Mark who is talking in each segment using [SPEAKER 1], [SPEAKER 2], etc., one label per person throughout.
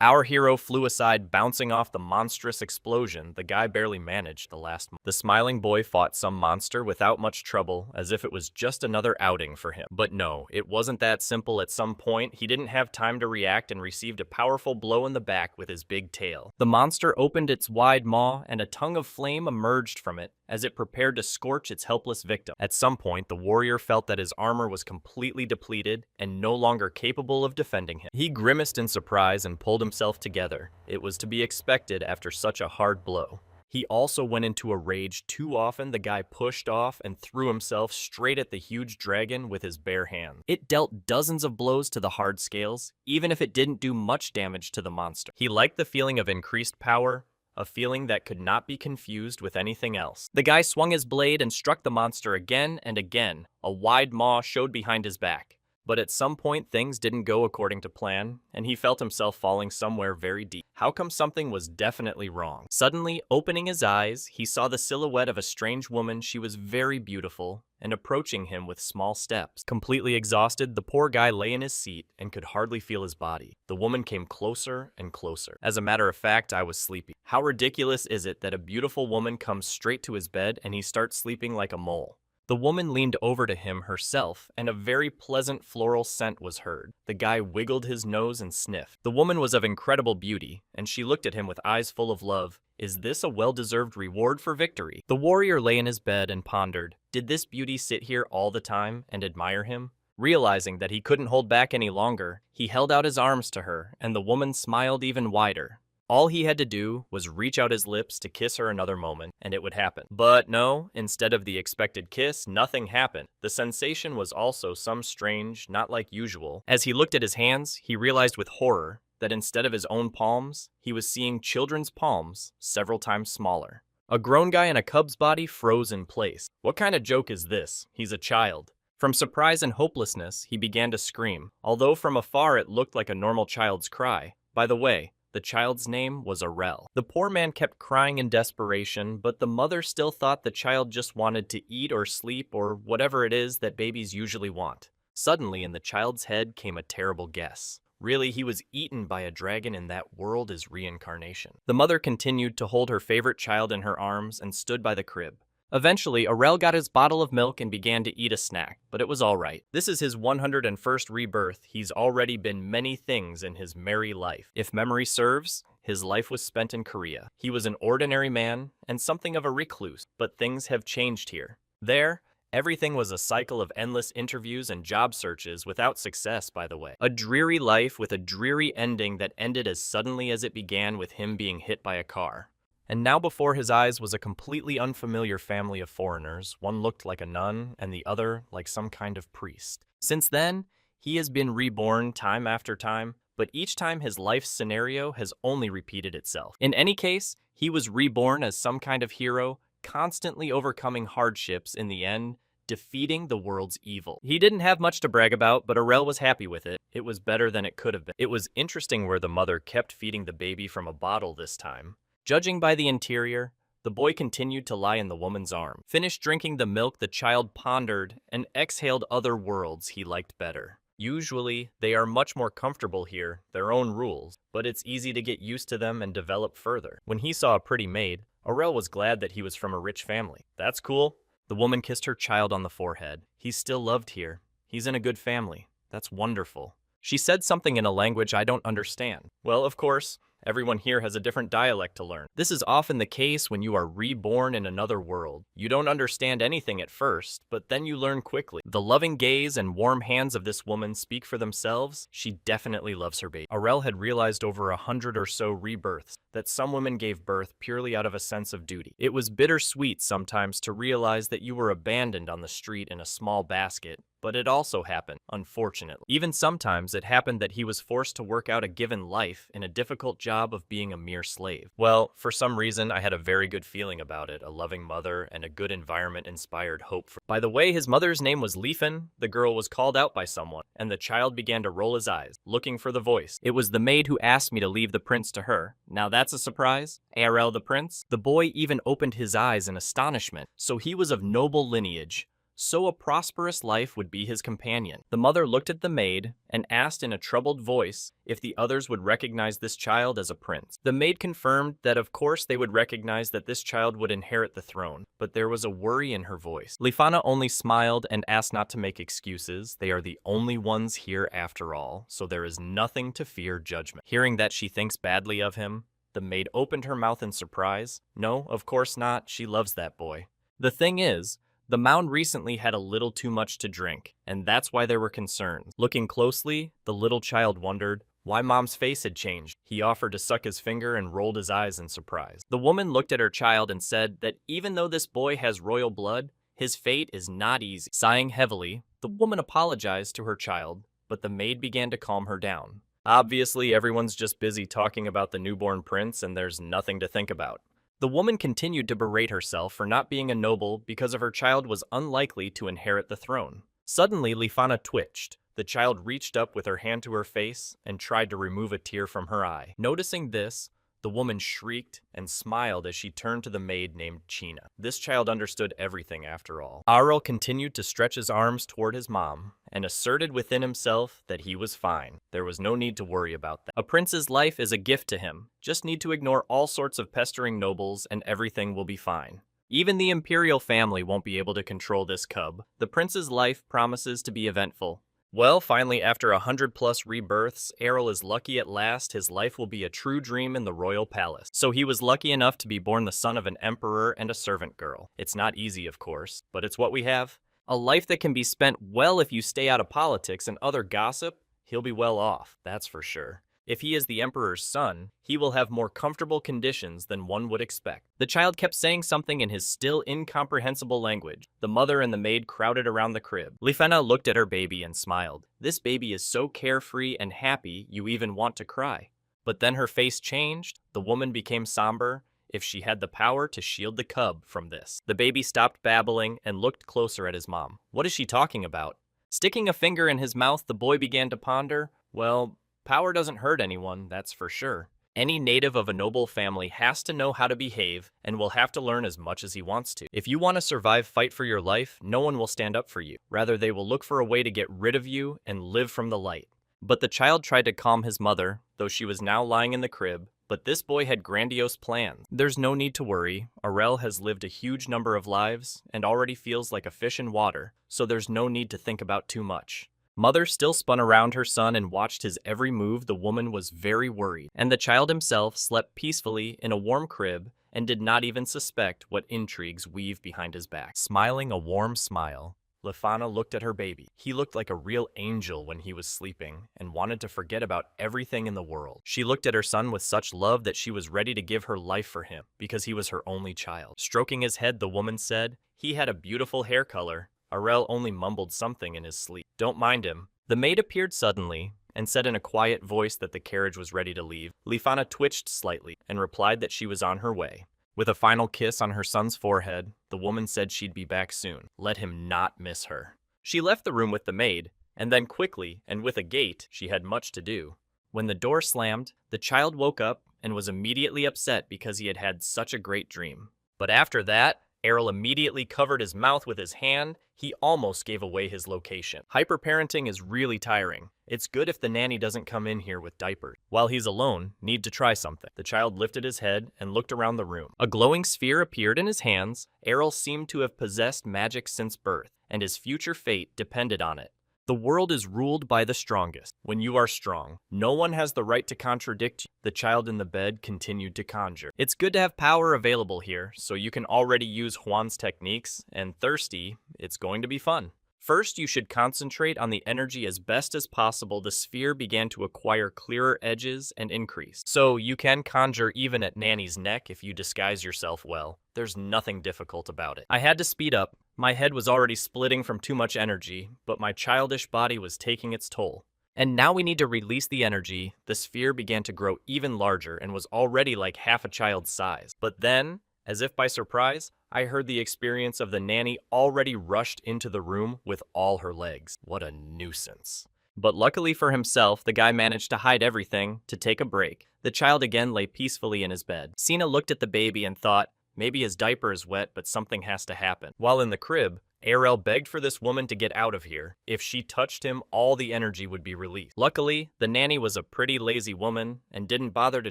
[SPEAKER 1] Our hero flew aside, bouncing off the monstrous explosion. The guy barely managed the last. The smiling boy fought some monster without much trouble, as if it was just another outing for him. But no, it wasn't that simple. At some point, he didn't have time to react and received a powerful blow in the back with his big tail. The monster opened its wide maw, and a tongue of flame emerged from it as it prepared to scorch its helpless victim. At some point, the warrior felt that his armor was completely depleted and no longer capable of defending him. He grimaced in surprise and pulled himself together. It was to be expected after such a hard blow. He also went into a rage. Too often, the guy pushed off and threw himself straight at the huge dragon with his bare hand. It dealt dozens of blows to the hard scales, even if it didn't do much damage to the monster. He liked the feeling of increased power, a feeling that could not be confused with anything else. The guy swung his blade and struck the monster again and again. A wide maw showed behind his back. But at some point, things didn't go according to plan, and he felt himself falling somewhere very deep. How come something was definitely wrong? Suddenly, opening his eyes, he saw the silhouette of a strange woman. She was very beautiful, and approaching him with small steps. Completely exhausted, the poor guy lay in his seat and could hardly feel his body. The woman came closer and closer. As a matter of fact, I was sleepy. How ridiculous is it that a beautiful woman comes straight to his bed and he starts sleeping like a mole? The woman leaned over to him herself, and a very pleasant floral scent was heard. The guy wiggled his nose and sniffed. The woman was of incredible beauty, and she looked at him with eyes full of love. Is this a well-deserved reward for victory? The warrior lay in his bed and pondered. Did this beauty sit here all the time and admire him? Realizing that he couldn't hold back any longer, he held out his arms to her, and the woman smiled even wider. All he had to do was reach out his lips to kiss her another moment, and it would happen. But no, instead of the expected kiss, nothing happened. The sensation was also some strange, not like usual. As he looked at his hands, he realized with horror that instead of his own palms, he was seeing children's palms several times smaller. A grown guy in a cub's body froze in place. What kind of joke is this? He's a child. From surprise and hopelessness, he began to scream, although from afar it looked like a normal child's cry. By the way, the child's name was Arel. The poor man kept crying in desperation, but the mother still thought the child just wanted to eat or sleep or whatever it is that babies usually want. Suddenly, in the child's head came a terrible guess. Really, he was eaten by a dragon, and that world is reincarnation. The mother continued to hold her favorite child in her arms and stood by the crib. Eventually, Arel got his bottle of milk and began to eat a snack, but it was all right. This is his 101st rebirth. He's already been many things in his merry life. If memory serves, his life was spent in Korea. He was an ordinary man and something of a recluse, but things have changed here. There, everything was a cycle of endless interviews and job searches without success, by the way. A dreary life with a dreary ending that ended as suddenly as it began with him being hit by a car. And now before his eyes was a completely unfamiliar family of foreigners. One looked like a nun, and the other like some kind of priest. Since then, he has been reborn time after time, but each time his life scenario has only repeated itself. In any case, he was reborn as some kind of hero, constantly overcoming hardships in the end, defeating the world's evil. He didn't have much to brag about, but Arel was happy with it. It was better than it could have been. It was interesting where the mother kept feeding the baby from a bottle this time. Judging by the interior, the boy continued to lie in the woman's arm. Finished drinking the milk, the child pondered and exhaled other worlds he liked better. Usually, they are much more comfortable here, their own rules, but it's easy to get used to them and develop further. When he saw a pretty maid, Arel was glad that he was from a rich family. That's cool. The woman kissed her child on the forehead. He's still loved here. He's in a good family. That's wonderful. She said something in a language I don't understand. Well, of course, everyone here has a different dialect to learn. This is often the case when you are reborn in another world. You don't understand anything at first, but then you learn quickly. The loving gaze and warm hands of this woman speak for themselves. She definitely loves her baby. Arel had realized over 100 or so rebirths that some women gave birth purely out of a sense of duty. It was bittersweet sometimes to realize that you were abandoned on the street in a small basket, but it also happened, unfortunately. Even sometimes it happened that he was forced to work out a given life in a difficult job of being a mere slave. Well, for some reason, I had a very good feeling about it. A loving mother and a good environment inspired hope for. By the way, his mother's name was Liefen. The girl was called out by someone, and the child began to roll his eyes, looking for the voice. It was the maid who asked me to leave the prince to her. Now that's a surprise. Arel the prince? The boy even opened his eyes in astonishment. So he was of noble lineage. so a prosperous life would be his companion. The mother looked at the maid and asked in a troubled voice if the others would recognize this child as a prince. The maid confirmed that of course they would recognize that this child would inherit the throne, but there was a worry in her voice. Lifana only smiled and asked not to make excuses. They are the only ones here after all, so there is nothing to fear judgment. Hearing that she thinks badly of him, the maid opened her mouth in surprise. No, of course not. She loves that boy. The thing is, the mound recently had a little too much to drink, and that's why there were concerns. Looking closely, the little child wondered why Mom's face had changed. He offered to suck his finger and rolled his eyes in surprise. The woman looked at her child and said that even though this boy has royal blood, his fate is not easy. Sighing heavily, the woman apologized to her child, but the maid began to calm her down. Obviously, everyone's just busy talking about the newborn prince and there's nothing to think about. The woman continued to berate herself for not being a noble because of her child was unlikely to inherit the throne. Suddenly, Lifana twitched. The child reached up with her hand to her face and tried to remove a tear from her eye. Noticing this, the woman shrieked and smiled as she turned to the maid named China. This child understood everything after all. Arel continued to stretch his arms toward his mom and asserted within himself that he was fine. There was no need to worry about that. A prince's life is a gift to him. Just need to ignore all sorts of pestering nobles and everything will be fine. Even the imperial family won't be able to control this cub. The prince's life promises to be eventful. Well, finally, after 100+ rebirths, Errol is lucky at last. His life will be a true dream in the royal palace. So he was lucky enough to be born the son of an emperor and a servant girl. It's not easy, of course, but it's what we have. A life that can be spent well if you stay out of politics and other gossip. He'll be well off, that's for sure. If he is the emperor's son, he will have more comfortable conditions than one would expect. The child kept saying something in his still incomprehensible language. The mother and the maid crowded around the crib. Lifana looked at her baby and smiled. This baby is so carefree and happy you even want to cry. But then her face changed. The woman became somber. If she had the power to shield the cub from this. The baby stopped babbling and looked closer at his mom. What is she talking about? Sticking a finger in his mouth, the boy began to ponder. Well, power doesn't hurt anyone, that's for sure. Any native of a noble family has to know how to behave and will have to learn as much as he wants to. If you want to survive, fight for your life, no one will stand up for you. Rather, they will look for a way to get rid of you and live from the light. But the child tried to calm his mother, though she was now lying in the crib. But this boy had grandiose plans. There's no need to worry. Arel has lived a huge number of lives and already feels like a fish in water, so there's no need to think about too much. Mother still spun around her son and watched his every move. The woman was very worried, and the child himself slept peacefully in a warm crib and did not even suspect what intrigues weave behind his back. Smiling a warm smile, Lifana looked at her baby. He looked like a real angel when he was sleeping and wanted to forget about everything in the world. She looked at her son with such love that she was ready to give her life for him because he was her only child. Stroking his head, the woman said, "He had a beautiful hair color." Arel only mumbled something in his sleep. "Don't mind him." The maid appeared suddenly and said in a quiet voice that the carriage was ready to leave. Lifana twitched slightly and replied that she was on her way. With a final kiss on her son's forehead, the woman said she'd be back soon. Let him not miss her. She left the room with the maid, and then quickly, and with a gait, she had much to do. When the door slammed, the child woke up and was immediately upset because he had had such a great dream. But after that, Errol immediately covered his mouth with his hand. He almost gave away his location. Hyperparenting is really tiring. It's good if the nanny doesn't come in here with diapers. While he's alone, need to try something. The child lifted his head and looked around the room. A glowing sphere appeared in his hands. Errol seemed to have possessed magic since birth, and his future fate depended on it. The world is ruled by the strongest. When you are strong, no one has the right to contradict you. The child in the bed continued to conjure. It's good to have power available here, so you can already use Juan's techniques, and thirsty, it's going to be fun. First, you should concentrate on the energy as best as possible. The sphere began to acquire clearer edges and increase. So you can conjure even at Nanny's neck if you disguise yourself well. There's nothing difficult about it. I had to speed up. My head was already splitting from too much energy, but my childish body was taking its toll. And now we need to release the energy. The sphere began to grow even larger and was already like half a child's size. But then, as if by surprise, I heard the experience of the nanny already rushed into the room with all her legs. What a nuisance. But luckily for himself, the guy managed to hide everything, to take a break. The child again lay peacefully in his bed. Sina looked at the baby and thought, maybe his diaper is wet, but something has to happen. While in the crib, Arel begged for this woman to get out of here. If she touched him, all the energy would be released. Luckily, the nanny was a pretty lazy woman and didn't bother to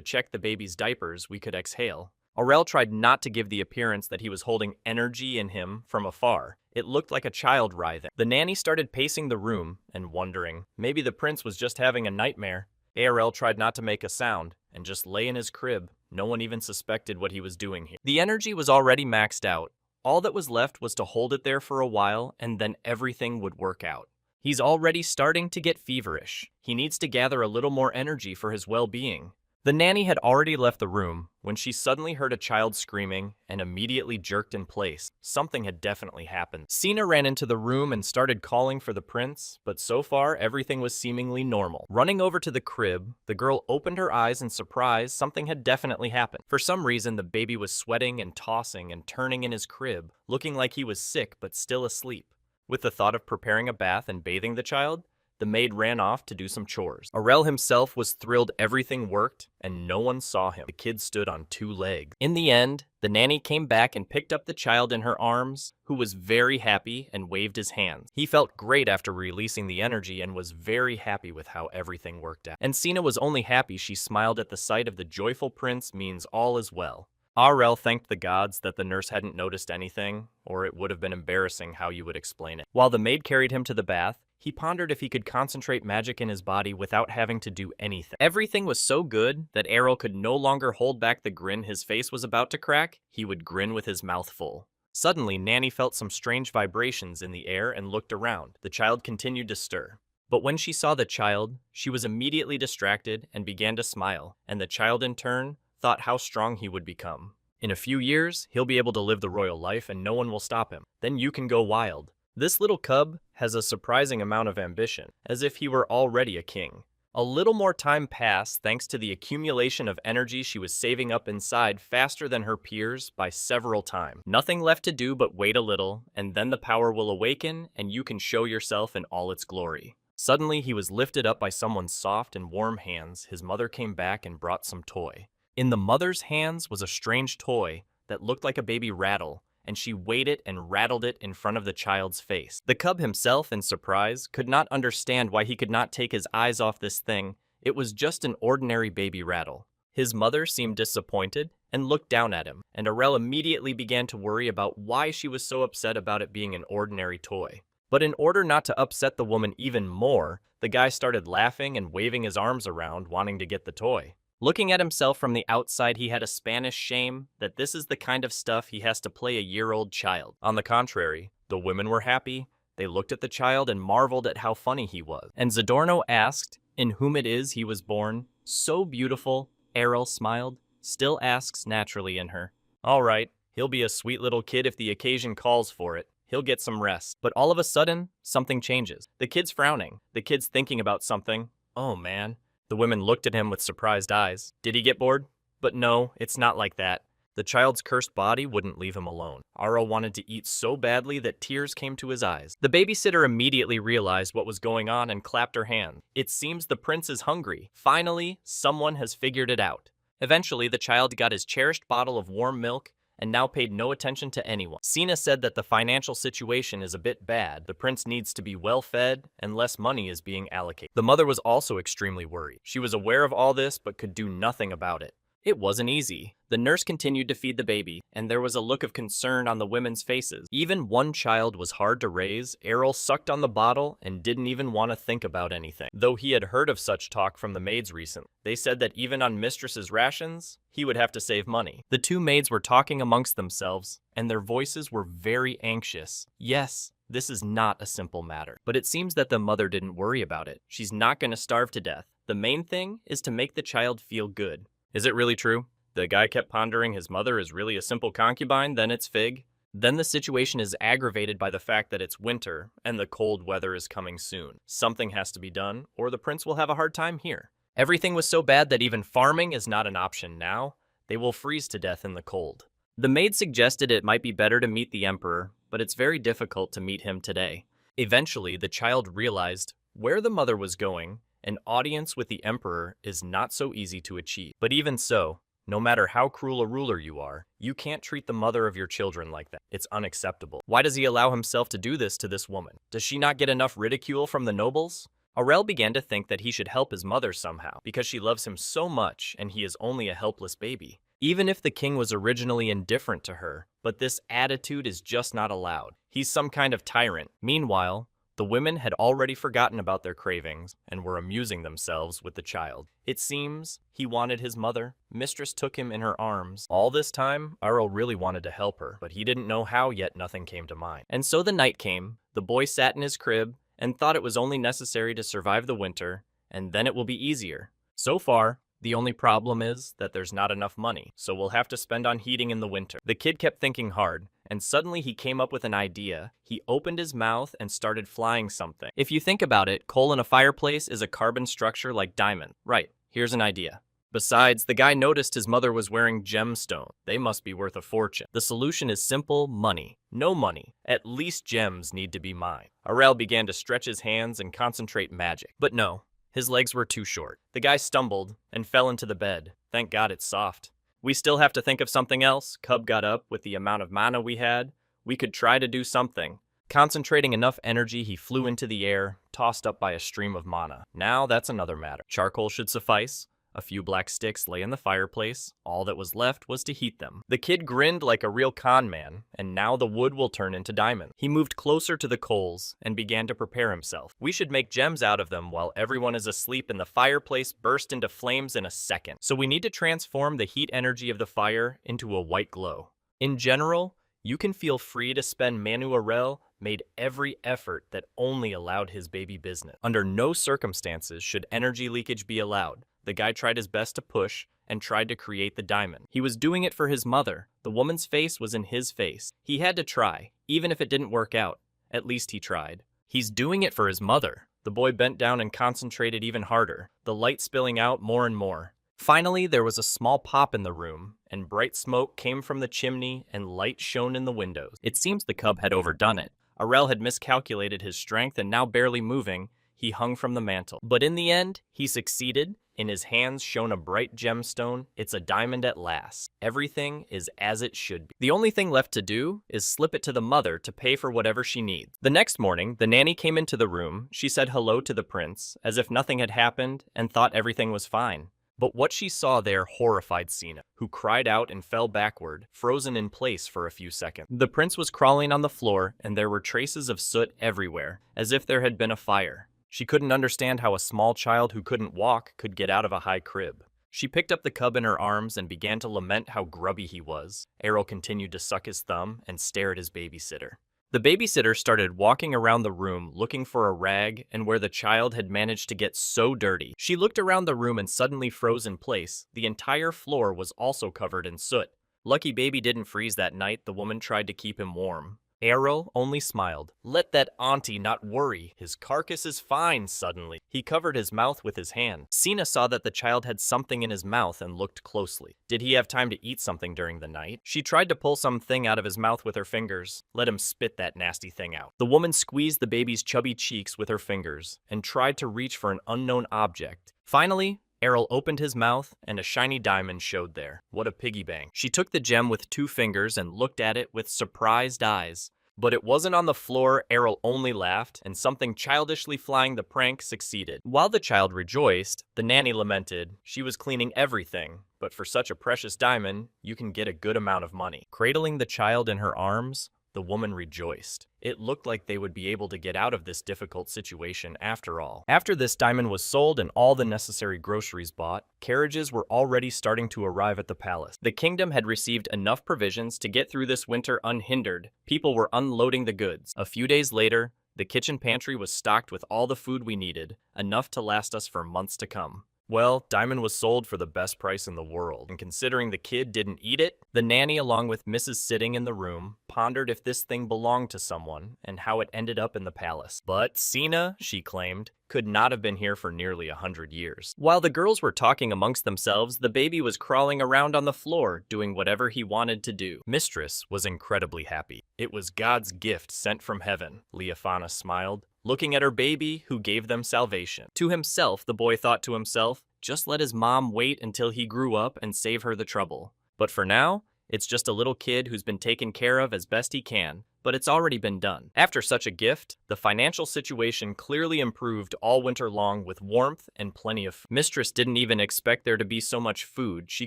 [SPEAKER 1] check the baby's diapers. We could exhale. Arel tried not to give the appearance that he was holding energy in him from afar. It looked like a child writhing. The nanny started pacing the room and wondering, maybe the prince was just having a nightmare. Arel tried not to make a sound and just lay in his crib. No one even suspected what he was doing here. The energy was already maxed out. All that was left was to hold it there for a while and then everything would work out. He's already starting to get feverish. He needs to gather a little more energy for his well-being. The nanny had already left the room when she suddenly heard a child screaming and immediately jerked in place. Something had definitely happened. Sina ran into the room and started calling for the prince, but so far everything was seemingly normal. Running over to the crib, the girl opened her eyes in surprise. Something had definitely happened. For some reason, the baby was sweating and tossing and turning in his crib, looking like he was sick but still asleep. With the thought of preparing a bath and bathing the child, the maid ran off to do some chores. Arel himself was thrilled everything worked and no one saw him. The kid stood on two legs. In the end, the nanny came back and picked up the child in her arms, who was very happy and waved his hands. He felt great after releasing the energy and was very happy with how everything worked out. And Sina was only happy she smiled at the sight of the joyful prince. Means all is well. Arel thanked the gods that the nurse hadn't noticed anything, or it would have been embarrassing how you would explain it. While the maid carried him to the bath, he pondered if he could concentrate magic in his body without having to do anything. Everything was so good that Arel could no longer hold back the grin his face was about to crack. He would grin with his mouth full. Suddenly, Nanny felt some strange vibrations in the air and looked around. The child continued to stir. But when she saw the child, she was immediately distracted and began to smile, and the child in turn thought how strong he would become. In a few years, he'll be able to live the royal life and no one will stop him. Then you can go wild. This little cub has a surprising amount of ambition, as if he were already a king. A little more time passed thanks to the accumulation of energy she was saving up inside faster than her peers by several times. Nothing left to do but wait a little, and then the power will awaken and you can show yourself in all its glory. Suddenly, he was lifted up by someone's soft and warm hands. His mother came back and brought some toy. In the mother's hands was a strange toy that looked like a baby rattle, and she weighed it and rattled it in front of the child's face. The cub himself, in surprise, could not understand why he could not take his eyes off this thing. It was just an ordinary baby rattle. His mother seemed disappointed and looked down at him, and Arel immediately began to worry about why she was so upset about it being an ordinary toy. But in order not to upset the woman even more, the guy started laughing and waving his arms around, wanting to get the toy. Looking at himself from the outside, he had a Spanish shame that this is the kind of stuff he has to play a year-old child. On the contrary, the women were happy. They looked at the child and marveled at how funny he was. And Zadorno asked, in whom it is he was born. So beautiful, Arel smiled, still asks naturally in her. All right, he'll be a sweet little kid if the occasion calls for it. He'll get some rest. But all of a sudden, something changes. The kid's frowning. The kid's thinking about something. Oh man. The women looked at him with surprised eyes. Did he get bored? But no, it's not like that. The child's cursed body wouldn't leave him alone. Arel wanted to eat so badly that tears came to his eyes. The babysitter immediately realized what was going on and clapped her hands. It seems the prince is hungry. Finally, someone has figured it out. Eventually, the child got his cherished bottle of warm milk and now paid no attention to anyone. Sina said that the financial situation is a bit bad. The prince needs to be well fed and less money is being allocated. The mother was also extremely worried. She was aware of all this but could do nothing about it. It wasn't easy. The nurse continued to feed the baby, and there was a look of concern on the women's faces. Even one child was hard to raise. Arel sucked on the bottle and didn't even want to think about anything. Though he had heard of such talk from the maids recently. They said that even on mistress's rations, he would have to save money. The two maids were talking amongst themselves, and their voices were very anxious. Yes, this is not a simple matter. But it seems that the mother didn't worry about it. She's not going to starve to death. The main thing is to make the child feel good. Is it really true? The guy kept pondering his mother is really a simple concubine, then it's Fig. Then the situation is aggravated by the fact that it's winter and the cold weather is coming soon. Something has to be done, or the prince will have a hard time here. Everything was so bad that even farming is not an option now. They will freeze to death in the cold. The maid suggested it might be better to meet the emperor, but it's very difficult to meet him today. Eventually, the child realized where the mother was going. An audience with the emperor is not so easy to achieve. But even so, No matter how cruel a ruler you are, you can't treat the mother of your children like that. It's unacceptable. Why does he allow himself to do this to this woman? Does she not get enough ridicule from the nobles? Aurel began to think that he should help his mother somehow, because she loves him so much and he is only a helpless baby. Even if the king was originally indifferent to her, but this attitude is just not allowed. He's some kind of tyrant. Meanwhile, the women had already forgotten about their cravings and were amusing themselves with the child. It seems he wanted his mother. Mistress took him in her arms. All this time, Aurel really wanted to help her, but he didn't know how, yet nothing came to mind. And so the night came. The boy sat in his crib and thought it was only necessary to survive the winter, and then it will be easier. So far, the only problem is that there's not enough money, so we'll have to spend on heating in the winter. The kid kept thinking hard, and suddenly he came up with an idea. He opened his mouth and started flying something. If you think about it, coal in a fireplace is a carbon structure like diamond. Right, here's an idea. Besides, the guy noticed his mother was wearing gemstones. They must be worth a fortune. The solution is simple: money. No money. At least gems need to be mine. Aurel began to stretch his hands and concentrate magic. But no, his legs were too short. The guy stumbled and fell into the bed. Thank God it's soft. We still have to think of something else. Cub got up. With the amount of mana we had, we could try to do something. Concentrating enough energy, he flew into the air, tossed up by a stream of mana. Now that's another matter. Charcoal should suffice. A few black sticks lay in the fireplace. All that was left was to heat them. The kid grinned like a real con man, and now the wood will turn into diamond. He moved closer to the coals and began to prepare himself. We should make gems out of them while everyone is asleep, and the fireplace burst into flames in a second. So we need to transform the heat energy of the fire into a white glow. In general, you can feel free to spend. Manhwa made every effort that only allowed his baby business. Under no circumstances should energy leakage be allowed. The guy tried his best to push and tried to create the diamond. He was doing it for his mother. The woman's face was in his face. He had to try, even if it didn't work out. At least he tried. He's doing it for his mother. The boy bent down and concentrated even harder, the light spilling out more and more. Finally, there was a small pop in the room, and bright smoke came from the chimney and light shone in the windows. It seems the cub had overdone it. Aurel had miscalculated his strength, and now barely moving, he hung from the mantle. But in the end, he succeeded. In his hands shone a bright gemstone. It's a diamond at last. Everything is as it should be. The only thing left to do is slip it to the mother to pay for whatever she needs. The next morning, the nanny came into the room. She said hello to the prince, as if nothing had happened, and thought everything was fine. But what she saw there horrified Sina, who cried out and fell backward, frozen in place for a few seconds. The prince was crawling on the floor, and there were traces of soot everywhere, as if there had been a fire. She couldn't understand how a small child who couldn't walk could get out of a high crib. She picked up the cub in her arms and began to lament how grubby he was. Aurel continued to suck his thumb and stare at his babysitter. The babysitter started walking around the room looking for a rag and where the child had managed to get so dirty. She looked around the room and suddenly froze in place. The entire floor was also covered in soot. Lucky baby didn't freeze that night. The woman tried to keep him warm. Aurel only smiled. Let that auntie not worry. His carcass is fine. Suddenly, he covered his mouth with his hand. Sina saw that the child had something in his mouth and looked closely. Did he have time to eat something during the night? She tried to pull something out of his mouth with her fingers. Let him spit that nasty thing out. The woman squeezed the baby's chubby cheeks with her fingers and tried to reach for an unknown object. Finally, Aurel opened his mouth, and a shiny diamond showed there. What a piggy bank. She took the gem with 2 fingers and looked at it with surprised eyes. But it wasn't on the floor. Aurel only laughed, and something childishly flying the prank succeeded. While the child rejoiced, the nanny lamented. She was cleaning everything, but for such a precious diamond, you can get a good amount of money. Cradling the child in her arms, the woman rejoiced. It looked like they would be able to get out of this difficult situation after all. After this diamond was sold and all the necessary groceries bought, carriages were already starting to arrive at the palace. The kingdom had received enough provisions to get through this winter unhindered. People were unloading the goods. A few days later, the kitchen pantry was stocked with all the food we needed, enough to last us for months to come. Well, diamond was sold for the best price in the world, and considering the kid didn't eat it, the nanny, along with Mrs. sitting in the room, pondered if this thing belonged to someone and how it ended up in the palace. But Sina, she claimed, could not have been here for nearly 100 years. While the girls were talking amongst themselves, the baby was crawling around on the floor, doing whatever he wanted to do. Mistress was incredibly happy. It was God's gift sent from heaven, Leofana smiled, looking at her baby who gave them salvation. To himself, the boy thought to himself, just let his mom wait until he grew up and save her the trouble. But for now, it's just a little kid who's been taken care of as best he can, but it's already been done. After such a gift, the financial situation clearly improved all winter long with warmth and plenty of food. Mistress didn't even expect there to be so much food. She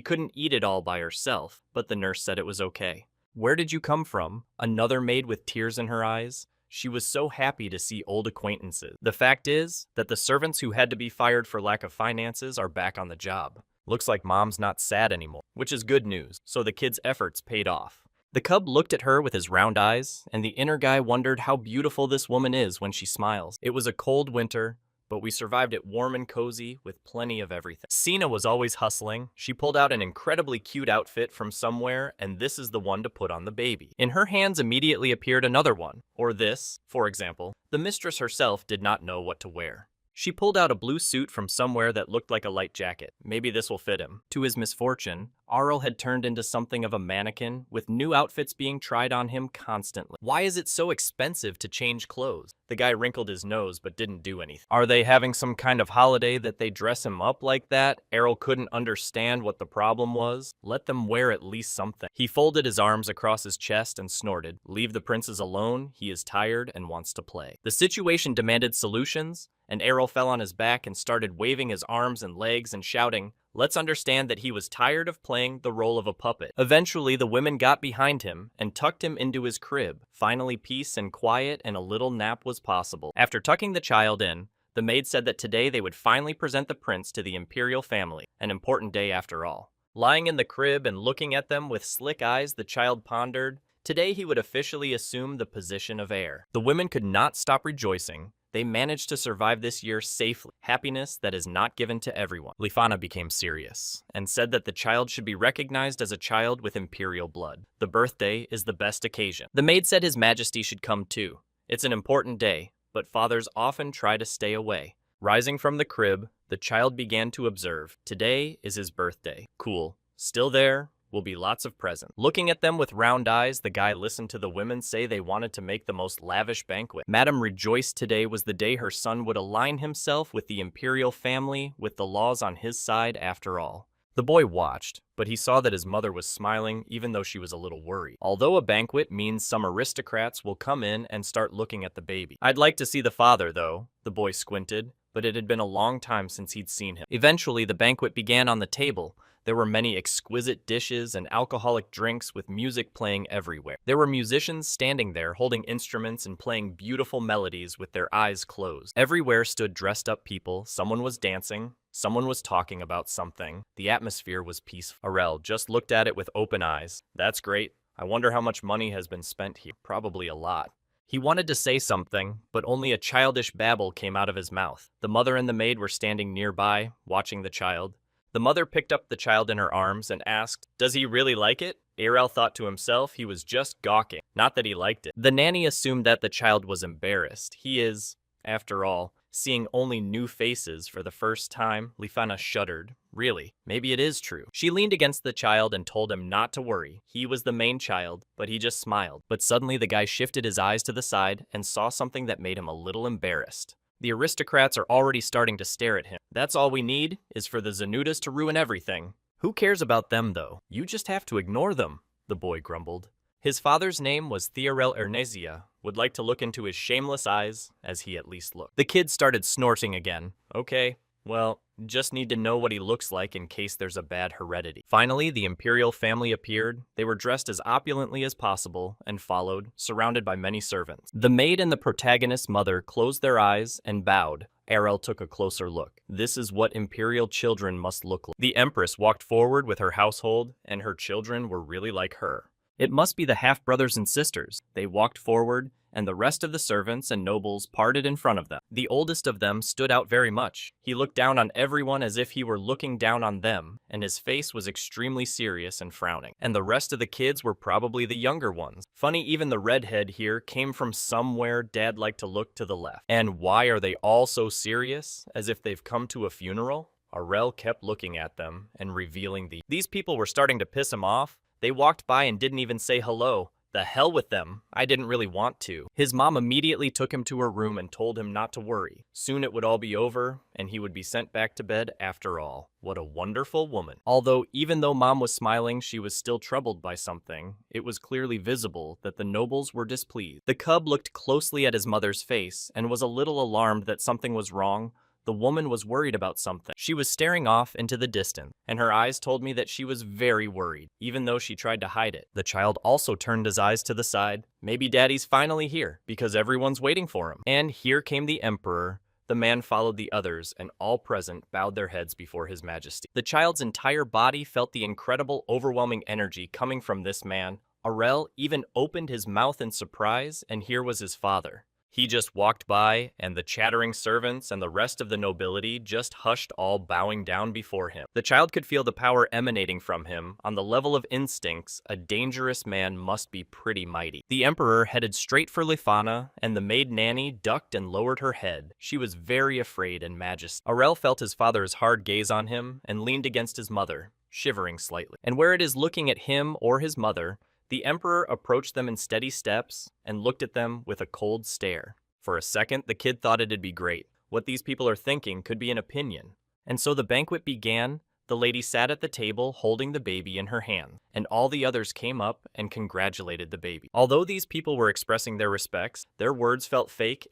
[SPEAKER 1] couldn't eat it all by herself, but the nurse said it was okay. Where did you come from? Another maid with tears in her eyes. She was so happy to see old acquaintances. The fact is that the servants who had to be fired for lack of finances are back on the job. Looks like mom's not sad anymore, which is good news, so the kid's efforts paid off. The cub looked at her with his round eyes, and the inner guy wondered how beautiful this woman is when she smiles. It was a cold winter, but we survived it warm and cozy with plenty of everything. Sina was always hustling. She pulled out an incredibly cute outfit from somewhere, and this is the one to put on the baby. In her hands immediately appeared another one, or this, for example. The mistress herself did not know what to wear. She pulled out a blue suit from somewhere that looked like a light jacket. Maybe this will fit him. To his misfortune, Arl had turned into something of a mannequin, with new outfits being tried on him constantly. Why is it so expensive to change clothes? The guy wrinkled his nose but didn't do anything. Are they having some kind of holiday that they dress him up like that? Errol couldn't understand what the problem was. Let them wear at least something. He folded his arms across his chest and snorted. Leave the princes alone. He is tired and wants to play. The situation demanded solutions, and Errol fell on his back and started waving his arms and legs and shouting, let's understand that he was tired of playing the role of a puppet. Eventually, the women got behind him and tucked him into his crib. Finally, peace and quiet and a little nap was possible. After tucking the child in, the maid said that today they would finally present the prince to the imperial family, an important day after all. Lying in the crib and looking at them with slick eyes, the child pondered, today he would officially assume the position of heir. The women could not stop rejoicing. They managed to survive this year safely, happiness that is not given to everyone. Lifana became serious and said that the child should be recognized as a child with imperial blood. The birthday is the best occasion. The maid said His Majesty should come too. It's an important day, but fathers often try to stay away. Rising from the crib, the child began to observe. Today is his birthday. Cool. Still there will be lots of presents. Looking at them with round eyes, the guy listened to the women say they wanted to make the most lavish banquet. Madame rejoiced today was the day her son would align himself with the imperial family, with the laws on his side after all. The boy watched, but he saw that his mother was smiling even though she was a little worried. Although a banquet means some aristocrats will come in and start looking at the baby. I'd like to see the father though, the boy squinted, but it had been a long time since he'd seen him. Eventually, the banquet began on the table. There were many exquisite dishes and alcoholic drinks with music playing everywhere. There were musicians standing there holding instruments and playing beautiful melodies with their eyes closed. Everywhere stood dressed up people. Someone was dancing. Someone was talking about something. The atmosphere was peaceful. Arel just looked at it with open eyes. That's great. I wonder how much money has been spent here. Probably a lot. He wanted to say something, but only a childish babble came out of his mouth. The mother and the maid were standing nearby, watching the child. The mother picked up the child in her arms and asked, does he really like it? Arel thought to himself he was just gawking, not that he liked it. The nanny assumed that the child was embarrassed. He is, after all, seeing only new faces for the first time. Lifana shuddered. Really, maybe it is true. She leaned against the child and told him not to worry. He was the main child, but he just smiled. But suddenly the guy shifted his eyes to the side and saw something that made him a little embarrassed. The aristocrats are already starting to stare at him. That's all we need, is for the Zanudas to ruin everything. Who cares about them, though? You just have to ignore them, the boy grumbled. His father's name was Theorel Ernezia, would like to look into his shameless eyes, as he at least looked. The kid started snorting again. Okay, well, just need to know what he looks like in case there's a bad heredity. Finally, the imperial family appeared. They were dressed as opulently as possible and followed, surrounded by many servants. The maid and the protagonist's mother closed their eyes and bowed. Arel took a closer look. This is what imperial children must look like. The empress walked forward with her household, and her children were really like her. It must be the half-brothers and sisters. They walked forward, and the rest of the servants and nobles parted in front of them. The oldest of them stood out very much. He looked down on everyone as if he were looking down on them, and his face was extremely serious and frowning. And the rest of the kids were probably the younger ones. Funny, even the redhead here came from somewhere. Dad liked to look to the left. And why are they all so serious, as if they've come to a funeral? Aurel kept looking at them and revealing these people were starting to piss him off. They walked by and didn't even say hello. The hell with them. I didn't really want to. His mom immediately took him to her room and told him not to worry. Soon it would all be over, and he would be sent back to bed after all. What a wonderful woman. Although, even though Mom was smiling, she was still troubled by something. It was clearly visible that the nobles were displeased. The cub looked closely at his mother's face and was a little alarmed that something was wrong. The woman was worried about something. She was staring off into the distance, and her eyes told me that she was very worried, even though she tried to hide it. The child also turned his eyes to the side. Maybe Daddy's finally here, because everyone's waiting for him. And here came the Emperor. The man followed the others, and all present bowed their heads before His Majesty. The child's entire body felt the incredible, overwhelming energy coming from this man. Aurel even opened his mouth in surprise, and here was his father. He just walked by, and the chattering servants and the rest of the nobility just hushed, all bowing down before him. The child could feel the power emanating from him. On the level of instincts, a dangerous man must be pretty mighty. The Emperor headed straight for Lifana, and the maid Nanny ducked and lowered her head. She was very afraid and majesty. Aurel felt his father's hard gaze on him and leaned against his mother, shivering slightly. And where it is looking at him or his mother, the Emperor approached them in steady steps and looked at them with a cold stare. For a second, the kid thought it'd be great. What these people are thinking could be an opinion. And so the banquet began. The lady sat at the table holding the baby in her hand, and all the others came up and congratulated the baby. Although these people were expressing their respects, their words felt fake,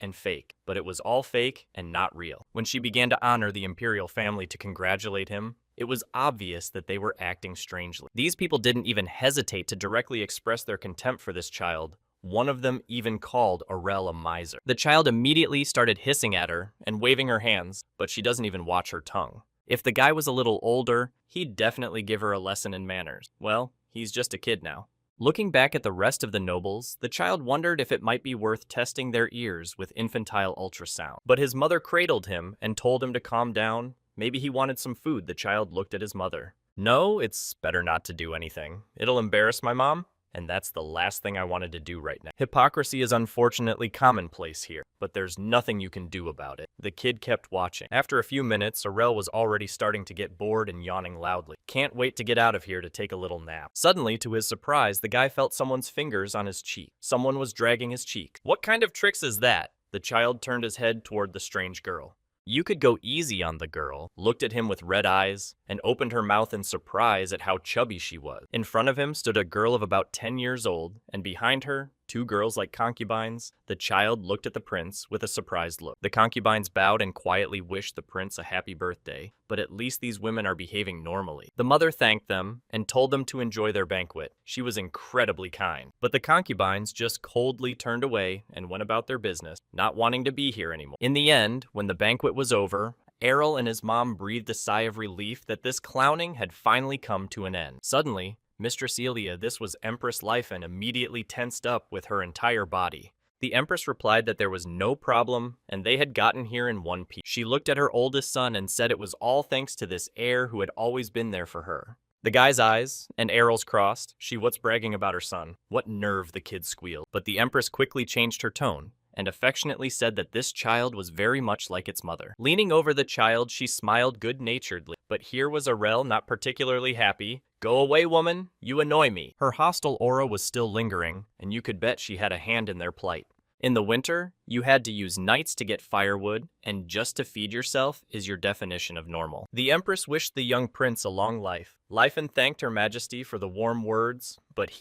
[SPEAKER 1] but it was all fake and not real. When she began to honor the imperial family to congratulate him, it was obvious that they were acting strangely. These people didn't even hesitate to directly express their contempt for this child. One of them even called Aurel a miser. The child immediately started hissing at her and waving her hands, but she doesn't even watch her tongue. If the guy was a little older, he'd definitely give her a lesson in manners. Well, he's just a kid now. Looking back at the rest of the nobles, the child wondered if it might be worth testing their ears with infantile ultrasound. But his mother cradled him and told him to calm down. Maybe he wanted some food. The child looked at his mother. No, it's better not to do anything. It'll embarrass my mom, and that's the last thing I wanted to do right now. Hypocrisy is unfortunately commonplace here, but there's nothing you can do about it. The kid kept watching. After a few minutes, Aurel was already starting to get bored and yawning loudly. Can't wait to get out of here to take a little nap. Suddenly, to his surprise, the guy felt someone's fingers on his cheek. Someone was dragging his cheek. What kind of tricks is that? The child turned his head toward the strange girl. You could go easy on the girl, looked at him with red eyes, and opened her mouth in surprise at how chubby she was. In front of him stood a girl of about 10 years old, and behind her, two girls like concubines. The child looked at the prince with a surprised look. The concubines bowed and quietly wished the prince a happy birthday, but at least these women are behaving normally. The mother thanked them and told them to enjoy their banquet. She was incredibly kind. But the concubines just coldly turned away and went about their business, not wanting to be here anymore. In the end, when the banquet was over, Errol and his mom breathed a sigh of relief that this clowning had finally come to an end. Suddenly, Mistress Elia, this was Empress Lyphan, immediately tensed up with her entire body. The Empress replied that there was no problem, and they had gotten here in one piece. She looked at her oldest son and said it was all thanks to this heir who had always been there for her. The guy's eyes and Errol's crossed. She was bragging about her son. What nerve, the kid squealed. But the Empress quickly changed her tone and affectionately said that this child was very much like its mother. Leaning over the child, she smiled good-naturedly. But here was Aurel, not particularly happy. Go away, woman. You annoy me. Her hostile aura was still lingering, and you could bet she had a hand in their plight. In the winter, you had to use nights to get firewood, and just to feed yourself is your definition of normal. The Empress wished the young prince a long life. Lyphan thanked Her Majesty for the warm words, but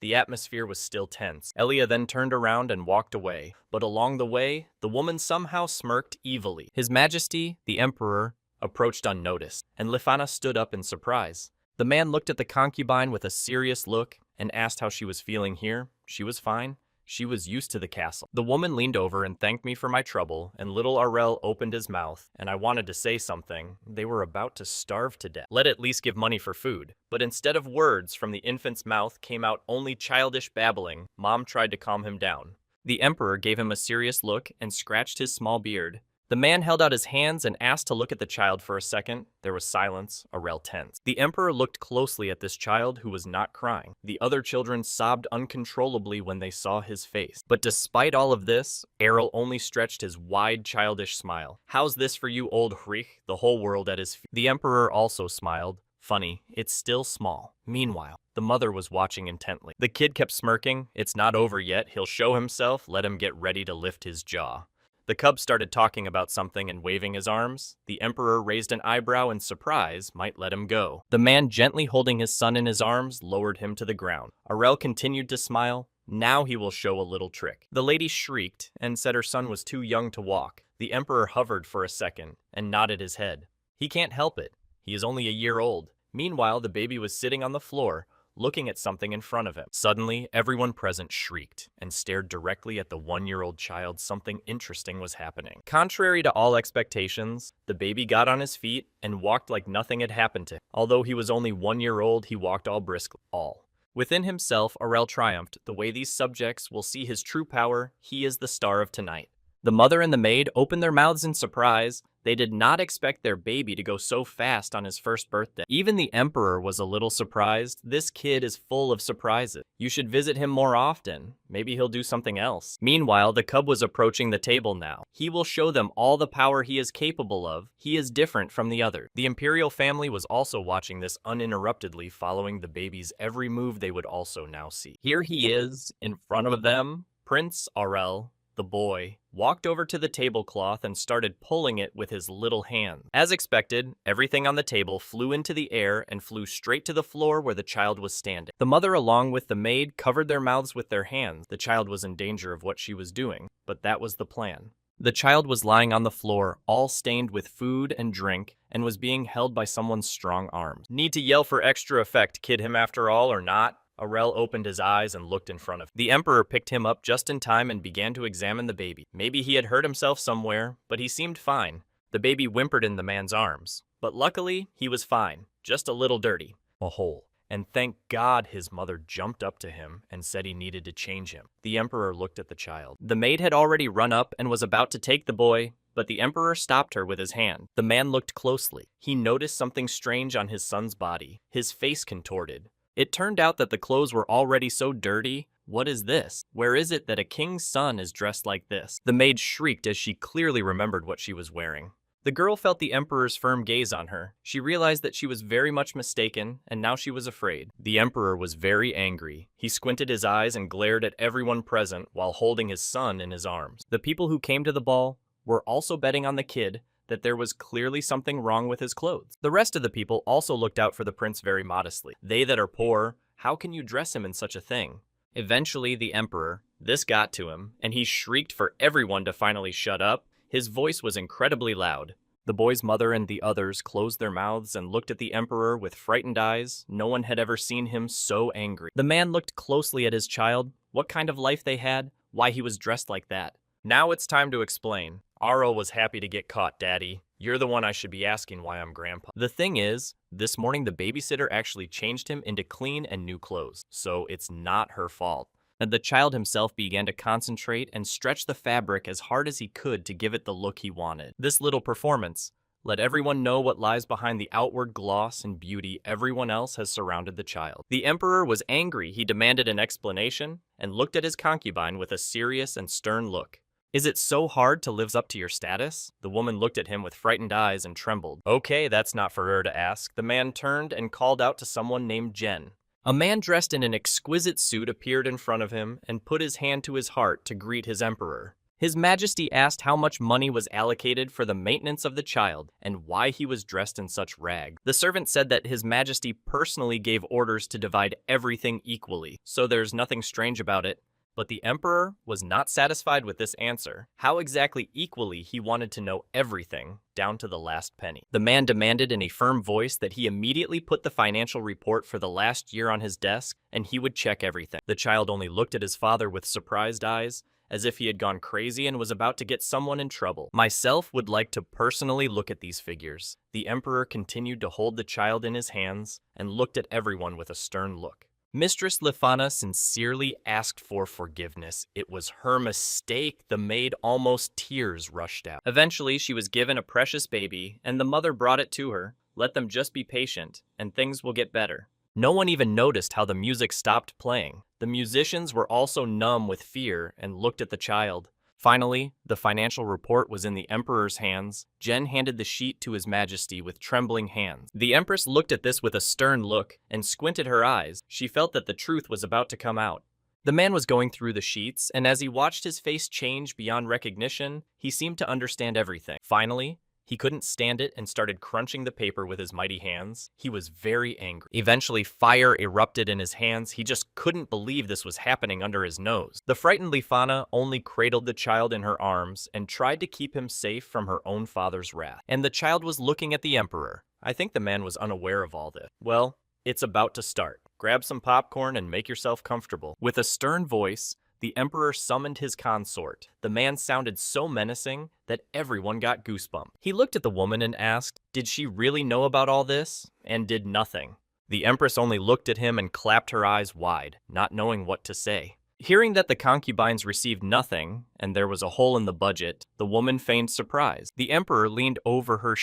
[SPEAKER 1] the atmosphere was still tense. Elia then turned around and walked away, but along the way, the woman somehow smirked evilly. His Majesty, the Emperor, approached unnoticed, and Lifana stood up in surprise. The man looked at the concubine with a serious look and asked how she was feeling here. She was fine. She was used to the castle. The woman leaned over and thanked me for my trouble, and little Arel opened his mouth, and I wanted to say something. They were about to starve to death. Let at least give money for food. But instead of words from the infant's mouth came out only childish babbling. Mom tried to calm him down. The emperor gave him a serious look and scratched his small beard. The man held out his hands and asked to look at the child for a second. There was silence. Arel tense. The emperor looked closely at this child who was not crying. The other children sobbed uncontrollably when they saw his face. But despite all of this, Arel only stretched his wide childish smile. How's this for you, old Hrich? The whole world at his feet. The emperor also smiled. Funny, it's still small. Meanwhile, the mother was watching intently. The kid kept smirking. It's not over yet. He'll show himself. Let him get ready to lift his jaw. The cub started talking about something and waving his arms. The emperor raised an eyebrow in surprise, might let him go. The man, gently holding his son in his arms, lowered him to the ground. Arel continued to smile. Now he will show a little trick. The lady shrieked and said her son was too young to walk. The emperor hovered for a second and nodded his head. He can't help it. He is only a year old. Meanwhile, the baby was sitting on the floor, looking at something in front of him. Suddenly, everyone present shrieked and stared directly at the 1-year-old child. Something interesting was happening. Contrary to all expectations, the baby got on his feet and walked like nothing had happened to him. Although he was only 1 year old, he walked all briskly. Within himself, Arel triumphed. The way these subjects will see his true power, he is the star of tonight. The mother and the maid opened their mouths in surprise. They did not expect their baby to go so fast on his first birthday. Even the emperor was a little surprised. This kid is full of surprises. You should visit him more often. Maybe he'll do something else. Meanwhile, the cub was approaching the table now. He will show them all the power he is capable of. He is different from the others. The imperial family was also watching this uninterruptedly, following the baby's every move. They would also now see. Here he is, in front of them. Prince Arel, the boy, walked over to the tablecloth and started pulling it with his little hand. As expected, everything on the table flew into the air and flew straight to the floor where the child was standing. The mother, along with the maid, covered their mouths with their hands. The child was in danger of what she was doing, but that was the plan. The child was lying on the floor, all stained with food and drink, and was being held by someone's strong arms. Need to yell for extra effect, kid him after all, or not? Arel opened his eyes and looked in front of him. The emperor picked him up just in time and began to examine the baby. Maybe he had hurt himself somewhere, but he seemed fine. The baby whimpered in the man's arms. But luckily, he was fine. Just a little dirty. A hole. And thank God his mother jumped up to him and said he needed to change him. The emperor looked at the child. The maid had already run up and was about to take the boy, but the emperor stopped her with his hand. The man looked closely. He noticed something strange on his son's body. His face contorted. It turned out that the clothes were already so dirty. What is this? Where is it that a king's son is dressed like this? The maid shrieked as she clearly remembered what she was wearing. The girl felt the emperor's firm gaze on her. She realized that she was very much mistaken, and now she was afraid. The emperor was very angry. He squinted his eyes and glared at everyone present while holding his son in his arms. The people who came to the ball were also betting on the kid that there was clearly something wrong with his clothes. The rest of the people also looked out for the prince very modestly. They that are poor, how can you dress him in such a thing? Eventually, the emperor, this got to him, and he shrieked for everyone to finally shut up. His voice was incredibly loud. The boy's mother and the others closed their mouths and looked at the emperor with frightened eyes. No one had ever seen him so angry. The man looked closely at his child, what kind of life they had, why he was dressed like that. Now it's time to explain. Arel was happy to get caught, Daddy. You're the one I should be asking why I'm Grandpa. The thing is, this morning the babysitter actually changed him into clean and new clothes, so it's not her fault. And the child himself began to concentrate and stretch the fabric as hard as he could to give it the look he wanted. This little performance let everyone know what lies behind the outward gloss and beauty everyone else has surrounded the child. The emperor was angry. He demanded an explanation and looked at his concubine with a serious and stern look. Is it so hard to live up to your status? The woman looked at him with frightened eyes and trembled. Okay, that's not for her to ask. The man turned and called out to someone named Jen. A man dressed in an exquisite suit appeared in front of him and put his hand to his heart to greet his emperor. His Majesty asked how much money was allocated for the maintenance of the child and why he was dressed in such rags. The servant said that His Majesty personally gave orders to divide everything equally, so there's nothing strange about it. But the emperor was not satisfied with this answer. How exactly equally he wanted to know everything, down to the last penny. The man demanded in a firm voice that he immediately put the financial report for the last year on his desk, and he would check everything. The child only looked at his father with surprised eyes, as if he had gone crazy and was about to get someone in trouble. Myself would like to personally look at these figures. The emperor continued to hold the child in his hands and looked at everyone with a stern look. Mistress Lifana sincerely asked for forgiveness. It was her mistake. The maid, almost tears rushed out. Eventually, she was given a precious baby, and the mother brought it to her. Let them just be patient, and things will get better. No one even noticed how the music stopped playing. The musicians were also numb with fear and looked at the child. Finally, the financial report was in the emperor's hands. Jen handed the sheet to his majesty with trembling hands. The empress looked at this with a stern look and squinted her eyes. She felt that the truth was about to come out. The man was going through the sheets, and as he watched his face change beyond recognition, he seemed to understand everything. Finally, he couldn't stand it and started crunching the paper with his mighty hands. He was very angry. Eventually, fire erupted in his hands. He just couldn't believe this was happening under his nose. The frightened Lifana only cradled the child in her arms and tried to keep him safe from her own father's wrath. And the child was looking at the emperor. I think the man was unaware of all this. Well, it's about to start. Grab some popcorn and make yourself comfortable. With a stern voice, the emperor summoned his consort. The man sounded so menacing that everyone got goosebumps. He looked at the woman and asked, did she really know about all this? And did nothing. The empress only looked at him and clapped her eyes wide, not knowing what to say. Hearing that the concubines received nothing, and there was a hole in the budget, the woman feigned surprise. The emperor leaned over her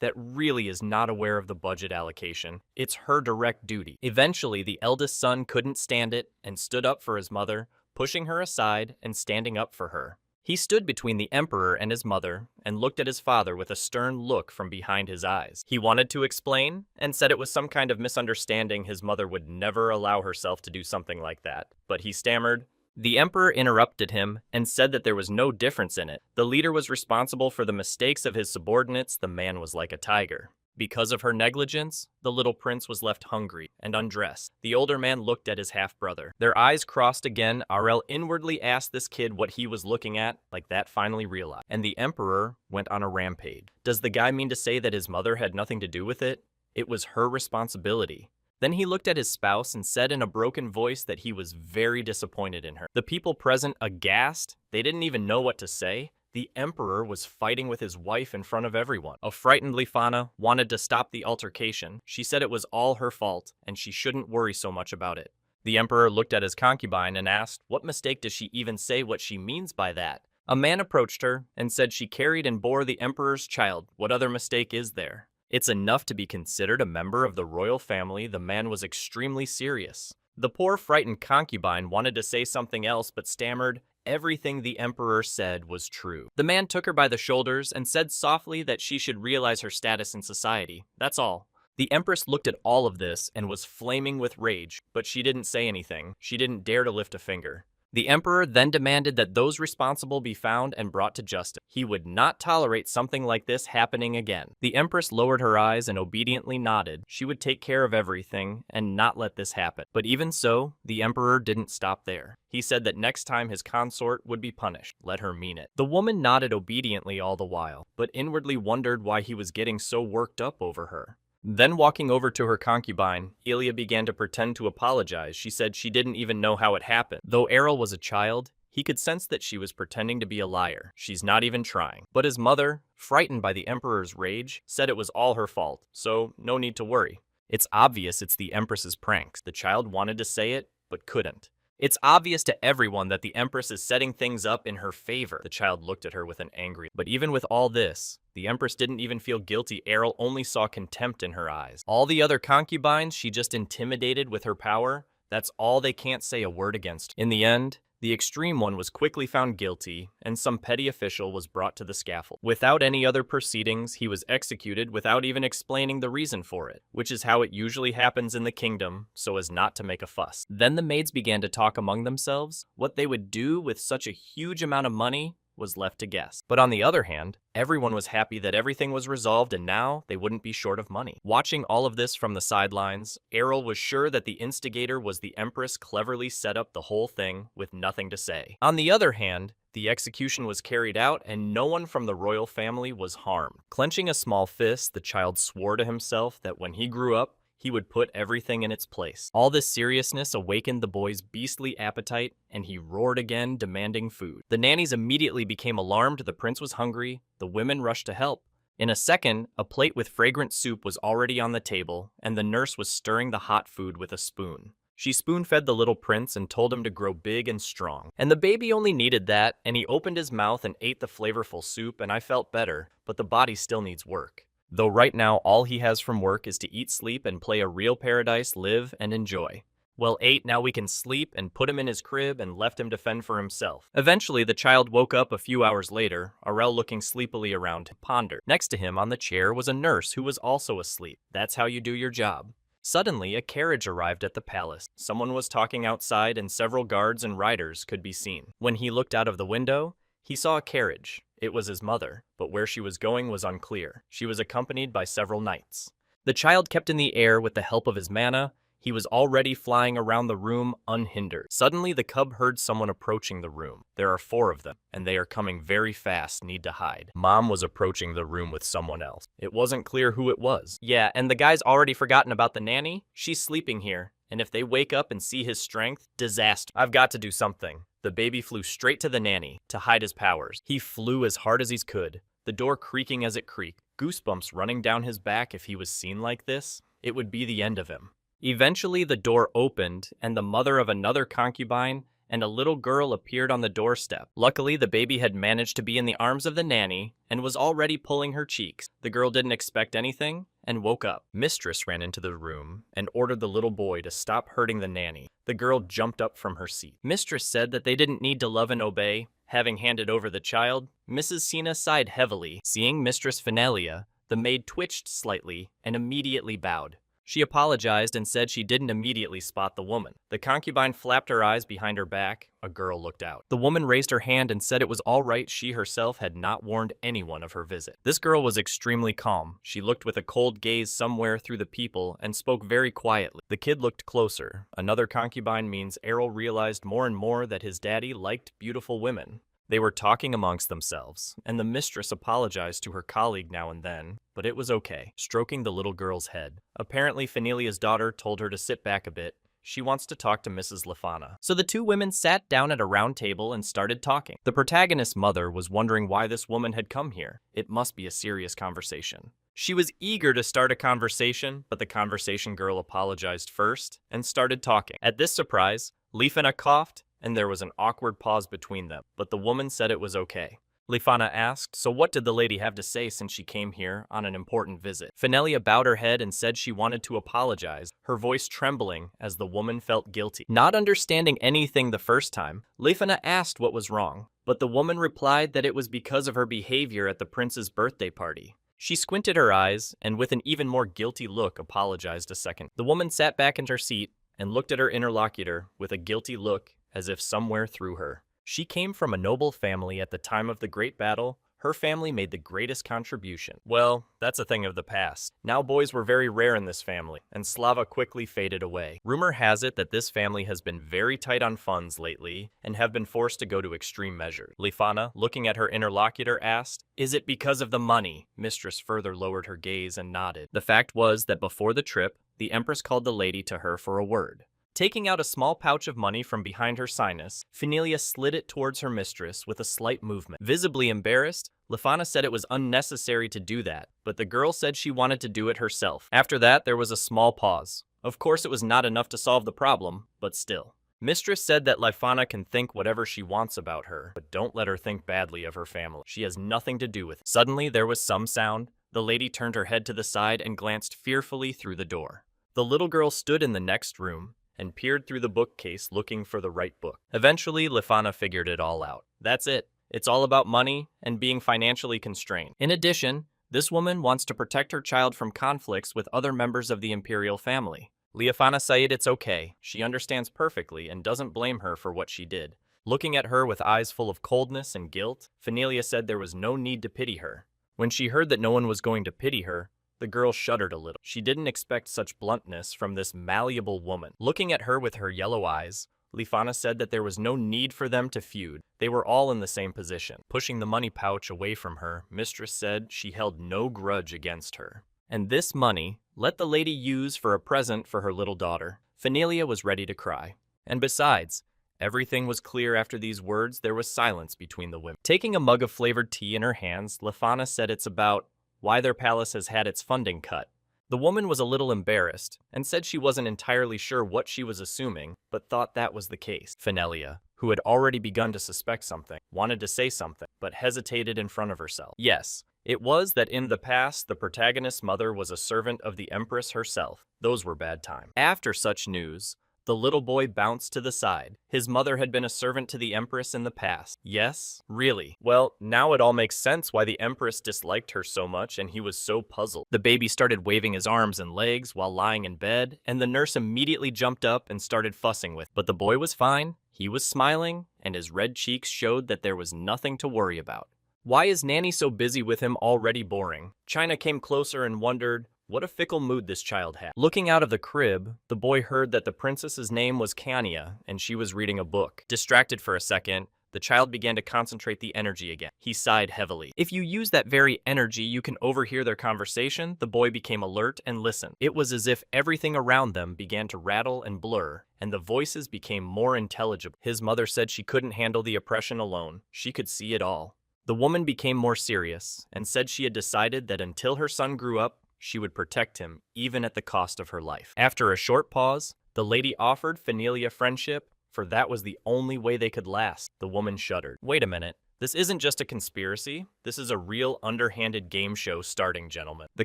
[SPEAKER 1] that really is not aware of the budget allocation. It's her direct duty. Eventually, the eldest son couldn't stand it and stood up for his mother, pushing her aside and standing up for her. He stood between the emperor and his mother and looked at his father with a stern look from behind his eyes. He wanted to explain and said it was some kind of misunderstanding. His mother would never allow herself to do something like that, but he stammered. The emperor interrupted him and said that there was no difference in it. The leader was responsible for the mistakes of his subordinates. The man was like a tiger. Because of her negligence, the little prince was left hungry and undressed. The older man looked at his half-brother. Their eyes crossed again. Arel inwardly asked this kid what he was looking at, like that finally realized. And the emperor went on a rampage. Does the guy mean to say that his mother had nothing to do with it? It was her responsibility. Then he looked at his spouse and said in a broken voice that he was very disappointed in her. The people present, aghast, they didn't even know what to say. The emperor was fighting with his wife in front of everyone. A frightened Lifana wanted to stop the altercation. She said it was all her fault, and she shouldn't worry so much about it. The emperor looked at his concubine and asked, what mistake does she even say what she means by that? A man approached her and said she carried and bore the emperor's child. What other mistake is there? It's enough to be considered a member of the royal family. The man was extremely serious. The poor frightened concubine wanted to say something else but stammered, everything the emperor said was true. The man took her by the shoulders and said softly that she should realize her status in society. That's all. The empress looked at all of this and was flaming with rage, but she didn't say anything. She didn't dare to lift a finger. The emperor then demanded that those responsible be found and brought to justice. He would not tolerate something like this happening again. The empress lowered her eyes and obediently nodded. She would take care of everything and not let this happen. But even so, the emperor didn't stop there. He said that next time his consort would be punished. Let her mean it. The woman nodded obediently all the while, but inwardly wondered why he was getting so worked up over her. Then walking over to her concubine, Ilya began to pretend to apologize. She said she didn't even know how it happened. Though Errol was a child, he could sense that she was pretending to be a liar. She's not even trying. But his mother, frightened by the emperor's rage, said it was all her fault, so no need to worry. It's obvious it's the empress's pranks. The child wanted to say it, but couldn't. It's obvious to everyone that the empress is setting things up in her favor. The child looked at her with an angry. But even with all this, the empress didn't even feel guilty. Errol only saw contempt in her eyes. All the other concubines she just intimidated with her power. That's all they can't say a word against. In the end, the extreme one was quickly found guilty, and some petty official was brought to the scaffold. Without any other proceedings, he was executed without even explaining the reason for it, which is how it usually happens in the kingdom, so as not to make a fuss. Then the maids began to talk among themselves what they would do with such a huge amount of money. was left to guess. But on the other hand, everyone was happy that everything was resolved and now they wouldn't be short of money. Watching all of this from the sidelines, Errol was sure that the instigator was the Empress cleverly set up the whole thing with nothing to say. On the other hand, the execution was carried out and no one from the royal family was harmed. Clenching a small fist, the child swore to himself that when he grew up, he would put everything in its place. All this seriousness awakened the boy's beastly appetite, and he roared again, demanding food. The nannies immediately became alarmed. The prince was hungry. The women rushed to help. In a second, a plate with fragrant soup was already on the table, and the nurse was stirring the hot food with a spoon. She spoon-fed the little prince and told him to grow big and strong. And the baby only needed that, and he opened his mouth and ate the flavorful soup, and I felt better, but the body still needs work. Though right now all he has from work is to eat, sleep, and play a real paradise, live, and enjoy. Well, 8, now we can sleep, and put him in his crib and left him to fend for himself. Eventually, the child woke up a few hours later, Arel looking sleepily around to ponder. Next to him on the chair was a nurse who was also asleep. That's how you do your job. Suddenly, a carriage arrived at the palace. Someone was talking outside and several guards and riders could be seen. When he looked out of the window, he saw a carriage. It was his mother, but where she was going was unclear. She was accompanied by several knights. The child kept in the air with the help of his mana. He was already flying around the room unhindered. Suddenly, the cub heard someone approaching the room. There are 4 of them, and they are coming very fast, need to hide. Mom was approaching the room with someone else. It wasn't clear who it was. Yeah, and the guy's already forgotten about the nanny. She's sleeping here, and if they wake up and see his strength, disaster. I've got to do something. The baby flew straight to the nanny to hide his powers. He flew as hard as he could, the door creaking as it creaked. Goosebumps running down his back. If he was seen like this, it would be the end of him. Eventually, the door opened, and the mother of another concubine and a little girl appeared on the doorstep. Luckily, the baby had managed to be in the arms of the nanny and was already pulling her cheeks. The girl didn't expect anything and woke up. Mistress ran into the room and ordered the little boy to stop hurting the nanny. The girl jumped up from her seat. Mistress said that they didn't need to love and obey. Having handed over the child, Mrs. Sina sighed heavily. Seeing Mistress Finalia, the maid twitched slightly and immediately bowed. She apologized and said she didn't immediately spot the woman. The concubine flapped her eyes behind her back. A girl looked out. The woman raised her hand and said it was all right. She herself had not warned anyone of her visit. This girl was extremely calm. She looked with a cold gaze somewhere through the people and spoke very quietly. The kid looked closer. Another concubine means Errol realized more and more that his daddy liked beautiful women. They were talking amongst themselves, and the mistress apologized to her colleague now and then, but it was okay, stroking the little girl's head. Apparently, Finelia's daughter told her to sit back a bit. She wants to talk to Mrs. Lafana. So the 2 women sat down at a round table and started talking. The protagonist's mother was wondering why this woman had come here. It must be a serious conversation. She was eager to start a conversation, but the conversation girl apologized first and started talking. At this surprise, Lifana coughed, and there was an awkward pause between them, but the woman said it was okay. Lifana asked, so what did the lady have to say since she came here on an important visit? Finelia bowed her head and said she wanted to apologize, her voice trembling as the woman felt guilty. Not understanding anything the first time, Lifana asked what was wrong, but the woman replied that it was because of her behavior at the prince's birthday party. She squinted her eyes and with an even more guilty look apologized a second. The woman sat back in her seat and looked at her interlocutor with a guilty look as if somewhere through her. She came from a noble family at the time of the Great Battle. Her family made the greatest contribution. Well, that's a thing of the past. Now boys were very rare in this family, and Slava quickly faded away. Rumor has it that this family has been very tight on funds lately and have been forced to go to extreme measures. Lifana, looking at her interlocutor, asked, "Is it because of the money?" Mistress further lowered her gaze and nodded. The fact was that before the trip, the Empress called the lady to her for a word. Taking out a small pouch of money from behind her sinus, Finelia slid it towards her mistress with a slight movement. Visibly embarrassed, Lifana said it was unnecessary to do that, but the girl said she wanted to do it herself. After that, there was a small pause. Of course, it was not enough to solve the problem, but still. Mistress said that Lifana can think whatever she wants about her, but don't let her think badly of her family. She has nothing to do with it. Suddenly, there was some sound. The lady turned her head to the side and glanced fearfully through the door. The little girl stood in the next room and peered through the bookcase looking for the right book. Eventually, Lifana figured it all out. That's it. It's all about money and being financially constrained. In addition, this woman wants to protect her child from conflicts with other members of the imperial family. Lifana said it's okay. She understands perfectly and doesn't blame her for what she did. Looking at her with eyes full of coldness and guilt, Fenelia said there was no need to pity her. When she heard that no one was going to pity her, the girl shuddered a little. She didn't expect such bluntness from this malleable woman. Looking at her with her yellow eyes, Lifana said that there was no need for them to feud. They were all in the same position. Pushing the money pouch away from her, Mistress said she held no grudge against her. And this money, let the lady use for a present for her little daughter. Fenelia was ready to cry. And besides, everything was clear after these words. There was silence between the women. Taking a mug of flavored tea in her hands, Lifana said it's about why their palace has had its funding cut. The woman was a little embarrassed and said she wasn't entirely sure what she was assuming, but thought that was the case. Fenelia, who had already begun to suspect something, wanted to say something, but hesitated in front of herself. Yes, it was that in the past, the protagonist's mother was a servant of the Empress herself. Those were bad times. After such news, the little boy bounced to the side. His mother had been a servant to the Empress in the past. Yes? Really? Well, now it all makes sense why the Empress disliked her so much, and he was so puzzled. The baby started waving his arms and legs while lying in bed, and the nurse immediately jumped up and started fussing with him. But the boy was fine, he was smiling, and his red cheeks showed that there was nothing to worry about. Why is Nanny so busy with him already boring? China came closer and wondered, what a fickle mood this child had. Looking out of the crib, the boy heard that the princess's name was Kania, and she was reading a book. Distracted for a second, the child began to concentrate the energy again. He sighed heavily. If you use that very energy, you can overhear their conversation. The boy became alert and listened. It was as if everything around them began to rattle and blur, and the voices became more intelligible. His mother said she couldn't handle the oppression alone. She could see it all. The woman became more serious and said she had decided that until her son grew up, she would protect him, even at the cost of her life. After a short pause, the lady offered Fenelia friendship, for that was the only way they could last. The woman shuddered. Wait a minute. This isn't just a conspiracy. This is a real underhanded game show starting, gentlemen. The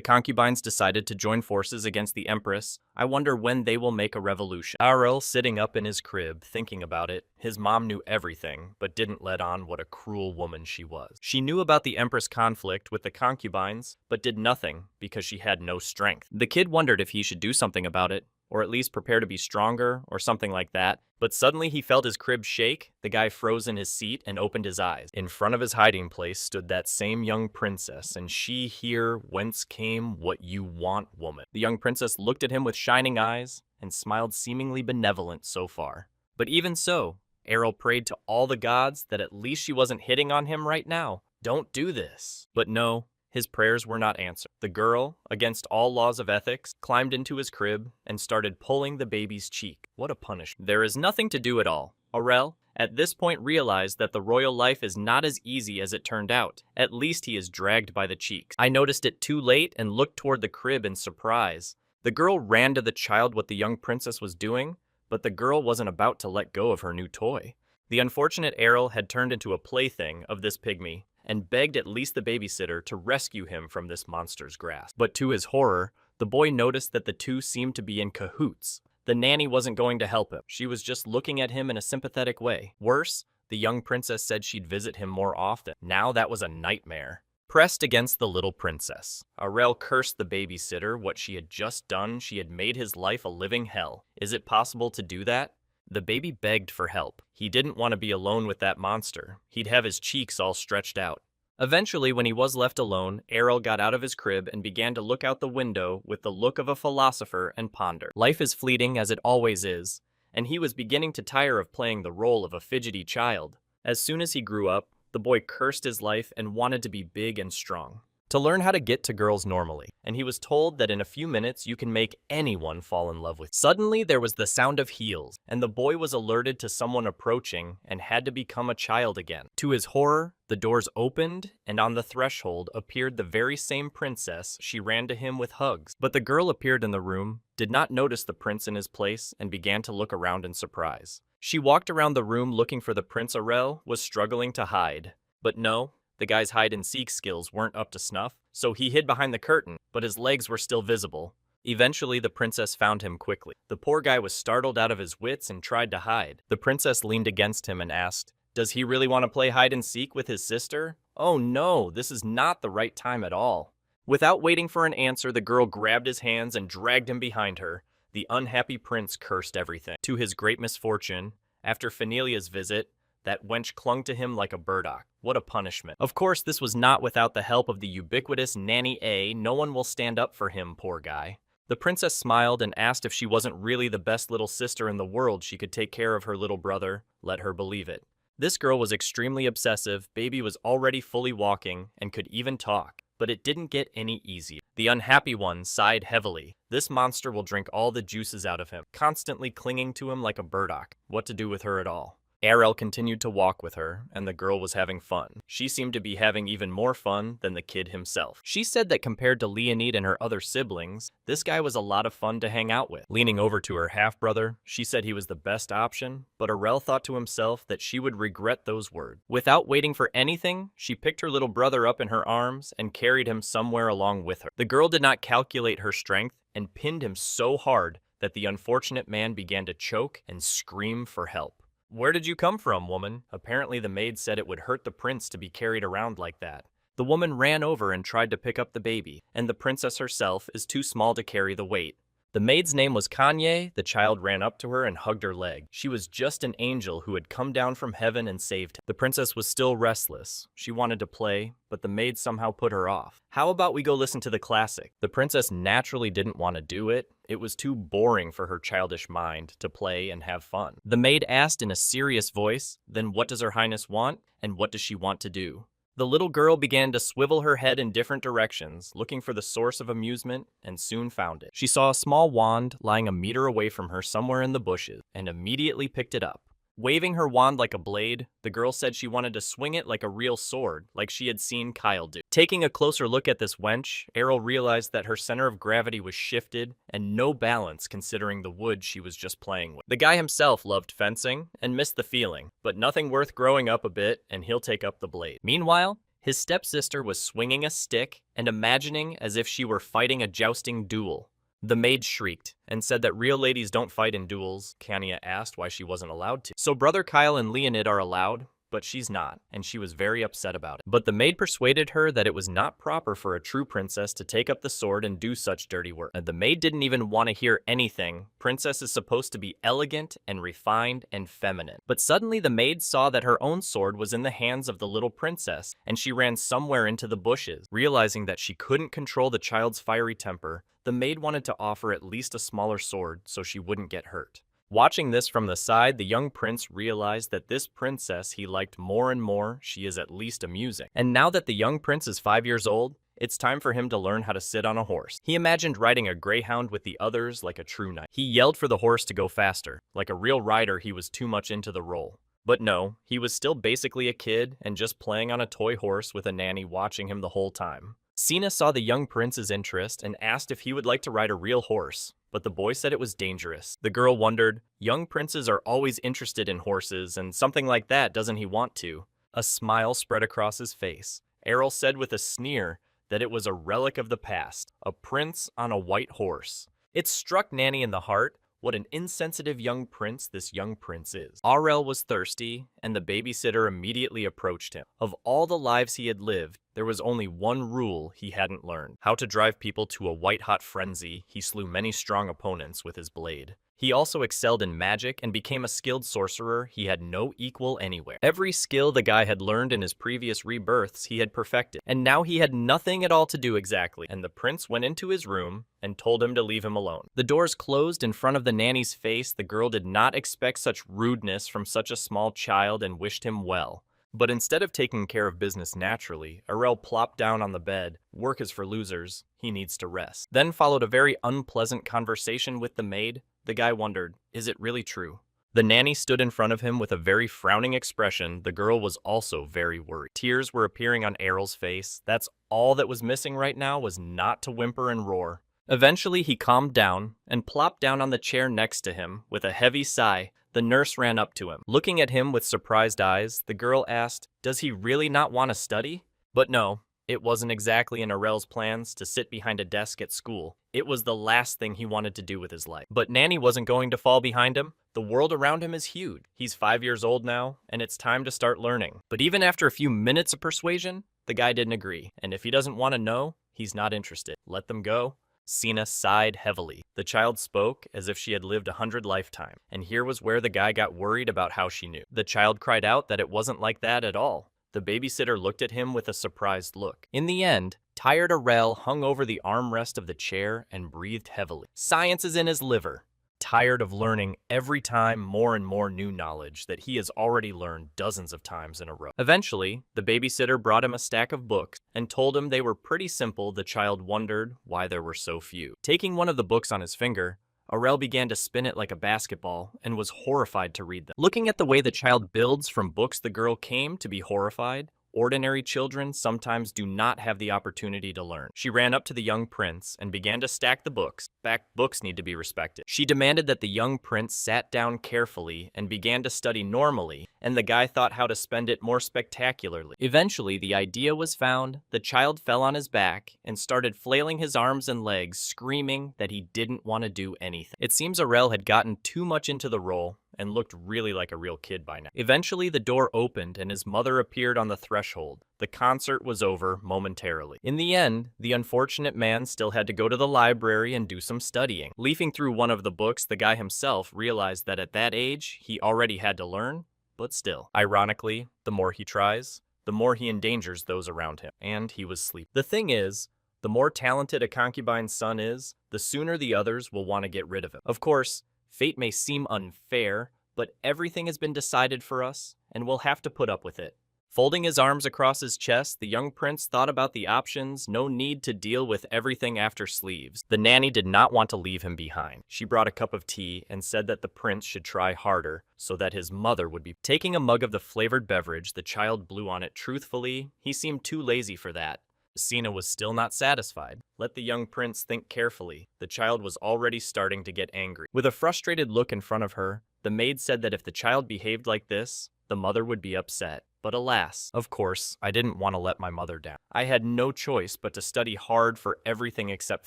[SPEAKER 1] concubines decided to join forces against the Empress. I wonder when they will make a revolution. Arel, sitting up in his crib, thinking about it. His mom knew everything, but didn't let on what a cruel woman she was. She knew about the Empress conflict with the concubines, but did nothing because she had no strength. The kid wondered if he should do something about it, or at least prepare to be stronger, or something like that. But suddenly he felt his crib shake. The guy froze in his seat and opened his eyes. In front of his hiding place stood that same young princess, and she here whence came what you want, woman. The young princess looked at him with shining eyes and smiled, seemingly benevolent so far. But even so, Errol prayed to all the gods that at least she wasn't hitting on him right now. Don't do this. But no, his prayers were not answered. The girl, against all laws of ethics, climbed into his crib and started pulling the baby's cheek. What a punishment. There is nothing to do at all. Aurel, at this point, realized that the royal life is not as easy as it turned out. At least he is dragged by the cheeks. I noticed it too late and looked toward the crib in surprise. The girl ran to the child what the young princess was doing, but the girl wasn't about to let go of her new toy. The unfortunate Errol had turned into a plaything of this pygmy, and begged at least the babysitter to rescue him from this monster's grasp. But to his horror, the boy noticed that the two seemed to be in cahoots. The nanny wasn't going to help him. She was just looking at him in a sympathetic way. Worse, the young princess said she'd visit him more often. Now that was a nightmare. Pressed against the little princess, Aurel cursed the babysitter. What she had just done, she had made his life a living hell. Is it possible to do that? The baby begged for help. He didn't want to be alone with that monster. He'd have his cheeks all stretched out. Eventually, when he was left alone, Errol got out of his crib and began to look out the window with the look of a philosopher and ponder. Life is fleeting, as it always is, and he was beginning to tire of playing the role of a fidgety child. As soon as he grew up, the boy cursed his life and wanted to be big and strong, to learn how to get to girls normally, and he was told that in a few minutes you can make anyone fall in love with you. Suddenly there was the sound of heels, and the boy was alerted to someone approaching and had to become a child again. To his horror, the doors opened, and on the threshold appeared the very same princess. She ran to him with hugs, but the girl appeared in the room, did not notice the prince in his place, and began to look around in surprise. She walked around the room looking for the prince. Aurel was struggling to hide, but no, the guy's hide-and-seek skills weren't up to snuff, so he hid behind the curtain, but his legs were still visible. Eventually, the princess found him quickly. The poor guy was startled out of his wits and tried to hide. The princess leaned against him and asked, "Does he really want to play hide-and-seek with his sister? Oh no, this is not the right time at all." Without waiting for an answer, the girl grabbed his hands and dragged him behind her. The unhappy prince cursed everything. To his great misfortune, after Fenelia's visit, That wench clung to him like a burdock. What a punishment. Of course, this was not without the help of the ubiquitous Nanny A. No one will stand up for him, poor guy. The princess smiled and asked if she wasn't really the best little sister in the world she could take care of her little brother. Let her believe it. This girl was extremely obsessive, baby was already fully walking, and could even talk. But it didn't get any easier. The unhappy one sighed heavily. This monster will drink all the juices out of him, constantly clinging to him like a burdock. What to do with her at all? Ariel continued to walk with her, and the girl was having fun. She seemed to be having even more fun than the kid himself. She said that compared to Leonid and her other siblings, this guy was a lot of fun to hang out with. Leaning over to her half-brother, she said he was the best option, but Ariel thought to himself that she would regret those words. Without waiting for anything, she picked her little brother up in her arms and carried him somewhere along with her. The girl did not calculate her strength and pinned him so hard that the unfortunate man began to choke and scream for help. "Where did you come from, woman?" Apparently the maid said it would hurt the prince to be carried around like that. The woman ran over and tried to pick up the baby, and the princess herself is too small to carry the weight. The maid's name was Kanye. The child ran up to her and hugged her leg. She was just an angel who had come down from heaven and saved him. The princess was still restless. She wanted to play, but the maid somehow put her off. "How about we go listen to the classic?" The princess naturally didn't want to do it. It was too boring for her childish mind to play and have fun. The maid asked in a serious voice, "Then what does her highness want, and what does she want to do?" The little girl began to swivel her head in different directions, looking for the source of amusement, and soon found it. She saw a small wand lying a meter away from her somewhere in the bushes, and immediately picked it up. Waving her wand like a blade, the girl said she wanted to swing it like a real sword, like she had seen Kyle do. Taking a closer look at this wench, Ariel realized that her center of gravity was shifted and no balance considering the wood she was just playing with. The guy himself loved fencing and missed the feeling, but nothing worth growing up a bit and he'll take up the blade. Meanwhile, his stepsister was swinging a stick and imagining as if she were fighting a jousting duel. The maid shrieked and said that real ladies don't fight in duels. Kanya asked why she wasn't allowed to. So brother Kyle and Leonid are allowed, but she's not, and she was very upset about it. But the maid persuaded her that it was not proper for a true princess to take up the sword and do such dirty work. And the maid didn't even want to hear anything. Princess is supposed to be elegant and refined and feminine. But suddenly the maid saw that her own sword was in the hands of the little princess, and she ran somewhere into the bushes. Realizing that she couldn't control the child's fiery temper, the maid wanted to offer at least a smaller sword so she wouldn't get hurt. Watching this from the side, the young prince realized that this princess he liked more and more. She is at least amusing. And now that the young prince is 5 years old, it's time for him to learn how to sit on a horse. He imagined riding a greyhound with the others like a true knight. He yelled for the horse to go faster. Like a real rider, he was too much into the role. But no, he was still basically a kid and just playing on a toy horse with a nanny watching him the whole time. Sina saw the young prince's interest and asked if he would like to ride a real horse, but the boy said it was dangerous. The girl wondered, young princes are always interested in horses, and something like that doesn't he want to? A smile spread across his face. Errol said with a sneer that it was a relic of the past, a prince on a white horse. It struck Nanny in the heart. What an insensitive young prince this young prince is. Arel was thirsty, and the babysitter immediately approached him. Of all the lives he had lived, there was only one rule he hadn't learned. How to drive people to a white-hot frenzy. He slew many strong opponents with his blade. He also excelled in magic and became a skilled sorcerer. He had no equal anywhere. Every skill the guy had learned in his previous rebirths he had perfected, and now he had nothing at all to do exactly. And the prince went into his room and told him to leave him alone. The doors closed in front of the nanny's face. The girl did not expect such rudeness from such a small child and wished him well. But instead of taking care of business naturally, Arel plopped down on the bed. Work is for losers. He needs to rest. Then followed a very unpleasant conversation with the maid. The guy wondered, is it really true? The nanny stood in front of him with a very frowning expression. The girl was also very worried. Tears were appearing on Errol's face. That's all that was missing right now, was not to whimper and roar. Eventually he calmed down and plopped down on the chair next to him. With a heavy sigh, the nurse ran up to him. Looking at him with surprised eyes, the girl asked, does he really not want to study? But no, it wasn't exactly in Arel's plans to sit behind a desk at school. It was the last thing he wanted to do with his life. But Nanny wasn't going to fall behind him. The world around him is huge. He's 5 years old now, and it's time to start learning. But even after a few minutes of persuasion, the guy didn't agree. And if he doesn't want to know, he's not interested. Let them go. Sina sighed heavily. The child spoke as if she had lived 100 lifetimes, and here was where the guy got worried about how she knew. The child cried out that it wasn't like that at all. The babysitter looked at him with a surprised look. In the end, tired Arel hung over the armrest of the chair and breathed heavily. Science is in his liver. Tired of learning every time more and more new knowledge that he has already learned dozens of times in a row. Eventually, the babysitter brought him a stack of books and told him they were pretty simple. The child wondered why there were so few. Taking one of the books on his finger, Arel began to spin it like a basketball and was horrified to read them. Looking at the way the child builds from books, the girl came to be horrified. Ordinary children sometimes do not have the opportunity to learn. She ran up to the young prince and began to stack the books. Books need to be respected. She demanded that the young prince sat down carefully and began to study normally, and the guy thought how to spend it more spectacularly. Eventually, the idea was found. The child fell on his back and started flailing his arms and legs, screaming that he didn't want to do anything. It seems Arel had gotten too much into the role and looked really like a real kid by now. Eventually, the door opened and his mother appeared on the threshold. The concert was over momentarily. In the end, the unfortunate man still had to go to the library and do some studying. Leafing through one of the books, the guy himself realized that at that age, he already had to learn, but still. Ironically, the more he tries, the more he endangers those around him. And he was sleeping. The thing is, the more talented a concubine's son is, the sooner the others will want to get rid of him. Of course, fate may seem unfair, but everything has been decided for us, and we'll have to put up with it. Folding his arms across his chest, the young prince thought about the options. No need to deal with everything after sleeves. The nanny did not want to leave him behind. She brought a cup of tea and said that the prince should try harder so that his mother would be. Taking a mug of the flavored beverage, the child blew on it. Truthfully, he seemed too lazy for that. Sina was still not satisfied. Let the young prince think carefully. The child was already starting to get angry. With a frustrated look in front of her, the maid said that if the child behaved like this, the mother would be upset. But alas, of course, I didn't want to let my mother down. I had no choice but to study hard for everything except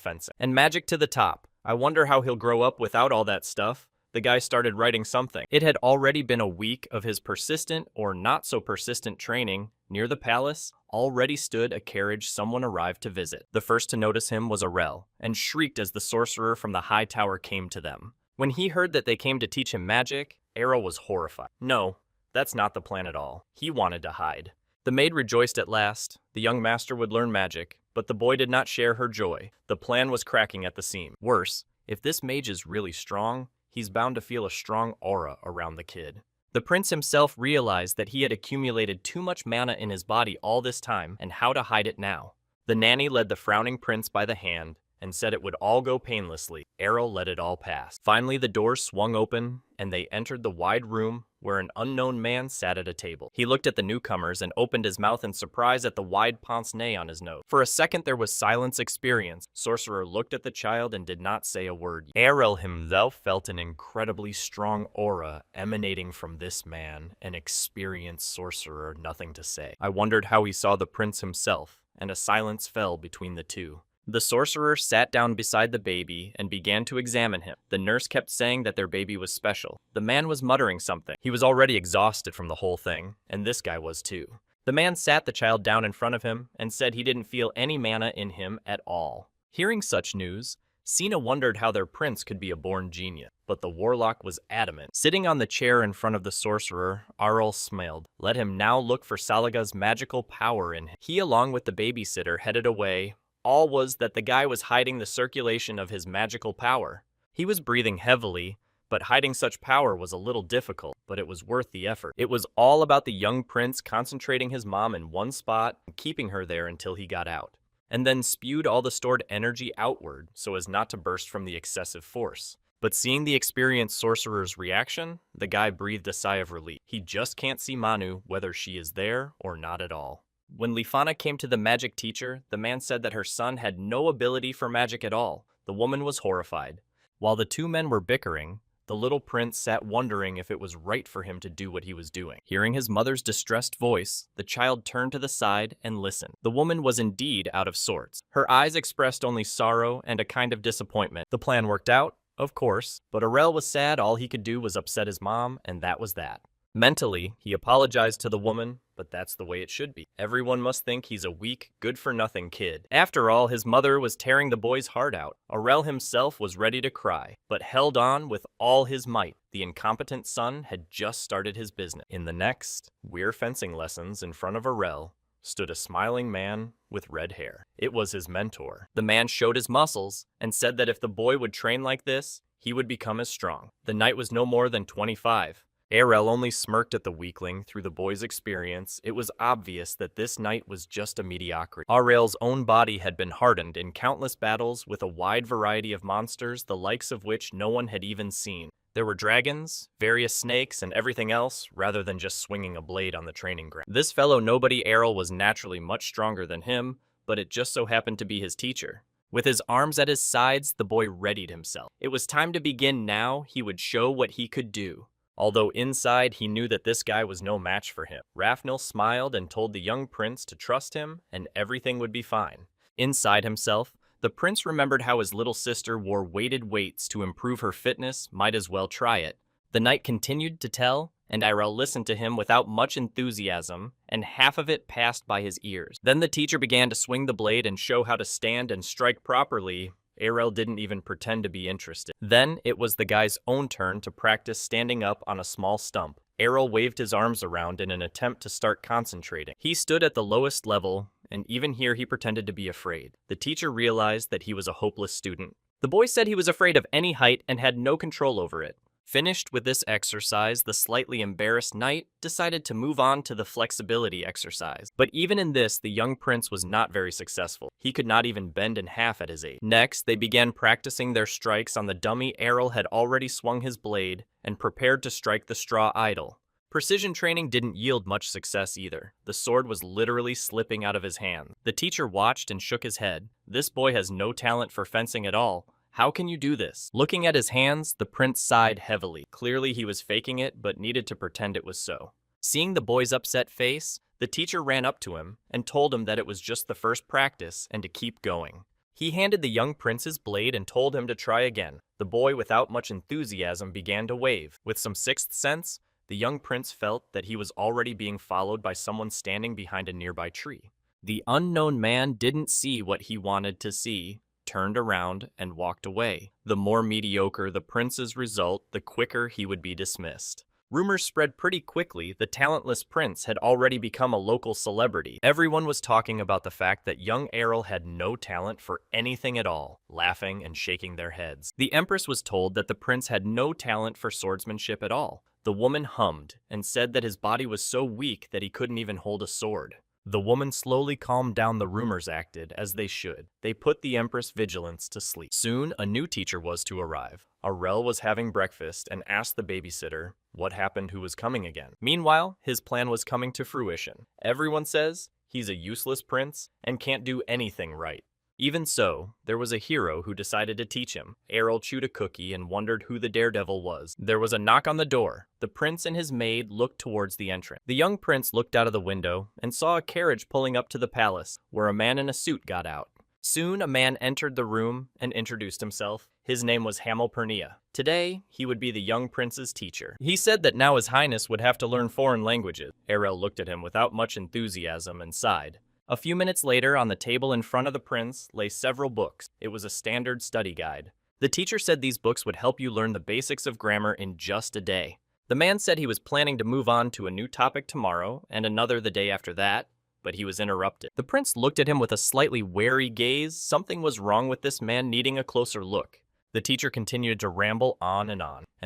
[SPEAKER 1] fencing. And magic to the top. I wonder how he'll grow up without all that stuff. The guy started writing something. It had already been a week of his persistent or not so persistent training. Near the palace, already stood a carriage someone arrived to visit. The first to notice him was Arel, and shrieked as the sorcerer from the high tower came to them. When he heard that they came to teach him magic, Arel was horrified. No, that's not the plan at all. He wanted to hide. The maid rejoiced at last. The young master would learn magic, but the boy did not share her joy. The plan was cracking at the seam. Worse, if this mage is really strong, he's bound to feel a strong aura around the kid. The prince himself realized that he had accumulated too much mana in his body all this time and how to hide it now. The nanny led the frowning prince by the hand and said it would all go painlessly. Arel let it all pass. Finally, the doors swung open and they entered the wide room where an unknown man sat at a table. He looked at the newcomers and opened his mouth in surprise at the wide pince-nez on his nose. For a second, there was silence experienced. Sorcerer looked at the child and did not say a word. Arel himself felt an incredibly strong aura emanating from this man, an experienced sorcerer, nothing to say. I wondered how he saw the prince himself, and a silence fell between the two. The sorcerer sat down beside the baby and began to examine him. The nurse kept saying that their baby was special. The man was muttering something. He was already exhausted from the whole thing, and this guy was too. The man sat the child down in front of him and said he didn't feel any mana in him at all. Hearing such news, Sina wondered how their prince could be a born genius, but the warlock was adamant. Sitting on the chair in front of the sorcerer, Arel smiled. Let him now look for Salaga's magical power in him. He, along with the babysitter, headed away. All was that the guy was hiding the circulation of his magical power. He was breathing heavily, but hiding such power was a little difficult, but it was worth the effort. It was all about the young prince concentrating his mom in one spot and keeping her there until he got out, and then spewed all the stored energy outward so as not to burst from the excessive force. But seeing the experienced sorcerer's reaction, the guy breathed a sigh of relief. He just can't see Manu whether she is there or not at all. When Lifana came to the magic teacher, the man said that her son had no ability for magic at all. The woman was horrified. While the two men were bickering, the little prince sat wondering if it was right for him to do what he was doing. Hearing his mother's distressed voice, the child turned to the side and listened. The woman was indeed out of sorts. Her eyes expressed only sorrow and a kind of disappointment. The plan worked out, of course, but Arel was sad. All he could do was upset his mom, and that was that. Mentally, he apologized to the woman, but that's the way it should be. Everyone must think he's a weak, good-for-nothing kid. After all, his mother was tearing the boy's heart out. Arel himself was ready to cry, but held on with all his might. The incompetent son had just started his business. In the next, we're fencing lessons in front of Arel, stood a smiling man with red hair. It was his mentor. The man showed his muscles and said that if the boy would train like this, he would become as strong. The knight was no more than 25. Arel only smirked at the weakling. Through the boy's experience, it was obvious that this knight was just a mediocrity. Arel's own body had been hardened in countless battles with a wide variety of monsters, the likes of which no one had even seen. There were dragons, various snakes, and everything else, rather than just swinging a blade on the training ground. This fellow nobody Arel was naturally much stronger than him, but it just so happened to be his teacher. With his arms at his sides, the boy readied himself. It was time to begin now. He would show what he could do. Although inside he knew that this guy was no match for him. Rafnil smiled and told the young prince to trust him and everything would be fine. Inside himself, the prince remembered how his little sister wore weighted weights to improve her fitness, might as well try it. The knight continued to tell, and Arel listened to him without much enthusiasm, and half of it passed by his ears. Then the teacher began to swing the blade and show how to stand and strike properly. Arel didn't even pretend to be interested. Then it was the guy's own turn to practice standing up on a small stump. Arel waved his arms around in an attempt to start concentrating. He stood at the lowest level, and even here he pretended to be afraid. The teacher realized that he was a hopeless student. The boy said he was afraid of any height and had no control over it. Finished with this exercise, the slightly embarrassed knight decided to move on to the flexibility exercise. But even in this, the young prince was not very successful. He could not even bend in half at his age. Next, they began practicing their strikes on the dummy. Arel had already swung his blade and prepared to strike the straw idol. Precision training didn't yield much success either. The sword was literally slipping out of his hand. The teacher watched and shook his head. This boy has no talent for fencing at all. How can you do this? Looking at his hands, the prince sighed heavily. Clearly he was faking it, but needed to pretend it was so. Seeing the boy's upset face, the teacher ran up to him and told him that it was just the first practice and to keep going. He handed the young prince his blade and told him to try again. The boy, without much enthusiasm, began to wave. With some sixth sense, the young prince felt that he was already being followed by someone standing behind a nearby tree. The unknown man didn't see what he wanted to see, turned around, and walked away. The more mediocre the prince's result, the quicker he would be dismissed. Rumors spread pretty quickly. The talentless prince had already become a local celebrity. Everyone was talking about the fact that young Arel had no talent for anything at all, laughing and shaking their heads. The empress was told that the prince had no talent for swordsmanship at all. The woman hummed and said that his body was so weak that he couldn't even hold a sword. The woman slowly calmed down. The rumors acted as they should. They put the Empress Vigilance to sleep. Soon, a new teacher was to arrive. Arel was having breakfast and asked the babysitter what happened, who was coming again. Meanwhile, his plan was coming to fruition. Everyone says he's a useless prince and can't do anything right. Even so, there was a hero who decided to teach him. Arel chewed a cookie and wondered who the daredevil was. There was a knock on the door. The prince and his maid looked towards the entrance. The young prince looked out of the window and saw a carriage pulling up to the palace, where a man in a suit got out. Soon, a man entered the room and introduced himself. His name was Hamilpernia. Today, he would be the young prince's teacher. He said that now His Highness would have to learn foreign languages. Arel looked at him without much enthusiasm and sighed. A few minutes later, on the table in front of the prince lay several books. It was a standard study guide. The teacher said these books would help you learn the basics of grammar in just a day. The man said he was planning to move on to a new topic tomorrow and another the day after that, but he was interrupted. The prince looked at him with a slightly wary gaze. Something was wrong with this man, needing a closer look. The teacher continued to ramble on, and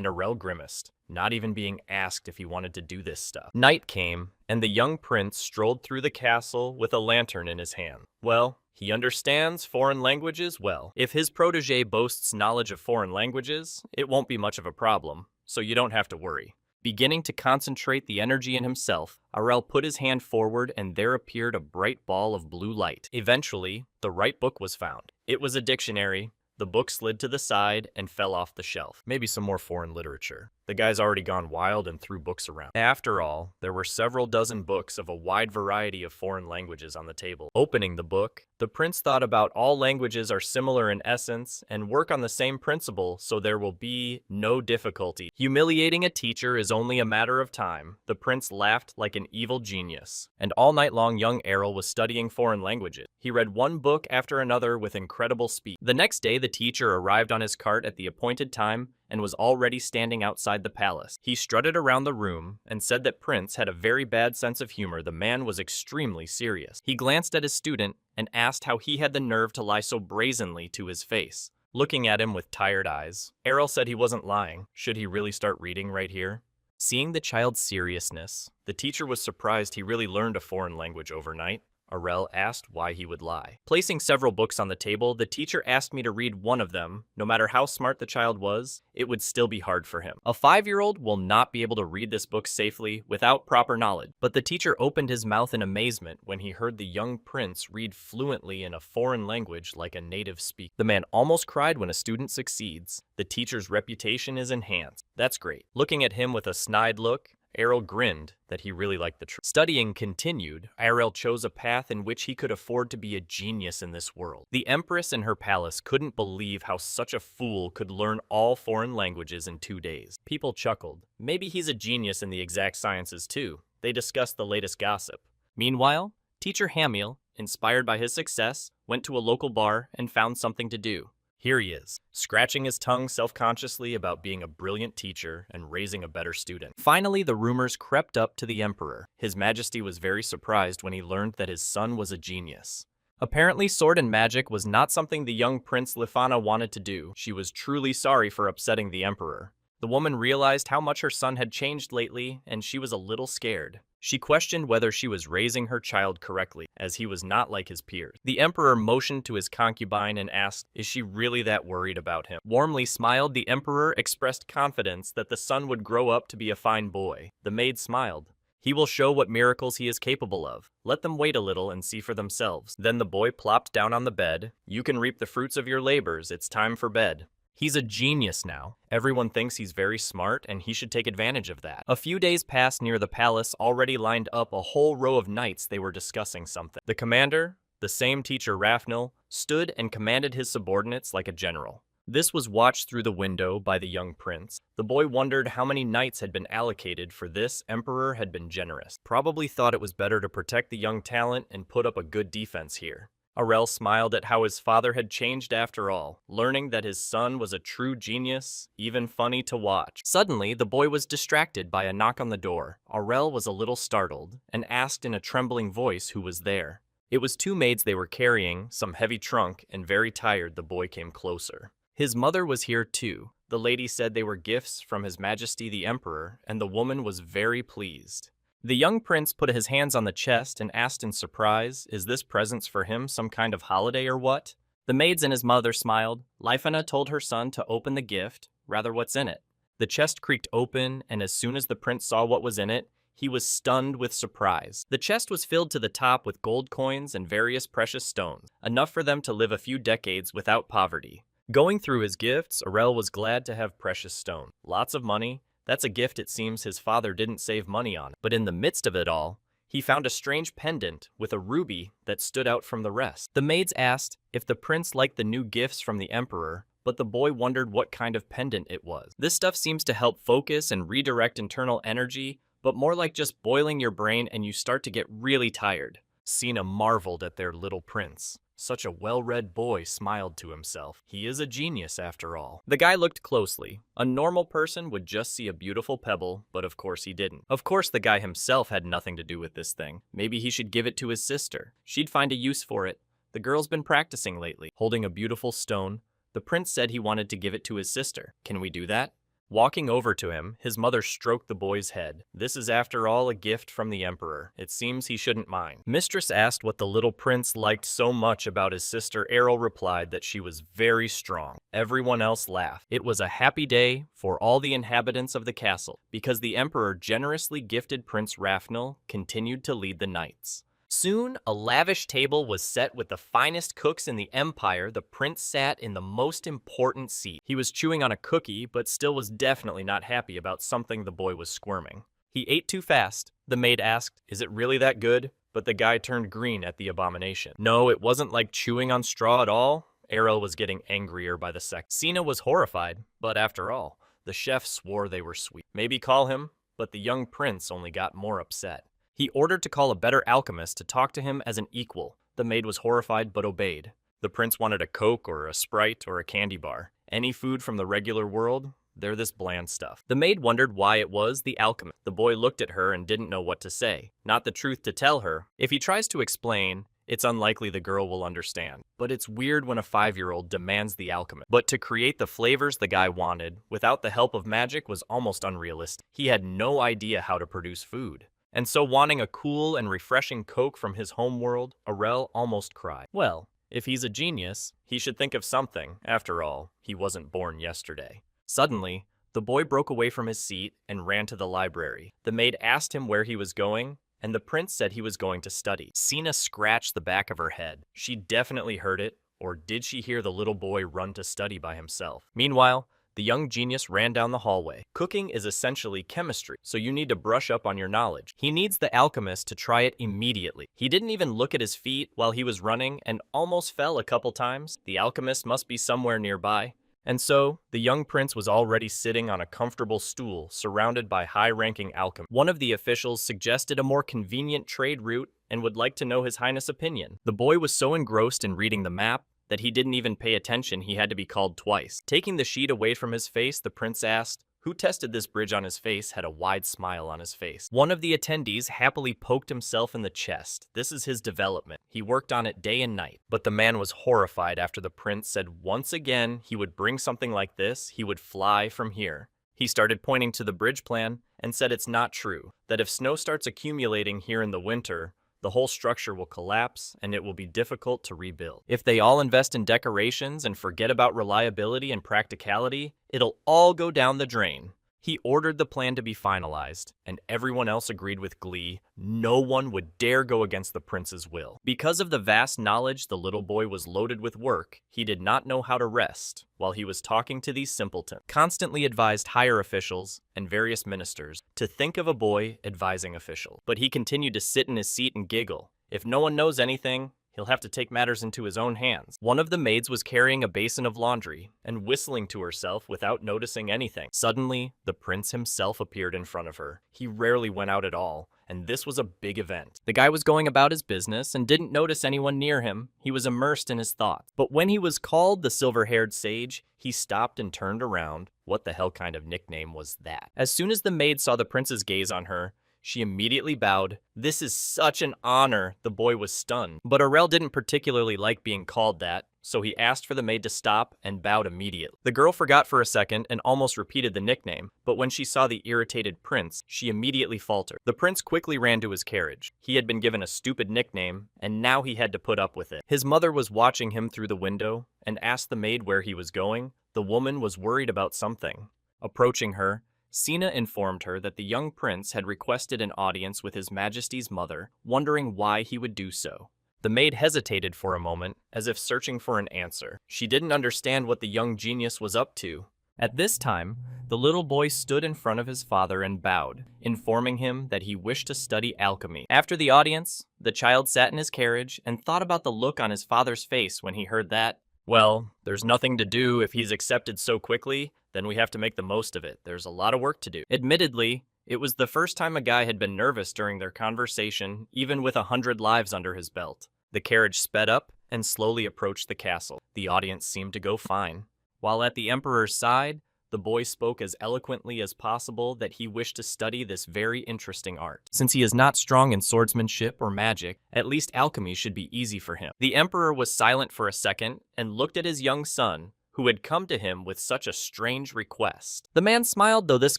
[SPEAKER 1] Arel grimaced, not even being asked if he wanted to do this stuff. Night came, and the young prince strolled through the castle with a lantern in his hand. Well, he understands foreign languages well. If his protege boasts knowledge of foreign languages, it won't be much of a problem, so you don't have to worry. Beginning to concentrate the energy in himself, Arel put his hand forward and there appeared a bright ball of blue light. Eventually, the right book was found. It was a dictionary. The book slid to the side and fell off the shelf. Maybe some more foreign literature. The guy's already gone wild and threw books around. After all, there were several dozen books of a wide variety of foreign languages on the table. Opening the book, the prince thought about all languages are similar in essence and work on the same principle, so there will be no difficulty. Humiliating a teacher is only a matter of time. The prince laughed like an evil genius. And all night long, young Errol was studying foreign languages. He read one book after another with incredible speed. The next day, the teacher arrived on his cart at the appointed time and was already standing outside the palace. He strutted around the room and said that Prince had a very bad sense of humor. The man was extremely serious. He glanced at his student and asked how he had the nerve to lie so brazenly to his face, looking at him with tired eyes. Errol said he wasn't lying. Should he really start reading right here? Seeing the child's seriousness, the teacher was surprised he really learned a foreign language overnight. Errol asked why he would lie. Placing several books on the table, the teacher asked me to read one of them. No matter how smart the child was, it would still be hard for him. A 5-year-old will not be able to read this book safely without proper knowledge. But the teacher opened his mouth in amazement when he heard the young prince read fluently in a foreign language like a native speaker. The man almost cried when a student succeeds. The teacher's reputation is enhanced. That's great. Looking at him with a snide look, Errol grinned that he really liked the truth. Studying continued. Errol chose a path in which he could afford to be a genius in this world. The empress in her palace couldn't believe how such a fool could learn all foreign languages in 2 days. People chuckled. Maybe he's a genius in the exact sciences too. They discussed the latest gossip. Meanwhile, teacher Hamiel, inspired by his success, went to a local bar and found something to do. Here he is, scratching his tongue self-consciously about being a brilliant teacher and raising a better student. Finally, the rumors crept up to the emperor. His Majesty was very surprised when he learned that his son was a genius. Apparently, sword and magic was not something the young Prince Lifana wanted to do. She was truly sorry for upsetting the emperor. The woman realized how much her son had changed lately, and she was a little scared. She questioned whether she was raising her child correctly, as he was not like his peers. The emperor motioned to his concubine and asked, "Is she really that worried about him?" Warmly smiled, the emperor expressed confidence that the son would grow up to be a fine boy. The maid smiled. "He will show what miracles he is capable of. Let them wait a little and see for themselves." Then the boy plopped down on the bed. "You can reap the fruits of your labors. It's time for bed." He's a genius now. Everyone thinks he's very smart, and he should take advantage of that. A few days passed near the palace, already lined up a whole row of knights. They were discussing something. The commander, the same teacher Rafnil, stood and commanded his subordinates like a general. This was watched through the window by the young prince. The boy wondered how many knights had been allocated for this. Emperor had been generous. Probably thought it was better to protect the young talent and put up a good defense here. Errol smiled at how his father had changed after all, learning that his son was a true genius, even funny to watch. Suddenly, the boy was distracted by a knock on the door. Errol was a little startled and asked in a trembling voice who was there. It was 2 maids they were carrying, some heavy trunk, and very tired. The boy came closer. His mother was here too. The lady said they were gifts from His Majesty the Emperor, and the woman was very pleased. The young prince put his hands on the chest and asked in surprise, "Is this presents for him some kind of holiday or what?" The maids and his mother smiled. Lifana told her son to open the gift, rather what's in it. The chest creaked open, and as soon as the prince saw what was in it, he was stunned with surprise. The chest was filled to the top with gold coins and various precious stones, enough for them to live a few decades without poverty. Going through his gifts, Errol was glad to have precious stones. Lots of money. That's a gift it seems his father didn't save money on. But in the midst of it all, he found a strange pendant with a ruby that stood out from the rest. The maids asked if the prince liked the new gifts from the emperor, but the boy wondered what kind of pendant it was. This stuff seems to help focus and redirect internal energy, but more like just boiling your brain and you start to get really tired. Sina marveled at their little prince. Such a well-read boy smiled to himself. He is a genius after all. The guy looked closely. A normal person would just see a beautiful pebble, but of course he didn't. Of course the guy himself had nothing to do with this thing. Maybe he should give it to his sister. She'd find a use for it. The girl's been practicing lately. Holding a beautiful stone, the prince said he wanted to give it to his sister. Can we do that? Walking over to him, his mother stroked the boy's head. This is after all a gift from the emperor. It seems he shouldn't mind. Mistress asked what the little prince liked so much about his sister. Errol replied that she was very strong. Everyone else laughed. It was a happy day for all the inhabitants of the castle, because the emperor generously gifted Prince Rafnil continued to lead the knights. Soon, a lavish table was set with the finest cooks in the empire. The prince sat in the most important seat. He was chewing on a cookie, but still was definitely not happy about something the boy was squirming. He ate too fast. The maid asked, "Is it really that good?" But the guy turned green at the abomination. No, it wasn't like chewing on straw at all. Errol was getting angrier by the second. Sina was horrified, but after all, the chef swore they were sweet. Maybe call him, but the young prince only got more upset. He ordered to call a better alchemist to talk to him as an equal. The maid was horrified but obeyed. The prince wanted a Coke or a Sprite or a candy bar. Any food from the regular world, they're this bland stuff. The maid wondered why it was the alchemist. The boy looked at her and didn't know what to say. Not the truth to tell her. If he tries to explain, it's unlikely the girl will understand. But it's weird when a 5-year-old demands the alchemist. But to create the flavors the guy wanted, without the help of magic, was almost unrealistic. He had no idea how to produce food. And so wanting a cool and refreshing Coke from his homeworld, Errol almost cried. Well, if he's a genius, he should think of something. After all, he wasn't born yesterday. Suddenly, the boy broke away from his seat and ran to the library. The maid asked him where he was going, and the prince said he was going to study. Sina scratched the back of her head. She definitely heard it, or did she hear the little boy run to study by himself? Meanwhile, the young genius ran down the hallway. Cooking is essentially chemistry, so you need to brush up on your knowledge. He needs the alchemist to try it immediately. He didn't even look at his feet while he was running and almost fell a couple times. The alchemist must be somewhere nearby. And so, the young prince was already sitting on a comfortable stool, surrounded by high-ranking alchemists. One of the officials suggested a more convenient trade route and would like to know His Highness' opinion. The boy was so engrossed in reading the map that he didn't even pay attention. He had to be called twice. Taking the sheet away from his face, the prince asked, "Who tested this bridge on his face?" Had a wide smile on his face. One of the attendees happily poked himself in the chest. This is his development. He worked on it day and night. But the man was horrified after the prince said once again he would bring something like this, he would fly from here. He started pointing to the bridge plan and said it's not true, that if snow starts accumulating here in the winter, the whole structure will collapse and it will be difficult to rebuild. If they all invest in decorations and forget about reliability and practicality, it'll all go down the drain. He ordered the plan to be finalized, and everyone else agreed with glee. No one would dare go against the prince's will. Because of the vast knowledge the little boy was loaded with work, he did not know how to rest while he was talking to these simpletons. Constantly advised higher officials and various ministers to think of a boy advising officials. But he continued to sit in his seat and giggle. If no one knows anything, he'll have to take matters into his own hands. One of the maids was carrying a basin of laundry and whistling to herself without noticing anything. Suddenly, the prince himself appeared in front of her. He rarely went out at all, and this was a big event. The guy was going about his business and didn't notice anyone near him. He was immersed in his thoughts. But when he was called the silver-haired sage, he stopped and turned around. What the hell kind of nickname was that? As soon as the maid saw the prince's gaze on her, she immediately bowed. "This is such an honor." The boy was stunned. But Errol didn't particularly like being called that, so he asked for the maid to stop and bowed immediately. The girl forgot for a second and almost repeated the nickname, but when she saw the irritated prince, she immediately faltered. The prince quickly ran to his carriage. He had been given a stupid nickname, and now he had to put up with it. His mother was watching him through the window and asked the maid where he was going. The woman was worried about something. Approaching her, Sina informed her that the young prince had requested an audience with His Majesty's mother, wondering why he would do so. The maid hesitated for a moment, as if searching for an answer. She didn't understand what the young genius was up to. At this time, the little boy stood in front of his father and bowed, informing him that he wished to study alchemy. After the audience, the child sat in his carriage and thought about the look on his father's face when he heard that. Well, there's nothing to do. If he's accepted so quickly, then we have to make the most of it. There's a lot of work to do. Admittedly, it was the first time a guy had been nervous during their conversation, even with 100 lives under his belt. The carriage sped up and slowly approached the castle. The audience seemed to go fine. While at the emperor's side, the boy spoke as eloquently as possible that he wished to study this very interesting art. Since he is not strong in swordsmanship or magic, at least alchemy should be easy for him. The emperor was silent for a second and looked at his young son, who had come to him with such a strange request. The man smiled, though this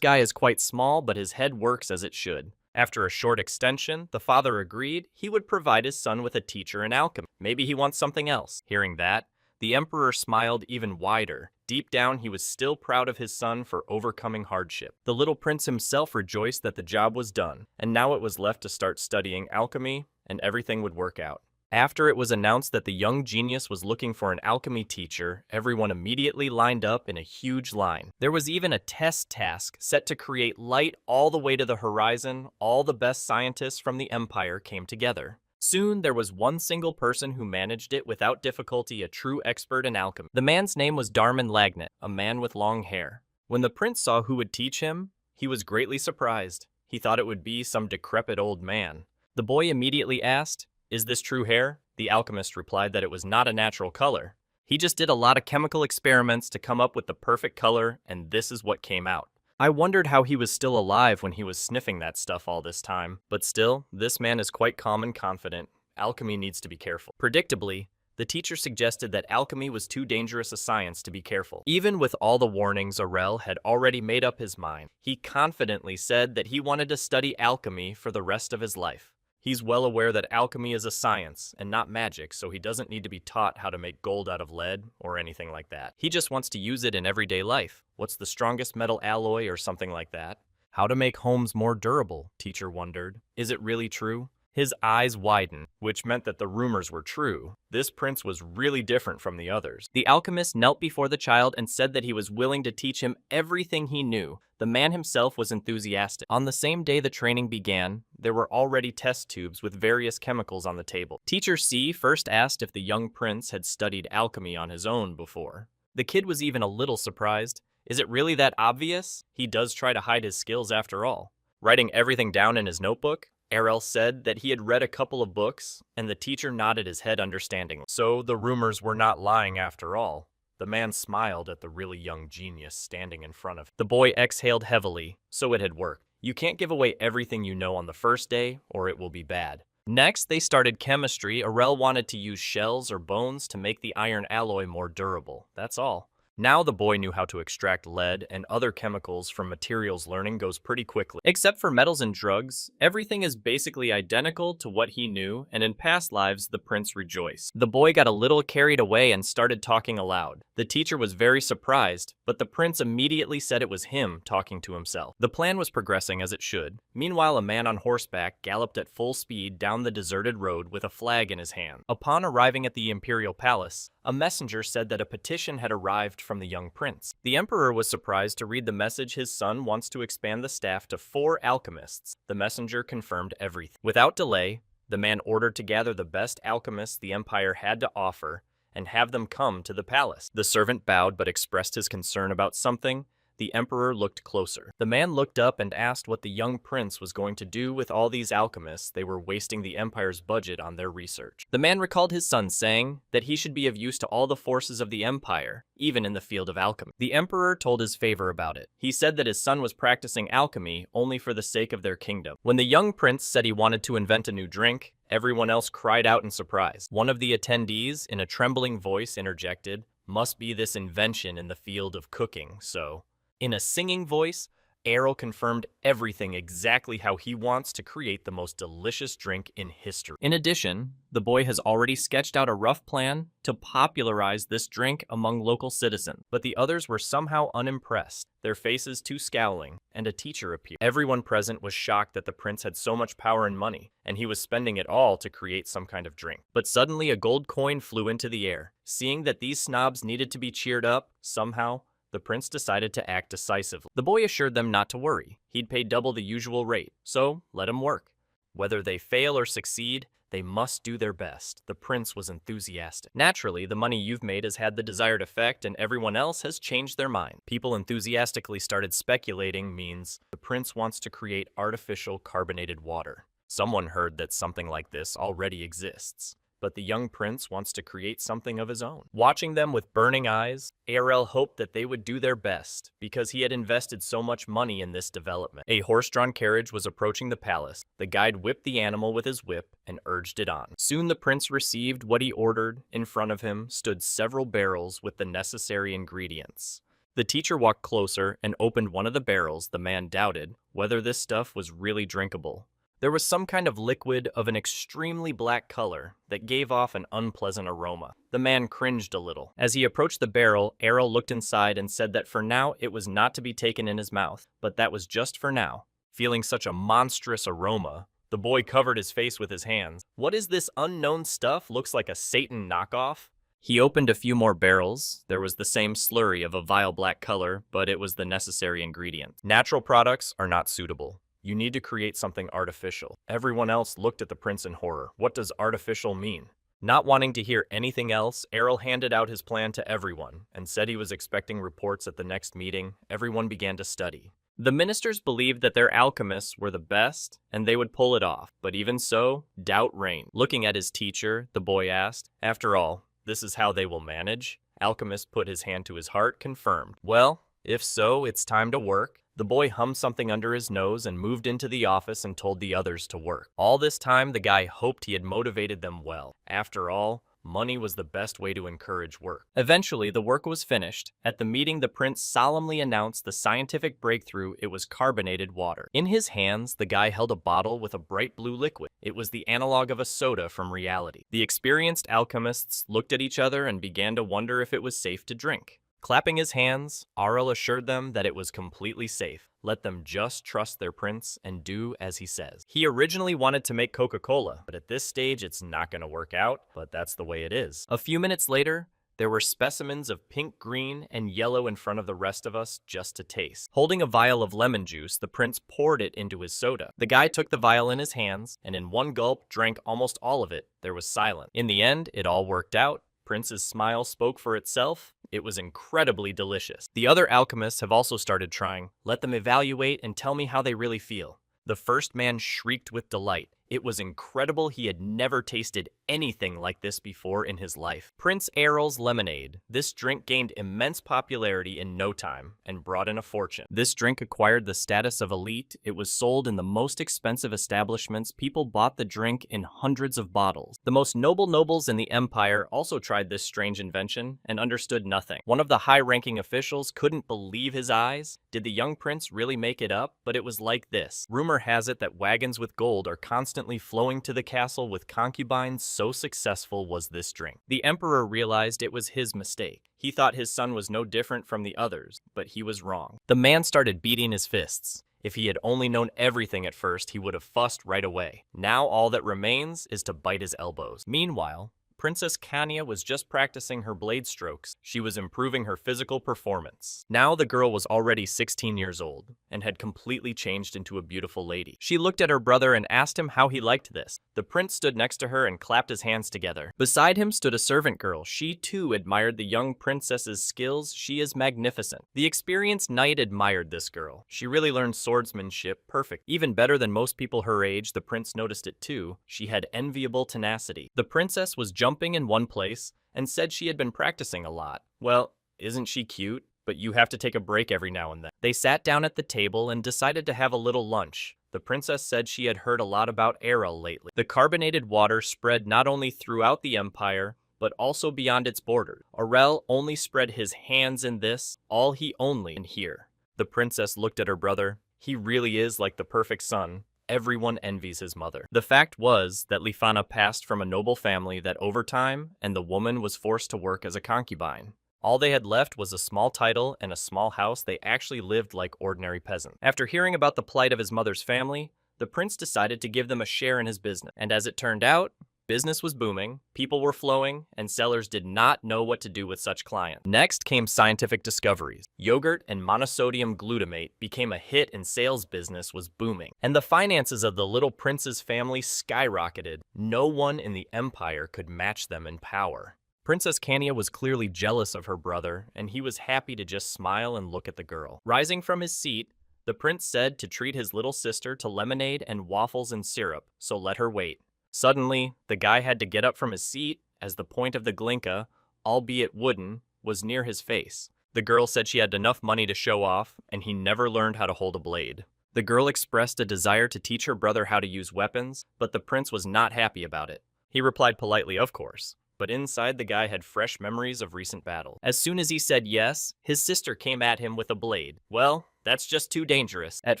[SPEAKER 1] guy is quite small, but his head works as it should. After a short extension, the father agreed he would provide his son with a teacher in alchemy. Maybe he wants something else. Hearing that, the emperor smiled even wider. Deep down, he was still proud of his son for overcoming hardship. The little prince himself rejoiced that the job was done, and now it was left to start studying alchemy and everything would work out. After it was announced that the young genius was looking for an alchemy teacher, everyone immediately lined up in a huge line. There was even a test task set to create light all the way to the horizon. All the best scientists from the Empire came together. Soon, there was one single person who managed it without difficulty, a true expert in alchemy. The man's name was Darman Lagnet, a man with long hair. When the prince saw who would teach him, he was greatly surprised. He thought it would be some decrepit old man. The boy immediately asked, "Is this true hair?" The alchemist replied that it was not a natural color. He just did a lot of chemical experiments to come up with the perfect color, and this is what came out. I wondered how he was still alive when he was sniffing that stuff all this time. But still, this man is quite calm and confident. Alchemy needs to be careful. Predictably, the teacher suggested that alchemy was too dangerous a science to be careful. Even with all the warnings, Aurel had already made up his mind. He confidently said that he wanted to study alchemy for the rest of his life. He's well aware that alchemy is a science and not magic, so he doesn't need to be taught how to make gold out of lead or anything like that. He just wants to use it in everyday life. What's the strongest metal alloy or something like that? How to make homes more durable, teacher wondered. Is it really true? His eyes widened, which meant that the rumors were true. This prince was really different from the others. The alchemist knelt before the child and said that he was willing to teach him everything he knew. The man himself was enthusiastic. On the same day the training began, there were already test tubes with various chemicals on the table. Teacher C first asked if the young prince had studied alchemy on his own before. The kid was even a little surprised. Is it really that obvious? He does try to hide his skills after all. Writing everything down in his notebook, Aurel said that he had read a couple of books, and the teacher nodded his head understandingly. So the rumors were not lying after all. The man smiled at the really young genius standing in front of him. The boy exhaled heavily, so it had worked. You can't give away everything you know on the first day, or it will be bad. Next, they started chemistry. Aurel wanted to use shells or bones to make the iron alloy more durable. That's all. Now the boy knew how to extract lead and other chemicals from materials. Learning goes pretty quickly. Except for metals and drugs, everything is basically identical to what he knew, and in past lives, the prince rejoiced. The boy got a little carried away and started talking aloud. The teacher was very surprised, but the prince immediately said it was him talking to himself. The plan was progressing as it should. Meanwhile, a man on horseback galloped at full speed down the deserted road with a flag in his hand. Upon arriving at the imperial palace, a messenger said that a petition had arrived from the young prince. The emperor was surprised to read the message. His son wants to expand the staff to 4 alchemists. The messenger confirmed everything. Without delay, the man ordered to gather the best alchemists the empire had to offer and have them come to the palace. The servant bowed but expressed his concern about something. The emperor looked closer. The man looked up and asked what the young prince was going to do with all these alchemists. They were wasting the empire's budget on their research. The man recalled his son, saying that he should be of use to all the forces of the empire, even in the field of alchemy. The emperor told his favor about it. He said that his son was practicing alchemy only for the sake of their kingdom. When the young prince said he wanted to invent a new drink, everyone else cried out in surprise. One of the attendees, in a trembling voice, interjected, "Must be this invention in the field of cooking, so..." In a singing voice, Aurel confirmed everything exactly how he wants to create the most delicious drink in history. In addition, the boy has already sketched out a rough plan to popularize this drink among local citizens. But the others were somehow unimpressed, their faces too scowling, and a teacher appeared. Everyone present was shocked that the prince had so much power and money, and he was spending it all to create some kind of drink. But suddenly a gold coin flew into the air. Seeing that these snobs needed to be cheered up, somehow, the prince decided to act decisively. The boy assured them not to worry. He'd pay double the usual rate, so let him work. Whether they fail or succeed, they must do their best. The prince was enthusiastic. Naturally, the money you've made has had the desired effect and everyone else has changed their mind. People enthusiastically started speculating means the prince wants to create artificial carbonated water. Someone heard that something like this already exists. But the young prince wants to create something of his own. Watching them with burning eyes, Aurel hoped that they would do their best, because he had invested so much money in this development. A horse-drawn carriage was approaching the palace. The guide whipped the animal with his whip and urged it on. Soon the prince received what he ordered. In front of him stood several barrels with the necessary ingredients. The teacher walked closer and opened one of the barrels. The man doubted whether this stuff was really drinkable. There was some kind of liquid of an extremely black color that gave off an unpleasant aroma. The man cringed a little. As he approached the barrel, Aurel looked inside and said that for now it was not to be taken in his mouth, but that was just for now. Feeling such a monstrous aroma, The boy covered his face with his hands. What is this unknown stuff? Looks like a Satan knockoff. He opened a few more barrels. There was the same slurry of a vile black color, but it was the necessary ingredient. Natural products are not suitable. You need to create something artificial. Everyone else looked at the prince in horror. What does artificial mean? Not wanting to hear anything else, Errol handed out his plan to everyone and said he was expecting reports at the next meeting. Everyone began to study. The ministers believed that their alchemists were the best and they would pull it off, but even so, doubt reigned. Looking at his teacher, the boy asked, "After all, this is how they will manage?" Alchemist put his hand to his heart, confirmed. "Well, if so, it's time to work." The boy hummed something under his nose and moved into the office and told the others to work. All this time, the guy hoped he had motivated them well. After all, money was the best way to encourage work. Eventually, the work was finished. At the meeting, the prince solemnly announced the scientific breakthrough. It was carbonated water. In his hands, the guy held a bottle with a bright blue liquid. It was the analog of a soda from reality. The experienced alchemists looked at each other and began to wonder if it was safe to drink. Clapping his hands, Aurel assured them that it was completely safe. Let them just trust their prince and do as he says. He originally wanted to make Coca-Cola, but at this stage it's not going to work out, but that's the way it is. A few minutes later, there were specimens of pink, green, and yellow in front of the rest of us just to taste. Holding a vial of lemon juice, the prince poured it into his soda. The guy took the vial in his hands, and in one gulp drank almost all of it. There was silence. In the end, it all worked out. Prince's smile spoke for itself. It was incredibly delicious. The other alchemists have also started trying. Let them evaluate and tell me how they really feel. The first man shrieked with delight. It was incredible. He had never tasted anything like this before in his life. Prince Errol's lemonade. This drink gained immense popularity in no time and brought in a fortune. This drink acquired the status of elite. It was sold in the most expensive establishments. People bought the drink in hundreds of bottles. The most noble nobles in the empire also tried this strange invention and understood nothing. One of the high-ranking officials couldn't believe his eyes. Did the young prince really make it up? But it was like this. Rumor has it that wagons with gold are constantly flowing to the castle with concubines. So successful was this drink. The emperor realized it was his mistake. He thought his son was no different from the others, but he was wrong. The man started beating his fists. If he had only known everything at first, he would have fussed right away. Now all that remains is to bite his elbows. Meanwhile, Princess Kanya was just practicing her blade strokes. She was improving her physical performance. Now the girl was already 16 years old and had completely changed into a beautiful lady. She looked at her brother and asked him how he liked this. The prince stood next to her and clapped his hands together. Beside him stood a servant girl. She too admired the young princess's skills. She is magnificent. The experienced knight admired this girl. She really learned swordsmanship perfect. Even better than most people her age, the prince noticed it too. She had enviable tenacity. The princess was jumping in one place and said she had been practicing a lot. Well, isn't she cute? But you have to take a break every now and then. They sat down at the table and decided to have a little lunch. The princess said she had heard a lot about Errol lately. The carbonated water spread not only throughout the empire, but also beyond its borders. Aurel only spread his hands in this, all he only in here. The princess looked at her brother. He really is like the perfect son. Everyone envies his mother. The fact was that Lifana passed from a noble family that over time, and the woman was forced to work as a concubine. All they had left was a small title and a small house. They actually lived like ordinary peasants. After hearing about the plight of his mother's family, the prince decided to give them a share in his business. And as it turned out, business was booming, people were flowing, and sellers did not know what to do with such clients. Next came scientific discoveries. Yogurt and monosodium glutamate became a hit and sales business was booming. And the finances of the little prince's family skyrocketed. No one in the empire could match them in power. Princess Kanya was clearly jealous of her brother, and he was happy to just smile and look at the girl. Rising from his seat, the prince said to treat his little sister to lemonade and waffles and syrup, so let her wait. Suddenly, the guy had to get up from his seat as the point of the glinka, albeit wooden, was near his face. The girl said she had enough money to show off, and he never learned how to hold a blade. The girl expressed a desire to teach her brother how to use weapons, but the prince was not happy about it. He replied politely, of course. But inside the guy had fresh memories of recent battle. As soon as he said yes, his sister came at him with a blade. Well, that's just too dangerous. At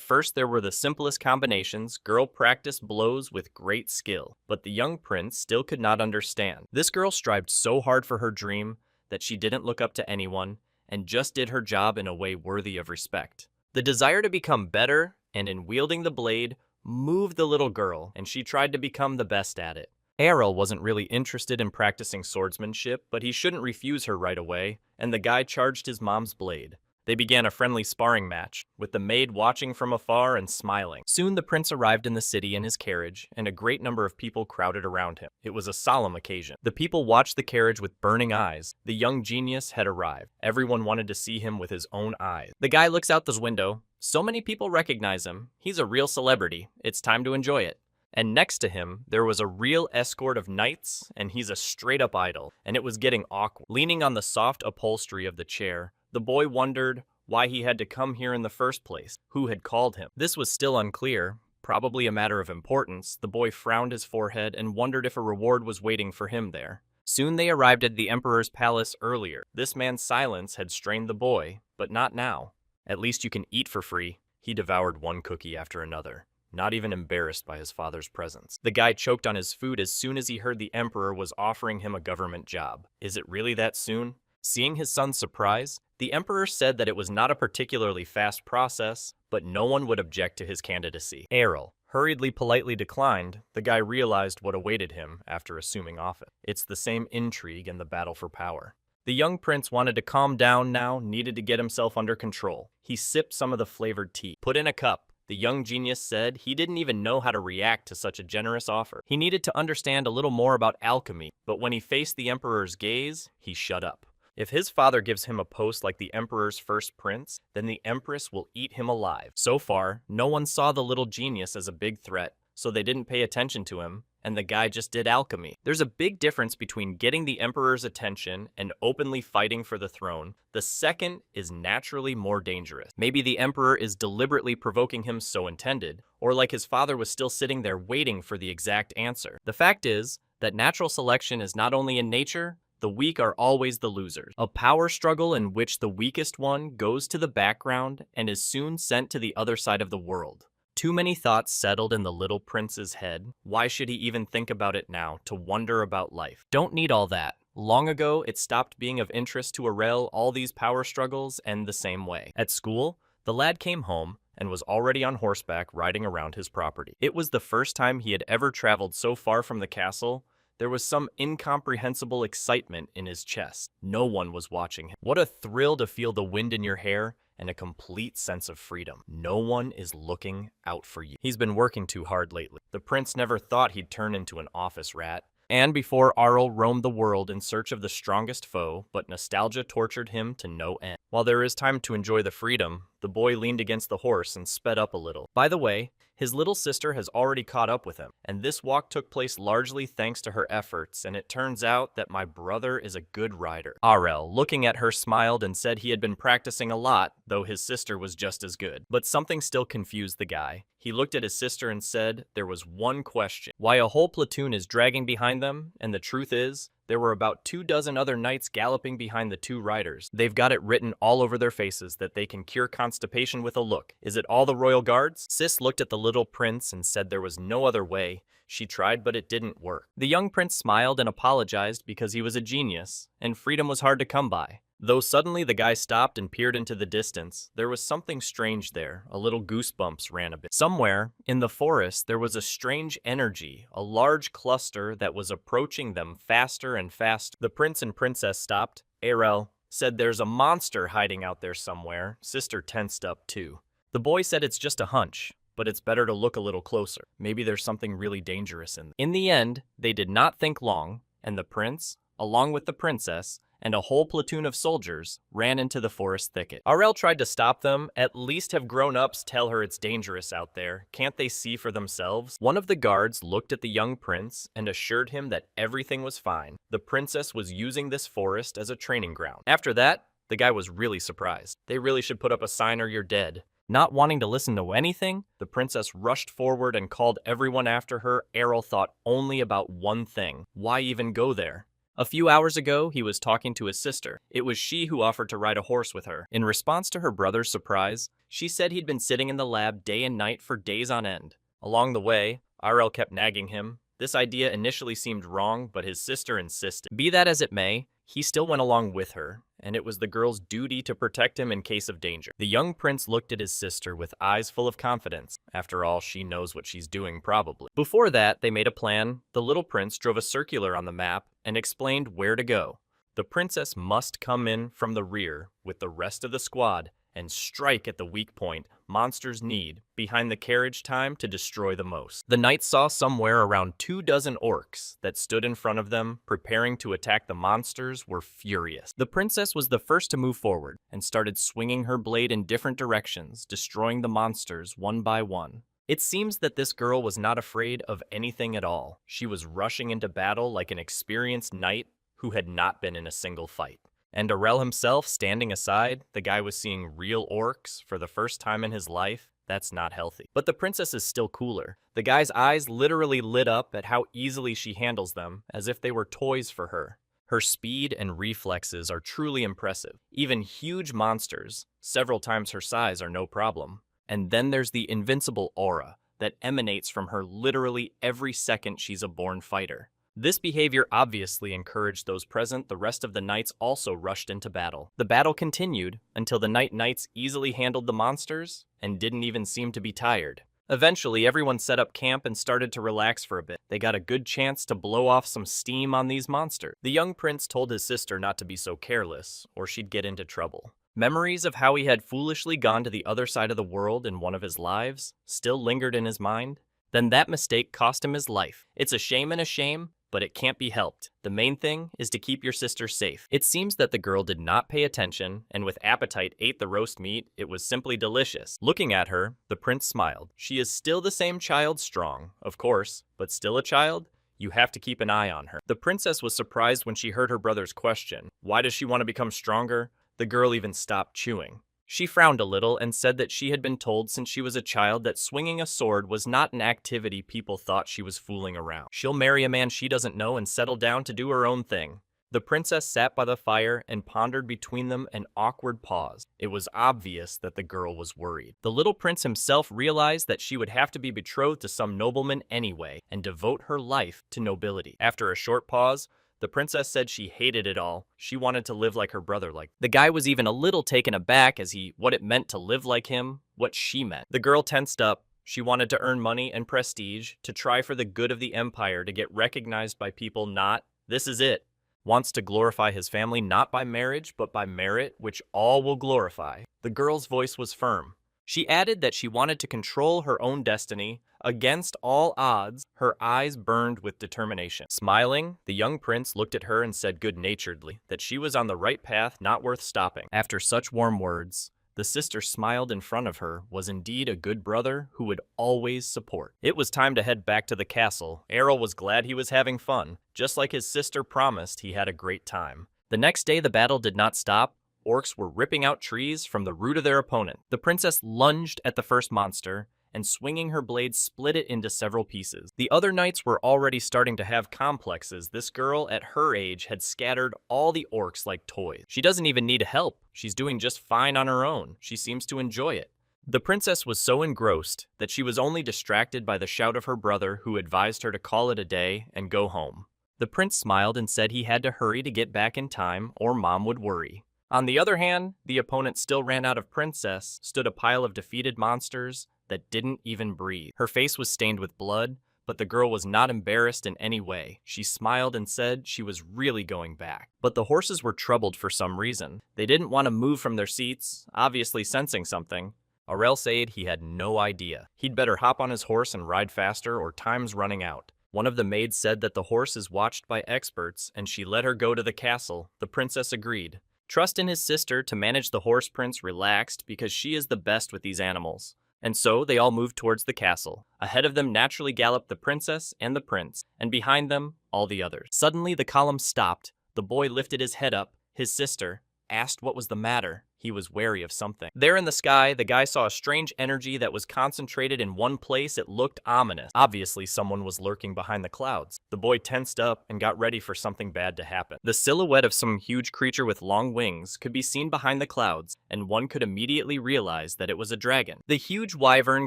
[SPEAKER 1] first there were the simplest combinations. Girl practiced blows with great skill. But the young prince still could not understand. This girl strived so hard for her dream that she didn't look up to anyone and just did her job in a way worthy of respect. The desire to become better and in wielding the blade move the little girl, and she tried to become the best at it. Errol wasn't really interested in practicing swordsmanship, but he shouldn't refuse her right away, and the guy charged his mom's blade. They began a friendly sparring match, with the maid watching from afar and smiling. Soon the prince arrived in the city in his carriage, and a great number of people crowded around him. It was a solemn occasion. The people watched the carriage with burning eyes. The young genius had arrived. Everyone wanted to see him with his own eyes. The guy looks out this window. So many people recognize him. He's a real celebrity. It's time to enjoy it. And next to him, there was a real escort of knights, and he's a straight-up idol, and it was getting awkward. Leaning on the soft upholstery of the chair, the boy wondered why he had to come here in the first place, who had called him. This was still unclear, probably a matter of importance. The boy frowned his forehead and wondered if a reward was waiting for him there. Soon they arrived at the emperor's palace earlier. This man's silence had strained the boy, but not now. At least you can eat for free. He devoured one cookie after another, not even embarrassed by his father's presence. The guy choked on his food as soon as he heard the emperor was offering him a government job. Is it really that soon? Seeing his son's surprise, the emperor said that it was not a particularly fast process, but no one would object to his candidacy. Errol hurriedly politely declined. The guy realized what awaited him after assuming office. It's the same intrigue and the battle for power. The young prince wanted to calm down now, needed to get himself under control. He sipped some of the flavored tea, put in a cup. The young genius said he didn't even know how to react to such a generous offer. He needed to understand a little more about alchemy, but when he faced the emperor's gaze, he shut up. If his father gives him a post like the emperor's first prince, then the empress will eat him alive. So far, no one saw the little genius as a big threat, so they didn't pay attention to him, and the guy just did alchemy. There's a big difference between getting the emperor's attention and openly fighting for the throne. The second is naturally more dangerous. Maybe the emperor is deliberately provoking him so intended, or like his father was still sitting there waiting for the exact answer. The fact is that natural selection is not only in nature, the weak are always the losers. A power struggle in which the weakest one goes to the background and is soon sent to the other side of the world. Too many thoughts settled in the little prince's head. Why should he even think about it now, to wonder about life? Don't need all that. Long ago, it stopped being of interest to Arel. All these power struggles end the same way. At school, the lad came home and was already on horseback riding around his property. It was the first time he had ever traveled so far from the castle. There was some incomprehensible excitement in his chest. No one was watching him. What a thrill to feel the wind in your hair and a complete sense of freedom. No one is looking out for you. He's been working too hard lately. The prince never thought he'd turn into an office rat. And before Arl roamed the world in search of the strongest foe, but nostalgia tortured him to no end. While there is time to enjoy the freedom, the boy leaned against the horse and sped up a little. By the way, his little sister has already caught up with him, and this walk took place largely thanks to her efforts, and it turns out that my brother is a good rider. Arel, looking at her, smiled and said he had been practicing a lot, though his sister was just as good. But something still confused the guy. He looked at his sister and said there was one question: why a whole platoon is dragging behind them, and the truth is, there were about 24 other knights galloping behind the two riders. They've got it written all over their faces that they can cure constipation with a look. Is it all the royal guards? Sis looked at the little prince and said there was no other way. She tried, but it didn't work. The young prince smiled and apologized because he was a genius, and freedom was hard to come by. Though suddenly the guy stopped and peered into the distance, there was something strange there. A little goosebumps ran a bit. Somewhere in the forest there was a strange energy, a large cluster that was approaching them faster and faster. The prince and princess stopped. Arel said there's a monster hiding out there somewhere. Sister tensed up too. The boy said it's just a hunch, but it's better to look a little closer. Maybe there's something really dangerous in them. In the end, they did not think long, and the prince, along with the princess, and a whole platoon of soldiers ran into the forest thicket. Arel tried to stop them. At least have grown-ups tell her it's dangerous out there. Can't they see for themselves? One of the guards looked at the young prince and assured him that everything was fine. The princess was using this forest as a training ground. After that, the guy was really surprised. They really should put up a sign or you're dead. Not wanting to listen to anything, the princess rushed forward and called everyone after her. Arel thought only about one thing. Why even go there? A few hours ago, he was talking to his sister. It was she who offered to ride a horse with her. In response to her brother's surprise, she said he'd been sitting in the lab day and night for days on end. Along the way, Arel kept nagging him. This idea initially seemed wrong, but his sister insisted. Be that as it may, he still went along with her, and it was the girl's duty to protect him in case of danger. The young prince looked at his sister with eyes full of confidence. After all, she knows what she's doing, probably. Before that, they made a plan. The little prince drove a circular on the map and explained where to go. The princess must come in from the rear with the rest of the squad and strike at the weak point monsters need behind the carriage time to destroy the most. The knights saw somewhere around 24 orcs that stood in front of them, preparing to attack the monsters were furious. The princess was the first to move forward and started swinging her blade in different directions, destroying the monsters one by one. It seems that this girl was not afraid of anything at all. She was rushing into battle like an experienced knight who had not been in a single fight. And Arel himself standing aside, the guy was seeing real orcs for the first time in his life. That's not healthy. But the princess is still cooler. The guy's eyes literally lit up at how easily she handles them, as if they were toys for her. Her speed and reflexes are truly impressive. Even huge monsters, several times her size, are no problem. And then there's the invincible aura that emanates from her literally every second she's a born fighter. This behavior obviously encouraged those present. The rest of the knights also rushed into battle. The battle continued until the knights easily handled the monsters and didn't even seem to be tired. Eventually, everyone set up camp and started to relax for a bit. They got a good chance to blow off some steam on these monsters. The young prince told his sister not to be so careless, or she'd get into trouble. Memories of how he had foolishly gone to the other side of the world in one of his lives still lingered in his mind. Then that mistake cost him his life. It's a shame and a shame, but it can't be helped. The main thing is to keep your sister safe. It seems that the girl did not pay attention and with appetite ate the roast meat. It was simply delicious. Looking at her, the prince smiled. She is still the same child, strong, of course, but still a child. You have to keep an eye on her. The princess was surprised when she heard her brother's question. Why does she want to become stronger? The girl even stopped chewing. She frowned a little and said that she had been told since she was a child that swinging a sword was not an activity people thought she was fooling around. She'll marry a man she doesn't know and settle down to do her own thing. The princess sat by the fire and pondered between them an awkward pause. It was obvious that the girl was worried. The little prince himself realized that she would have to be betrothed to some nobleman anyway and devote her life to nobility. After a short pause, the princess said she hated it all. She wanted to live like her brother. The guy was even a little taken aback as what it meant to live like him, what she meant. The girl tensed up. She wanted to earn money and prestige, to try for the good of the empire, to get recognized by people not, this is it. Wants to glorify his family not by marriage, but by merit, which all will glorify. The girl's voice was firm. She added that she wanted to control her own destiny. Against all odds, her eyes burned with determination. Smiling, the young prince looked at her and said good-naturedly that she was on the right path, not worth stopping. After such warm words, the sister smiled in front of her, was indeed a good brother who would always support. It was time to head back to the castle. Errol was glad he was having fun. Just like his sister promised, he had a great time. The next day, the battle did not stop. Orcs were ripping out trees from the root of their opponent. The princess lunged at the first monster, and swinging her blade split it into several pieces. The other knights were already starting to have complexes. This girl, at her age, had scattered all the orcs like toys. She doesn't even need help. She's doing just fine on her own. She seems to enjoy it. The princess was so engrossed that she was only distracted by the shout of her brother, who advised her to call it a day and go home. The prince smiled and said he had to hurry to get back in time, or mom would worry. On the other hand, the opponent still ran out of princess, stood a pile of defeated monsters that didn't even breathe. Her face was stained with blood, but the girl was not embarrassed in any way. She smiled and said she was really going back. But the horses were troubled for some reason. They didn't want to move from their seats, obviously sensing something. Arel said he had no idea. He'd better hop on his horse and ride faster or time's running out. One of the maids said that the horse is watched by experts and she let her go to the castle. The princess agreed. Trust in his sister to manage the horse prince relaxed because she is the best with these animals. And so they all moved towards the castle. Ahead of them naturally galloped the princess and the prince, and behind them, all the others. Suddenly the column stopped. The boy lifted his head up. His sister asked what was the matter. He was wary of something. There in the sky, the guy saw a strange energy that was concentrated in one place. It looked ominous. Obviously, someone was lurking behind the clouds. The boy tensed up and got ready for something bad to happen. The silhouette of some huge creature with long wings could be seen behind the clouds, and one could immediately realize that it was a dragon. The huge wyvern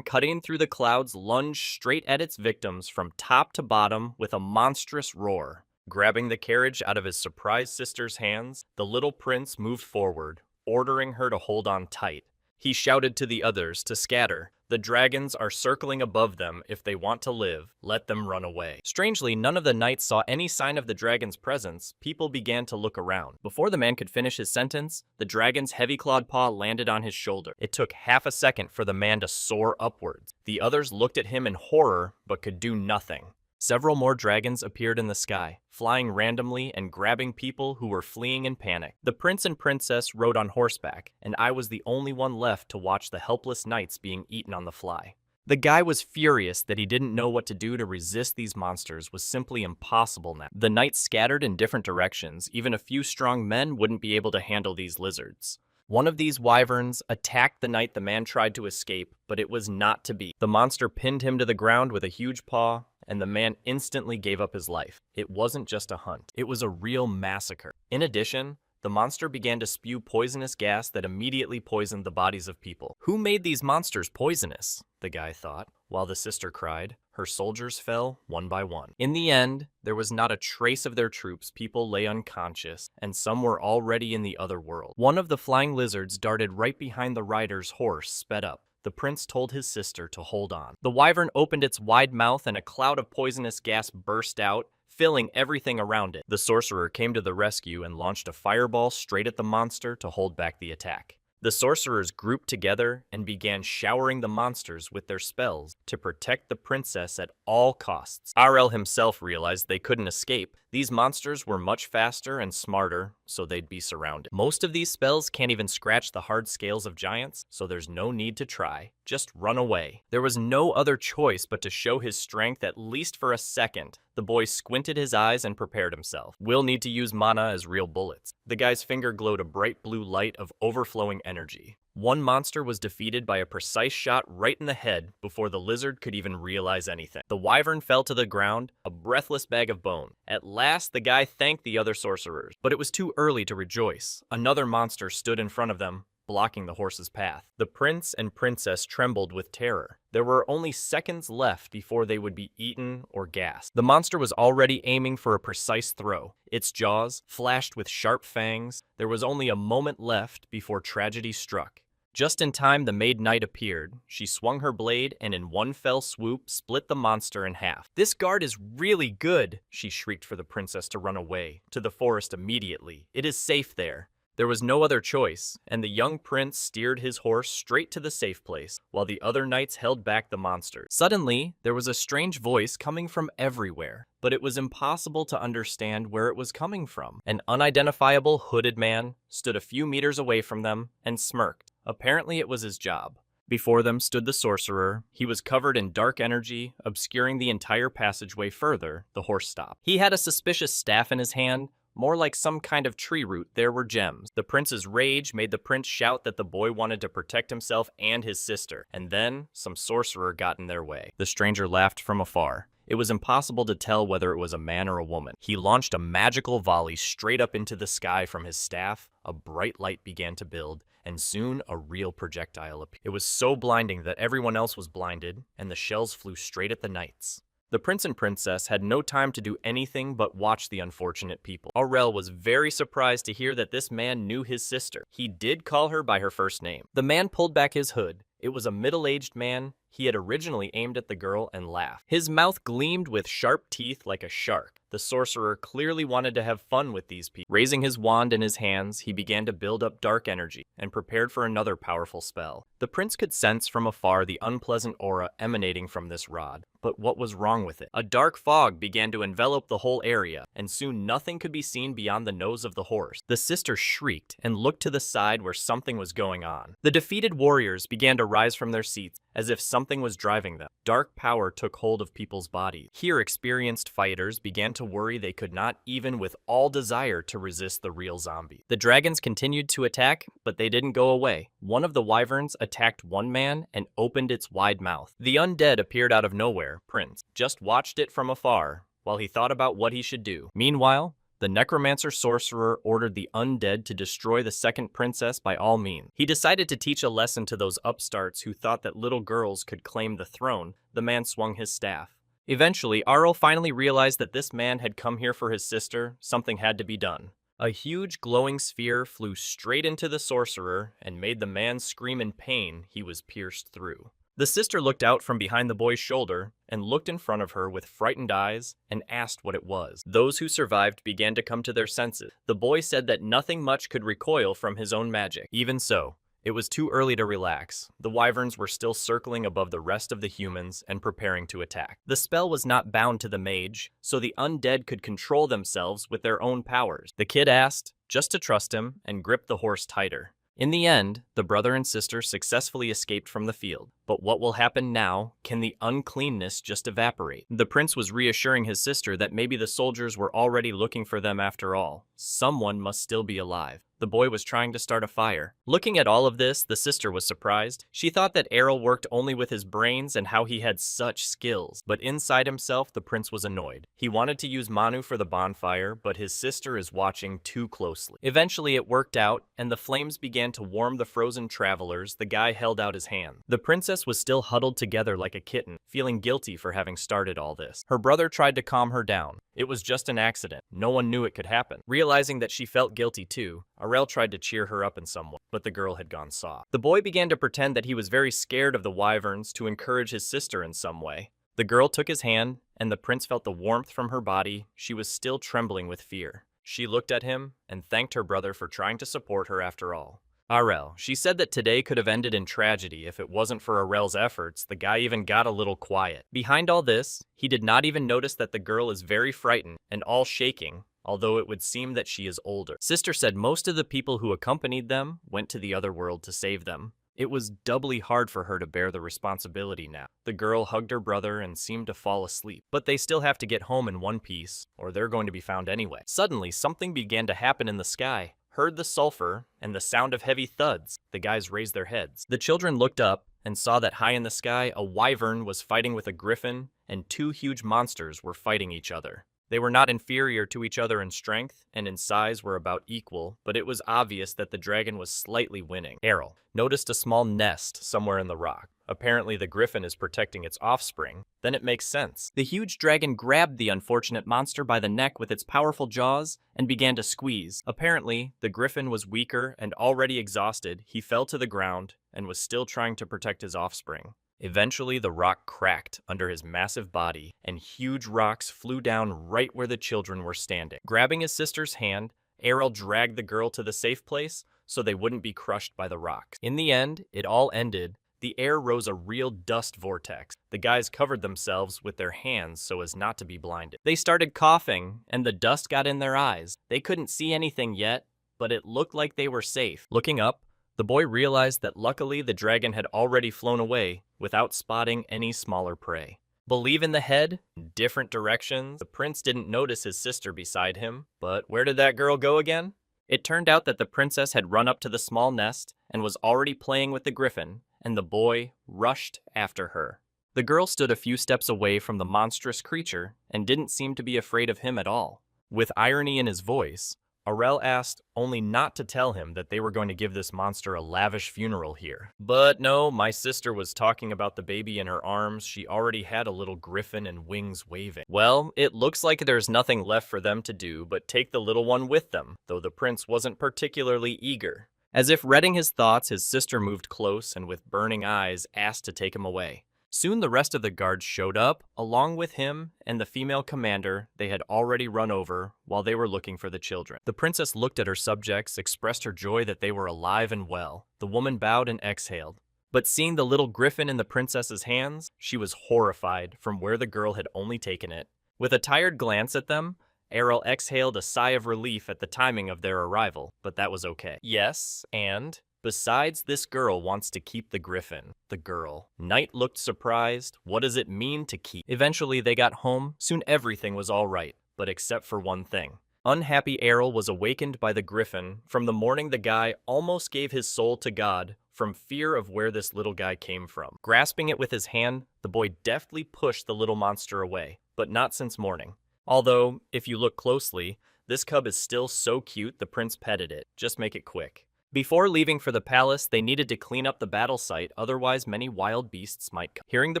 [SPEAKER 1] cutting through the clouds lunged straight at its victims from top to bottom with a monstrous roar. Grabbing the carriage out of his surprised sister's hands, the little prince moved forward, ordering her to hold on tight. He shouted to the others to scatter. The dragons are circling above them. If they want to live, let them run away. Strangely, none of the knights saw any sign of the dragon's presence. People began to look around. Before the man could finish his sentence, the dragon's heavy-clawed paw landed on his shoulder. It took half a second for the man to soar upwards. The others looked at him in horror, but could do nothing. Several more dragons appeared in the sky, flying randomly and grabbing people who were fleeing in panic. The prince and princess rode on horseback, and I was the only one left to watch the helpless knights being eaten on the fly. The guy was furious that he didn't know what to do to resist these monsters was simply impossible now. The knights scattered in different directions. Even a few strong men wouldn't be able to handle these lizards. One of these wyverns attacked the knight the man tried to escape, but it was not to be. The monster pinned him to the ground with a huge paw, and the man instantly gave up his life. It wasn't just a hunt. It was a real massacre. In addition, the monster began to spew poisonous gas that immediately poisoned the bodies of people. Who made these monsters poisonous? The guy thought, while the sister cried. Her soldiers fell one by one. In the end, there was not a trace of their troops. People lay unconscious, and some were already in the other world. One of the flying lizards darted right behind the rider's horse, sped up. The prince told his sister to hold on. The wyvern opened its wide mouth and a cloud of poisonous gas burst out, filling everything around it. The sorcerer came to the rescue and launched a fireball straight at the monster to hold back the attack. The sorcerers grouped together and began showering the monsters with their spells to protect the princess at all costs. RL himself realized they couldn't escape. These monsters were much faster and smarter, so they'd be surrounded. Most of these spells can't even scratch the hard scales of giants, so there's no need to try. Just run away. There was no other choice but to show his strength at least for a second. The boy squinted his eyes and prepared himself. We'll need to use mana as real bullets. The guy's finger glowed a bright blue light of overflowing energy. One monster was defeated by a precise shot right in the head before the lizard could even realize anything. The wyvern fell to the ground, a breathless bag of bone. At last, the guy thanked the other sorcerers, but it was too early to rejoice. Another monster stood in front of them, blocking the horse's path. The prince and princess trembled with terror. There were only seconds left before they would be eaten or gassed. The monster was already aiming for a precise throw. Its jaws flashed with sharp fangs. There was only a moment left before tragedy struck. Just in time, the maid knight appeared. She swung her blade and in one fell swoop split the monster in half. "This guard is really good," she shrieked for the princess to run away, to the forest immediately. "It is safe there." There was no other choice, and the young prince steered his horse straight to the safe place, while the other knights held back the monsters. Suddenly, there was a strange voice coming from everywhere, but it was impossible to understand where it was coming from. An unidentifiable hooded man stood a few meters away from them and smirked. Apparently it was his job. Before them stood the sorcerer. He was covered in dark energy, obscuring the entire passageway further. The horse stopped. He had a suspicious staff in his hand, more like some kind of tree root. There were gems. The prince's rage made the prince shout that the boy wanted to protect himself and his sister, and then some sorcerer got in their way. The stranger laughed from afar. It was impossible to tell whether it was a man or a woman. He launched a magical volley straight up into the sky from his staff. A bright light began to build, and soon a real projectile appeared. It was so blinding that everyone else was blinded, and the shells flew straight at the knights. The prince and princess had no time to do anything but watch the unfortunate people. Aurel was very surprised to hear that this man knew his sister. He did call her by her first name. The man pulled back his hood. It was a middle-aged man. He had originally aimed at the girl and laughed. His mouth gleamed with sharp teeth like a shark. The sorcerer clearly wanted to have fun with these people. Raising his wand in his hands, he began to build up dark energy and prepared for another powerful spell. The prince could sense from afar the unpleasant aura emanating from this rod. But what was wrong with it? A dark fog began to envelop the whole area, and soon nothing could be seen beyond the nose of the horse. The sister shrieked and looked to the side where something was going on. The defeated warriors began to rise from their seats, as if something was driving them. Dark power took hold of people's bodies. Here, experienced fighters began to worry they could not, even with all desire, to resist the real zombie. The dragons continued to attack, but they didn't go away. One of the wyverns attacked one man and opened its wide mouth. The undead appeared out of nowhere. Prince just watched it from afar while he thought about what he should do. Meanwhile, the necromancer sorcerer ordered the undead to destroy the second princess by all means. He decided to teach a lesson to those upstarts who thought that little girls could claim the throne. The man swung his staff. Eventually, Arl finally realized that this man had come here for his sister. Something had to be done. A huge glowing sphere flew straight into the sorcerer and made the man scream in pain. He was pierced through. The sister looked out from behind the boy's shoulder and looked in front of her with frightened eyes and asked what it was. Those who survived began to come to their senses. The boy said that nothing much could recoil from his own magic. Even so, it was too early to relax. The wyverns were still circling above the rest of the humans and preparing to attack. The spell was not bound to the mage, so the undead could control themselves with their own powers. The kid asked just to trust him and gripped the horse tighter. In the end, the brother and sister successfully escaped from the field. But what will happen now? Can the uncleanness just evaporate? The prince was reassuring his sister that maybe the soldiers were already looking for them after all. Someone must still be alive. The boy was trying to start a fire. Looking at all of this, the sister was surprised. She thought that Errol worked only with his brains and how he had such skills. But inside himself, the prince was annoyed. He wanted to use Manu for the bonfire, but his sister is watching too closely. Eventually, it worked out, and the flames began to warm the frozen travelers. The guy held out his hand. The princess was still huddled together like a kitten, feeling guilty for having started all this. Her brother tried to calm her down. It was just an accident. No one knew it could happen. Realizing that she felt guilty too, Arel tried to cheer her up in some way, but the girl had gone soft. The boy began to pretend that he was very scared of the wyverns to encourage his sister in some way. The girl took his hand, and the prince felt the warmth from her body. She was still trembling with fear. She looked at him and thanked her brother for trying to support her after all. Arel, she said that today could have ended in tragedy if it wasn't for Arel's efforts. The guy even got a little quiet. Behind all this, he did not even notice that the girl is very frightened and all shaking, although it would seem that she is older. Sister said most of the people who accompanied them went to the other world to save them. It was doubly hard for her to bear the responsibility now. The girl hugged her brother and seemed to fall asleep. But they still have to get home in one piece, or they're going to be found anyway. Suddenly, something began to happen in the sky. Heard the sulfur and the sound of heavy thuds. The guys raised their heads. The children looked up and saw that high in the sky, a wyvern was fighting with a griffin, and two huge monsters were fighting each other. They were not inferior to each other in strength, and in size were about equal, but it was obvious that the dragon was slightly winning. Errol noticed a small nest somewhere in the rock. Apparently the griffin is protecting its offspring. Then it makes sense. The huge dragon grabbed the unfortunate monster by the neck with its powerful jaws and began to squeeze. Apparently, the griffin was weaker and already exhausted. He fell to the ground and was still trying to protect his offspring. Eventually, the rock cracked under his massive body, and huge rocks flew down right where the children were standing. Grabbing his sister's hand, Errol dragged the girl to the safe place so they wouldn't be crushed by the rocks. In the end, it all ended. The air rose a real dust vortex. The guys covered themselves with their hands so as not to be blinded. They started coughing, and the dust got in their eyes. They couldn't see anything yet, but it looked like they were safe. Looking up, the boy realized that luckily the dragon had already flown away without spotting any smaller prey. Believe in the head, different directions. The prince didn't notice his sister beside him, but where did that girl go again? It turned out that the princess had run up to the small nest and was already playing with the griffin, and the boy rushed after her. The girl stood a few steps away from the monstrous creature and didn't seem to be afraid of him at all. With irony in his voice, Arel asked only not to tell him that they were going to give this monster a lavish funeral here. But no, my sister was talking about the baby in her arms. She already had a little griffin and wings waving. Well, it looks like there's nothing left for them to do but take the little one with them, though the prince wasn't particularly eager. As if reading his thoughts, his sister moved close and with burning eyes asked to take him away. Soon the rest of the guards showed up, along with him and the female commander they had already run over while they were looking for the children. The princess looked at her subjects, expressed her joy that they were alive and well. The woman bowed and exhaled. But seeing the little griffin in the princess's hands, she was horrified from where the girl had only taken it. With a tired glance at them, Errol exhaled a sigh of relief at the timing of their arrival, but that was okay. Yes, and besides, this girl wants to keep the griffin. The girl. Knight looked surprised. What does it mean to keep? Eventually, they got home. Soon everything was all right, but except for one thing. Unhappy Errol was awakened by the griffin. From the morning, the guy almost gave his soul to God from fear of where this little guy came from. Grasping it with his hand, the boy deftly pushed the little monster away, but not since morning. Although, if you look closely, this cub is still so cute the prince petted it. Just make it quick. Before leaving for the palace, they needed to clean up the battle site, otherwise many wild beasts might come. Hearing the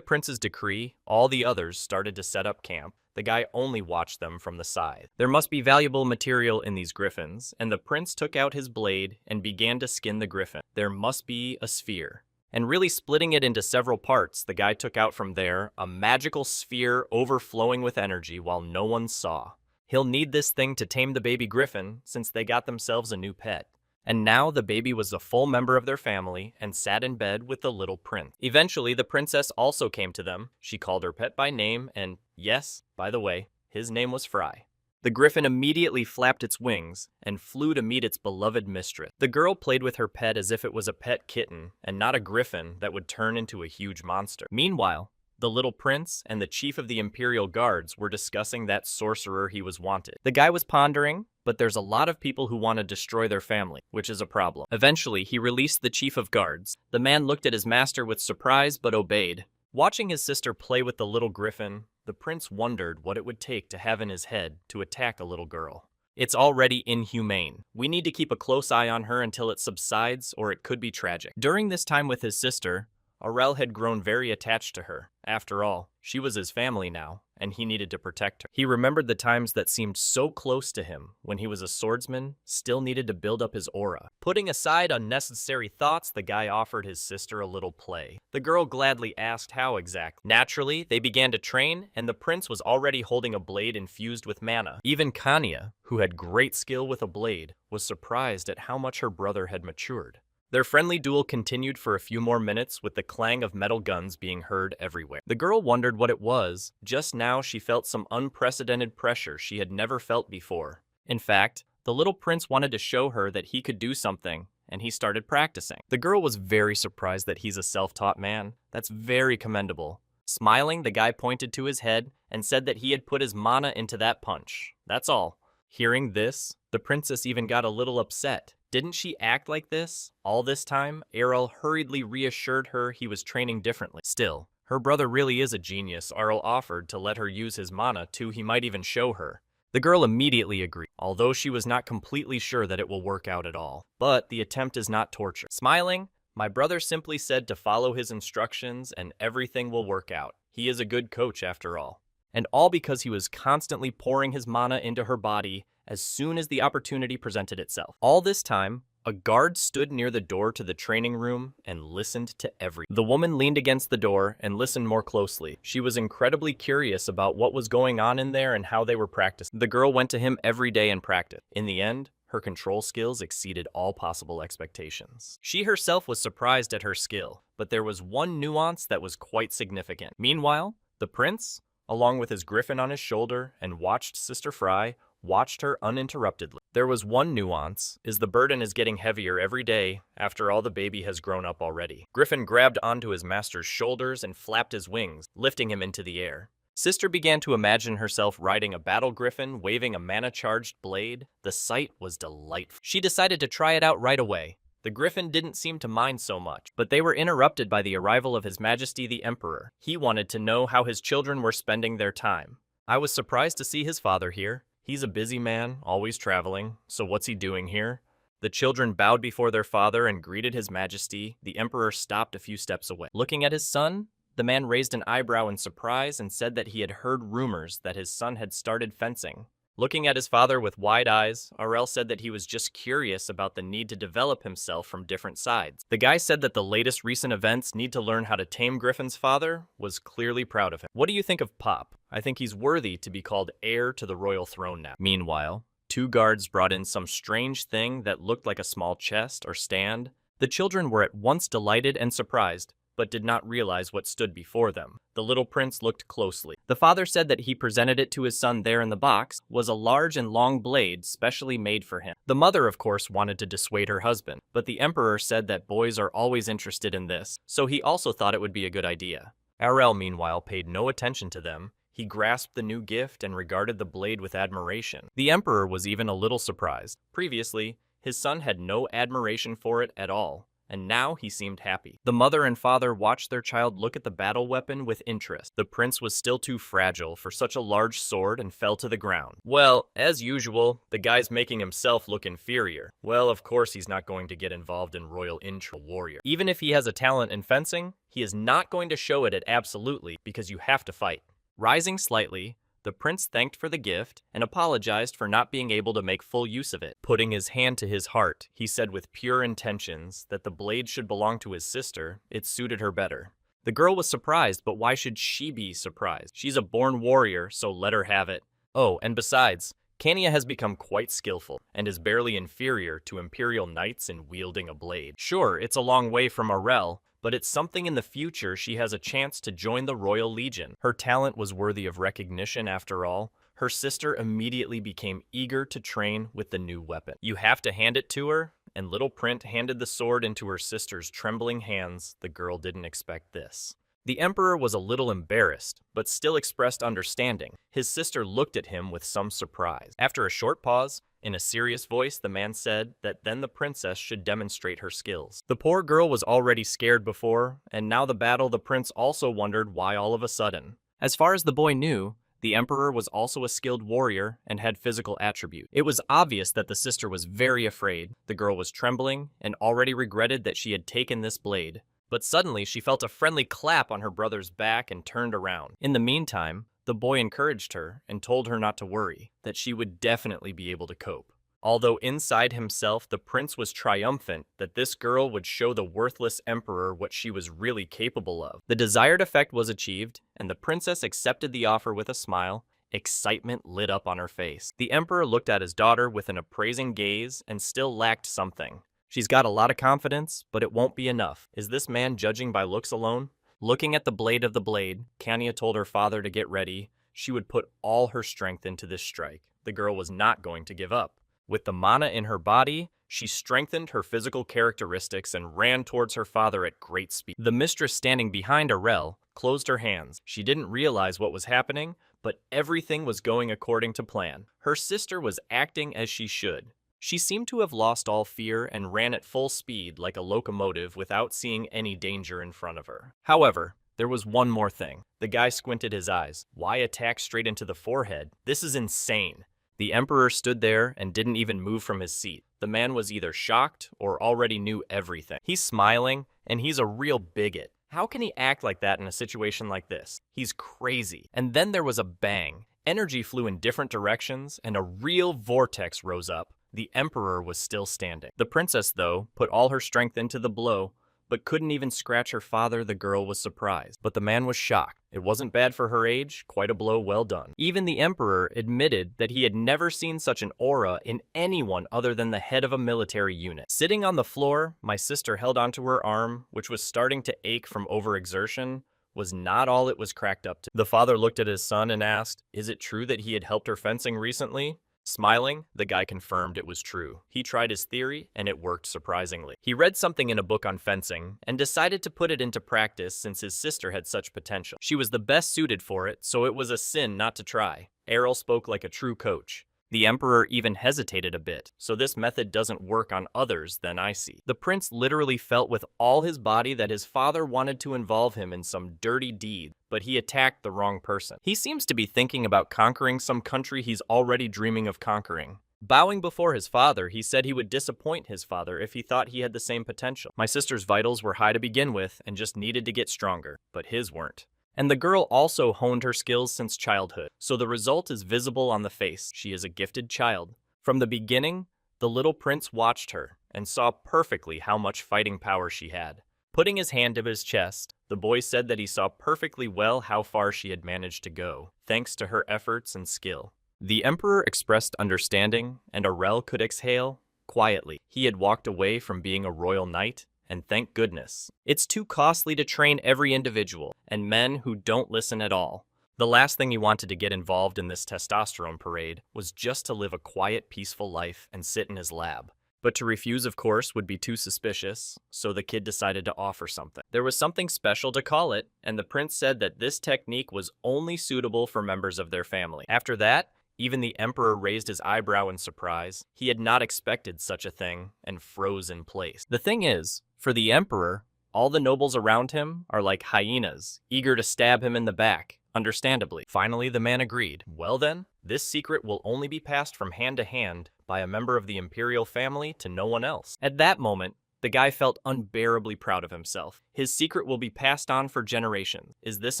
[SPEAKER 1] prince's decree, all the others started to set up camp. The guy only watched them from the side. There must be valuable material in these griffins, and the prince took out his blade and began to skin the griffin. There must be a sphere. And really splitting it into several parts, the guy took out from there a magical sphere overflowing with energy while no one saw. He'll need this thing to tame the baby griffin since they got themselves a new pet. And now the baby was a full member of their family and sat in bed with the little prince. Eventually, the princess also came to them. She called her pet by name and, yes, by the way, his name was Fry. The griffin immediately flapped its wings and flew to meet its beloved mistress. The girl played with her pet as if it was a pet kitten and not a griffin that would turn into a huge monster. Meanwhile, the little prince and the chief of the Imperial Guards were discussing that sorcerer he was wanted. The guy was pondering, but there's a lot of people who want to destroy their family, which is a problem. Eventually, he released the chief of guards. The man looked at his master with surprise but obeyed. Watching his sister play with the little griffin, the prince wondered what it would take to have in his head to attack a little girl. It's already inhumane. We need to keep a close eye on her until it subsides, or it could be tragic. During this time with his sister, Aurel had grown very attached to her. After all, she was his family now, and he needed to protect her. He remembered the times that seemed so close to him when he was a swordsman, still needed to build up his aura. Putting aside unnecessary thoughts, the guy offered his sister a little play. The girl gladly asked how exactly. Naturally, they began to train, and the prince was already holding a blade infused with mana. Even Kanya, who had great skill with a blade, was surprised at how much her brother had matured. Their friendly duel continued for a few more minutes with the clang of metal guns being heard everywhere. The girl wondered what it was. Just now she felt some unprecedented pressure she had never felt before. In fact, the little prince wanted to show her that he could do something, and he started practicing. The girl was very surprised that he's a self-taught man. That's very commendable. Smiling, the guy pointed to his head and said that he had put his mana into that punch. That's all. Hearing this, the princess even got a little upset. Didn't she act like this? All this time, Aurel hurriedly reassured her he was training differently. Still, her brother really is a genius. Aurel offered to let her use his mana too. He might even show her. The girl immediately agreed, although she was not completely sure that it will work out at all. But the attempt is not torture. Smiling, my brother simply said to follow his instructions and everything will work out. He is a good coach after all. And all because he was constantly pouring his mana into her body as soon as the opportunity presented itself. All this time, a guard stood near the door to the training room and listened to everything. The woman leaned against the door and listened more closely. She was incredibly curious about what was going on in there and how they were practicing. The girl went to him every day and practiced. In the end, her control skills exceeded all possible expectations. She herself was surprised at her skill, but there was one nuance that was quite significant. Meanwhile, the prince, along with his griffin on his shoulder and watched Sister Fry, watched her uninterruptedly. There was one nuance, is the burden is getting heavier every day after all the baby has grown up already. Griffin grabbed onto his master's shoulders and flapped his wings, lifting him into the air. Sister began to imagine herself riding a battle griffin, waving a mana-charged blade. The sight was delightful. She decided to try it out right away. The griffin didn't seem to mind so much, but they were interrupted by the arrival of His Majesty the Emperor. He wanted to know how his children were spending their time. I was surprised to see his father here. He's a busy man, always traveling, so what's he doing here? The children bowed before their father and greeted His Majesty. The Emperor stopped a few steps away. Looking at his son, the man raised an eyebrow in surprise and said that he had heard rumors that his son had started fencing. Looking at his father with wide eyes, Aurel said that he was just curious about the need to develop himself from different sides. The guy said that the latest recent events need to learn how to tame Griffin's father, was clearly proud of him. What do you think of Pop? I think he's worthy to be called heir to the royal throne now. Meanwhile, two guards brought in some strange thing that looked like a small chest or stand. The children were at once delighted and surprised, but did not realize what stood before them. The little prince looked closely. The father said that he presented it to his son there in the box, was a large and long blade specially made for him. The mother, of course, wanted to dissuade her husband, but the emperor said that boys are always interested in this, so he also thought it would be a good idea. Aurel, meanwhile, paid no attention to them. He grasped the new gift and regarded the blade with admiration. The emperor was even a little surprised. Previously, his son had no admiration for it at all, and now he seemed happy. The mother and father watched their child look at the battle weapon with interest. The prince was still too fragile for such a large sword and fell to the ground. Well, as usual, the guy's making himself look inferior. Well, of course he's not going to get involved in royal warrior. Even if he has a talent in fencing, he is not going to show it at absolutely because you have to fight. Rising slightly, the prince thanked for the gift and apologized for not being able to make full use of it. Putting his hand to his heart, he said with pure intentions that the blade should belong to his sister. It suited her better. The girl was surprised, but why should she be surprised? She's a born warrior, so let her have it. Oh, and besides, Kania has become quite skillful and is barely inferior to imperial knights in wielding a blade. Sure, it's a long way from Arel, but it's something in the future she has a chance to join the Royal Legion. Her talent was worthy of recognition after all. Her sister immediately became eager to train with the new weapon. You have to hand it to her, and little Print handed the sword into her sister's trembling hands. The girl didn't expect this. The emperor was a little embarrassed, but still expressed understanding. His sister looked at him with some surprise. After a short pause, in a serious voice, the man said that then the princess should demonstrate her skills. The poor girl was already scared before, and now the prince also wondered why all of a sudden. As far as the boy knew, the emperor was also a skilled warrior and had physical attributes. It was obvious that the sister was very afraid. The girl was trembling and already regretted that she had taken this blade. But suddenly she felt a friendly clap on her brother's back and turned around. In the meantime, the boy encouraged her and told her not to worry, that she would definitely be able to cope. Although inside himself the prince was triumphant that this girl would show the worthless emperor what she was really capable of. The desired effect was achieved, and the princess accepted the offer with a smile. Excitement lit up on her face. The emperor looked at his daughter with an appraising gaze and still lacked something. She's got a lot of confidence, but it won't be enough. Is this man judging by looks alone? Looking at the blade of the blade, Kania told her father to get ready. She would put all her strength into this strike. The girl was not going to give up. With the mana in her body, she strengthened her physical characteristics and ran towards her father at great speed. The mistress standing behind Arel closed her hands. She didn't realize what was happening, but everything was going according to plan. Her sister was acting as she should. She seemed to have lost all fear and ran at full speed like a locomotive without seeing any danger in front of her. However, there was one more thing. The guy squinted his eyes. Why attack straight into the forehead? This is insane. The emperor stood there and didn't even move from his seat. The man was either shocked or already knew everything. He's smiling, and he's a real bigot. How can he act like that in a situation like this? He's crazy. And then there was a bang. Energy flew in different directions, and a real vortex rose up. The emperor was still standing. The princess, though, put all her strength into the blow, but couldn't even scratch her father. The girl was surprised, but the man was shocked. It wasn't bad for her age, quite a blow well done. Even the emperor admitted that he had never seen such an aura in anyone other than the head of a military unit. Sitting on the floor, my sister held onto her arm, which was starting to ache from overexertion, was not all it was cracked up to. The father looked at his son and asked, "Is it true that he had helped her fencing recently?" Smiling, the guy confirmed it was true. He tried his theory, and it worked surprisingly. He read something in a book on fencing, and decided to put it into practice since his sister had such potential. She was the best suited for it, so it was a sin not to try. Errol spoke like a true coach. The emperor even hesitated a bit, so this method doesn't work on others, then I see. The prince literally felt with all his body that his father wanted to involve him in some dirty deed, but he attacked the wrong person. He seems to be thinking about conquering some country he's already dreaming of conquering. Bowing before his father, he said he would disappoint his father if he thought he had the same potential. My sister's vitals were high to begin with and just needed to get stronger, but his weren't. And the girl also honed her skills since childhood, so the result is visible on the face. She is a gifted child. From the beginning, the little prince watched her and saw perfectly how much fighting power she had. Putting his hand to his chest, the boy said that he saw perfectly well how far she had managed to go, thanks to her efforts and skill. The emperor expressed understanding, and Arel could exhale quietly. He had walked away from being a royal knight, and thank goodness. It's too costly to train every individual, and men who don't listen at all. The last thing he wanted to get involved in this testosterone parade was just to live a quiet, peaceful life and sit in his lab. But to refuse, of course, would be too suspicious, so the kid decided to offer something. There was something special to call it, and the prince said that this technique was only suitable for members of their family. After that, Even the emperor raised his eyebrow in surprise. He had not expected such a thing and froze in place. The thing is, for the emperor, all the nobles around him are like hyenas, eager to stab him in the back, understandably. Finally, the man agreed. Well then, this secret will only be passed from hand to hand by a member of the imperial family to no one else. At that moment, the guy felt unbearably proud of himself. His secret will be passed on for generations. Is this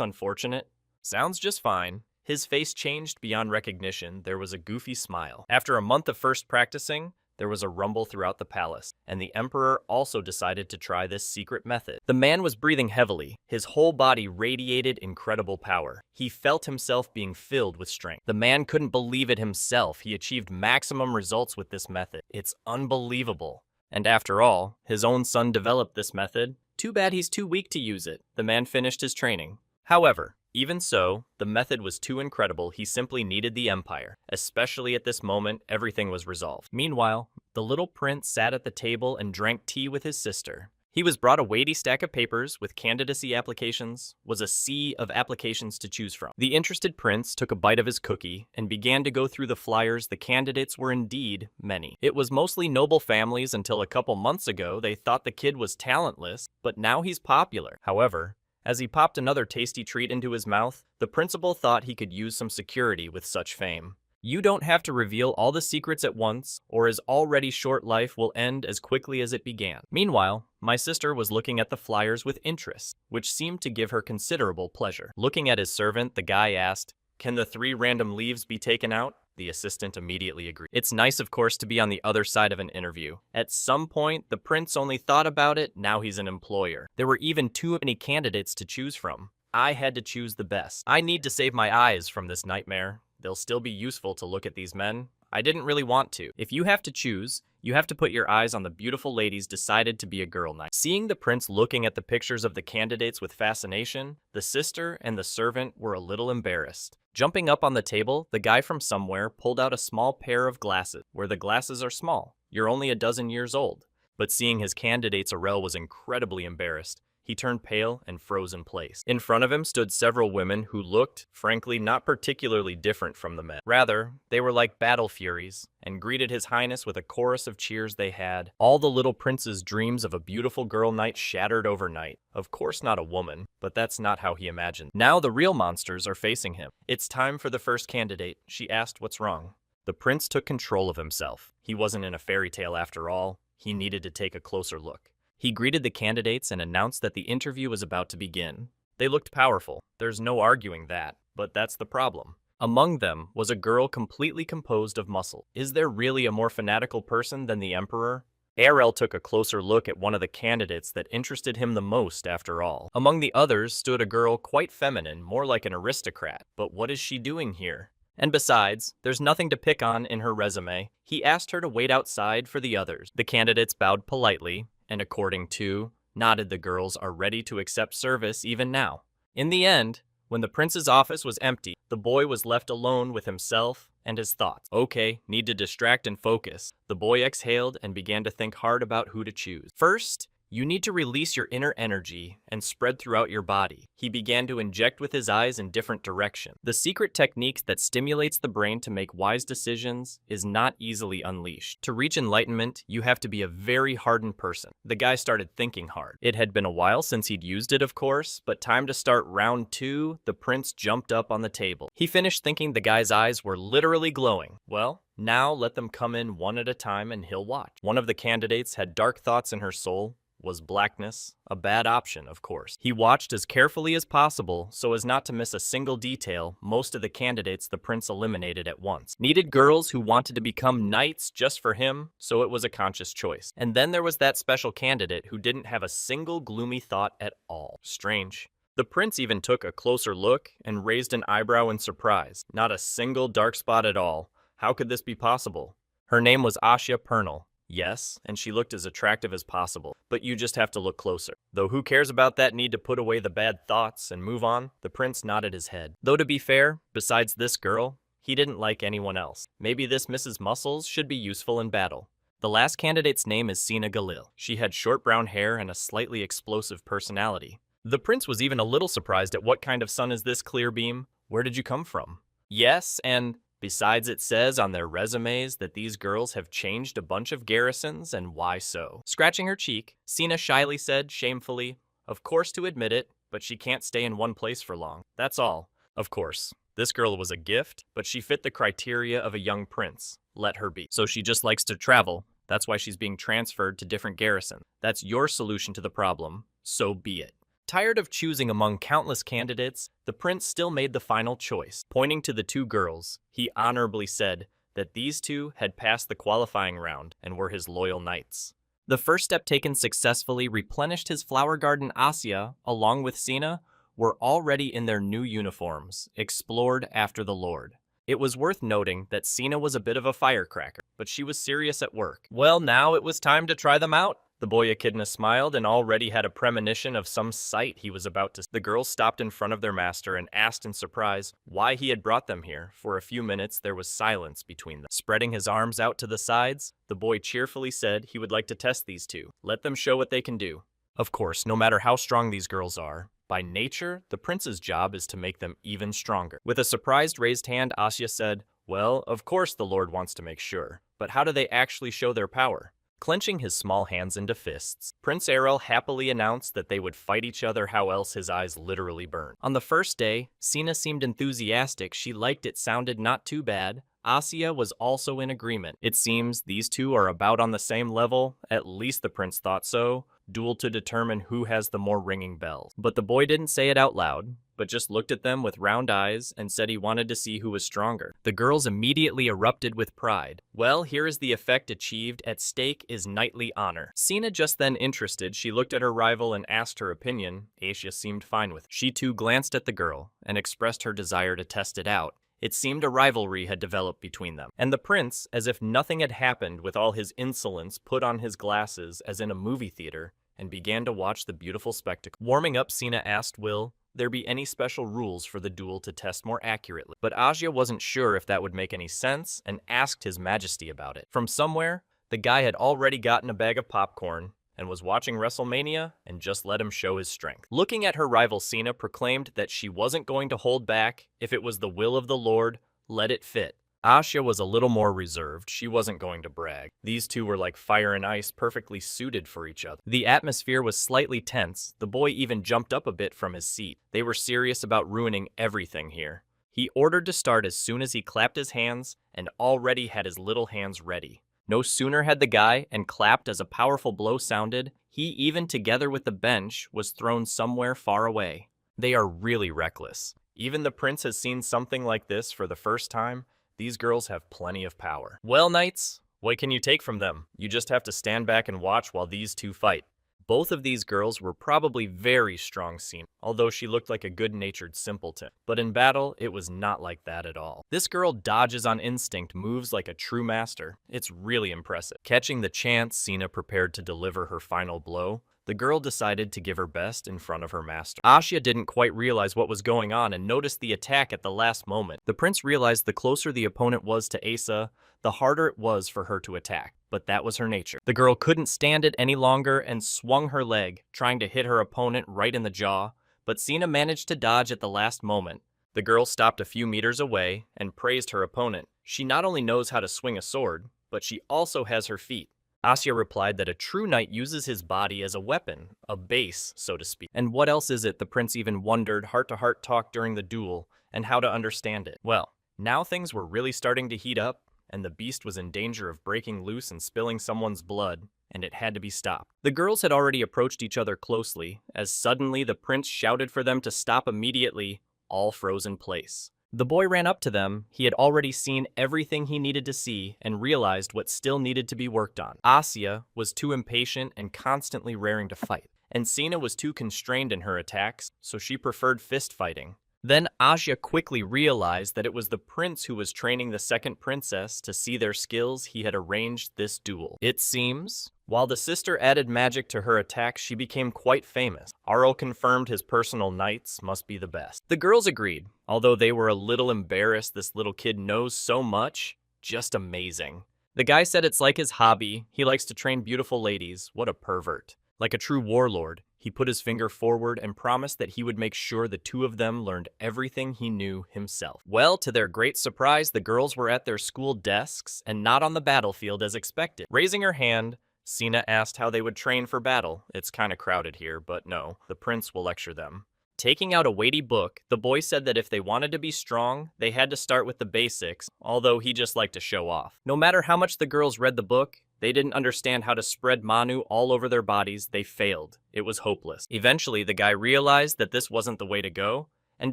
[SPEAKER 1] unfortunate? Sounds just fine. His face changed beyond recognition. There was a goofy smile. After a month of first practicing, there was a rumble throughout the palace, and the emperor also decided to try this secret method. The man was breathing heavily. His whole body radiated incredible power. He felt himself being filled with strength. The man couldn't believe it himself. He achieved maximum results with this method. It's unbelievable. And after all, his own son developed this method. Too bad he's too weak to use it. The man finished his training. However, even so, the method was too incredible. He simply needed the empire. Especially at this moment, everything was resolved. Meanwhile, the little prince sat at the table and drank tea with his sister. He was brought a weighty stack of papers with candidacy applications, was a sea of applications to choose from. The interested prince took a bite of his cookie and began to go through the flyers. The candidates were indeed many. It was mostly noble families until a couple months ago. They thought the kid was talentless, but now he's popular. However, as he popped another tasty treat into his mouth, the principal thought he could use some security with such fame. You don't have to reveal all the secrets at once, or his already short life will end as quickly as it began. Meanwhile, my sister was looking at the flyers with interest, which seemed to give her considerable pleasure. Looking at his servant, the guy asked, "Can the 3 random leaves be taken out?" The assistant immediately agreed. It's nice, of course, to be on the other side of an interview. At some point, the prince only thought about it, now he's an employer. There were even too many candidates to choose from. I had to choose the best. I need to save my eyes from this nightmare. They'll still be useful to look at these men. I didn't really want to. If you have to choose, you have to put your eyes on the beautiful ladies decided to be a girl night. Seeing the prince looking at the pictures of the candidates with fascination, the sister and the servant were a little embarrassed. Jumping up on the table, the guy from somewhere pulled out a small pair of glasses. Where the glasses are small, you're only a dozen years old. But seeing his candidates, Aurel was incredibly embarrassed. He turned pale and froze in place. In front of him stood several women who looked, frankly, not particularly different from the men. Rather, they were like battle furies, and greeted his highness with a chorus of cheers they had. All the little prince's dreams of a beautiful girl night shattered overnight. Of course not a woman, but that's not how he imagined. Now the real monsters are facing him. It's time for the first candidate. She asked what's wrong. The prince took control of himself. He wasn't in a fairy tale after all. He needed to take a closer look. He greeted the candidates and announced that the interview was about to begin. They looked powerful. There's no arguing that, but that's the problem. Among them was a girl completely composed of muscle. Is there really a more fanatical person than the emperor? Aurel took a closer look at one of the candidates that interested him the most after all. Among the others stood a girl quite feminine, more like an aristocrat. But what is she doing here? And besides, there's nothing to pick on in her resume. He asked her to wait outside for the others. The candidates bowed politely, and according to, nodded the girls are ready to accept service even now. In the end, when the prince's office was empty, the boy was left alone with himself and his thoughts. Okay, need to distract and focus. The boy exhaled and began to think hard about who to choose. First, you need to release your inner energy and spread throughout your body. He began to inject with his eyes in different directions. The secret technique that stimulates the brain to make wise decisions is not easily unleashed. To reach enlightenment, you have to be a very hardened person. The guy started thinking hard. It had been a while since he'd used it, of course, but time to start round 2. The prince jumped up on the table. He finished thinking the guy's eyes were literally glowing. Well, now let them come in one at a time and he'll watch. One of the candidates had dark thoughts in her soul. Was blackness a bad option? Of course. He watched as carefully as possible so as not to miss a single detail. Most of the candidates the prince eliminated at once. Needed girls who wanted to become knights just for him, so it was a conscious choice. And then there was that special candidate who didn't have a single gloomy thought at all. Strange. The prince even took a closer look and raised an eyebrow in surprise. Not a single dark spot at all. How could this be possible? Her name was Asha Pernal. Yes, and she looked as attractive as possible, but you just have to look closer. Though who cares about that need to put away the bad thoughts and move on? The prince nodded his head. Though to be fair, besides this girl, he didn't like anyone else. Maybe this Mrs. Muscles should be useful in battle. The last candidate's name is Sina Galil. She had short brown hair and a slightly explosive personality. The prince was even a little surprised at what kind of sun is this clear beam? Where did you come from? Yes, and Besides, it says on their resumes that these girls have changed a bunch of garrisons, and why so? Scratching her cheek, Sina shyly said, shamefully, "Of course to admit it, but she can't stay in one place for long. That's all." Of course. This girl was a gift, but she fit the criteria of a young prince. Let her be. So she just likes to travel. That's why she's being transferred to different garrisons. That's your solution to the problem. So be it. Tired of choosing among countless candidates, the prince still made the final choice. Pointing to the two girls, he honorably said that these two had passed the qualifying round and were his loyal knights. The first step taken successfully replenished his flower garden. Asya, along with Sina, were already in their new uniforms, explored after the Lord. It was worth noting that Sina was a bit of a firecracker, but she was serious at work. Well, now it was time to try them out. The boy Echidna smiled and already had a premonition of some sight he was about to see. The girls stopped in front of their master and asked in surprise why he had brought them here. For a few minutes, there was silence between them. Spreading his arms out to the sides, the boy cheerfully said he would like to test these two. Let them show what they can do. Of course, no matter how strong these girls are, by nature, the prince's job is to make them even stronger. With a surprised raised hand, Asya said, "Well, of course the Lord wants to make sure, but how do they actually show their power?" Clenching his small hands into fists, Prince Errol happily announced that they would fight each other, how else his eyes literally burned. On the first day, Sina seemed enthusiastic. She liked it, sounded not too bad. Asya was also in agreement. It seems these two are about on the same level, at least the prince thought so. Duel to determine who has the more ringing bells. But the boy didn't say it out loud, but just looked at them with round eyes and said he wanted to see who was stronger. The girls immediately erupted with pride. Well, here is the effect achieved. At stake is knightly honor. Sina just then interested, she looked at her rival and asked her opinion. Asya seemed fine with it. She too glanced at the girl and expressed her desire to test it out. It seemed a rivalry had developed between them. And the prince, as if nothing had happened with all his insolence, put on his glasses as in a movie theater and began to watch the beautiful spectacle. Warming up, Sina asked, "Will there be any special rules for the duel to test more accurately?" But Asya wasn't sure if that would make any sense and asked His Majesty about it. From somewhere, the guy had already gotten a bag of popcorn and was watching WrestleMania and just let him show his strength. Looking at her rival, Sina proclaimed that she wasn't going to hold back. If it was the will of the Lord, let it fit. Asya was a little more reserved. She wasn't going to brag. These two were like fire and ice, perfectly suited for each other. The atmosphere was slightly tense. The boy even jumped up a bit from his seat. They were serious about ruining everything here. He ordered to start as soon as he clapped his hands and already had his little hands ready. No sooner had the guy and clapped as a powerful blow sounded, he even together with the bench was thrown somewhere far away. They are really reckless. Even the prince has seen something like this for the first time. These girls have plenty of power. Well, knights, what can you take from them? You just have to stand back and watch while these two fight. Both of these girls were probably very strong Sina, although she looked like a good-natured simpleton. But in battle, it was not like that at all. This girl dodges on instinct, moves like a true master. It's really impressive. Catching the chance, Sina prepared to deliver her final blow. The girl decided to give her best in front of her master. Asya didn't quite realize what was going on and noticed the attack at the last moment. The prince realized the closer the opponent was to Asa, the harder it was for her to attack. But that was her nature. The girl couldn't stand it any longer and swung her leg, trying to hit her opponent right in the jaw, but Sina managed to dodge at the last moment. The girl stopped a few meters away and praised her opponent. She not only knows how to swing a sword, but she also has her feet. Asya replied that a true knight uses his body as a weapon, a base, so to speak. And what else is it? The prince even wondered, heart-to-heart talk during the duel, and how to understand it. Well, now things were really starting to heat up, and the beast was in danger of breaking loose and spilling someone's blood, and it had to be stopped. The girls had already approached each other closely, as suddenly the prince shouted for them to stop immediately, all froze in place. The boy ran up to them. He had already seen everything he needed to see and realized what still needed to be worked on. Asya was too impatient and constantly raring to fight, and Sina was too constrained in her attacks, so she preferred fist fighting. Then Asya quickly realized that it was the prince who was training the second princess to see their skills. He had arranged this duel. It seems, while the sister added magic to her attacks, she became quite famous. Aro confirmed his personal knights must be the best. The girls agreed, although they were a little embarrassed. This little kid knows so much. Just amazing. The guy said it's like his hobby. He likes to train beautiful ladies. What a pervert. Like a true warlord, He put his finger forward and promised that he would make sure the two of them learned everything he knew himself. Well, to their great surprise, the girls were at their school desks and not on the battlefield as expected. Raising her hand, Sina asked how they would train for battle. It's kind of crowded here, but no, the prince will lecture them. Taking out a weighty book, the boy said that if they wanted to be strong, they had to start with the basics, although he just liked to show off. No matter how much the girls read the book, they didn't understand how to spread Manu all over their bodies. They failed. It was hopeless. Eventually, the guy realized that this wasn't the way to go and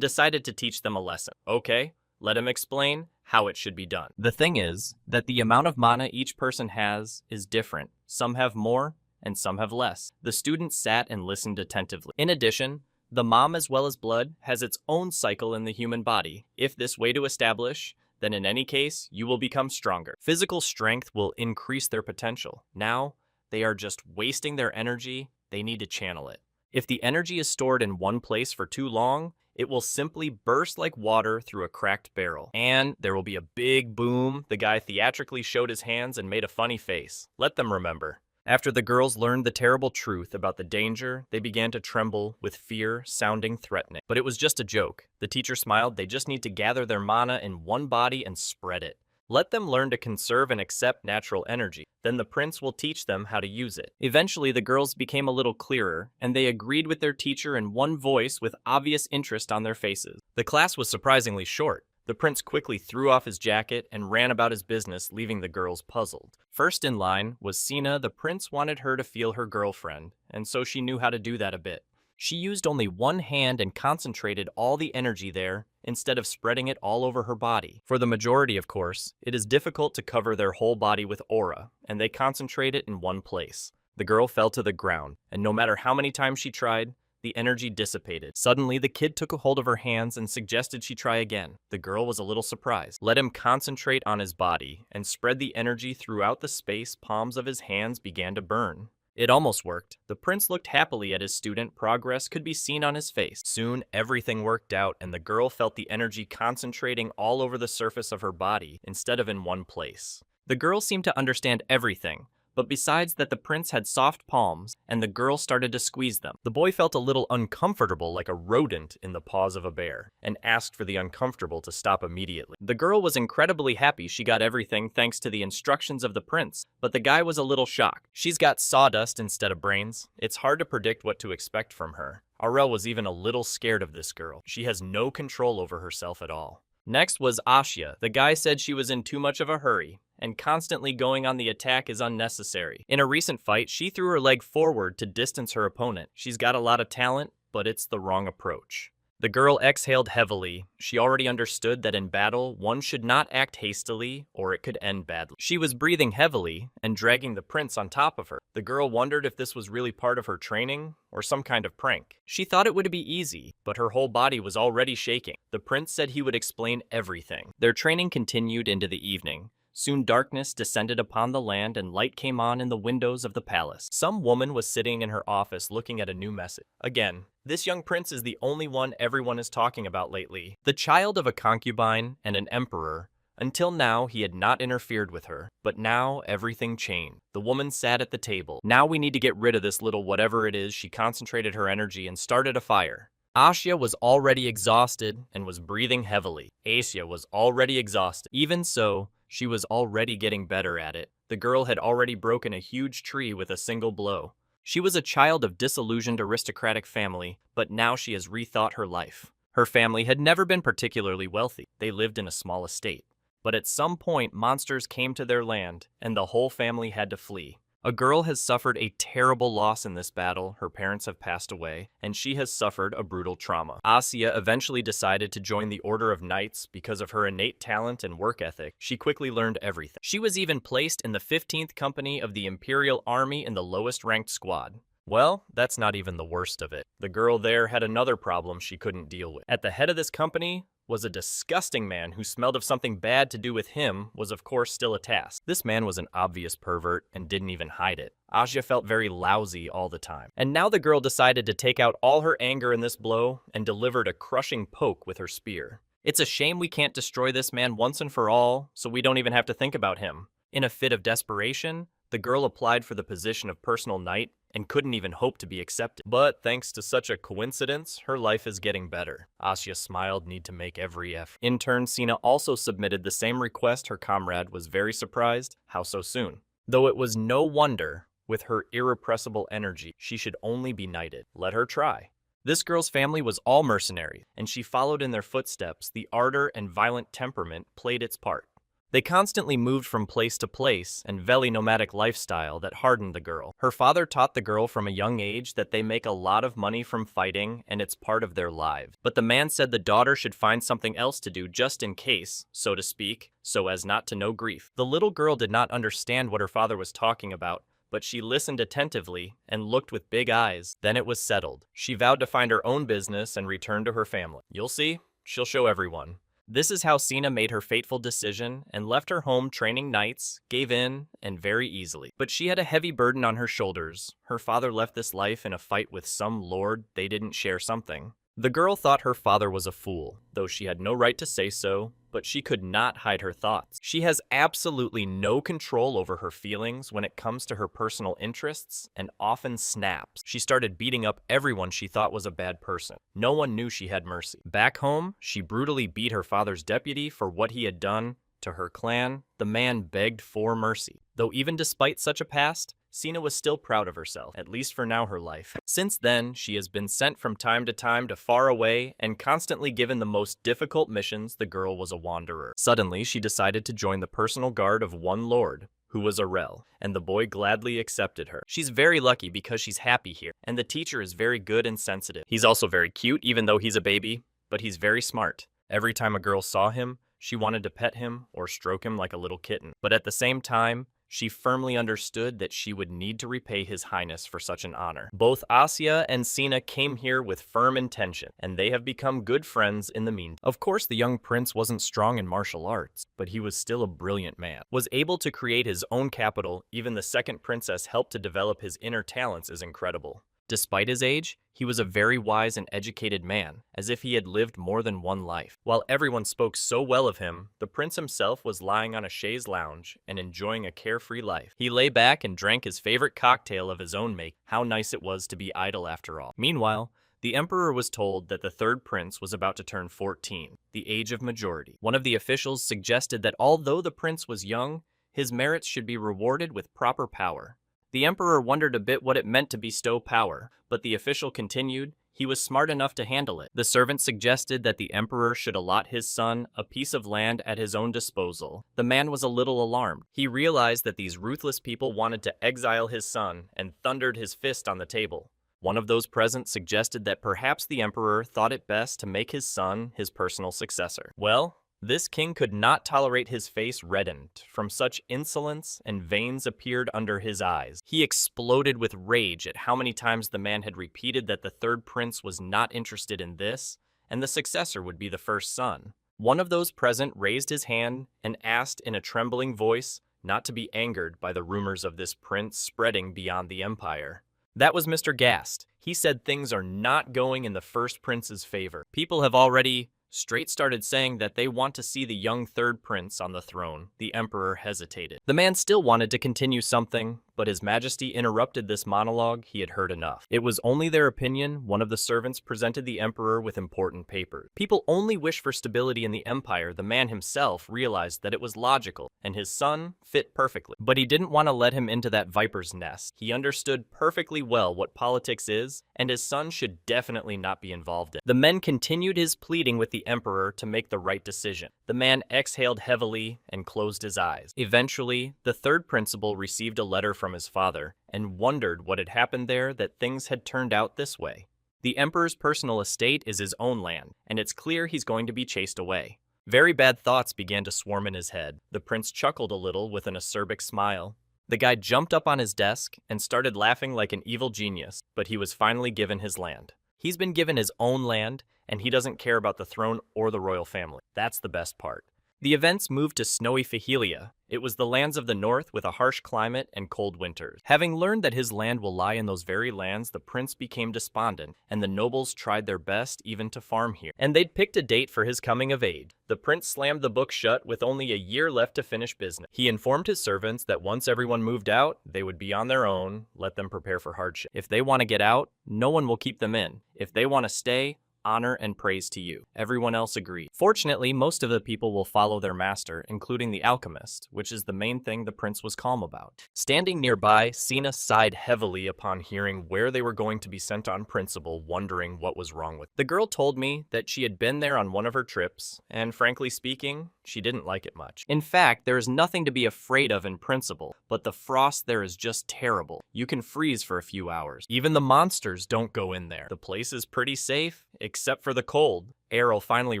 [SPEAKER 1] decided to teach them a lesson. Okay, let him explain how it should be done. The thing is that the amount of mana each person has is different. Some have more and some have less. The students sat and listened attentively. In addition, the mom as well as blood has its own cycle in the human body. If this way to establish, then in any case, you will become stronger. Physical strength will increase their potential. Now, they are just wasting their energy. They need to channel it. If the energy is stored in one place for too long, it will simply burst like water through a cracked barrel. And there will be a big boom. The guy theatrically showed his hands and made a funny face. Let them remember. After the girls learned the terrible truth about the danger, they began to tremble with fear sounding threatening. But it was just a joke. The teacher smiled. They just need to gather their mana in one body and spread it. Let them learn to conserve and accept natural energy. Then the prince will teach them how to use it. Eventually, the girls became a little clearer, and they agreed with their teacher in one voice with obvious interest on their faces. The class was surprisingly short. The prince quickly threw off his jacket and ran about his business, leaving the girls puzzled. First in line was Sina. The prince wanted her to feel her girlfriend, and so she knew how to do that a bit. She used only one hand and concentrated all the energy there, instead of spreading it all over her body. For the majority, of course, it is difficult to cover their whole body with aura, and they concentrate it in one place. The girl fell to the ground, and no matter how many times she tried, the energy dissipated. Suddenly, the kid took a hold of her hands and suggested she try again. The girl was a little surprised. Let him concentrate on his body and spread the energy throughout the space. Palms of his hands began to burn. It almost worked. The prince looked happily at his student. Progress could be seen on his face. Soon, everything worked out, and the girl felt the energy concentrating all over the surface of her body instead of in one place. The girl seemed to understand everything. But besides that, the prince had soft palms, and the girl started to squeeze them. The boy felt a little uncomfortable, like a rodent in the paws of a bear, and asked for the uncomfortable to stop immediately. The girl was incredibly happy she got everything thanks to the instructions of the prince, but the guy was a little shocked. She's got sawdust instead of brains. It's hard to predict what to expect from her. Aurel was even a little scared of this girl. She has no control over herself at all. Next was Asya. The guy said she was in too much of a hurry, and constantly going on the attack is unnecessary. In a recent fight, she threw her leg forward to distance her opponent. She's got a lot of talent, but it's the wrong approach. The girl exhaled heavily. She already understood that in battle, one should not act hastily, or it could end badly. She was breathing heavily and dragging the prince on top of her. The girl wondered if this was really part of her training, or some kind of prank. She thought it would be easy, but her whole body was already shaking. The prince said he would explain everything. Their training continued into the evening. Soon darkness descended upon the land and light came on in the windows of the palace. Some woman was sitting in her office looking at a new message. Again, this young prince is the only one everyone is talking about lately. The child of a concubine and an emperor. Until now, he had not interfered with her, but now everything changed. The woman sat at the table. Now we need to get rid of this little whatever it is. She concentrated her energy and started a fire. Asya was already exhausted and was breathing heavily. Asya was already exhausted. Even so, she was already getting better at it. The girl had already broken a huge tree with a single blow. She was a child of disillusioned aristocratic family, but now she has rethought her life. Her family had never been particularly wealthy. They lived in a small estate. But at some point, monsters came to their land, and the whole family had to flee. A girl has suffered a terrible loss in this battle. Her parents have passed away, and she has suffered a brutal trauma. Asya eventually decided to join the Order of Knights because of her innate talent and work ethic. She quickly learned everything. She was even placed in the 15th Company of the Imperial Army in the lowest ranked squad. Well, that's not even the worst of it. The girl there had another problem she couldn't deal with. At the head of this company was a disgusting man who smelled of something bad to do with him was of course still a task. This man was an obvious pervert and didn't even hide it. Asya felt very lousy all the time. And now the girl decided to take out all her anger in this blow and delivered a crushing poke with her spear. It's a shame we can't destroy this man once and for all, so we don't even have to think about him. In a fit of desperation, The girl applied for the position of personal knight and couldn't even hope to be accepted. But thanks to such a coincidence, her life is getting better. Asya smiled, need to make every effort. In turn, Sina also submitted the same request. Her comrade was very surprised. How so soon? Though it was no wonder, with her irrepressible energy, she should only be knighted. Let her try. This girl's family was all mercenary, and she followed in their footsteps. The ardor and violent temperament played its part. They constantly moved from place to place and very nomadic lifestyle that hardened the girl. Her father taught the girl from a young age that they make a lot of money from fighting and it's part of their lives. But the man said the daughter should find something else to do just in case, so to speak, so as not to know grief. The little girl did not understand what her father was talking about, but she listened attentively and looked with big eyes. Then it was settled. She vowed to find her own business and return to her family. You'll see, she'll show everyone. This is how Sina made her fateful decision and left her home training knights, gave in, and very easily. But she had a heavy burden on her shoulders. Her father left this life in a fight with some lord. They didn't share something. The girl thought her father was a fool, though she had no right to say so, but she could not hide her thoughts. She has absolutely no control over her feelings when it comes to her personal interests and often snaps. She started beating up everyone she thought was a bad person. No one knew she had mercy. Back home, she brutally beat her father's deputy for what he had done to her clan. The man begged for mercy. Though even despite such a past, Sina was still proud of herself, at least for now her life. Since then, she has been sent from time to far away and constantly given the most difficult missions. The girl was a wanderer. Suddenly, she decided to join the personal guard of one lord, who was Arel, and the boy gladly accepted her. She's very lucky because she's happy here, and the teacher is very good and sensitive. He's also very cute, even though he's a baby, but he's very smart. Every time a girl saw him, she wanted to pet him or stroke him like a little kitten. But at the same time, she firmly understood that she would need to repay his highness for such an honor. Both Asya and Sina came here with firm intention, and they have become good friends in the meantime. Of course, the young prince wasn't strong in martial arts, but he was still a brilliant man. Was able to create his own capital. Even the second princess helped to develop his inner talents is incredible. Despite his age, he was a very wise and educated man, as if he had lived more than one life. While everyone spoke so well of him, the prince himself was lying on a chaise lounge and enjoying a carefree life. He lay back and drank his favorite cocktail of his own make. How nice it was to be idle after all. Meanwhile, the emperor was told that the third prince was about to turn 14, the age of majority. One of the officials suggested that although the prince was young, his merits should be rewarded with proper power. The emperor wondered a bit what it meant to bestow power, but the official continued, he was smart enough to handle it. The servant suggested that the emperor should allot his son a piece of land at his own disposal. The man was a little alarmed. He realized that these ruthless people wanted to exile his son and thundered his fist on the table. One of those present suggested that perhaps the emperor thought it best to make his son his personal successor. Well, this king could not tolerate his face reddened from such insolence, and veins appeared under his eyes. He exploded with rage at how many times the man had repeated that the third prince was not interested in this, and the successor would be the first son. One of those present raised his hand and asked in a trembling voice not to be angered by the rumors of this prince spreading beyond the empire. That was Mr. Gast. He said things are not going in the first prince's favor. People have already started saying that they want to see the young third prince on the throne. The emperor hesitated. The man still wanted to continue something, but His Majesty interrupted this monologue. He had heard enough. It was only their opinion. One of the servants presented the emperor with important papers. People only wish for stability in the empire. The man himself realized that it was logical, and his son fit perfectly. But he didn't want to let him into that viper's nest. He understood perfectly well what politics is, and his son should definitely not be involved in. The men continued his pleading with the emperor to make the right decision. The man exhaled heavily and closed his eyes. Eventually, the third principal received a letter from his father and wondered what had happened there, that things had turned out this way. The emperor's personal estate is his own land, and it's clear he's going to be chased away. Very bad thoughts began to swarm in his head. The prince chuckled a little with an acerbic smile. The guy jumped up on his desk and started laughing like an evil genius, but he was finally given his land. He's been given his own land, and he doesn't care about the throne or the royal family. That's the best part. The events moved to snowy Fahelia. It was the lands of the north with a harsh climate and cold winters. Having learned that his land will lie in those very lands, the prince became despondent, and the nobles tried their best even to farm here. And they'd picked a date for his coming of age. The prince slammed the book shut with only a year left to finish business. He informed his servants that once everyone moved out, they would be on their own, let them prepare for hardship. If they want to get out, no one will keep them in. If they want to stay, honor and praise to you. Everyone else agreed. Fortunately, most of the people will follow their master, including the alchemist, which is the main thing the prince was calm about. Standing nearby, Sina sighed heavily upon hearing where they were going to be sent on principle, wondering what was wrong with it. The girl told me that she had been there on one of her trips, and frankly speaking, she didn't like it much. In fact, there is nothing to be afraid of in principle, but the frost there is just terrible. You can freeze for a few hours. Even the monsters don't go in there. The place is pretty safe, except for the cold. Errol finally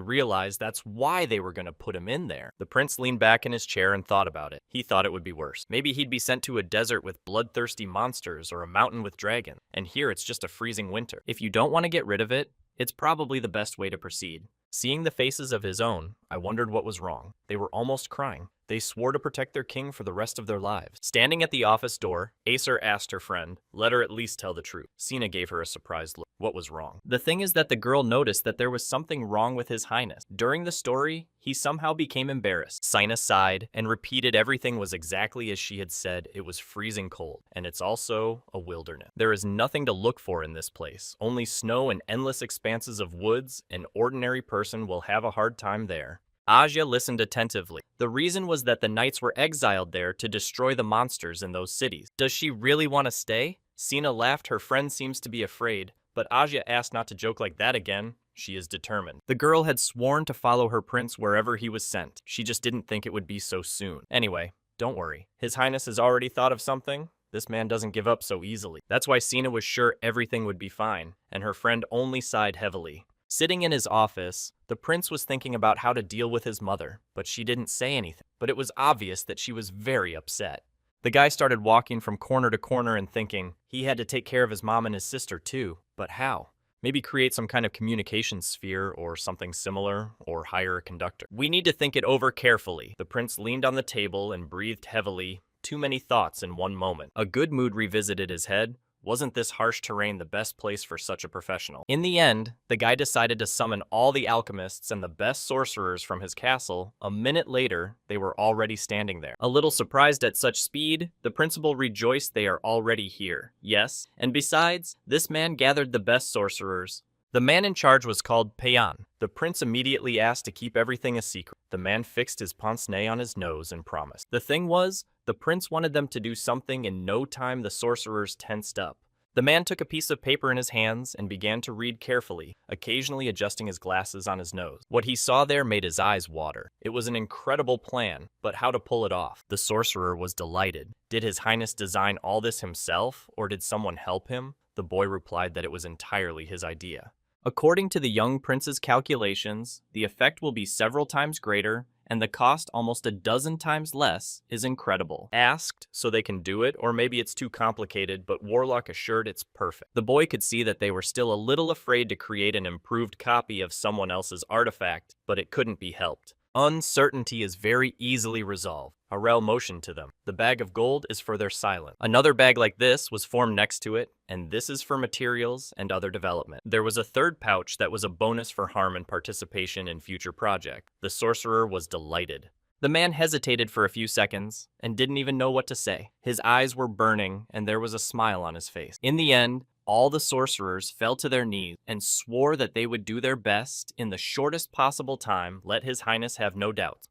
[SPEAKER 1] realized that's why they were going to put him in there. The prince leaned back in his chair and thought about it. He thought it would be worse. Maybe he'd be sent to a desert with bloodthirsty monsters or a mountain with dragons. And here it's just a freezing winter. If you don't want to get rid of it, it's probably the best way to proceed. Seeing the faces of his own, I wondered what was wrong. They were almost crying. They swore to protect their king for the rest of their lives. Standing at the office door, Acer asked her friend, let her at least tell the truth. Sina gave her a surprised look. What was wrong? The thing is that the girl noticed that there was something wrong with His Highness. During the story, he somehow became embarrassed. Sina sighed and repeated everything was exactly as she had said. It was freezing cold, and it's also a wilderness. There is nothing to look for in this place. Only snow and endless expanses of woods. An ordinary person will have a hard time there. Aja listened attentively. The reason was that the knights were exiled there to destroy the monsters in those cities. Does she really want to stay? Sina laughed. Her friend seems to be afraid, but Aja asked not to joke like that again. She is determined. The girl had sworn to follow her prince wherever he was sent. She just didn't think it would be so soon. Anyway, don't worry. His Highness has already thought of something. This man doesn't give up so easily. That's why Sina was sure everything would be fine, and her friend only sighed heavily. Sitting in his office, the prince was thinking about how to deal with his mother, but she didn't say anything. But it was obvious that she was very upset. The guy started walking from corner to corner and thinking he had to take care of his mom and his sister too. But how? Maybe create some kind of communication sphere or something similar, or hire a conductor. We need to think it over carefully. The prince leaned on the table and breathed heavily. Too many thoughts in one moment. A good mood revisited his head. Wasn't this harsh terrain the best place for such a professional? In the end, the guy decided to summon all the alchemists and the best sorcerers from his castle. A minute later, they were already standing there. A little surprised at such speed, the principal rejoiced they are already here. Yes, and besides, this man gathered the best sorcerers. The man in charge was called Payan. The prince immediately asked to keep everything a secret. The man fixed his pince-nez on his nose and promised. The thing was, the prince wanted them to do something. In no time, the sorcerers tensed up. The man took a piece of paper in his hands and began to read carefully, occasionally adjusting his glasses on his nose. What he saw there made his eyes water. It was an incredible plan, but how to pull it off? The sorcerer was delighted. Did His Highness design all this himself, or did someone help him? The boy replied that it was entirely his idea. According to the young prince's calculations, the effect will be several times greater, and the cost almost a dozen times less is incredible. Asked so they can do it, or maybe it's too complicated, but Warlock assured it's perfect. The boy could see that they were still a little afraid to create an improved copy of someone else's artifact, but it couldn't be helped. Uncertainty is very easily resolved. Harel motioned to them. The bag of gold is for their silence. Another bag like this was formed next to it, and this is for materials and other development. There was a third pouch that was a bonus for harm and participation in future project. The sorcerer was delighted. The man hesitated for a few seconds and didn't even know what to say. His eyes were burning and there was a smile on his face. In the end, all the sorcerers fell to their knees and swore that they would do their best in the shortest possible time. Let His Highness have no doubts.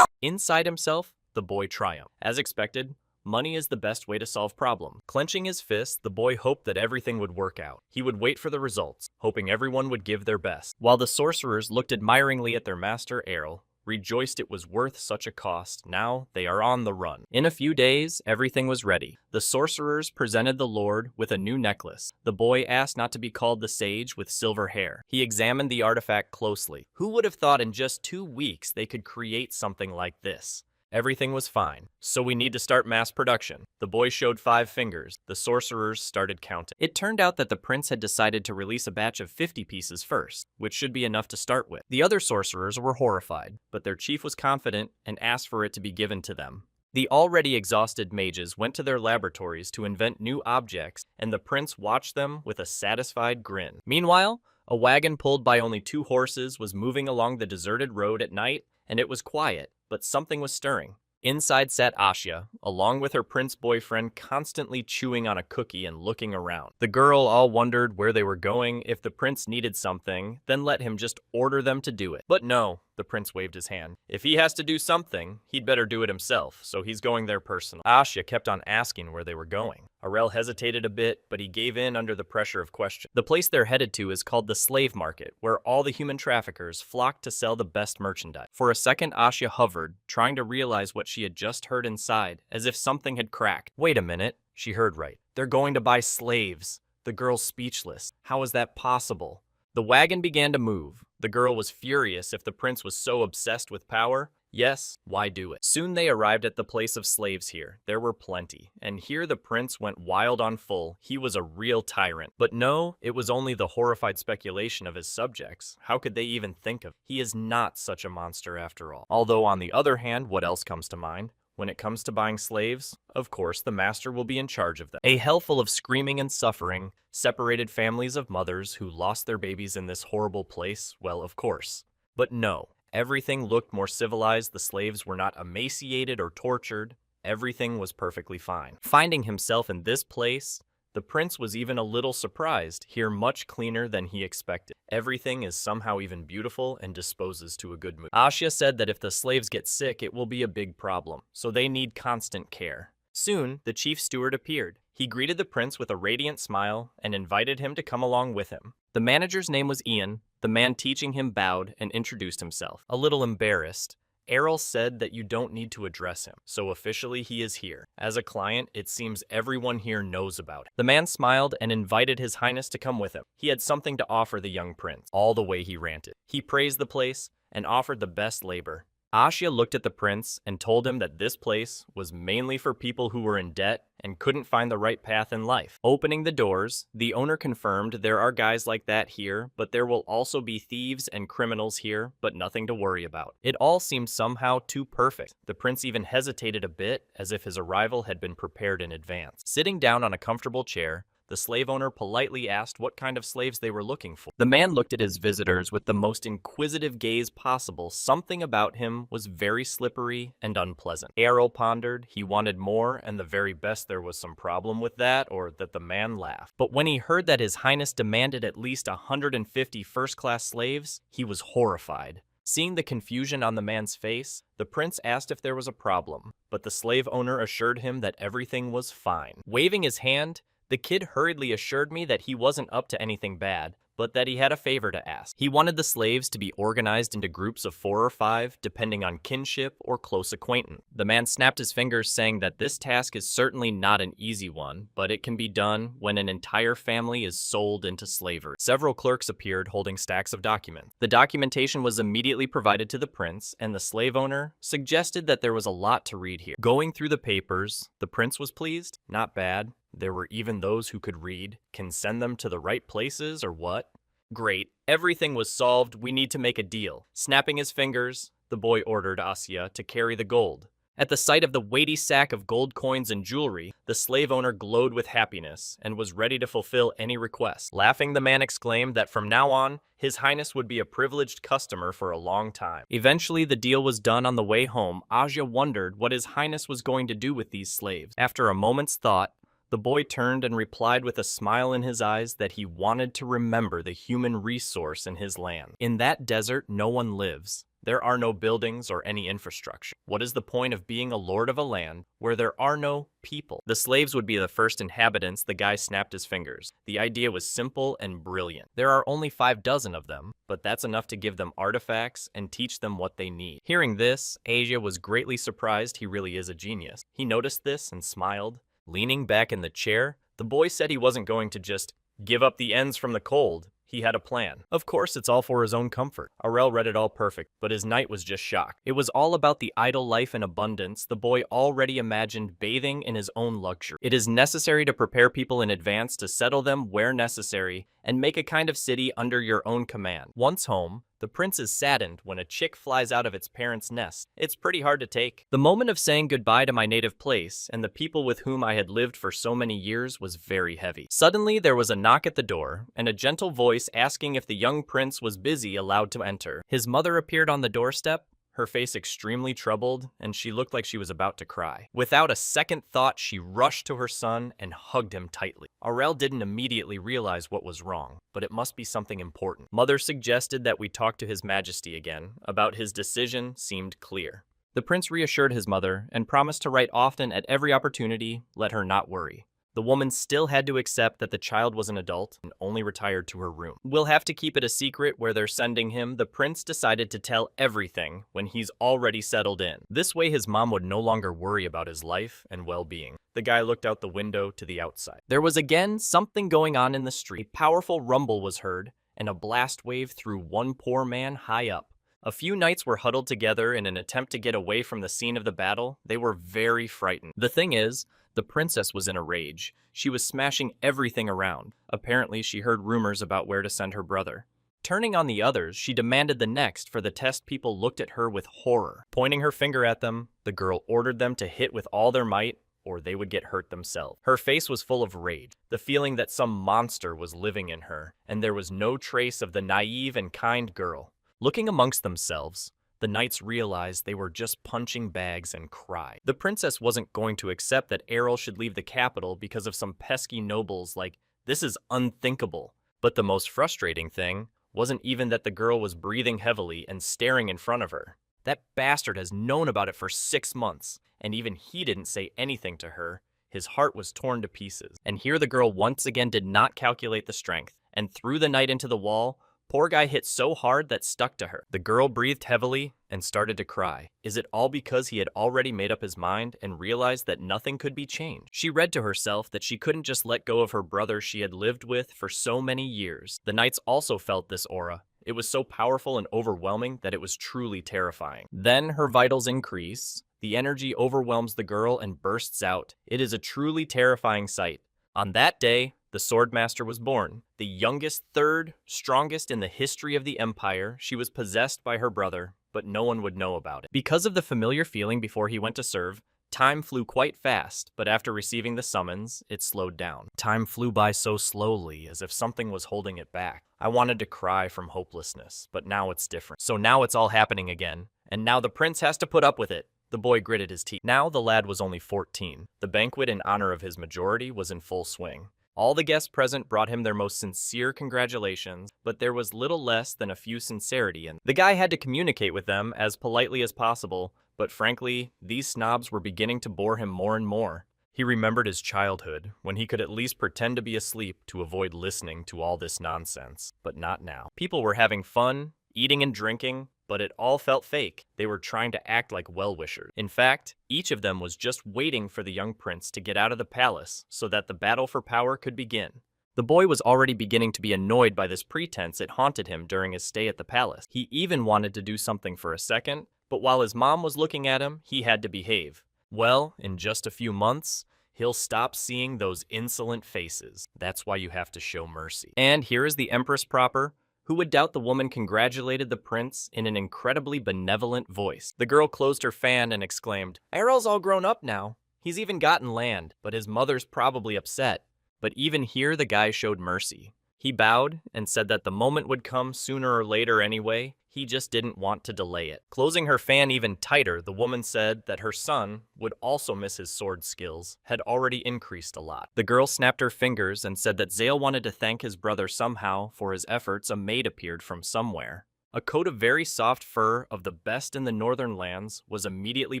[SPEAKER 1] Inside himself, the boy triumphed. As expected, money is the best way to solve problems. Clenching his fist, the boy hoped that everything would work out. He would wait for the results, hoping everyone would give their best. While the sorcerers looked admiringly at their master Errol, rejoiced it was worth such a cost. Now they are on the run. In a few days, everything was ready. The sorcerers presented the Lord with a new necklace. The boy asked not to be called the sage with silver hair. He examined the artifact closely. Who would have thought in just 2 weeks they could create something like this? Everything was fine. So we need to start mass production. The boy showed 5 fingers. The sorcerers started counting. It turned out that the prince had decided to release a batch of 50 pieces first, which should be enough to start with. The other sorcerers were horrified, but their chief was confident and asked for it to be given to them. The already exhausted mages went to their laboratories to invent new objects, and the prince watched them with a satisfied grin. Meanwhile, a wagon pulled by only 2 horses was moving along the deserted road at night, and it was quiet, but something was stirring. Inside sat Asya, along with her prince boyfriend, constantly chewing on a cookie and looking around. The girl all wondered where they were going. If the prince needed something, then let him just order them to do it. But no, the prince waved his hand. If he has to do something, he'd better do it himself, so he's going there personally. Asya kept on asking where they were going. Arel hesitated a bit, but he gave in under the pressure of question. The place they're headed to is called the slave market, where all the human traffickers flock to sell the best merchandise. For a second, Asya hovered, trying to realize what she had just heard inside, as if something had cracked. Wait a minute, she heard right. They're going to buy slaves. The girl's speechless. How is that possible? The wagon began to move. The girl was furious if the prince was so obsessed with power. Yes, why do it? Soon they arrived at the place of slaves here. There were plenty. And here the prince went wild on full. He was a real tyrant. But no, it was only the horrified speculation of his subjects. How could they even think of? He is not such a monster after all. Although on the other hand, what else comes to mind? When it comes to buying slaves, of course, the master will be in charge of them. A hell full of screaming and suffering, separated families of mothers who lost their babies in this horrible place, well, of course. But no, everything looked more civilized. The slaves were not emaciated or tortured. Everything was perfectly fine. Finding himself in this place, the prince was even a little surprised, here much cleaner than he expected. Everything is somehow even beautiful and disposes to a good mood. Asya said that if the slaves get sick, it will be a big problem, so they need constant care. Soon, the chief steward appeared. He greeted the prince with a radiant smile and invited him to come along with him. The manager's name was Ian. The man teaching him bowed and introduced himself. A little embarrassed, Errol said that you don't need to address him, so officially he is here. As a client, it seems everyone here knows about him. The man smiled and invited His Highness to come with him. He had something to offer the young prince. All the way he ranted. He praised the place and offered the best labor. Asya looked at the prince and told him that this place was mainly for people who were in debt and couldn't find the right path in life. Opening the doors, the owner confirmed there are guys like that here, but there will also be thieves and criminals here, but nothing to worry about. It all seemed somehow too perfect. The prince even hesitated a bit, as if his arrival had been prepared in advance. Sitting down on a comfortable chair, the slave owner politely asked what kind of slaves they were looking for. The man looked at his visitors with the most inquisitive gaze possible. Something about him was very slippery and unpleasant. Errol pondered. He wanted more, and the very best there was some problem with that, or that the man laughed. But when he heard that His Highness demanded at least 150 first-class slaves, he was horrified. Seeing the confusion on the man's face, the prince asked if there was a problem, but the slave owner assured him that everything was fine. Waving his hand, the kid hurriedly assured me that he wasn't up to anything bad, but that he had a favor to ask. He wanted the slaves to be organized into groups of 4 or 5, depending on kinship or close acquaintance. The man snapped his fingers, saying that this task is certainly not an easy one, but it can be done when an entire family is sold into slavery. Several clerks appeared holding stacks of documents. The documentation was immediately provided to the prince, and the slave owner suggested that there was a lot to read here. Going through the papers, the prince was pleased. Not bad. There were even those who could read. Can send them to the right places or what? Great. Everything was solved. We need to make a deal. Snapping his fingers, the boy ordered Asya to carry the gold. At the sight of the weighty sack of gold coins and jewelry, the slave owner glowed with happiness and was ready to fulfill any request. Laughing, the man exclaimed that from now on, His Highness would be a privileged customer for a long time. Eventually, the deal was done. On the way home, Asya wondered what His Highness was going to do with these slaves. After a moment's thought, the boy turned and replied with a smile in his eyes that he wanted to remember the human resource in his land. In that desert, no one lives. There are no buildings or any infrastructure. What is the point of being a lord of a land where there are no people? The slaves would be the first inhabitants. The guy snapped his fingers. The idea was simple and brilliant. There are only 5 dozen of them, but that's enough to give them artifacts and teach them what they need. Hearing this, Asya was greatly surprised. He really is a genius. He noticed this and smiled. Leaning back in the chair, the boy said he wasn't going to just give up the ends from the cold. He had a plan. Of course, it's all for his own comfort. Aurel read it all perfect, but his knight was just shocked. It was all about the idle life and abundance the boy already imagined bathing in his own luxury. It is necessary to prepare people in advance to settle them where necessary and make a kind of city under your own command. Once home, the prince is saddened when a chick flies out of its parents' nest. It's pretty hard to take. The moment of saying goodbye to my native place and the people with whom I had lived for so many years was very heavy. Suddenly, there was a knock at the door, and a gentle voice asking if the young prince was busy allowed to enter. His mother appeared on the doorstep, her face extremely troubled, and she looked like she was about to cry. Without a second thought, she rushed to her son and hugged him tightly. Aurel didn't immediately realize what was wrong, but it must be something important. Mother suggested that we talk to His Majesty again. About his decision seemed clear. The prince reassured his mother and promised to write often at every opportunity, let her not worry. The woman still had to accept that the child was an adult and only retired to her room. We'll have to keep it a secret where they're sending him. The prince decided to tell everything when he's already settled in. This way his mom would no longer worry about his life and well-being. The guy looked out the window to the outside. There was again something going on in the street. A powerful rumble was heard, and a blast wave threw one poor man high up. A few knights were huddled together in an attempt to get away from the scene of the battle. They were very frightened. The thing is, the princess was in a rage. She was smashing everything around. Apparently, she heard rumors about where to send her brother. Turning on the others, she demanded the next. For the test, people looked at her with horror. Pointing her finger at them, the girl ordered them to hit with all their might, or they would get hurt themselves. Her face was full of rage, the feeling that some monster was living in her, and there was no trace of the naive and kind girl. Looking amongst themselves, the knights realized they were just punching bags and cried. The princess wasn't going to accept that Errol should leave the capital because of some pesky nobles. This is unthinkable. But the most frustrating thing wasn't even that the girl was breathing heavily and staring in front of her. That bastard has known about it for 6 months, and even he didn't say anything to her. His heart was torn to pieces. And here the girl once again did not calculate the strength, and threw the knight into the wall. Poor guy hit so hard that stuck to her. The girl breathed heavily and started to cry. Is it all because he had already made up his mind and realized that nothing could be changed? She read to herself that she couldn't just let go of her brother she had lived with for so many years. The knights also felt this aura. It was so powerful and overwhelming that it was truly terrifying. Then her vitals increase. The energy overwhelms the girl and bursts out. It is a truly terrifying sight. On that day, the Swordmaster was born. The youngest, third, strongest in the history of the Empire. She was possessed by her brother, but no one would know about it. Because of the familiar feeling before he went to serve, time flew quite fast, but after receiving the summons, it slowed down. Time flew by so slowly, as if something was holding it back. I wanted to cry from hopelessness, but now it's different. So now it's all happening again, and now the prince has to put up with it. The boy gritted his teeth. Now the lad was only 14. The banquet in honor of his majority was in full swing. All the guests present brought him their most sincere congratulations, but there was little less than a few sincerity in. The guy had to communicate with them as politely as possible, but frankly, these snobs were beginning to bore him more and more. He remembered his childhood, when he could at least pretend to be asleep to avoid listening to all this nonsense, but not now. People were having fun, eating and drinking, but it all felt fake. They were trying to act like well-wishers. In fact, each of them was just waiting for the young prince to get out of the palace so that the battle for power could begin. The boy was already beginning to be annoyed by this pretense. It haunted him during his stay at the palace. He even wanted to do something for a second, but while his mom was looking at him, he had to behave. Well, in just a few months, he'll stop seeing those insolent faces. That's why you have to show mercy. And here is the Empress proper. Who would doubt the woman congratulated the prince in an incredibly benevolent voice? The girl closed her fan and exclaimed, Errol's all grown up now. He's even gotten land, but his mother's probably upset. But even here the guy showed mercy. He bowed and said that the moment would come sooner or later anyway. He just didn't want to delay it. Closing her fan even tighter, the woman said that her son would also miss his sword skills, had already increased a lot. The girl snapped her fingers and said that Zale wanted to thank his brother somehow for his efforts. A maid appeared from somewhere. A coat of very soft fur of the best in the northern lands was immediately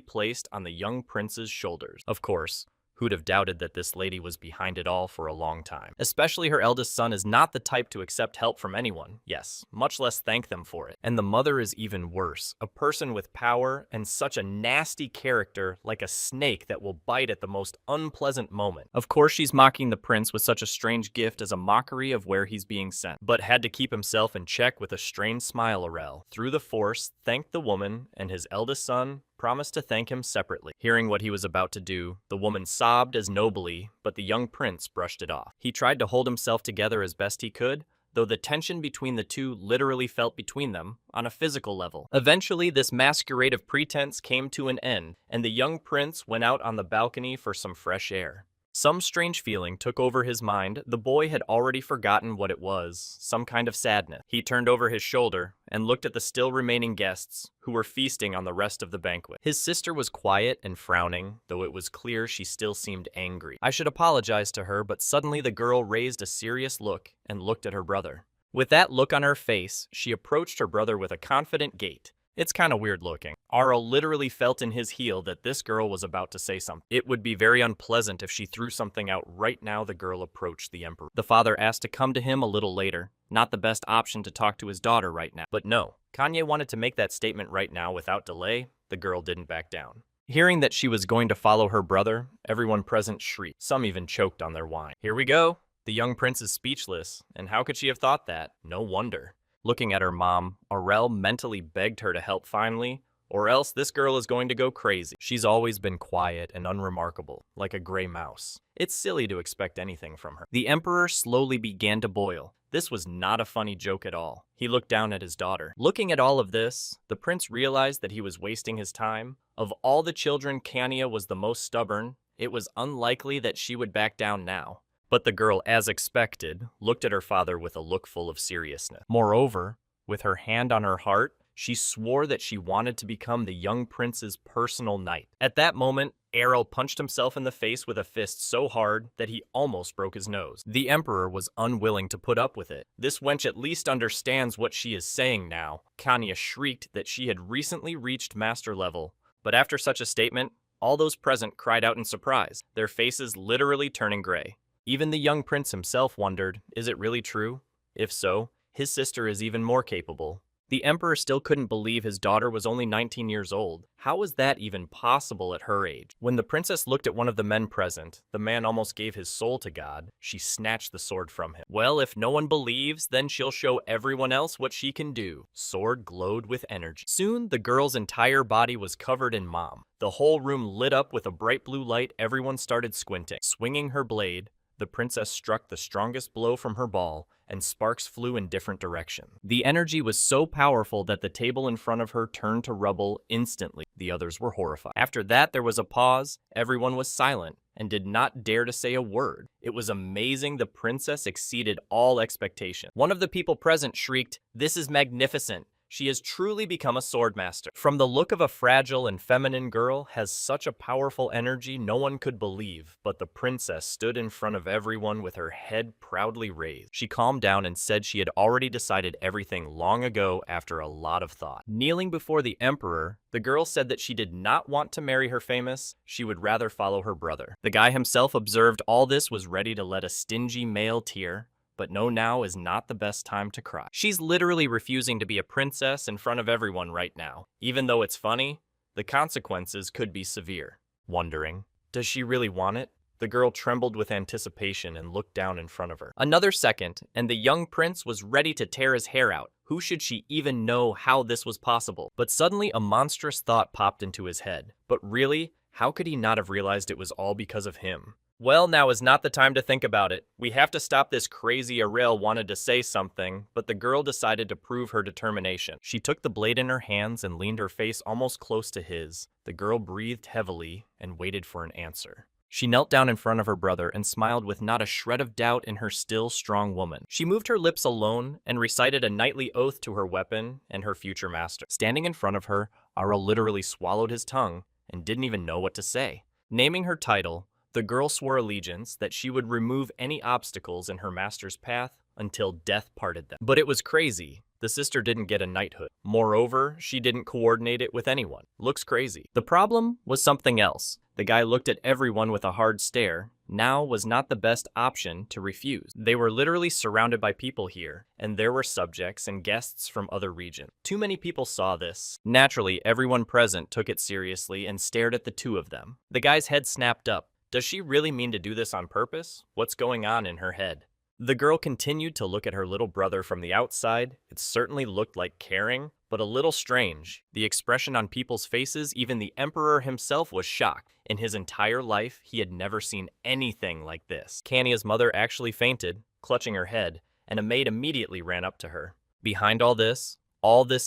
[SPEAKER 1] placed on the young prince's shoulders. Of course, Who'd have doubted that this lady was behind it all for a long time? Especially her eldest son is not the type to accept help from anyone, yes, much less thank them for it. And the mother is even worse, a person with power and such a nasty character like a snake that will bite at the most unpleasant moment. Of course, she's mocking the prince with such a strange gift as a mockery of where he's being sent, but had to keep himself in check with a strained smile. Arel, through the force, thanked the woman, and his eldest son promised to thank him separately. Hearing what he was about to do, the woman sobbed as nobly, but the young prince brushed it off. He tried to hold himself together as best he could, though the tension between the two literally felt between them on a physical level. Eventually, this masquerade of pretense came to an end, and the young prince went out on the balcony for some fresh air. Some strange feeling took over his mind. The boy had already forgotten what it was, some kind of sadness. He turned over his shoulder and looked at the still remaining guests who were feasting on the rest of the banquet. His sister was quiet and frowning, though it was clear she still seemed angry. I should apologize to her, but suddenly the girl raised a serious look and looked at her brother. With that look on her face, she approached her brother with a confident gait. It's kind of weird looking. Arl literally felt in his heel that this girl was about to say something. It would be very unpleasant if she threw something out right now. The girl approached the emperor. The father asked to come to him a little later. Not the best option to talk to his daughter right now. But no, Kanye wanted to make that statement right now without delay. The girl didn't back down. Hearing that she was going to follow her brother, everyone present shrieked. Some even choked on their wine. Here we go. The young prince is speechless, and how could she have thought that? No wonder. Looking at her mom, Arel mentally begged her to help finally, or else this girl is going to go crazy. She's always been quiet and unremarkable, like a gray mouse. It's silly to expect anything from her. The emperor slowly began to boil. This was not a funny joke at all. He looked down at his daughter. Looking at all of this, the prince realized that he was wasting his time. Of all the children, Kanya was the most stubborn. It was unlikely that she would back down now. But the girl, as expected, looked at her father with a look full of seriousness. Moreover, with her hand on her heart, she swore that she wanted to become the young prince's personal knight. At that moment, Arel punched himself in the face with a fist so hard that he almost broke his nose. The emperor was unwilling to put up with it. This wench at least understands what she is saying now. Kanya shrieked that she had recently reached master level, but after such a statement, all those present cried out in surprise, their faces literally turning gray. Even the young prince himself wondered, is it really true? If so, his sister is even more capable. The emperor still couldn't believe his daughter was only 19 years old. How was that even possible at her age? When the princess looked at one of the men present, the man almost gave his soul to God. She snatched the sword from him. Well, if no one believes, then she'll show everyone else what she can do. Sword glowed with energy. Soon, the girl's entire body was covered in mom. The whole room lit up with a bright blue light. Everyone started squinting. Swinging her blade, the princess struck the strongest blow from her ball, and sparks flew in different directions. The energy was so powerful that the table in front of her turned to rubble instantly. The others were horrified. After that, there was a pause. Everyone was silent and did not dare to say a word. It was amazing. The princess exceeded all expectation. One of the people present shrieked, "This is magnificent. She has truly become a swordmaster." From the look of a fragile and feminine girl has such a powerful energy no one could believe, but the princess stood in front of everyone with her head proudly raised. She calmed down and said she had already decided everything long ago after a lot of thought. Kneeling before the emperor, the girl said that she did not want to marry her famous, she would rather follow her brother. The guy himself observed all this, was ready to let a stingy male tear. But no, now is not the best time to cry. She's literally refusing to be a princess in front of everyone right now. Even though it's funny, the consequences could be severe. Wondering, does she really want it? The girl trembled with anticipation and looked down in front of her. Another second, and the young prince was ready to tear his hair out. Who should she even know how this was possible? But suddenly a monstrous thought popped into his head. But really, how could he not have realized it was all because of him? Well, now is not the time to think about it. We have to stop this crazy. Arel wanted to say something, but the girl decided to prove her determination. She took the blade in her hands and leaned her face almost close to his. The girl breathed heavily and waited for an answer. She knelt down in front of her brother and smiled with not a shred of doubt in her still strong woman. She moved her lips alone and recited a knightly oath to her weapon and her future master. Standing in front of her, Arel literally swallowed his tongue and didn't even know what to say. Naming her title, the girl swore allegiance that she would remove any obstacles in her master's path until death parted them. But it was crazy. The sister didn't get a knighthood. Moreover, she didn't coordinate it with anyone. Looks crazy. The problem was something else. The guy looked at everyone with a hard stare. Now was not the best option to refuse. They were literally surrounded by people here, and there were subjects and guests from other regions. Too many people saw this. Naturally, everyone present took it seriously and stared at the two of them. The guy's head snapped up. Does she really mean to do this on purpose? What's going on in her head? The girl continued to look at her little brother from the outside. It certainly looked like caring, but a little strange. The expression on people's faces, even the emperor himself was shocked. In his entire life, he had never seen anything like this. Kania's mother actually fainted, clutching her head, and a maid immediately ran up to her. Behind all this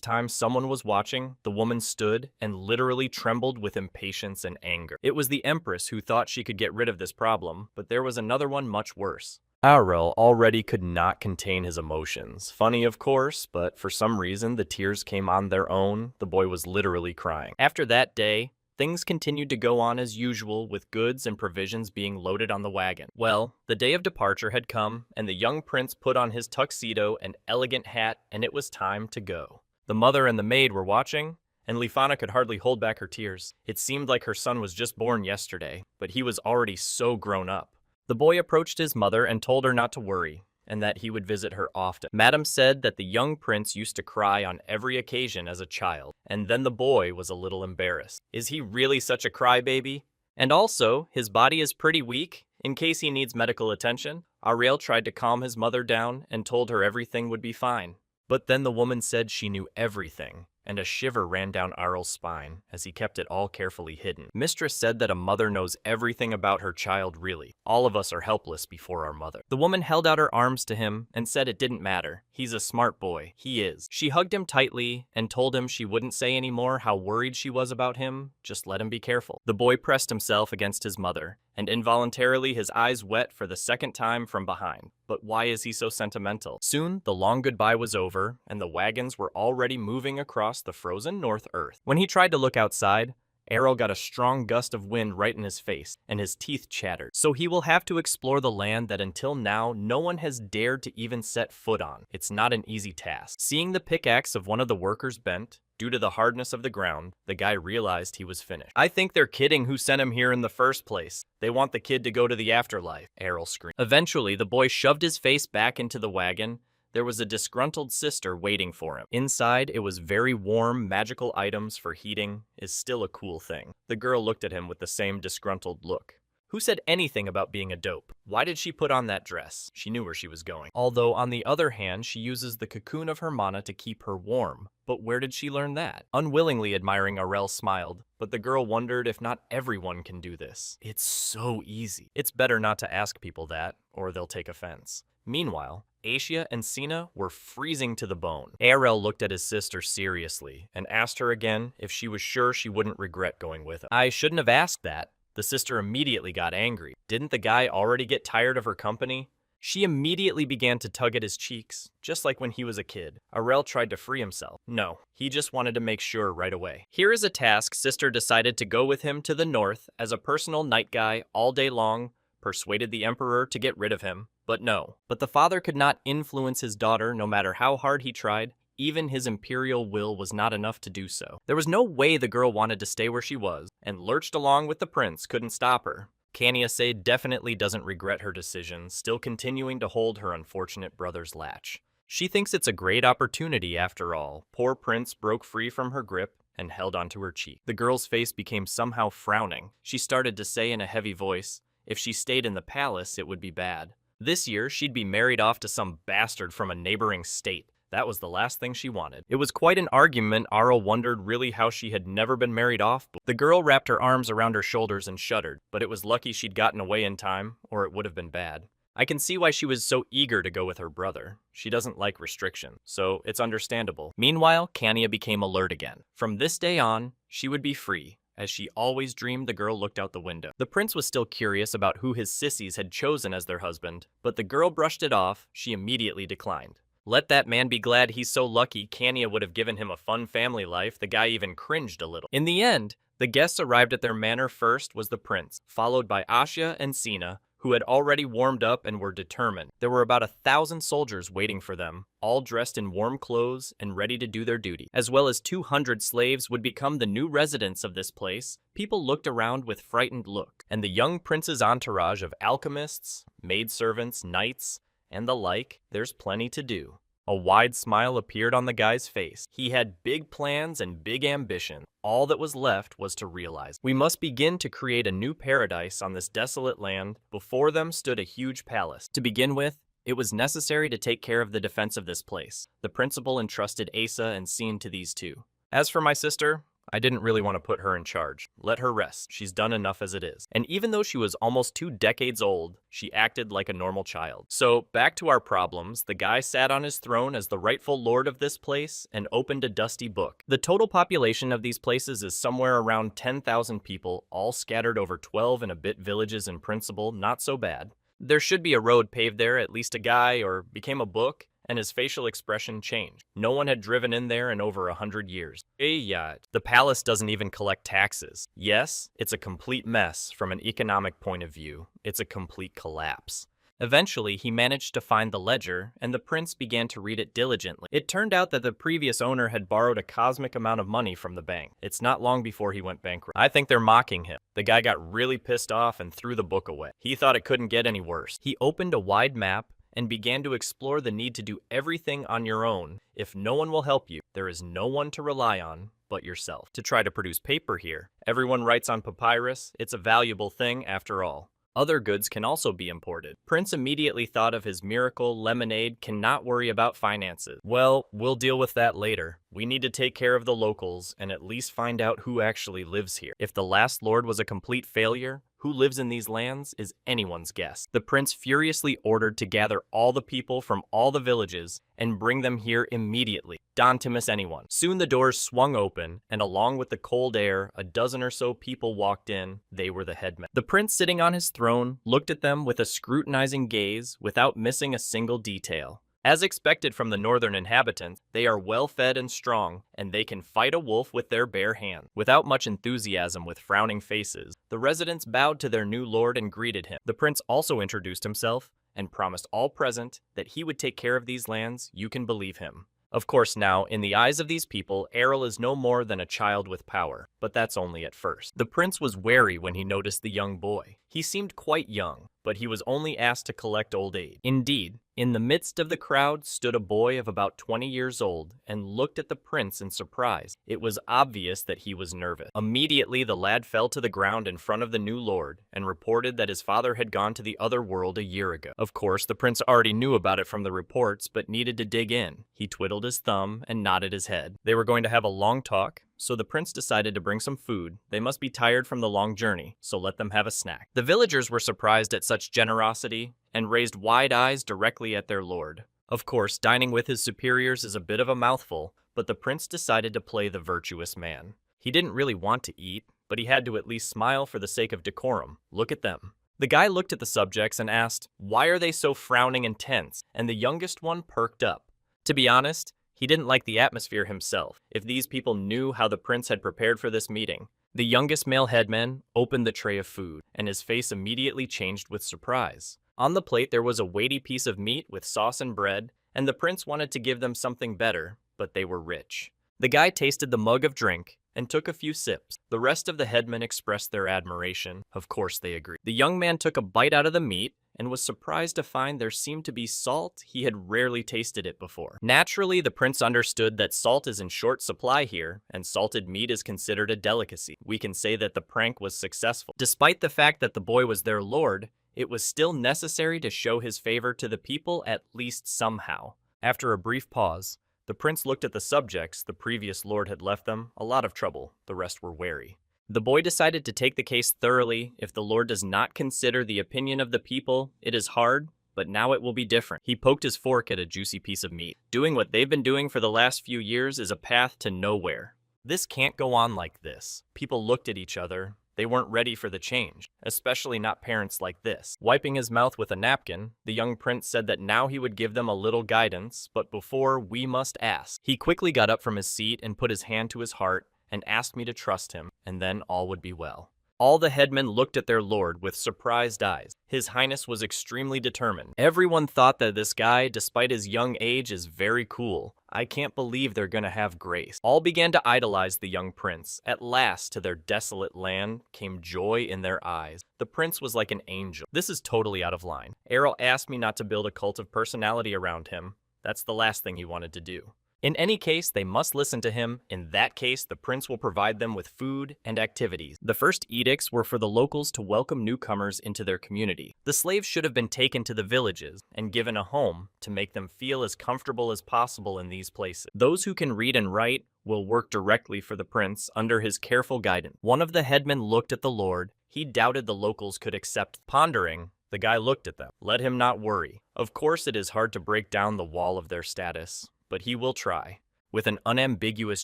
[SPEAKER 1] time someone was watching. The woman stood and literally trembled with impatience and anger. It was the empress who thought she could get rid of this problem, but there was another one much worse. Aurel already could not contain his emotions. Funny, of course, but for some reason the tears came on their own. The boy was literally crying. After that day, things continued to go on as usual, with goods and provisions being loaded on the wagon. Well, the day of departure had come, and the young prince put on his tuxedo and elegant hat, and it was time to go. The mother and the maid were watching, and Lifana could hardly hold back her tears. It seemed like her son was just born yesterday, but he was already so grown up. The boy approached his mother and told her not to worry, and that he would visit her often. Madame said that the young prince used to cry on every occasion as a child, and then the boy was a little embarrassed. Is he really such a crybaby? And also, his body is pretty weak, in case he needs medical attention. Aurel tried to calm his mother down and told her everything would be fine. But then the woman said she knew everything, and a shiver ran down Aurel's spine as he kept it all carefully hidden. Mistress said that a mother knows everything about her child really. All of us are helpless before our mother. The woman held out her arms to him and said it didn't matter. He's a smart boy. He is. She hugged him tightly and told him she wouldn't say anymore how worried she was about him. Just let him be careful. The boy pressed himself against his mother, and involuntarily his eyes wet for the second time from behind. But why is he so sentimental? Soon, the long goodbye was over, and the wagons were already moving across the frozen North Earth. When he tried to look outside, Aurel got a strong gust of wind right in his face, and his teeth chattered. So he will have to explore the land that until now no one has dared to even set foot on. It's not an easy task. Seeing the pickaxe of one of the workers bent, due to the hardness of the ground, the guy realized he was finished. I think they're kidding who sent him here in the first place. They want the kid to go to the afterlife, Aurel screamed. Eventually, the boy shoved his face back into the wagon. There was a disgruntled sister waiting for him. Inside, it was very warm. Magical items for heating is still a cool thing. The girl looked at him with the same disgruntled look. Who said anything about being a dope? Why did she put on that dress? She knew where she was going. Although, on the other hand, she uses the cocoon of her mana to keep her warm. But where did she learn that? Unwillingly admiring, Aurel smiled, but the girl wondered if not everyone can do this. It's so easy. It's better not to ask people that, or they'll take offense. Meanwhile, Asia and Sina were freezing to the bone. Aurel looked at his sister seriously and asked her again if she was sure she wouldn't regret going with him. I shouldn't have asked that. The sister immediately got angry. Didn't the guy already get tired of her company? She immediately began to tug at his cheeks, just like when he was a kid. Aurel tried to free himself. No, he just wanted to make sure right away. Here is a task. Sister decided to go with him to the north as a personal night guy all day long, persuaded the emperor to get rid of him. But no. But the father could not influence his daughter no matter how hard he tried. Even his imperial will was not enough to do so. There was no way the girl wanted to stay where she was, and lurched along with the prince couldn't stop her. Kaniase definitely doesn't regret her decision, still continuing to hold her unfortunate brother's latch. She thinks it's a great opportunity after all. Poor prince broke free from her grip and held onto her cheek. The girl's face became somehow frowning. She started to say in a heavy voice, if she stayed in the palace, it would be bad. This year, she'd be married off to some bastard from a neighboring state. That was the last thing she wanted. It was quite an argument. Aurel wondered really how she had never been married off. The girl wrapped her arms around her shoulders and shuddered, but it was lucky she'd gotten away in time, or it would have been bad. I can see why she was so eager to go with her brother. She doesn't like restriction, so it's understandable. Meanwhile, Kania became alert again. From this day on, she would be free. As she always dreamed, the girl looked out the window. The prince was still curious about who his sissies had chosen as their husband, but the girl brushed it off. She immediately declined. Let that man be glad he's so lucky. Kania would have given him a fun family life. The guy even cringed a little. In the end, the guests arrived at their manor. First was the prince, followed by Asha and Sina, who had already warmed up and were determined. There were about 1,000 soldiers waiting for them, all dressed in warm clothes and ready to do their duty. As well as 200 slaves would become the new residents of this place. People looked around with frightened look, and the young prince's entourage of alchemists, maidservants, knights, and the like, there's plenty to do. A wide smile appeared on the guy's face. He had big plans and big ambition. All that was left was to realize. We must begin to create a new paradise on this desolate land. Before them stood a huge palace. To begin with, it was necessary to take care of the defense of this place. The principal entrusted Asa and Scene to these two. As for my sister, I didn't really want to put her in charge. Let her rest. She's done enough as it is. And even though she was almost 2 decades old, she acted like a normal child. So, back to our problems. The guy sat on his throne as the rightful lord of this place and opened a dusty book. The total population of these places is somewhere around 10,000 people, all scattered over 12 and a bit villages in principle. Not so bad. There should be a road paved there, at least a guy, or became a book, and his facial expression changed. No one had driven in there in over 100 years. The palace doesn't even collect taxes. Yes, it's a complete mess from an economic point of view. It's a complete collapse. Eventually, he managed to find the ledger, and the prince began to read it diligently. It turned out that the previous owner had borrowed a cosmic amount of money from the bank. It's not long before he went bankrupt. I think they're mocking him. The guy got really pissed off and threw the book away. He thought it couldn't get any worse. He opened a wide map and began to explore the need to do everything on your own. If no one will help you, there is no one to rely on but yourself. To try to produce paper here, everyone writes on papyrus. It's a valuable thing after all. Other goods can also be imported. Prince immediately thought of his miracle lemonade. Cannot worry about finances. Well, we'll deal with that later. We need to take care of the locals and at least find out who actually lives here. If the last lord was a complete failure, who lives in these lands is anyone's guess. The prince furiously ordered to gather all the people from all the villages and bring them here immediately. Don't miss anyone. Soon the doors swung open, and along with the cold air, a dozen or so people walked in. They were the headmen. The prince, sitting on his throne, looked at them with a scrutinizing gaze without missing a single detail. As expected from the northern inhabitants, they are well-fed and strong, and they can fight a wolf with their bare hands. Without much enthusiasm, with frowning faces, the residents bowed to their new lord and greeted him. The prince also introduced himself and promised all present that he would take care of these lands. You can believe him. Of course now, in the eyes of these people, Errol is no more than a child with power, but that's only at first. The prince was wary when he noticed the young boy. He seemed quite young, but he was only asked to collect old age. Indeed, in the midst of the crowd stood a boy of about 20 years old and looked at the prince in surprise. It was obvious that he was nervous. Immediately, the lad fell to the ground in front of the new lord and reported that his father had gone to the other world a year ago. Of course, the prince already knew about it from the reports, but needed to dig in. He twiddled his thumb and nodded his head. They were going to have a long talk, so the prince decided to bring some food. They must be tired from the long journey, so let them have a snack. The villagers were surprised at such generosity and raised wide eyes directly at their lord. Of course, dining with his superiors is a bit of a mouthful, but the prince decided to play the virtuous man. He didn't really want to eat, but he had to at least smile for the sake of decorum. Look at them. The guy looked at the subjects and asked, "Why are they so frowning and tense?" And the youngest one perked up. To be honest, he didn't like the atmosphere himself. If these people knew how the prince had prepared for this meeting. The youngest male headman opened the tray of food, and his face immediately changed with surprise. On the plate there was a weighty piece of meat with sauce and bread, and the prince wanted to give them something better, but they were rich. The guy tasted the mug of drink and took a few sips. The rest of the headmen expressed their admiration. Of course they agreed. The young man took a bite out of the meat and was surprised to find there seemed to be salt. He had rarely tasted it before. Naturally, the prince understood that salt is in short supply here, and salted meat is considered a delicacy. We can say that the prank was successful. Despite the fact that the boy was their lord, it was still necessary to show his favor to the people at least somehow. After a brief pause, the prince looked at the subjects. The previous lord had left them a lot of trouble. The rest were wary. The boy decided to take the case thoroughly. If the lord does not consider the opinion of the people, it is hard, but now it will be different. He poked his fork at a juicy piece of meat. Doing what they've been doing for the last few years is a path to nowhere. This can't go on like this. People looked at each other. They weren't ready for the change, especially not parents like this. Wiping his mouth with a napkin, the young prince said that now he would give them a little guidance, but before, we must ask. He quickly got up from his seat and put his hand to his heart and asked me to trust him, and then all would be well. All the headmen looked at their lord with surprised eyes. His Highness was extremely determined. Everyone thought that this guy, despite his young age, is very cool. I can't believe they're gonna have grace. All began to idolize the young prince. At last, to their desolate land, came joy in their eyes. The prince was like an angel. This is totally out of line. Errol asked me not to build a cult of personality around him. That's the last thing he wanted to do. In any case, they must listen to him. In that case, the prince will provide them with food and activities. The first edicts were for the locals to welcome newcomers into their community. The slaves should have been taken to the villages and given a home to make them feel as comfortable as possible in these places. Those who can read and write will work directly for the prince under his careful guidance. One of the headmen looked at the lord. He doubted the locals could accept. Pondering, the guy looked at them. Let him not worry. Of course, it is hard to break down the wall of their status, but he will try. With an unambiguous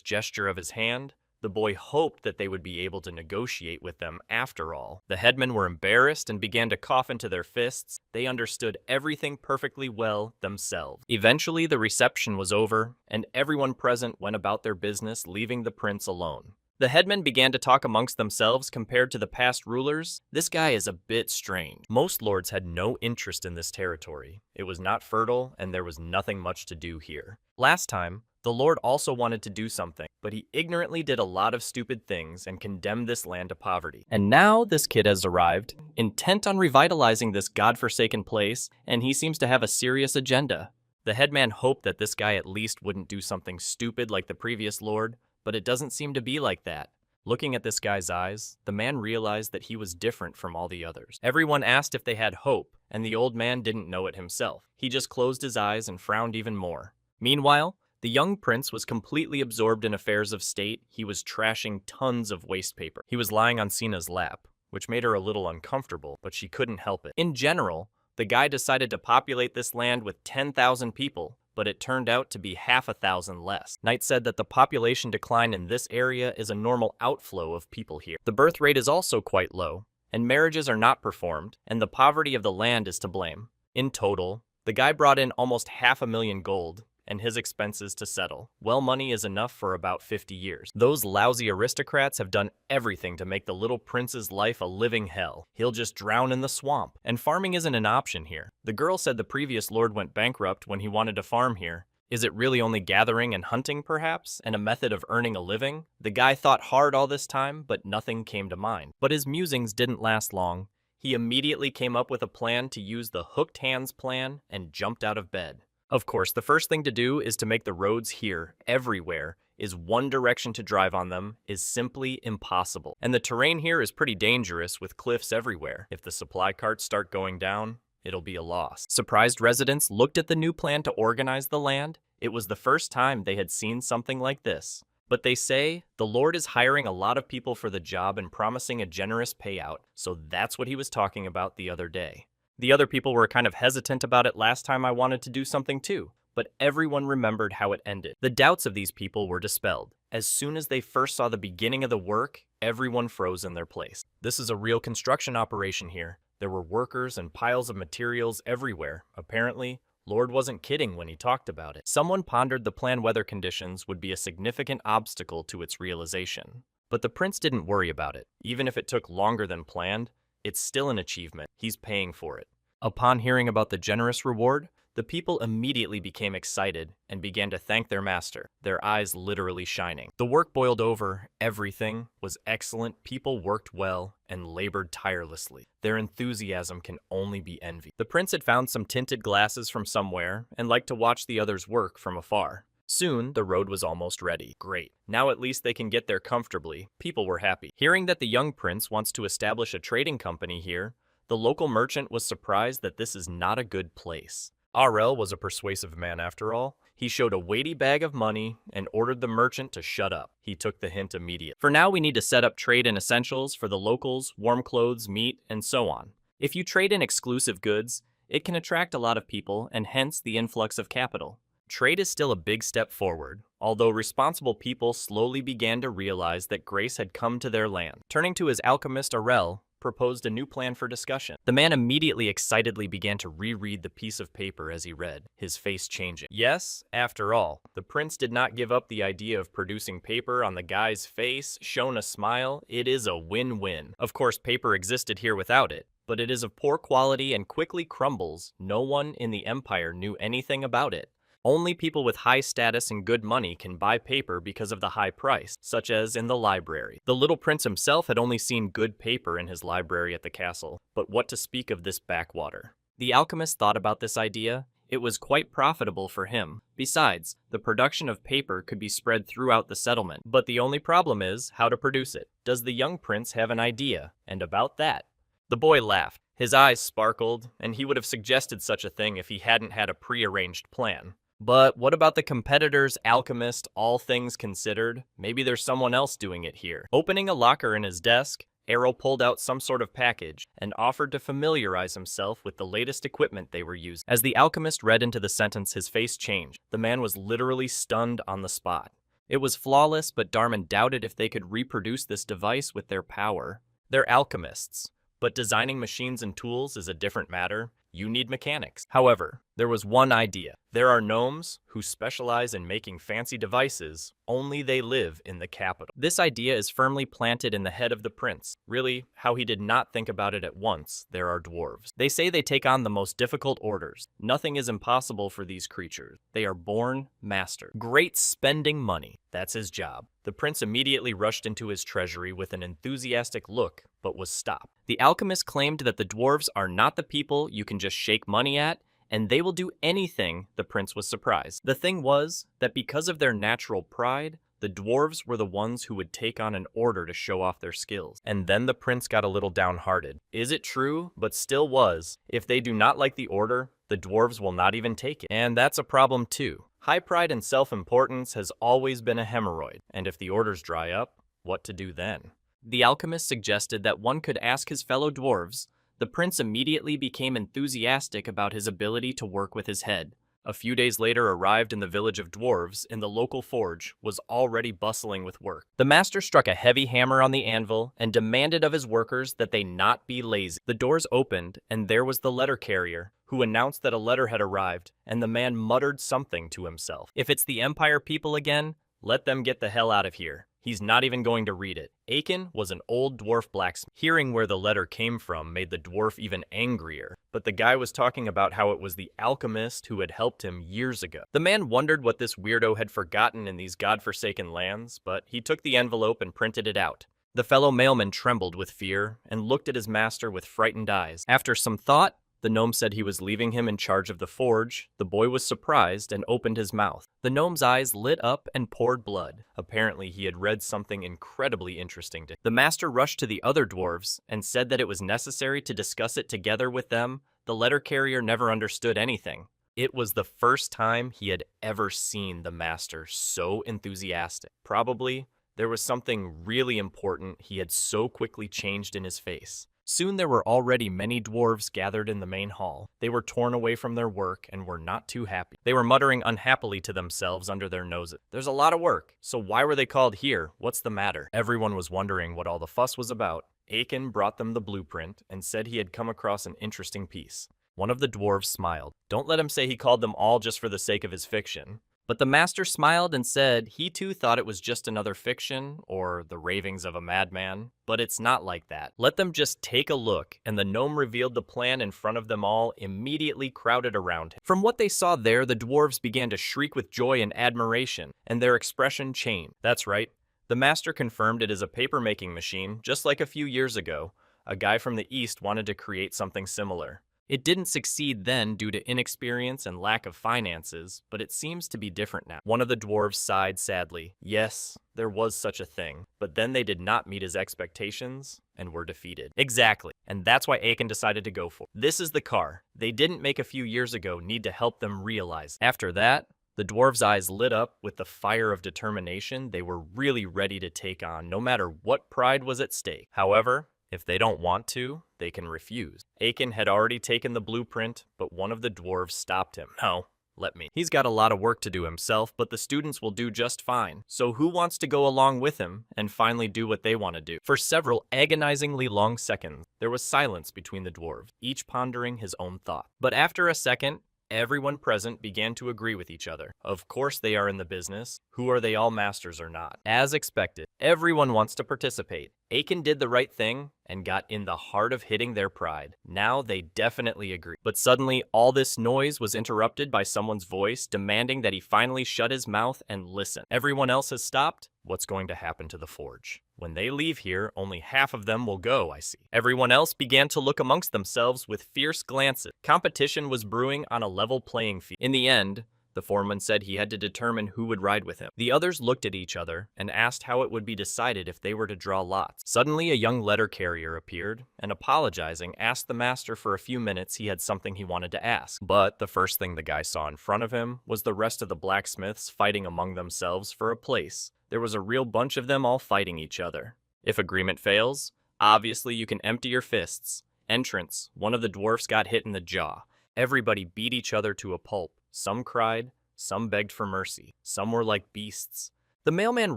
[SPEAKER 1] gesture of his hand, the boy hoped that they would be able to negotiate with them after all. The headmen were embarrassed and began to cough into their fists. They understood everything perfectly well themselves. Eventually, the reception was over, and everyone present went about their business, leaving the prince alone. The headmen began to talk amongst themselves. Compared to the past rulers, this guy is a bit strange. Most lords had no interest in this territory. It was not fertile, and there was nothing much to do here. Last time, the lord also wanted to do something, but he ignorantly did a lot of stupid things and condemned this land to poverty. And now this kid has arrived, intent on revitalizing this godforsaken place, and he seems to have a serious agenda. The headman hoped that this guy at least wouldn't do something stupid like the previous lord, but it doesn't seem to be like that. Looking at this guy's eyes, the man realized that he was different from all the others. Everyone asked if they had hope, and the old man didn't know it himself. He just closed his eyes and frowned even more. Meanwhile, the young prince was completely absorbed in affairs of state. He was trashing tons of waste paper. He was lying on Sina's lap, which made her a little uncomfortable, but she couldn't help it. In general, the guy decided to populate this land with 10,000 people, but it turned out to be half a thousand less. Knight said that the population decline in this area is a normal outflow of people here. The birth rate is also quite low, and marriages are not performed, and the poverty of the land is to blame. In total, the guy brought in almost 500,000 gold, and his expenses to settle. Well, money is enough for about 50 years. Those lousy aristocrats have done everything to make the little prince's life a living hell. He'll just drown in the swamp. And farming isn't an option here. The girl said the previous lord went bankrupt when he wanted to farm here. Is it really only gathering and hunting, perhaps, and a method of earning a living? The guy thought hard all this time, but nothing came to mind. But his musings didn't last long. He immediately came up with a plan to use the hooked hands plan and jumped out of bed. Of course, the first thing to do is to make the roads here, everywhere, is one direction to drive on them is simply impossible. And the terrain here is pretty dangerous with cliffs everywhere. If the supply carts start going down, it'll be a loss. Surprised residents looked at the new plan to organize the land. It was the first time they had seen something like this. But they say the Lord is hiring a lot of people for the job and promising a generous payout, so that's what he was talking about the other day. The other people were kind of hesitant about it last time I wanted to do something too, but everyone remembered how it ended. The doubts of these people were dispelled. As soon as they first saw the beginning of the work, everyone froze in their place. This is a real construction operation here. There were workers and piles of materials everywhere. Apparently, Lord wasn't kidding when he talked about it. Someone pondered the planned weather conditions would be a significant obstacle to its realization. But the prince didn't worry about it. Even if it took longer than planned, it's still an achievement. He's paying for it. Upon hearing about the generous reward, the people immediately became excited and began to thank their master, their eyes literally shining. The work boiled over. Everything was excellent. People worked well and labored tirelessly. Their enthusiasm can only be envied. The prince had found some tinted glasses from somewhere and liked to watch the others work from afar. Soon, the road was almost ready. Great. Now at least they can get there comfortably. People were happy. Hearing that the young prince wants to establish a trading company here, the local merchant was surprised that this is not a good place. RL was a persuasive man after all. He showed a weighty bag of money and ordered the merchant to shut up. He took the hint immediately. For now, we need to set up trade in essentials for the locals, warm clothes, meat, and so on. If you trade in exclusive goods, it can attract a lot of people and hence the influx of capital. Trade is still a big step forward, although responsible people slowly began to realize that grace had come to their land. Turning to his alchemist Arel, proposed a new plan for discussion. The man immediately excitedly began to reread the piece of paper as he read, his face changing. Yes, after all, the prince did not give up the idea of producing paper on the guy's face, shown a smile. It is a win-win. Of course, paper existed here without it, but it is of poor quality and quickly crumbles. No one in the empire knew anything about it. Only people with high status and good money can buy paper because of the high price, such as in the library. The little prince himself had only seen good paper in his library at the castle, but what to speak of this backwater? The alchemist thought about this idea. It was quite profitable for him. Besides, the production of paper could be spread throughout the settlement. But the only problem is how to produce it. Does the young prince have an idea? And about that? The boy laughed. His eyes sparkled, and he would have suggested such a thing if he hadn't had a prearranged plan. But what about the competitor's alchemist, all things considered? Maybe there's someone else doing it here. Opening a locker in his desk, Arrow pulled out some sort of package and offered to familiarize himself with the latest equipment they were using. As the alchemist read into the sentence, his face changed. The man was literally stunned on the spot. It was flawless, but Darman doubted if they could reproduce this device with their power. They're alchemists, but designing machines and tools is a different matter. You need mechanics. However, there was one idea. There are gnomes who specialize in making fancy devices, only they live in the capital. This idea is firmly planted in the head of the prince. Really, how he did not think about it at once. There are dwarves. They say they take on the most difficult orders. Nothing is impossible for these creatures. They are born masters. Great spending money. That's his job. The prince immediately rushed into his treasury with an enthusiastic look, but was stopped. The alchemist claimed that the dwarves are not the people you can just shake money at, and they will do anything. The prince was surprised. The thing was that because of their natural pride, the dwarves were the ones who would take on an order to show off their skills. And then the prince got a little downhearted. Is it true? But still was. If they do not like the order, the dwarves will not even take it. And that's a problem too. High pride and self-importance has always been a hemorrhoid. And if the orders dry up, what to do then? The alchemist suggested that one could ask his fellow dwarves. The prince immediately became enthusiastic about his ability to work with his head. A few days later arrived in the village of dwarves, and the local forge was already bustling with work. The master struck a heavy hammer on the anvil and demanded of his workers that they not be lazy. The doors opened, and there was the letter carrier, who announced that a letter had arrived, and the man muttered something to himself. If it's the Empire people again, let them get the hell out of here. He's not even going to read it. Aiken was an old dwarf blacksmith. Hearing where the letter came from made the dwarf even angrier, but the guy was talking about how it was the alchemist who had helped him years ago. The man wondered what this weirdo had forgotten in these godforsaken lands, but he took the envelope and printed it out. The fellow mailman trembled with fear and looked at his master with frightened eyes. After some thought, the gnome said he was leaving him in charge of the forge. The boy was surprised and opened his mouth. The gnome's eyes lit up and poured blood. Apparently, he had read something incredibly interesting to him. The master rushed to the other dwarves and said that it was necessary to discuss it together with them. The letter carrier never understood anything. It was the first time he had ever seen the master so enthusiastic. Probably, there was something really important he had so quickly changed in his face. Soon there were already many dwarves gathered in the main hall. They were torn away from their work and were not too happy. They were muttering unhappily to themselves under their noses. There's a lot of work, so why were they called here? What's the matter? Everyone was wondering what all the fuss was about. Aiken brought them the blueprint and said he had come across an interesting piece. One of the dwarves smiled. Don't let him say he called them all just for the sake of his fiction. But the master smiled and said he too thought it was just another fiction, or the ravings of a madman. But it's not like that. Let them just take a look, and the gnome revealed the plan in front of them all, immediately crowded around him. From what they saw there, the dwarves began to shriek with joy and admiration, and their expression changed. That's right. The master confirmed it is a paper-making machine, just like a few years ago. A guy from the east wanted to create something similar. It didn't succeed then due to inexperience and lack of finances, but it seems to be different now. One of the dwarves sighed sadly. Yes, there was such a thing, but then they did not meet his expectations and were defeated. Exactly, and that's why Aiken decided to go for it. This is the car they didn't make a few years ago need to help them realize. After that, the dwarves' eyes lit up with the fire of determination they were really ready to take on, no matter what pride was at stake. However, if they don't want to, they can refuse. Aiken had already taken the blueprint, but one of the dwarves stopped him. No, let me. He's got a lot of work to do himself, but the students will do just fine. So who wants to go along with him and finally do what they want to do? For several agonizingly long seconds, there was silence between the dwarves, each pondering his own thought. But after a second, everyone present began to agree with each other. Of course they are in the business. Who are they all masters or not? As expected, everyone wants to participate. Aiken did the right thing and got in the heart of hitting their pride. Now they definitely agree. But suddenly, all this noise was interrupted by someone's voice demanding that he finally shut his mouth and listen. Everyone else has stopped? What's going to happen to the forge? When they leave here, only half of them will go, I see. Everyone else began to look amongst themselves with fierce glances. Competition was brewing on a level playing field. In the end, the foreman said he had to determine who would ride with him. The others looked at each other and asked how it would be decided if they were to draw lots. Suddenly, a young letter carrier appeared and, apologizing, asked the master for a few minutes he had something he wanted to ask. But the first thing the guy saw in front of him was the rest of the blacksmiths fighting among themselves for a place. There was a real bunch of them all fighting each other. If agreement fails, obviously you can empty your fists. Entrance, one of the dwarfs got hit in the jaw. Everybody beat each other to a pulp. Some cried, some begged for mercy, some were like beasts. The mailman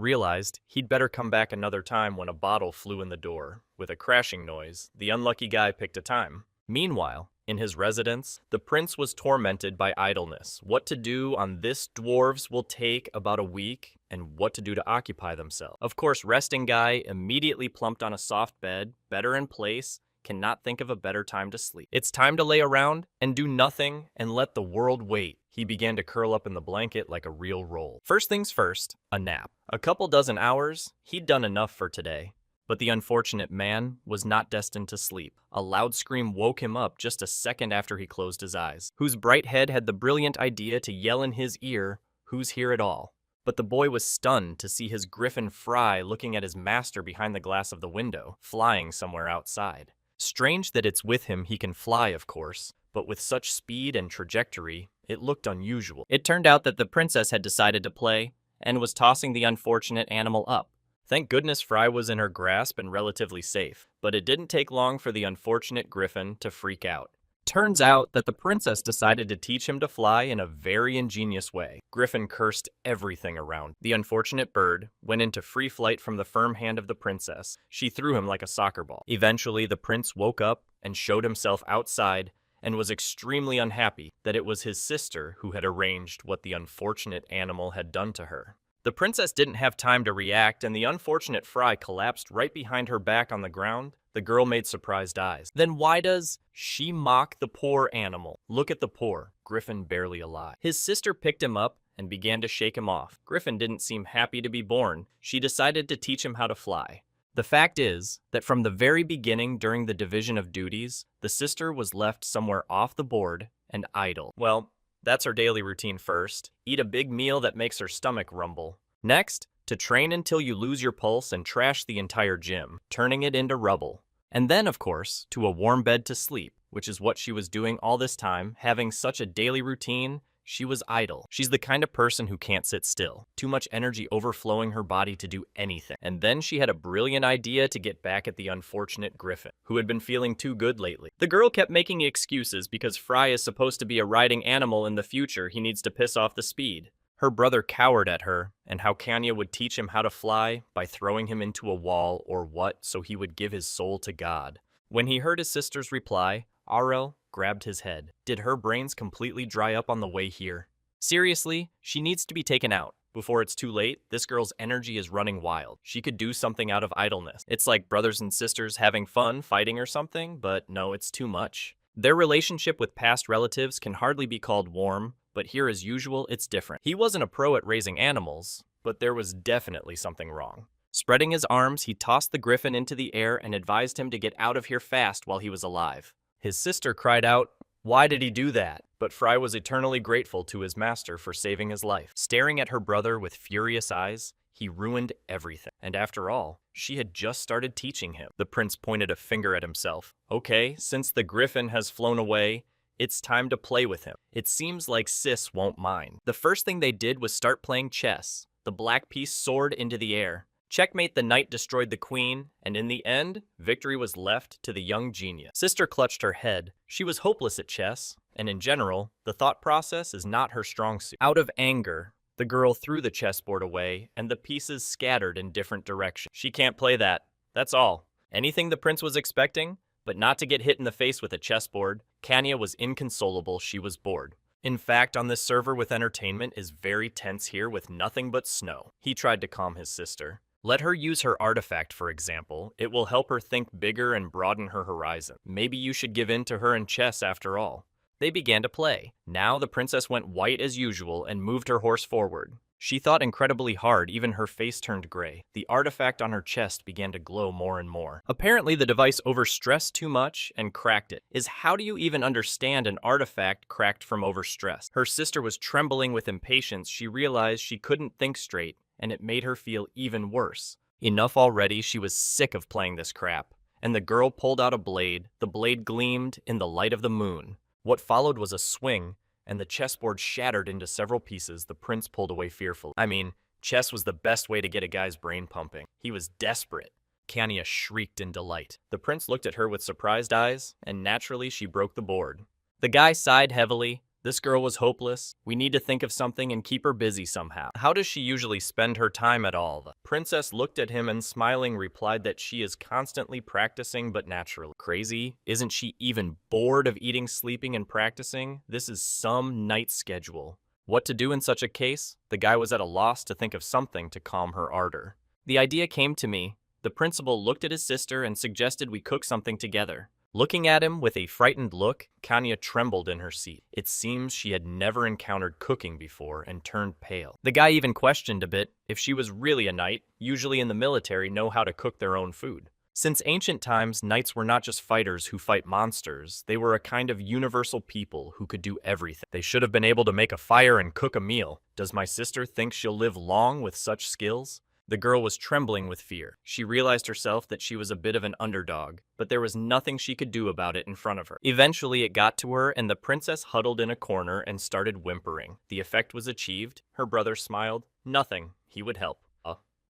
[SPEAKER 1] realized he'd better come back another time when a bottle flew in the door. With a crashing noise, the unlucky guy picked a time. Meanwhile, in his residence, the prince was tormented by idleness. What to do on this dwarves will take about a week, and what to do to occupy themselves. Of course, resting guy immediately plumped on a soft bed, better in place, cannot think of a better time to sleep. It's time to lay around and do nothing and let the world wait. He began to curl up in the blanket like a real roll. First things first, a nap. A couple dozen hours, he'd done enough for today. But the unfortunate man was not destined to sleep. A loud scream woke him up just a second after he closed his eyes. Whose bright head had the brilliant idea to yell in his ear, "Who's here at all?" But the boy was stunned to see his griffin Fry looking at his master behind the glass of the window, flying somewhere outside. Strange that it's with him he can fly, of course, but with such speed and trajectory, it looked unusual. It turned out that the princess had decided to play, and was tossing the unfortunate animal up. Thank goodness Fry was in her grasp and relatively safe, but it didn't take long for the unfortunate griffin to freak out. Turns out that the princess decided to teach him to fly in a very ingenious way. Griffin cursed everything around. The unfortunate bird went into free flight from the firm hand of the princess. She threw him like a soccer ball. Eventually, the prince woke up and showed himself outside and was extremely unhappy that it was his sister who had arranged what the unfortunate animal had done to her. The princess didn't have time to react, and the unfortunate Fry collapsed right behind her back on the ground. The girl made surprised eyes. Then why does she mock the poor animal? Look at the poor Griffin, barely alive. His sister picked him up and began to shake him off. Griffin didn't seem happy to be born. She decided to teach him how to fly. The fact is that from the very beginning during the division of duties, the sister was left somewhere off the board and idle. Well, that's her daily routine first. Eat a big meal that makes her stomach rumble. Next, to train until you lose your pulse and trash the entire gym, turning it into rubble. And then, of course, to a warm bed to sleep, which is what she was doing all this time. Having such a daily routine, she was idle. She's the kind of person who can't sit still. Too much energy overflowing her body to do anything. And then she had a brilliant idea to get back at the unfortunate Griffin, who had been feeling too good lately. The girl kept making excuses because Fry is supposed to be a riding animal in the future. He needs to piss off the speed. Her brother cowered at her, and how Kanya would teach him how to fly by throwing him into a wall or what, so he would give his soul to God. When he heard his sister's reply, Arel grabbed his head. Did her brains completely dry up on the way here? Seriously, she needs to be taken out. Before it's too late, this girl's energy is running wild. She could do something out of idleness. It's like brothers and sisters having fun, fighting or something, but no, it's too much. Their relationship with past relatives can hardly be called warm, but here as usual, it's different. He wasn't a pro at raising animals, but there was definitely something wrong. Spreading his arms, he tossed the griffin into the air and advised him to get out of here fast while he was alive. His sister cried out, "Why did he do that?" But Fry was eternally grateful to his master for saving his life. Staring at her brother with furious eyes, he ruined everything. And after all, she had just started teaching him. The prince pointed a finger at himself. Okay, since the griffin has flown away, it's time to play with him. It seems like Sis won't mind. The first thing they did was start playing chess. The black piece soared into the air. Checkmate, the knight destroyed the queen, and in the end, victory was left to the young genius. Sister clutched her head. She was hopeless at chess, and in general, the thought process is not her strong suit. Out of anger, the girl threw the chessboard away, and the pieces scattered in different directions. She can't play that. That's all. Anything the prince was expecting, but not to get hit in the face with a chessboard. Kanya was inconsolable. She was bored. In fact, on this server with entertainment is very tense here with nothing but snow. He tried to calm his sister. Let her use her artifact, for example. It will help her think bigger and broaden her horizon. Maybe you should give in to her in chess after all. They began to play. Now the princess went white as usual and moved her horse forward. She thought incredibly hard, even her face turned gray. The artifact on her chest began to glow more and more. Apparently the device overstressed too much and cracked it. How do you even understand an artifact cracked from overstress? Her sister was trembling with impatience. She realized she couldn't think straight, and it made her feel even worse. Enough already, she was sick of playing this crap. And the girl pulled out a blade. The blade gleamed in the light of the moon. What followed was a swing, and the chessboard shattered into several pieces. The prince pulled away fearfully. I mean, chess was the best way to get a guy's brain pumping. He was desperate. Kanya shrieked in delight. The prince looked at her with surprised eyes, and naturally she broke the board. The guy sighed heavily. This girl was hopeless. We need to think of something and keep her busy somehow. How does she usually spend her time at all? The princess looked at him and smiling replied that she is constantly practicing but naturally. Crazy? Isn't she even bored of eating, sleeping, and practicing? This is some night schedule. What to do in such a case? The guy was at a loss to think of something to calm her ardor. The idea came to me. The principal looked at his sister and suggested we cook something together. Looking at him with a frightened look, Kanya trembled in her seat. It seems she had never encountered cooking before and turned pale. The guy even questioned a bit if she was really a knight. Usually in the military know how to cook their own food. Since ancient times, knights were not just fighters who fight monsters. They were a kind of universal people who could do everything. They should have been able to make a fire and cook a meal. Does my sister think she'll live long with such skills? The girl was trembling with fear. She realized herself that she was a bit of an underdog, but there was nothing she could do about it in front of her. Eventually it got to her, and the princess huddled in a corner and started whimpering. The effect was achieved. Her brother smiled. Nothing. He would help.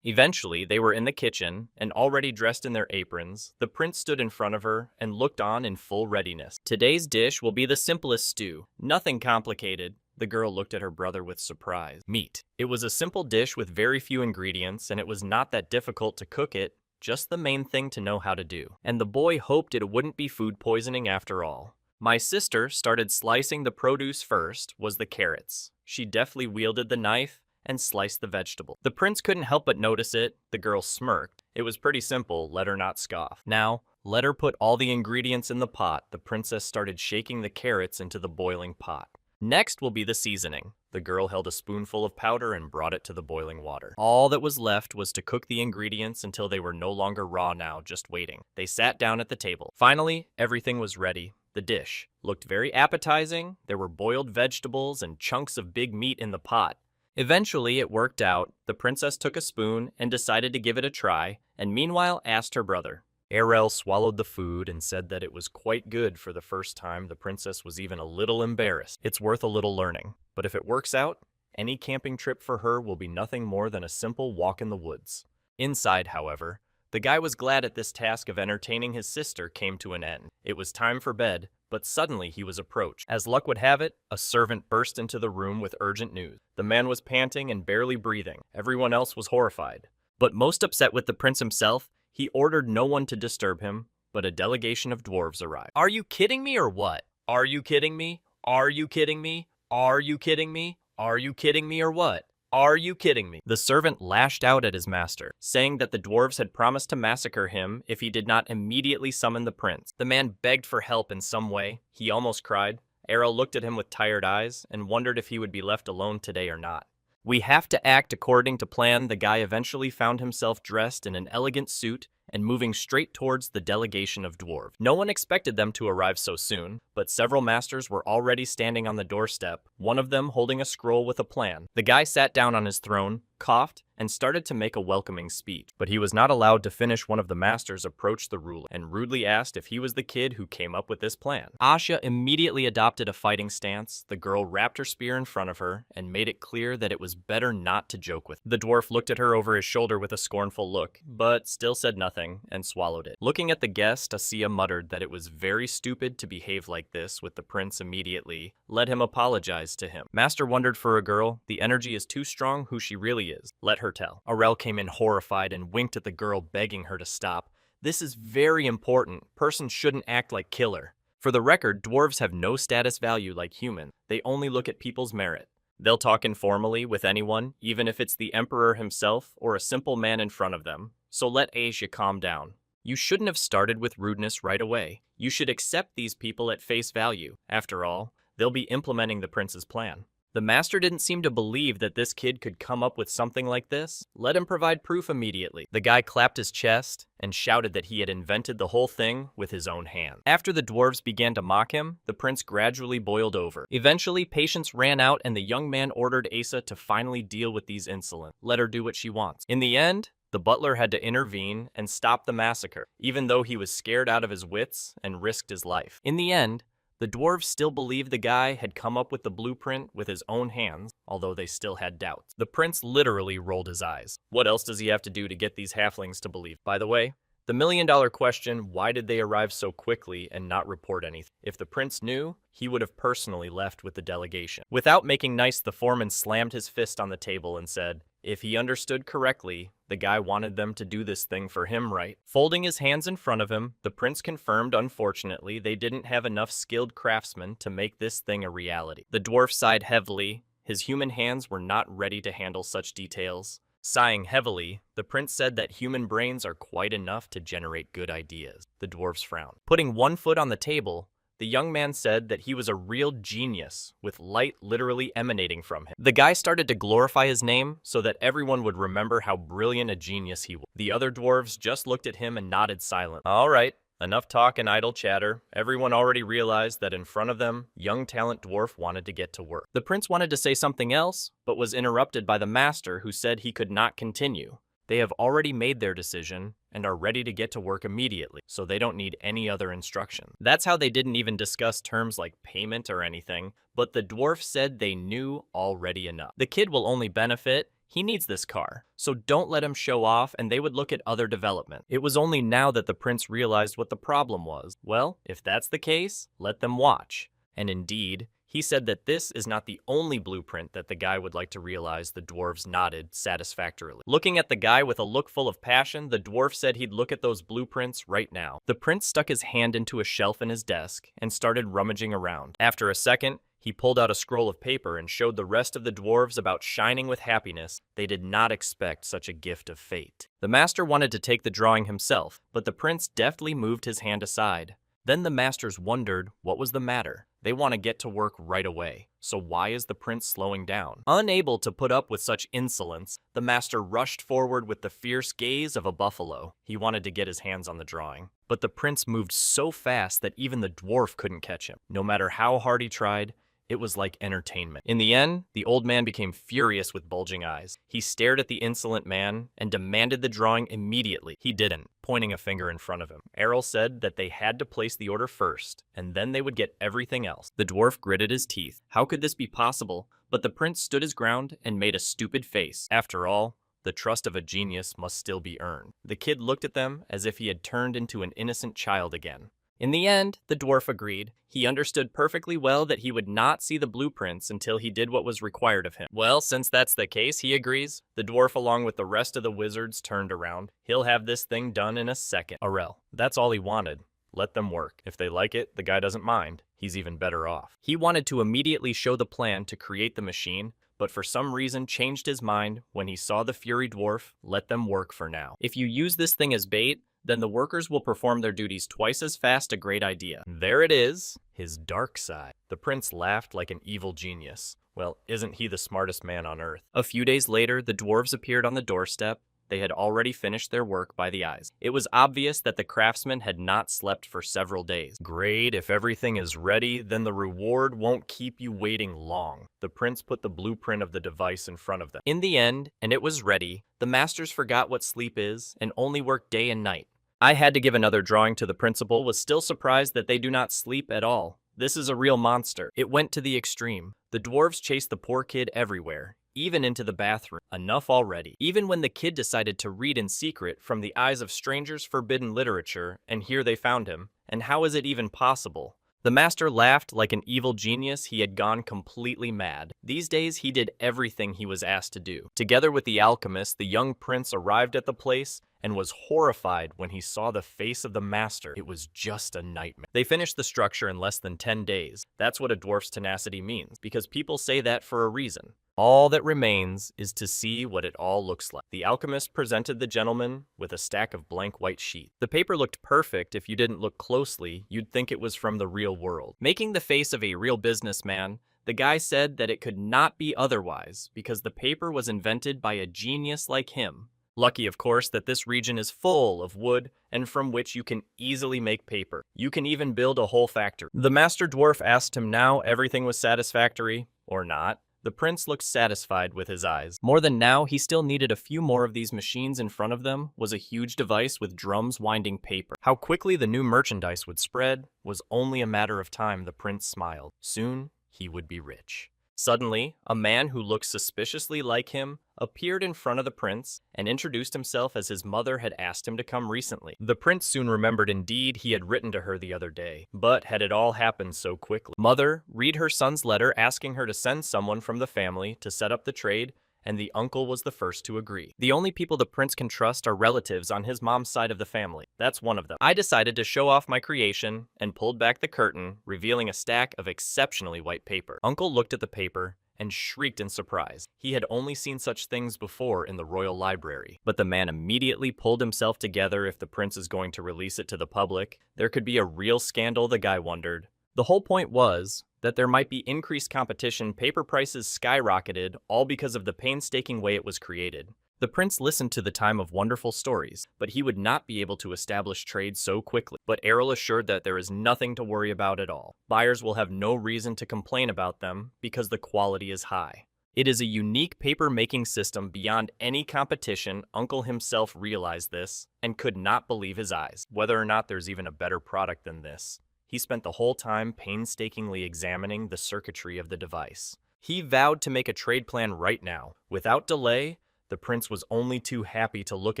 [SPEAKER 1] Eventually, they were in the kitchen, and already dressed in their aprons. The prince stood in front of her and looked on in full readiness. Today's dish will be the simplest stew. Nothing complicated. The girl looked at her brother with surprise. Meat. It was a simple dish with very few ingredients, and it was not that difficult to cook it, just the main thing to know how to do. And the boy hoped it wouldn't be food poisoning after all. My sister started slicing the produce first, was the carrots. She deftly wielded the knife and sliced the vegetable. The prince couldn't help but notice it. The girl smirked. It was pretty simple, let her not scoff. Now, let her put all the ingredients in the pot. The princess started shaking the carrots into the boiling pot. Next will be the seasoning. The girl held a spoonful of powder and brought it to the boiling water. All that was left was to cook the ingredients until they were no longer raw now, just waiting. They sat down at the table. Finally, everything was ready. The dish looked very appetizing. There were boiled vegetables and chunks of big meat in the pot. Eventually, it worked out. The princess took a spoon and decided to give it a try, and meanwhile asked her brother. Arel swallowed the food and said that it was quite good for the first time. The princess was even a little embarrassed. It's worth a little learning. But if it works out, any camping trip for her will be nothing more than a simple walk in the woods. Inside, however, the guy was glad at this task of entertaining his sister came to an end. It was time for bed, but suddenly he was approached. As luck would have it, a servant burst into the room with urgent news. The man was panting and barely breathing. Everyone else was horrified. But most upset with the prince himself, he ordered no one to disturb him, but a delegation of dwarves arrived. Are you kidding me or what? Are you kidding me? Are you kidding me? Are you kidding me? Are you kidding me or what? Are you kidding me? The servant lashed out at his master, saying that the dwarves had promised to massacre him if he did not immediately summon the prince. The man begged for help in some way. He almost cried. Errol looked at him with tired eyes and wondered if he would be left alone today or not. We have to act according to plan. The guy eventually found himself dressed in an elegant suit and moving straight towards the delegation of dwarves. No one expected them to arrive so soon, but several masters were already standing on the doorstep, one of them holding a scroll with a plan. The guy sat down on his throne, coughed and started to make a welcoming speech. But he was not allowed to finish. One of the masters approached the ruler and rudely asked if he was the kid who came up with this plan. Asha immediately adopted a fighting stance. The girl wrapped her spear in front of her and made it clear that it was better not to joke with. The dwarf looked at her over his shoulder with a scornful look, but still said nothing and swallowed it. Looking at the guest, Asiya muttered that it was very stupid to behave like this with the prince. Immediately let him apologize to him. Master wondered for a girl. The energy is too strong. Who she really is, let her tell. Aurel came in horrified and winked at the girl, begging her to stop. This is very important. Persons shouldn't act like killer. For the record, dwarves have no status value like humans. They only look at people's merit. They'll talk informally with anyone, even if it's the emperor himself or a simple man in front of them. So let Asia calm down. You shouldn't have started with rudeness right away. You should accept these people at face value. After all, they'll be implementing the prince's plan. The master didn't seem to believe that this kid could come up with something like this. Let him provide proof immediately. The guy clapped his chest and shouted that he had invented the whole thing with his own hand. After the dwarves began to mock him, the prince gradually boiled over. Eventually, patience ran out and the young man ordered Asa to finally deal with these insolent. Let her do what she wants. In the end, the butler had to intervene and stop the massacre, even though he was scared out of his wits and risked his life. In the end, the dwarves still believed the guy had come up with the blueprint with his own hands, although they still had doubts. The prince literally rolled his eyes. What else does he have to do to get these halflings to believe? By the way, the million-dollar question, why did they arrive so quickly and not report anything? If the prince knew, he would have personally left with the delegation. Without making nice, the foreman slammed his fist on the table and said, if he understood correctly, the guy wanted them to do this thing for him, right? Folding his hands in front of him, the prince confirmed, unfortunately, they didn't have enough skilled craftsmen to make this thing a reality. The dwarf sighed heavily. His human hands were not ready to handle such details. Sighing heavily, the prince said that human brains are quite enough to generate good ideas. The dwarves frowned. Putting one foot on the table, the young man said that he was a real genius, with light literally emanating from him. The guy started to glorify his name so that everyone would remember how brilliant a genius he was. The other dwarves just looked at him and nodded silently. All right, enough talk and idle chatter. Everyone already realized that in front of them, young talent dwarf wanted to get to work. The prince wanted to say something else, but was interrupted by the master, who said he could not continue. They have already made their decision and are ready to get to work immediately, so they don't need any other instruction. That's how they didn't even discuss terms like payment or anything, but the dwarf said they knew already enough. The kid will only benefit. He needs this car, so don't let him show off, and they would look at other development. It was only now that the prince realized what the problem was. Well, if that's the case, let them watch. And indeed, he said that this is not the only blueprint that the guy would like to realize. The dwarves nodded satisfactorily. Looking at the guy with a look full of passion, the dwarf said he'd look at those blueprints right now. The prince stuck his hand into a shelf in his desk and started rummaging around. After a second, he pulled out a scroll of paper and showed the rest of the dwarves about shining with happiness. They did not expect such a gift of fate. The master wanted to take the drawing himself, but the prince deftly moved his hand aside. Then the masters wondered what was the matter. They want to get to work right away, so why is the prince slowing down? Unable to put up with such insolence, the master rushed forward with the fierce gaze of a buffalo. He wanted to get his hands on the drawing, but the prince moved so fast that even the dwarf couldn't catch him. No matter how hard he tried, it was like entertainment. In the end, the old man became furious with bulging eyes. He stared at the insolent man and demanded the drawing immediately. He didn't, pointing a finger in front of him. Errol said that they had to place the order first, and then they would get everything else. The dwarf gritted his teeth. How could this be possible? But the prince stood his ground and made a stupid face. After all, the trust of a genius must still be earned. The kid looked at them as if he had turned into an innocent child again. In the end, the dwarf agreed. He understood perfectly well that he would not see the blueprints until he did what was required of him. Well, since that's the case, he agrees. The dwarf, along with the rest of the wizards, turned around. He'll have this thing done in a second. Aurel, that's all he wanted. Let them work. If they like it, the guy doesn't mind. He's even better off. He wanted to immediately show the plan to create the machine, but for some reason changed his mind when he saw the Fury Dwarf. Let them work for now. If you use this thing as bait, then the workers will perform their duties twice as fast. A great idea. There it is, his dark side. The prince laughed like an evil genius. Well, isn't he the smartest man on earth? A few days later, the dwarves appeared on the doorstep. they had already finished their work by the eyes. It was obvious that the craftsman had not slept for several days. Great, if everything is ready, then the reward won't keep you waiting long. The prince put the blueprint of the device in front of them. In the end, and it was ready, the masters forgot what sleep is and only worked day and night. I had to give another drawing to the principal, was still surprised that they do not sleep at all. This is a real monster. It went to the extreme. The dwarves chased the poor kid everywhere, even into the bathroom. Enough already. Even when the kid decided to read in secret from the eyes of strangers forbidden literature, and here they found him. And how is it even possible? The master laughed like an evil genius. He had gone completely mad. These days, he did everything he was asked to do. Together with the alchemist, the young prince arrived at the place and was horrified when he saw the face of the master. It was just a nightmare. They finished the structure in less than 10 days. That's what a dwarf's tenacity means, because people say that for a reason. All that remains is to see what it all looks like. The alchemist presented the gentleman with a stack of blank white sheets. The paper looked perfect. If you didn't look closely, you'd think it was from the real world. Making the face of a real businessman, the guy said that it could not be otherwise because the paper was invented by a genius like him. Lucky, of course, that this region is full of wood and from which you can easily make paper. You can even build a whole factory. The master dwarf asked him now everything was satisfactory or not. The prince looked satisfied with his eyes. More than now, he still needed a few more of these machines in front of them, was a huge device with drums winding paper. How quickly the new merchandise would spread was only a matter of time, the prince smiled. Soon, he would be rich. Suddenly, a man who looked suspiciously like him appeared in front of the prince and introduced himself as his mother had asked him to come recently. The prince soon remembered indeed he had written to her the other day, but had it all happened so quickly? Mother, read her son's letter asking her to send someone from the family to set up the trade, and the uncle was the first to agree. The only people the prince can trust are relatives on his mom's side of the family. That's one of them. I decided to show off my creation and pulled back the curtain, revealing a stack of exceptionally white paper. Uncle looked at the paper and shrieked in surprise. He had only seen such things before in the royal library. But the man immediately pulled himself together. If the prince is going to release it to the public, there could be a real scandal, the guy wondered. The whole point was that there might be increased competition. Paper prices skyrocketed, all because of the painstaking way it was created. The prince listened to the time of wonderful stories, but he would not be able to establish trade so quickly. But Errol assured that there is nothing to worry about at all. Buyers will have no reason to complain about them because the quality is high. It is a unique paper-making system beyond any competition. Uncle himself realized this and could not believe his eyes. Whether or not there's even a better product than this. He spent the whole time painstakingly examining the circuitry of the device. He vowed to make a trade plan right now. Without delay, the prince was only too happy to look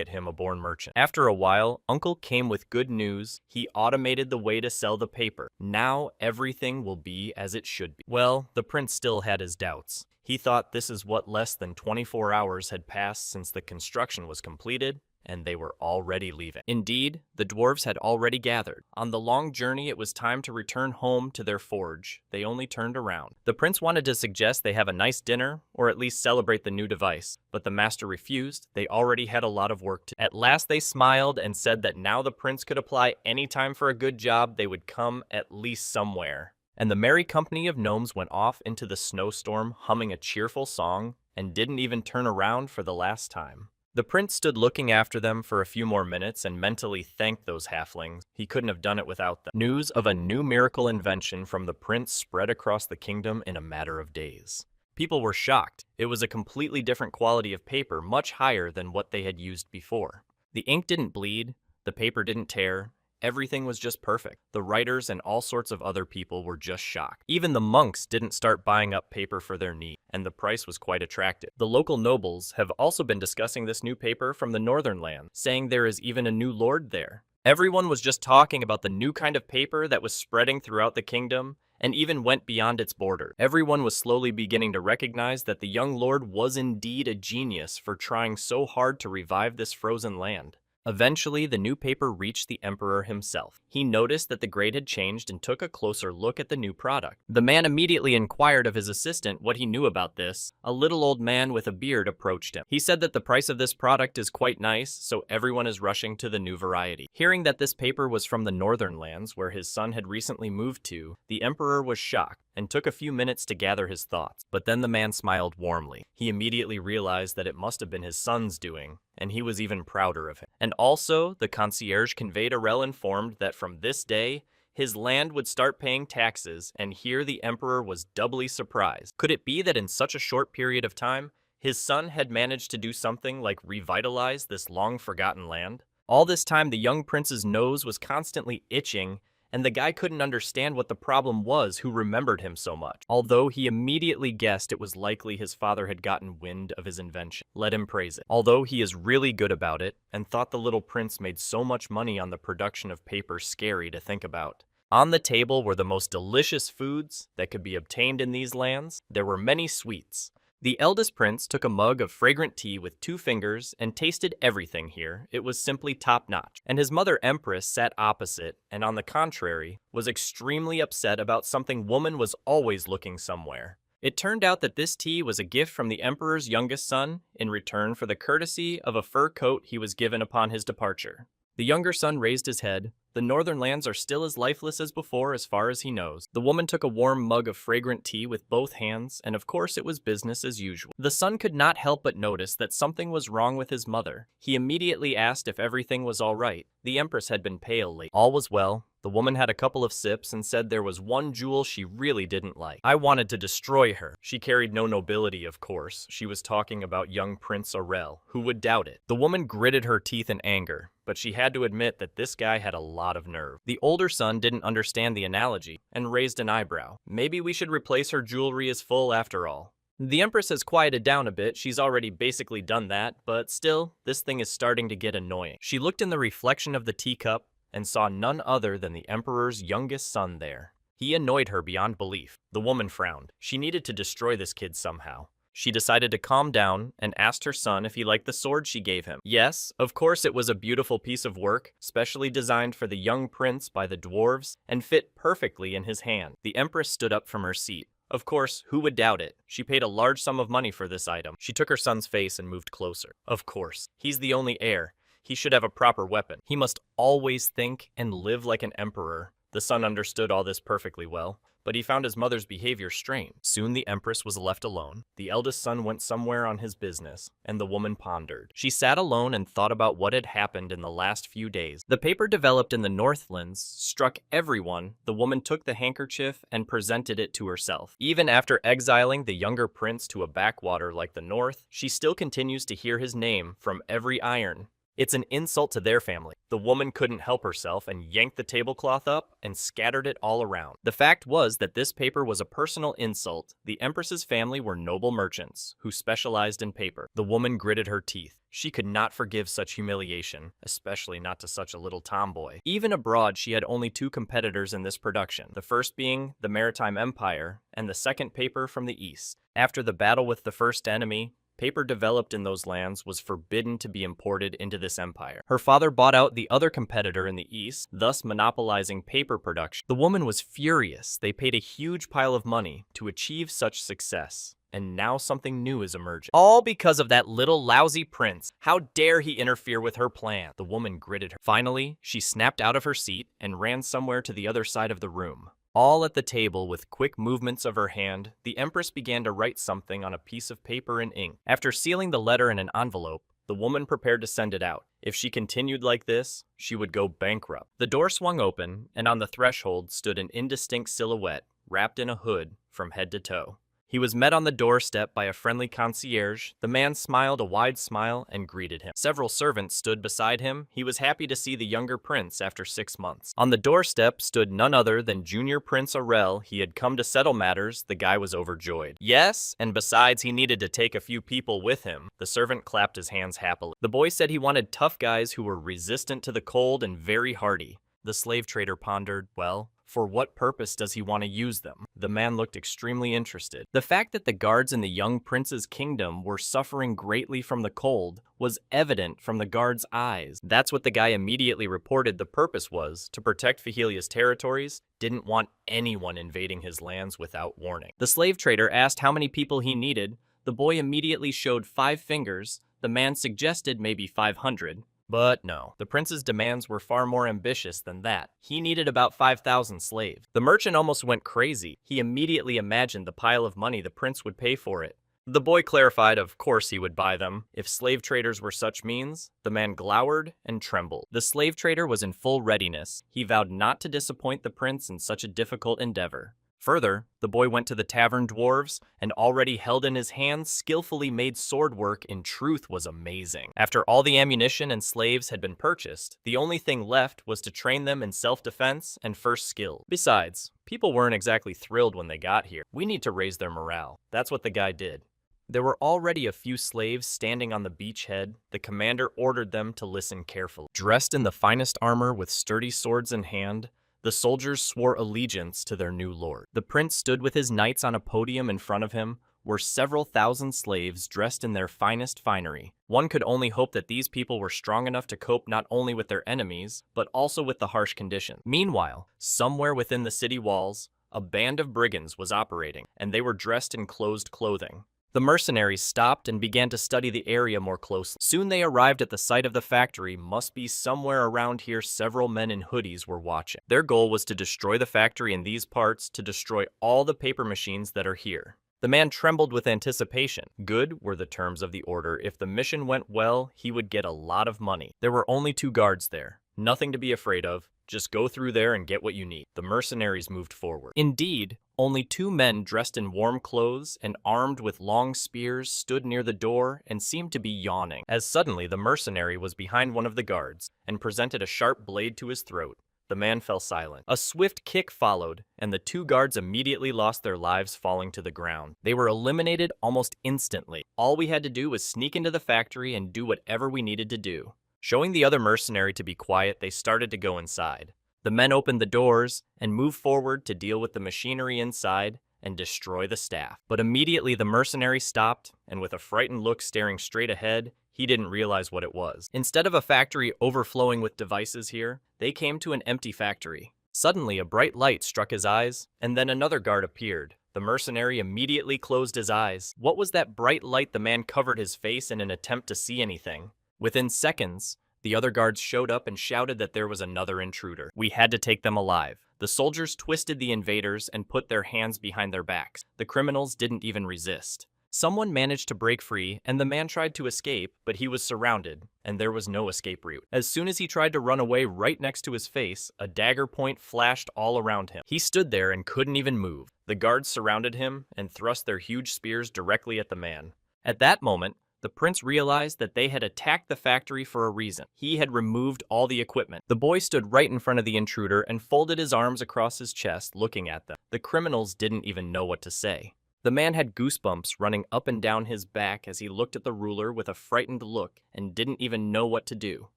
[SPEAKER 1] at him, a born merchant. After a while, Uncle came with good news. He automated the way to sell the paper. Now everything will be as it should be. Well, the prince still had his doubts. He thought this is what less than 24 hours had passed since the construction was completed, and they were already leaving. Indeed, the dwarves had already gathered. On the long journey, it was time to return home to their forge. They only turned around. The prince wanted to suggest they have a nice dinner, or at least celebrate the new device, but the master refused. They already had a lot of work to do. At last they smiled and said that now the prince could apply any time for a good job, they would come at least somewhere. And the merry company of gnomes went off into the snowstorm, humming a cheerful song, and didn't even turn around for the last time. The prince stood looking after them for a few more minutes and mentally thanked those halflings. He couldn't have done it without them. News of a new miracle invention from the prince spread across the kingdom in a matter of days. People were shocked. It was a completely different quality of paper, much higher than what they had used before. The ink didn't bleed, the paper didn't tear. Everything was just perfect. The writers and all sorts of other people were just shocked. Even the monks didn't start buying up paper for their need, and the price was quite attractive. The local nobles have also been discussing this new paper from the northern land, saying there is even a new lord there. Everyone was just talking about the new kind of paper that was spreading throughout the kingdom, and even went beyond its border. Everyone was slowly beginning to recognize that the young lord was indeed a genius for trying so hard to revive this frozen land. Eventually, the new paper reached the emperor himself. He noticed that the grade had changed and took a closer look at the new product. The man immediately inquired of his assistant what he knew about this. A little old man with a beard approached him. He said that the price of this product is quite nice, so everyone is rushing to the new variety. Hearing that this paper was from the northern lands where his son had recently moved to, the emperor was shocked and took a few minutes to gather his thoughts. But then the man smiled warmly. He immediately realized that it must have been his son's doing, and he was even prouder of him. And also, the concierge conveyed Arel informed that from this day, his land would start paying taxes, and here the emperor was doubly surprised. Could it be that in such a short period of time, his son had managed to do something like revitalize this long-forgotten land? All this time, the young prince's nose was constantly itching, and the guy couldn't understand what the problem was who remembered him so much. Although he immediately guessed it was likely his father had gotten wind of his invention. Let him praise it. Although he is really good about it, and thought the little prince made so much money on the production of paper scary to think about. On the table were the most delicious foods that could be obtained in these lands. There were many sweets. The eldest prince took a mug of fragrant tea with 2 fingers and tasted everything here. It was simply top-notch. And his mother Empress sat opposite, and on the contrary, was extremely upset about something. Woman was always looking somewhere. It turned out that this tea was a gift from the emperor's youngest son in return for the courtesy of a fur coat he was given upon his departure. The younger son raised his head. The northern lands are still as lifeless as before as far as he knows. The woman took a warm mug of fragrant tea with both hands, and of course it was business as usual. The son could not help but notice that something was wrong with his mother. He immediately asked if everything was all right. The empress had been pale lately. All was well. The woman had a couple of sips and said there was one jewel she really didn't like. I wanted to destroy her. She carried no nobility, of course. She was talking about young Prince Arel. Who would doubt it? The woman gritted her teeth in anger, but she had to admit that this guy had a lot of nerve. The older son didn't understand the analogy and raised an eyebrow. Maybe we should replace her jewelry as full after all. The Empress has quieted down a bit. She's already basically done that, but still, this thing is starting to get annoying. She looked in the reflection of the teacup and saw none other than the Emperor's youngest son there. He annoyed her beyond belief. The woman frowned. She needed to destroy this kid somehow. She decided to calm down and asked her son if he liked the sword she gave him. Yes, of course it was a beautiful piece of work, specially designed for the young prince by the dwarves, and fit perfectly in his hand. The Empress stood up from her seat. Of course, who would doubt it? She paid a large sum of money for this item. She took her son's face and moved closer. Of course, he's the only heir. He should have a proper weapon. He must always think and live like an emperor. The son understood all this perfectly well, but he found his mother's behavior strange. Soon the Empress was left alone. The eldest son went somewhere on his business, and the woman pondered. She sat alone and thought about what had happened in the last few days. The paper developed in the Northlands struck everyone. The woman took the handkerchief and presented it to herself. Even after exiling the younger prince to a backwater like the North, she still continues to hear his name from every iron. It's an insult to their family. The woman couldn't help herself and yanked the tablecloth up and scattered it all around. The fact was that this paper was a personal insult. The Empress's family were noble merchants who specialized in paper. The woman gritted her teeth. She could not forgive such humiliation, especially not to such a little tomboy. Even abroad, she had only 2 competitors in this production, the first being the Maritime Empire and the second paper from the East. After the battle with the first enemy, paper developed in those lands was forbidden to be imported into this empire. Her father bought out the other competitor in the East, thus monopolizing paper production. The woman was furious. They paid a huge pile of money to achieve such success. And now something new is emerging. All because of that little lousy prince. How dare he interfere with her plan? The woman gritted her. Finally, she snapped out of her seat and ran somewhere to the other side of the room. All at the table, with quick movements of her hand, the Empress began to write something on a piece of paper and ink. After sealing the letter in an envelope, the woman prepared to send it out. If she continued like this, she would go bankrupt. The door swung open, and on the threshold stood an indistinct silhouette, wrapped in a hood from head to toe. He was met on the doorstep by a friendly concierge. The man smiled a wide smile and greeted him. Several servants stood beside him. He was happy to see the younger prince after 6 months. On the doorstep stood none other than Junior Prince Arel. He had come to settle matters. The guy was overjoyed. Yes, and besides, he needed to take a few people with him. The servant clapped his hands happily. The boy said he wanted tough guys who were resistant to the cold and very hardy. The slave trader pondered, well, for what purpose does he want to use them? The man looked extremely interested. The fact that the guards in the young prince's kingdom were suffering greatly from the cold was evident from the guards' eyes. That's what the guy immediately reported the purpose was, to protect Fahelia's territories, didn't want anyone invading his lands without warning. The slave trader asked how many people he needed. The boy immediately showed 5 fingers. The man suggested maybe 500. But no, the prince's demands were far more ambitious than that. He needed about 5,000 slaves. The merchant almost went crazy. He immediately imagined the pile of money the prince would pay for it. The boy clarified of course he would buy them. If slave traders were such means, the man glowered and trembled. The slave trader was in full readiness. He vowed not to disappoint the prince in such a difficult endeavor. Further, the boy went to the tavern dwarves and already held in his hands skillfully made sword work in truth was amazing. After all the ammunition and slaves had been purchased, the only thing left was to train them in self-defense and first skill. Besides, people weren't exactly thrilled when they got here. We need to raise their morale. That's what the guy did. There were already a few slaves standing on the beachhead. The commander ordered them to listen carefully. Dressed in the finest armor with sturdy swords in hand, the soldiers swore allegiance to their new lord. The prince stood with his knights on a podium in front of him, were several thousand slaves dressed in their finest finery. One could only hope that these people were strong enough to cope not only with their enemies, but also with the harsh conditions. Meanwhile, somewhere within the city walls, a band of brigands was operating, and they were dressed in closed clothing. The mercenaries stopped and began to study the area more closely. Soon they arrived at the site of the factory. Must be somewhere around here. Several men in hoodies were watching. Their goal was to destroy the factory in these parts, to destroy all the paper machines that are here. The man trembled with anticipation. Good were the terms of the order. If the mission went well, he would get a lot of money. There were only 2 guards there. Nothing to be afraid of. Just go through there and get what you need. The mercenaries moved forward. Indeed, only 2 men dressed in warm clothes and armed with long spears stood near the door and seemed to be yawning, as suddenly the mercenary was behind one of the guards and presented a sharp blade to his throat. The man fell silent. A swift kick followed, and the 2 guards immediately lost their lives falling to the ground. They were eliminated almost instantly. All we had to do was sneak into the factory and do whatever we needed to do. Showing the other mercenary to be quiet, they started to go inside. The men opened the doors and moved forward to deal with the machinery inside and destroy the staff. But immediately the mercenary stopped, and with a frightened look staring straight ahead, he didn't realize what it was. Instead of a factory overflowing with devices here, they came to an empty factory. Suddenly, a bright light struck his eyes, and then another guard appeared. The mercenary immediately closed his eyes. What was that bright light? The man covered his face in an attempt to see anything. Within seconds, the other guards showed up and shouted that there was another intruder. We had to take them alive. The soldiers twisted the invaders and put their hands behind their backs. The criminals didn't even resist. Someone managed to break free, and the man tried to escape, but he was surrounded, and there was no escape route. As soon as he tried to run away, right next to his face, a dagger point flashed all around him. He stood there and couldn't even move. The guards surrounded him and thrust their huge spears directly at the man. At that moment, the prince realized that they had attacked the factory for a reason. He had removed all the equipment. The boy stood right in front of the intruder and folded his arms across his chest, looking at them. The criminals didn't even know what to say. The man had goosebumps running up and down his back as he looked at the ruler with a frightened look and didn't even know what to do.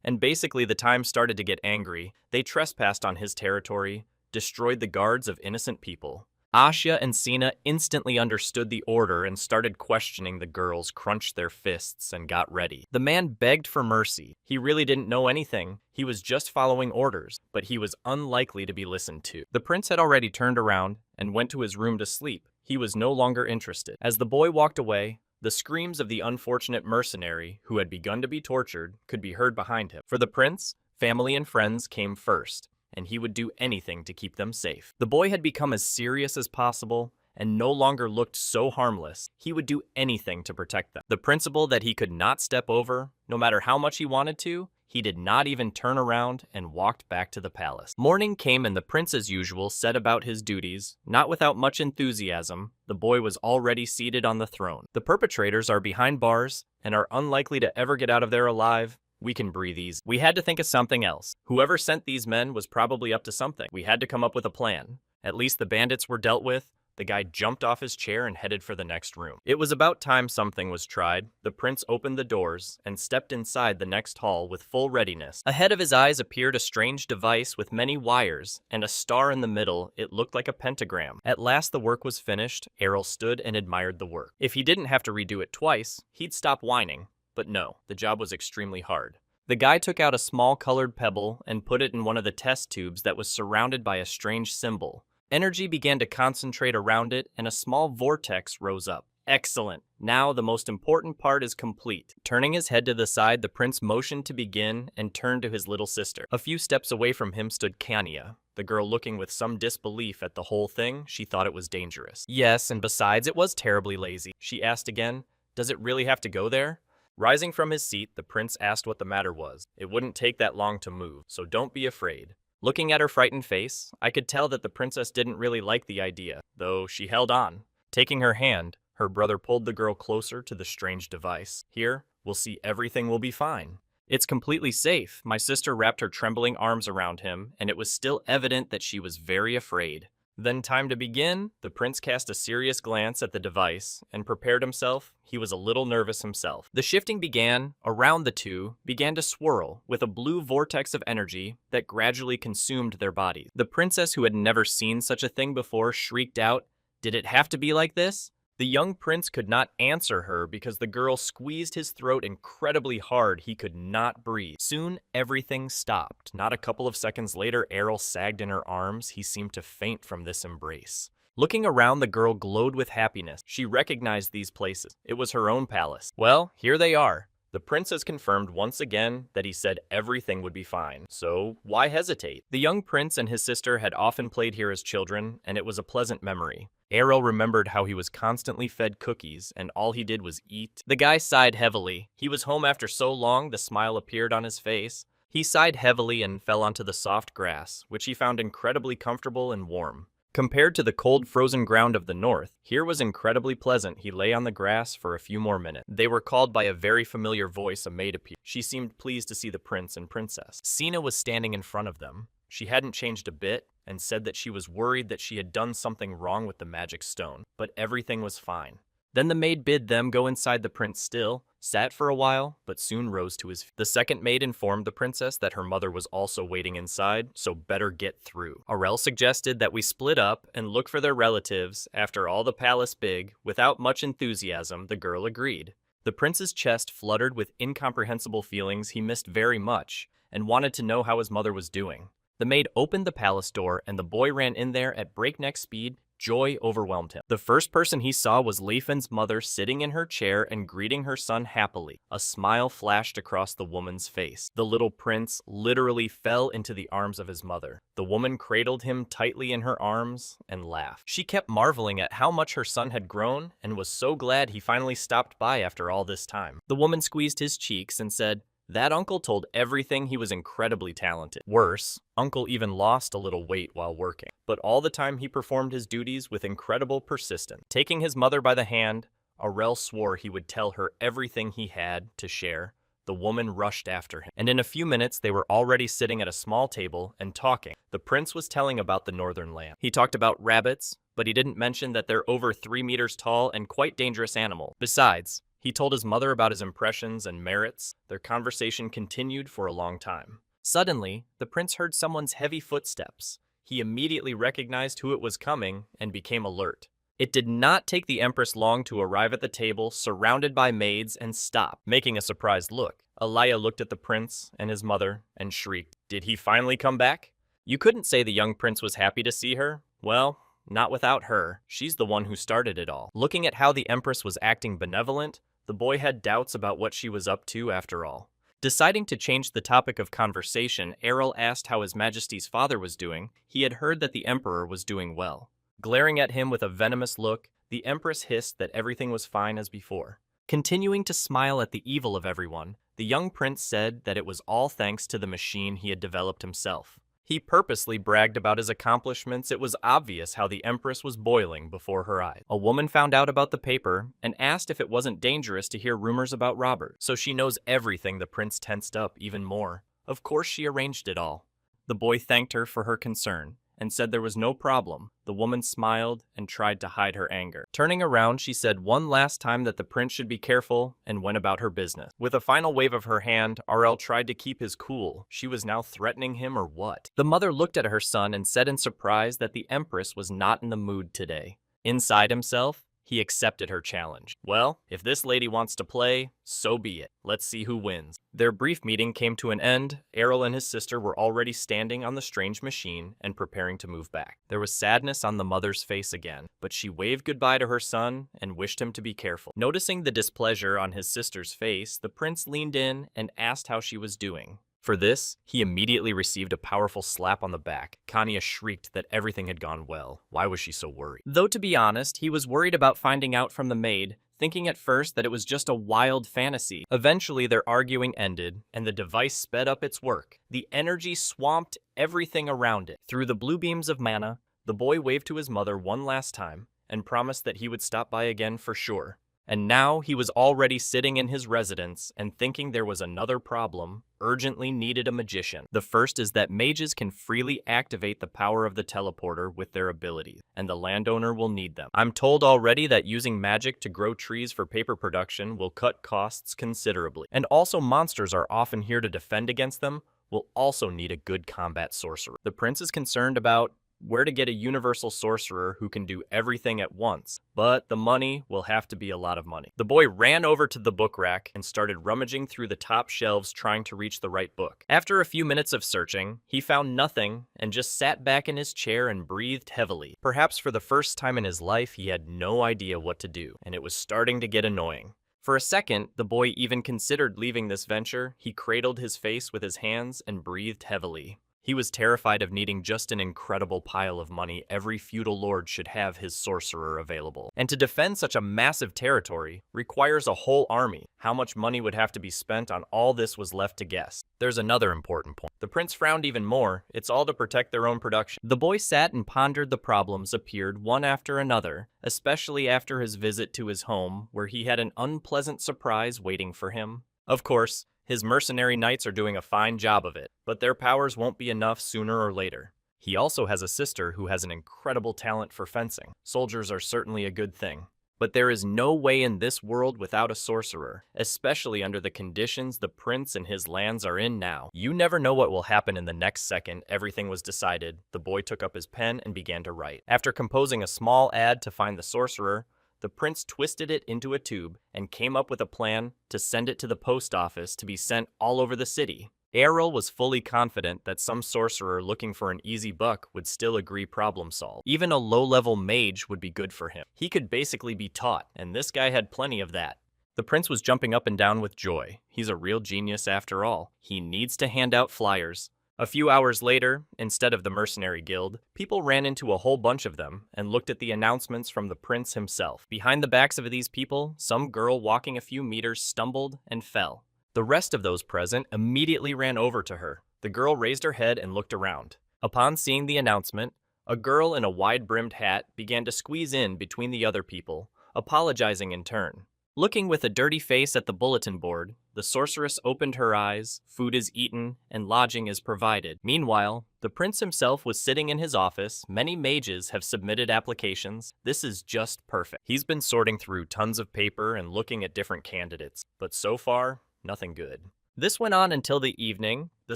[SPEAKER 1] And basically the time started to get angry. They trespassed on his territory, destroyed the guards of innocent people. Asya and Sina instantly understood the order and started questioning the girls, crunched their fists, and got ready. The man begged for mercy. He really didn't know anything. He was just following orders, but he was unlikely to be listened to. The prince had already turned around and went to his room to sleep. He was no longer interested. As the boy walked away, the screams of the unfortunate mercenary, who had begun to be tortured, could be heard behind him. For the prince, family and friends came first, and he would do anything to keep them safe. The boy had become as serious as possible and no longer looked so harmless. He would do anything to protect them. The principle that he could not step over, no matter how much he wanted to, he did not even turn around and walked back to the palace. Morning came and the prince, as usual, set about his duties. Not without much enthusiasm, the boy was already seated on the throne. The perpetrators are behind bars and are unlikely to ever get out of there alive. We can breathe easy. We had to think of something else. Whoever sent these men was probably up to something. We had to come up with a plan. At least the bandits were dealt with. The guy jumped off his chair and headed for the next room. It was about time something was tried. The prince opened the doors and stepped inside the next hall with full readiness. Ahead of his eyes appeared a strange device with many wires and a star in the middle. It looked like a pentagram. At last the work was finished. Errol stood and admired the work. If he didn't have to redo it twice, he'd stop whining. But no, the job was extremely hard. The guy took out a small colored pebble and put it in one of the test tubes that was surrounded by a strange symbol. Energy began to concentrate around it, and a small vortex rose up. Excellent. Now the most important part is complete. Turning his head to the side, the prince motioned to begin and turned to his little sister. A few steps away from him stood Kanya, the girl looking with some disbelief at the whole thing. She thought it was dangerous. Yes, and besides, it was terribly lazy. She asked again, does it really have to go there? Rising from his seat, the prince asked what the matter was. It wouldn't take that long to move, so don't be afraid. Looking at her frightened face, I could tell that the princess didn't really like the idea, though she held on. Taking her hand, her brother pulled the girl closer to the strange device. Here, we'll see everything will be fine. It's completely safe. My sister wrapped her trembling arms around him, and it was still evident that she was very afraid. Then time to begin. The prince cast a serious glance at the device and prepared himself. He was a little nervous himself. The shifting began. Around the two began to swirl with a blue vortex of energy that gradually consumed their bodies. The princess, who had never seen such a thing before, shrieked out, "Did it have to be like this?" The young prince could not answer her because the girl squeezed his throat incredibly hard. He could not breathe. Soon, everything stopped. Not a couple of seconds later, Errol sagged in her arms. He seemed to faint from this embrace. Looking around, the girl glowed with happiness. She recognized these places. It was her own palace. Well, here they are. The prince has confirmed once again that he said everything would be fine, so why hesitate? The young prince and his sister had often played here as children, and it was a pleasant memory. Errol remembered how he was constantly fed cookies, and all he did was eat. The guy sighed heavily. He was home after so long, the smile appeared on his face. He sighed heavily and fell onto the soft grass, which he found incredibly comfortable and warm. Compared to the cold, frozen ground of the north, here was incredibly pleasant. He lay on the grass for a few more minutes. They were called by a very familiar voice. A maid appeared. She seemed pleased to see the prince and princess. Sina was standing in front of them. She hadn't changed a bit and said that she was worried that she had done something wrong with the magic stone, but everything was fine. Then the maid bid them go inside. The prince still sat for a while, but soon rose to his feet. The second maid informed the princess that her mother was also waiting inside, so better get through. Aurel suggested that we split up and look for their relatives. After all, the palace big. Without much enthusiasm, the girl agreed. The prince's chest fluttered with incomprehensible feelings. He missed very much and wanted to know how his mother was doing. The maid opened the palace door, and the boy ran in there at breakneck speed. Joy overwhelmed him. The first person he saw was Leifin's mother sitting in her chair and greeting her son happily. A smile flashed across the woman's face. The little prince literally fell into the arms of his mother. The woman cradled him tightly in her arms and laughed. She kept marveling at how much her son had grown and was so glad he finally stopped by after all this time. The woman squeezed his cheeks and said, "That uncle told everything. He was incredibly talented. Worse, uncle even lost a little weight while working. But all the time he performed his duties with incredible persistence." Taking his mother by the hand, Aurel swore he would tell her everything he had to share. The woman rushed after him, and in a few minutes they were already sitting at a small table and talking. The prince was telling about the northern land. He talked about rabbits, but he didn't mention that they're over 3 meters tall and quite dangerous animals. Besides, he told his mother about his impressions and merits. Their conversation continued for a long time. Suddenly, the prince heard someone's heavy footsteps. He immediately recognized who it was coming and became alert. It did not take the empress long to arrive at the table, surrounded by maids, and stop, making a surprised look. Alaya looked at the prince and his mother and shrieked, "Did he finally come back?" You couldn't say the young prince was happy to see her. Well, not without her. She's the one who started it all. Looking at how the empress was acting benevolent, the boy had doubts about what she was up to after all. Deciding to change the topic of conversation, Errol asked how His Majesty's father was doing. He had heard that the emperor was doing well. Glaring at him with a venomous look, the empress hissed that everything was fine as before. Continuing to smile at the evil of everyone, the young prince said that it was all thanks to the machine he had developed himself. He purposely bragged about his accomplishments. It was obvious how the empress was boiling before her eyes. A woman found out about the paper and asked if it wasn't dangerous to hear rumors about Robert. So she knows everything. The prince tensed up even more. Of course she arranged it all. The boy thanked her for her concern and said there was no problem. The woman smiled and tried to hide her anger. Turning around, she said one last time that the prince should be careful and went about her business. With a final wave of her hand, Aurel tried to keep his cool. She was now threatening him or what? The mother looked at her son and said in surprise that the empress was not in the mood today. Inside himself, He accepted her challenge. Well, if this lady wants to play, so be it. Let's see who wins. Their brief meeting came to an end. Errol and his sister were already standing on the strange machine and preparing to move back. There was sadness on the mother's face again, but she waved goodbye to her son and wished him to be careful. Noticing the displeasure on his sister's face, the prince leaned in and asked how she was doing. For this, he immediately received a powerful slap on the back. Kanya shrieked that everything had gone well. Why was she so worried? Though to be honest, he was worried about finding out from the maid, thinking at first that it was just a wild fantasy. Eventually, their arguing ended, and the device sped up its work. The energy swamped everything around it. Through the blue beams of mana, the boy waved to his mother one last time and promised that he would stop by again for sure. And now he was already sitting in his residence and thinking there was another problem, urgently needed a magician. The first is that mages can freely activate the power of the teleporter with their abilities, and the landowner will need them. I'm told already that using magic to grow trees for paper production will cut costs considerably. And also monsters are often here to defend against them, will also need a good combat sorcerer. The prince is concerned about where to get a universal sorcerer who can do everything at once, but the money will have to be a lot of money. The boy ran over to the book rack and started rummaging through the top shelves trying to reach the right book. After a few minutes of searching, he found nothing and just sat back in his chair and breathed heavily. Perhaps for the first time in his life, he had no idea what to do, and it was starting to get annoying. For a second, the boy even considered leaving this venture. He cradled his face with his hands and breathed heavily. He was terrified of needing just an incredible pile of money. Every feudal lord should have his sorcerer available. And to defend such a massive territory requires a whole army. How much money would have to be spent on all this was left to guess. There's another important point. The prince frowned even more. It's all to protect their own production. The boy sat and pondered the problems appeared one after another, especially after his visit to his home, where he had an unpleasant surprise waiting for him. Of course, his mercenary knights are doing a fine job of it, but their powers won't be enough sooner or later. He also has a sister who has an incredible talent for fencing. Soldiers are certainly a good thing, but there is no way in this world without a sorcerer, especially under the conditions the prince and his lands are in now. You never know what will happen in the next second. Everything was decided. The boy took up his pen and began to write. After composing a small ad to find the sorcerer, the prince twisted it into a tube and came up with a plan to send it to the post office to be sent all over the city. Errol was fully confident that some sorcerer looking for an easy buck would still agree problem solve. Even a low-level mage would be good for him. He could basically be taught, and this guy had plenty of that. The prince was jumping up and down with joy. He's a real genius after all. He needs to hand out flyers. A few hours later, instead of the mercenary guild, people ran into a whole bunch of them and looked at the announcements from the prince himself. Behind the backs of these people, some girl walking a few meters stumbled and fell. The rest of those present immediately ran over to her. The girl raised her head and looked around. Upon seeing the announcement, a girl in a wide-brimmed hat began to squeeze in between the other people, apologizing in turn. Looking with a dirty face at the bulletin board, the sorceress opened her eyes, food is eaten, and lodging is provided. Meanwhile, the prince himself was sitting in his office. Many mages have submitted applications. This is just perfect. He's been sorting through tons of paper and looking at different candidates, but so far, nothing good. This went on until the evening. The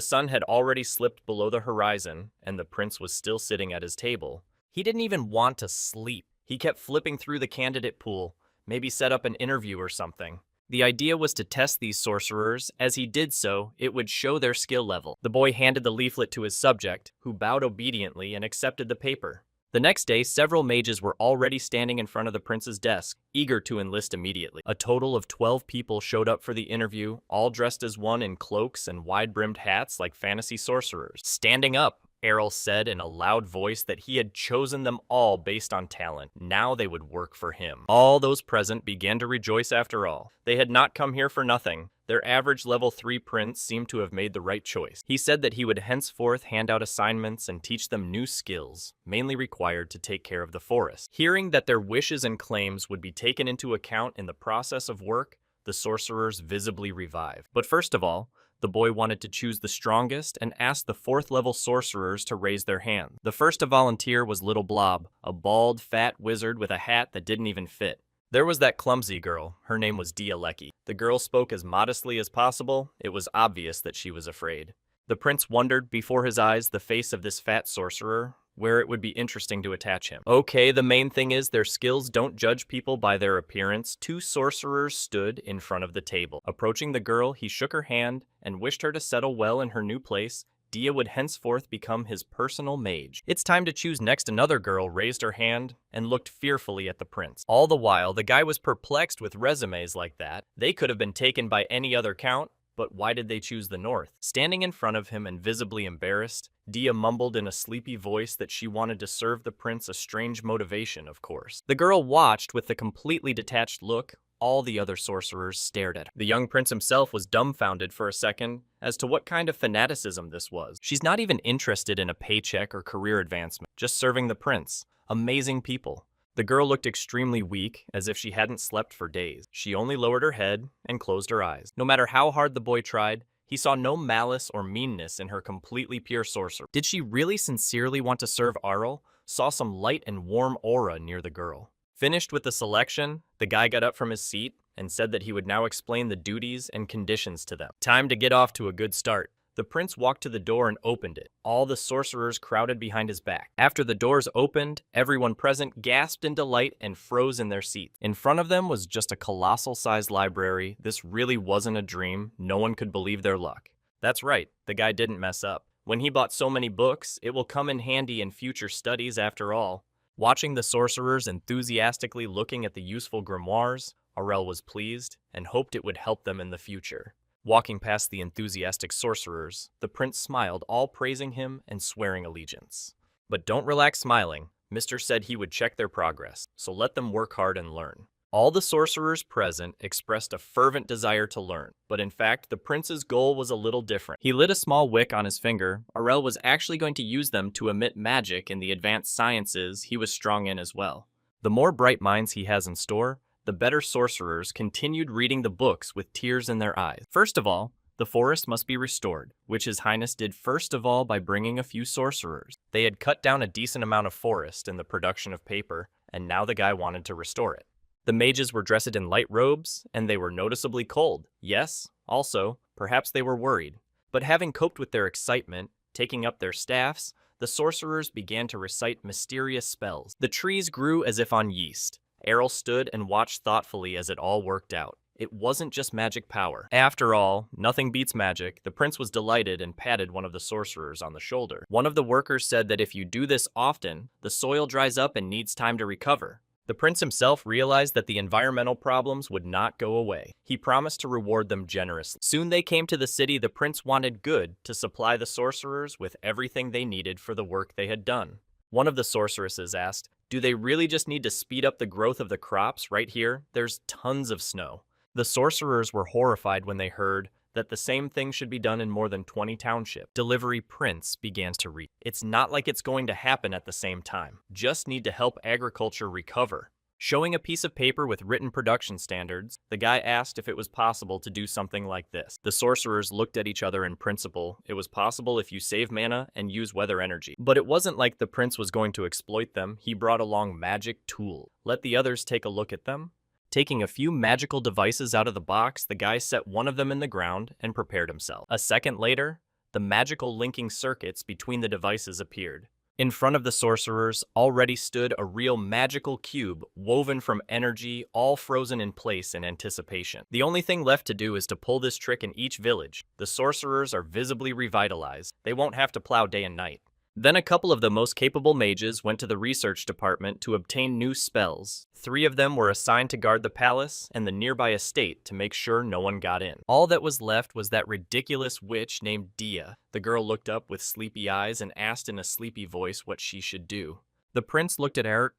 [SPEAKER 1] sun had already slipped below the horizon, and the prince was still sitting at his table. He didn't even want to sleep. He kept flipping through the candidate pool, maybe set up an interview or something. The idea was to test these sorcerers. As he did so, it would show their skill level. The boy handed the leaflet to his subject, who bowed obediently and accepted the paper. The next day, several mages were already standing in front of the prince's desk, eager to enlist immediately. A total of 12 people showed up for the interview, all dressed as one in cloaks and wide-brimmed hats like fantasy sorcerers. Standing up, Errol said in a loud voice that he had chosen them all based on talent. Now they would work for him. All those present began to rejoice after all. They had not come here for nothing. Their average level 3 prince seemed to have made the right choice. He said that he would henceforth hand out assignments and teach them new skills, mainly required to take care of the forest. Hearing that their wishes and claims would be taken into account in the process of work, the sorcerers visibly revived. But first of all, the boy wanted to choose the strongest and asked the 4th level sorcerers to raise their hands. The first to volunteer was Little Blob, a bald, fat wizard with a hat that didn't even fit. There was that clumsy girl. Her name was Dialecki. The girl spoke as modestly as possible. It was obvious that she was afraid. The prince wondered before his eyes the face of this fat sorcerer. where it would be interesting to attach him. Okay, the main thing is their skills don't judge people by their appearance. Two sorcerers stood in front of the table. Approaching the girl, he shook her hand and wished her to settle well in her new place. Dia would henceforth become his personal mage. It's time to choose next. Another girl raised her hand and looked fearfully at the prince. All the while, the guy was perplexed with resumes like that. They could have been taken by any other count, but why did they choose the north? Standing in front of him and visibly embarrassed, Dia mumbled in a sleepy voice that she wanted to serve the prince, a strange motivation, of course. The girl watched with a completely detached look. All the other sorcerers stared at her. The young prince himself was dumbfounded for a second as to what kind of fanaticism this was. She's not even interested in a paycheck or career advancement, just serving the prince. Amazing people. The girl looked extremely weak, as if she hadn't slept for days. She only lowered her head and closed her eyes. No matter how hard the boy tried, he saw no malice or meanness in her completely pure sorcery. Did she really sincerely want to serve Arl? Saw some light and warm aura near the girl. Finished with the selection, the guy got up from his seat and said that he would now explain the duties and conditions to them. Time to get off to a good start. The prince walked to the door and opened it. All the sorcerers crowded behind his back. After the doors opened, everyone present gasped in delight and froze in their seats. In front of them was just a colossal-sized library. This really wasn't a dream. No one could believe their luck. That's right, the guy didn't mess up. When he bought so many books, it will come in handy in future studies after all. Watching the sorcerers enthusiastically looking at the useful grimoires, Aurel was pleased and hoped it would help them in the future. Walking past the enthusiastic sorcerers, the prince smiled, all praising him and swearing allegiance. But don't relax smiling. Mr. said he would check their progress, so let them work hard and learn. All the sorcerers present expressed a fervent desire to learn, but in fact, the prince's goal was a little different. He lit a small wick on his finger. Aurel was actually going to use them to emit magic in the advanced sciences he was strong in as well. The more bright minds he has in store, the better sorcerers continued reading the books with tears in their eyes. First of all, the forest must be restored, which His Highness did first of all by bringing a few sorcerers. They had cut down a decent amount of forest in the production of paper, and now the guy wanted to restore it. The mages were dressed in light robes, and they were noticeably cold. Yes, also, perhaps they were worried. But having coped with their excitement, taking up their staffs, the sorcerers began to recite mysterious spells. The trees grew as if on yeast. Errol stood and watched thoughtfully as it all worked out. It wasn't just magic power. After all, nothing beats magic. The prince was delighted and patted one of the sorcerers on the shoulder. One of the workers said that if you do this often, the soil dries up and needs time to recover. The prince himself realized that the environmental problems would not go away. He promised to reward them generously. Soon they came to the city. The prince wanted good to supply the sorcerers with everything they needed for the work they had done. One of the sorceresses asked, "Do they really just need to speed up the growth of the crops right here? There's tons of snow." The sorcerers were horrified when they heard that the same thing should be done in more than 20 townships. Delivery Prince began to read. It's not like it's going to happen at the same time. Just need to help agriculture recover. Showing a piece of paper with written production standards, the guy asked if it was possible to do something like this. The sorcerers looked at each other in principle. It was possible if you save mana and use weather energy. But it wasn't like the prince was going to exploit them. He brought along magic tools. Let the others take a look at them. Taking a few magical devices out of the box, the guy set one of them in the ground and prepared himself. A second later, the magical linking circuits between the devices appeared. In front of the sorcerers already stood a real magical cube woven from energy, all frozen in place in anticipation. The only thing left to do is to pull this trick in each village. The sorcerers are visibly revitalized. They won't have to plow day and night. Then a couple of the most capable mages went to the research department to obtain new spells. 3 of them were assigned to guard the palace and the nearby estate to make sure no one got in. All that was left was that ridiculous witch named Dia. The girl looked up with sleepy eyes and asked in a sleepy voice what she should do. The prince looked at her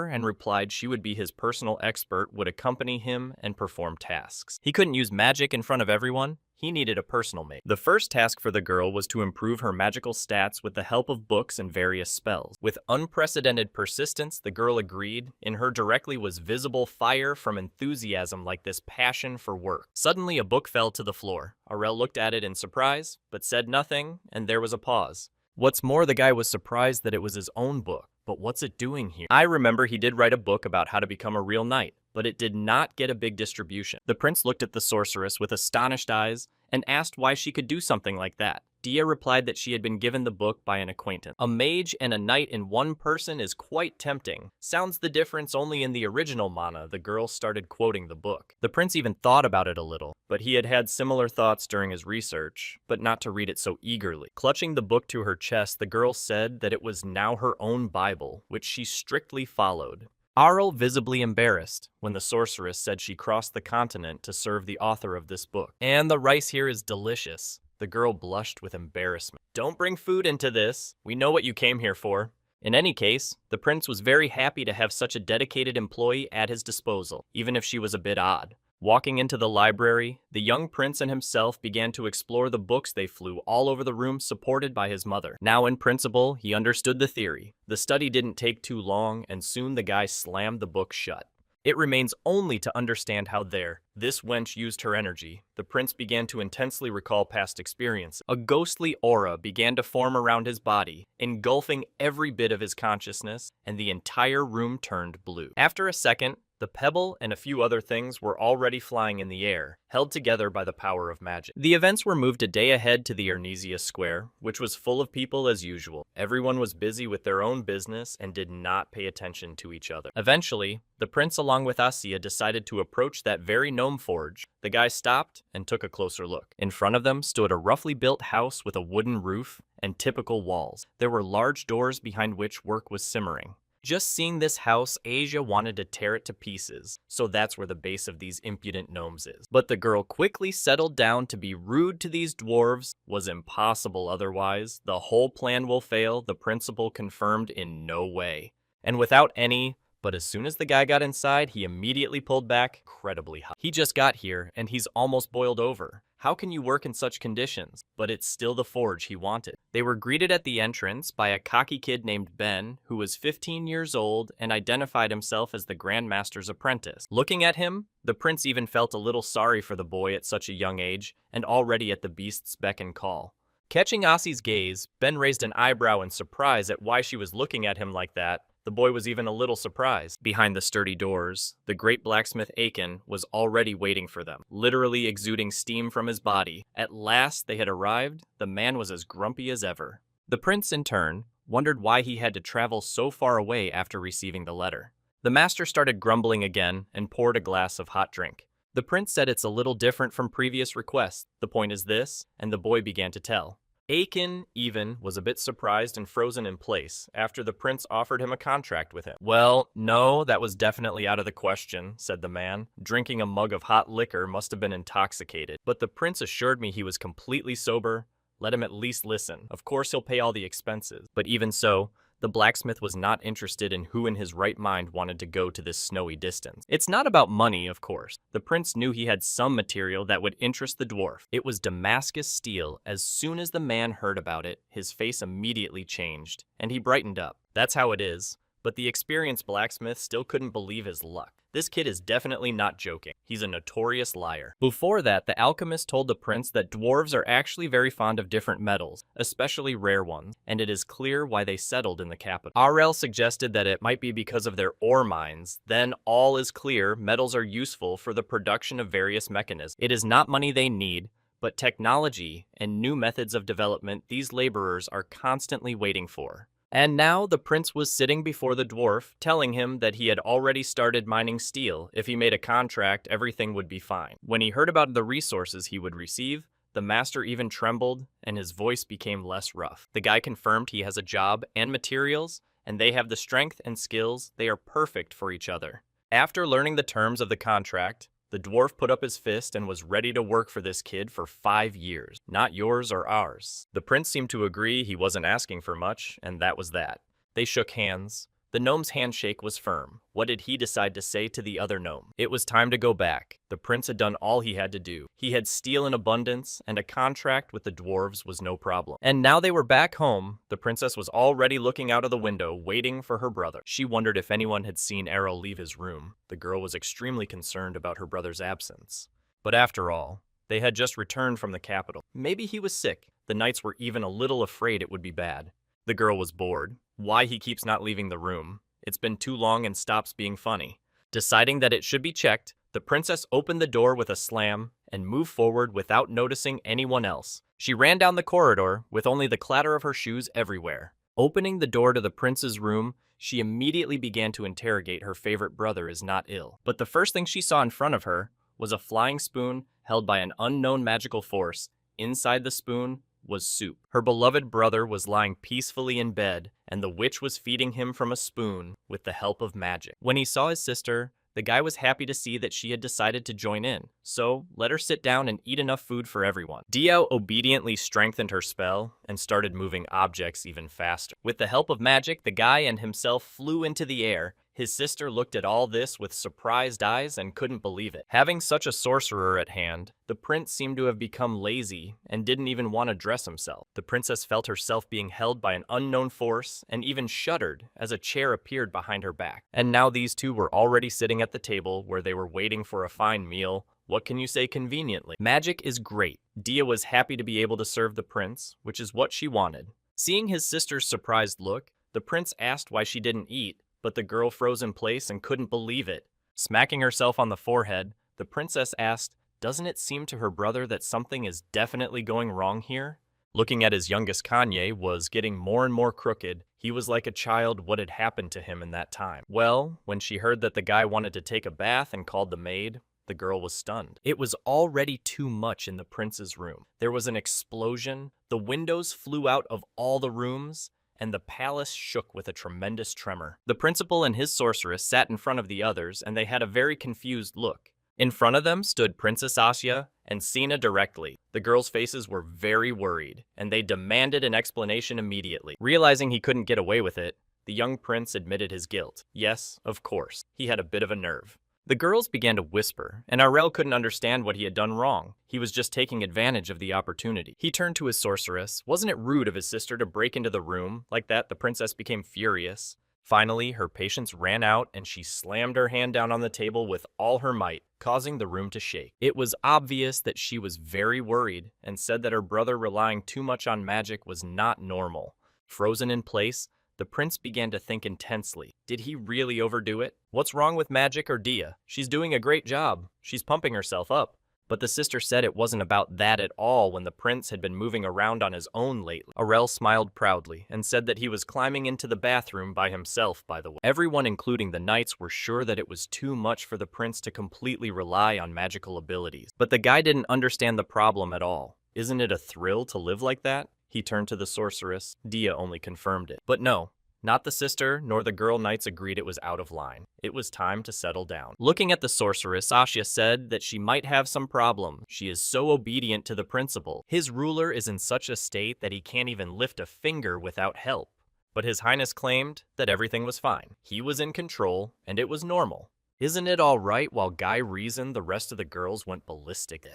[SPEAKER 1] and replied she would be his personal expert, would accompany him and perform tasks. He couldn't use magic in front of everyone. He needed a personal mate. The first task for the girl was to improve her magical stats with the help of books and various spells. With unprecedented persistence, the girl agreed. In her directly was visible fire from enthusiasm, like this passion for work. Suddenly, a book fell to the floor. Aurel looked at it in surprise, but said nothing, and there was a pause. What's more, the guy was surprised that it was his own book. But what's it doing here? I remember he did write a book about how to become a real knight, but it did not get a big distribution. The prince looked at the sorceress with astonished eyes and asked why she could do something like that. Dia replied that she had been given the book by an acquaintance. A mage and a knight in one person is quite tempting. Sounds the difference only in the original mana. The girl started quoting the book. The prince even thought about it a little, but he had had similar thoughts during his research, but not to read it so eagerly. Clutching the book to her chest, the girl said that it was now her own Bible, which she strictly followed. Arl visibly embarrassed when the sorceress said she crossed the continent to serve the author of this book. And the rice here is delicious. The girl blushed with embarrassment. Don't bring food into this. We know what you came here for. In any case, the prince was very happy to have such a dedicated employee at his disposal, even if she was a bit odd. Walking into the library, the young prince and himself began to explore the books. They flew all over the room, supported by his mother. Now in principle, he understood the theory. The study didn't take too long, and soon the guy slammed the book shut. It remains only to understand how this wench used her energy. The prince began to intensely recall past experiences. A ghostly aura began to form around his body, engulfing every bit of his consciousness, and the entire room turned blue. After a second, the pebble and a few other things were already flying in the air, held together by the power of magic. The events were moved a day ahead to the Arnesia Square, which was full of people as usual. Everyone was busy with their own business and did not pay attention to each other. Eventually, the prince along with Asia decided to approach that very gnome forge. The guy stopped and took a closer look. In front of them stood a roughly built house with a wooden roof and typical walls. There were large doors behind which work was simmering. Just seeing this house, Asia wanted to tear it to pieces, so that's where the base of these impudent gnomes is. But the girl quickly settled down. To be rude to these dwarves was impossible otherwise. The whole plan will fail, the principal confirmed in no way. And without any, but as soon as the guy got inside, he immediately pulled back, incredibly hot. He just got here, and he's almost boiled over. How can you work in such conditions? But it's still the forge he wanted. They were greeted at the entrance by a cocky kid named Ben, who was 15 years old and identified himself as the Grandmaster's apprentice. Looking at him, the prince even felt a little sorry for the boy at such a young age, and already at the beast's beck and call. Catching Ossie's gaze, Ben raised an eyebrow in surprise at why she was looking at him like that. The boy was even a little surprised. Behind the sturdy doors, the great blacksmith Aiken was already waiting for them, literally exuding steam from his body. At last they had arrived. The man was as grumpy as ever. The prince, in turn, wondered why he had to travel so far away after receiving the letter. The master started grumbling again and poured a glass of hot drink. The prince said it's a little different from previous requests. The point is this, and the boy began to tell. Aiken, even, was a bit surprised and frozen in place after the prince offered him a contract with him. Well, no, that was definitely out of the question, said the man. Drinking a mug of hot liquor must have been intoxicated. But the prince assured me he was completely sober. Let him at least listen. Of course he'll pay all the expenses. But even so, the blacksmith was not interested in who in his right mind wanted to go to this snowy distance. It's not about money, of course. The prince knew he had some material that would interest the dwarf. It was Damascus steel. As soon as the man heard about it, his face immediately changed, and he brightened up. That's how it is. But the experienced blacksmith still couldn't believe his luck. This kid is definitely not joking. He's a notorious liar. Before that, the alchemist told the prince that dwarves are actually very fond of different metals, especially rare ones, and it is clear why they settled in the capital. Arel suggested that it might be because of their ore mines. Then all is clear. Metals are useful for the production of various mechanisms. It is not money they need, but technology and new methods of development these laborers are constantly waiting for. And now the prince was sitting before the dwarf, telling him that he had already started mining steel. If he made a contract, everything would be fine. When he heard about the resources he would receive, the master even trembled, and his voice became less rough. The guy confirmed he has a job and materials, and they have the strength and skills. They are perfect for each other. After learning the terms of the contract, the dwarf put up his fist and was ready to work for this kid for 5 years. Not yours or ours. The prince seemed to agree he wasn't asking for much, and that was that. They shook hands. The gnome's handshake was firm. What did he decide to say to the other gnome? It was time to go back. The prince had done all he had to do. He had steel in abundance, and a contract with the dwarves was no problem. And now they were back home. The princess was already looking out of the window, waiting for her brother. She wondered if anyone had seen Errol leave his room. The girl was extremely concerned about her brother's absence. But after all, they had just returned from the capital. Maybe he was sick. The knights were even a little afraid it would be bad. The girl was bored. Why he keeps not leaving the room. It's been too long and stops being funny. Deciding that it should be checked, the princess opened the door with a slam and moved forward without noticing anyone else. She ran down the corridor with only the clatter of her shoes everywhere. Opening the door to the prince's room, she immediately began to interrogate her favorite brother is not ill. But the first thing she saw in front of her was a flying spoon held by an unknown magical force. Inside the spoon was soup. Her beloved brother was lying peacefully in bed, and the witch was feeding him from a spoon with the help of magic. When he saw his sister, the guy was happy to see that she had decided to join in, so let her sit down and eat enough food for everyone. Dia obediently strengthened her spell and started moving objects even faster. With the help of magic, the guy and himself flew into the air. His sister looked at all this with surprised eyes and couldn't believe it. Having such a sorcerer at hand, the prince seemed to have become lazy and didn't even want to dress himself. The princess felt herself being held by an unknown force and even shuddered as a chair appeared behind her back. And now these two were already sitting at the table where they were waiting for a fine meal. What can you say conveniently? Magic is great. Dia was happy to be able to serve the prince, which is what she wanted. Seeing his sister's surprised look, the prince asked why she didn't eat, but the girl froze in place and couldn't believe it. Smacking herself on the forehead, the princess asked, "Doesn't it seem to her brother that something is definitely going wrong here?" Looking at his youngest, Kanye was getting more and more crooked. He was like a child. What had happened to him in that time? Well, when she heard that the guy wanted to take a bath and called the maid, the girl was stunned. It was already too much in the prince's room. There was an explosion, the windows flew out of all the rooms, and the palace shook with a tremendous tremor. The principal and his sorceress sat in front of the others, and they had a very confused look. In front of them stood Princess Asya and Sina directly. The girls' faces were very worried, and they demanded an explanation immediately. Realizing he couldn't get away with it, the young prince admitted his guilt. Yes, of course, he had a bit of a nerve. The girls began to whisper, and Aurel couldn't understand what he had done wrong. He was just taking advantage of the opportunity. He turned to his sorceress. Wasn't it rude of his sister to break into the room? Like that, the princess became furious. Finally, her patience ran out, and she slammed her hand down on the table with all her might, causing the room to shake. It was obvious that she was very worried, and said that her brother relying too much on magic was not normal. Frozen in place, the prince began to think intensely. Did he really overdo it? What's wrong with magic or Dia? She's doing a great job. She's pumping herself up. But the sister said it wasn't about that at all when the prince had been moving around on his own lately. Aurel smiled proudly and said that he was climbing into the bathroom by himself, by the way. Everyone, including the knights, were sure that it was too much for the prince to completely rely on magical abilities. But the guy didn't understand the problem at all. Isn't it a thrill to live like that? He turned to the sorceress. Dia only confirmed it. But no, not the sister nor the girl knights agreed it was out of line. It was time to settle down. Looking at the sorceress, Asya said that she might have some problem. She is so obedient to the principal. His ruler is in such a state that he can't even lift a finger without help. But His Highness claimed that everything was fine. He was in control, and it was normal. Isn't it all right? While Guy reasoned, the rest of the girls went ballistic.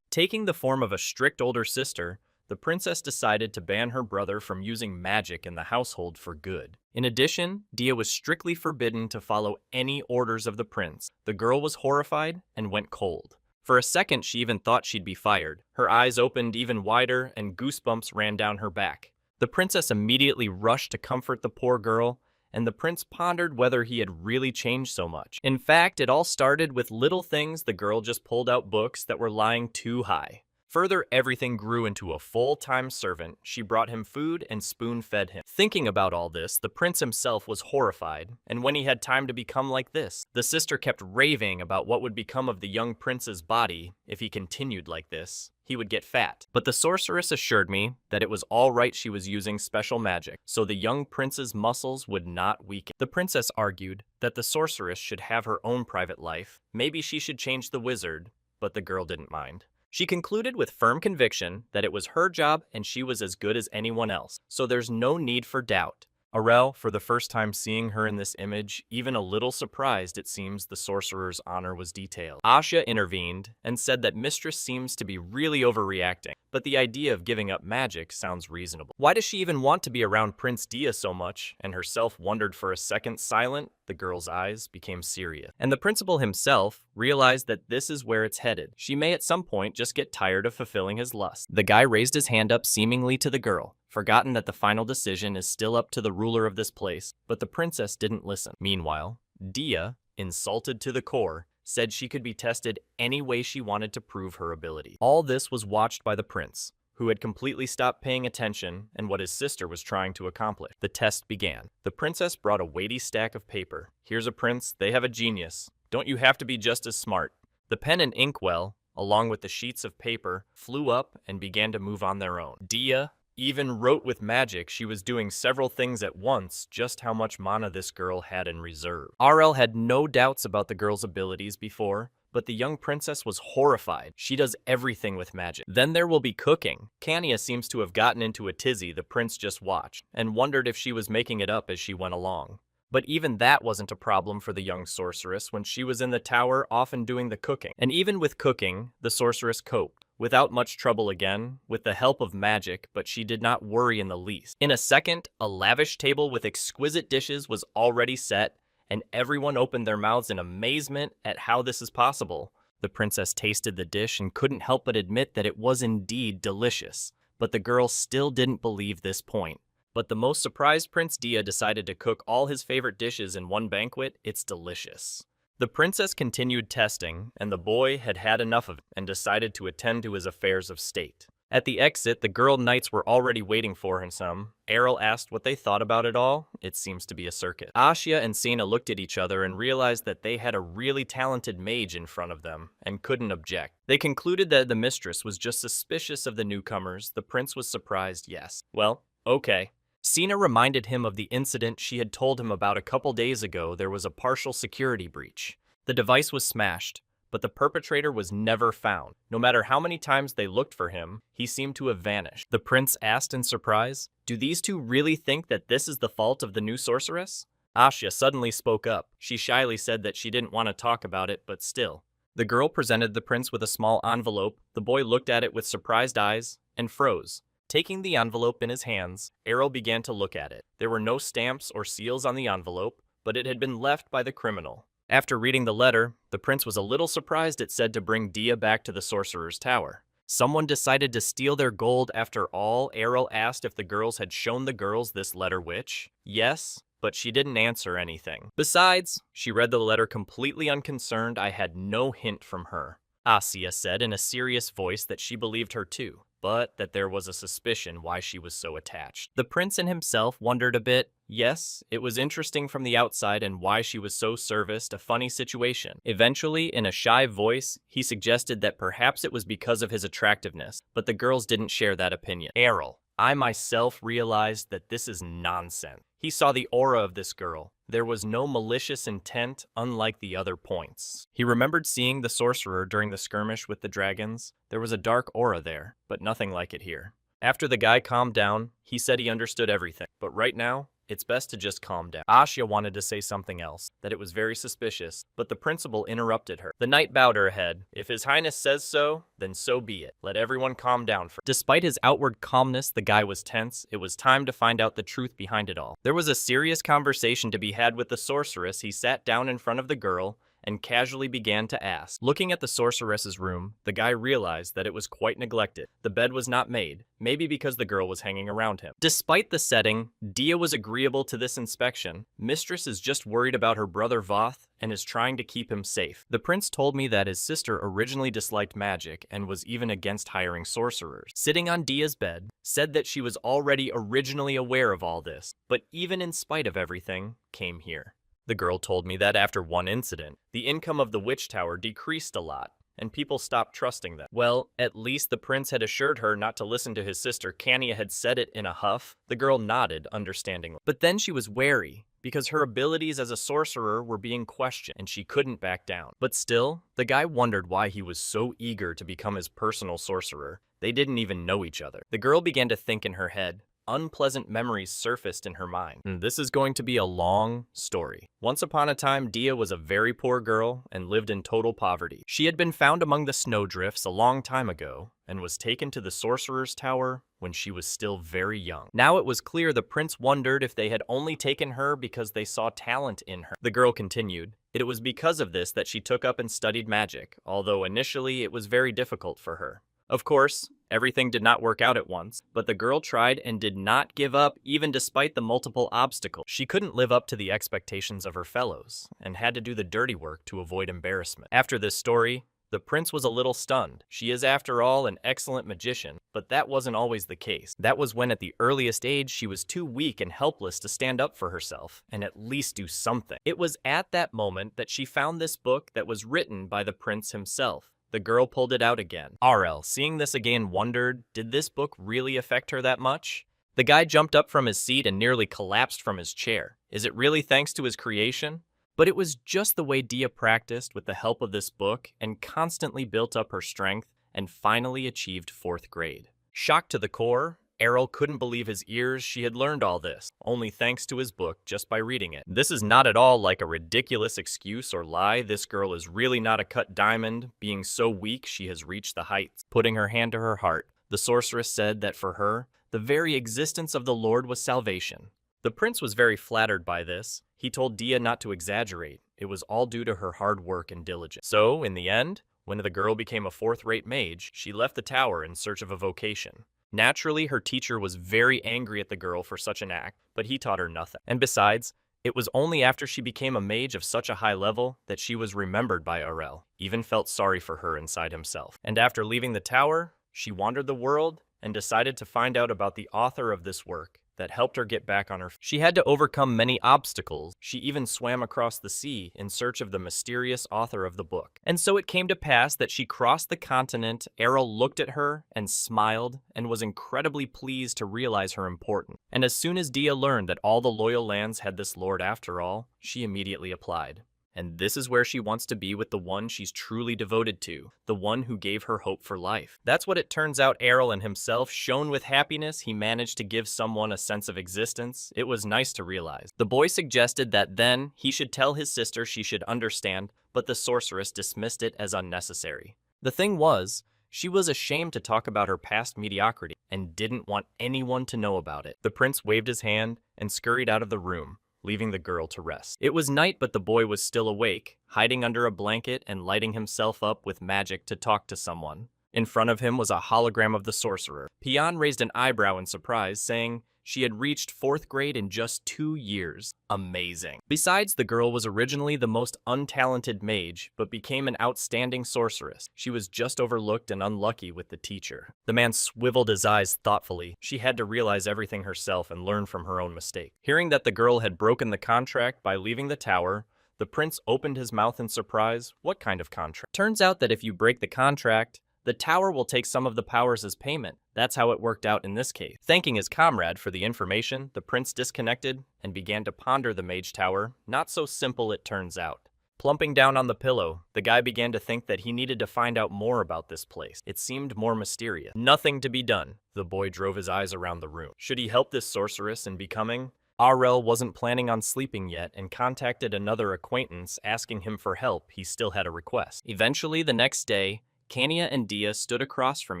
[SPEAKER 1] Taking the form of a strict older sister, the princess decided to ban her brother from using magic in the household for good. In addition, Dia was strictly forbidden to follow any orders of the prince. The girl was horrified and went cold. For a second, she even thought she'd be fired. Her eyes opened even wider and goosebumps ran down her back. The princess immediately rushed to comfort the poor girl, and the prince pondered whether he had really changed so much. In fact, it all started with little things. The girl just pulled out books that were lying too high. Further, everything grew into a full-time servant. She brought him food and spoon-fed him. Thinking about all this, the prince himself was horrified, and when he had time to become like this, the sister kept raving about what would become of the young prince's body if he continued like this. He would get fat. But the sorceress assured me that it was all right. She was using special magic, so the young prince's muscles would not weaken. The princess argued that the sorceress should have her own private life. Maybe she should change the wizard, but the girl didn't mind. She concluded with firm conviction that it was her job and she was as good as anyone else, so there's no need for doubt. Aurel, for the first time seeing her in this image, even a little surprised it seems the sorcerer's honor was detailed. Asya intervened and said that Mistress seems to be really overreacting, but the idea of giving up magic sounds reasonable. Why does she even want to be around Prince Dia so much? And herself wondered for a second. Silent, the girl's eyes became serious. And the principal himself realized that this is where it's headed. She may at some point just get tired of fulfilling his lust. The guy raised his hand up seemingly to the girl, forgotten that the final decision is still up to the ruler of this place, but the princess didn't listen. Meanwhile, Dia, insulted to the core, said she could be tested any way she wanted to prove her ability. All this was watched by the prince, who had completely stopped paying attention and what his sister was trying to accomplish. The test began. The princess brought a weighty stack of paper. Here's a prince, they have a genius. Don't you have to be just as smart? The pen and inkwell, along with the sheets of paper, flew up and began to move on their own. Dia even wrote with magic. She was doing several things at once. Just how much mana this girl had in reserve. RL had no doubts about the girl's abilities before, but the young princess was horrified. She does everything with magic. Then there will be cooking. Kania seems to have gotten into a tizzy the prince just watched, and wondered if she was making it up as she went along. But even that wasn't a problem for the young sorceress when she was in the tower, often doing the cooking. And even with cooking, the sorceress coped. Without much trouble again, with the help of magic, but she did not worry in the least. In a second, a lavish table with exquisite dishes was already set, and everyone opened their mouths in amazement at how this is possible. The princess tasted the dish and couldn't help but admit that it was indeed delicious. But the girl still didn't believe this point. But the most surprised Prince Dia decided to cook all his favorite dishes in one banquet. It's delicious. The princess continued testing, and the boy had had enough of it and decided to attend to his affairs of state. At the exit, the girl knights were already waiting for him. Errol asked what they thought about it all. It seems to be a circus. Asya and Sena looked at each other and realized that they had a really talented mage in front of them and couldn't object. They concluded that the mistress was just suspicious of the newcomers. The prince was surprised, yes. Well, okay. Sena reminded him of the incident she had told him about a couple days ago. There was a partial security breach. The device was smashed, but the perpetrator was never found. No matter how many times they looked for him, he seemed to have vanished. The prince asked in surprise, "Do these two really think that this is the fault of the new sorceress?" Asya suddenly spoke up. She shyly said that she didn't want to talk about it, but still. The girl presented the prince with a small envelope. The boy looked at it with surprised eyes and froze. Taking the envelope in his hands, Errol began to look at it. There were no stamps or seals on the envelope, but it had been left by the criminal. After reading the letter, the prince was a little surprised it said to bring Dia back to the sorcerer's tower. Someone decided to steal their gold after all. Errol asked if the girls had shown the girls this letter, which, yes, but she didn't answer anything. Besides, she read the letter completely unconcerned. I had no hint from her. Asya said in a serious voice that she believed her too, but that there was a suspicion why she was so attached. The prince in himself wondered a bit. Yes, it was interesting from the outside and why she was so serviced, a funny situation. Eventually, in a shy voice, he suggested that perhaps it was because of his attractiveness, but the girls didn't share that opinion. Errol, I myself realized that this is nonsense. He saw the aura of this girl. There was no malicious intent, unlike the other points. He remembered seeing the sorcerer during the skirmish with the dragons. There was a dark aura there, but nothing like it here. After the guy calmed down, he said he understood everything, but right now, it's best to just calm down. Asya wanted to say something else, that it was very suspicious, but the principal interrupted her. The knight bowed her head. If His Highness says so, then so be it. Let everyone calm down first. Despite his outward calmness, the guy was tense. It was time to find out the truth behind it all. There was a serious conversation to be had with the sorceress. He sat down in front of the girl and casually began to ask. Looking at the sorceress's room, the guy realized that it was quite neglected. The bed was not made, maybe because the girl was hanging around him. Despite the setting, Dia was agreeable to this inspection. Mistress is just worried about her brother Voth and is trying to keep him safe. The prince told me that his sister originally disliked magic and was even against hiring sorcerers. Sitting on Dia's bed, said that she was already originally aware of all this, but even in spite of everything, came here. The girl told me that after one incident, the income of the witch tower decreased a lot, and people stopped trusting them. Well, at least the prince had assured her not to listen to his sister. Kania had said it in a huff. The girl nodded understandingly. But then she was wary, because her abilities as a sorcerer were being questioned, and she couldn't back down. But still, the guy wondered why he was so eager to become his personal sorcerer. They didn't even know each other. The girl began to think in her head. Unpleasant memories surfaced in her mind. This is going to be a long story. Once upon a time, Dia was a very poor girl and lived in total poverty. She had been found among the snowdrifts a long time ago and was taken to the sorcerer's tower when she was still very young. Now it was clear the prince wondered if they had only taken her because they saw talent in her. The girl continued. It was because of this that she took up and studied magic, although initially it was very difficult for her. Of course, everything did not work out at once, but the girl tried and did not give up even despite the multiple obstacles. She couldn't live up to the expectations of her fellows and had to do the dirty work to avoid embarrassment. After this story, The prince was a little stunned. She is, after all, an excellent magician, but that wasn't always the case. That was when at the earliest age she was too weak and helpless to stand up for herself, and at least do something. It was at that moment that she found this book that was written by the prince himself. The girl pulled it out again. RL, seeing this again, wondered, did this book really affect her that much? The guy jumped up from his seat and nearly collapsed from his chair. Is it really thanks to his creation? But it was just the way Dia practiced with the help of this book and constantly built up her strength and finally achieved 4th grade. Shocked to the core, Errol couldn't believe his ears. She had learned all this, only thanks to his book, just by reading it. This is not at all like a ridiculous excuse or lie. This girl is really not a cut diamond. Being so weak, she has reached the heights. Putting her hand to her heart, the sorceress said that for her, the very existence of the Lord was salvation. The prince was very flattered by this. He told Dia not to exaggerate. It was all due to her hard work and diligence. So, in the end, when the girl became a 4th-rate mage, she left the tower in search of a vocation. Naturally, her teacher was very angry at the girl for such an act, but he taught her nothing. And besides, it was only after she became a mage of such a high level that she was remembered by Arel, even felt sorry for her inside himself. And after leaving the tower, she wandered the world and decided to find out about the author of this work that helped her get back on her feet. She had to overcome many obstacles. She even swam across the sea in search of the mysterious author of the book. And so it came to pass that she crossed the continent. Errol looked at her and smiled and was incredibly pleased to realize her importance. And as soon as Dia learned that all the loyal lands had this lord after all, she immediately applied. And this is where she wants to be, with the one she's truly devoted to, the one who gave her hope for life. That's what it turns out. Errol and himself, shone with happiness, he managed to give someone a sense of existence. It was nice to realize. The boy suggested that then he should tell his sister she should understand, but the sorceress dismissed it as unnecessary. The thing was, she was ashamed to talk about her past mediocrity and didn't want anyone to know about it. The prince waved his hand and scurried out of the room, leaving the girl to rest. It was night, but the boy was still awake, hiding under a blanket and lighting himself up with magic to talk to someone. In front of him was a hologram of the sorcerer. Pian raised an eyebrow in surprise, saying she had reached 4th grade in just 2 years. Amazing. Besides, the girl was originally the most untalented mage, but became an outstanding sorceress. She was just overlooked and unlucky with the teacher. The man swiveled his eyes thoughtfully. She had to realize everything herself and learn from her own mistake. Hearing that the girl had broken the contract by leaving the tower, the prince opened his mouth in surprise. What kind of contract? Turns out that if you break the contract, the tower will take some of the powers as payment. That's how it worked out in this case. Thanking his comrade for the information, the prince disconnected and began to ponder the mage tower. Not so simple, it turns out. Plumping down on the pillow, the guy began to think that he needed to find out more about this place. It seemed more mysterious. Nothing to be done. The boy drove his eyes around the room. Should he help this sorceress in becoming? Arel wasn't planning on sleeping yet and contacted another acquaintance asking him for help. He still had a request. Eventually, the next day, Kania and Dia stood across from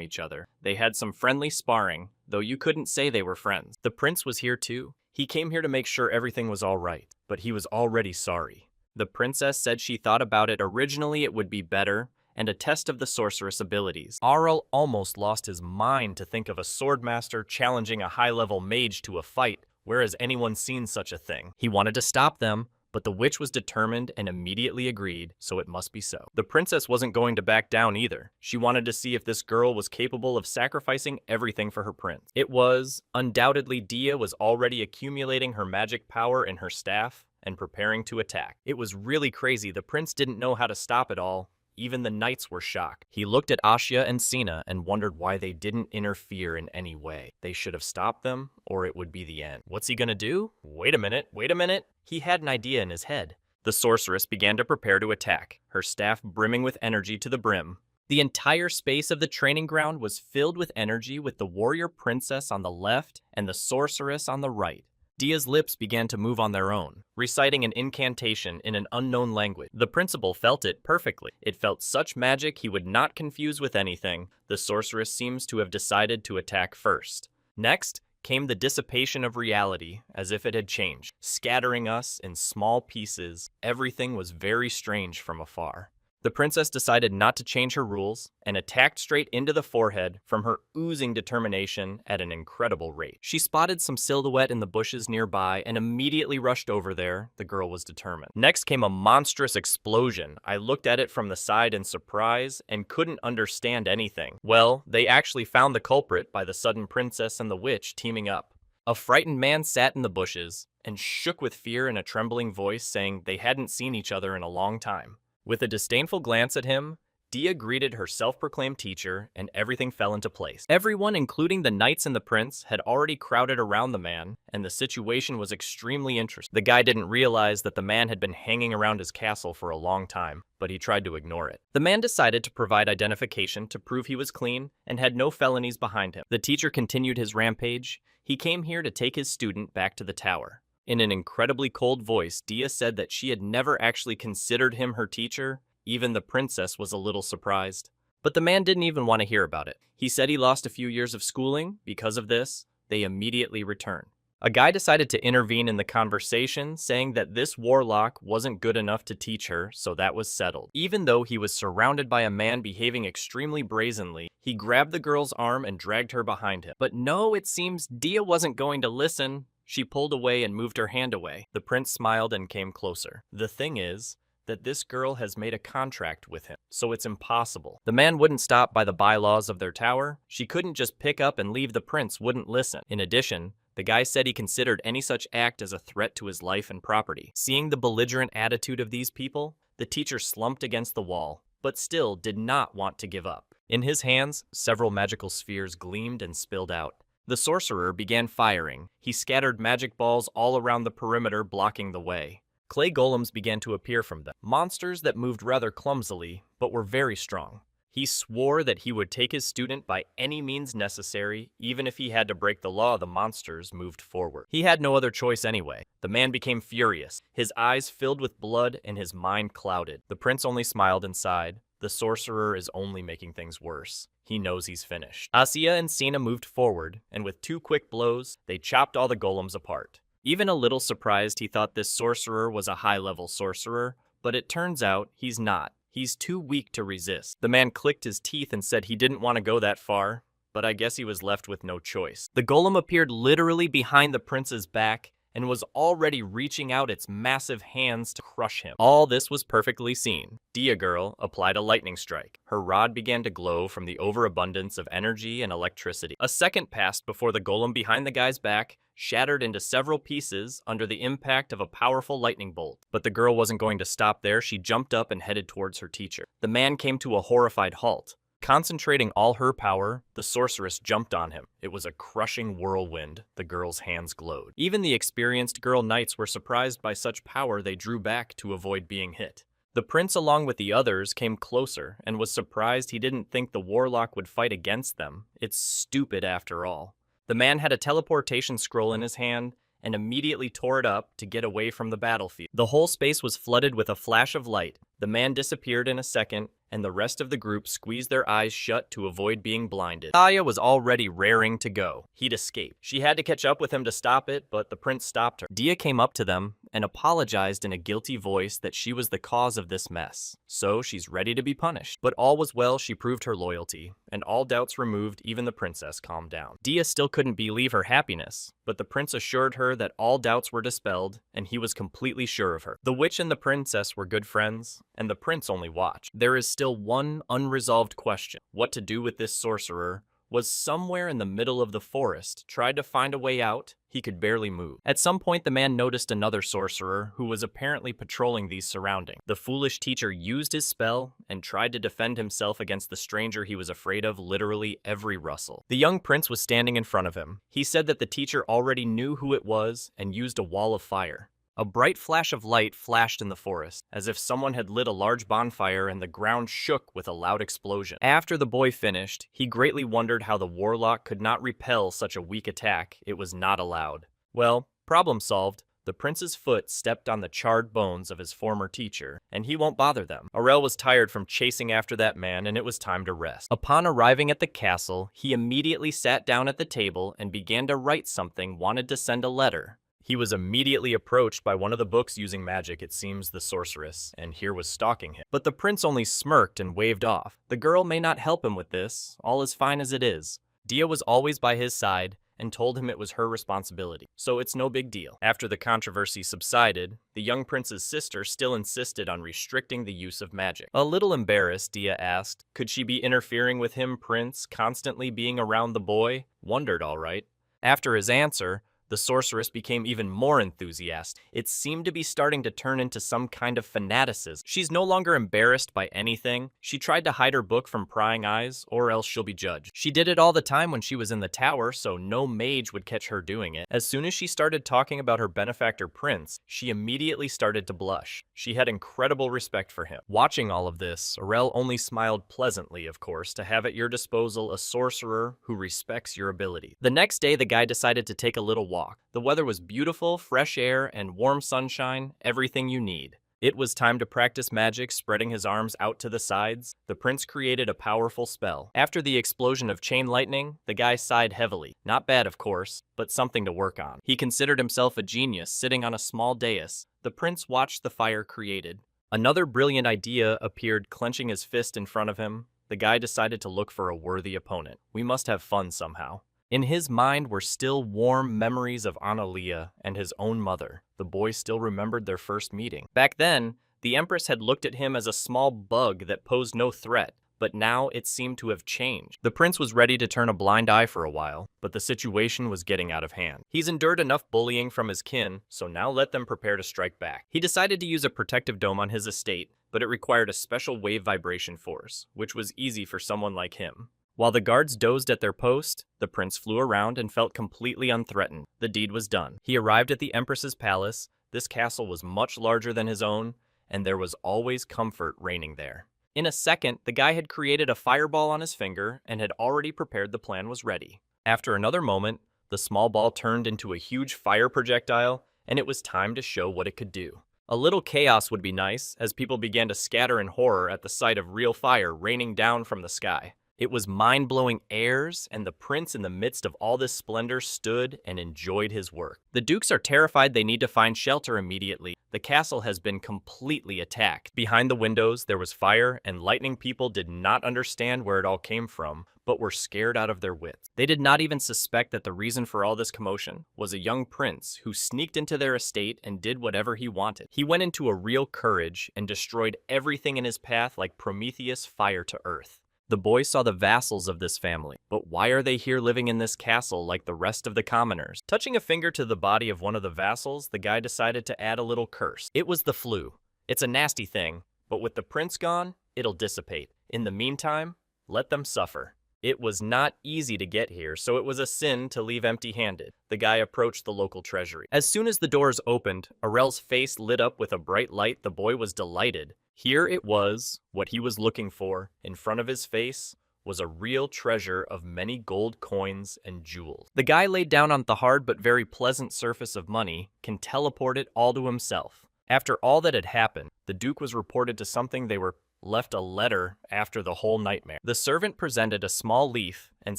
[SPEAKER 1] each other. They had some friendly sparring, though you couldn't say they were friends. The prince was here too. He came here to make sure everything was all right, but he was already sorry. The princess said she thought about it. Originally, it would be better, and a test of the sorceress abilities. Arel almost lost his mind to think of a swordmaster challenging a high-level mage to a fight. Where has anyone seen such a thing? He wanted to stop them, but the witch was determined and immediately agreed, so it must be so. The princess wasn't going to back down either. She wanted to see if this girl was capable of sacrificing everything for her prince. It was. Undoubtedly, Dia was already accumulating her magic power in her staff and preparing to attack. It was really crazy. The prince didn't know how to stop it all. Even the knights were shocked. He looked at Asya and Sina and wondered why they didn't interfere in any way. They should have stopped them, or it would be the end. What's he gonna do? Wait a minute. He had an idea in his head. The sorceress began to prepare to attack, her staff brimming with energy to the brim. The entire space of the training ground was filled with energy, with the warrior princess on the left and the sorceress on the right. Dia's lips began to move on their own, reciting an incantation in an unknown language. The principal felt it perfectly. It felt such magic he would not confuse with anything. The sorceress seems to have decided to attack first. Next came the dissipation of reality, as if it had changed, scattering us in small pieces. Everything was very strange from afar. The princess decided not to change her rules and attacked straight into the forehead from her oozing determination at an incredible rate. She spotted some silhouette in the bushes nearby and immediately rushed over there. The girl was determined. Next came a monstrous explosion. I looked at it from the side in surprise and couldn't understand anything. Well, they actually found the culprit by the sudden princess and the witch teaming up. A frightened man sat in the bushes and shook with fear in a trembling voice, saying they hadn't seen each other in a long time. With a disdainful glance at him, Dia greeted her self-proclaimed teacher, and everything fell into place. Everyone, including the knights and the prince, had already crowded around the man, and the situation was extremely interesting. The guy didn't realize that the man had been hanging around his castle for a long time, but he tried to ignore it. The man decided to provide identification to prove he was clean and had no felonies behind him. The teacher continued his rampage. He came here to take his student back to the tower. In an incredibly cold voice, Dia said that she had never actually considered him her teacher. Even the princess was a little surprised. But the man didn't even want to hear about it. He said he lost a few years of schooling. Because of this, they immediately returned. A guy decided to intervene in the conversation, saying that this warlock wasn't good enough to teach her, so that was settled. Even though he was surrounded by a man behaving extremely brazenly, he grabbed the girl's arm and dragged her behind him. But no, it seems Dia wasn't going to listen. She pulled away and moved her hand away. The prince smiled and came closer. The thing is that this girl has made a contract with him, so it's impossible. The man wouldn't stop by the bylaws of their tower. She couldn't just pick up and leave. The prince wouldn't listen. In addition, the guy said he considered any such act as a threat to his life and property. Seeing the belligerent attitude of these people, the teacher slumped against the wall, but still did not want to give up. In his hands, several magical spheres gleamed and spilled out. The sorcerer began firing. He scattered magic balls all around the perimeter, blocking the way. Clay golems began to appear from them, monsters that moved rather clumsily, but were very strong. He swore that he would take his student by any means necessary, even if he had to break the law. The monsters moved forward. He had no other choice anyway. The man became furious. His eyes filled with blood and his mind clouded. The prince only smiled and sighed. The sorcerer is only making things worse. He knows he's finished. Asiya and Sina moved forward, and with 2 quick blows, they chopped all the golems apart. Even a little surprised, he thought this sorcerer was a high-level sorcerer, but it turns out he's not. He's too weak to resist. The man clicked his teeth and said he didn't want to go that far, but I guess he was left with no choice. The golem appeared literally behind the prince's back and was already reaching out its massive hands to crush him. All this was perfectly seen. Dia Girl applied a lightning strike. Her rod began to glow from the overabundance of energy and electricity. A second passed before the golem behind the guy's back shattered into several pieces under the impact of a powerful lightning bolt. But the girl wasn't going to stop there. She jumped up and headed towards her teacher. The man came to a horrified halt. Concentrating all her power, the sorceress jumped on him. It was a crushing whirlwind. The girl's hands glowed. Even the experienced girl knights were surprised by such power. They drew back to avoid being hit. The prince, along with the others, came closer and was surprised. He didn't think the warlock would fight against them. It's stupid after all. The man had a teleportation scroll in his hand and immediately tore it up to get away from the battlefield. The whole space was flooded with a flash of light. The man disappeared in a second, and the rest of the group squeezed their eyes shut to avoid being blinded. Aya was already raring to go. He'd escaped. She had to catch up with him to stop it, but the prince stopped her. Dia came up to them and apologized in a guilty voice that she was the cause of this mess. So she's ready to be punished. But all was well. She proved her loyalty, and all doubts removed. Even the princess calmed down. Dia still couldn't believe her happiness, but the prince assured her that all doubts were dispelled, and he was completely sure of her. The witch and the princess were good friends, and the prince only watched. There is still one unresolved question. What to do with this sorcerer was somewhere in the middle of the forest, tried to find a way out. He could barely move. At some point, the man noticed another sorcerer who was apparently patrolling these surroundings. The foolish teacher used his spell and tried to defend himself against the stranger he was afraid of, literally every rustle. The young prince was standing in front of him. He said that the teacher already knew who it was and used a wall of fire. A bright flash of light flashed in the forest, as if someone had lit a large bonfire, and the ground shook with a loud explosion. After the boy finished, he greatly wondered how the warlock could not repel such a weak attack. It was not allowed. Well, problem solved. The prince's foot stepped on the charred bones of his former teacher, and he won't bother them. Aurel was tired from chasing after that man, and it was time to rest. Upon arriving at the castle, he immediately sat down at the table and began to write something. Wanted to send a letter. He was immediately approached by one of the books using magic, it seems the sorceress, and here was stalking him. But the prince only smirked and waved off. The girl may not help him with this, all is fine as it is. Dia was always by his side and told him it was her responsibility, so it's no big deal. After the controversy subsided, the young prince's sister still insisted on restricting the use of magic. A little embarrassed, Dia asked, could she be interfering with him, Prince, constantly being around the boy? Wondered, all right. After his answer, the sorceress became even more enthusiastic. It seemed to be starting to turn into some kind of fanaticism. She's no longer embarrassed by anything. She tried to hide her book from prying eyes, or else she'll be judged. She did it all the time when she was in the tower, so no mage would catch her doing it. As soon as she started talking about her benefactor Prince, she immediately started to blush. She had incredible respect for him. Watching all of this, Aurel only smiled pleasantly, of course, to have at your disposal a sorcerer who respects your ability. The next day, the guy decided to take a little walk. The weather was beautiful, fresh air, and warm sunshine, everything you need. It was time to practice magic, spreading his arms out to the sides. The prince created a powerful spell. After the explosion of chain lightning, the guy sighed heavily. Not bad, of course, but something to work on. He considered himself a genius, sitting on a small dais. The prince watched the fire created. Another brilliant idea appeared, clenching his fist in front of him. The guy decided to look for a worthy opponent. We must have fun somehow. In his mind were still warm memories of Analia and his own mother. The boy still remembered their first meeting. Back then, the Empress had looked at him as a small bug that posed no threat, but now it seemed to have changed. The prince was ready to turn a blind eye for a while, but the situation was getting out of hand. He's endured enough bullying from his kin, so now let them prepare to strike back. He decided to use a protective dome on his estate, but it required a special wave vibration force, which was easy for someone like him. While the guards dozed at their post, the prince flew around and felt completely unthreatened. The deed was done. He arrived at the Empress's palace. This castle was much larger than his own, and there was always comfort reigning there. In a second, the guy had created a fireball on his finger and had already prepared the plan was ready. After another moment, the small ball turned into a huge fire projectile, and it was time to show what it could do. A little chaos would be nice, as people began to scatter in horror at the sight of real fire raining down from the sky. It was mind-blowing airs, and the prince in the midst of all this splendor stood and enjoyed his work. The dukes are terrified they need to find shelter immediately. The castle has been completely attacked. Behind the windows, there was fire, and lightning people did not understand where it all came from, but were scared out of their wits. They did not even suspect that the reason for all this commotion was a young prince who sneaked into their estate and did whatever he wanted. He went into a real courage and destroyed everything in his path like Prometheus fire to earth. The boy saw the vassals of this family, but why are they here living in this castle like the rest of the commoners? Touching a finger to the body of one of the vassals, the guy decided to add a little curse. It was the flu. It's a nasty thing, but with the prince gone, it'll dissipate. In the meantime, let them suffer. It was not easy to get here, so it was a sin to leave empty-handed. The guy approached the local treasury. As soon as the doors opened, Aurel's face lit up with a bright light. The boy was delighted. Here it was, what he was looking for. In front of his face was a real treasure of many gold coins and jewels. The guy laid down on the hard but very pleasant surface of money, can teleport it all to himself. After all that had happened, the Duke was reported to something they were left a letter after the whole nightmare. The servant presented a small leaf and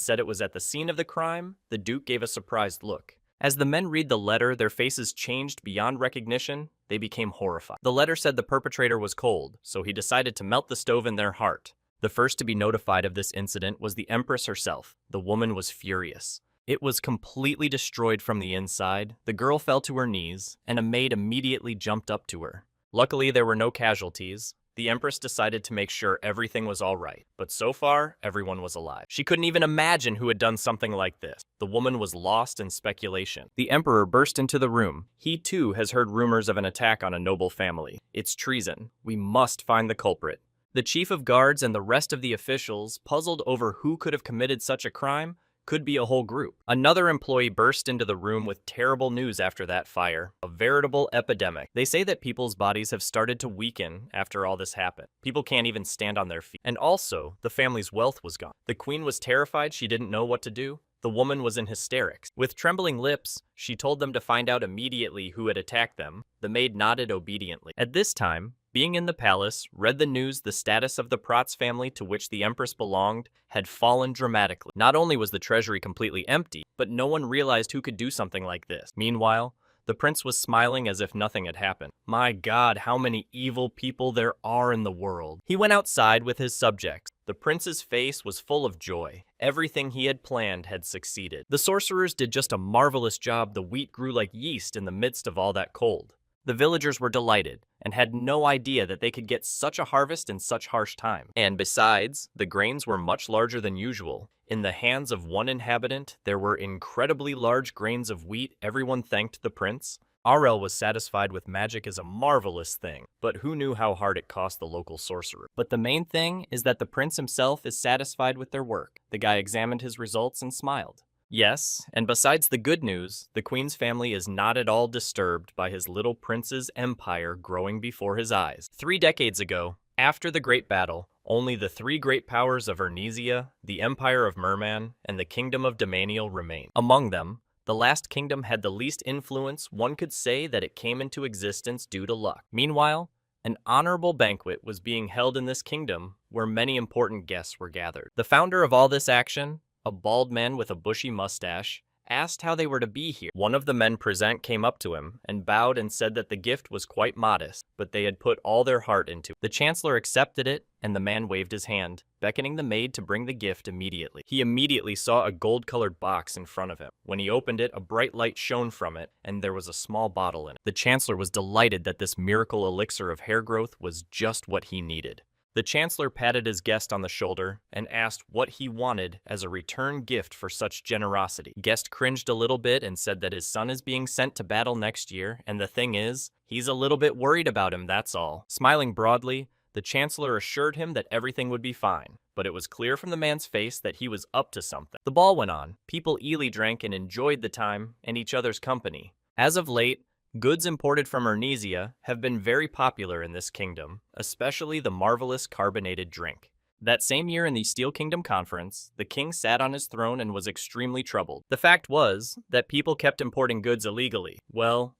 [SPEAKER 1] said it was at the scene of the crime. The Duke gave a surprised look. As the men read the letter, their faces changed beyond recognition. They became horrified. The letter said the perpetrator was cold, so he decided to melt the stove in their heart. The first to be notified of this incident was the Empress herself. The woman was furious. It was completely destroyed from the inside. The girl fell to her knees, and a maid immediately jumped up to her. Luckily, there were no casualties. The Empress decided to make sure everything was all right, but so far, everyone was alive. She couldn't even imagine who had done something like this. The woman was lost in speculation. The Emperor burst into the room. He too has heard rumors of an attack on a noble family. It's treason. We must find the culprit. The chief of guards and the rest of the officials, puzzled over who could have committed such a crime, could be a whole group. Another employee burst into the room with terrible news after that fire, a veritable epidemic. They say that people's bodies have started to weaken after all this happened. People can't even stand on their feet. And also, the family's wealth was gone. The queen was terrified. She didn't know what to do. The woman was in hysterics. With trembling lips, she told them to find out immediately who had attacked them. The maid nodded obediently. At this time, being in the palace, read the news the status of the Prats family to which the Empress belonged had fallen dramatically. Not only was the treasury completely empty, but no one realized who could do something like this. Meanwhile, The prince was smiling as if nothing had happened. My God, how many evil people there are in the world. He went outside with his subjects. The prince's face was full of joy. Everything he had planned had succeeded. The sorcerers did just a marvelous job. The wheat grew like yeast in the midst of all that cold. The villagers were delighted and had no idea that they could get such a harvest in such harsh time. And besides, the grains were much larger than usual. In the hands of one inhabitant, there were incredibly large grains of wheat. Everyone thanked the prince. Arel was satisfied with magic as a marvelous thing, but who knew how hard it cost the local sorcerer? But the main thing is that the prince himself is satisfied with their work. The guy examined his results and smiled. Yes, and besides the good news, the queen's family is not at all disturbed by his little prince's empire growing before his eyes. 3 decades ago, after the Great Battle, only the 3 great powers of Ernesia, the Empire of Merman, and the Kingdom of Damaniel remained. Among them, the last kingdom had the least influence. One could say that it came into existence due to luck. Meanwhile, an honorable banquet was being held in this kingdom where many important guests were gathered. The founder of all this action, a bald man with a bushy mustache, asked how they were to be here. One of the men present came up to him and bowed and said that the gift was quite modest, but they had put all their heart into it. The chancellor accepted it, and the man waved his hand, beckoning the maid to bring the gift immediately. He immediately saw a gold-colored box in front of him. When he opened it, a bright light shone from it, and there was a small bottle in it. The chancellor was delighted that this miracle elixir of hair growth was just what he needed. The chancellor patted his guest on the shoulder and asked what he wanted as a return gift for such generosity. Guest cringed a little bit and said that his son is being sent to battle next year, and the thing is, he's a little bit worried about him, that's all. Smiling broadly, the chancellor assured him that everything would be fine, but it was clear from the man's face that he was up to something. The ball went on. People eagerly drank and enjoyed the time and each other's company. As of late, goods imported from Ernesia have been very popular in this kingdom, especially the marvelous carbonated drink. That same year in the Steel Kingdom Conference, the king sat on his throne and was extremely troubled. The fact was that people kept importing goods illegally. Well,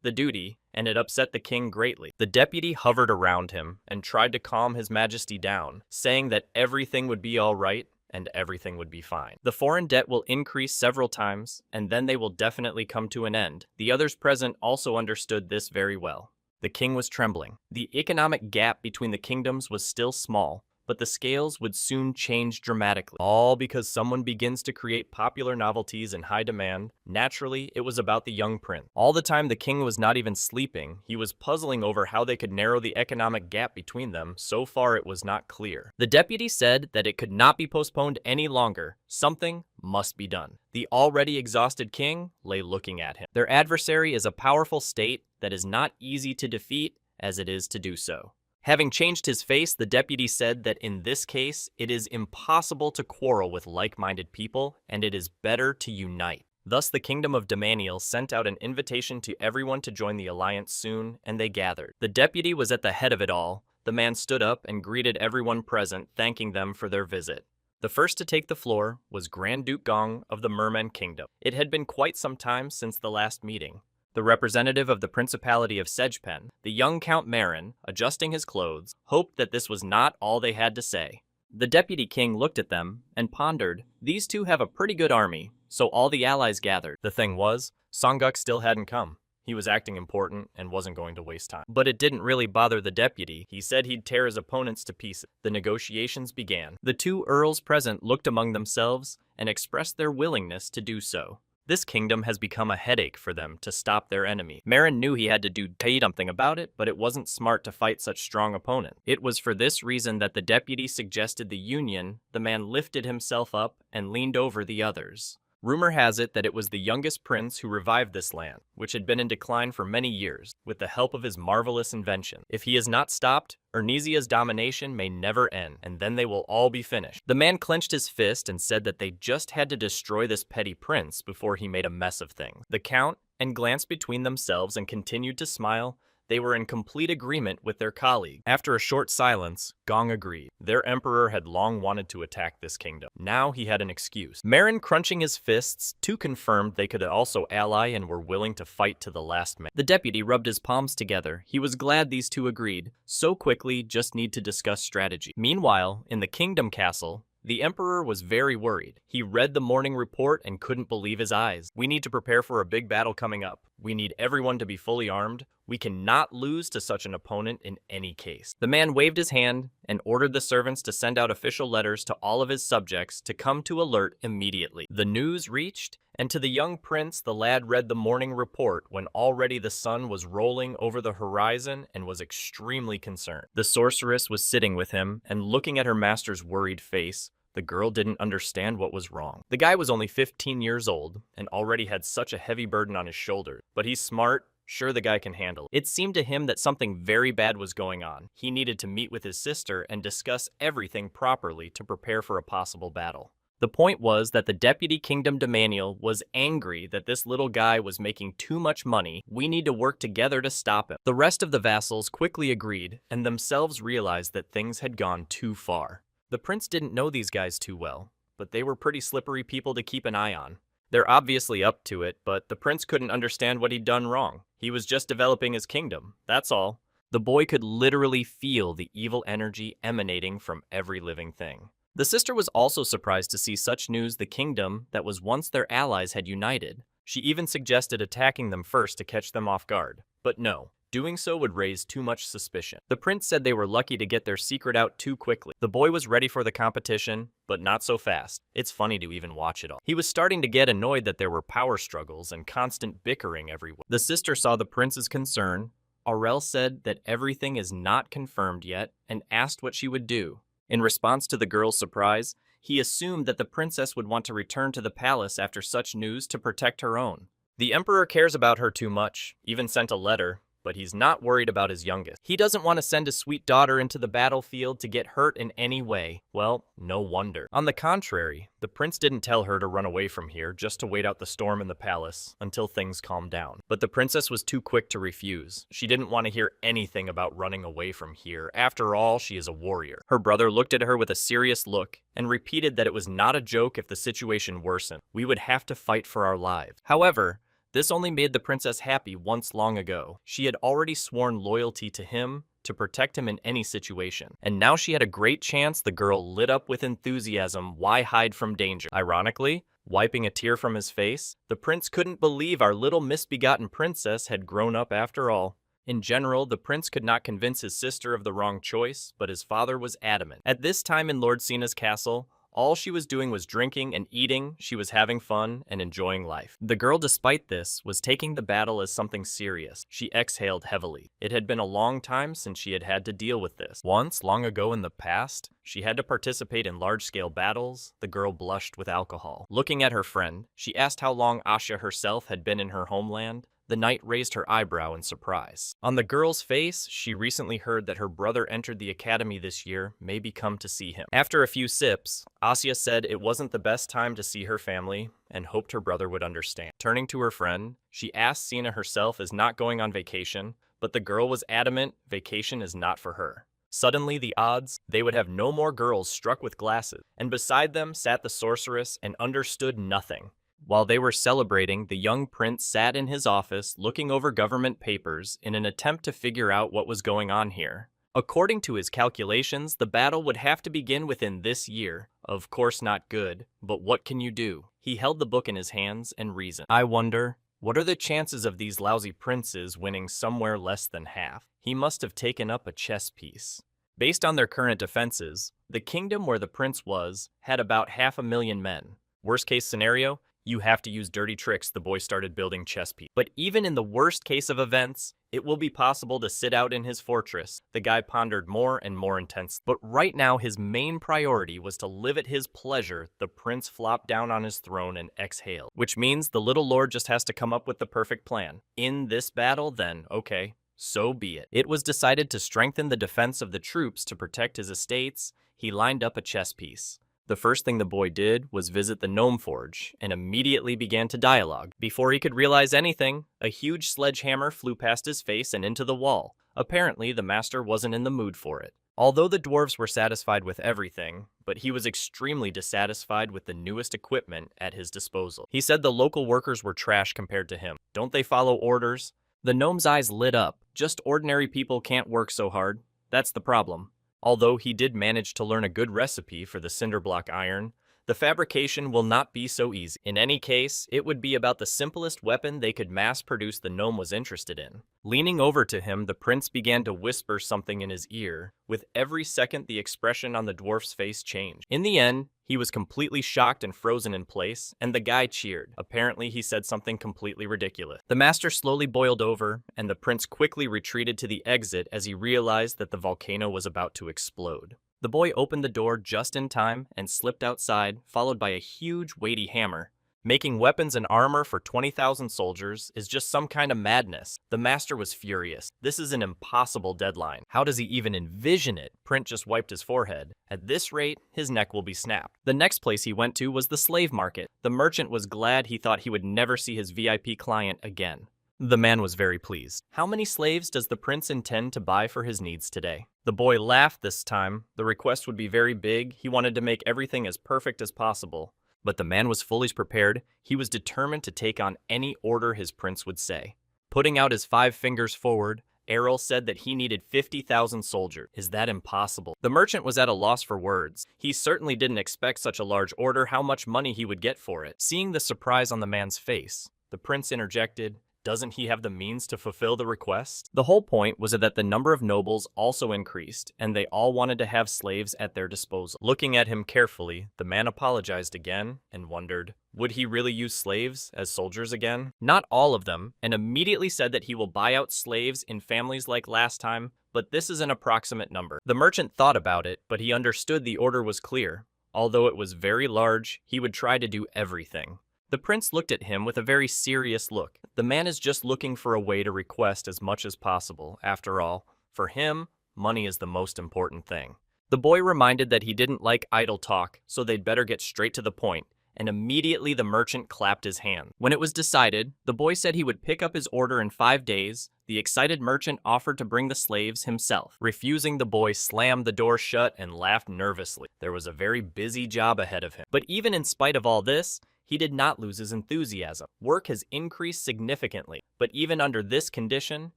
[SPEAKER 1] the duty, and it upset the king greatly. The deputy hovered around him and tried to calm his majesty down, saying that everything would be all right and everything would be fine. The foreign debt will increase several times, and then they will definitely come to an end. The others present also understood this very well. The king was trembling. The economic gap between the kingdoms was still small, but the scales would soon change dramatically. All because someone begins to create popular novelties in high demand. Naturally, it was about the young prince. All the time the king was not even sleeping. He was puzzling over how they could narrow the economic gap between them. So far, it was not clear. The deputy said that it could not be postponed any longer. Something must be done. The already exhausted king lay looking at him. Their adversary is a powerful state that is not easy to defeat as it is to do so. Having changed his face, the deputy said that in this case, it is impossible to quarrel with like-minded people, and it is better to unite. Thus, the kingdom of Damaniel sent out an invitation to everyone to join the alliance soon, and they gathered. The deputy was at the head of it all. The man stood up and greeted everyone present, thanking them for their visit. The first to take the floor was Grand Duke Gong of the Merman Kingdom. It had been quite some time since the last meeting. The representative of the Principality of Sedgepen, the young Count Marin, adjusting his clothes, hoped that this was not all they had to say. The deputy king looked at them and pondered, these two have a pretty good army, so all the allies gathered. The thing was, Songguk still hadn't come. He was acting important and wasn't going to waste time. But it didn't really bother the deputy. He said he'd tear his opponents to pieces. The negotiations began. The 2 earls present looked among themselves and expressed their willingness to do so. This kingdom has become a headache for them to stop their enemy. Marin knew he had to do something about it, but it wasn't smart to fight such strong opponents. It was for this reason that the deputy suggested the union. The man lifted himself up and leaned over the others. Rumor has it that it was the youngest prince who revived this land, which had been in decline for many years, with the help of his marvelous invention. If he is not stopped, Ernesia's domination may never end, and then they will all be finished. The man clenched his fist and said that they just had to destroy this petty prince before he made a mess of things. The count glanced between themselves and continued to smile. They were in complete agreement with their colleague. After a short silence, Gong agreed. Their emperor had long wanted to attack this kingdom. Now he had an excuse. Marin, crunching his fists, too confirmed they could also ally and were willing to fight to the last man. The deputy rubbed his palms together. He was glad these two agreed. So quickly, just need to discuss strategy. Meanwhile, in the kingdom castle, The emperor was very worried. He read the morning report and couldn't believe his eyes. We need to prepare for a big battle coming up. We need everyone to be fully armed. We cannot lose to such an opponent in any case. The man waved his hand and ordered the servants to send out official letters to all of his subjects to come to alert immediately. The news reached, and to the young prince the lad read the morning report when already the sun was rolling over the horizon and was extremely concerned. The sorceress was sitting with him, and looking at her master's worried face, the girl didn't understand what was wrong. The guy was only 15 years old and already had such a heavy burden on his shoulders, but he's smart. Sure, the guy can handle it. It seemed to him that something very bad was going on. He needed to meet with his sister and discuss everything properly to prepare for a possible battle. The point was that the deputy kingdom Demaniel was angry that this little guy was making too much money. We need to work together to stop him. The rest of the vassals quickly agreed and themselves realized that things had gone too far. The prince didn't know these guys too well, but they were pretty slippery people to keep an eye on. They're obviously up to it, but the prince couldn't understand what he'd done wrong. He was just developing his kingdom, that's all. The boy could literally feel the evil energy emanating from every living thing. The sister was also surprised to see such news. The kingdom that was once their allies had united. She even suggested attacking them first to catch them off guard. But no, doing so would raise too much suspicion. The prince said they were lucky to get their secret out too quickly. The boy was ready for the competition, but not so fast. It's funny to even watch it all. He was starting to get annoyed that there were power struggles and constant bickering everywhere. The sister saw the prince's concern. Aurel said that everything is not confirmed yet and asked what she would do. In response to the girl's surprise, he assumed that the princess would want to return to the palace after such news to protect her own. The emperor cares about her too much, even sent a letter, but he's not worried about his youngest. He doesn't want to send his sweet daughter into the battlefield to get hurt in any way. Well, no wonder. On the contrary, the prince didn't tell her to run away from here just to wait out the storm in the palace until things calmed down. But the princess was too quick to refuse. She didn't want to hear anything about running away from here. After all, she is a warrior. Her brother looked at her with a serious look and repeated that it was not a joke if the situation worsened. We would have to fight for our lives. However, this only made the princess happy once long ago. She had already sworn loyalty to him to protect him in any situation. And now she had a great chance. The girl lit up with enthusiasm. Why hide from danger? Ironically, wiping a tear from his face, the prince couldn't believe our little misbegotten princess had grown up after all. In general, the prince could not convince his sister of the wrong choice, but his father was adamant. At this time in Lord Cena's castle, all she was doing was drinking and eating. She was having fun and enjoying life. The girl, despite this, was taking the battle as something serious. She exhaled heavily. It had been a long time since she had had to deal with this. Once, long ago in the past, she had to participate in large-scale battles. The girl blushed with alcohol. Looking at her friend, she asked how long Asha herself had been in her homeland. The knight raised her eyebrow in surprise. On the girl's face, she recently heard that her brother entered the academy this year, maybe come to see him. After a few sips, Asya said it wasn't the best time to see her family and hoped her brother would understand. Turning to her friend, she asked Sina herself is not going on vacation, but the girl was adamant vacation is not for her. Suddenly, the odds, they would have no more girls struck with glasses, and beside them sat the sorceress and understood nothing. While they were celebrating, the young prince sat in his office looking over government papers in an attempt to figure out what was going on here. According to his calculations, the battle would have to begin within this year. Of course not good, but what can you do? He held the book in his hands and reasoned. I wonder, what are the chances of these lousy princes winning somewhere less than half? He must have taken up a chess piece. Based on their current defenses, the kingdom where the prince was had about 500,000 men. Worst case scenario, you have to use dirty tricks. The boy started building chess pieces. But even in the worst case of events, it will be possible to sit out in his fortress. The guy pondered more and more intensely. But right now, his main priority was to live at his pleasure. The prince flopped down on his throne and exhaled, which means the little lord just has to come up with the perfect plan. In this battle, then, okay, so be it. It was decided to strengthen the defense of the troops to protect his estates. He lined up a chess piece. The first thing the boy did was visit the gnome forge and immediately began to dialogue. Before he could realize anything, a huge sledgehammer flew past his face and into the wall. Apparently, the master wasn't in the mood for it. Although the dwarves were satisfied with everything, but he was extremely dissatisfied with the newest equipment at his disposal. He said the local workers were trash compared to him. Don't they follow orders? The gnome's eyes lit up. Just ordinary people can't work so hard. That's the problem. Although he did manage to learn a good recipe for the cinderblock iron, the fabrication will not be so easy. In any case, it would be about the simplest weapon they could mass produce the gnome was interested in. Leaning over to him, the prince began to whisper something in his ear. With every second, the expression on the dwarf's face changed. In the end, he was completely shocked and frozen in place, and the guy cheered. Apparently, he said something completely ridiculous. The master slowly boiled over, and the prince quickly retreated to the exit as he realized that the volcano was about to explode. The boy opened the door just in time and slipped outside, followed by a huge, weighty hammer. Making weapons and armor for 20,000 soldiers is just some kind of madness. The master was furious. This is an impossible deadline. How does he even envision it? Prince just wiped his forehead. At this rate, his neck will be snapped. The next place he went to was the slave market. The merchant was glad. He thought he would never see his VIP client again. The man was very pleased. How many slaves does the prince intend to buy for his needs today? The boy laughed this time. The request would be very big. He wanted to make everything as perfect as possible. But the man was fully prepared. He was determined to take on any order his prince would say. Putting out his 5 fingers forward, Errol said that he needed 50,000 soldiers. Is that impossible? The merchant was at a loss for words. He certainly didn't expect such a large order, how much money he would get for it. Seeing the surprise on the man's face, the prince interjected, "Doesn't he have the means to fulfill the request?" The whole point was that the number of nobles also increased, and they all wanted to have slaves at their disposal. Looking at him carefully, the man apologized again and wondered, would he really use slaves as soldiers again? Not all of them, and immediately said that he will buy out slaves in families like last time, but this is an approximate number. The merchant thought about it, but he understood the order was clear. Although it was very large, he would try to do everything. The prince looked at him with a very serious look. The man is just looking for a way to request as much as possible. After all, for him, money is the most important thing. The boy reminded that he didn't like idle talk, so they'd better get straight to the point, and immediately the merchant clapped his hand. When it was decided, the boy said he would pick up his order in 5 days. The excited merchant offered to bring the slaves himself. Refusing, the boy slammed the door shut and laughed nervously. There was a very busy job ahead of him. But even in spite of all this, he did not lose his enthusiasm. Work has increased significantly, but even under this condition,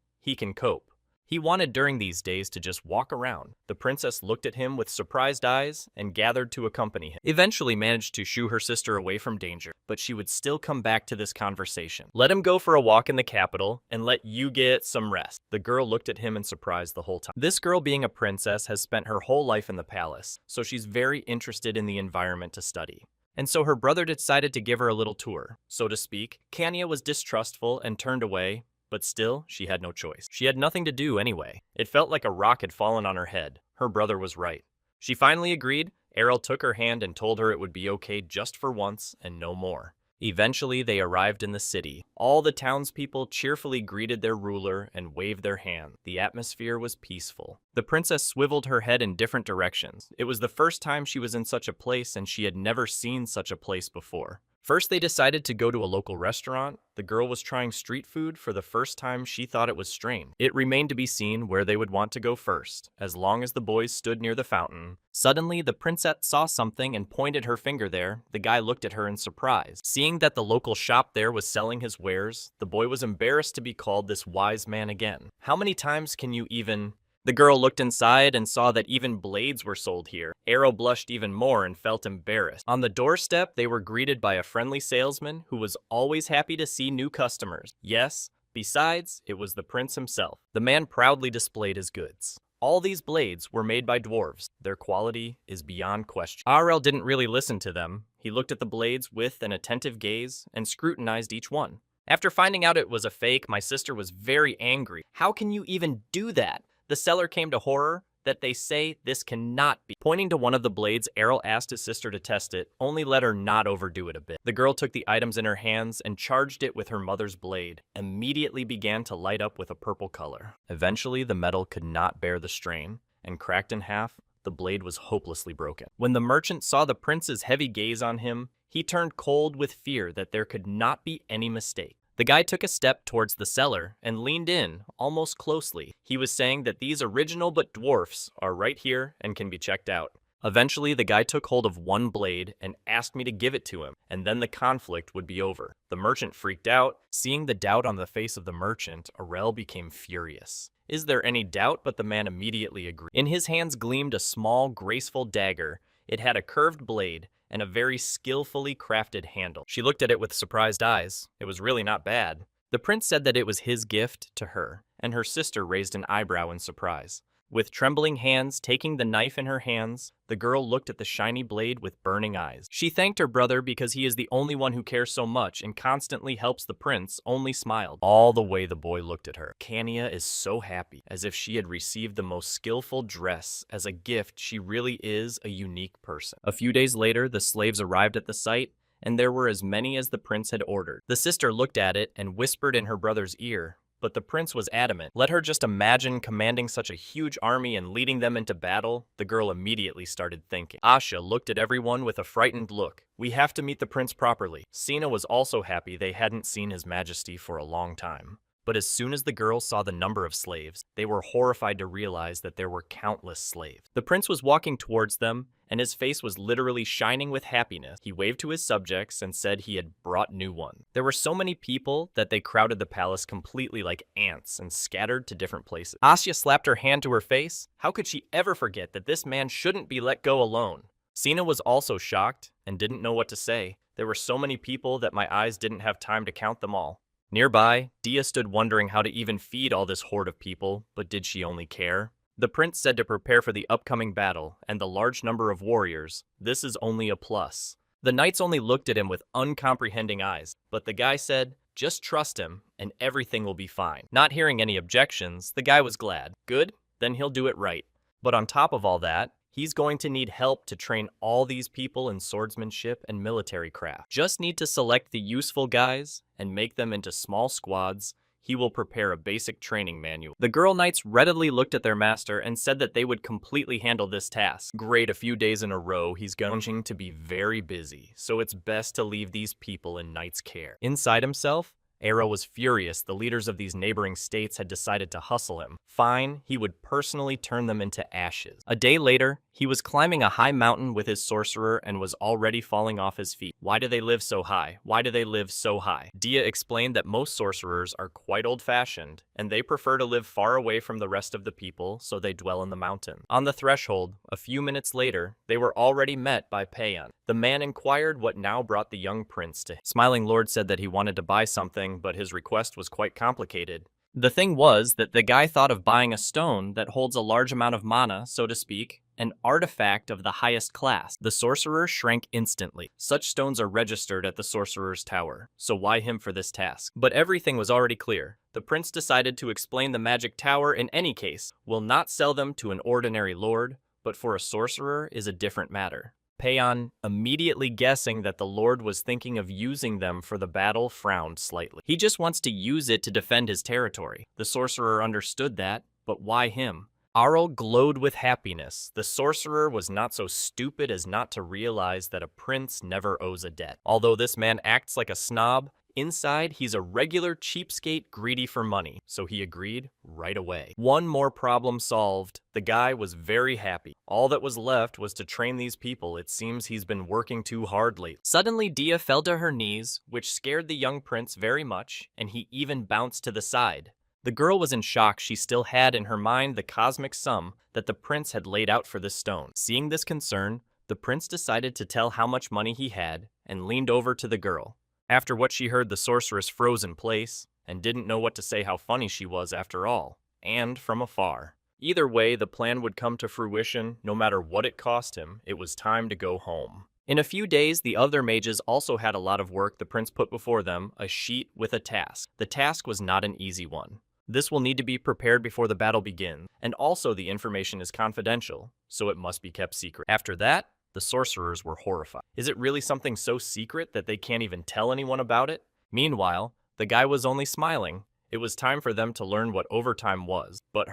[SPEAKER 1] he can cope. He wanted during these days to just walk around. The princess looked at him with surprised eyes and gathered to accompany him. Eventually managed to shoo her sister away from danger, but she would still come back to this conversation. Let him go for a walk in the capital and let you get some rest. The girl looked at him in surprise the whole time. This girl, being a princess, has spent her whole life in the palace, so she's very interested in the environment to study. And so her brother decided to give her a little tour, so to speak. Kanya was distrustful and turned away, but still, she had no choice. She had nothing to do anyway. It felt like a rock had fallen on her head. Her brother was right. She finally agreed. Errol took her hand and told her it would be okay just for once and no more. Eventually, they arrived in the city. All the townspeople cheerfully greeted their ruler and waved their hand. The atmosphere was peaceful. The princess swiveled her head in different directions. It was the first time she was in such a place, and she had never seen such a place before. First, they decided to go to a local restaurant. The girl was trying street food for the first time. She thought it was strange. It remained to be seen where they would want to go first, as long as the boys stood near the fountain. Suddenly, the princess saw something and pointed her finger there. The guy looked at her in surprise. Seeing that the local shop there was selling his wares, the boy was embarrassed to be called this wise man again. How many times can you even... The girl looked inside and saw that even blades were sold here. Arrow blushed even more and felt embarrassed. On the doorstep, they were greeted by a friendly salesman who was always happy to see new customers. Yes, besides, it was the prince himself. The man proudly displayed his goods. All these blades were made by dwarves. Their quality is beyond question. Arel didn't really listen to them. He looked at the blades with an attentive gaze and scrutinized each one. After finding out it was a fake, my sister was very angry. How can you even do that? The seller came to horror that they say this cannot be. Pointing to one of the blades, Errol asked his sister to test it, only let her not overdo it a bit. The girl took the items in her hands and charged it with her mother's blade. Immediately began to light up with a purple color. Eventually, the metal could not bear the strain, and cracked in half, the blade was hopelessly broken. When the merchant saw the prince's heavy gaze on him, he turned cold with fear that there could not be any mistake. The guy took a step towards the seller and leaned in, almost closely. He was saying that these original but dwarfs are right here and can be checked out. Eventually, the guy took hold of one blade and asked me to give it to him, and then the conflict would be over. The merchant freaked out. Seeing the doubt on the face of the merchant, Arel became furious. Is there any doubt? But the man immediately agreed. In his hands gleamed a small, graceful dagger. It had a curved blade and a very skillfully crafted handle. She looked at it with surprised eyes. It was really not bad. The prince said that it was his gift to her, and her sister raised an eyebrow in surprise. With trembling hands, taking the knife in her hands, the girl looked at the shiny blade with burning eyes. She thanked her brother because he is the only one who cares so much and constantly helps the prince, only smiled. All the way the boy looked at her. Kania is so happy, as if she had received the most skillful dress. As a gift, she really is a unique person. A few days later, the slaves arrived at the site, and there were as many as the prince had ordered. The sister looked at it and whispered in her brother's ear, but the prince was adamant. Let her just imagine commanding such a huge army and leading them into battle. The girl immediately started thinking. Asha looked at everyone with a frightened look. We have to meet the prince properly. Sina was also happy they hadn't seen his majesty for a long time. But as soon as the girls saw the number of slaves, they were horrified to realize that there were countless slaves. The prince was walking towards them, and his face was literally shining with happiness. He waved to his subjects and said he had brought new ones. There were so many people that they crowded the palace completely like ants and scattered to different places. Asya slapped her hand to her face. How could she ever forget that this man shouldn't be let go alone? Sina was also shocked and didn't know what to say. There were so many people that my eyes didn't have time to count them all. Nearby, Dia stood wondering how to even feed all this horde of people, but did she only care? The prince said to prepare for the upcoming battle and the large number of warriors. This is only a plus. The knights only looked at him with uncomprehending eyes, but the guy said, just trust him and everything will be fine. Not hearing any objections, the guy was glad. Good, then he'll do it right. But on top of all that, he's going to need help to train all these people in swordsmanship and military craft. Just need to select the useful guys and make them into small squads. He will prepare a basic training manual. The girl knights readily looked at their master and said that they would completely handle this task. Great, a few days in a row, he's going to be very busy, so it's best to leave these people in Knight's care. Inside himself, Arrow was furious. The leaders of these neighboring states had decided to hustle him. Fine, he would personally turn them into ashes. A day later, he was climbing a high mountain with his sorcerer and was already falling off his feet. Why do they live so high? Why do they live so high? Dia explained that most sorcerers are quite old-fashioned, and they prefer to live far away from the rest of the people, so they dwell in the mountain. On the threshold, a few minutes later, they were already met by Payan. The man inquired what now brought the young prince to him. Smiling Lord said that he wanted to buy something, but his request was quite complicated. The thing was that the guy thought of buying a stone that holds a large amount of mana, so to speak, an artifact of the highest class. The sorcerer shrank instantly. Such stones are registered at the sorcerer's tower, so why him for this task? But everything was already clear. The prince decided to explain the magic tower in any case, will not sell them to an ordinary lord, but for a sorcerer is a different matter. Payan, immediately guessing that the lord was thinking of using them for the battle, frowned slightly. He just wants to use it to defend his territory. The sorcerer understood that, but why him? Arl glowed with happiness. The sorcerer was not so stupid as not to realize that a prince never owes a debt. Although this man acts like a snob, inside, he's a regular cheapskate greedy for money, so he agreed right away. One more problem solved. The guy was very happy. All that was left was to train these people. It seems he's been working too hard lately. Suddenly, Dia fell to her knees, which scared the young prince very much, and he even bounced to the side. The girl was in shock. She still had in her mind the cosmic sum that the prince had laid out for this stone. Seeing this concern, the prince decided to tell how much money he had and leaned over to the girl. After what she heard, the sorceress froze in place and didn't know what to say. How funny she was after all, and from afar. Either way, the plan would come to fruition. No matter what it cost him, it was time to go home. In a few days, the other mages also had a lot of work. The prince put before them a sheet with a task. The task was not an easy one. This will need to be prepared before the battle begins, and also the information is confidential, so it must be kept secret. After that, the sorcerers were horrified. Is it really something so secret that they can't even tell anyone about it? Meanwhile, the guy was only smiling. It was time for them to learn what overtime was, but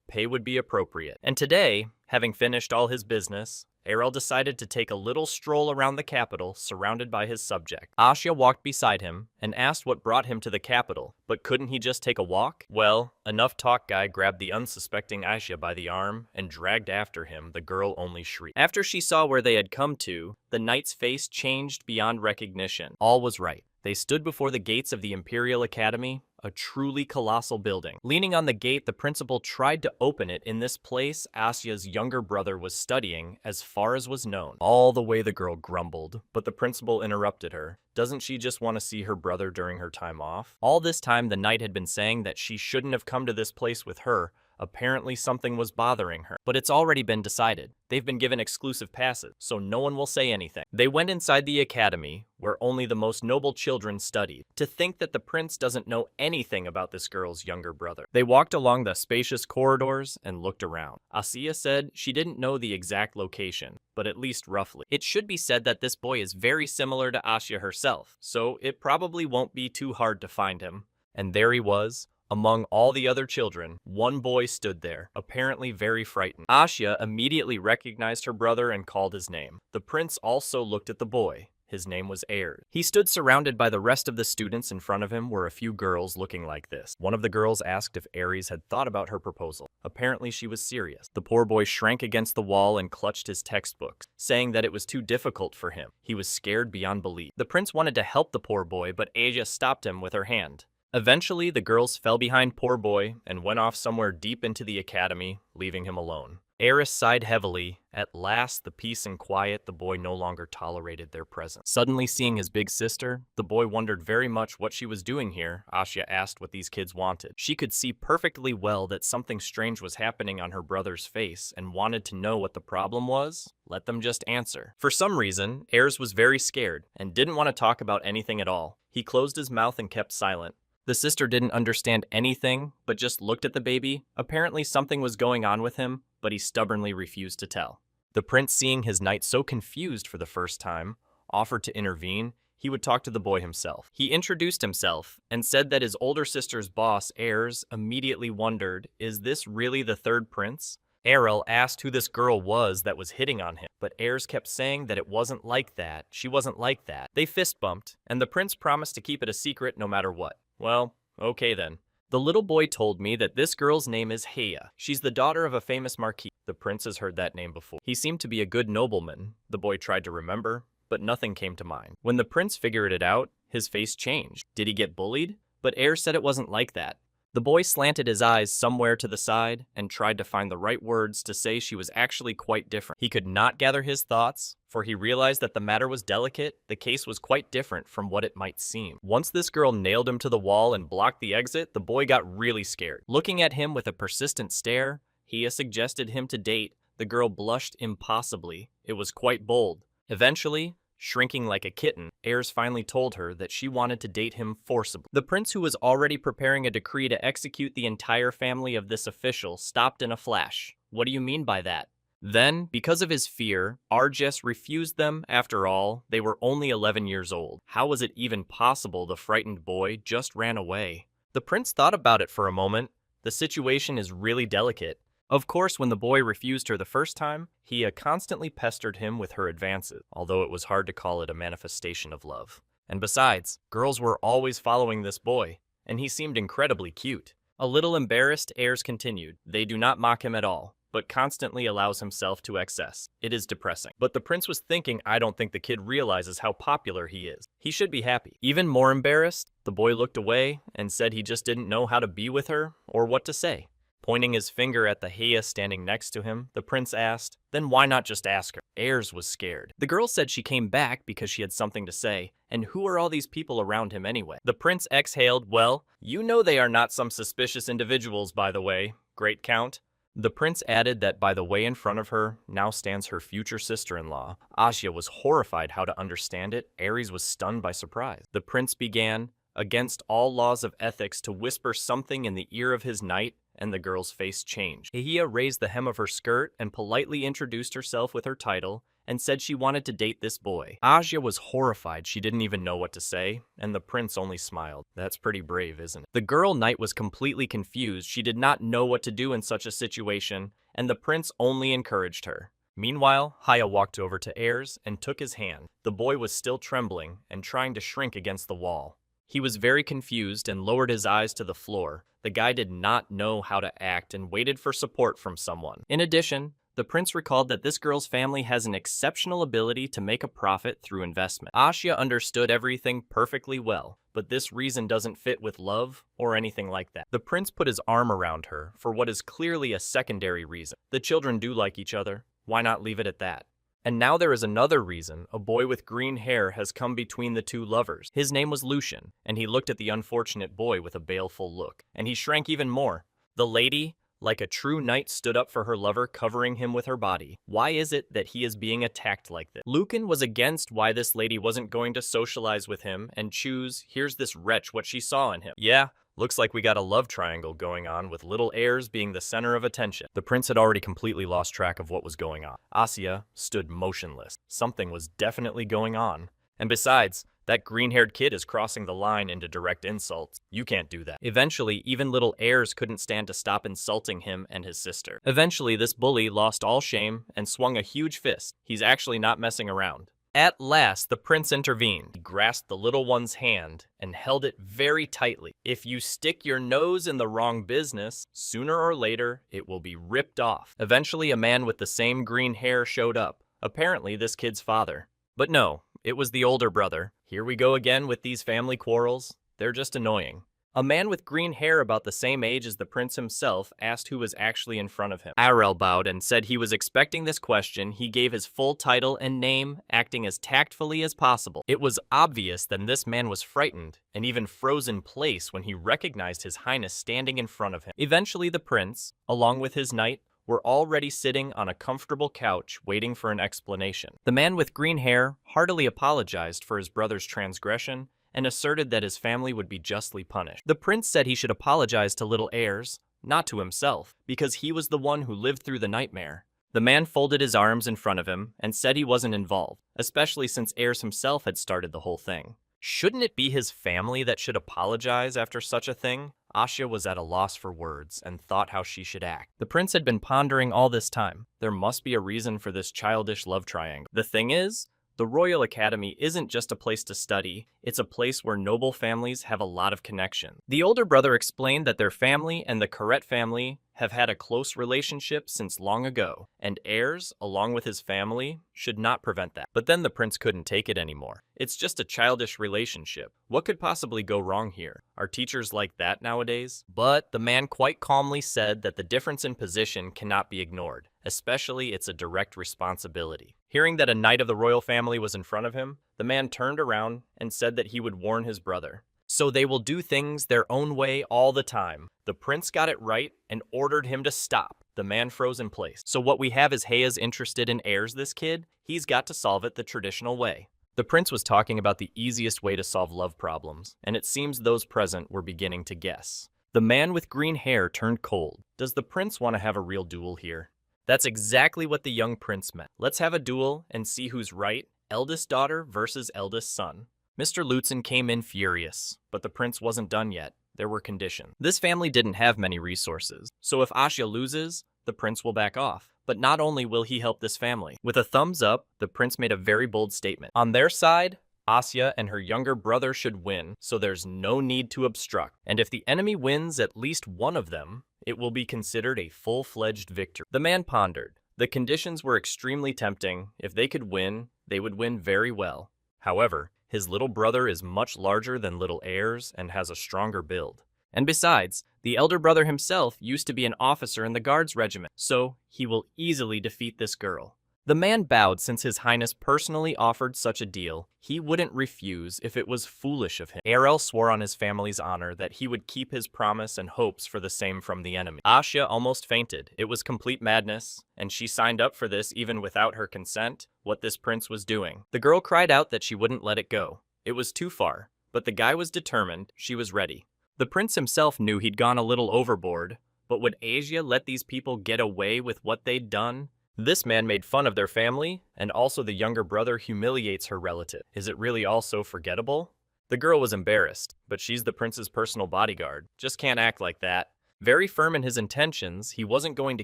[SPEAKER 1] pay would be appropriate. And today, having finished all his business, Errol decided to take a little stroll around the capital, surrounded by his subject. Asya walked beside him and asked what brought him to the capital, but couldn't he just take a walk? Well, enough talk guy grabbed the unsuspecting Asya by the arm and dragged after him. The girl only shrieked. After she saw where they had come to, the knight's face changed beyond recognition. All was right. They stood before the gates of the Imperial Academy, a truly colossal building. Leaning on the gate, the principal tried to open it. In this place, Asya's younger brother was studying, as far as was known. All the way the girl grumbled, but the principal interrupted her. Doesn't she just want to see her brother during her time off? All this time, the knight had been saying that she shouldn't have come to this place with her. Apparently something was bothering her, but it's already been decided. They've been given exclusive passes, so no one will say anything. They went inside the academy, where only the most noble children studied. To think that the prince doesn't know anything about this girl's younger brother. They walked along the spacious corridors and looked around. Asiya said she didn't know the exact location, but at least roughly. It should be said that this boy is very similar to Asya herself, so it probably won't be too hard to find him. And there he was. Among all the other children, one boy stood there, apparently very frightened. Asya immediately recognized her brother and called his name. The prince also looked at the boy. His name was Ares. He stood surrounded by the rest of the students. In front of him were a few girls looking like this. One of the girls asked if Ares had thought about her proposal. Apparently she was serious. The poor boy shrank against the wall and clutched his textbooks, saying that it was too difficult for him. He was scared beyond belief. The prince wanted to help the poor boy, but Asia stopped him with her hand. Eventually, the girls fell behind poor boy and went off somewhere deep into the academy, leaving him alone. Eris sighed heavily. At last, the peace and quiet, the boy no longer tolerated their presence. Suddenly seeing his big sister, the boy wondered very much what she was doing here. Asya asked what these kids wanted. She could see perfectly well that something strange was happening on her brother's face and wanted to know what the problem was. Let them just answer. For some reason, Eris was very scared and didn't want to talk about anything at all. He closed his mouth and kept silent. The sister didn't understand anything, but just looked at the baby. Apparently something was going on with him, but he stubbornly refused to tell. The prince, seeing his knight so confused for the first time, offered to intervene. He would talk to the boy himself. He introduced himself and said that his older sister's boss, Ares, immediately wondered, is this really the third prince? Errol asked who this girl was that was hitting on him, but Ares kept saying that it wasn't like that. She wasn't like that. They fist bumped, and the prince promised to keep it a secret no matter what. Well, okay then. The little boy told me that this girl's name is Heya. She's the daughter of a famous marquis. The prince has heard that name before. He seemed to be a good nobleman. The boy tried to remember, but nothing came to mind. When the prince figured it out, his face changed. Did he get bullied? But Air said it wasn't like that. The boy slanted his eyes somewhere to the side and tried to find the right words to say she was actually quite different. He could not gather his thoughts, for he realized that the matter was delicate. The case was quite different from what it might seem. Once this girl nailed him to the wall and blocked the exit, the boy got really scared. Looking at him with a persistent stare, Hia suggested him to date. The girl blushed impossibly. It was quite bold. Eventually, shrinking like a kitten, Ares finally told her that she wanted to date him forcibly. The prince, who was already preparing a decree to execute the entire family of this official, stopped in a flash. What do you mean by that? Then, because of his fear, Arges refused them. After all, they were only 11 years old. How was it even possible the frightened boy just ran away? The prince thought about it for a moment. The situation is really delicate. Of course, when the boy refused her the first time, Hia constantly pestered him with her advances, although it was hard to call it a manifestation of love. And besides, girls were always following this boy, and he seemed incredibly cute. A little embarrassed, Ares continued, they do not mock him at all, but constantly allows himself to excess. It is depressing. But the prince was thinking, I don't think the kid realizes how popular he is. He should be happy. Even more embarrassed, the boy looked away and said he just didn't know how to be with her or what to say. Pointing his finger at the Heya standing next to him, the prince asked, then why not just ask her? Ares was scared. The girl said she came back because she had something to say, and who are all these people around him anyway? The prince exhaled, well, you know they are not some suspicious individuals, by the way, great count. The prince added that by the way in front of her now stands her future sister-in-law. Asya was horrified how to understand it. Ares was stunned by surprise. The prince began, against all laws of ethics, to whisper something in the ear of his knight, and the girl's face changed. Hia raised the hem of her skirt and politely introduced herself with her title and said she wanted to date this boy. Asya was horrified. She didn't even know what to say, and the prince only smiled. That's pretty brave, isn't it? The girl knight was completely confused. She did not know what to do in such a situation, and the prince only encouraged her. Meanwhile, Haya walked over to Ayers and took his hand. The boy was still trembling and trying to shrink against the wall. He was very confused and lowered his eyes to the floor. The guy did not know how to act and waited for support from someone. In addition, the prince recalled that this girl's family has an exceptional ability to make a profit through investment. Asya understood everything perfectly well, but this reason doesn't fit with love or anything like that. The prince put his arm around her for what is clearly a secondary reason. The children do like each other. Why not leave it at that? And now there is another reason a boy with green hair has come between the two lovers. His name was Lucian, and he looked at the unfortunate boy with a baleful look. And he shrank even more. The lady, like a true knight, stood up for her lover, covering him with her body. Why is it that he is being attacked like this? Lucan was against why this lady wasn't going to socialize with him and choose, here's this wretch, what she saw in him. Yeah, looks like we got a love triangle going on, with little Ayers being the center of attention. The prince had already completely lost track of what was going on. Asya stood motionless. Something was definitely going on. And besides, that green-haired kid is crossing the line into direct insults. You can't do that. Eventually, even little Ayers couldn't stand to stop insulting him and his sister. Eventually, this bully lost all shame and swung a huge fist. He's actually not messing around. At last, the prince intervened. He grasped the little one's hand and held it very tightly. If you stick your nose in the wrong business, sooner or later, it will be ripped off. Eventually, a man with the same green hair showed up. Apparently, this kid's father. But no, it was the older brother. Here we go again with these family quarrels. They're just annoying. A man with green hair about the same age as the prince himself asked who was actually in front of him. Arel bowed and said he was expecting this question. He gave his full title and name, acting as tactfully as possible. It was obvious that this man was frightened and even froze in place when he recognized His Highness standing in front of him. Eventually, the prince, along with his knight, were already sitting on a comfortable couch waiting for an explanation. The man with green hair heartily apologized for his brother's transgression and asserted that his family would be justly punished. The prince said he should apologize to little Ayers, not to himself, because he was the one who lived through the nightmare. The man folded his arms in front of him and said he wasn't involved, especially since Ayers himself had started the whole thing. Shouldn't it be his family that should apologize after such a thing? Asya was at a loss for words and thought how she should act. The prince had been pondering all this time. There must be a reason for this childish love triangle. The thing is, the Royal Academy isn't just a place to study, it's a place where noble families have a lot of connection. The older brother explained that their family and the Correct family have had a close relationship since long ago, and Ayers, along with his family, should not prevent that. But then the prince couldn't take it anymore. It's just a childish relationship. What could possibly go wrong here? Are teachers like that nowadays? But the man quite calmly said that the difference in position cannot be ignored, especially it's a direct responsibility. Hearing that a knight of the royal family was in front of him, the man turned around and said that he would warn his brother. So they will do things their own way all the time. The prince got it right and ordered him to stop. The man froze in place. So what we have is Haya's interested in Ayers, this kid. He's got to solve it the traditional way. The prince was talking about the easiest way to solve love problems, and it seems those present were beginning to guess. The man with green hair turned cold. Does the prince want to have a real duel here? That's exactly what the young prince meant. Let's have a duel and see who's right. Eldest daughter versus eldest son. Mr. Lutzen came in furious, but the prince wasn't done yet. There were conditions. This family didn't have many resources, so if Asya loses, the prince will back off. But not only will he help this family. With a thumbs up, the prince made a very bold statement. On their side, Asya and her younger brother should win, so there's no need to obstruct. And if the enemy wins at least one of them, it will be considered a full-fledged victory. The man pondered. The conditions were extremely tempting. If they could win, they would win very well. However, his little brother is much larger than little Ayers and has a stronger build. And besides, the elder brother himself used to be an officer in the guards regiment, so he will easily defeat this girl. The man bowed since His Highness personally offered such a deal. He wouldn't refuse if it was foolish of him. Arel swore on his family's honor that he would keep his promise and hopes for the same from the enemy. Asya almost fainted. It was complete madness, and she signed up for this even without her consent, what this prince was doing. The girl cried out that she wouldn't let it go. It was too far, but the guy was determined. She was ready. The prince himself knew he'd gone a little overboard, but would Asia let these people get away with what they'd done? This man made fun of their family, and also the younger brother humiliates her relative. Is it really all so forgettable? The girl was embarrassed, but she's the prince's personal bodyguard. Just can't act like that. Very firm in his intentions, he wasn't going to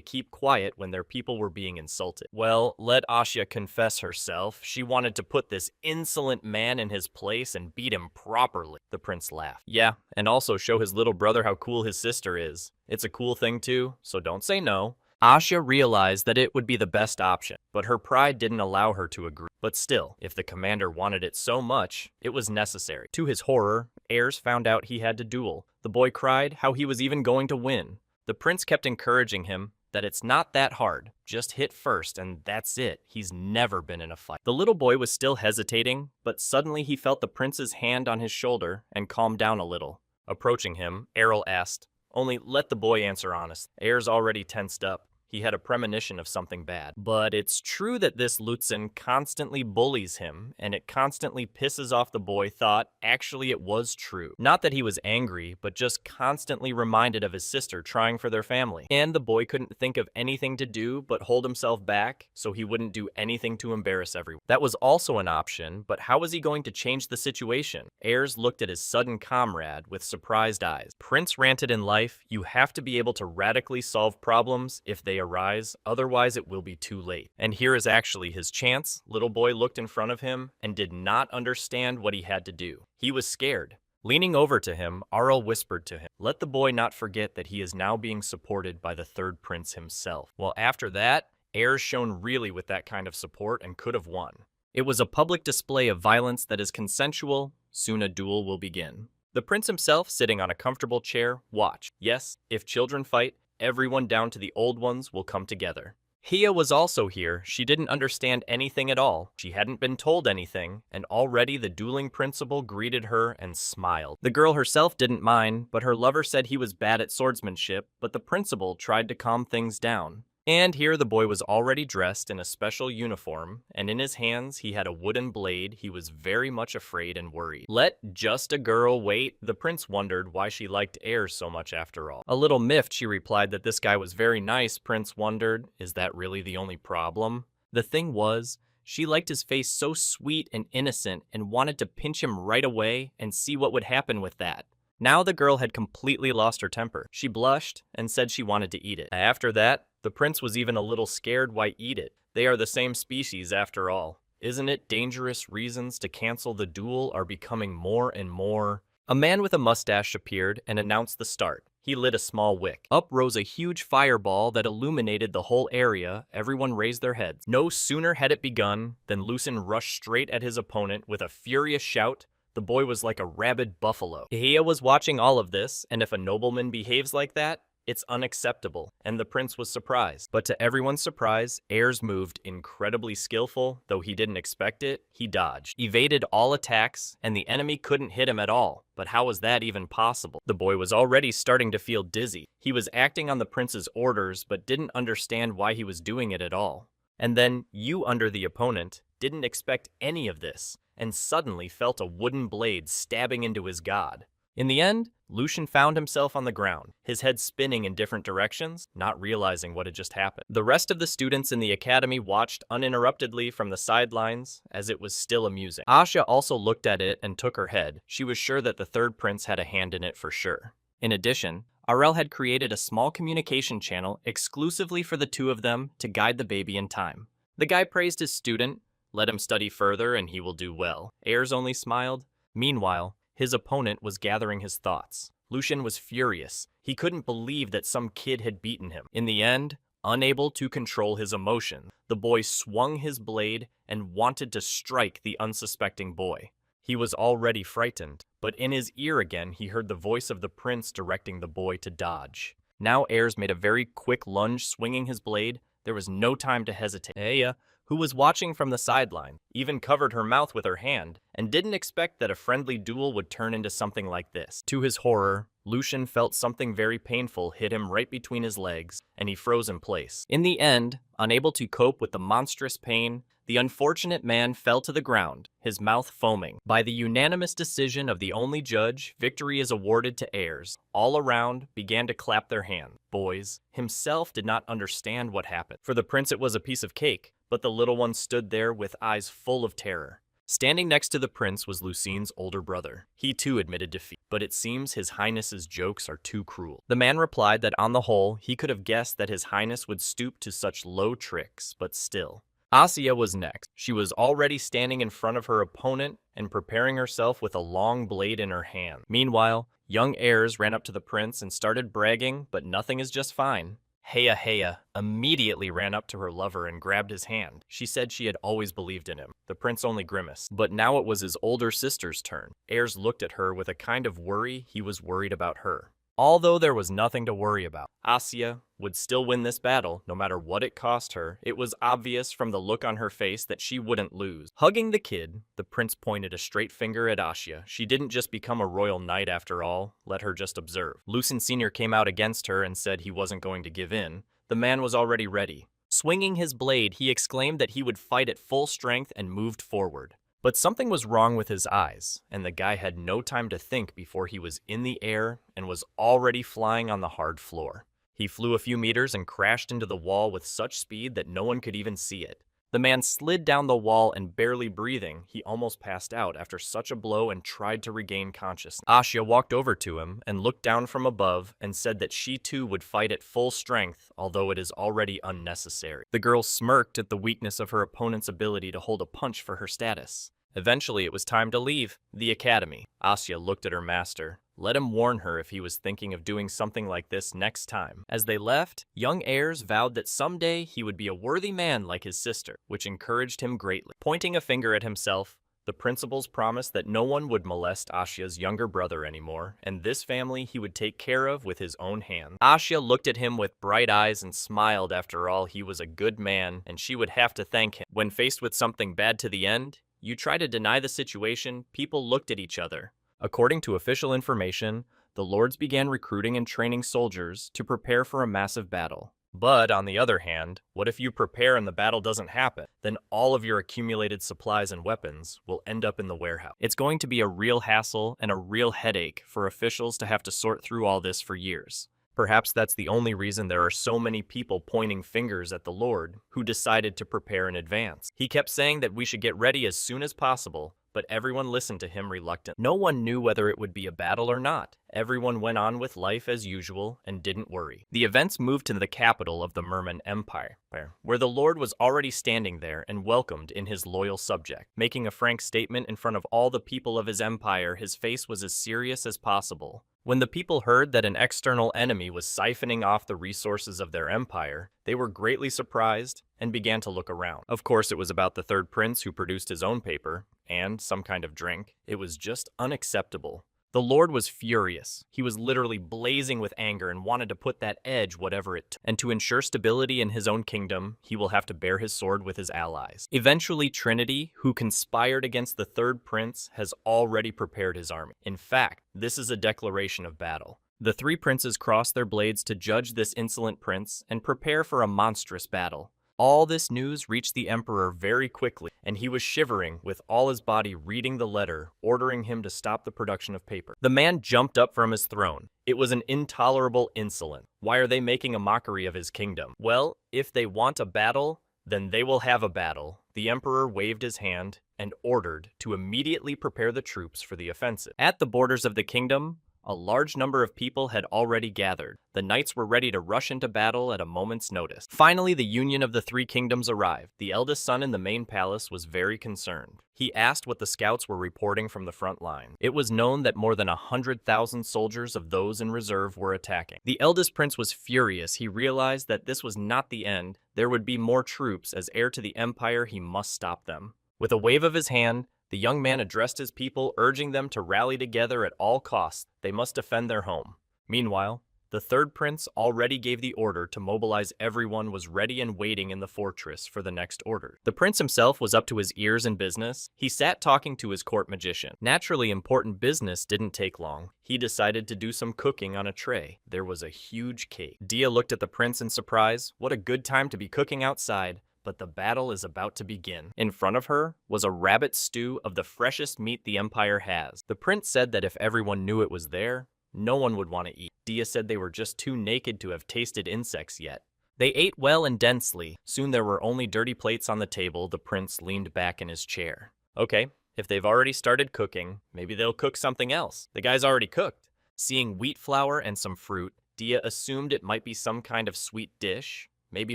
[SPEAKER 1] keep quiet when their people were being insulted. Well, let Asya confess herself. She wanted to put this insolent man in his place and beat him properly. The prince laughed. Yeah, and also show his little brother how cool his sister is. It's a cool thing too, so don't say no. Asya realized that it would be the best option, but her pride didn't allow her to agree. But still, if the commander wanted it so much, it was necessary. To his horror, Ayers found out he had to duel. The boy cried how he was even going to win. The prince kept encouraging him that it's not that hard. Just hit first and that's it. He's never been in a fight. The little boy was still hesitating, but suddenly he felt the prince's hand on his shoulder and calmed down a little. Approaching him, Errol asked, "Only let the boy answer honest." Ayers already tensed up. He had a premonition of something bad. But it's true that this Lutzen constantly bullies him, and it constantly pisses off the boy thought actually it was true. Not that he was angry, but just constantly reminded of his sister trying for their family. And the boy couldn't think of anything to do but hold himself back so he wouldn't do anything to embarrass everyone. That was also an option, but how was he going to change the situation? Ayers looked at his sudden comrade with surprised eyes. Prince ranted in life, you have to be able to radically solve problems if they arise, otherwise it will be too late. And here is actually his chance. Little boy looked in front of him and did not understand what he had to do. He was scared. Leaning over to him, Arl whispered to him, "Let the boy not forget that he is now being supported by the third prince himself." Well, after that, Ayers shone really with that kind of support and could have won. It was a public display of violence that is consensual. Soon a duel will begin. The prince himself, sitting on a comfortable chair, watched. Yes, if children fight, everyone down to the old ones will come together. Hia was also here. She didn't understand anything at all. She hadn't been told anything, and already the dueling principal greeted her and smiled. The girl herself didn't mind, but her lover said he was bad at swordsmanship, but the principal tried to calm things down. And here the boy was already dressed in a special uniform, and in his hands he had a wooden blade. He was very much afraid and worried. Let just a girl wait? The prince wondered why she liked Ayers so much after all. A little miffed, she replied that this guy was very nice. Prince wondered, is that really the only problem? The thing was, she liked his face so sweet and innocent and wanted to pinch him right away and see what would happen with that. Now the girl had completely lost her temper. She blushed and said she wanted to eat it. After that, the prince was even a little scared. Why eat it? They are the same species after all. Isn't it dangerous? Reasons to cancel the duel are becoming more and more. A man with a mustache appeared and announced the start. He lit a small wick. Up rose a huge fireball that illuminated the whole area. Everyone raised their heads. No sooner had it begun than Lucen rushed straight at his opponent with a furious shout. The boy was like a rabid buffalo. Hia was watching all of this, and if a nobleman behaves like that, it's unacceptable, and the prince was surprised. But to everyone's surprise, Ayers moved incredibly skillful. Though he didn't expect it, he dodged, evaded all attacks, and the enemy couldn't hit him at all. But how was that even possible? The boy was already starting to feel dizzy. He was acting on the prince's orders, but didn't understand why he was doing it at all. And then, you under the opponent, didn't expect any of this, and suddenly felt a wooden blade stabbing into his god. In the end, Lucian found himself on the ground, his head spinning in different directions, not realizing what had just happened. The rest of the students in the academy watched uninterruptedly from the sidelines, as it was still amusing. Asya also looked at it and took her head. She was sure that the third prince had a hand in it for sure. In addition, Arel had created a small communication channel exclusively for the two of them to guide the baby in time. The guy praised his student, let him study further and he will do well. Ayers only smiled. Meanwhile, his opponent was gathering his thoughts. Lucian was furious. He couldn't believe that some kid had beaten him. In the end, unable to control his emotion, the boy swung his blade and wanted to strike the unsuspecting boy. He was already frightened, but in his ear again he heard the voice of the prince directing the boy to dodge. Now Ayers made a very quick lunge, swinging his blade. There was no time to hesitate. Aya, who was watching from the sideline, even covered her mouth with her hand and didn't expect that a friendly duel would turn into something like this. To his horror, Lucian felt something very painful hit him right between his legs, and he froze in place. In the end, unable to cope with the monstrous pain, the unfortunate man fell to the ground, his mouth foaming. By the unanimous decision of the only judge, victory is awarded to Ayers. All around began to clap their hands. Boys himself did not understand what happened. For the prince it was a piece of cake, but the little one stood there with eyes full of terror. Standing next to the prince was Lucine's older brother. He too admitted defeat, but it seems His Highness's jokes are too cruel. The man replied that on the whole, he could have guessed that His Highness would stoop to such low tricks, but still. Asya was next. She was already standing in front of her opponent and preparing herself with a long blade in her hand. Meanwhile, young heirs ran up to the prince and started bragging, but nothing is just fine. Heya immediately ran up to her lover and grabbed his hand. She said she had always believed in him. The prince only grimaced. But now it was his older sister's turn. Heirs looked at her with a kind of worry. He was worried about her. Although there was nothing to worry about, Asya would still win this battle, no matter what it cost her. It was obvious from the look on her face that she wouldn't lose. Hugging the kid, the prince pointed a straight finger at Asya. She didn't just become a royal knight after all. Let her just observe. Lucen Sr. came out against her and said he wasn't going to give in. The man was already ready. Swinging his blade, he exclaimed that he would fight at full strength and moved forward. But something was wrong with his eyes, and the guy had no time to think before he was in the air and was already flying on the hard floor. He flew a few meters and crashed into the wall with such speed that no one could even see it. The man slid down the wall and barely breathing, he almost passed out after such a blow and tried to regain consciousness. Asya walked over to him and looked down from above and said that she too would fight at full strength, although it is already unnecessary. The girl smirked at the weakness of her opponent's ability to hold a punch for her status. Eventually, it was time to leave the academy. Asya looked at her master. Let him warn her if he was thinking of doing something like this next time. As they left, young heirs vowed that someday he would be a worthy man like his sister, which encouraged him greatly. Pointing a finger at himself, the principals promised that no one would molest Asya's younger brother anymore, and this family he would take care of with his own hands. Asya looked at him with bright eyes and smiled. After all, he was a good man, and she would have to thank him. When faced with something bad to the end, you try to deny the situation, people looked at each other. According to official information, the lords began recruiting and training soldiers to prepare for a massive battle. But on the other hand, what if you prepare and the battle doesn't happen? Then all of your accumulated supplies and weapons will end up in the warehouse. It's going to be a real hassle and a real headache for officials to have to sort through all this for years. Perhaps that's the only reason there are so many people pointing fingers at the Lord who decided to prepare in advance. He kept saying that we should get ready as soon as possible, but everyone listened to him reluctantly. No one knew whether it would be a battle or not. Everyone went on with life as usual and didn't worry. The events moved to the capital of the Merman Empire, where the Lord was already standing there and welcomed in his loyal subject. Making a frank statement in front of all the people of his empire, his face was as serious as possible. When the people heard that an external enemy was siphoning off the resources of their empire, they were greatly surprised and began to look around. Of course, it was about the third prince who produced his own paper and some kind of drink. It was just unacceptable. The Lord was furious. He was literally blazing with anger and wanted to put that edge whatever it took. And to ensure stability in his own kingdom, he will have to bear his sword with his allies. Eventually, Trinity, who conspired against the third prince, has already prepared his army. In fact, this is a declaration of battle. The three princes cross their blades to judge this insolent prince and prepare for a monstrous battle. All this news reached the emperor very quickly, and he was shivering with all his body reading the letter, ordering him to stop the production of paper. The man jumped up from his throne. It was an intolerable insolence. Why are they making a mockery of his kingdom? Well, if they want a battle, then they will have a battle. The emperor waved his hand and ordered to immediately prepare the troops for the offensive. At the borders of the kingdom, a large number of people had already gathered. The knights were ready to rush into battle at a moment's notice. Finally, the union of the three kingdoms arrived. The eldest son in the main palace was very concerned. He asked what the scouts were reporting from the front line. It was known that more than 100,000 soldiers of those in reserve were attacking. The eldest prince was furious. He realized that this was not the end. There would be more troops. As heir to the empire, he must stop them. With a wave of his hand, the young man addressed his people, urging them to rally together at all costs. They must defend their home. Meanwhile, the third prince already gave the order to mobilize. Everyone was ready and waiting in the fortress for the next order. The prince himself was up to his ears in business. He sat talking to his court magician. Naturally, important business didn't take long. He decided to do some cooking on a tray. There was a huge cake. Dia looked at the prince in surprise. What a good time to be cooking outside. But the battle is about to begin. In front of her was a rabbit stew of the freshest meat the empire has. The prince said that if everyone knew it was there, no one would want to eat. Dia said they were just too naked to have tasted insects yet. They ate well and densely. Soon there were only dirty plates on the table. The prince leaned back in his chair. Okay, if they've already started cooking, maybe they'll cook something else. The guy's already cooked. Seeing wheat flour and some fruit, Dia assumed it might be some kind of sweet dish, maybe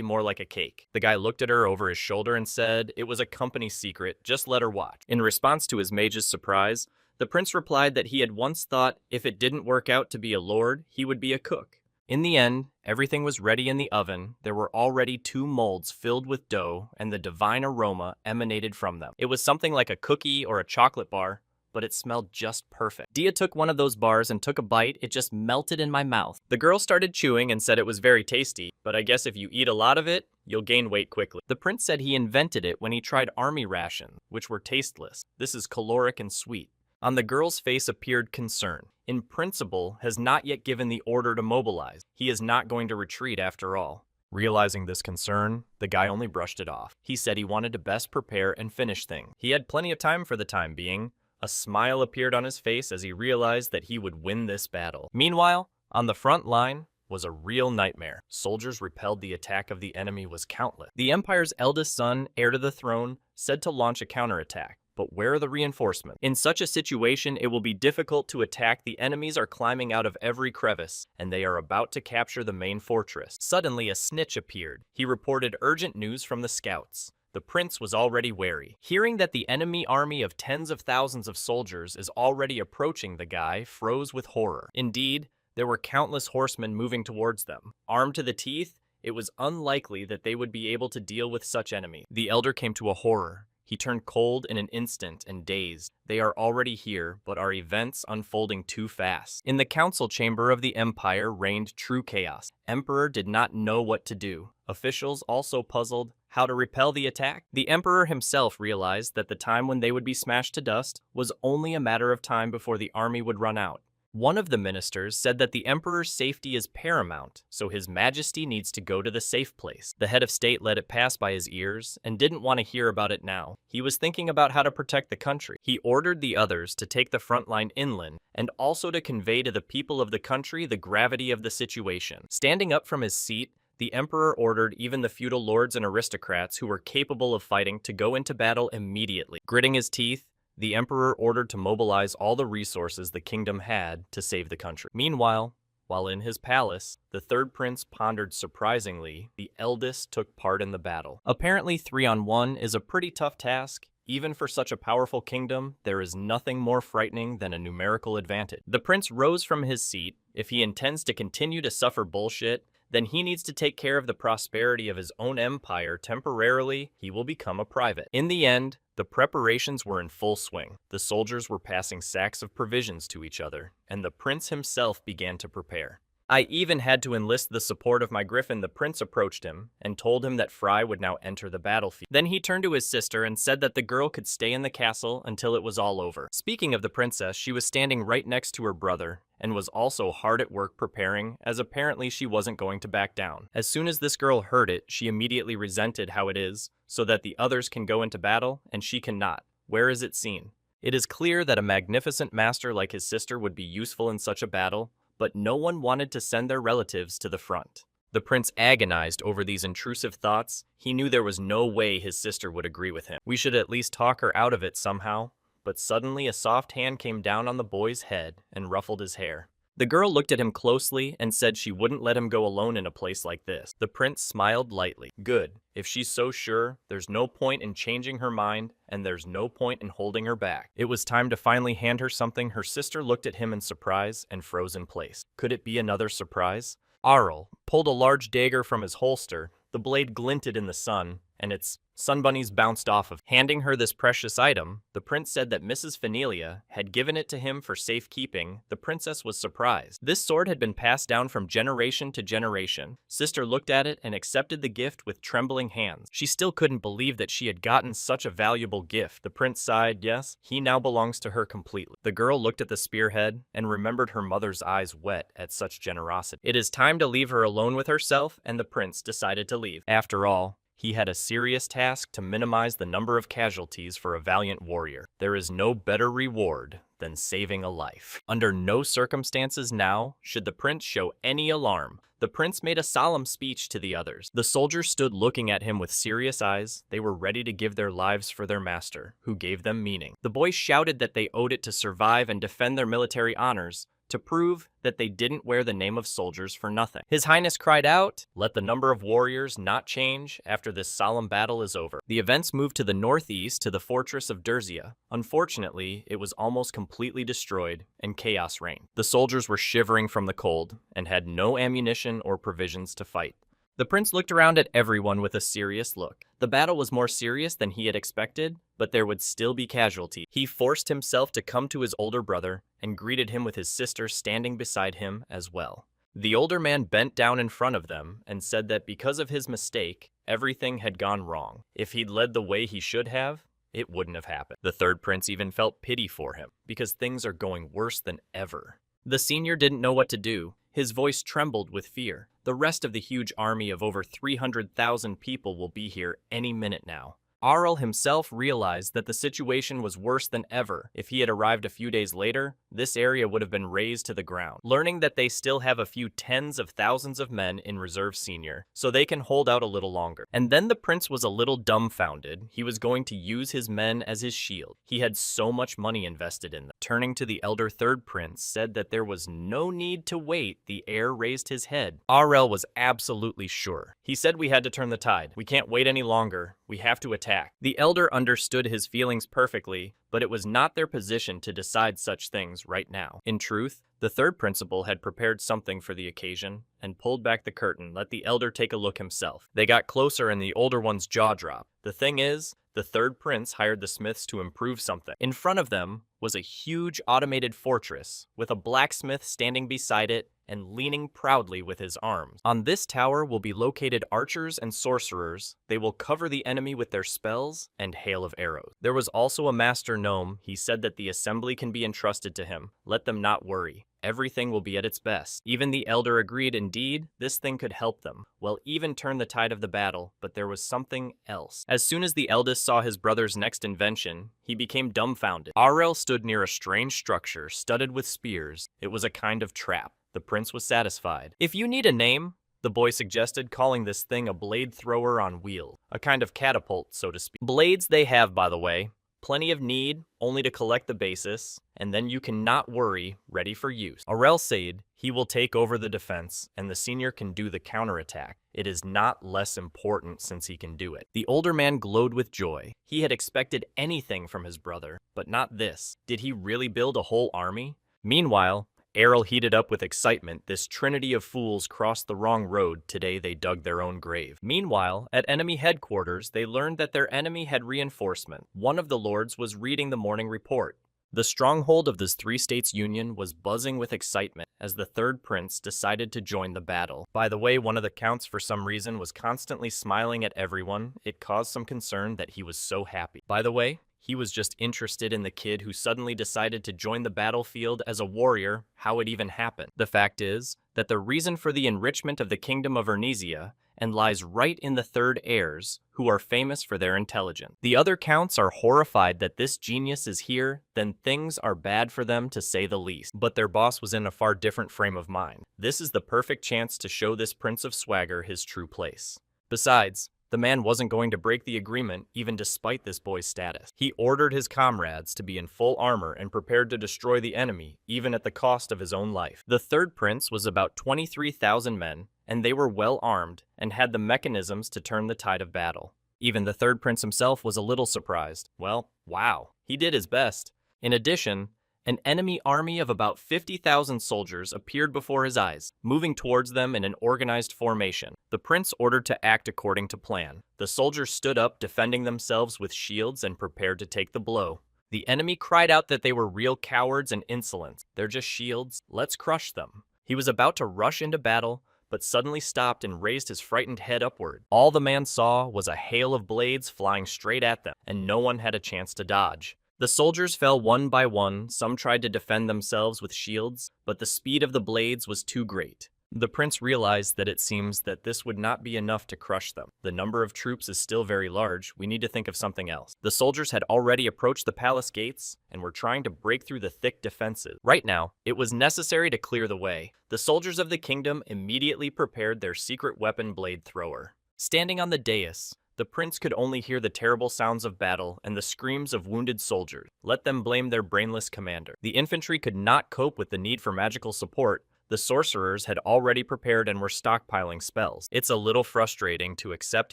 [SPEAKER 1] more like a cake. The guy looked at her over his shoulder and said it was a company secret, just let her watch. In response to his mage's surprise, the prince replied that he had once thought if it didn't work out to be a lord, he would be a cook. In the end, everything was ready in the oven. There were already 2 molds filled with dough, and the divine aroma emanated from them. It was something like a cookie or a chocolate bar, but it smelled just perfect. Dia took one of those bars and took a bite. It just melted in my mouth. The girl started chewing and said it was very tasty, but I guess if you eat a lot of it, you'll gain weight quickly. The prince said he invented it when he tried army rations, which were tasteless. This is caloric and sweet. On the girl's face appeared concern. In principle, has not yet given the order to mobilize. He is not going to retreat after all. Realizing this concern, the guy only brushed it off. He said he wanted to best prepare and finish things. He had plenty of time for the time being. A smile appeared on his face as he realized that he would win this battle. Meanwhile, on the front line was a real nightmare. Soldiers repelled the attack of the enemy was countless. The Empire's eldest son, heir to the throne, said to launch a counterattack. But where are the reinforcements? In such a situation, it will be difficult to attack. The enemies are climbing out of every crevice, and they are about to capture the main fortress. Suddenly, a snitch appeared. He reported urgent news from the scouts. The prince was already wary. Hearing that the enemy army of tens of thousands of soldiers is already approaching, the guy froze with horror. Indeed, there were countless horsemen moving towards them. Armed to the teeth, it was unlikely that they would be able to deal with such enemies. The elder came to a horror. He turned cold in an instant and dazed. They are already here, but are events unfolding too fast? In the council chamber of the Empire reigned true chaos. Emperor did not know what to do. Officials also puzzled how to repel the attack. The Emperor himself realized that the time when they would be smashed to dust was only a matter of time before the army would run out. One of the ministers said that the Emperor's safety is paramount, so His Majesty needs to go to the safe place. The head of state let it pass by his ears and didn't want to hear about it now. He was thinking about how to protect the country. He ordered the others to take the front line inland and also to convey to the people of the country the gravity of the situation. Standing up from his seat, the Emperor ordered even the feudal lords and aristocrats who were capable of fighting to go into battle immediately. Gritting his teeth, the Emperor ordered to mobilize all the resources the kingdom had to save the country. Meanwhile, while in his palace, the third prince pondered surprisingly. The eldest took part in the battle. Apparently 3-on-1 is a pretty tough task. Even for such a powerful kingdom, there is nothing more frightening than a numerical advantage. The prince rose from his seat. If he intends to continue to suffer bullshit, then he needs to take care of the prosperity of his own empire. Temporarily, he will become a private. In the end, the preparations were in full swing. The soldiers were passing sacks of provisions to each other, and the prince himself began to prepare. I even had to enlist the support of my griffin. The prince approached him and told him that Fry would now enter the battlefield. Then he turned to his sister and said that the girl could stay in the castle until it was all over. Speaking of the princess, she was standing right next to her brother and was also hard at work preparing, as apparently she wasn't going to back down. As soon as this girl heard it, she immediately resented how it is, so that the others can go into battle and she cannot. Where is it seen? It is clear that a magnificent master like his sister would be useful in such a battle, but no one wanted to send their relatives to the front. The prince agonized over these intrusive thoughts. He knew there was no way his sister would agree with him. We should at least talk her out of it somehow. But suddenly a soft hand came down on the boy's head and ruffled his hair. The girl looked at him closely and said she wouldn't let him go alone in a place like this. The prince smiled lightly. Good. If she's so sure, there's no point in changing her mind, and there's no point in holding her back. It was time to finally hand her something. Her sister looked at him in surprise and froze in place. Could it be another surprise? Arl pulled a large dagger from his holster. The blade glinted in the sun, and its sunbunnies bounced off of. Handing her this precious item, the prince said that Mrs. Phanelia had given it to him for safekeeping. The princess was surprised. This sword had been passed down from generation to generation. Sister looked at it and accepted the gift with trembling hands. She still couldn't believe that she had gotten such a valuable gift. The prince sighed. Yes, he now belongs to her completely. The girl looked at the spearhead and remembered her mother's eyes wet at such generosity. It is time to leave her alone with herself, and the prince decided to leave. After all, he had a serious task to minimize the number of casualties for a valiant warrior. There is no better reward than saving a life. Under no circumstances now should the prince show any alarm. The prince made a solemn speech to the others. The soldiers stood looking at him with serious eyes. They were ready to give their lives for their master, who gave them meaning. The boys shouted that they owed it to survive and defend their military honors, to prove that they didn't wear the name of soldiers for nothing. His Highness cried out, "Let the number of warriors not change after this solemn battle is over." The events moved to the northeast to the fortress of Derzia. Unfortunately, it was almost completely destroyed, and chaos reigned. The soldiers were shivering from the cold and had no ammunition or provisions to fight. The prince looked around at everyone with a serious look. The battle was more serious than he had expected, but there would still be casualties. He forced himself to come to his older brother and greeted him with his sister standing beside him as well. The older man bent down in front of them and said that because of his mistake, everything had gone wrong. If he'd led the way he should have, it wouldn't have happened. The third prince even felt pity for him, because things are going worse than ever. The senior didn't know what to do. His voice trembled with fear. The rest of the huge army of over 300,000 people will be here any minute now. Arl himself realized that the situation was worse than ever. If he had arrived a few days later, this area would have been razed to the ground. Learning that they still have a few tens of thousands of men in reserve senior, so they can hold out a little longer. And then the prince was a little dumbfounded. He was going to use his men as his shield. He had so much money invested in them. Turning to the elder third prince, said that there was no need to wait. The heir raised his head. Arl was absolutely sure. He said we had to turn the tide. We can't wait any longer. We have to attack. The elder understood his feelings perfectly, but it was not their position to decide such things right now. In truth, the third principal had prepared something for the occasion and pulled back the curtain, let the elder take a look himself. They got closer and the older one's jaw dropped. The thing is, the third prince hired the smiths to improve something. In front of them was a huge automated fortress with a blacksmith standing beside it and leaning proudly with his arms. On this tower will be located archers and sorcerers. They will cover the enemy with their spells and hail of arrows. There was also a master gnome. He said that the assembly can be entrusted to him. Let them not worry. Everything will be at its best. Even the elder agreed indeed, this thing could help them. Well, even turn the tide of the battle, but there was something else. As soon as the eldest saw his brother's next invention, he became dumbfounded. Arel stood near a strange structure studded with spears. It was a kind of trap. The prince was satisfied. "If you need a name," the boy suggested, calling this thing a blade thrower on wheels. A kind of catapult, so to speak. Blades they have, by the way. Plenty of need, only to collect the basis, and then you can not worry, ready for use. Arel said he will take over the defense, and the senior can do the counterattack. It is not less important since he can do it. The older man glowed with joy. He had expected anything from his brother, but not this. Did he really build a whole army? Meanwhile, Errol heated up with excitement. This trinity of fools crossed the wrong road. Today they dug their own grave. Meanwhile, at enemy headquarters, they learned that their enemy had reinforcement. One of the lords was reading the morning report. The stronghold of this three states union was buzzing with excitement as the third prince decided to join the battle. By the way, one of the counts for some reason was constantly smiling at everyone. It caused some concern that he was so happy. By the way, he was just interested in the kid who suddenly decided to join the battlefield as a warrior, how it even happened. The fact is that the reason for the enrichment of the kingdom of Vernizia and lies right in the third heirs, who are famous for their intelligence. The other counts are horrified that this genius is here, then things are bad for them to say the least. But their boss was in a far different frame of mind. This is the perfect chance to show this prince of swagger his true place. Besides, the man wasn't going to break the agreement even despite this boy's status. He ordered his comrades to be in full armor and prepared to destroy the enemy, even at the cost of his own life. The third prince was about 23,000 men, and they were well armed and had the mechanisms to turn the tide of battle. Even the third prince himself was a little surprised. Well, wow, he did his best. In addition, an enemy army of about 50,000 soldiers appeared before his eyes, moving towards them in an organized formation. The prince ordered to act according to plan. The soldiers stood up, defending themselves with shields and prepared to take the blow. The enemy cried out that they were real cowards and insolent. They're just shields. Let's crush them. He was about to rush into battle, but suddenly stopped and raised his frightened head upward. All the man saw was a hail of blades flying straight at them, and no one had a chance to dodge. The soldiers fell one by one. Some tried to defend themselves with shields, but the speed of the blades was too great. The prince realized that it seems that this would not be enough to crush them. The number of troops is still very large. We need to think of something else. The soldiers had already approached the palace gates and were trying to break through the thick defenses. Right now, it was necessary to clear the way. The soldiers of the kingdom immediately prepared their secret weapon blade thrower. Standing on the dais, the prince could only hear the terrible sounds of battle and the screams of wounded soldiers. Let them blame their brainless commander. The infantry could not cope with the need for magical support. The sorcerers had already prepared and were stockpiling spells. It's a little frustrating to accept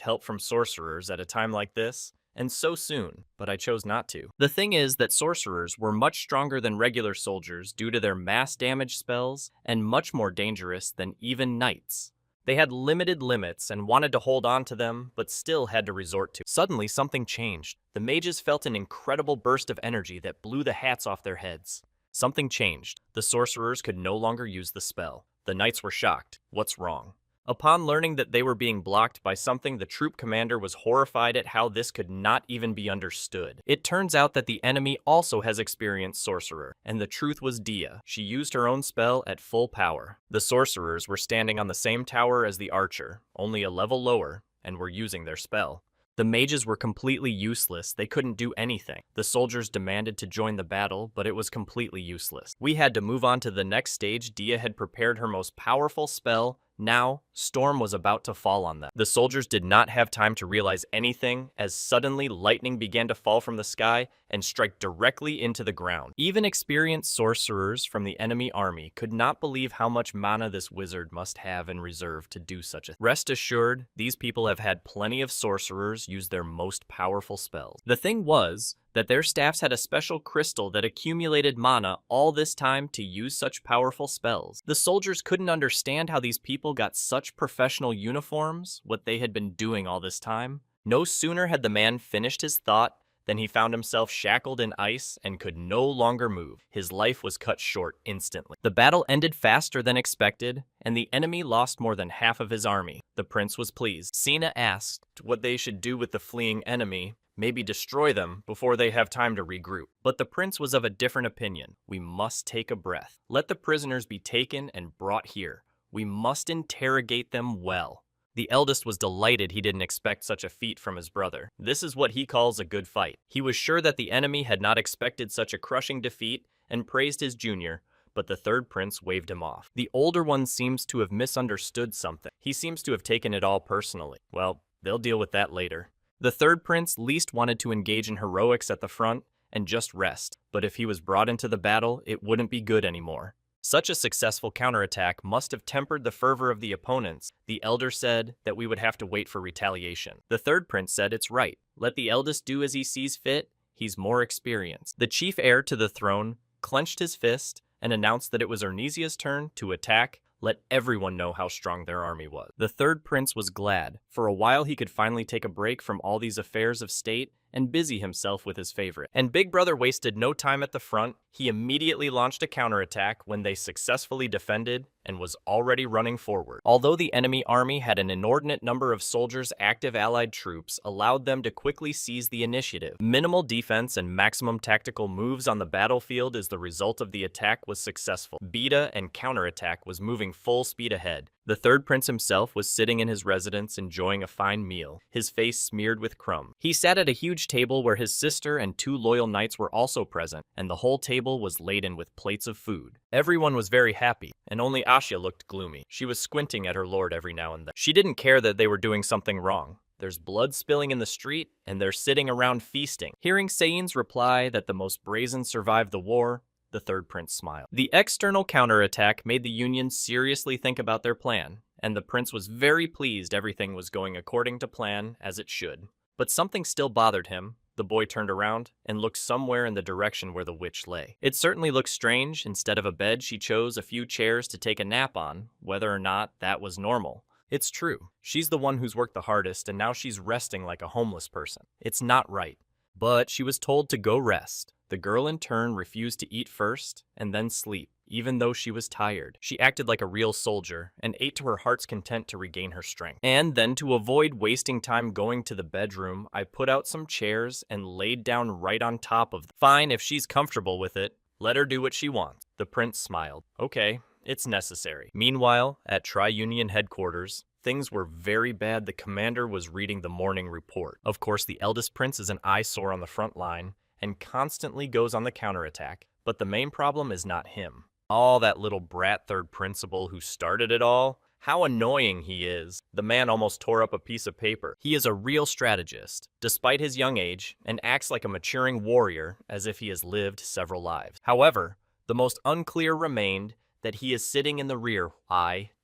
[SPEAKER 1] help from sorcerers at a time like this, and so soon, but I chose not to. The thing is that sorcerers were much stronger than regular soldiers due to their mass damage spells, and much more dangerous than even knights. They had limited limits and wanted to hold on to them, but still had to resort to. Suddenly, something changed. The mages felt an incredible burst of energy that blew the hats off their heads. Something changed. The sorcerers could no longer use the spell. The knights were shocked. What's wrong? Upon learning that they were being blocked by something, the troop commander was horrified at how this could not even be understood. It turns out that the enemy also has experienced sorcerer, and the truth was Dia. She used her own spell at full power. The sorcerers were standing on the same tower as the archer, only a level lower, and were using their spell. The mages were completely useless. They couldn't do anything. The soldiers demanded to join the battle, but it was completely useless. We had to move on to the next stage. Dia had prepared her most powerful spell. Now, storm was about to fall on them. The soldiers did not have time to realize anything, as suddenly lightning began to fall from the sky and strike directly into the ground. Even experienced sorcerers from the enemy army could not believe how much mana this wizard must have in reserve to do such a thing. Rest assured, these people have had plenty of sorcerers use their most powerful spells. The thing was that their staffs had a special crystal that accumulated mana all this time to use such powerful spells. The soldiers couldn't understand how these people got such professional uniforms, what they had been doing all this time. No sooner had the man finished his thought than he found himself shackled in ice and could no longer move. His life was cut short instantly. The battle ended faster than expected, and the enemy lost more than half of his army. The prince was pleased. Sina asked what they should do with the fleeing enemy. Maybe destroy them before they have time to regroup. But the prince was of a different opinion. We must take a breath. Let the prisoners be taken and brought here. We must interrogate them well. The eldest was delighted he didn't expect such a feat from his brother. This is what he calls a good fight. He was sure that the enemy had not expected such a crushing defeat and praised his junior, but the third prince waved him off. The older one seems to have misunderstood something. He seems to have taken it all personally. Well, they'll deal with that later. The third prince least wanted to engage in heroics at the front and just rest, but if he was brought into the battle, it wouldn't be good anymore. Such a successful counterattack must have tempered the fervor of the opponents. The elder said that we would have to wait for retaliation. The third prince said it's right. Let the eldest do as he sees fit. He's more experienced. The chief heir to the throne clenched his fist and announced that it was Ornesia's turn to attack. Let everyone know how strong their army was. The third prince was glad. For a while he could finally take a break from all these affairs of state and busy himself with his favorite. And Big Brother wasted no time at the front. He immediately launched a counterattack when they successfully defended and was already running forward. Although the enemy army had an inordinate number of soldiers, active allied troops allowed them to quickly seize the initiative. Minimal defense and maximum tactical moves on the battlefield as the result of the attack was successful. Beta and counterattack was moving full speed ahead. The third prince himself was sitting in his residence enjoying a fine meal, his face smeared with crumbs. He sat at a huge table where his sister and 2 loyal knights were also present, and the whole table was laden with plates of food. Everyone was very happy, and only Asya looked gloomy. She was squinting at her lord every now and then. She didn't care that they were doing something wrong. There's blood spilling in the street, and they're sitting around feasting. Hearing Saein's reply that the most brazen survived the war, the third prince smiled. The external counterattack made the Union seriously think about their plan, and the prince was very pleased everything was going according to plan, as it should. But something still bothered him. The boy turned around and looked somewhere in the direction where the witch lay. It certainly looked strange. Instead of a bed, she chose a few chairs to take a nap on, whether or not that was normal. It's true. She's the one who's worked the hardest, and now she's resting like a homeless person. It's not right. But she was told to go rest. The girl in turn refused to eat first and then sleep, even though she was tired. She acted like a real soldier and ate to her heart's content to regain her strength. And then, to avoid wasting time going to the bedroom, I put out some chairs and laid down right on top of them. Fine, if she's comfortable with it, let her do what she wants. The prince smiled. Okay, It's necessary. Meanwhile, at Tri-Union headquarters, things were very bad. The commander was reading the morning report. Of course, the eldest prince is an eyesore on the front line and constantly goes on the counterattack, but the main problem is not him. All that little brat third principal who started it all. How annoying he is. The man almost tore up a piece of paper. He is a real strategist, despite his young age, and acts like a maturing warrior as if he has lived several lives. However, the most unclear remained that he is sitting in the rear.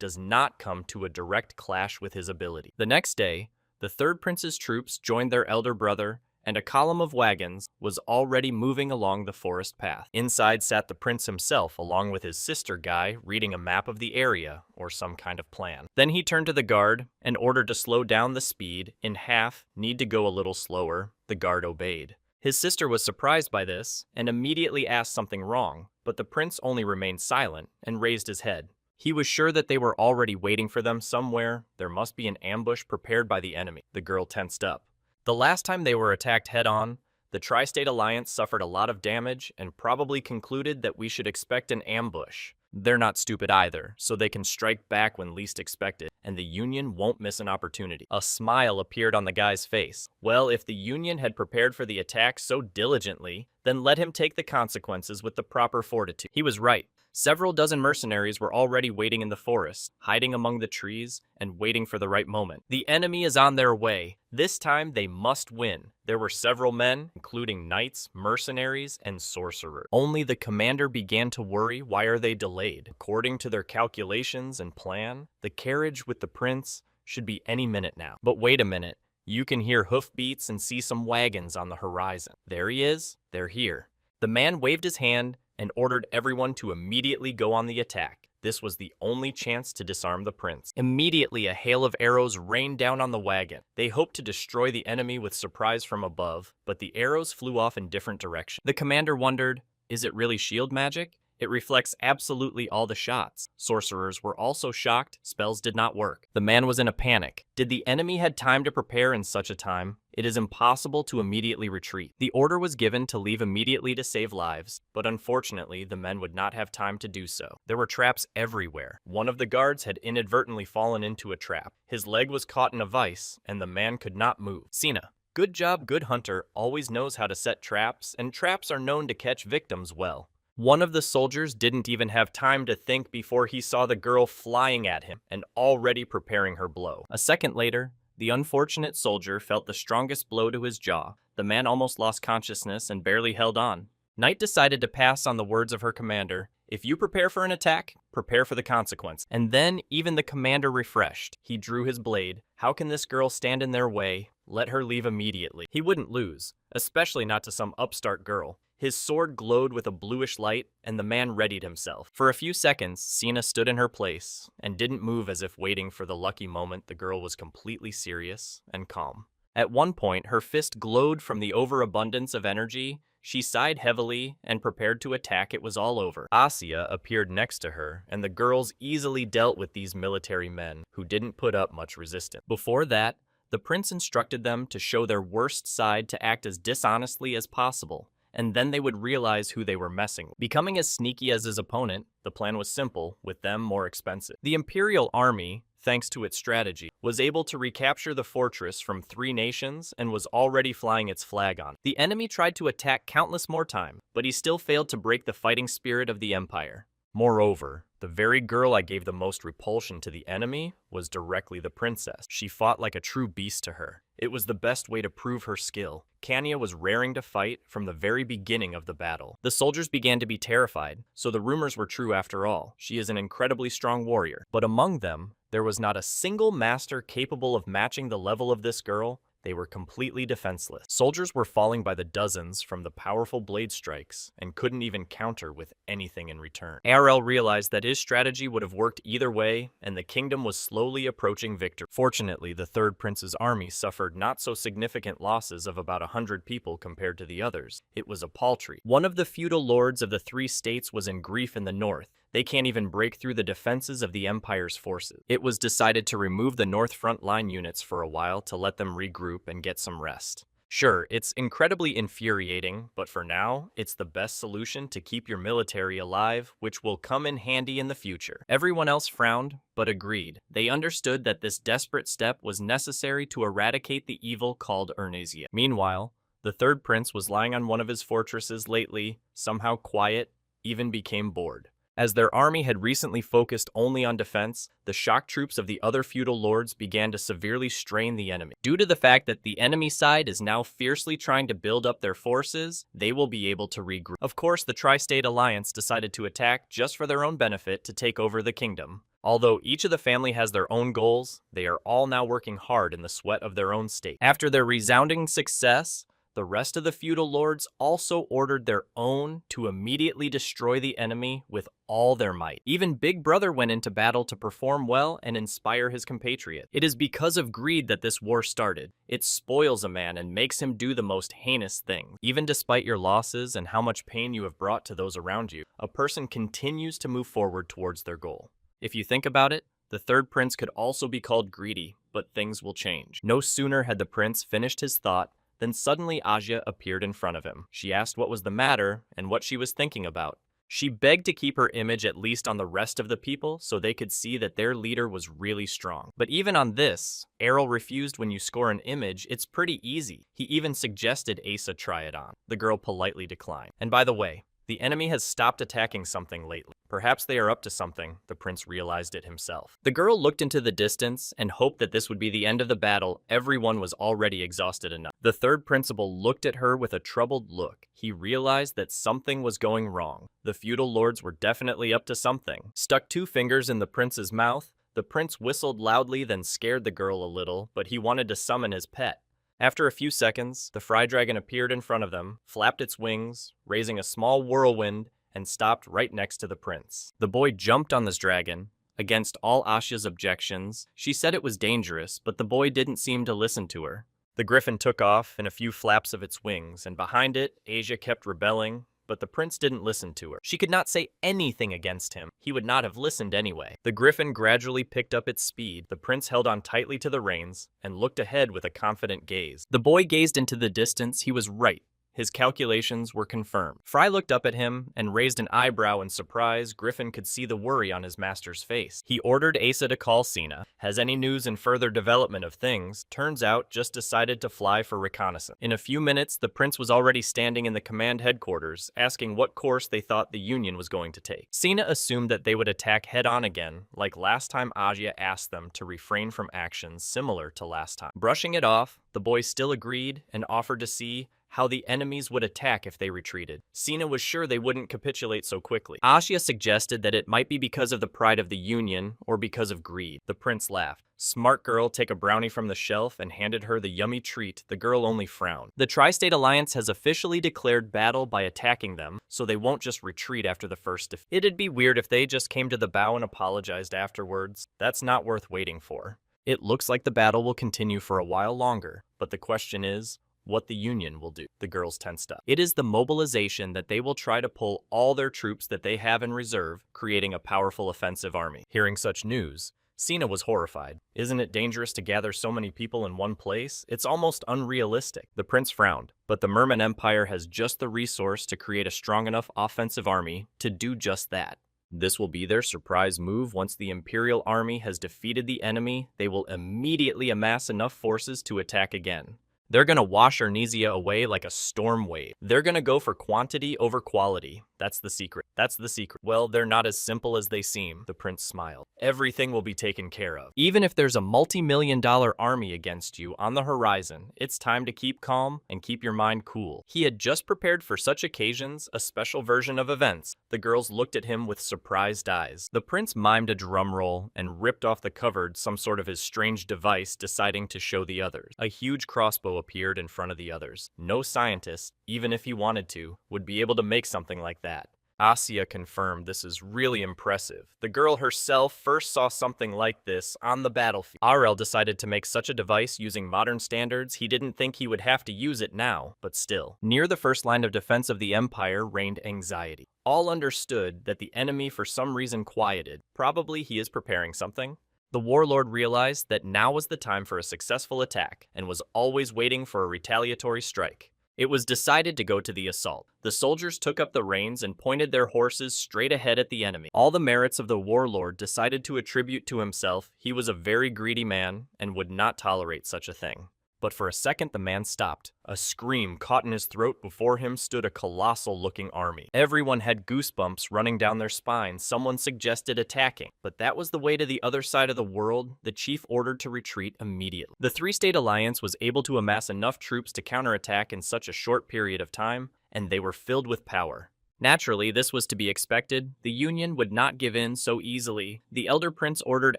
[SPEAKER 1] Does not come to a direct clash with his ability. The next day, the third prince's troops joined their elder brother, and a column of wagons was already moving along the forest path. Inside sat the prince himself, along with his sister Guy, reading a map of the area or some kind of plan. Then he turned to the guard and ordered to slow down the speed in half, need to go a little slower. The guard obeyed. His sister was surprised by this and immediately asked something wrong, but the prince only remained silent and raised his head. He was sure that they were already waiting for them somewhere. There must be an ambush prepared by the enemy. The girl tensed up. The last time they were attacked head-on, the Tri-State Alliance suffered a lot of damage and probably concluded that we should expect an ambush. They're not stupid either, so they can strike back when least expected, and the Union won't miss an opportunity. A smile appeared on the guy's face. Well, if the Union had prepared for the attack so diligently, then let him take the consequences with the proper fortitude. He was right. Several dozen mercenaries were already waiting in the forest, hiding among the trees and waiting for the right moment. The enemy is on their way. This time they must win. There were several men, including knights, mercenaries, and sorcerers. Only the commander began to worry. Why are they delayed? According to their calculations and plan, the carriage with the prince should be any minute now. But wait a minute. You can hear hoofbeats and see some wagons on the horizon. There he is. They're here. The man waved his hand and ordered everyone to immediately go on the attack. This was the only chance to disarm the prince. Immediately, a hail of arrows rained down on the wagon. They hoped to destroy the enemy with surprise from above, but the arrows flew off in different directions. The commander wondered, is it really shield magic? It reflects absolutely all the shots. Sorcerers were also shocked. Spells did not work. The man was in a panic. Did the enemy had time to prepare in such a time? It is impossible to immediately retreat. The order was given to leave immediately to save lives, but unfortunately, the men would not have time to do so. There were traps everywhere. One of the guards had inadvertently fallen into a trap. His leg was caught in a vice, and the man could not move. Cena. Good job, good hunter always knows how to set traps, and traps are known to catch victims well. One of the soldiers didn't even have time to think before he saw the girl flying at him and already preparing her blow. A second later, the unfortunate soldier felt the strongest blow to his jaw. The man almost lost consciousness and barely held on. Knight decided to pass on the words of her commander. If you prepare for an attack, prepare for the consequence. And then even the commander refreshed. He drew his blade. How can this girl stand in their way? Let her leave immediately. He wouldn't lose, especially not to some upstart girl. His sword glowed with a bluish light, and the man readied himself. For a few seconds, Cena stood in her place and didn't move, as if waiting for the lucky moment. The girl was completely serious and calm. At one point, her fist glowed from the overabundance of energy. She sighed heavily and prepared to attack. It was all over. Asya appeared next to her, and the girls easily dealt with these military men who didn't put up much resistance. Before that, the prince instructed them to show their worst side, to act as dishonestly as possible, and then they would realize who they were messing with. Becoming as sneaky as his opponent, the plan was simple, with them more expensive. The Imperial Army, thanks to its strategy, was able to recapture the fortress from 3 nations and was already flying its flag on. The enemy tried to attack countless more times, but he still failed to break the fighting spirit of the Empire. Moreover, the very girl I gave the most repulsion to the enemy was directly the princess. She fought like a true beast to her. It was the best way to prove her skill. Kanya was raring to fight from the very beginning of the battle. The soldiers began to be terrified, so the rumors were true after all. She is an incredibly strong warrior. But among them, there was not a single master capable of matching the level of this girl. They were completely defenseless. Soldiers were falling by the dozens from the powerful blade strikes and couldn't even counter with anything in return. ARL realized that his strategy would have worked either way, and the kingdom was slowly approaching victory. Fortunately, the third prince's army suffered not so significant losses of about 100 people compared to the others. It was a paltry. One of the feudal lords of the 3 states was in grief in the north. They can't even break through the defenses of the Empire's forces. It was decided to remove the North front line units for a while to let them regroup and get some rest. Sure, it's incredibly infuriating, but for now, it's the best solution to keep your military alive, which will come in handy in the future. Everyone else frowned, but agreed. They understood that this desperate step was necessary to eradicate the evil called Ernezia. Meanwhile, the third prince was lying on one of his fortresses lately, somehow quiet, even became bored. As their army had recently focused only on defense, the shock troops of the other feudal lords began to severely strain the enemy. Due to the fact that the enemy side is now fiercely trying to build up their forces, they will be able to regroup. Of course, the Tri-State Alliance decided to attack just for their own benefit to take over the kingdom. Although each of the family has their own goals, they are all now working hard in the sweat of their own state. After their resounding success, the rest of the feudal lords also ordered their own to immediately destroy the enemy with all their might. Even Big Brother went into battle to perform well and inspire his compatriot. It is because of greed that this war started. It spoils a man and makes him do the most heinous things. Even despite your losses and how much pain you have brought to those around you, a person continues to move forward towards their goal. If you think about it, the third prince could also be called greedy, but things will change. No sooner had the prince finished his thought then suddenly Aja appeared in front of him. She asked what was the matter and what she was thinking about. She begged to keep her image at least on the rest of the people so they could see that their leader was really strong. But even on this, Errol refused. When you score an image, it's pretty easy. He even suggested Asa try it on. The girl politely declined. And by the way, the enemy has stopped attacking something lately. Perhaps they are up to something, the prince realized it himself. The girl looked into the distance and hoped that this would be the end of the battle. Everyone was already exhausted enough. The third principal looked at her with a troubled look. He realized that something was going wrong. The feudal lords were definitely up to something. Stuck 2 fingers in the prince's mouth, the prince whistled loudly, then scared the girl a little, but he wanted to summon his pet. After a few seconds, the fry dragon appeared in front of them, flapped its wings, raising a small whirlwind, and stopped right next to the prince. The boy jumped on this dragon. Against all Asha's objections, she said it was dangerous, but the boy didn't seem to listen to her. The griffin took off in a few flaps of its wings, and behind it, Asia kept rebelling, but the prince didn't listen to her. She could not say anything against him. He would not have listened anyway. The griffin gradually picked up its speed. The prince held on tightly to the reins and looked ahead with a confident gaze. The boy gazed into the distance. He was right. His calculations were confirmed. Fry looked up at him and raised an eyebrow in surprise. Griffin could see the worry on his master's face. He ordered Asa to call Sina. Has any news and further development of things? Turns out, just decided to fly for reconnaissance. In a few minutes, the prince was already standing in the command headquarters, asking what course they thought the Union was going to take. Sina assumed that they would attack head-on again, like last time Aja asked them to refrain from actions similar to last time. Brushing it off, the boy still agreed and offered to see how the enemies would attack if they retreated. Sina was sure they wouldn't capitulate so quickly. Asya suggested that it might be because of the pride of the Union or because of greed. The prince laughed. Smart girl, take a brownie from the shelf and handed her the yummy treat. The girl only frowned. The Tri-State Alliance has officially declared battle by attacking them, so they won't just retreat after the first defeat. It'd be weird if they just came to the bow and apologized afterwards. That's not worth waiting for. It looks like the battle will continue for a while longer, but the question is, what the Union will do. The girls tensed up. It is the mobilization that they will try to pull all their troops that they have in reserve, creating a powerful offensive army. Hearing such news, Sina was horrified. Isn't it dangerous to gather so many people in one place? It's almost unrealistic. The prince frowned, but the Merman Empire has just the resource to create a strong enough offensive army to do just that. This will be their surprise move. Once the Imperial Army has defeated the enemy, they will immediately amass enough forces to attack again. They're gonna wash Ernezia away like a storm wave. They're gonna go for quantity over quality. That's the secret. That's the secret. Well, they're not as simple as they seem, the prince smiled. Everything will be taken care of. Even if there's a multi-million-dollar army against you on the horizon, it's time to keep calm and keep your mind cool. He had just prepared for such occasions, a special version of events. The girls looked at him with surprised eyes. The prince mimed a drum roll and ripped off the cupboard some sort of his strange device, deciding to show the others. A huge crossbow appeared in front of the others. No scientist, even if he wanted to, would be able to make something like that. Asya confirmed this is really impressive. The girl herself first saw something like this on the battlefield. Arel decided to make such a device using modern standards. He didn't think he would have to use it now, but still. Near the first line of defense of the Empire reigned anxiety. All understood that the enemy for some reason quieted. Probably he is preparing something. The warlord realized that now was the time for a successful attack and was always waiting for a retaliatory strike. It was decided to go to the assault. The soldiers took up the reins and pointed their horses straight ahead at the enemy. All the merits of the warlord decided to attribute to himself. He was a very greedy man and would not tolerate such a thing. But for a second the man stopped. A scream caught in his throat. Before him stood a colossal-looking army. Everyone had goosebumps running down their spines. Someone suggested attacking, but that was the way to the other side of the world. The chief ordered to retreat immediately. The three-state alliance was able to amass enough troops to counterattack in such a short period of time, and they were filled with power. Naturally, this was to be expected. The Union would not give in so easily. The elder prince ordered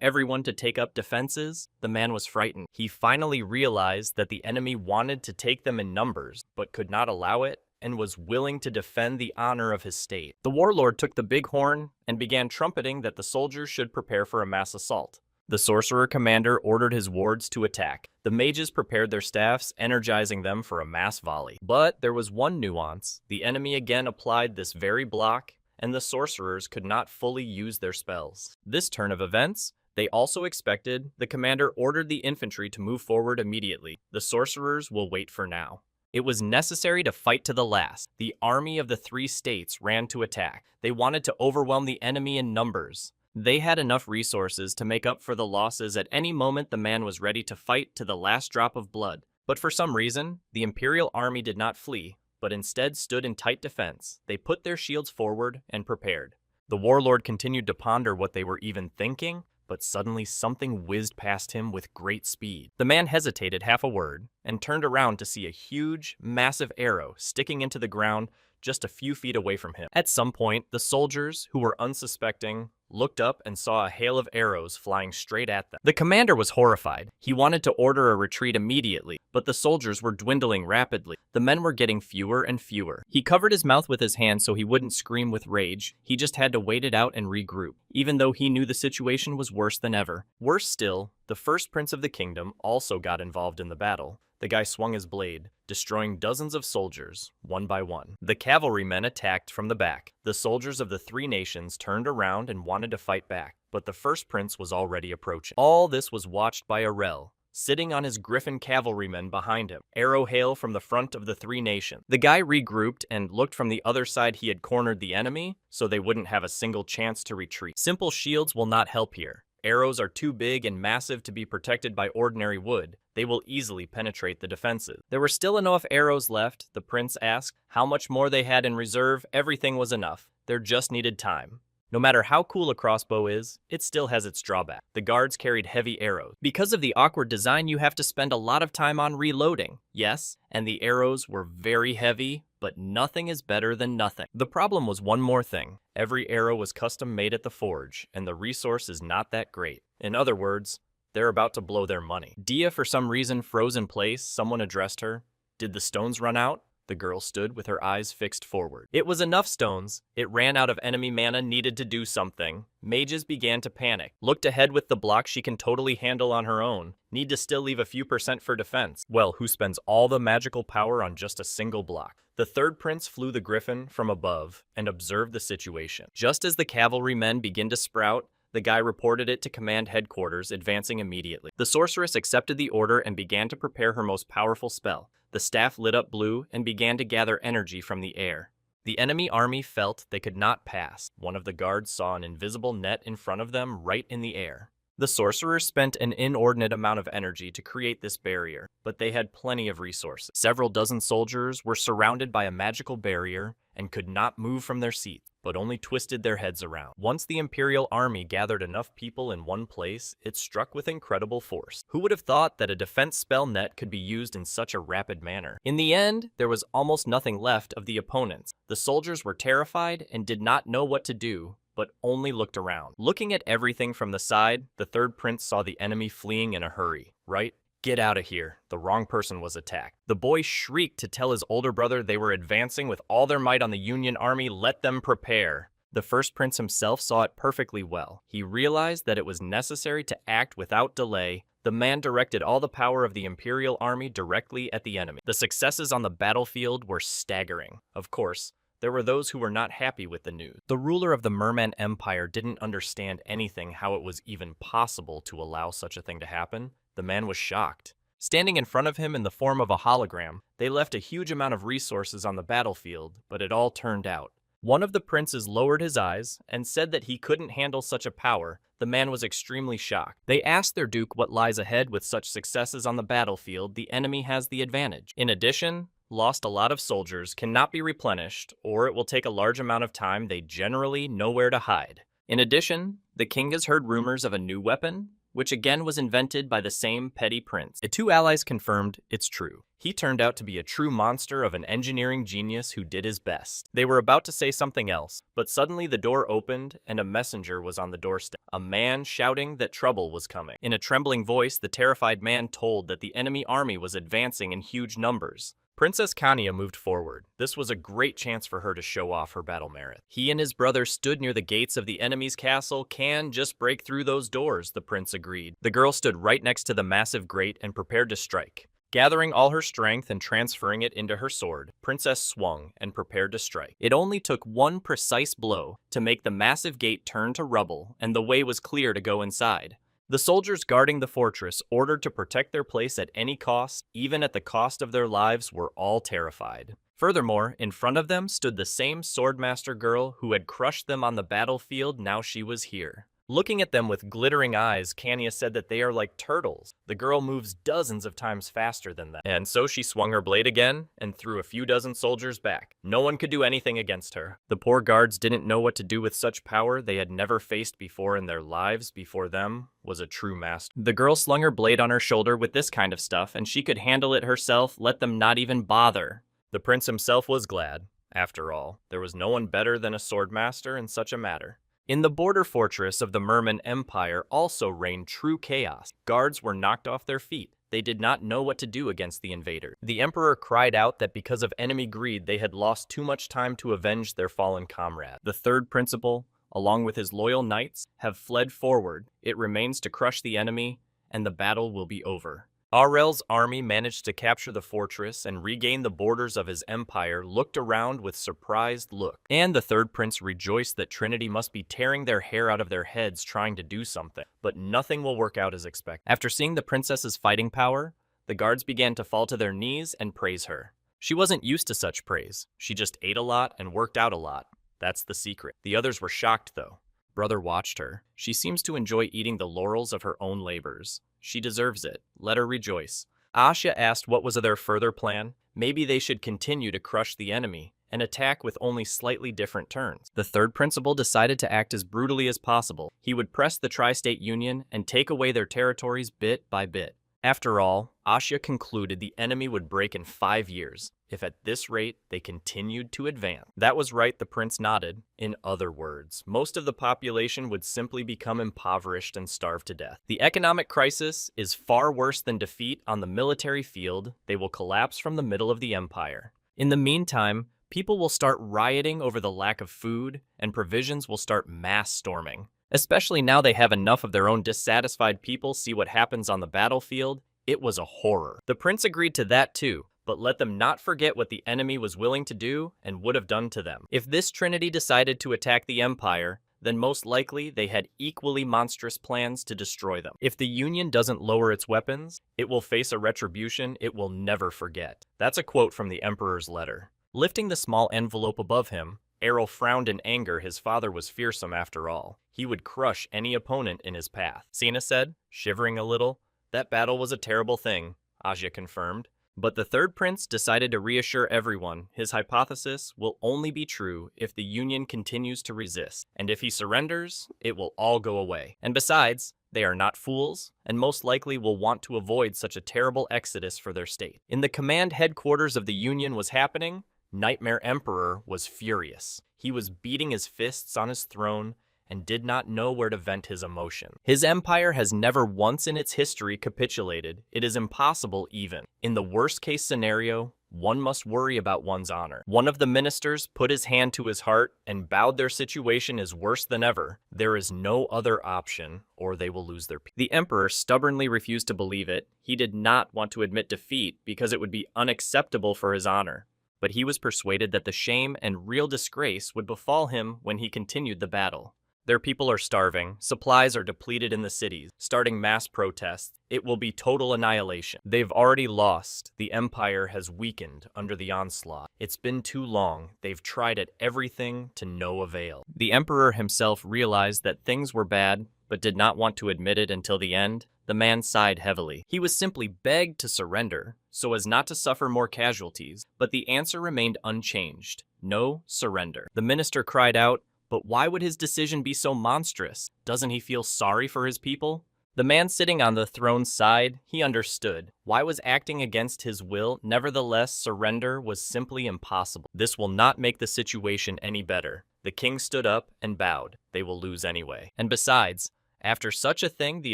[SPEAKER 1] everyone to take up defenses. The man was frightened. He finally realized that the enemy wanted to take them in numbers, but could not allow it, and was willing to defend the honor of his state. The warlord took the big horn and began trumpeting that the soldiers should prepare for a mass assault. The sorcerer commander ordered his wards to attack. The mages prepared their staffs, energizing them for a mass volley. But there was one nuance. The enemy again applied this very block, and the sorcerers could not fully use their spells. This turn of events, they also expected. The commander ordered the infantry to move forward immediately. The sorcerers will wait for now. It was necessary to fight to the last. The army of the three states ran to attack. They wanted to overwhelm the enemy in numbers. They had enough resources to make up for the losses. At any moment the man was ready to fight to the last drop of blood. But for some reason, the Imperial army did not flee, but instead stood in tight defense. They put their shields forward and prepared. The warlord continued to ponder what they were even thinking, but suddenly something whizzed past him with great speed. The man hesitated half a word and turned around to see a huge, massive arrow sticking into the ground just a few feet away from him. At some point, the soldiers, who were unsuspecting, looked up and saw a hail of arrows flying straight at them. The commander was horrified. He wanted to order a retreat immediately, but the soldiers were dwindling rapidly. The men were getting fewer and fewer. He covered his mouth with his hand so he wouldn't scream with rage. He just had to wait it out and regroup, even though he knew the situation was worse than ever. Worse still, the first prince of the kingdom also got involved in the battle. The guy swung his blade, destroying dozens of soldiers, one by one. The cavalrymen attacked from the back. The soldiers of the three nations turned around and wanted to fight back, but the first prince was already approaching. All this was watched by Arel, sitting on his griffin cavalrymen behind him. Arrow hail from the front of the three nations. The guy regrouped and looked from the other side. He had cornered the enemy, so they wouldn't have a single chance to retreat. Simple shields will not help here. Arrows are too big and massive to be protected by ordinary wood. They will easily penetrate the defenses. There were still enough arrows left. The prince asked how much more they had in reserve. Everything was enough. There just needed time. No matter how cool a crossbow is, it still has its drawback. The guards carried heavy arrows. Because of the awkward design, you have to spend a lot of time on reloading. Yes, and the arrows were very heavy, but nothing is better than nothing. The problem was one more thing. Every arrow was custom made at the forge, and the resource is not that great. In other words, they're about to blow their money. Dia, for some reason, froze in place. Someone addressed her. Did the stones run out? The girl stood with her eyes fixed forward. It was enough stones. It ran out of enemy mana, needed to do something. Mages began to panic. Looked ahead with the block she can totally handle on her own. Need to still leave a few % for defense. Well, who spends all the magical power on just a single block? The third prince flew the griffin from above and observed the situation. Just as the cavalrymen begin to sprout, the guy reported it to command headquarters, advancing immediately. The sorceress accepted the order and began to prepare her most powerful spell. The staff lit up blue and began to gather energy from the air. The enemy army felt they could not pass. One of the guards saw an invisible net in front of them right in the air. The sorcerers spent an inordinate amount of energy to create this barrier, but they had plenty of resources. Several dozen soldiers were surrounded by a magical barrier and could not move from their seats, but only twisted their heads around. Once the Imperial army gathered enough people in one place, it struck with incredible force. Who would have thought that a defense spell net could be used in such a rapid manner? In the end, there was almost nothing left of the opponents. The soldiers were terrified and did not know what to do, but only looked around. Looking at everything from the side, the third prince saw the enemy fleeing in a hurry. Right? Get out of here. The wrong person was attacked. The boy shrieked to tell his older brother they were advancing with all their might on the Union army. Let them prepare. The first prince himself saw it perfectly well. He realized that it was necessary to act without delay. The man directed all the power of the Imperial army directly at the enemy. The successes on the battlefield were staggering. Of course, there were those who were not happy with the news. The ruler of the Merman Empire didn't understand anything how it was even possible to allow such a thing to happen. The man was shocked. Standing in front of him in the form of a hologram, they left a huge amount of resources on the battlefield, but it all turned out. One of the princes lowered his eyes and said that he couldn't handle such a power. The man was extremely shocked. They asked their duke what lies ahead with such successes on the battlefield. The enemy has the advantage. In addition, lost a lot of soldiers cannot be replenished, or it will take a large amount of time. They generally know where to hide. In addition, the king has heard rumors of a new weapon, which again was invented by the same petty prince. The two allies confirmed it's true. He turned out to be a true monster of an engineering genius who did his best. They were about to say something else, but suddenly the door opened and a messenger was on the doorstep. A man shouting that trouble was coming. In a trembling voice, the terrified man told that the enemy army was advancing in huge numbers. Princess Kanya moved forward. This was a great chance for her to show off her battle merit. He and his brother stood near the gates of the enemy's castle. Can just break through those doors, the prince agreed. The girl stood right next to the massive grate and prepared to strike. Gathering all her strength and transferring it into her sword, Princess swung and prepared to strike. It only took one precise blow to make the massive gate turn to rubble, and the way was clear to go inside. The soldiers guarding the fortress, ordered to protect their place at any cost, even at the cost of their lives, were all terrified. Furthermore, in front of them stood the same swordmaster girl who had crushed them on the battlefield. Now she was here. Looking at them with glittering eyes, Kanya said that they are like turtles. The girl moves dozens of times faster than them. And so she swung her blade again and threw a few dozen soldiers back. No one could do anything against her. The poor guards didn't know what to do with such power they had never faced before in their lives. Before them was a true master. The girl slung her blade on her shoulder with this kind of stuff, and she could handle it herself. Let them not even bother. The prince himself was glad. After all, there was no one better than a swordmaster in such a matter. In the border fortress of the Merman Empire also reigned true chaos. Guards were knocked off their feet. They did not know what to do against the invader. The emperor cried out that because of enemy greed, they had lost too much time to avenge their fallen comrade. The third principal, along with his loyal knights, have fled forward. It remains to crush the enemy, and the battle will be over. Arel's army managed to capture the fortress and regain the borders of his empire, looked around with surprised look. And the third prince rejoiced that Trinity must be tearing their hair out of their heads trying to do something. But nothing will work out as expected. After seeing the princess's fighting power, the guards began to fall to their knees and praise her. She wasn't used to such praise. She just ate a lot and worked out a lot. That's the secret. The others were shocked though. Brother watched her. She seems to enjoy eating the laurels of her own labors. She deserves it. Let her rejoice. Asya asked what was their further plan. Maybe they should continue to crush the enemy and attack with only slightly different turns. The third principal decided to act as brutally as possible. He would press the Tri-State Union and take away their territories bit by bit. After all, Asya concluded the enemy would break in 5 years, if at this rate they continued to advance. That was right, the prince nodded. In other words, most of the population would simply become impoverished and starve to death. The economic crisis is far worse than defeat on the military field. They will collapse from the middle of the empire. In the meantime, people will start rioting over the lack of food, and provisions will start mass storming. Especially now they have enough of their own dissatisfied people see what happens on the battlefield. It was a horror. The prince agreed to that too, but let them not forget what the enemy was willing to do and would have done to them. If this Trinity decided to attack the Empire, then most likely they had equally monstrous plans to destroy them. If the Union doesn't lower its weapons, it will face a retribution it will never forget. That's a quote from the Emperor's letter. Lifting the small envelope above him, Errol frowned in anger. His father was fearsome after all. He would crush any opponent in his path. Sina said, shivering a little. That battle was a terrible thing, Asya confirmed. But the third prince decided to reassure everyone his hypothesis will only be true if the Union continues to resist. And if he surrenders, it will all go away. And besides, they are not fools, and most likely will want to avoid such a terrible exodus for their state. In the command headquarters of the Union was happening, Nightmare Emperor was furious. He was beating his fists on his throne and did not know where to vent his emotion. His empire has never once in its history capitulated. It is impossible even. In the worst-case scenario, one must worry about one's honor. One of the ministers put his hand to his heart and bowed. Their situation is worse than ever. There is no other option, or they will lose their peace. The emperor stubbornly refused to believe it. He did not want to admit defeat because it would be unacceptable for his honor. but he was persuaded that the shame and real disgrace would befall him when he continued the battle. Their people are starving, supplies are depleted in the cities, starting mass protests. It will be total annihilation. They've already lost. The empire has weakened under the onslaught. It's been too long. They've tried at everything to no avail. The emperor himself realized that things were bad, but did not want to admit it until the end. The man sighed heavily. He was simply begged to surrender, so as not to suffer more casualties, but the answer remained unchanged. No surrender. The minister cried out, but why would his decision be so monstrous? Doesn't he feel sorry for his people? The man sitting on the throne's side, he understood. Why was acting against his will? Nevertheless, surrender was simply impossible. This will not make the situation any better. The king stood up and bowed. They will lose anyway. And besides, after such a thing, the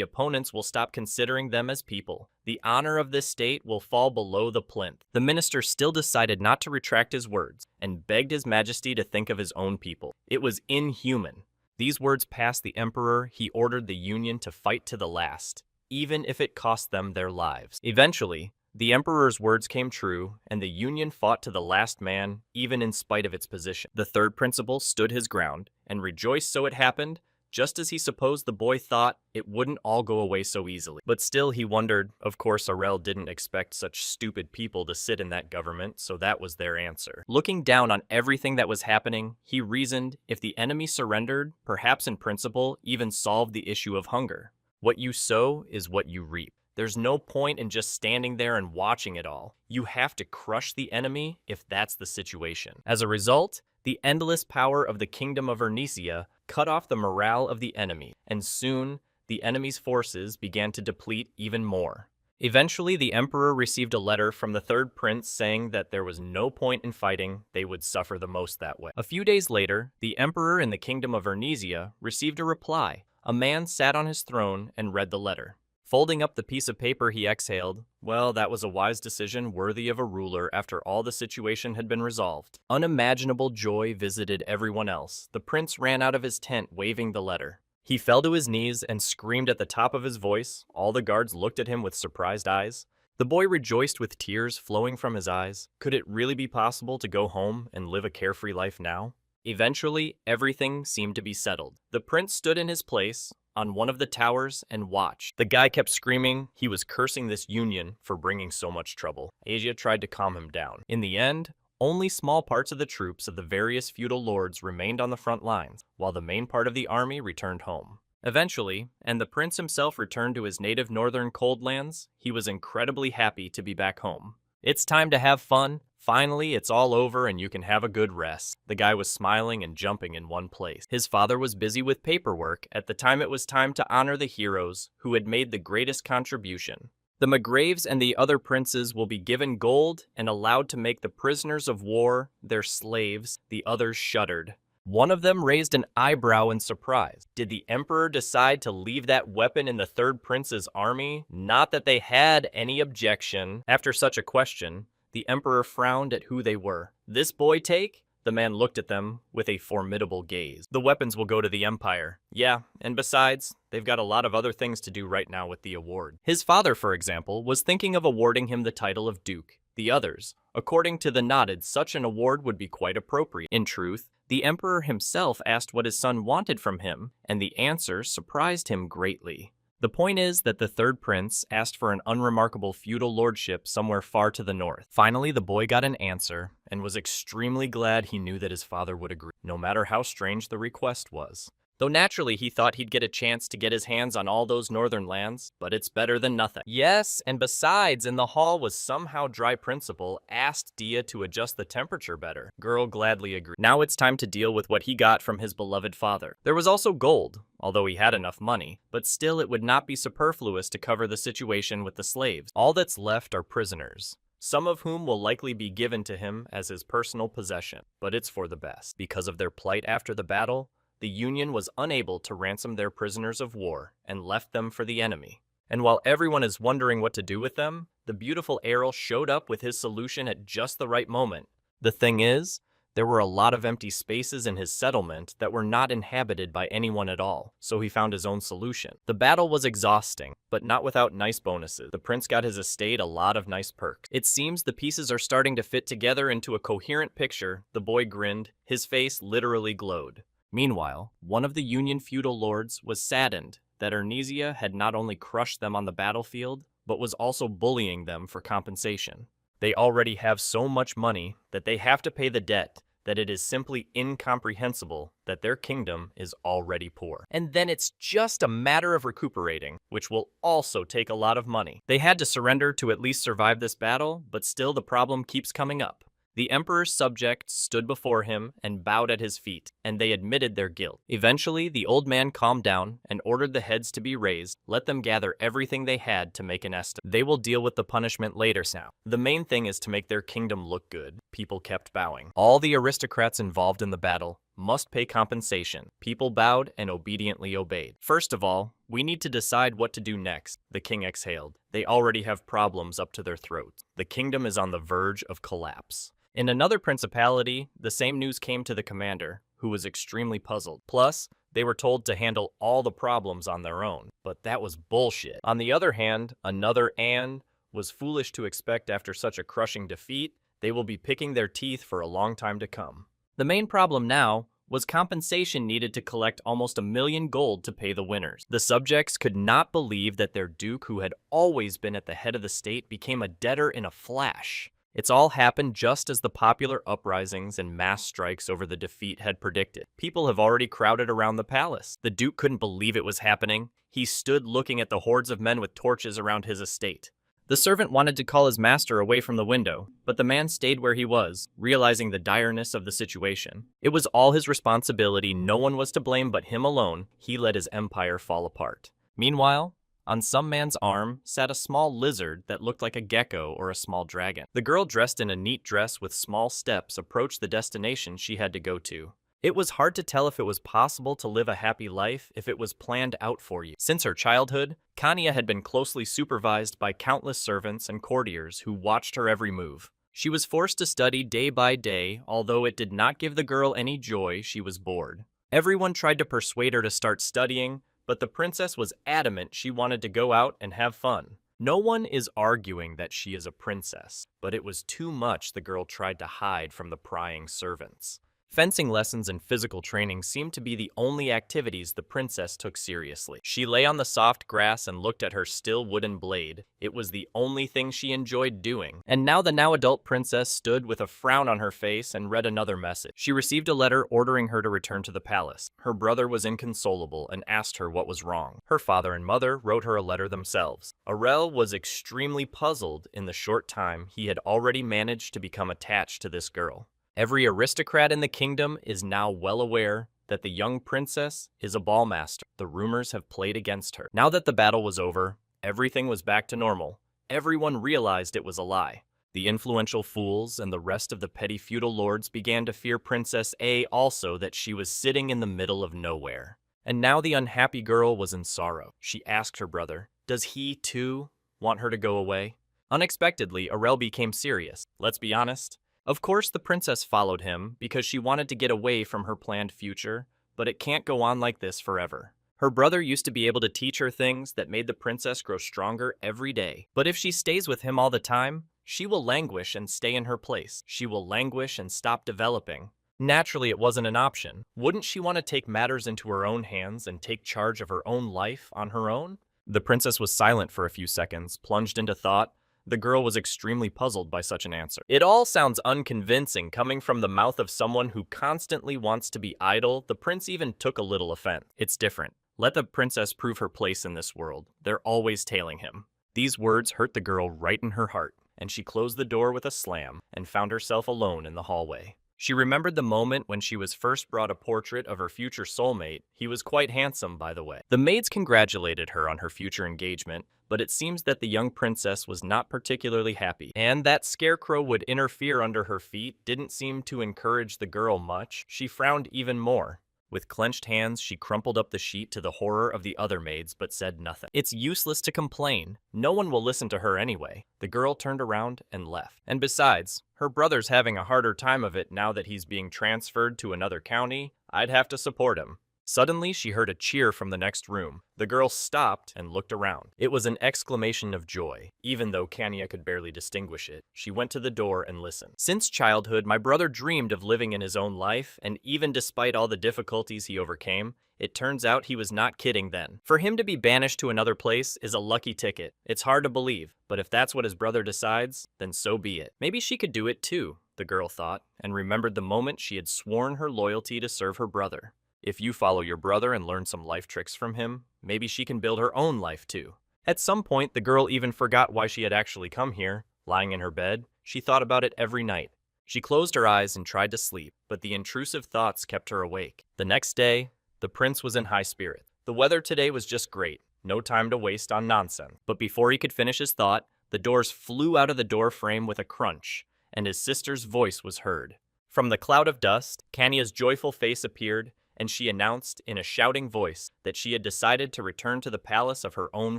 [SPEAKER 1] opponents will stop considering them as people. The honor of this state will fall below the plinth. The minister still decided not to retract his words and begged His Majesty to think of his own people. It was inhuman. These words passed the emperor. He ordered the Union to fight to the last, even if it cost them their lives. Eventually, the emperor's words came true, and the Union fought to the last man, even in spite of its position. The third principal stood his ground and rejoiced so it happened, just as he supposed the boy thought it wouldn't all go away so easily. But still he wondered. Of course, Aurel didn't expect such stupid people to sit in that government, so that was their answer. Looking down on everything that was happening, he reasoned if the enemy surrendered, perhaps in principle, even solved the issue of hunger. What you sow is what you reap. There's no point in just standing there and watching it all. You have to crush the enemy if that's the situation. As a result, the endless power of the kingdom of Ernisia cut off the morale of the enemy, and soon the enemy's forces began to deplete even more. Eventually, the emperor received a letter from the third prince saying that there was no point in fighting, they would suffer the most that way. A few days later, the emperor in the kingdom of Ernisia received a reply. A man sat on his throne and read the letter. Folding up the piece of paper, he exhaled. Well, that was a wise decision worthy of a ruler after all the situation had been resolved. Unimaginable joy visited everyone else. The prince ran out of his tent waving the letter. He fell to his knees and screamed at the top of his voice. All the guards looked at him with surprised eyes. The boy rejoiced with tears flowing from his eyes. Could it really be possible to go home and live a carefree life now? Eventually, everything seemed to be settled. The prince stood in his place on one of the towers and watched. The guy kept screaming. He was cursing this union for bringing so much trouble. Asia tried to calm him down. In the end, only small parts of the troops of the various feudal lords remained on the front lines, while the main part of the army returned home. Eventually, and the prince himself returned to his native northern cold lands, he was incredibly happy to be back home. It's time to have fun. Finally, it's all over and you can have a good rest. The guy was smiling and jumping in one place. His father was busy with paperwork at the time it was time to honor the heroes who had made the greatest contribution. The Margraves and the other princes will be given gold and allowed to make the prisoners of war their slaves. The others shuddered. One of them raised an eyebrow in surprise. Did the emperor decide to leave that weapon in the third prince's army? Not that they had any objection. After such a question, the emperor frowned at who they were. This boy take? The man looked at them with a formidable gaze. The weapons will go to the empire. Yeah, and besides, they've got a lot of other things to do right now with the award. His father, for example, was thinking of awarding him the title of duke. The others, according to the nodded, such an award would be quite appropriate. In truth, the emperor himself asked what his son wanted from him, and the answer surprised him greatly. The point is that the third prince asked for an unremarkable feudal lordship somewhere far to the north. Finally, the boy got an answer and was extremely glad he knew that his father would agree, no matter how strange the request was. Though naturally he thought he'd get a chance to get his hands on all those northern lands, but it's better than nothing. Yes, and besides, in the hall was somehow Dry Principal asked Dia to adjust the temperature better. Girl gladly agreed. Now it's time to deal with what he got from his beloved father. There was also gold, although he had enough money, but still it would not be superfluous to cover the situation with the slaves. All that's left are prisoners, some of whom will likely be given to him as his personal possession, but it's for the best. Because of their plight after the battle, the Union was unable to ransom their prisoners of war and left them for the enemy. And while everyone is wondering what to do with them, the beautiful Errol showed up with his solution at just the right moment. The thing is, There were a lot of empty spaces in his settlement that were not inhabited by anyone at all, so he found his own solution. The battle was exhausting, but not without nice bonuses. The prince got his estate a lot of nice perks. It seems the pieces are starting to fit together into a coherent picture. The boy grinned. His face literally glowed. Meanwhile, one of the Union feudal lords was saddened that Arnesia had not only crushed them on the battlefield, but was also bullying them for compensation. They already have so much money that they have to pay the debt that it is simply incomprehensible that their kingdom is already poor. And then it's just a matter of recuperating, which will also take a lot of money. They had to surrender to at least survive this battle, but still the problem keeps coming up. The emperor's subjects stood before him and bowed at his feet, and they admitted their guilt. Eventually, the old man calmed down and ordered the heads to be raised. Let them gather everything they had to make an estimate. They will deal with the punishment later now. The main thing is to make their kingdom look good. People kept bowing. All the aristocrats involved in the battle must pay compensation. People bowed and obediently obeyed. First of all, we need to decide what to do next. The king exhaled. They already have problems up to their throats. The kingdom is on the verge of collapse. In another principality, the same news came to the commander, who was extremely puzzled. Plus, they were told to handle all the problems on their own, but that was bullshit. On the other hand, another Anne was foolish to expect after such a crushing defeat, they will be picking their teeth for a long time to come. The main problem now was compensation needed to collect almost 1 million gold to pay the winners. The subjects could not believe that their duke, who had always been at the head of the state, became a debtor in a flash. It's all happened just as the popular uprisings and mass strikes over the defeat had predicted. People have already crowded around the palace. The duke couldn't believe it was happening. He stood looking at the hordes of men with torches around his estate. The servant wanted to call his master away from the window, but the man stayed where he was, realizing the direness of the situation. It was all his responsibility. No one was to blame but him alone. He let his empire fall apart. Meanwhile, on some man's arm sat a small lizard that looked like a gecko or a small dragon. The girl, dressed in a neat dress with small steps, approached the destination she had to go to. It was hard to tell if it was possible to live a happy life if it was planned out for you. Since her childhood, Kanya had been closely supervised by countless servants and courtiers who watched her every move. She was forced to study day by day, although it did not give the girl any joy. She was bored. Everyone tried to persuade her to start studying, but the princess was adamant she wanted to go out and have fun. No one is arguing that she is a princess, but it was too much the girl tried to hide from the prying servants. Fencing lessons and physical training seemed to be the only activities the princess took seriously. She lay on the soft grass and looked at her still wooden blade. It was the only thing she enjoyed doing. And now the now-adult princess stood with a frown on her face and read another message. She received a letter ordering her to return to the palace. Her brother was inconsolable and asked her what was wrong. Her father and mother wrote her a letter themselves. Aurel was extremely puzzled in the short time he had already managed to become attached to this girl. Every aristocrat in the kingdom is now well aware that the young princess is a ballmaster. The rumors have played against her. Now that the battle was over, everything was back to normal. Everyone realized it was a lie. The influential fools and the rest of the petty feudal lords began to fear Princess A also, that she was sitting in the middle of nowhere. And now the unhappy girl was in sorrow. She asked her brother, does he, too, want her to go away? Unexpectedly, Aurel became serious. Let's be honest. Of course, the princess followed him because she wanted to get away from her planned future, but it can't go on like this forever. Her brother used to be able to teach her things that made the princess grow stronger every day. But if she stays with him all the time, she will languish and stay in her place. She will languish and stop developing. Naturally, it wasn't an option. Wouldn't she want to take matters into her own hands and take charge of her own life on her own? The princess was silent for a few seconds, plunged into thought. The girl was extremely puzzled by such an answer. It all sounds unconvincing coming from the mouth of someone who constantly wants to be idle. The prince even took a little offense. It's different. Let the princess prove her place in this world. They're always tailing him. These words hurt the girl right in her heart, and she closed the door with a slam and found herself alone in the hallway. She remembered the moment when she was first brought a portrait of her future soulmate. He was quite handsome, by the way. The maids congratulated her on her future engagement, but it seems that the young princess was not particularly happy. And that scarecrow would interfere under her feet didn't seem to encourage the girl much. She frowned even more. With clenched hands, she crumpled up the sheet to the horror of the other maids but said nothing. It's useless to complain. No one will listen to her anyway. The girl turned around and left. And besides, her brother's having a harder time of it now that he's being transferred to another county. I'd have to support him. Suddenly, she heard a cheer from the next room. The girl stopped and looked around. It was an exclamation of joy. Even though Kanya could barely distinguish it, she went to the door and listened. Since childhood, my brother dreamed of living in his own life, and even despite all the difficulties he overcame, it turns out he was not kidding then. For him to be banished to another place is a lucky ticket. It's hard to believe, but if that's what his brother decides, then so be it. Maybe she could do it too, the girl thought, and remembered the moment she had sworn her loyalty to serve her brother. If you follow your brother and learn some life tricks from him, maybe she can build her own life too. At some point, the girl even forgot why she had actually come here. Lying in her bed, she thought about it every night. She closed her eyes and tried to sleep, but the intrusive thoughts kept her awake. The next day, the prince was in high spirit. The weather today was just great. No time to waste on nonsense. But before he could finish his thought, the doors flew out of the door frame with a crunch, and his sister's voice was heard. From the cloud of dust, Kanya's joyful face appeared, and she announced in a shouting voice that she had decided to return to the palace of her own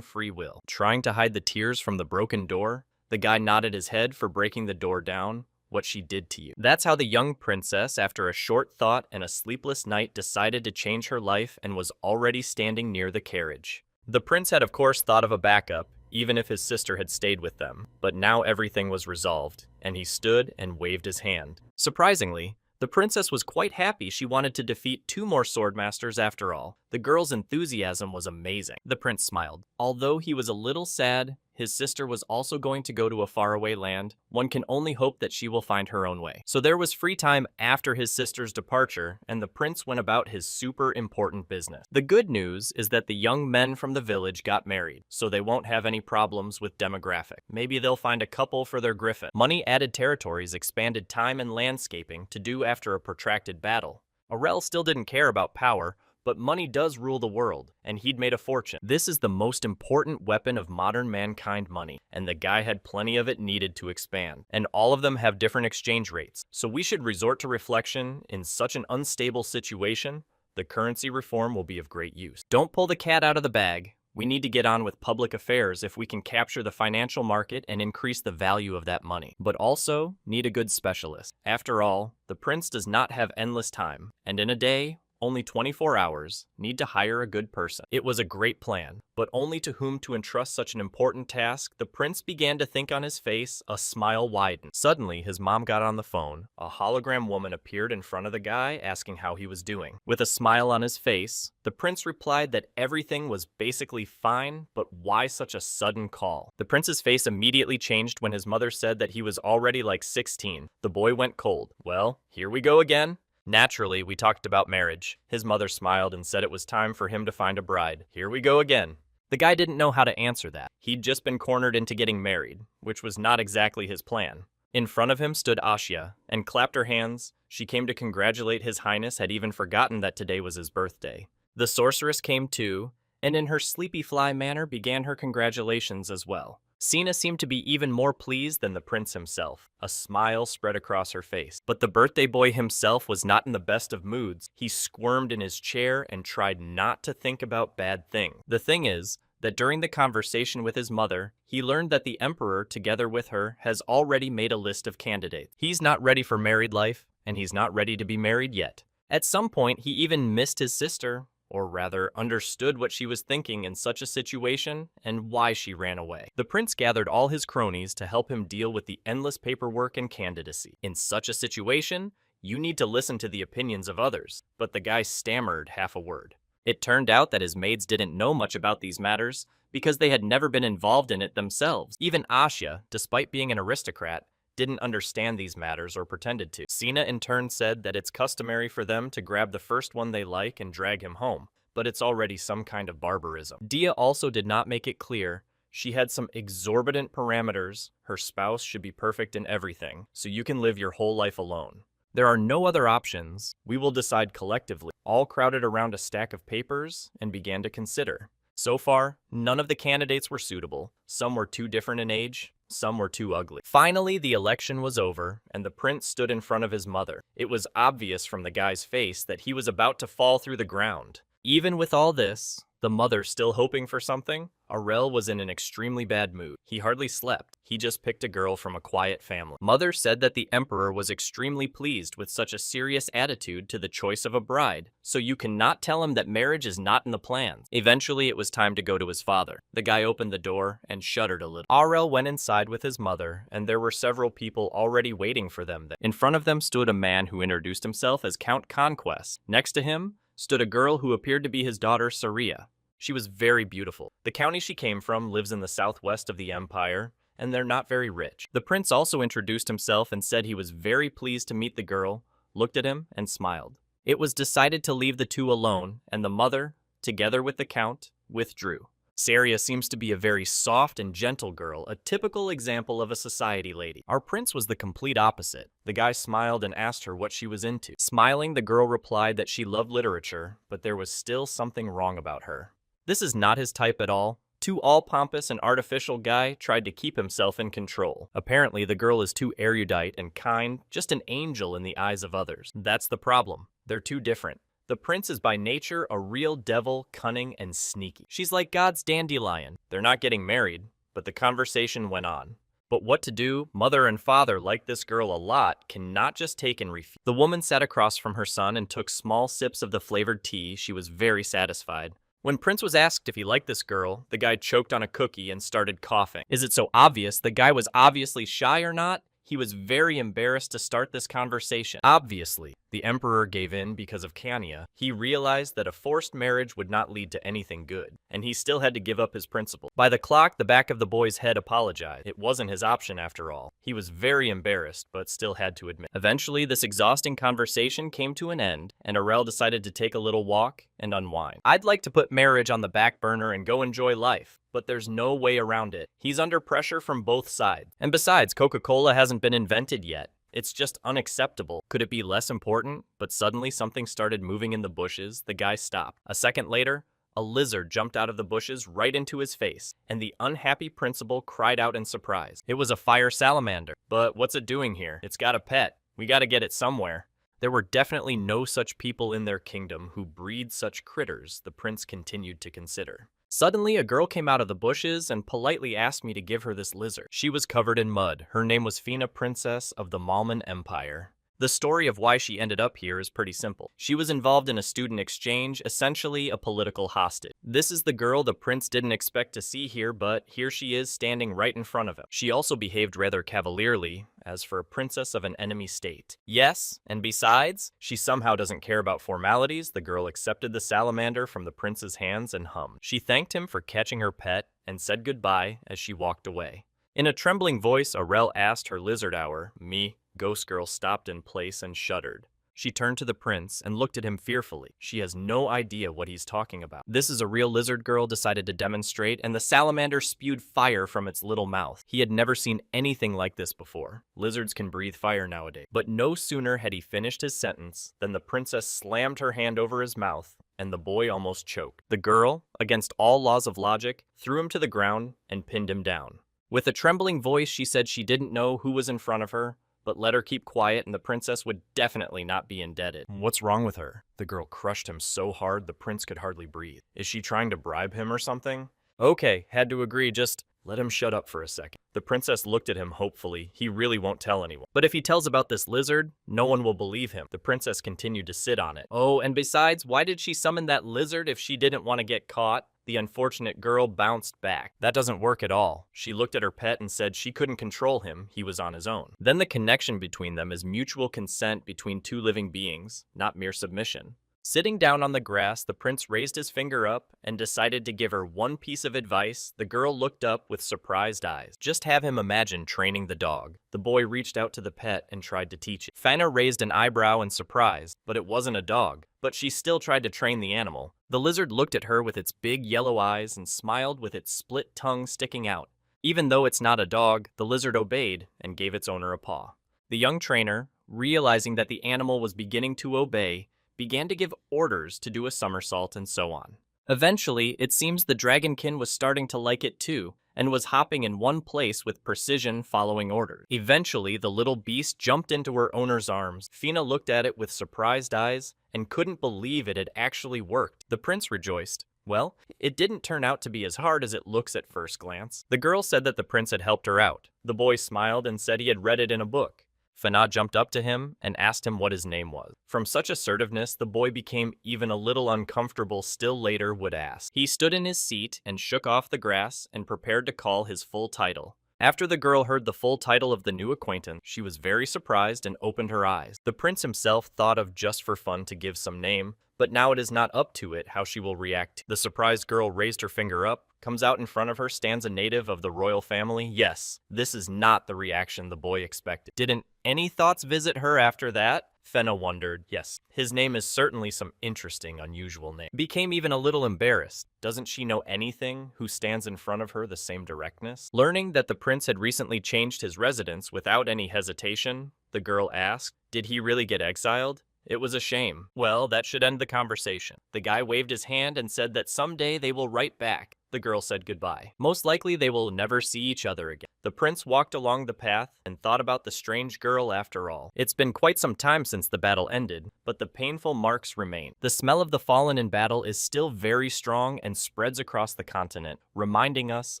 [SPEAKER 1] free will. Trying to hide the tears from the broken door, the guy nodded his head for breaking the door down. What she did to you. That's how the young princess, after a short thought and a sleepless night, decided to change her life and was already standing near the carriage. The prince had of course thought of a backup, even if his sister had stayed with them, but now everything was resolved, and he stood and waved his hand. Surprisingly, the princess was quite happy. She wanted to defeat 2 more swordmasters after all. The girl's enthusiasm was amazing. The prince smiled. Although he was a little sad, his sister was also going to go to a faraway land. One can only hope that she will find her own way. So there was free time after his sister's departure, and the prince went about his super important business. The good news is that the young men from the village got married, so they won't have any problems with demographic. Maybe they'll find a couple for their griffin. Money added territories, expanded time and landscaping to do after a protracted battle. Aurel still didn't care about power, but money does rule the world, and he'd made a fortune. This is the most important weapon of modern mankind, money, and the guy had plenty of it needed to expand. And all of them have different exchange rates, so we should resort to reflection. In such an unstable situation, the currency reform will be of great use. Don't pull the cat out of the bag. We need to get on with public affairs if we can capture the financial market and increase the value of that money. But also, need a good specialist. After all, the prince does not have endless time, and in a day, only 24 hours, need to hire a good person. It was a great plan, but only to whom to entrust such an important task. The prince began to think. On his face, a smile widened. Suddenly, his mom got on the phone. A hologram woman appeared in front of the guy, asking how he was doing. With a smile on his face, the prince replied that everything was basically fine, but why such a sudden call? The prince's face immediately changed when his mother said that he was already like 16. The boy went cold. Well, here we go again. Naturally, we talked about marriage. His mother smiled and said it was time for him to find a bride. Here we go again. The guy didn't know how to answer that. He'd just been cornered into getting married, which was not exactly his plan. In front of him stood Asya, and clapped her hands. She came to congratulate His Highness, had even forgotten that today was his birthday. The sorceress came too, and in her sleepy fly manner began her congratulations as well. Sina seemed to be even more pleased than the prince himself. A smile spread across her face. But the birthday boy himself was not in the best of moods. He squirmed in his chair and tried not to think about bad things. The thing is that during the conversation with his mother, he learned that the emperor, together with her, has already made a list of candidates. He's not ready for married life, and he's not ready to be married yet. At some point, he even missed his sister, or rather understood what she was thinking in such a situation and why she ran away. The prince gathered all his cronies to help him deal with the endless paperwork and candidacy. In such a situation, you need to listen to the opinions of others, but the guy stammered half a word. It turned out that his maids didn't know much about these matters because they had never been involved in it themselves. Even Asya, despite being an aristocrat, didn't understand these matters or pretended to. Sina in turn said that it's customary for them to grab the first one they like and drag him home, but it's already some kind of barbarism. Dia also did not make it clear. She had some exorbitant parameters. Her spouse should be perfect in everything, so you can live your whole life alone. There are no other options. We will decide collectively. All crowded around a stack of papers and began to consider. So far, none of the candidates were suitable. Some were too different in age. some were too ugly. Finally, the election was over, and the prince stood in front of his mother. It was obvious from the guy's face that he was about to fall through the ground. Even with all this, the mother still hoping for something, Aurel was in an extremely bad mood. He hardly slept. He just picked a girl from a quiet family. Mother said that the emperor was extremely pleased with such a serious attitude to the choice of a bride, so you cannot tell him that marriage is not in the plans. Eventually, it was time to go to his father. The guy opened the door and shuddered a little. Aurel went inside with his mother, and there were several people already waiting for them. In front of them stood a man who introduced himself as Count Conquest. Next to him stood a girl who appeared to be his daughter Saria. She was very beautiful. The county she came from lives in the southwest of the empire, and they're not very rich. The prince also introduced himself and said he was very pleased to meet the girl, looked at him, and smiled. It was decided to leave the two alone, and the mother, together with the count, withdrew. Saria seems to be a very soft and gentle girl, a typical example of a society lady. Our prince was the complete opposite. The guy smiled and asked her what she was into. Smiling, the girl replied that she loved literature, but there was still something wrong about her. This is not his type at all. Too all-pompous and artificial guy tried to keep himself in control. Apparently, the girl is too erudite and kind, just an angel in the eyes of others. That's the problem. They're too different. The prince is by nature a real devil, cunning and sneaky. She's like God's dandelion. They're not getting married, but the conversation went on. But what to do? Mother and father like this girl a lot, cannot just take and refuse. The woman sat across from her son and took small sips of the flavored tea. She was very satisfied. When Prince was asked if he liked this girl, the guy choked on a cookie and started coughing. Is it so obvious the guy was obviously shy or not? He was very embarrassed to start this conversation. Obviously, the emperor gave in because of Kanya. He realized that a forced marriage would not lead to anything good, and he still had to give up his principle. By the clock, the back of the boy's head apologized. It wasn't his option after all. He was very embarrassed, but still had to admit. Eventually, this exhausting conversation came to an end, and Aurel decided to take a little walk and unwind. I'd like to put marriage on the back burner and go enjoy life, but there's no way around it. He's under pressure from both sides. And besides, Coca-Cola hasn't been invented yet. It's just unacceptable. Could it be less important? But suddenly something started moving in the bushes. The guy stopped. A second later, a lizard jumped out of the bushes right into his face, and the unhappy principal cried out in surprise. It was a fire salamander. But what's it doing here? It's got a pet. We gotta get it somewhere. There were definitely no such people in their kingdom who breed such critters, the prince continued to consider. Suddenly, a girl came out of the bushes and politely asked me to give her this lizard. She was covered in mud. Her name was Fina, Princess of the Malman Empire. The story of why she ended up here is pretty simple. She was involved in a student exchange, essentially a political hostage. This is the girl the prince didn't expect to see here, but here she is standing right in front of him. She also behaved rather cavalierly, as for a princess of an enemy state. Yes, and besides, she somehow doesn't care about formalities. The girl accepted the salamander from the prince's hands and hummed. She thanked him for catching her pet and said goodbye as she walked away. In a trembling voice, Aurel asked her lizard hour, me. Ghost Girl stopped in place and shuddered. She turned to the prince and looked at him fearfully. She has no idea what he's talking about. This is a real lizard girl decided to demonstrate, and the salamander spewed fire from its little mouth. He had never seen anything like this before. Lizards can breathe fire nowadays. But no sooner had he finished his sentence than the princess slammed her hand over his mouth, and the boy almost choked. The girl, against all laws of logic, threw him to the ground and pinned him down. With a trembling voice, she said she didn't know who was in front of her, but let her keep quiet and the princess would definitely not be indebted. What's wrong with her? The girl crushed him so hard the prince could hardly breathe. Is she trying to bribe him or something? Okay, had to agree, just let him shut up for a second. The princess looked at him hopefully. He really won't tell anyone. But if he tells about this lizard, no one will believe him. The princess continued to sit on it. Oh, and besides, why did she summon that lizard if she didn't want to get caught? The unfortunate girl bounced back. That doesn't work at all. She looked at her pet and said she couldn't control him, he was on his own. Then the connection between them is mutual consent between two living beings, not mere submission. Sitting down on the grass, the prince raised his finger up and decided to give her one piece of advice. The girl looked up with surprised eyes. Just have him imagine training the dog. The boy reached out to the pet and tried to teach it. Fana raised an eyebrow in surprise, but it wasn't a dog. But she still tried to train the animal. The lizard looked at her with its big yellow eyes and smiled with its split tongue sticking out. Even though it's not a dog, the lizard obeyed and gave its owner a paw. The young trainer, realizing that the animal was beginning to obey, began to give orders to do a somersault and so on. Eventually, it seems the dragonkin was starting to like it too, and was hopping in one place with precision following orders. Eventually, the little beast jumped into her owner's arms. Fina looked at it with surprised eyes and couldn't believe it had actually worked. The prince rejoiced. Well, it didn't turn out to be as hard as it looks at first glance. The girl said that the prince had helped her out. The boy smiled and said he had read it in a book. Fina jumped up to him and asked him what his name was. From such assertiveness, the boy became even a little uncomfortable, still later would ask. He stood in his seat and shook off the grass and prepared to call his full title. After the girl heard the full title of the new acquaintance, she was very surprised and opened her eyes. The prince himself thought of just for fun to give some name, but now it is not up to it how she will react. The surprised girl raised her finger up. Comes out in front of her stands a native of the royal family. Yes, this is not the reaction the boy expected. Didn't any thoughts visit her after that? Fena wondered. Yes, his name is certainly some interesting, unusual name. Became even a little embarrassed. Doesn't she know anything who stands in front of her the same directness? Learning that the prince had recently changed his residence without any hesitation, the girl asked, did he really get exiled? It was a shame. Well, that should end the conversation. The guy waved his hand and said that someday they will write back. The girl said goodbye. Most likely they will never see each other again. The prince walked along the path and thought about the strange girl after all. It's been quite some time since the battle ended, but the painful marks remain. The smell of the fallen in battle is still very strong and spreads across the continent, reminding us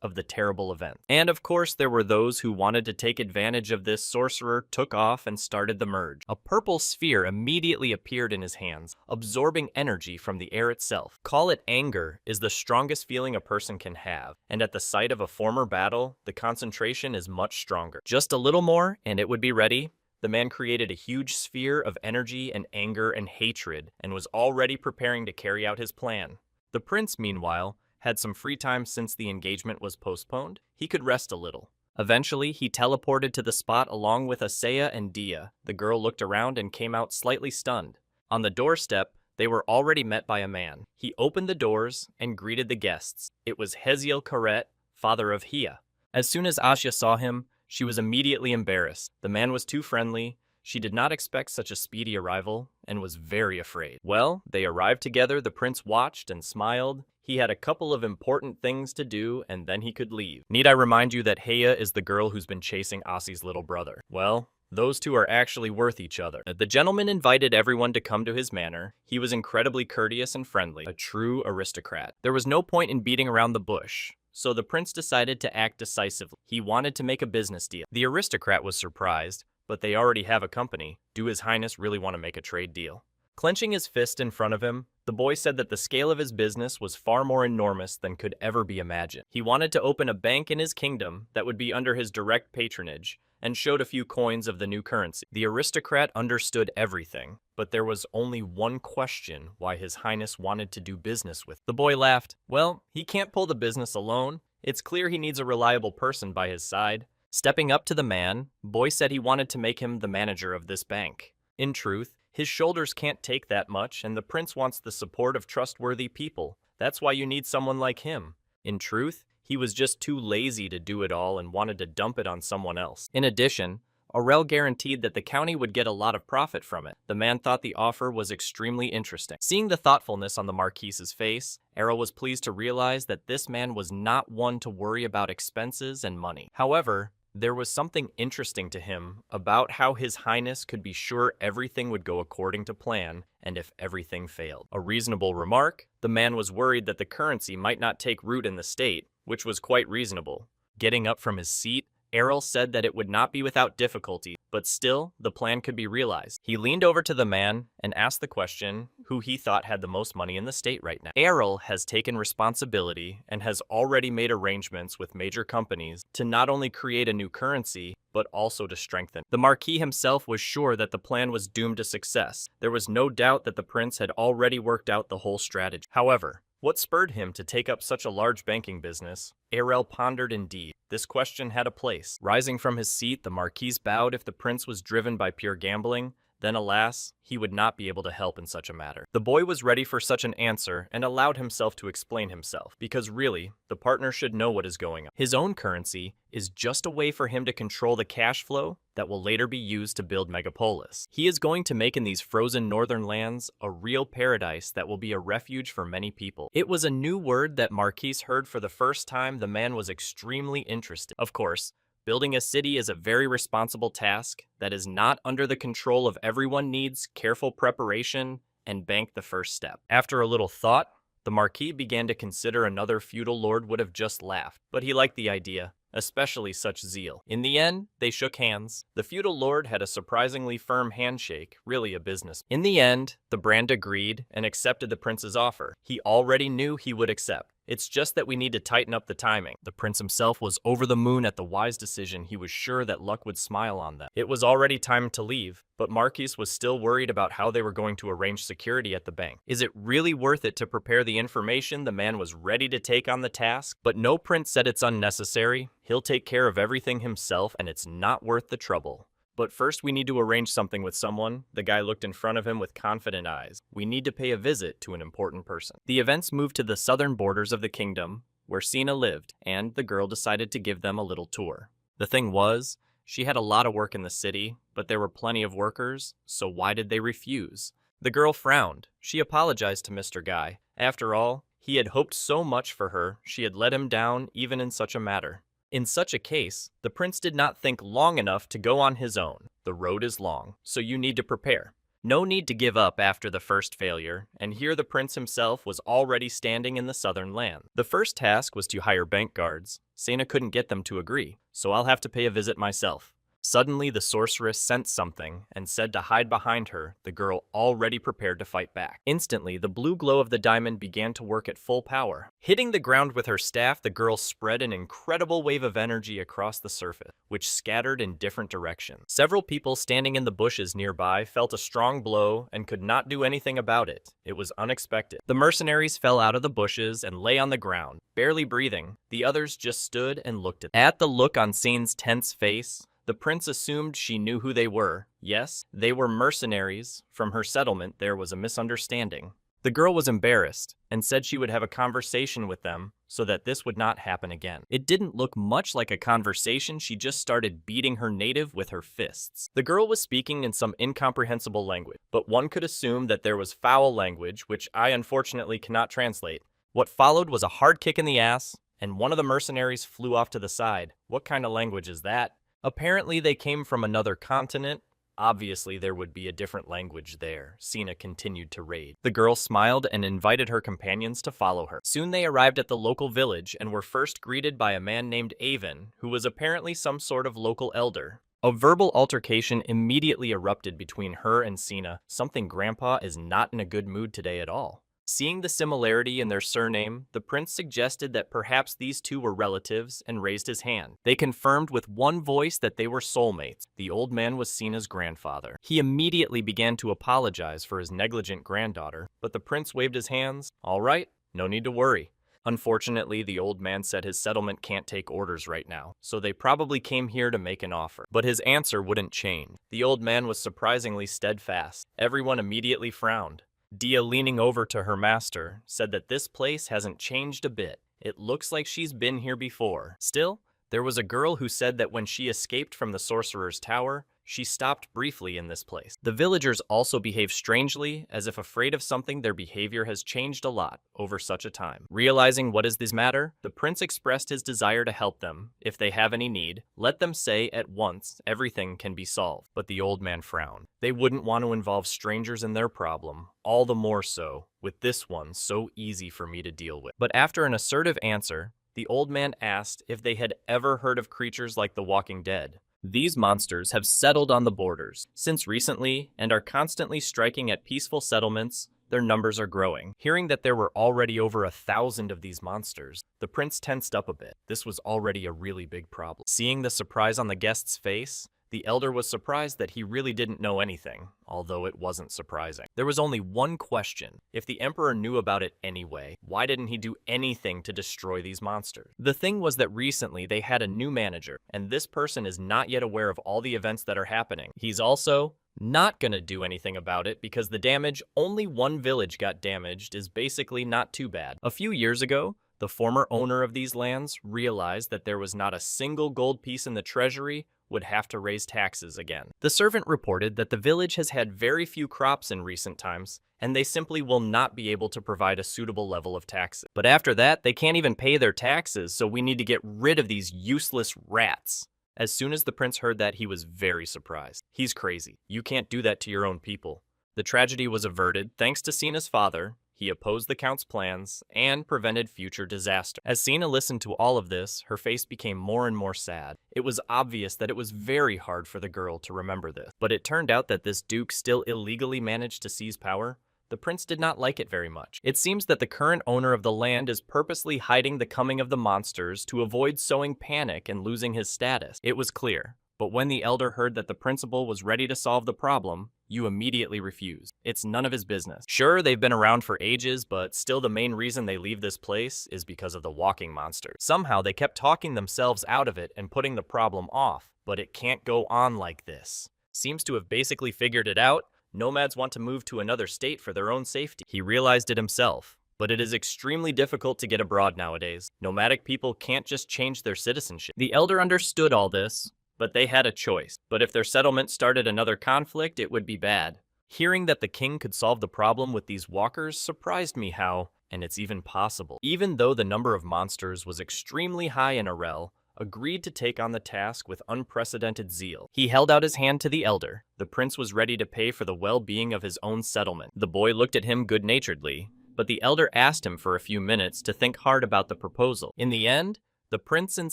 [SPEAKER 1] of the terrible event. And of course there were those who wanted to take advantage of this. Sorcerer took off and started the merge. A purple sphere immediately appeared in his hands, absorbing energy from the air itself. Call it anger is the strongest feeling a person can have, and at the sight of a former battle, the concentration is much stronger. Just a little more, and it would be ready. The man created a huge sphere of energy and anger and hatred, and was already preparing to carry out his plan. The prince, meanwhile, had some free time since the engagement was postponed. He could rest a little. Eventually, he teleported to the spot along with Asaya and Dia. The girl looked around and came out slightly stunned. On the doorstep, they were already met by a man. He opened the doors and greeted the guests. It was Heziel Karet, father of Hia. As soon as Asya saw him, she was immediately embarrassed. The man was too friendly. She did not expect such a speedy arrival and was very afraid. Well, they arrived together. The prince watched and smiled. He had a couple of important things to do and then he could leave. Need I remind you that Heya is the girl who's been chasing Asi's little brother? Well, those two are actually worth each other. The gentleman invited everyone to come to his manor. He was incredibly courteous and friendly, a true aristocrat. There was no point in beating around the bush, so the prince decided to act decisively. He wanted to make a business deal. The aristocrat was surprised, but they already have a company. Do His Highness really want to make a trade deal? Clenching his fist in front of him, the boy said that the scale of his business was far more enormous than could ever be imagined. He wanted to open a bank in his kingdom that would be under his direct patronage, and showed a few coins of the new currency. The aristocrat understood everything, but there was only one question why His Highness wanted to do business with. The boy laughed. Well, he can't pull the business alone. It's clear he needs a reliable person by his side. Stepping up to the man, Boy said he wanted to make him the manager of this bank. In truth, his shoulders can't take that much, and the prince wants the support of trustworthy people. That's why you need someone like him. In truth, he was just too lazy to do it all and wanted to dump it on someone else. In addition, Aurel guaranteed that the county would get a lot of profit from it. The man thought the offer was extremely interesting. Seeing the thoughtfulness on the Marquise's face, Aurel was pleased to realize that this man was not one to worry about expenses and money. However, there was something interesting to him about how His Highness could be sure everything would go according to plan, and if everything failed. A reasonable remark. The man was worried that the currency might not take root in the state, which was quite reasonable. Getting up from his seat, Errol said that it would not be without difficulty, but still, the plan could be realized. He leaned over to the man and asked the question who he thought had the most money in the state right now. Errol has taken responsibility and has already made arrangements with major companies to not only create a new currency, but also to strengthen. The Marquis himself was sure that the plan was doomed to success. There was no doubt that the prince had already worked out the whole strategy. However, what spurred him to take up such a large banking business? Errol pondered indeed. This question had a place. Rising from his seat, the Marquis bowed. If the prince was driven by pure gambling, Then alas, he would not be able to help in such a matter. The boy was ready for such an answer and allowed himself to explain himself, because really, the partner should know what is going on. His own currency is just a way for him to control the cash flow that will later be used to build Megapolis. He is going to make in these frozen northern lands a real paradise that will be a refuge for many people. It was a new word that Marquise heard for the first time. The man was extremely interested. Of course, building a city is a very responsible task that is not under the control of everyone. Needs careful preparation and bank the first step. After a little thought, the Marquis began to consider another feudal lord would have just laughed, but he liked the idea, especially such zeal. In the end, they shook hands. The feudal lord had a surprisingly firm handshake, really a business. In the end, the brand agreed and accepted the prince's offer. He already knew he would accept. It's just that we need to tighten up the timing. The prince himself was over the moon at the wise decision. He was sure that luck would smile on them. It was already time to leave, but Marquise was still worried about how they were going to arrange security at the bank. Is it really worth it to prepare the information? The man was ready to take on the task, but no prince said it's unnecessary. He'll take care of everything himself, and it's not worth the trouble. But first we need to arrange something with someone. The guy looked in front of him with confident eyes. We need to pay a visit to an important person. The events moved to the southern borders of the kingdom, where Sina lived, and the girl decided to give them a little tour. The thing was, she had a lot of work in the city, but there were plenty of workers, so why did they refuse? The girl frowned. She apologized to Mr. Guy. After all, he had hoped so much for her, she had let him down even in such a matter. In such a case, the prince did not think long enough to go on his own. The road is long, so you need to prepare. No need to give up after the first failure, and here the prince himself was already standing in the southern land. The first task was to hire bank guards. Sena couldn't get them to agree, so I'll have to pay a visit myself. Suddenly, the sorceress sensed something and said to hide behind her, the girl already prepared to fight back. Instantly, the blue glow of the diamond began to work at full power. Hitting the ground with her staff, the girl spread an incredible wave of energy across the surface, which scattered in different directions. Several people standing in the bushes nearby felt a strong blow and could not do anything about it. It was unexpected. The mercenaries fell out of the bushes and lay on the ground, barely breathing. The others just stood and looked at them. At the look on Sane's tense face, the prince assumed she knew who they were. Yes, they were mercenaries. From her settlement, there was a misunderstanding. The girl was embarrassed and said she would have a conversation with them so that this would not happen again. It didn't look much like a conversation. She just started beating her native with her fists. The girl was speaking in some incomprehensible language, but one could assume that there was foul language, which I unfortunately cannot translate. What followed was a hard kick in the ass, and one of the mercenaries flew off to the side. What kind of language is that? Apparently they came from another continent. Obviously there would be a different language there. Sina continued to rage. The girl smiled and invited her companions to follow her. Soon they arrived at the local village and were first greeted by a man named Avon, who was apparently some sort of local elder. A verbal altercation immediately erupted between her and Sina. Something Grandpa is not in a good mood today at all. Seeing the similarity in their surname, the prince suggested that perhaps these two were relatives and raised his hand. They confirmed with one voice that they were soulmates. The old man was Sina's grandfather. He immediately began to apologize for his negligent granddaughter, but the prince waved his hands. All right, no need to worry. Unfortunately, the old man said his settlement can't take orders right now, so they probably came here to make an offer. But his answer wouldn't change. The old man was surprisingly steadfast. Everyone immediately frowned. Dia, leaning over to her master, said that this place hasn't changed a bit. It looks like she's been here before. Still, there was a girl who said that when she escaped from the sorcerer's tower, she stopped briefly in this place. The villagers also behave strangely, as if afraid of something. Their behavior has changed a lot over such a time. Realizing what is this matter, the prince expressed his desire to help them. If they have any need, let them say at once everything can be solved. But the old man frowned. They wouldn't want to involve strangers in their problem, all the more so with this one so easy for me to deal with. But after an assertive answer, the old man asked if they had ever heard of creatures like the Walking Dead. These monsters have settled on the borders since recently and are constantly striking at peaceful settlements. Their numbers are growing. Hearing that there were already over 1,000 of these monsters, the prince tensed up a bit. This was already a really big problem. Seeing the surprise on the guest's face, the elder was surprised that he really didn't know anything, although it wasn't surprising. There was only one question. If the emperor knew about it anyway, why didn't he do anything to destroy these monsters? The thing was that recently they had a new manager, and this person is not yet aware of all the events that are happening. He's also not gonna do anything about it because the damage, only one village got damaged, is basically not too bad. A few years ago, the former owner of these lands realized that there was not a single gold piece in the treasury, would have to raise taxes again. The servant reported that the village has had very few crops in recent times, and they simply will not be able to provide a suitable level of taxes. But after that, they can't even pay their taxes, so we need to get rid of these useless rats. As soon as the prince heard that, he was very surprised. He's crazy. You can't do that to your own people. The tragedy was averted thanks to Sina's father. He opposed the count's plans and prevented future disaster. As Sina listened to all of this, her face became more and more sad. It was obvious that it was very hard for the girl to remember this. But it turned out that this duke still illegally managed to seize power. The prince did not like it very much. It seems that the current owner of the land is purposely hiding the coming of the monsters to avoid sowing panic and losing his status. It was clear. But when the elder heard that the principal was ready to solve the problem, you immediately refused. It's none of his business. Sure, they've been around for ages, but still the main reason they leave this place is because of the walking monster. Somehow they kept talking themselves out of it and putting the problem off, but it can't go on like this. Seems to have basically figured it out. Nomads want to move to another state for their own safety. He realized it himself. But it is extremely difficult to get abroad nowadays. Nomadic people can't just change their citizenship. The elder understood all this, but they had a choice. But if their settlement started another conflict, it would be bad. Hearing that the king could solve the problem with these walkers surprised me how, and it's even possible. Even though the number of monsters was extremely high in Arel, agreed to take on the task with unprecedented zeal. He held out his hand to the elder. The prince was ready to pay for the well-being of his own settlement. The boy looked at him good-naturedly, but the elder asked him for a few minutes to think hard about the proposal. In the end, the prince and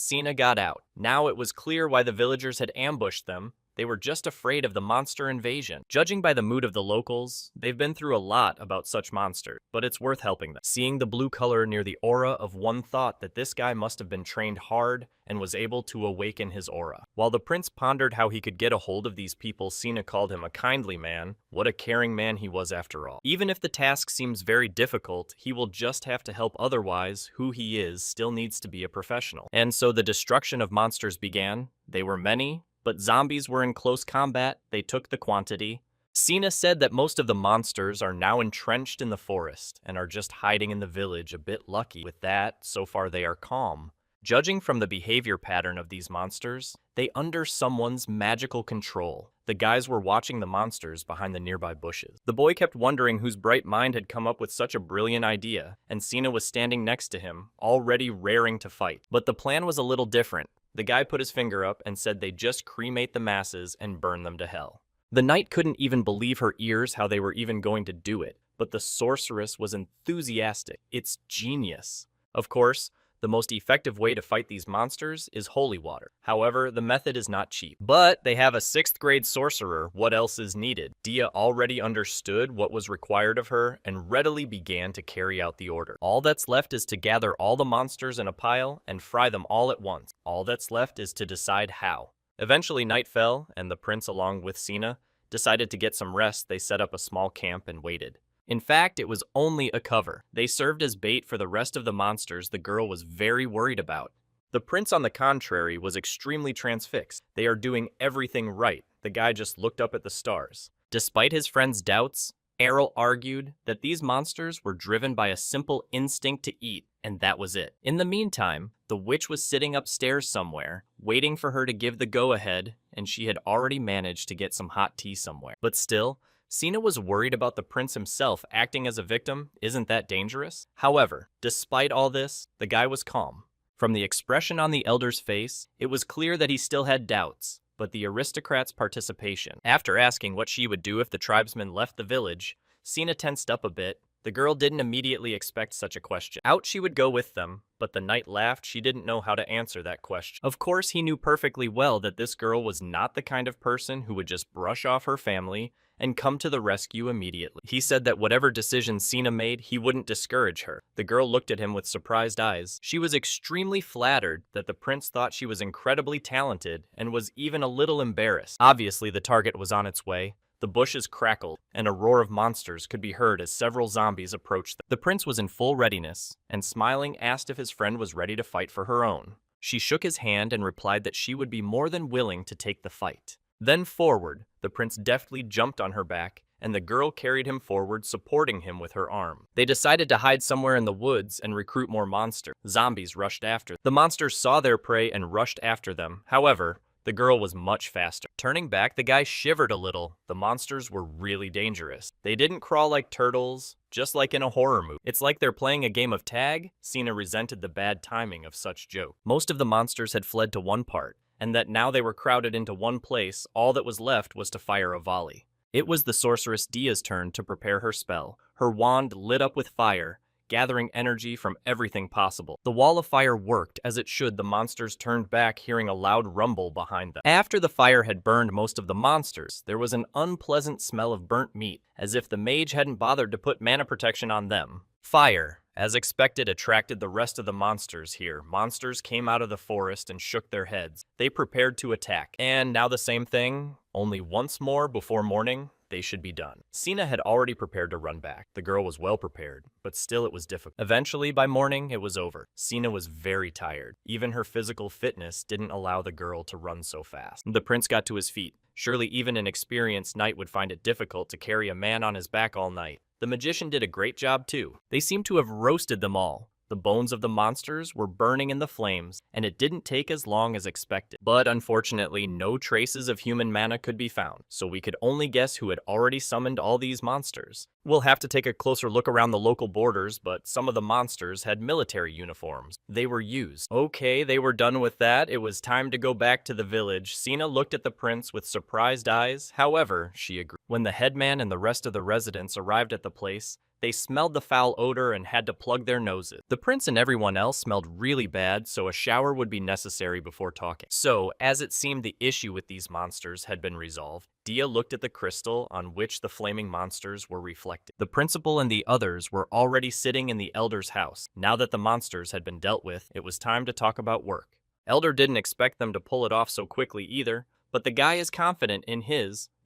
[SPEAKER 1] Sina got out. Now it was clear why the villagers had ambushed them. They were just afraid of the monster invasion. Judging by the mood of the locals, they've been through a lot about such monsters, but it's worth helping them. Seeing the blue color near the aura of one thought that this guy must have been trained hard and was able to awaken his aura. While the prince pondered how he could get a hold of these people, Sina called him a kindly man. What a caring man he was after all. Even if the task seems very difficult, he will just have to help, otherwise who he is still needs to be a professional. And so the destruction of monsters began. They were many, but zombies were in close combat. They took the quantity. Sina said that most of the monsters are now entrenched in the forest and are just hiding in the village, a bit lucky. With that, so far they are calm. Judging from the behavior pattern of these monsters, they under someone's magical control. The guys were watching the monsters behind the nearby bushes. The boy kept wondering whose bright mind had come up with such a brilliant idea, and Sina was standing next to him, already raring to fight. But the plan was a little different. The guy put his finger up and said they'd just cremate the masses and burn them to hell. The knight couldn't even believe her ears how they were even going to do it, but the sorceress was enthusiastic. It's genius. Of course, the most effective way to fight these monsters is holy water. However, the method is not cheap. But they have a 6th grade sorcerer. What else is needed? Dia already understood what was required of her and readily began to carry out the order. All that's left is to gather all the monsters in a pile and fry them all at once. All that's left is to decide how. Eventually night fell, and the prince, along with Sina, decided to get some rest. They set up a small camp and waited. In fact, it was only a cover. They served as bait for the rest of the monsters the girl was very worried about. The prince, on the contrary, was extremely transfixed. They are doing everything right. The guy just looked up at the stars. Despite his friend's doubts, Errol argued that these monsters were driven by a simple instinct to eat, and that was it. In the meantime, the witch was sitting upstairs somewhere, waiting for her to give the go-ahead, and she had already managed to get some hot tea somewhere. But still, Sina was worried about the prince himself acting as a victim. Isn't that dangerous? However, despite all this, the guy was calm. From the expression on the elder's face, it was clear that he still had doubts, but the aristocrat's participation. After asking what she would do if the tribesmen left the village, Sina tensed up a bit. The girl didn't immediately expect such a question. Out she would go with them, but the knight laughed. She didn't know how to answer that question. Of course, he knew perfectly well that this girl was not the kind of person who would just brush off her family and come to the rescue immediately. He said that whatever decision Sina made, he wouldn't discourage her. The girl looked at him with surprised eyes. She was extremely flattered that the prince thought she was incredibly talented and was even a little embarrassed. Obviously, the target was on its way. The bushes crackled, and a roar of monsters could be heard as several zombies approached them. The prince was in full readiness, and smiling asked if his friend was ready to fight for her own. She shook his hand and replied that she would be more than willing to take the fight. Then forward, the prince deftly jumped on her back, and the girl carried him forward, supporting him with her arm. They decided to hide somewhere in the woods and recruit more monsters. Zombies rushed after them. The monsters saw their prey and rushed after them. However, the girl was much faster. Turning back, the guy shivered a little. The monsters were really dangerous. They didn't crawl like turtles, just like in a horror movie. It's like they're playing a game of tag. Cena resented the bad timing of such joke. Most of the monsters had fled to one part, and that now they were crowded into one place, all that was left was to fire a volley. It was the sorceress Dia's turn to prepare her spell. Her wand lit up with fire, gathering energy from everything possible. The wall of fire worked as it should. The monsters turned back, hearing a loud rumble behind them. After the fire had burned most of the monsters, there was an unpleasant smell of burnt meat, as if the mage hadn't bothered to put mana protection on them. Fire, as expected, attracted the rest of the monsters here. Monsters came out of the forest and shook their heads. They prepared to attack. And now the same thing, only once more before morning, they should be done. Cena had already prepared to run back. The girl was well prepared, but still it was difficult. Eventually, by morning, it was over. Cena was very tired. Even her physical fitness didn't allow the girl to run so fast. The prince got to his feet. Surely even an experienced knight would find it difficult to carry a man on his back all night. The magician did a great job too. They seemed to have roasted them all. The bones of the monsters were burning in the flames, and it didn't take as long as expected. But unfortunately, no traces of human mana could be found, so we could only guess who had already summoned all these monsters. We'll have to take a closer look around the local borders, but some of the monsters had military uniforms. They were used. Okay, they were done with that. It was time to go back to the village. Cena looked at the prince with surprised eyes. However, she agreed. When the headman and the rest of the residents arrived at the place, they smelled the foul odor and had to plug their noses. The prince and everyone else smelled really bad, so a shower would be necessary before talking. So, as it seemed the issue with these monsters had been resolved, Dia looked at the crystal on which the flaming monsters were reflected. The principal and the others were already sitting in the elder's house. Now that the monsters had been dealt with, it was time to talk about work. Elder didn't expect them to pull it off so quickly either, but the guy is confident in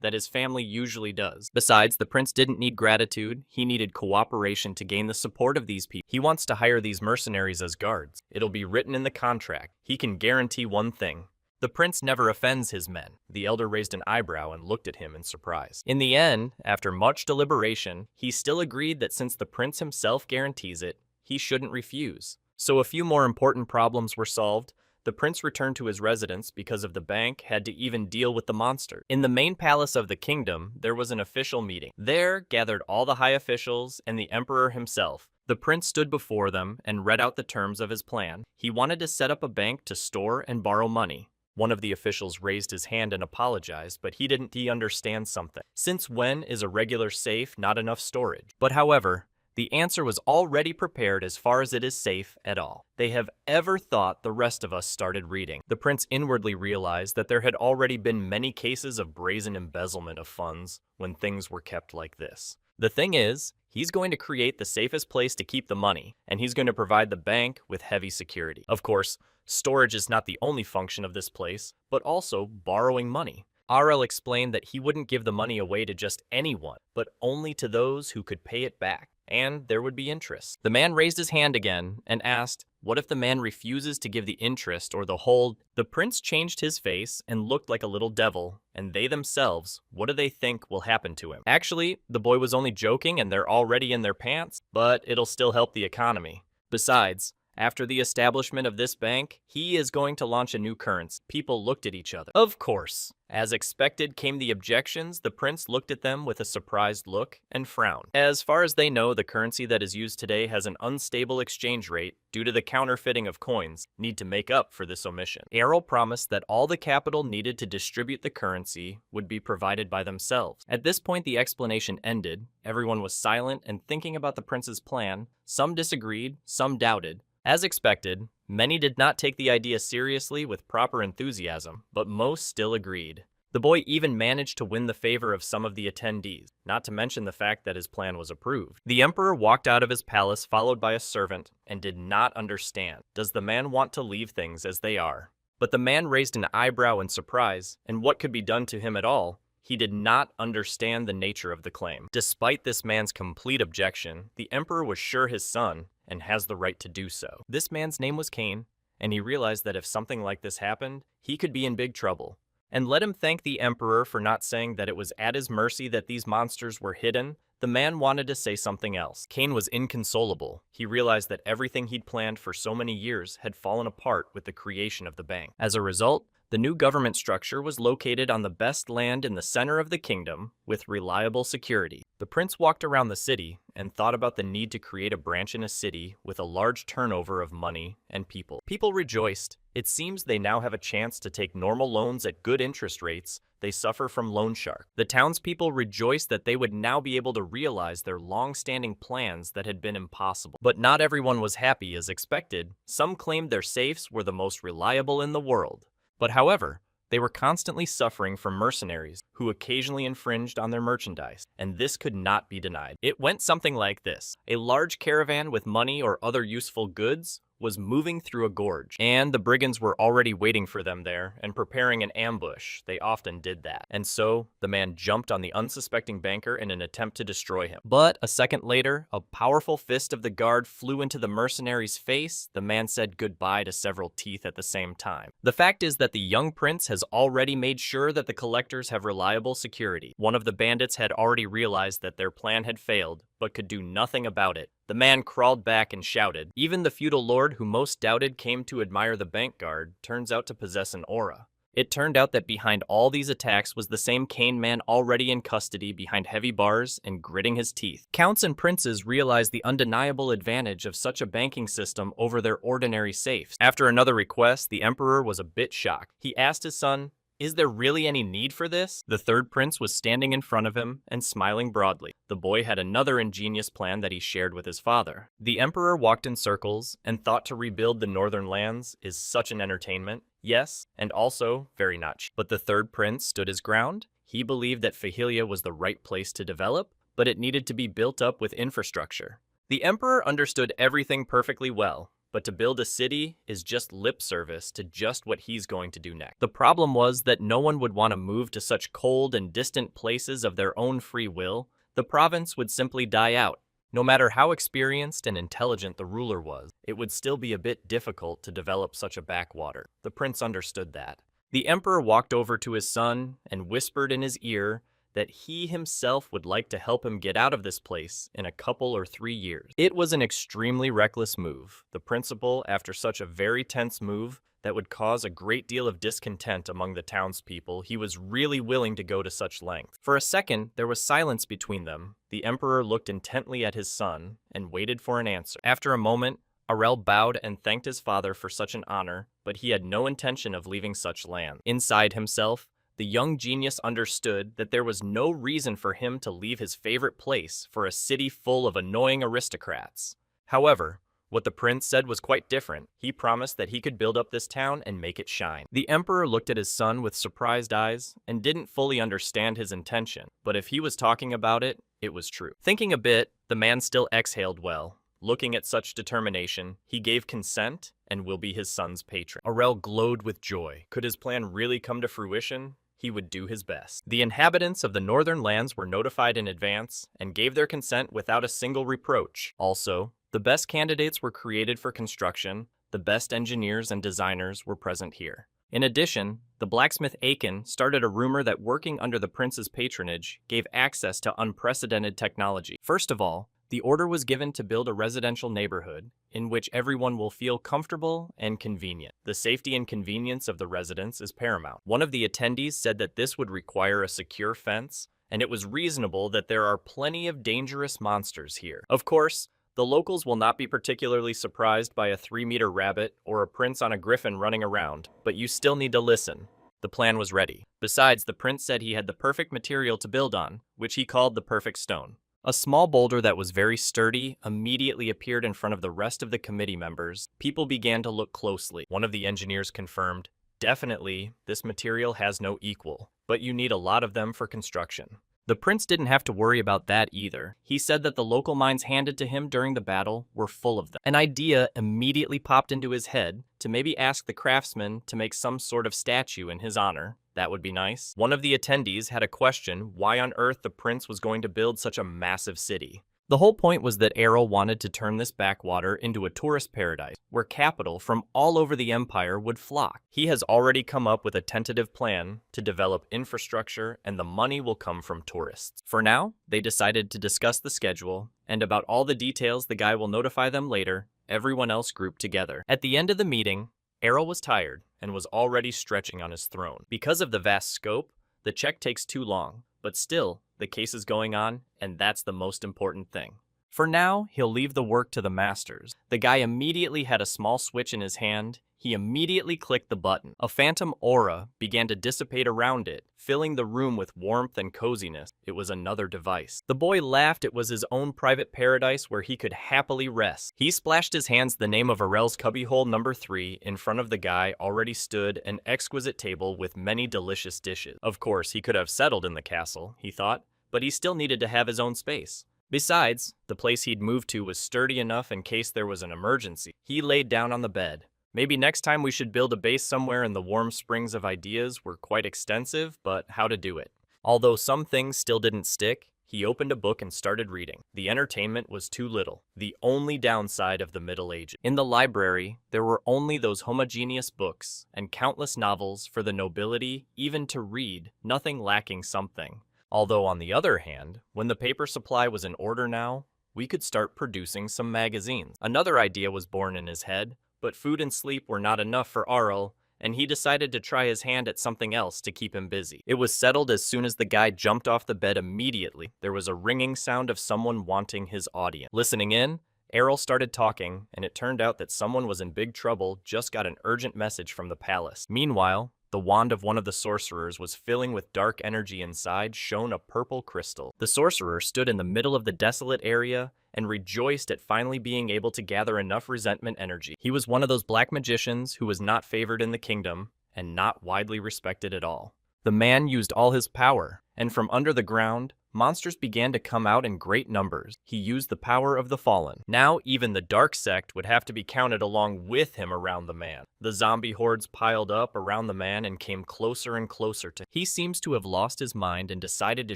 [SPEAKER 1] that his family usually does. Besides, the prince didn't need gratitude, he needed cooperation to gain the support of these people. He wants to hire these mercenaries as guards. It'll be written in the contract. He can guarantee one thing. The prince never offends his men. The elder raised an eyebrow and looked at him in surprise. In the end, after much deliberation, he still agreed that since the prince himself guarantees it, he shouldn't refuse. So a few more important problems were solved. The prince returned to his residence because of the bank had to even deal with the monster. In the main palace of the kingdom, there was an official meeting. There gathered all the high officials and the emperor himself. The prince stood before them and read out the terms of his plan. He wanted to set up a bank to store and borrow money. One of the officials raised his hand and apologized, but he didn't understand something. Since when is a regular safe not enough storage? But however, the answer was already prepared as far as it is safe at all. They have ever thought the rest of us started reading. The prince inwardly realized that there had already been many cases of brazen embezzlement of funds when things were kept like this. The thing is, he's going to create the safest place to keep the money, and he's going to provide the bank with heavy security. Of course, storage is not the only function of this place, but also borrowing money. RL explained that he wouldn't give the money away to just anyone, but only to those who could pay it back. And there would be interest. The man raised his hand again and asked, what if the man refuses to give the interest or the whole? The prince changed his face and looked like a little devil, and they themselves, what do they think will happen to him? Actually, the boy was only joking and they're already in their pants, but it'll still help the economy. Besides, after the establishment of this bank, he is going to launch a new currency. People looked at each other. Of course. As expected came the objections. The prince looked at them with a surprised look and frowned. As far as they know, the currency that is used today has an unstable exchange rate due to the counterfeiting of coins need to make up for this omission. Errol promised that all the capital needed to distribute the currency would be provided by themselves. At this point, the explanation ended. Everyone was silent and thinking about the prince's plan. Some disagreed, some doubted. As expected, many did not take the idea seriously with proper enthusiasm, but most still agreed. The boy even managed to win the favor of some of the attendees, not to mention the fact that his plan was approved. The emperor walked out of his palace followed by a servant and did not understand. Does the man want to leave things as they are? But the man raised an eyebrow in surprise, and what could be done to him at all? He did not understand the nature of the claim. Despite this man's complete objection, the emperor was sure his son, and has the right to do so. This man's name was Cain, and he realized that if something like this happened, he could be in big trouble. and let him thank the emperor for not saying that it was at his mercy that these monsters were hidden. The man wanted to say something else. Kane was inconsolable. He realized that everything he'd planned for so many years had fallen apart with the creation of the bank. As a result, the new government structure was located on the best land in the center of the kingdom, with reliable security. The prince walked around the city and thought about the need to create a branch in a city with a large turnover of money and people. People rejoiced. It seems they now have a chance to take normal loans at good interest rates. They suffer from loan shark. The townspeople rejoiced that they would now be able to realize their long-standing plans that had been impossible. But not everyone was happy as expected. Some claimed their safes were the most reliable in the world. But however, they were constantly suffering from mercenaries who occasionally infringed on their merchandise, and this could not be denied. It went something like this. A large caravan with money or other useful goods was moving through a gorge, and the brigands were already waiting for them there and preparing an ambush. They often did that. And so, the man jumped on the unsuspecting banker in an attempt to destroy him. But a second later, a powerful fist of the guard flew into the mercenary's face. The man said goodbye to several teeth at the same time. The fact is that the young prince has already made sure that the collectors have reliable security. One of the bandits had already realized that their plan had failed, but could do nothing about it. The man crawled back and shouted. Even the feudal lord who most doubted came to admire the bank guard turns out to possess an aura. It turned out that behind all these attacks was the same Kane man already in custody behind heavy bars and gritting his teeth. Counts and princes realized the undeniable advantage of such a banking system over their ordinary safes. After another request, the emperor was a bit shocked. He asked his son, "Is there really any need for this?" The third prince was standing in front of him and smiling broadly. The boy had another ingenious plan that he shared with his father. The emperor walked in circles and thought to rebuild the northern lands is such an entertainment. Yes, and also very not cheap. But the third prince stood his ground. He believed that Fahilia was the right place to develop, but it needed to be built up with infrastructure. The emperor understood everything perfectly well. But to build a city is just lip service to just what he's going to do next. The problem was that no one would want to move to such cold and distant places of their own free will. The province would simply die out. No matter how experienced and intelligent the ruler was, it would still be a bit difficult to develop such a backwater. The prince understood that. The emperor walked over to his son and whispered in his ear that he himself would like to help him get out of this place in a couple or 3 years. It was an extremely reckless move. The principal, after such a very tense move that would cause a great deal of discontent among the townspeople, he was really willing to go to such length. For a second, there was silence between them. The emperor looked intently at his son and waited for an answer. After a moment, Aurel bowed and thanked his father for such an honor, but he had no intention of leaving such land. Inside himself, the young genius understood that there was no reason for him to leave his favorite place for a city full of annoying aristocrats. However, what the prince said was quite different. He promised that he could build up this town and make it shine. The emperor looked at his son with surprised eyes and didn't fully understand his intention, but if he was talking about it, it was true. Thinking a bit, the man still exhaled well. Looking at such determination, he gave consent and will be his son's patron. Aurel glowed with joy. Could his plan really come to fruition? He would do his best. The inhabitants of the northern lands were notified in advance and gave their consent without a single reproach. Also, the best candidates were created for construction. The best engineers and designers were present here. In addition, the blacksmith Aiken started a rumor that working under the prince's patronage gave access to unprecedented technology. First of all, the order was given to build a residential neighborhood in which everyone will feel comfortable and convenient. The safety and convenience of the residents is paramount. One of the attendees said that this would require a secure fence, and it was reasonable that there are plenty of dangerous monsters here. Of course, the locals will not be particularly surprised by a 3-meter rabbit or a prince on a griffin running around, but you still need to listen. The plan was ready. Besides, the prince said he had the perfect material to build on, which he called the perfect stone. A small boulder that was very sturdy immediately appeared in front of the rest of the committee members. People began to look closely. One of the engineers confirmed, "Definitely, this material has no equal, but you need a lot of them for construction." The prince didn't have to worry about that either. He said that the local mines handed to him during the battle were full of them. An idea immediately popped into his head to maybe ask the craftsman to make some sort of statue in his honor. That would be nice. One of the attendees had a question why on earth the prince was going to build such a massive city. The whole point was that Errol wanted to turn this backwater into a tourist paradise, where capital from all over the empire would flock. He has already come up with a tentative plan to develop infrastructure, and the money will come from tourists. For now, they decided to discuss the schedule, and about all the details the guy will notify them later, everyone else grouped together. At the end of the meeting, Errol was tired and was already stretching on his throne. Because of the vast scope, the check takes too long, but still, the case is going on, and that's the most important thing. For now, he'll leave the work to the masters. The guy immediately had a small switch in his hand. He immediately clicked the button. A phantom aura began to dissipate around it, filling the room with warmth and coziness. It was another device. The boy laughed. It was his own private paradise where he could happily rest. He splashed his hands the name of Arel's cubbyhole number 3 in front of the guy. Already stood an exquisite table with many delicious dishes. Of course, he could have settled in the castle, he thought, but he still needed to have his own space. Besides, the place he'd moved to was sturdy enough in case there was an emergency. He laid down on the bed. Maybe next time we should build a base somewhere, and the warm springs of ideas were quite extensive, but how to do it? Although some things still didn't stick, he opened a book and started reading. The entertainment was too little, the only downside of the Middle Ages. In the library, there were only those homogeneous books and countless novels for the nobility even to read, nothing lacking something. Although on the other hand, when the paper supply was in order now, we could start producing some magazines. Another idea was born in his head, but food and sleep were not enough for Arel, and he decided to try his hand at something else to keep him busy. It was settled as soon as the guy jumped off the bed. Immediately, there was a ringing sound of someone wanting his audience. Listening in, Errol started talking, and it turned out that someone was in big trouble, just got an urgent message from the palace. Meanwhile, the wand of one of the sorcerers was filling with dark energy. Inside shone a purple crystal. The sorcerer stood in the middle of the desolate area and rejoiced at finally being able to gather enough resentment energy. He was one of those black magicians who was not favored in the kingdom and not widely respected at all. The man used all his power, and from under the ground, monsters began to come out in great numbers. He used the power of the fallen. Now even the dark sect would have to be counted along with him around the man. The zombie hordes piled up around the man and came closer and closer to him. He seems to have lost his mind and decided to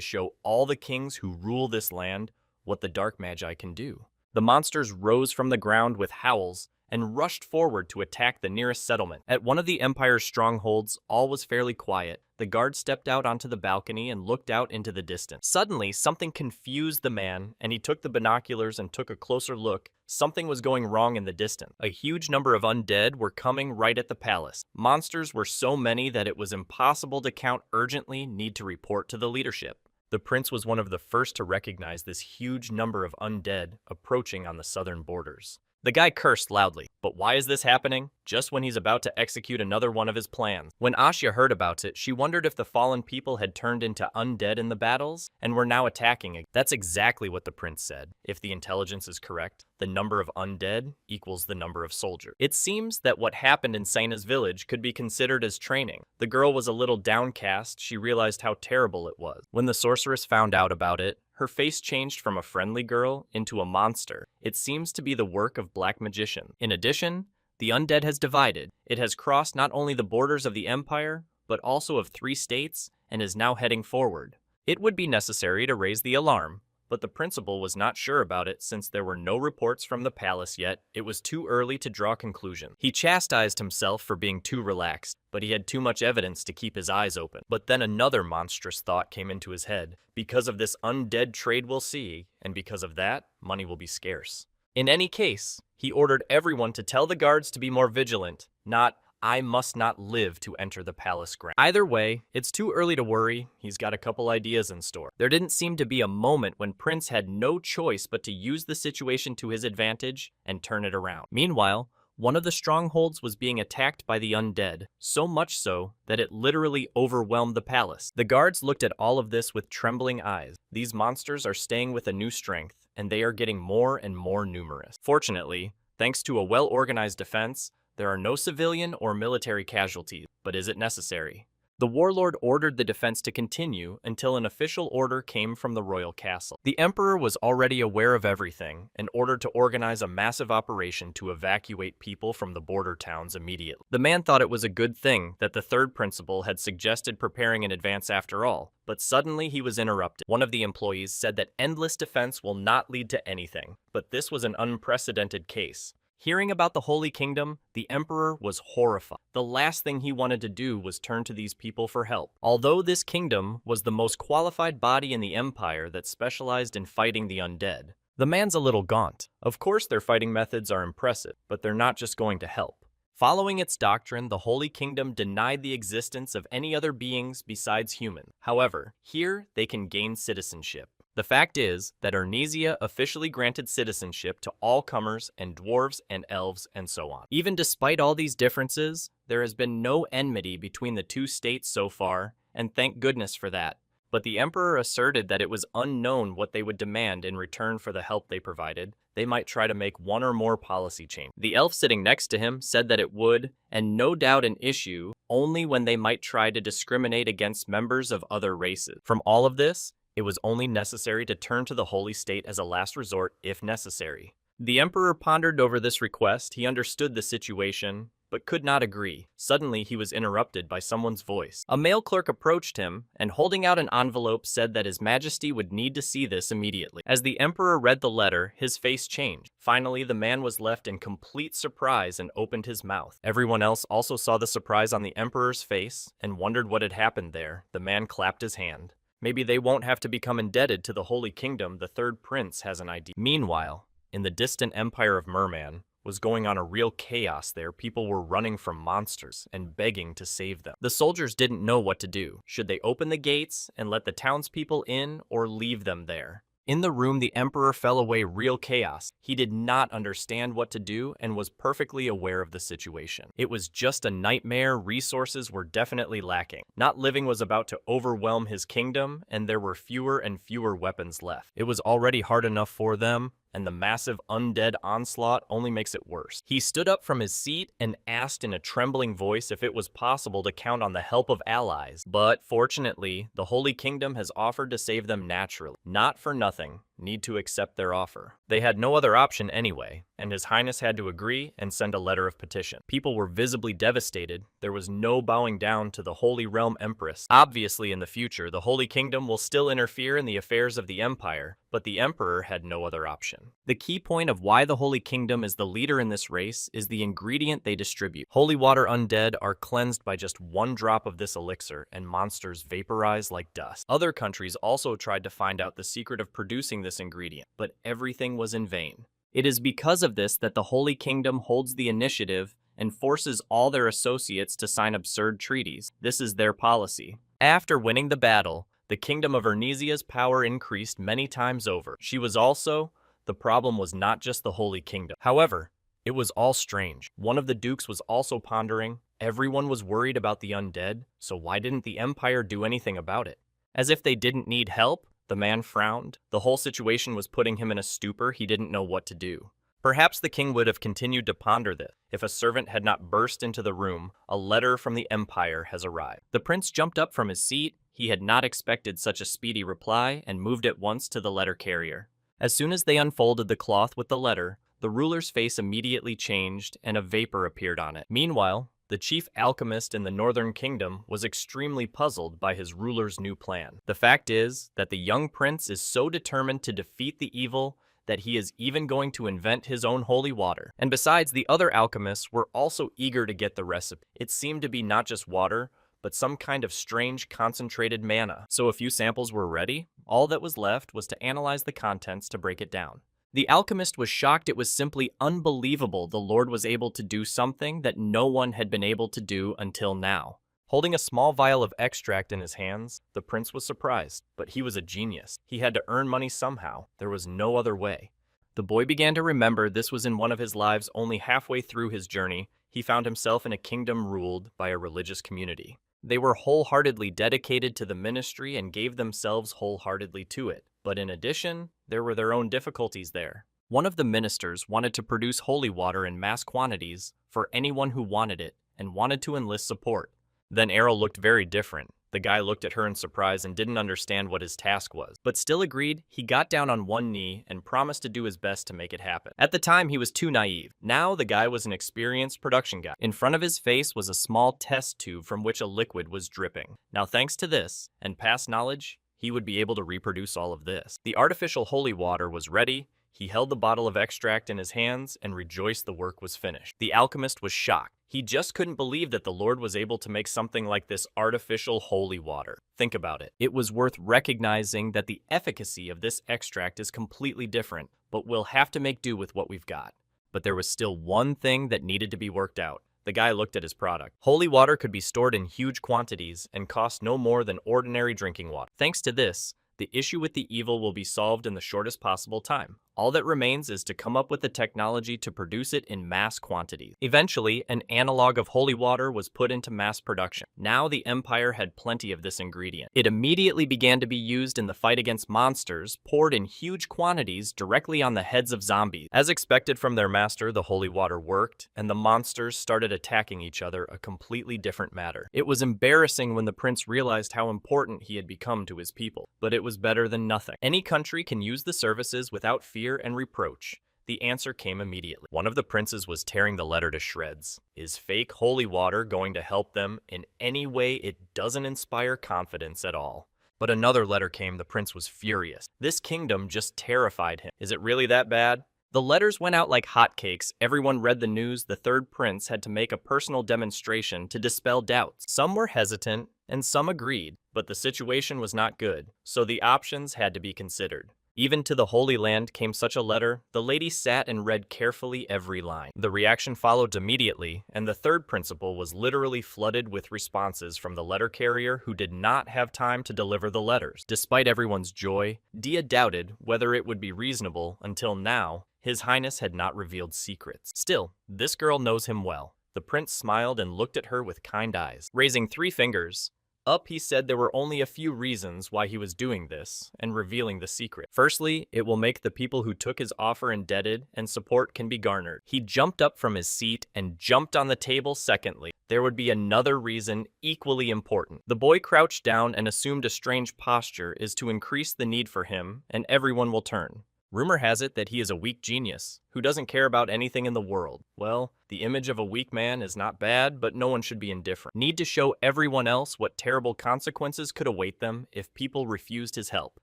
[SPEAKER 1] show all the kings who rule this land what the dark magi can do. The monsters rose from the ground with howls and rushed forward to attack the nearest settlement. At one of the Empire's strongholds, all was fairly quiet. The guard stepped out onto the balcony and looked out into the distance. Suddenly, something confused the man, and he took the binoculars and took a closer look. Something was going wrong in the distance. A huge number of undead were coming right at the palace. Monsters were so many that it was impossible to count. Urgently need to report to the leadership. The prince was one of the first to recognize this huge number of undead approaching on the southern borders. The guy cursed loudly. But why is this happening? Just when he's about to execute another one of his plans. When Asya heard about it, she wondered if the fallen people had turned into undead in the battles and were now attacking. That's exactly what the prince said. If the intelligence is correct, the number of undead equals the number of soldiers. It seems that what happened in Saina's village could be considered as training. The girl was a little downcast. She realized how terrible it was. When the sorceress found out about it, her face changed from a friendly girl into a monster. It seems to be the work of black magicians. In addition, the undead has divided. It has crossed not only the borders of the empire, but also of 3 states, and is now heading forward. It would be necessary to raise the alarm, but the principal was not sure about it since there were no reports from the palace yet. It was too early to draw conclusions. He chastised himself for being too relaxed, but he had too much evidence to keep his eyes open. But then another monstrous thought came into his head. Because of this undead trade we'll see, and because of that, money will be scarce. In any case, he ordered everyone to tell the guards to be more vigilant, not, I must not live to enter the palace ground. Either way, it's too early to worry. He's got a couple ideas in store. There didn't seem to be a moment when Prince had no choice but to use the situation to his advantage and turn it around. Meanwhile, one of the strongholds was being attacked by the undead, so much so that it literally overwhelmed the palace. The guards looked at all of this with trembling eyes. These monsters are staying with a new strength, and they are getting more and more numerous. Fortunately, thanks to a well-organized defense, there are no civilian or military casualties, but is it necessary? The warlord ordered the defense to continue until an official order came from the royal castle. The emperor was already aware of everything and ordered to organize a massive operation to evacuate people from the border towns immediately. The man thought it was a good thing that the third principal had suggested preparing in advance after all, but suddenly he was interrupted. One of the employees said that endless defense will not lead to anything, but this was an unprecedented case. Hearing about the Holy Kingdom, the Emperor was horrified. The last thing he wanted to do was turn to these people for help. Although this kingdom was the most qualified body in the Empire that specialized in fighting the undead, the man's a little gaunt. Of course their fighting methods are impressive, but they're not just going to help. Following its doctrine, the Holy Kingdom denied the existence of any other beings besides humans. However, here they can gain citizenship. The fact is that Arnesia officially granted citizenship to all comers and dwarves and elves and so on. Even despite all these differences, there has been no enmity between the two states so far, and thank goodness for that. But the emperor asserted that it was unknown what they would demand in return for the help they provided. They might try to make one or more policy change. The elf sitting next to him said that it would, and no doubt an issue, only when they might try to discriminate against members of other races. From all of this, it was only necessary to turn to the holy state as a last resort if necessary. The emperor pondered over this request. He understood the situation, but could not agree. Suddenly, he was interrupted by someone's voice. A male clerk approached him, and holding out an envelope said that His Majesty would need to see this immediately. As the emperor read the letter, his face changed. Finally, the man was left in complete surprise and opened his mouth. Everyone else also saw the surprise on the emperor's face and wondered what had happened there. The man clapped his hand. Maybe they won't have to become indebted to the Holy Kingdom, the third prince has an idea. Meanwhile, in the distant empire of Merman, was going on a real chaos there. People were running from monsters and begging to save them. The soldiers didn't know what to do. Should they open the gates and let the townspeople in or leave them there? In the room, the emperor fell away real chaos. He did not understand what to do and was perfectly aware of the situation. It was just a nightmare. Resources were definitely lacking. Not living was about to overwhelm his kingdom, and there were fewer and fewer weapons left. It was already hard enough for them, and the massive undead onslaught only makes it worse. He stood up from his seat and asked in a trembling voice if it was possible to count on the help of allies. But fortunately, the Holy Kingdom has offered to save them naturally. Not for nothing, need to accept their offer. They had no other option anyway, and His Highness had to agree and send a letter of petition. People were visibly devastated. There was no bowing down to the Holy Realm Empress. Obviously, in the future, the Holy Kingdom will still interfere in the affairs of the Empire, but the Emperor had no other option. The key point of why the Holy Kingdom is the leader in this race is the ingredient they distribute. Holy water undead are cleansed by just one drop of this elixir, and monsters vaporize like dust. Other countries also tried to find out the secret of producing this ingredient, but everything was in vain. It is because of this that the Holy Kingdom holds the initiative and forces all their associates to sign absurd treaties. This is their policy. After winning the battle, the kingdom of Arnesia's power increased many times over. The problem was not just the Holy Kingdom. However, it was all strange. One of the dukes was also pondering. Everyone was worried about the undead, so why didn't the Empire do anything about it? As if they didn't need help, the man frowned. The whole situation was putting him in a stupor. He didn't know what to do. Perhaps the king would have continued to ponder this if a servant had not burst into the room. A letter from the Empire has arrived. The prince jumped up from his seat. He had not expected such a speedy reply and moved at once to the letter carrier. As soon as they unfolded the cloth with the letter, the ruler's face immediately changed and a vapor appeared on it. Meanwhile, the chief alchemist in the Northern Kingdom was extremely puzzled by his ruler's new plan. The fact is that the young prince is so determined to defeat the evil that he is even going to invent his own holy water. And besides, the other alchemists were also eager to get the recipe. It seemed to be not just water, but some kind of strange concentrated mana. So a few samples were ready. All that was left was to analyze the contents to break it down. The alchemist was shocked. It was simply unbelievable the Lord was able to do something that no one had been able to do until now. Holding a small vial of extract in his hands, the prince was surprised, but he was a genius. He had to earn money somehow. There was no other way. The boy began to remember this was in one of his lives. Only halfway through his journey, he found himself in a kingdom ruled by a religious community. They were wholeheartedly dedicated to the ministry and gave themselves wholeheartedly to it. But in addition, there were their own difficulties there. One of the ministers wanted to produce holy water in mass quantities for anyone who wanted it and wanted to enlist support. Then Errol looked very different. The guy looked at her in surprise and didn't understand what his task was, but still agreed. He got down on one knee and promised to do his best to make it happen. At the time, he was too naive. Now, the guy was an experienced production guy. In front of his face was a small test tube from which a liquid was dripping. Now, thanks to this, and past knowledge, he would be able to reproduce all of this. The artificial holy water was ready. He held the bottle of extract in his hands and rejoiced the work was finished. The alchemist was shocked. He just couldn't believe that the Lord was able to make something like this artificial holy water. Think about it. It was worth recognizing that the efficacy of this extract is completely different, but we'll have to make do with what we've got. But there was still one thing that needed to be worked out. The guy looked at his product. Holy water could be stored in huge quantities and cost no more than ordinary drinking water. Thanks to this, the issue with the evil will be solved in the shortest possible time. All that remains is to come up with the technology to produce it in mass quantities. Eventually, an analog of holy water was put into mass production. Now the Empire had plenty of this ingredient. It immediately began to be used in the fight against monsters, poured in huge quantities directly on the heads of zombies. As expected from their master, the holy water worked, and the monsters started attacking each other, a completely different matter. It was embarrassing when the prince realized how important he had become to his people, but it was better than nothing. Any country can use the services without fear and reproach. The answer came immediately. One of the princes was tearing the letter to shreds. Is fake holy water going to help them in any way? It doesn't inspire confidence at all. But another letter came. The prince was furious. This kingdom just terrified him. Is it really that bad? The letters went out like hotcakes. Everyone read the news. The third prince had to make a personal demonstration to dispel doubts. Some were hesitant and some agreed, but the situation was not good, so the options had to be considered. Even to the Holy Land came such a letter. The lady sat and read carefully every line. The reaction followed immediately, and the third principal was literally flooded with responses from the letter carrier who did not have time to deliver the letters. Despite everyone's joy, Dia doubted whether it would be reasonable. Until now, His Highness had not revealed secrets. Still, this girl knows him well. The prince smiled and looked at her with kind eyes. Raising 3 fingers up, he said there were only a few reasons why he was doing this, and revealing the secret. Firstly, it will make the people who took his offer indebted, and support can be garnered. He jumped up from his seat and jumped on the table. Secondly, there would be another reason equally important. The boy crouched down and assumed a strange posture is to increase the need for him, and everyone will turn. Rumor has it that he is a weak genius, who doesn't care about anything in the world. Well, the image of a weak man is not bad, but no one should be indifferent. Need to show everyone else what terrible consequences could await them if people refused his help.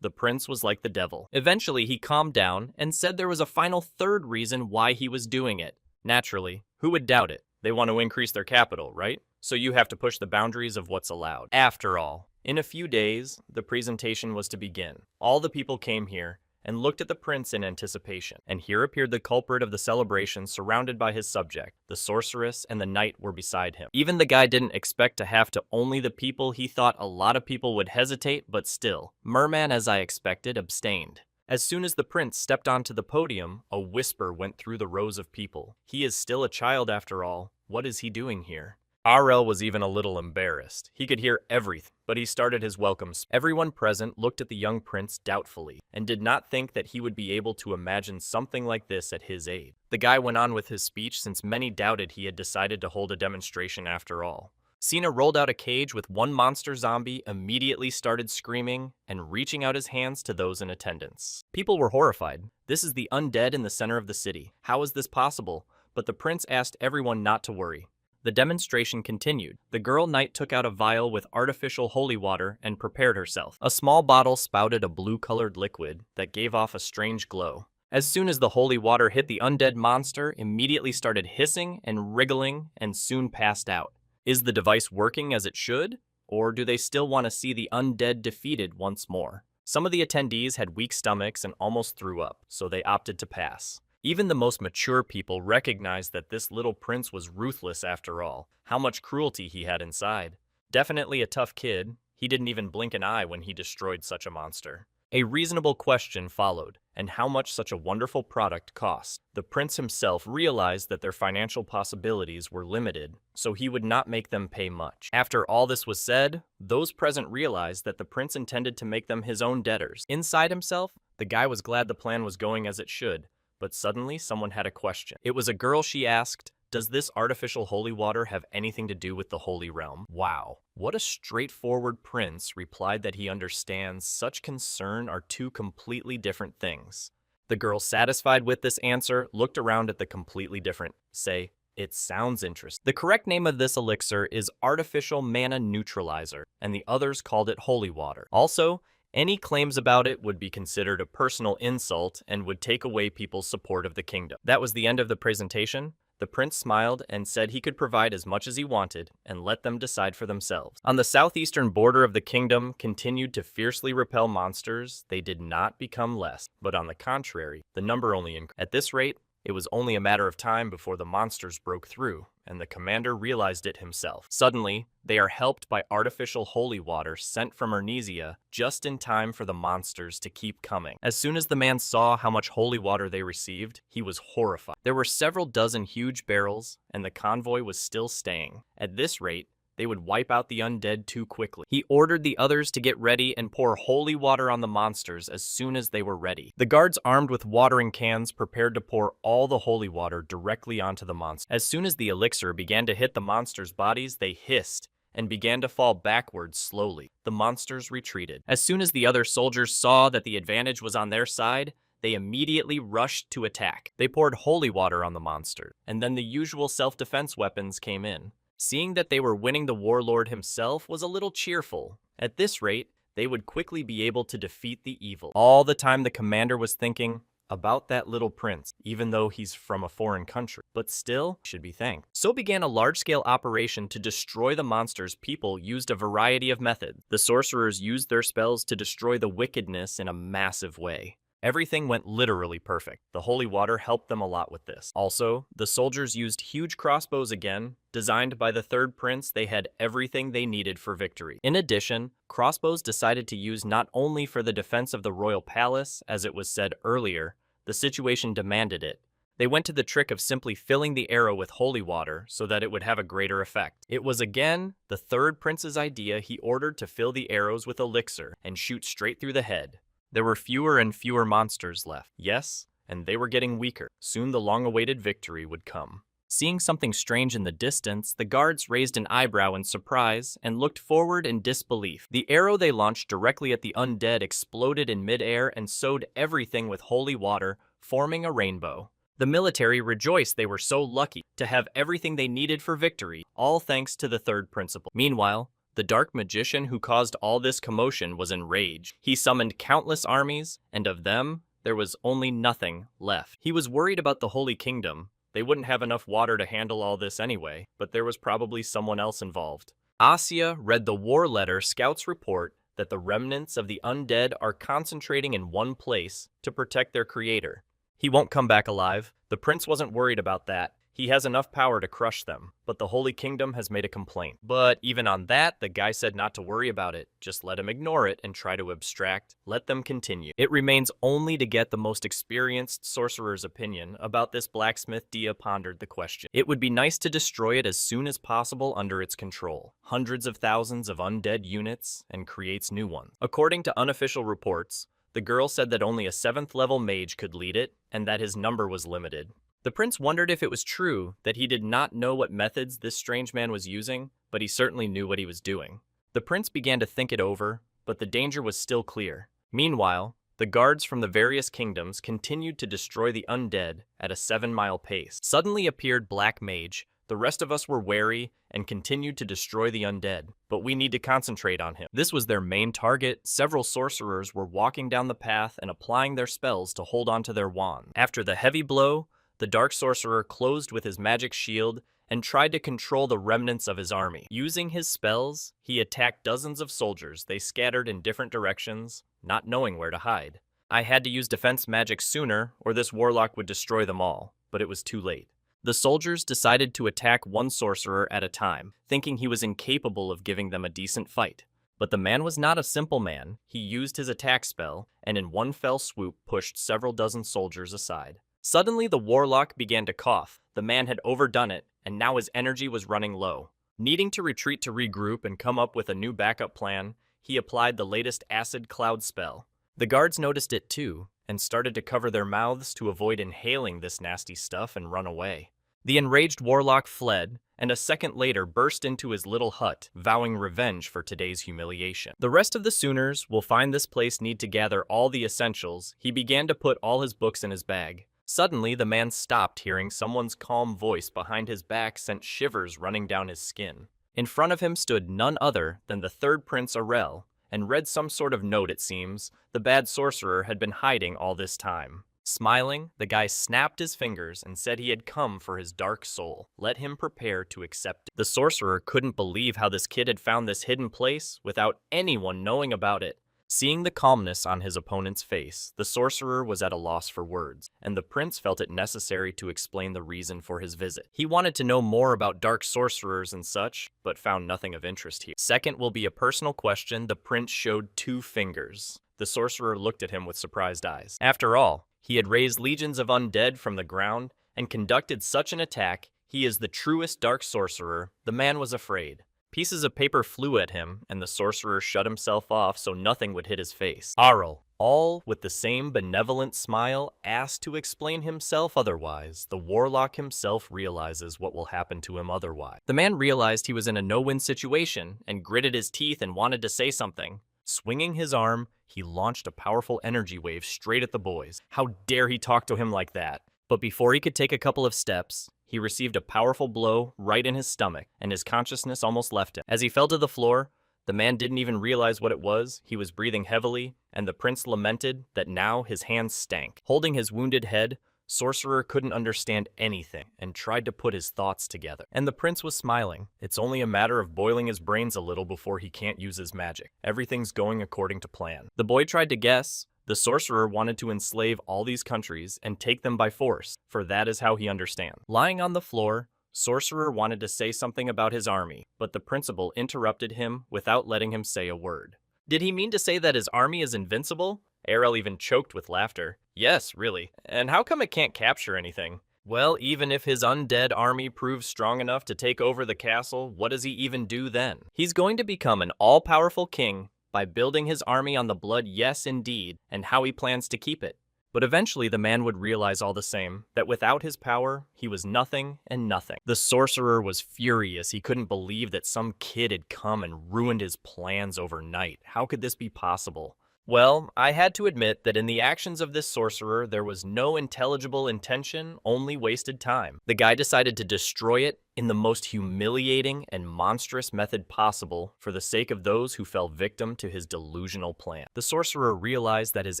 [SPEAKER 1] The prince was like the devil. Eventually, he calmed down and said there was a final third reason why he was doing it. Naturally, who would doubt it? They want to increase their capital, right? So you have to push the boundaries of what's allowed. After all, in a few days, the presentation was to begin. All the people came here and looked at the prince in anticipation. And here appeared the culprit of the celebration, surrounded by his subject. The sorceress and the knight were beside him. Even the guy didn't expect to have to only the people. He thought a lot of people would hesitate, but still, Merman, as I expected, abstained. As soon as the prince stepped onto the podium, a whisper went through the rows of people. He is still a child after all. What is he doing here? RL was even a little embarrassed. He could hear everything, but he started his welcome speech. Everyone present looked at the young prince doubtfully, and did not think that he would be able to imagine something like this at his age. The guy went on with his speech since many doubted he had decided to hold a demonstration after all. Cena rolled out a cage with one monster zombie, immediately started screaming, and reaching out his hands to those in attendance. People were horrified. This is the undead in the center of the city. How is this possible? But the prince asked everyone not to worry. The demonstration continued. The girl knight took out a vial with artificial holy water and prepared herself. A small bottle spouted a blue-colored liquid that gave off a strange glow. As soon as the holy water hit the undead monster, immediately started hissing and wriggling and soon passed out. Is the device working as it should? Or do they still want to see the undead defeated once more? Some of the attendees had weak stomachs and almost threw up, so they opted to pass. Even the most mature people recognized that this little prince was ruthless after all. How much cruelty he had inside. Definitely a tough kid. He didn't even blink an eye when he destroyed such a monster. A reasonable question followed, and how much such a wonderful product cost. The prince himself realized that their financial possibilities were limited, so he would not make them pay much. After all this was said, those present realized that the prince intended to make them his own debtors. Inside himself, the guy was glad the plan was going as it should. But suddenly, someone had a question. It was a girl. She asked, Does this artificial holy water have anything to do with the Holy Realm? Wow. What a straightforward prince replied that he understands such concern are two completely different things. The girl, satisfied with this answer, looked around at the completely different, say, it sounds interesting. The correct name of this elixir is Artificial Mana Neutralizer, and the others called it Holy Water. Also, any claims about it would be considered a personal insult and would take away people's support of the kingdom. That was the end of the presentation. The prince smiled and said he could provide as much as he wanted and let them decide for themselves. On the southeastern border of the kingdom continued to fiercely repel monsters. They did not become less, but on the contrary, the number only increased. At this rate, it was only a matter of time before the monsters broke through, and the commander realized it himself. Suddenly, they are helped by artificial holy water sent from Arnesia just in time for the monsters to keep coming. As soon as the man saw how much holy water they received, he was horrified. There were several dozen huge barrels, and the convoy was still staying. At this rate, they would wipe out the undead too quickly. He ordered the others to get ready and pour holy water on the monsters as soon as they were ready. The guards, armed with watering cans, prepared to pour all the holy water directly onto the monsters. As soon as the elixir began to hit the monsters' bodies, they hissed and began to fall backwards slowly. The monsters retreated. As soon as the other soldiers saw that the advantage was on their side, they immediately rushed to attack. They poured holy water on the monster, and then the usual self-defense weapons came in. Seeing that they were winning, the warlord himself was a little cheerful. At this rate, they would quickly be able to defeat the evil. All the time the commander was thinking about that little prince, even though he's from a foreign country, but still should be thanked. So began a large-scale operation to destroy the monsters. People used a variety of methods. The sorcerers used their spells to destroy the wickedness in a massive way. Everything went literally perfect. The holy water helped them a lot with this. Also, the soldiers used huge crossbows again. Designed by the third prince, they had everything they needed for victory. In addition, crossbows decided to use not only for the defense of the royal palace, as it was said earlier, the situation demanded it. They went to the trick of simply filling the arrow with holy water so that it would have a greater effect. It was again the third prince's idea. He ordered to fill the arrows with elixir and shoot straight through the head. There were fewer and fewer monsters left. Yes, and they were getting weaker. Soon the long-awaited victory would come. Seeing something strange in the distance, the guards raised an eyebrow in surprise and looked forward in disbelief. The arrow they launched directly at the undead exploded in midair and sowed everything with holy water, forming a rainbow. The military rejoiced. They were so lucky to have everything they needed for victory, all thanks to the third principle. Meanwhile, the dark magician who caused all this commotion was enraged. He summoned countless armies, and of them, there was only nothing left. He was worried about the Holy Kingdom. They wouldn't have enough water to handle all this anyway, but there was probably someone else involved. Asya read the war letter scouts report that the remnants of the undead are concentrating in one place to protect their creator. He won't come back alive. The prince wasn't worried about that. He has enough power to crush them, but the Holy Kingdom has made a complaint. But even on that, the guy said not to worry about it. Just let him ignore it and try to abstract. Let them continue. It remains only to get the most experienced sorcerer's opinion about this blacksmith. Dia pondered the question. It would be nice to destroy it as soon as possible under its control. Hundreds of thousands of undead units and creates new ones. According to unofficial reports, the girl said that only a 7th level mage could lead it and that his number was limited. The prince wondered if it was true that he did not know what methods this strange man was using, but he certainly knew what he was doing. The prince began to think it over, but the danger was still clear. Meanwhile, the guards from the various kingdoms continued to destroy the undead at a 7-mile pace. Suddenly appeared Black Mage. The rest of us were wary and continued to destroy the undead, but we need to concentrate on him. This was their main target. Several sorcerers were walking down the path and applying their spells to hold onto their wands. After the heavy blow, the dark sorcerer closed with his magic shield and tried to control the remnants of his army. Using his spells, he attacked dozens of soldiers. They scattered in different directions, not knowing where to hide. I had to use defense magic sooner, or this warlock would destroy them all, but it was too late. The soldiers decided to attack one sorcerer at a time, thinking he was incapable of giving them a decent fight. But the man was not a simple man. He used his attack spell, and in one fell swoop pushed several dozen soldiers aside. Suddenly, the warlock began to cough. The man had overdone it, and now his energy was running low. Needing to retreat to regroup and come up with a new backup plan, he applied the latest acid cloud spell. The guards noticed it too, and started to cover their mouths to avoid inhaling this nasty stuff and run away. The enraged warlock fled, and a second later burst into his little hut, vowing revenge for today's humiliation. The rest of the Sooners will find this place need to gather all the essentials. He began to put all his books in his bag. Suddenly, the man stopped, hearing someone's calm voice behind his back sent shivers running down his skin. In front of him stood none other than the third Prince Arel, and read some sort of note, it seems. The bad sorcerer had been hiding all this time. Smiling, the guy snapped his fingers and said he had come for his dark soul. Let him prepare to accept it. The sorcerer couldn't believe how this kid had found this hidden place without anyone knowing about it. Seeing the calmness on his opponent's face, the sorcerer was at a loss for words, and the prince felt it necessary to explain the reason for his visit. He wanted to know more about dark sorcerers and such, but found nothing of interest here. Second will be a personal question. The prince showed 2 fingers. The sorcerer looked at him with surprised eyes. After all, he had raised legions of undead from the ground and conducted such an attack. He is the truest dark sorcerer. The man was afraid. Pieces of paper flew at him, and the sorcerer shut himself off so nothing would hit his face. Arel, all with the same benevolent smile, asked to explain himself otherwise. The warlock himself realizes what will happen to him otherwise. The man realized he was in a no-win situation and gritted his teeth and wanted to say something. Swinging his arm, he launched a powerful energy wave straight at the boys. How dare he talk to him like that? But before he could take a couple of steps, he received a powerful blow right in his stomach, and his consciousness almost left him. As he fell to the floor, the man didn't even realize what it was. He was breathing heavily, and the prince lamented that now his hands stank. Holding his wounded head, Sorcerer couldn't understand anything and tried to put his thoughts together. And the prince was smiling. It's only a matter of boiling his brains a little before he can't use his magic. Everything's going according to plan. The boy tried to guess. The sorcerer wanted to enslave all these countries and take them by force, for that is how he understands. Lying on the floor, Sorcerer wanted to say something about his army, but the principal interrupted him without letting him say a word. Did he mean to say that his army is invincible? Arel even choked with laughter. Yes, really. And how come it can't capture anything? Well, even if his undead army proves strong enough to take over the castle, what does he even do then? He's going to become an all-powerful king by building his army on the blood, yes indeed, and how he plans to keep it. But eventually the man would realize all the same, that without his power, he was nothing and nothing. The sorcerer was furious. He couldn't believe that some kid had come and ruined his plans overnight. How could this be possible? Well, I had to admit that in the actions of this sorcerer, there was no intelligible intention, only wasted time. The guy decided to destroy it in the most humiliating and monstrous method possible for the sake of those who fell victim to his delusional plan. The sorcerer realized that his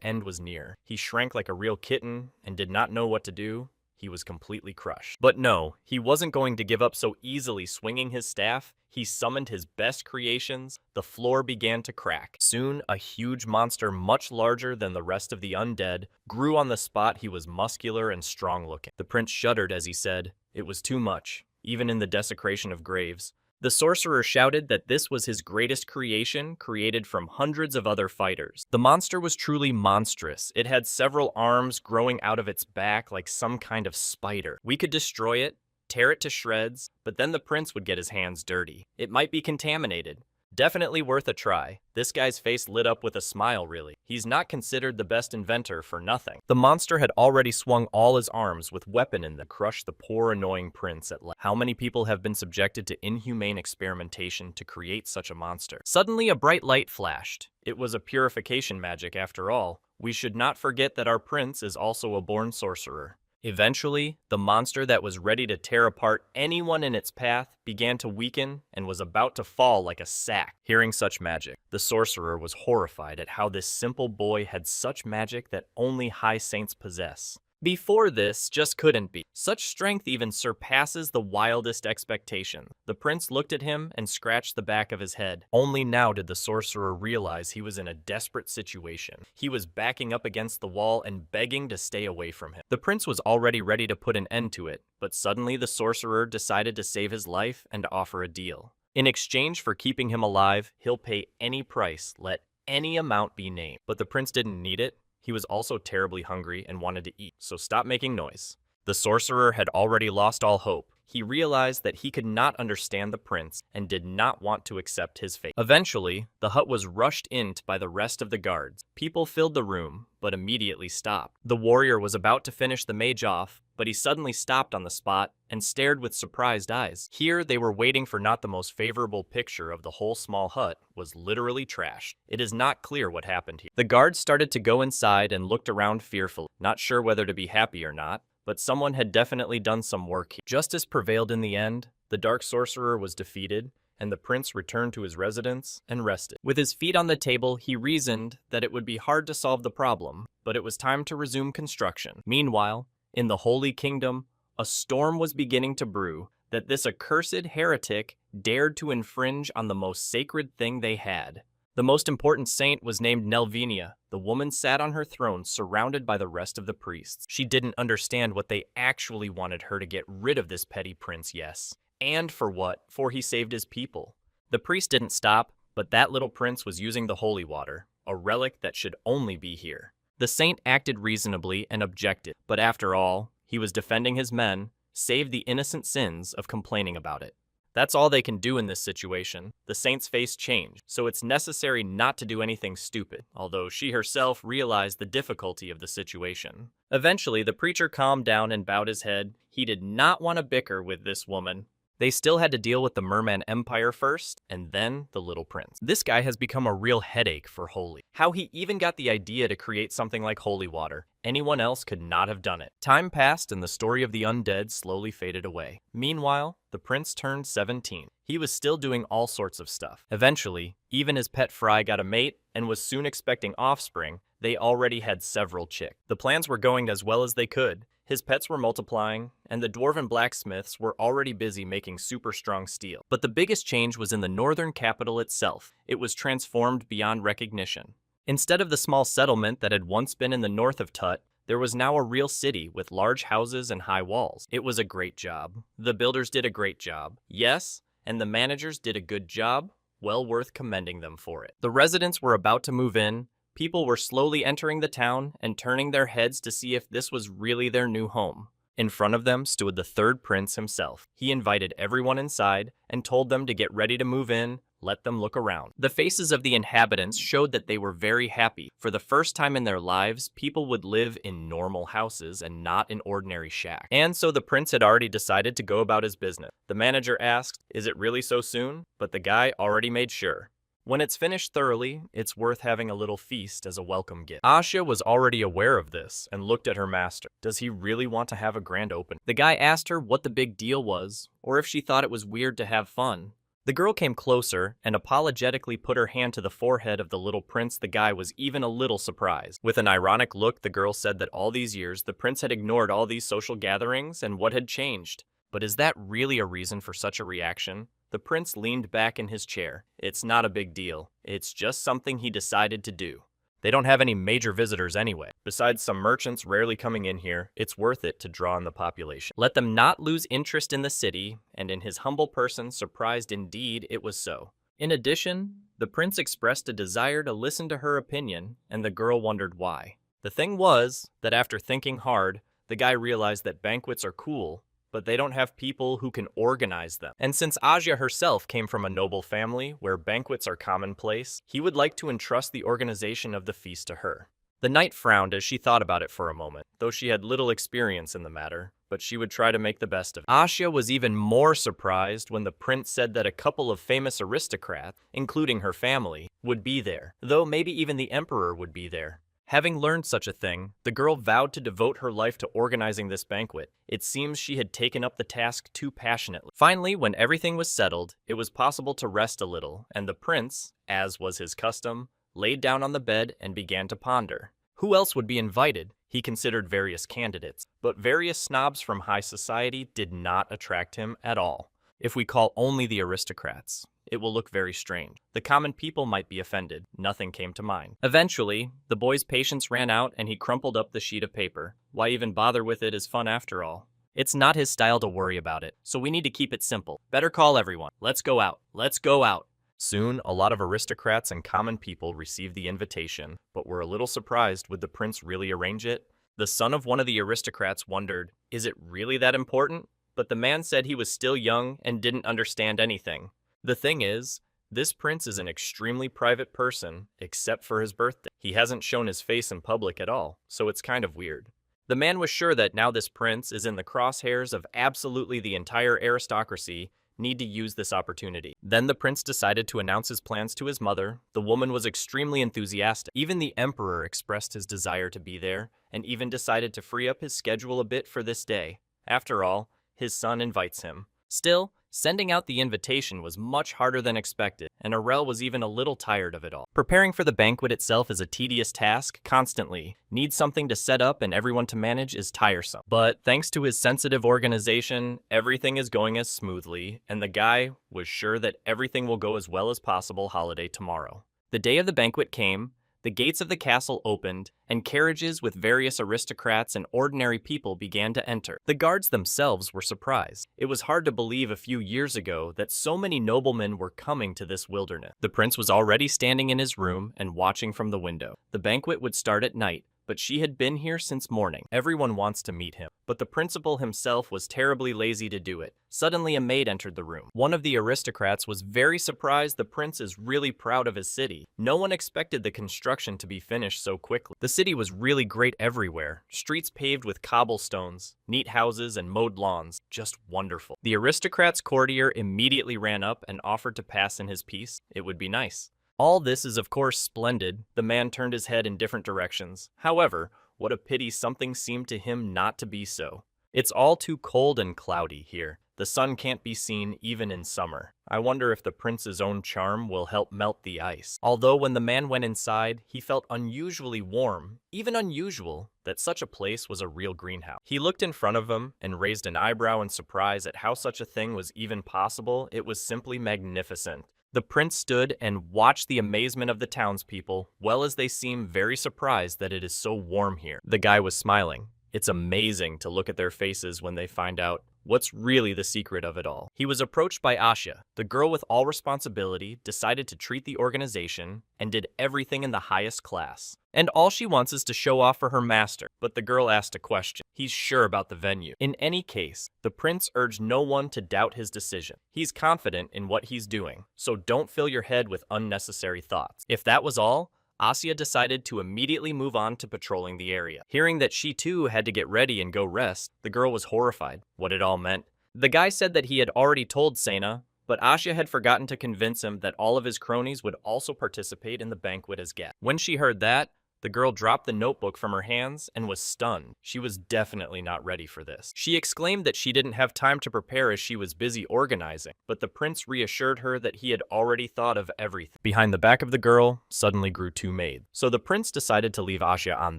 [SPEAKER 1] end was near. He shrank like a real kitten and did not know what to do. He was completely crushed. But no, he wasn't going to give up so easily. Swinging his staff, he summoned his best creations. The floor began to crack. Soon, a huge monster much larger than the rest of the undead grew on the spot. He was muscular and strong-looking. The prince shuddered as he said, "It was too much, even in the desecration of graves." The sorcerer shouted that this was his greatest creation, created from hundreds of other fighters. The monster was truly monstrous. It had several arms growing out of its back like some kind of spider. We could destroy it, tear it to shreds, but then the prince would get his hands dirty. It might be contaminated. Definitely worth a try. This guy's face lit up with a smile, really. He's not considered the best inventor for nothing. The monster had already swung all his arms with weapon in them to crush the poor annoying prince at last. How many people have been subjected to inhumane experimentation to create such a monster? Suddenly a bright light flashed. It was a purification magic after all. We should not forget that our prince is also a born sorcerer. Eventually, the monster that was ready to tear apart anyone in its path began to weaken and was about to fall like a sack. Hearing such magic, the sorcerer was horrified at how this simple boy had such magic that only high saints possess. Before this just couldn't be. Such strength even surpasses the wildest expectation. The prince looked at him and scratched the back of his head. Only now did the sorcerer realize he was in a desperate situation. He was backing up against the wall and begging to stay away from him. The prince was already ready to put an end to it, but suddenly the sorcerer decided to save his life and offer a deal. In exchange for keeping him alive, he'll pay any price, let any amount be named. But the prince didn't need it. He was also terribly hungry and wanted to eat, so stop making noise. The sorcerer had already lost all hope. he realized that he could not understand the prince and did not want to accept his fate. Eventually, the hut was rushed in by the rest of the guards. People filled the room, but immediately stopped. The warrior was about to finish the mage off, but he suddenly stopped on the spot and stared with surprised eyes. Here, they were waiting for not the most favorable picture of the whole small hut was literally trashed. It is not clear what happened here. The guards started to go inside and looked around fearfully, not sure whether to be happy or not, but someone had definitely done some work here. Justice prevailed in the end, the dark sorcerer was defeated, and the prince returned to his residence and rested. With his feet on the table, he reasoned that it would be hard to solve the problem, but it was time to resume construction. Meanwhile, in the Holy Kingdom, a storm was beginning to brew that this accursed heretic dared to infringe on the most sacred thing they had. The most important saint was named Nelvinia. The woman sat on her throne surrounded by the rest of the priests. She didn't understand what they actually wanted her to get rid of this petty prince, yes. And for what? For he saved his people. The priest didn't stop, but that little prince was using the holy water, a relic that should only be here. The saint acted reasonably and objected, but after all, he was defending his men, saved the innocent sins of complaining about it. That's all they can do in this situation. The saint's face changed, so it's necessary not to do anything stupid, although she herself realized the difficulty of the situation. Eventually, the preacher calmed down and bowed his head. He did not want to bicker with this woman. They still had to deal with the Merman Empire first, and then the Little Prince. This guy has become a real headache for Holy. How he even got the idea to create something like holy water. Anyone else could not have done it. Time passed and the story of the undead slowly faded away. Meanwhile, the prince turned 17. He was still doing all sorts of stuff. Eventually, even his pet Fry got a mate and was soon expecting offspring. They already had several chicks. The plans were going as well as they could. His pets were multiplying, and the dwarven blacksmiths were already busy making super strong steel. But the biggest change was in the northern capital itself. It was transformed beyond recognition. Instead of the small settlement that had once been in the north of Tut, there was now a real city with large houses and high walls. It was a great job. The builders did a great job. Yes, and the managers did a good job, well worth commending them for it. The residents were about to move in. People were slowly entering the town and turning their heads to see if this was really their new home. In front of them stood the third prince himself. He invited everyone inside and told them to get ready to move in, let them look around. The faces of the inhabitants showed that they were very happy. For the first time in their lives, people would live in normal houses and not in ordinary shacks. And so the prince had already decided to go about his business. The manager asked, "Is it really so soon?" But the guy already made sure. When it's finished thoroughly, it's worth having a little feast as a welcome gift. Asha was already aware of this and looked at her master. Does he really want to have a grand opening? The guy asked her what the big deal was, or if she thought it was weird to have fun. The girl came closer and apologetically put her hand to the forehead of the little prince. The guy was even a little surprised. With an ironic look, the girl said that all these years, the prince had ignored all these social gatherings and what had changed. But is that really a reason for such a reaction? The prince leaned back in his chair. It's not a big deal. It's just something he decided to do. They don't have any major visitors anyway. Besides some merchants rarely coming in here, it's worth it to draw in the population. Let them not lose interest in the city, and in his humble person, surprised indeed it was so. In addition, the prince expressed a desire to listen to her opinion, and the girl wondered why. The thing was that after thinking hard, the guy realized that banquets are cool, but they don't have people who can organize them. And since Aja herself came from a noble family where banquets are commonplace, he would like to entrust the organization of the feast to her. The knight frowned as she thought about it for a moment, though she had little experience in the matter, but she would try to make the best of it. Asha was even more surprised when the prince said that a couple of famous aristocrats, including her family, would be there, though maybe even the emperor would be there. Having learned such a thing, the girl vowed to devote her life to organizing this banquet. It seems she had taken up the task too passionately. Finally, when everything was settled, it was possible to rest a little, and the prince, as was his custom, laid down on the bed and began to ponder. Who else would be invited? He considered various candidates, but various snobs from high society did not attract him at all. If we call only the aristocrats, it will look very strange. The common people might be offended. Nothing came to mind. Eventually, the boy's patience ran out and he crumpled up the sheet of paper. Why even bother with it is fun after all. It's not his style to worry about it, so we need to keep it simple. Better call everyone. Let's go out. Let's go out. Soon, a lot of aristocrats and common people received the invitation, but were a little surprised. Would the prince really arrange it? The son of one of the aristocrats wondered, is it really that important? but the man said he was still young and didn't understand anything. The thing is, this prince is an extremely private person, except for his birthday. He hasn't shown his face in public at all, so it's kind of weird. The man was sure that now this prince is in the crosshairs of absolutely the entire aristocracy, need to use this opportunity. Then the prince decided to announce his plans to his mother. The woman was extremely enthusiastic. Even the emperor expressed his desire to be there, and even decided to free up his schedule a bit for this day. After all, his son invites him. Still, sending out the invitation was much harder than expected, and Aurel was even a little tired of it all. Preparing for the banquet itself is a tedious task, constantly. Need something to set up and everyone to manage is tiresome. But thanks to his sensitive organization, everything is going as smoothly, and the guy was sure that everything will go as well as possible holiday tomorrow. The day of the banquet came. The gates of the castle opened, and carriages with various aristocrats and ordinary people began to enter. The guards themselves were surprised. It was hard to believe a few years ago that so many noblemen were coming to this wilderness. The prince was already standing in his room and watching from the window. The banquet would start at night, but she had been here since morning. Everyone wants to meet him, but the principal himself was terribly lazy to do it. Suddenly a maid entered the room. One of the aristocrats was very surprised. The prince is really proud of his city. No one expected the construction to be finished so quickly. The city was really great everywhere. Streets paved with cobblestones, neat houses and mowed lawns. Just wonderful. The aristocrat's courtier immediately ran up and offered to pass in his piece. It would be nice. All this is of course splendid. The man turned his head in different directions. However, what a pity something seemed to him not to be so. It's all too cold and cloudy here. The sun can't be seen even in summer. I wonder if the prince's own charm will help melt the ice. Although when the man went inside, he felt unusually warm, even unusual that such a place was a real greenhouse. He looked in front of him and raised an eyebrow in surprise at how such a thing was even possible. It was simply magnificent. The prince stood and watched the amazement of the townspeople, well as they seemed very surprised that it is so warm here. The guy was smiling. It's amazing to look at their faces when they find out what's really the secret of it all. He was approached by Asha. The girl with all responsibility decided to treat the organization and did everything in the highest class. And all she wants is to show off for her master. But the girl asked a question. He's sure about the venue. In any case, the prince urged no one to doubt his decision. He's confident in what he's doing, so don't fill your head with unnecessary thoughts. If that was all, Asya decided to immediately move on to patrolling the area. Hearing that she too had to get ready and go rest, the girl was horrified what it all meant. The guy said that he had already told Sena, but Asya had forgotten to convince him that all of his cronies would also participate in the banquet as guests. When she heard that, the girl dropped the notebook from her hands and was stunned. She was definitely not ready for this. She exclaimed that she didn't have time to prepare as she was busy organizing, but the prince reassured her that he had already thought of everything. Behind the back of the girl suddenly grew two maids. So the prince decided to leave Asya on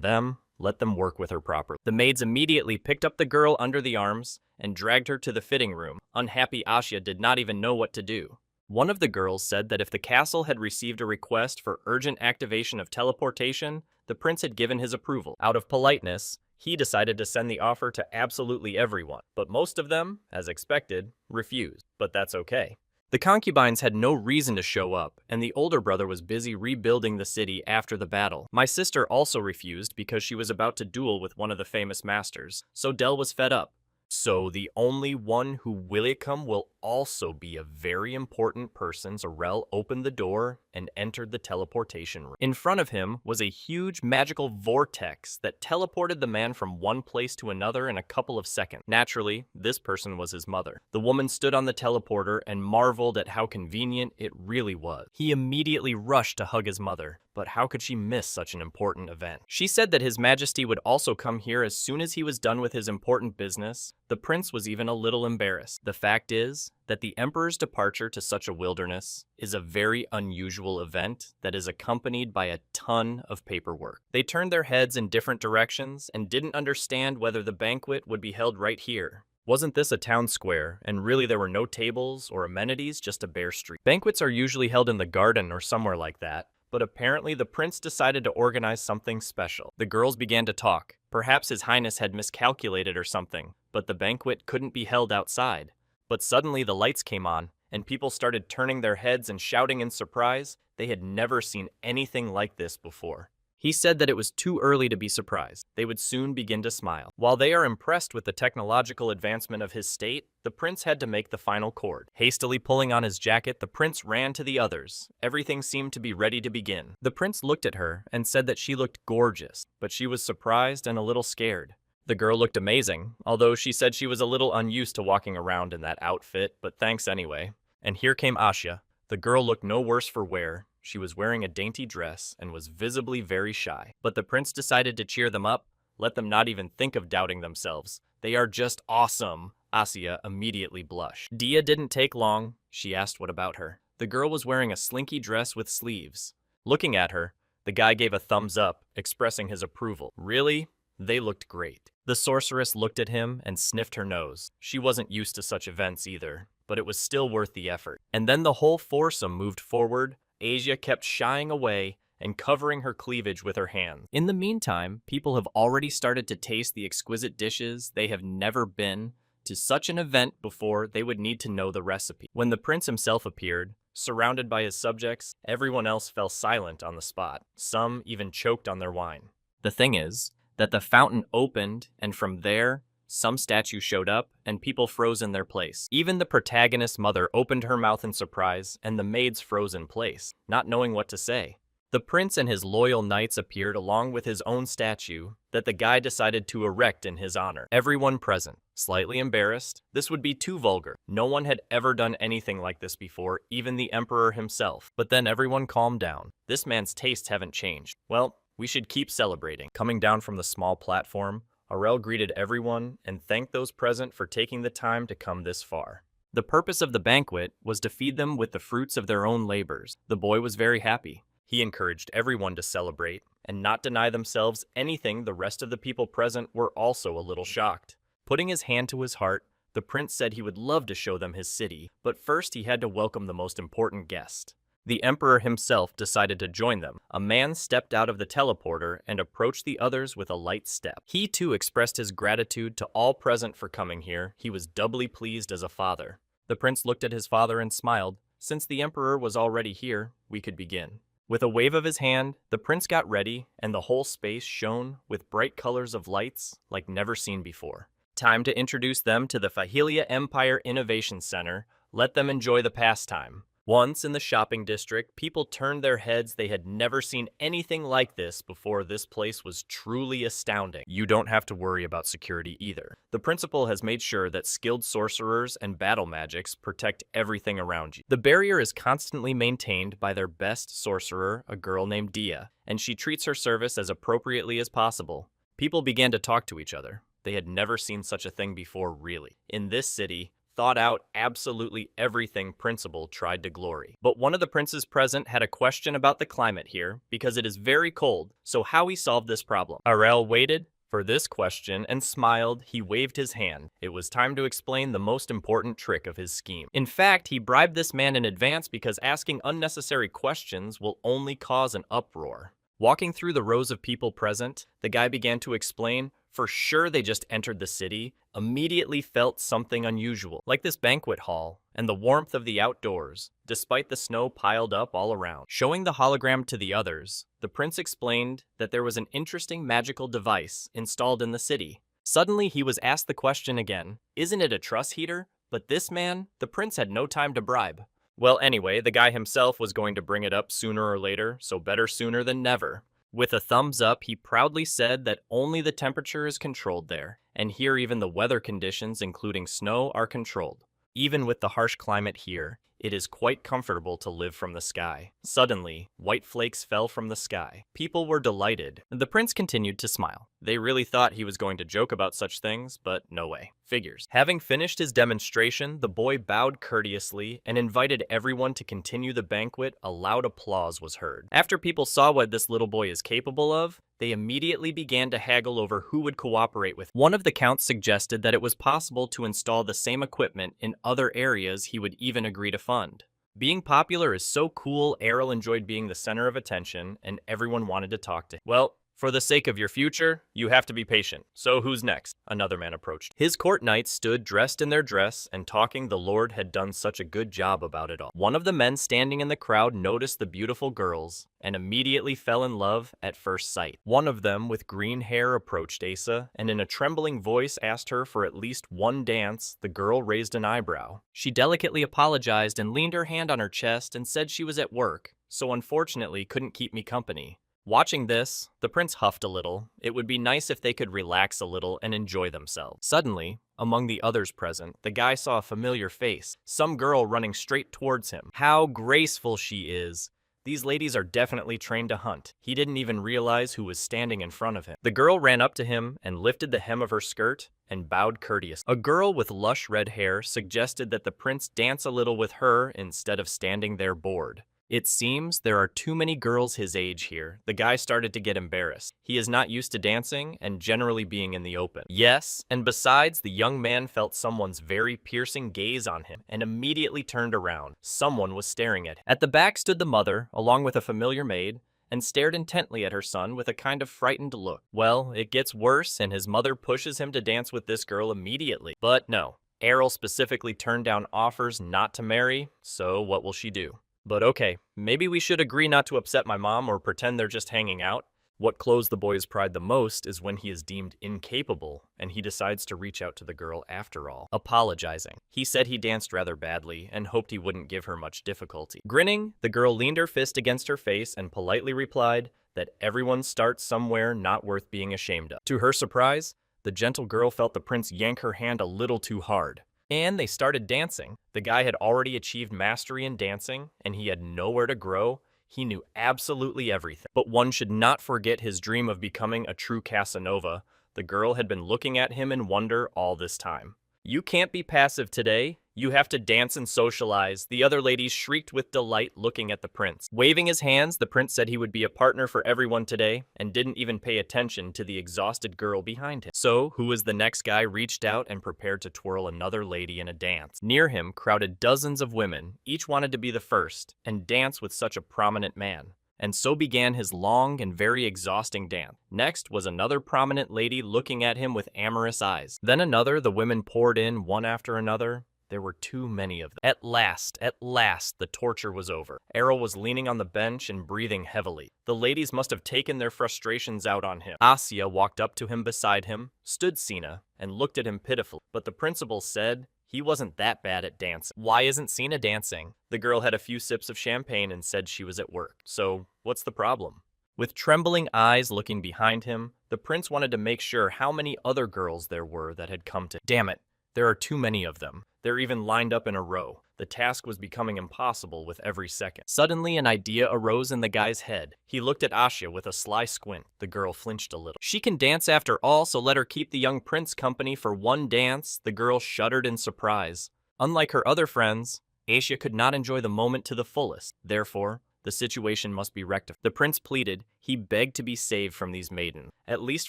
[SPEAKER 1] them, let them work with her properly. The maids immediately picked up the girl under the arms and dragged her to the fitting room. Unhappy Asya did not even know what to do. One of the girls said that if the castle had received a request for urgent activation of teleportation, the prince had given his approval. Out of politeness, he decided to send the offer to absolutely everyone, but most of them, as expected, refused. But that's okay. The concubines had no reason to show up, and the older brother was busy rebuilding the city after the battle. My sister also refused because she was about to duel with one of the famous masters, so Del was fed up. So the only one who will come will also be a very important person. Zarel opened the door and entered the teleportation room. In front of him was a huge magical vortex that teleported the man from one place to another in a couple of seconds. Naturally, this person was his mother. The woman stood on the teleporter and marveled at how convenient it really was. He immediately rushed to hug his mother, but how could she miss such an important event? She said that His Majesty would also come here as soon as he was done with his important business. The prince was even a little embarrassed. The fact is that the emperor's departure to such a wilderness is a very unusual event that is accompanied by a ton of paperwork. They turned their heads in different directions and didn't understand whether the banquet would be held right here. Wasn't this a town square, and really there were no tables or amenities, just a bare street? Banquets are usually held in the garden or somewhere like that, but apparently the prince decided to organize something special. The girls began to talk. Perhaps His Highness had miscalculated or something, but the banquet couldn't be held outside. But suddenly the lights came on, and people started turning their heads and shouting in surprise. They had never seen anything like this before. He said that it was too early to be surprised. They would soon begin to smile. While they are impressed with the technological advancement of his state, the prince had to make the final chord. Hastily pulling on his jacket, the prince ran to the others. Everything seemed to be ready to begin. The prince looked at her and said that she looked gorgeous, but she was surprised and a little scared. The girl looked amazing, although she said she was a little unused to walking around in that outfit, but thanks anyway. And here came Asya. The girl looked no worse for wear. She was wearing a dainty dress and was visibly very shy. But the prince decided to cheer them up, let them not even think of doubting themselves. They are just awesome. Asya immediately blushed. Dia didn't take long. She asked what about her. The girl was wearing a slinky dress with sleeves. Looking at her, the guy gave a thumbs up, expressing his approval. Really? They looked great. The sorceress looked at him and sniffed her nose. She wasn't used to such events either, but it was still worth the effort. And then the whole foursome moved forward. Asia kept shying away and covering her cleavage with her hands. In the meantime, people have already started to taste the exquisite dishes. They have never been to such an event before. They would need to know the recipe. When the prince himself appeared, surrounded by his subjects, everyone else fell silent on the spot. Some even choked on their wine. The thing is that the fountain opened, and from there, some statues showed up, and people froze in their place. Even the protagonist's mother opened her mouth in surprise, and the maids froze in place, not knowing what to say. The prince and his loyal knights appeared along with his own statue that the guy decided to erect in his honor. Everyone present, slightly embarrassed. This would be too vulgar. No one had ever done anything like this before, even the emperor himself. But then everyone calmed down. This man's tastes haven't changed. Well, we should keep celebrating. Coming down from the small platform, Aurel greeted everyone and thanked those present for taking the time to come this far. The purpose of the banquet was to feed them with the fruits of their own labors. The boy was very happy. He encouraged everyone to celebrate and not deny themselves anything. The rest of the people present were also a little shocked. Putting his hand to his heart, the prince said he would love to show them his city, but first he had to welcome the most important guest. The emperor himself decided to join them. A man stepped out of the teleporter and approached the others with a light step. He too expressed his gratitude to all present for coming here. He was doubly pleased as a father. The prince looked at his father and smiled. Since the emperor was already here, we could begin. With a wave of his hand, the prince got ready, and the whole space shone with bright colors of lights like never seen before. Time to introduce them to the Yahello Empire Innovation Center. Let them enjoy the pastime. Once in the shopping district, people turned their heads. They had never seen anything like this before. This place was truly astounding. You don't have to worry about security either. The principal has made sure that skilled sorcerers and battle magics protect everything around you. The barrier is constantly maintained by their best sorcerer, a girl named Dia, and she treats her service as appropriately as possible. People began to talk to each other. They had never seen such a thing before, really. In this city, thought out absolutely everything principal tried to glory. But one of the princes present had a question about the climate here because it is very cold, so how he solved this problem. Aurel waited for this question and smiled. He waved his hand. It was time to explain the most important trick of his scheme. In fact, he bribed this man in advance because asking unnecessary questions will only cause an uproar. Walking through the rows of people present, the guy began to explain. For sure they just entered the city, immediately felt something unusual, like this banquet hall and the warmth of the outdoors, despite the snow piled up all around. Showing the hologram to the others, the prince explained that there was an interesting magical device installed in the city. Suddenly he was asked the question again, isn't it a truss heater? But this man, the prince had no time to bribe. Well, anyway, the guy himself was going to bring it up sooner or later, so better sooner than never. With a thumbs up, he proudly said that only the temperature is controlled there, and here even the weather conditions, including snow, are controlled. Even with the harsh climate here, it is quite comfortable to live from the sky. Suddenly, white flakes fell from the sky. People were delighted. The prince continued to smile. They really thought he was going to joke about such things, but no way. Figures. Having finished his demonstration, the boy bowed courteously and invited everyone to continue the banquet. A loud applause was heard. After people saw what this little boy is capable of, they immediately began to haggle over who would cooperate with. One of the counts suggested that it was possible to install the same equipment in other areas. He would even agree to fund. Being popular is so cool. Errol enjoyed being the center of attention, and everyone wanted to talk to him. Well, For the sake of your future, you have to be patient. So who's next? Another man approached. His court knights stood dressed in their dress and talking. The Lord had done such a good job about it all. One of the men standing in the crowd noticed the beautiful girls and immediately fell in love at first sight. One of them with green hair approached Asa and in a trembling voice asked her for at least one dance. The girl raised an eyebrow. She delicately apologized and leaned her hand on her chest and said she was at work, so unfortunately couldn't keep me company. Watching this, the prince huffed a little. It would be nice if they could relax a little and enjoy themselves. Suddenly, among the others present, the guy saw a familiar face, some girl running straight towards him. How graceful she is! These ladies are definitely trained to hunt. He didn't even realize who was standing in front of him. The girl ran up to him and lifted the hem of her skirt and bowed courteously. A girl with lush red hair suggested that the prince dance a little with her instead of standing there bored. It seems there are too many girls his age here. The guy started to get embarrassed. He is not used to dancing and generally being in the open. Yes, and besides, the young man felt someone's very piercing gaze on him and immediately turned around. Someone was staring at him. At the back stood the mother, along with a familiar maid, and stared intently at her son with a kind of frightened look. Well, it gets worse, and his mother pushes him to dance with this girl immediately. But no, Errol specifically turned down offers not to marry, so what will she do? But okay, maybe we should agree not to upset my mom or pretend they're just hanging out. What clothes the boy's pride the most is when he is deemed incapable, and he decides to reach out to the girl after all, apologizing. He said he danced rather badly and hoped he wouldn't give her much difficulty. Grinning, the girl leaned her fist against her face and politely replied that everyone starts somewhere not worth being ashamed of. To her surprise, the gentle girl felt the prince yank her hand a little too hard. And they started dancing. The guy had already achieved mastery in dancing, and he had nowhere to grow. He knew absolutely everything. But one should not forget his dream of becoming a true Casanova. The girl had been looking at him in wonder all this time. You can't be passive today. You have to dance and socialize. The other ladies shrieked with delight looking at the prince. Waving his hands, the prince said he would be a partner for everyone today and didn't even pay attention to the exhausted girl behind him. So, who was the next guy reached out and prepared to twirl another lady in a dance. Near him crowded dozens of women. Each wanted to be the first and dance with such a prominent man. And so began his long and very exhausting dance. Next was another prominent lady looking at him with amorous eyes. Then another. The women poured in one after another. There were too many of them. At last, the torture was over. Errol was leaning on the bench and breathing heavily. The ladies must have taken their frustrations out on him. Asya walked up to him beside him, stood Sina, and looked at him pitifully. But the principal said he wasn't that bad at dancing. Why isn't Sina dancing? The girl had a few sips of champagne and said she was at work. So, what's the problem? With trembling eyes looking behind him, the prince wanted to make sure how many other girls there were that had come to. Damn it, there are too many of them. They're even lined up in a row. The task was becoming impossible with every second. Suddenly, an idea arose in the guy's head. He looked at Asya with a sly squint. The girl flinched a little. She can dance after all, so let her keep the young prince company for one dance. The girl shuddered in surprise. Unlike her other friends, Asya could not enjoy the moment to the fullest. Therefore, the situation must be rectified. The prince pleaded. He begged to be saved from these maidens. At least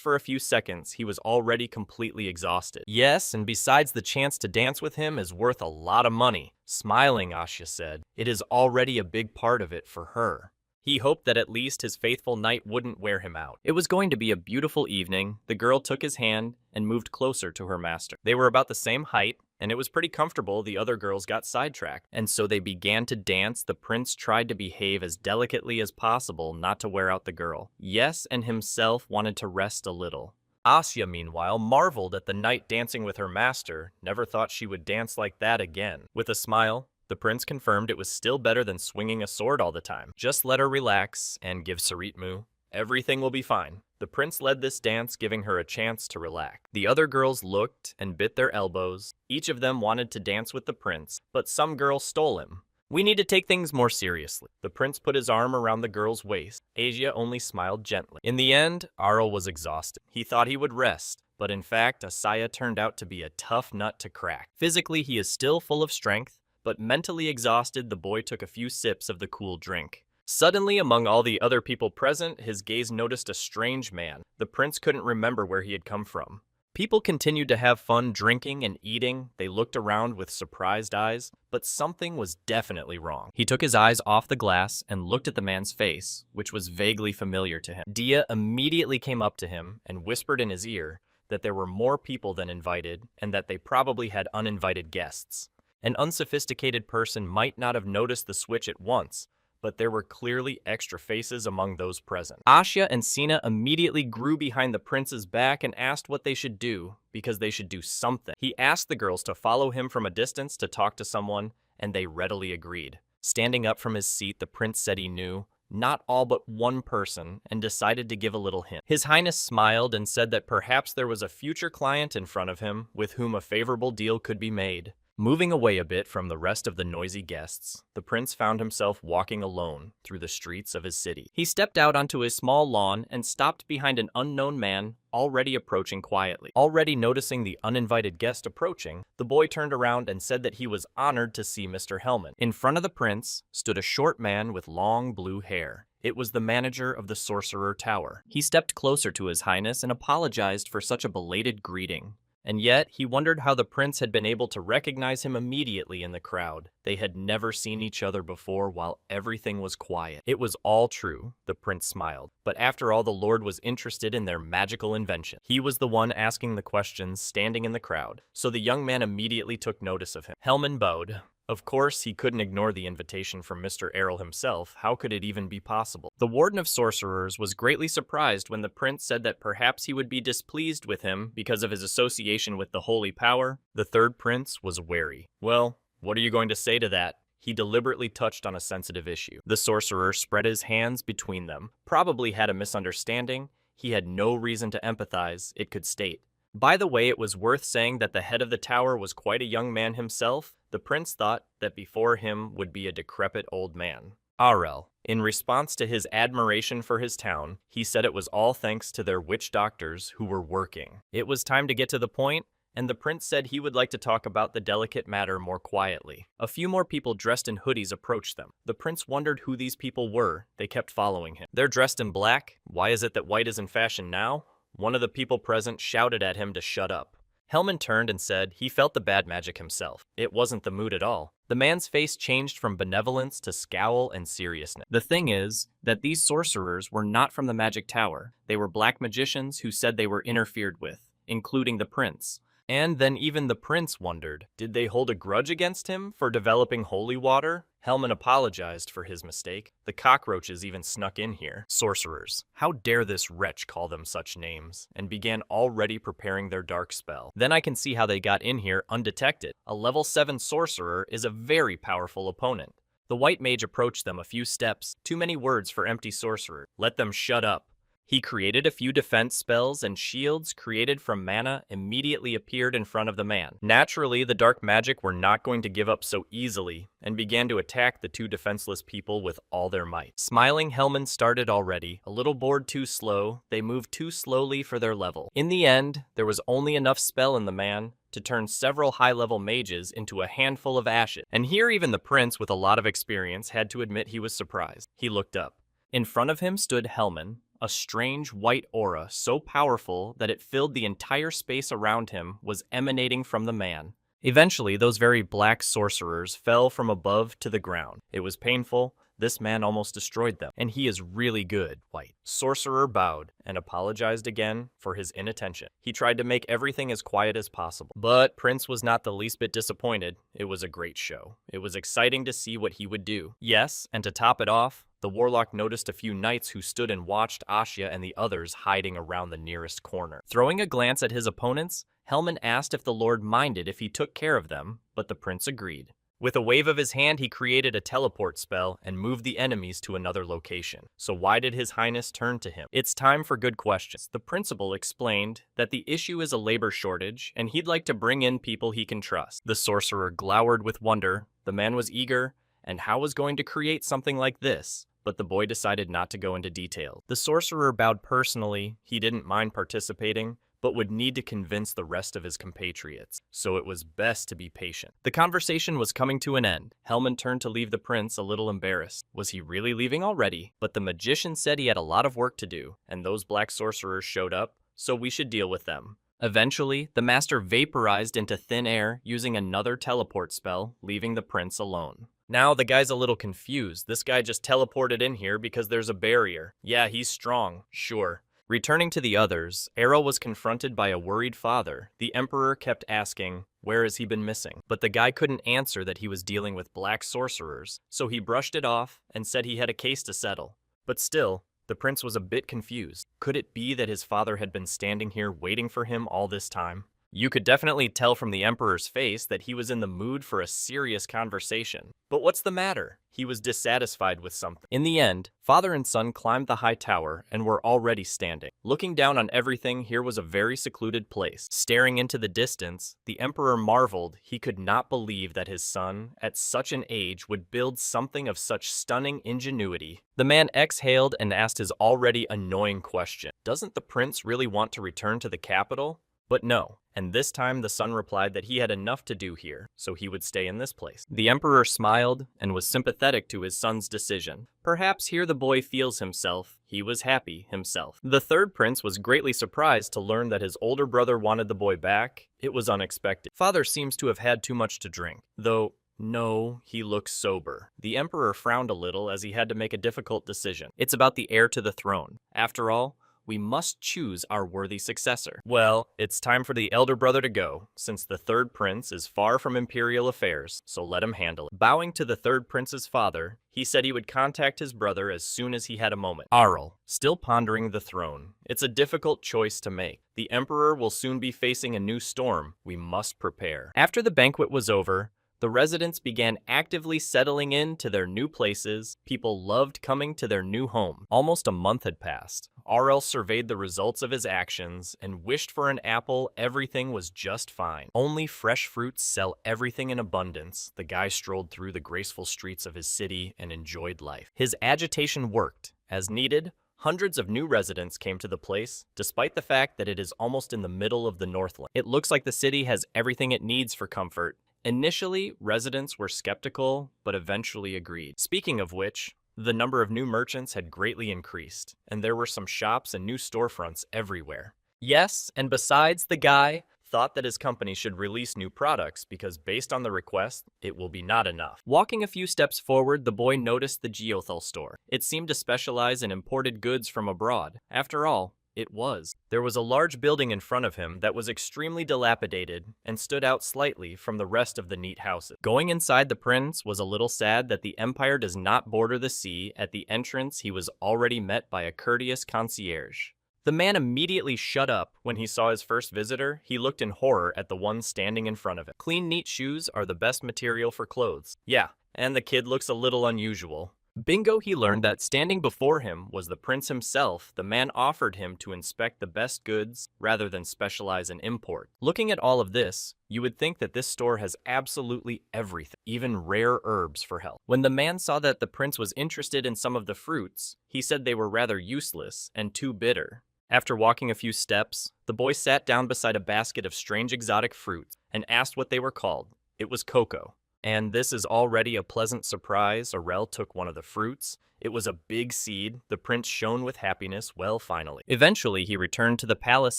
[SPEAKER 1] for a few seconds, he was already completely exhausted. Yes, and besides, the chance to dance with him is worth a lot of money. Smiling, Asya said, it is already a big part of it for her. He hoped that at least his faithful knight wouldn't wear him out. It was going to be a beautiful evening. The girl took his hand and moved closer to her master. They were about the same height, and it was pretty comfortable. The other girls got sidetracked, and so they began to dance. The prince tried to behave as delicately as possible, not to wear out the girl. Yes, and himself wanted to rest a little. Asya, meanwhile, marveled at the knight dancing with her master, never thought she would dance like that again. With a smile, the prince confirmed it was still better than swinging a sword all the time. Just let her relax and give Saritmu. Everything will be fine. The prince led this dance, giving her a chance to relax. The other girls looked and bit their elbows. Each of them wanted to dance with the prince, but some girl stole him. We need to take things more seriously. The prince put his arm around the girl's waist. Asia only smiled gently. In the end, Arl was exhausted. He thought he would rest, but in fact, Asaya turned out to be a tough nut to crack. Physically, he is still full of strength, but mentally exhausted. The boy took a few sips of the cool drink. Suddenly, among all the other people present, his gaze noticed a strange man. The prince couldn't remember where he had come from. People continued to have fun drinking and eating. They looked around with surprised eyes, but something was definitely wrong. He took his eyes off the glass and looked at the man's face, which was vaguely familiar to him. Dia immediately came up to him and whispered in his ear that there were more people than invited and that they probably had uninvited guests. An unsophisticated person might not have noticed the switch at once, but there were clearly extra faces among those present. Asya and Sina immediately grew behind the prince's back and asked what they should do, because they should do something. He asked the girls to follow him from a distance to talk to someone, and they readily agreed. Standing up from his seat, the prince said he knew not all but one person, and decided to give a little hint. His Highness smiled and said that perhaps there was a future client in front of him with whom a favorable deal could be made. Moving away a bit from the rest of the noisy guests, the prince found himself walking alone through the streets of his city. He stepped out onto a small lawn and stopped behind an unknown man already approaching quietly. Already noticing the uninvited guest approaching, the boy turned around and said that he was honored to see Mr. Hellman. In front of the prince stood a short man with long blue hair. It was the manager of the Sorcerer Tower. He stepped closer to his Highness and apologized for such a belated greeting. And yet, he wondered how the prince had been able to recognize him immediately in the crowd. They had never seen each other before while everything was quiet. It was all true, the prince smiled. But after all, the lord was interested in their magical invention. He was the one asking the questions, standing in the crowd. So the young man immediately took notice of him. Hellman bowed. Of course, he couldn't ignore the invitation from Mr. Errol himself. How could it even be possible? The Warden of Sorcerers was greatly surprised when the prince said that perhaps he would be displeased with him because of his association with the Holy Power. The third prince was wary. Well, what are you going to say to that? He deliberately touched on a sensitive issue. The sorcerer spread his hands between them, probably had a misunderstanding. He had no reason to empathize, it could state. By the way, it was worth saying that the head of the tower was quite a young man himself. The prince thought that before him would be a decrepit old man. Arel. In response to his admiration for his town, he said it was all thanks to their witch doctors who were working. It was time to get to the point, and the prince said he would like to talk about the delicate matter more quietly. A few more people dressed in hoodies approached them. The prince wondered who these people were. They kept following him. They're dressed in black. Why is it that white is in fashion now? One of the people present shouted at him to shut up. Hellman turned and said he felt the bad magic himself. It wasn't the mood at all. The man's face changed from benevolence to scowl and seriousness. The thing is that these sorcerers were not from the magic tower. They were black magicians who said they were interfered with, including the prince. And then even the prince wondered, did they hold a grudge against him for developing holy water? Hellman apologized for his mistake. The cockroaches even snuck in here. Sorcerers. How dare this wretch call them such names? And began already preparing their dark spell. Then I can see how they got in here undetected. A level 7 sorcerer is a very powerful opponent. The white mage approached them a few steps. Too many words for empty sorcerer. Let them shut up. He created a few defense spells, and shields created from mana immediately appeared in front of the man. Naturally, the dark magic were not going to give up so easily, and began to attack the two defenseless people with all their might. Smiling, Hellman started already. A little bored too slow, they moved too slowly for their level. In the end, there was only enough spell in the man to turn several high-level mages into a handful of ashes. And here even the prince, with a lot of experience, had to admit he was surprised. He looked up. In front of him stood Hellman, a strange white aura so powerful that it filled the entire space around him was emanating from the man. Eventually, those very black sorcerers fell from above to the ground. It was painful. This man almost destroyed them, and he is really good, White. Sorcerer bowed and apologized again for his inattention. He tried to make everything as quiet as possible. But Prince was not the least bit disappointed. It was a great show. It was exciting to see what he would do. Yes, and to top it off, the warlock noticed a few knights who stood and watched Asya and the others hiding around the nearest corner. Throwing a glance at his opponents, Hellman asked if the Lord minded if he took care of them, but the prince agreed. With a wave of his hand, he created a teleport spell and moved the enemies to another location. So why did His Highness turn to him? It's time for good questions. The principal explained that the issue is a labor shortage, and he'd like to bring in people he can trust. The sorcerer glowered with wonder. The man was eager, and how was going to create something like this? But the boy decided not to go into detail. The sorcerer bowed personally. He didn't mind participating, but would need to convince the rest of his compatriots, so it was best to be patient. The conversation was coming to an end. Hellman turned to leave the prince, a little embarrassed. Was he really leaving already? But the magician said he had a lot of work to do, and those black sorcerers showed up, so we should deal with them. Eventually, the master vaporized into thin air using another teleport spell, leaving the prince alone. Now the guy's a little confused. This guy just teleported in here because there's a barrier. Yeah, he's strong, sure. Returning to the others, Errol was confronted by a worried father. The emperor kept asking, where has he been missing? But the guy couldn't answer that he was dealing with black sorcerers, so he brushed it off and said he had a case to settle. But still, the prince was a bit confused. Could it be that his father had been standing here waiting for him all this time? You could definitely tell from the emperor's face that he was in the mood for a serious conversation. But what's the matter? He was dissatisfied with something. In the end, father and son climbed the high tower and were already standing. Looking down on everything, here was a very secluded place. Staring into the distance, the emperor marveled. He could not believe that his son, at such an age, would build something of such stunning ingenuity. The man exhaled and asked his already annoying question. Doesn't the prince really want to return to the capital? But no, and this time the son replied that he had enough to do here, so he would stay in this place. The emperor smiled and was sympathetic to his son's decision. Perhaps here the boy feels himself. He was happy himself. The third prince was greatly surprised to learn that his older brother wanted the boy back. It was unexpected. Father seems to have had too much to drink, though no, he looks sober. The emperor frowned a little as he had to make a difficult decision. It's about the heir to the throne. After all, we must choose our worthy successor. Well, it's time for the elder brother to go, since the third prince is far from imperial affairs, so let him handle it. Bowing to the third prince's father, he said he would contact his brother as soon as he had a moment. Arl, still pondering the throne. It's a difficult choice to make. The emperor will soon be facing a new storm. We must prepare. After the banquet was over, the residents began actively settling into their new places. People loved coming to their new home. Almost a month had passed. RL surveyed the results of his actions and wished for an apple. Everything was just fine. Only fresh fruits sell everything in abundance. The guy strolled through the graceful streets of his city and enjoyed life. His agitation worked. As needed, hundreds of new residents came to the place, despite the fact that it is almost in the middle of the Northland. It looks like the city has everything it needs for comfort. Initially, residents were skeptical, but eventually agreed. Speaking of which, the number of new merchants had greatly increased, and there were some shops and new storefronts everywhere. Yes, and besides, the guy thought that his company should release new products because based on the request, it will be not enough. Walking a few steps forward, the boy noticed the Geothal store. It seemed to specialize in imported goods from abroad. After all, it was. There was a large building in front of him that was extremely dilapidated and stood out slightly from the rest of the neat houses. Going inside, the prince was a little sad that the empire does not border the sea. At the entrance, he was already met by a courteous concierge. The man immediately shut up when he saw his first visitor. He looked in horror at the one standing in front of him. Clean, neat shoes are the best material for clothes. Yeah, and the kid looks a little unusual. Bingo, he learned that standing before him was the prince himself. The man offered him to inspect the best goods rather than specialize in import. Looking at all of this, you would think that this store has absolutely everything, even rare herbs for health. When the man saw that the prince was interested in some of the fruits, he said they were rather useless and too bitter. After walking a few steps, the boy sat down beside a basket of strange exotic fruits and asked what they were called. It was cocoa. And this is already a pleasant surprise. Arel took one of the fruits. It was a big seed. The prince shone with happiness. Well, finally. Eventually, he returned to the palace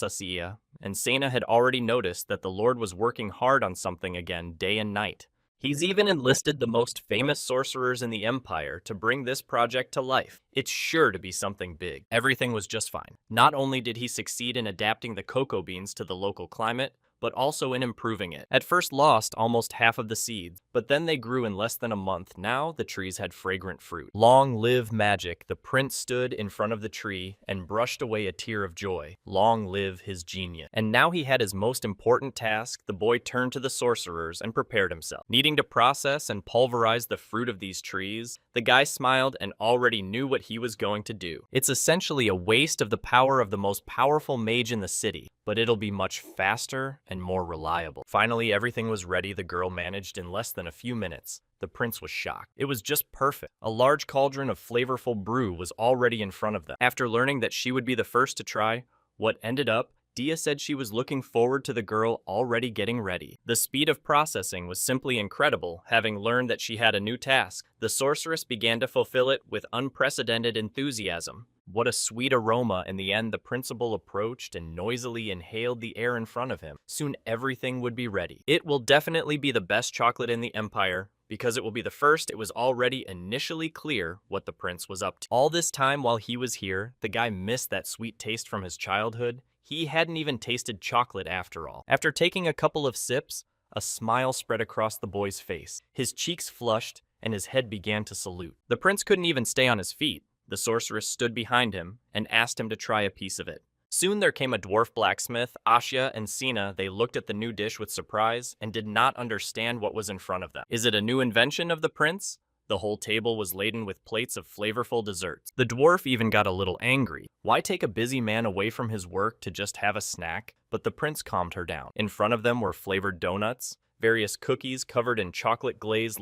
[SPEAKER 1] Asiya, and Sena had already noticed that the Lord was working hard on something again, day and night. He's even enlisted the most famous sorcerers in the empire to bring this project to life. It's sure to be something big. Everything was just fine. Not only did he succeed in adapting the cocoa beans to the local climate, but also in improving it. At first lost almost half of the seeds, but then they grew in less than a month. Now the trees had fragrant fruit. Long live magic. The prince stood in front of the tree and brushed away a tear of joy. Long live his genius. And now he had his most important task. The boy turned to the sorcerers and prepared himself. Needing to process and pulverize the fruit of these trees, the guy smiled and already knew what he was going to do. It's essentially a waste of the power of the most powerful mage in the city, but it'll be much faster and more reliable. Finally, everything was ready. The girl managed in less than a few minutes. The prince was shocked. It was just perfect. A large cauldron of flavorful brew was already in front of them. After learning that she would be the first to try what ended up, Dia said she was looking forward to the girl already getting ready. The speed of processing was simply incredible. Having learned that she had a new task, the sorceress began to fulfill it with unprecedented enthusiasm. What a sweet aroma. In the end, the principal approached and noisily inhaled the air in front of him. Soon everything would be ready. It will definitely be the best chocolate in the empire. Because it will be the first, it was already initially clear what the prince was up to. All this time while he was here, the guy missed that sweet taste from his childhood. He hadn't even tasted chocolate after all. After taking a couple of sips, a smile spread across the boy's face. His cheeks flushed, and his head began to salute. The prince couldn't even stay on his feet. The sorceress stood behind him and asked him to try a piece of it. Soon there came a dwarf blacksmith, Asya and Sina. They looked at the new dish with surprise and did not understand what was in front of them. Is it a new invention of the prince? The whole table was laden with plates of flavorful desserts. The dwarf even got a little angry. Why take a busy man away from his work to just have a snack? But the prince calmed her down. In front of them were flavored donuts, various cookies covered in chocolate glaze.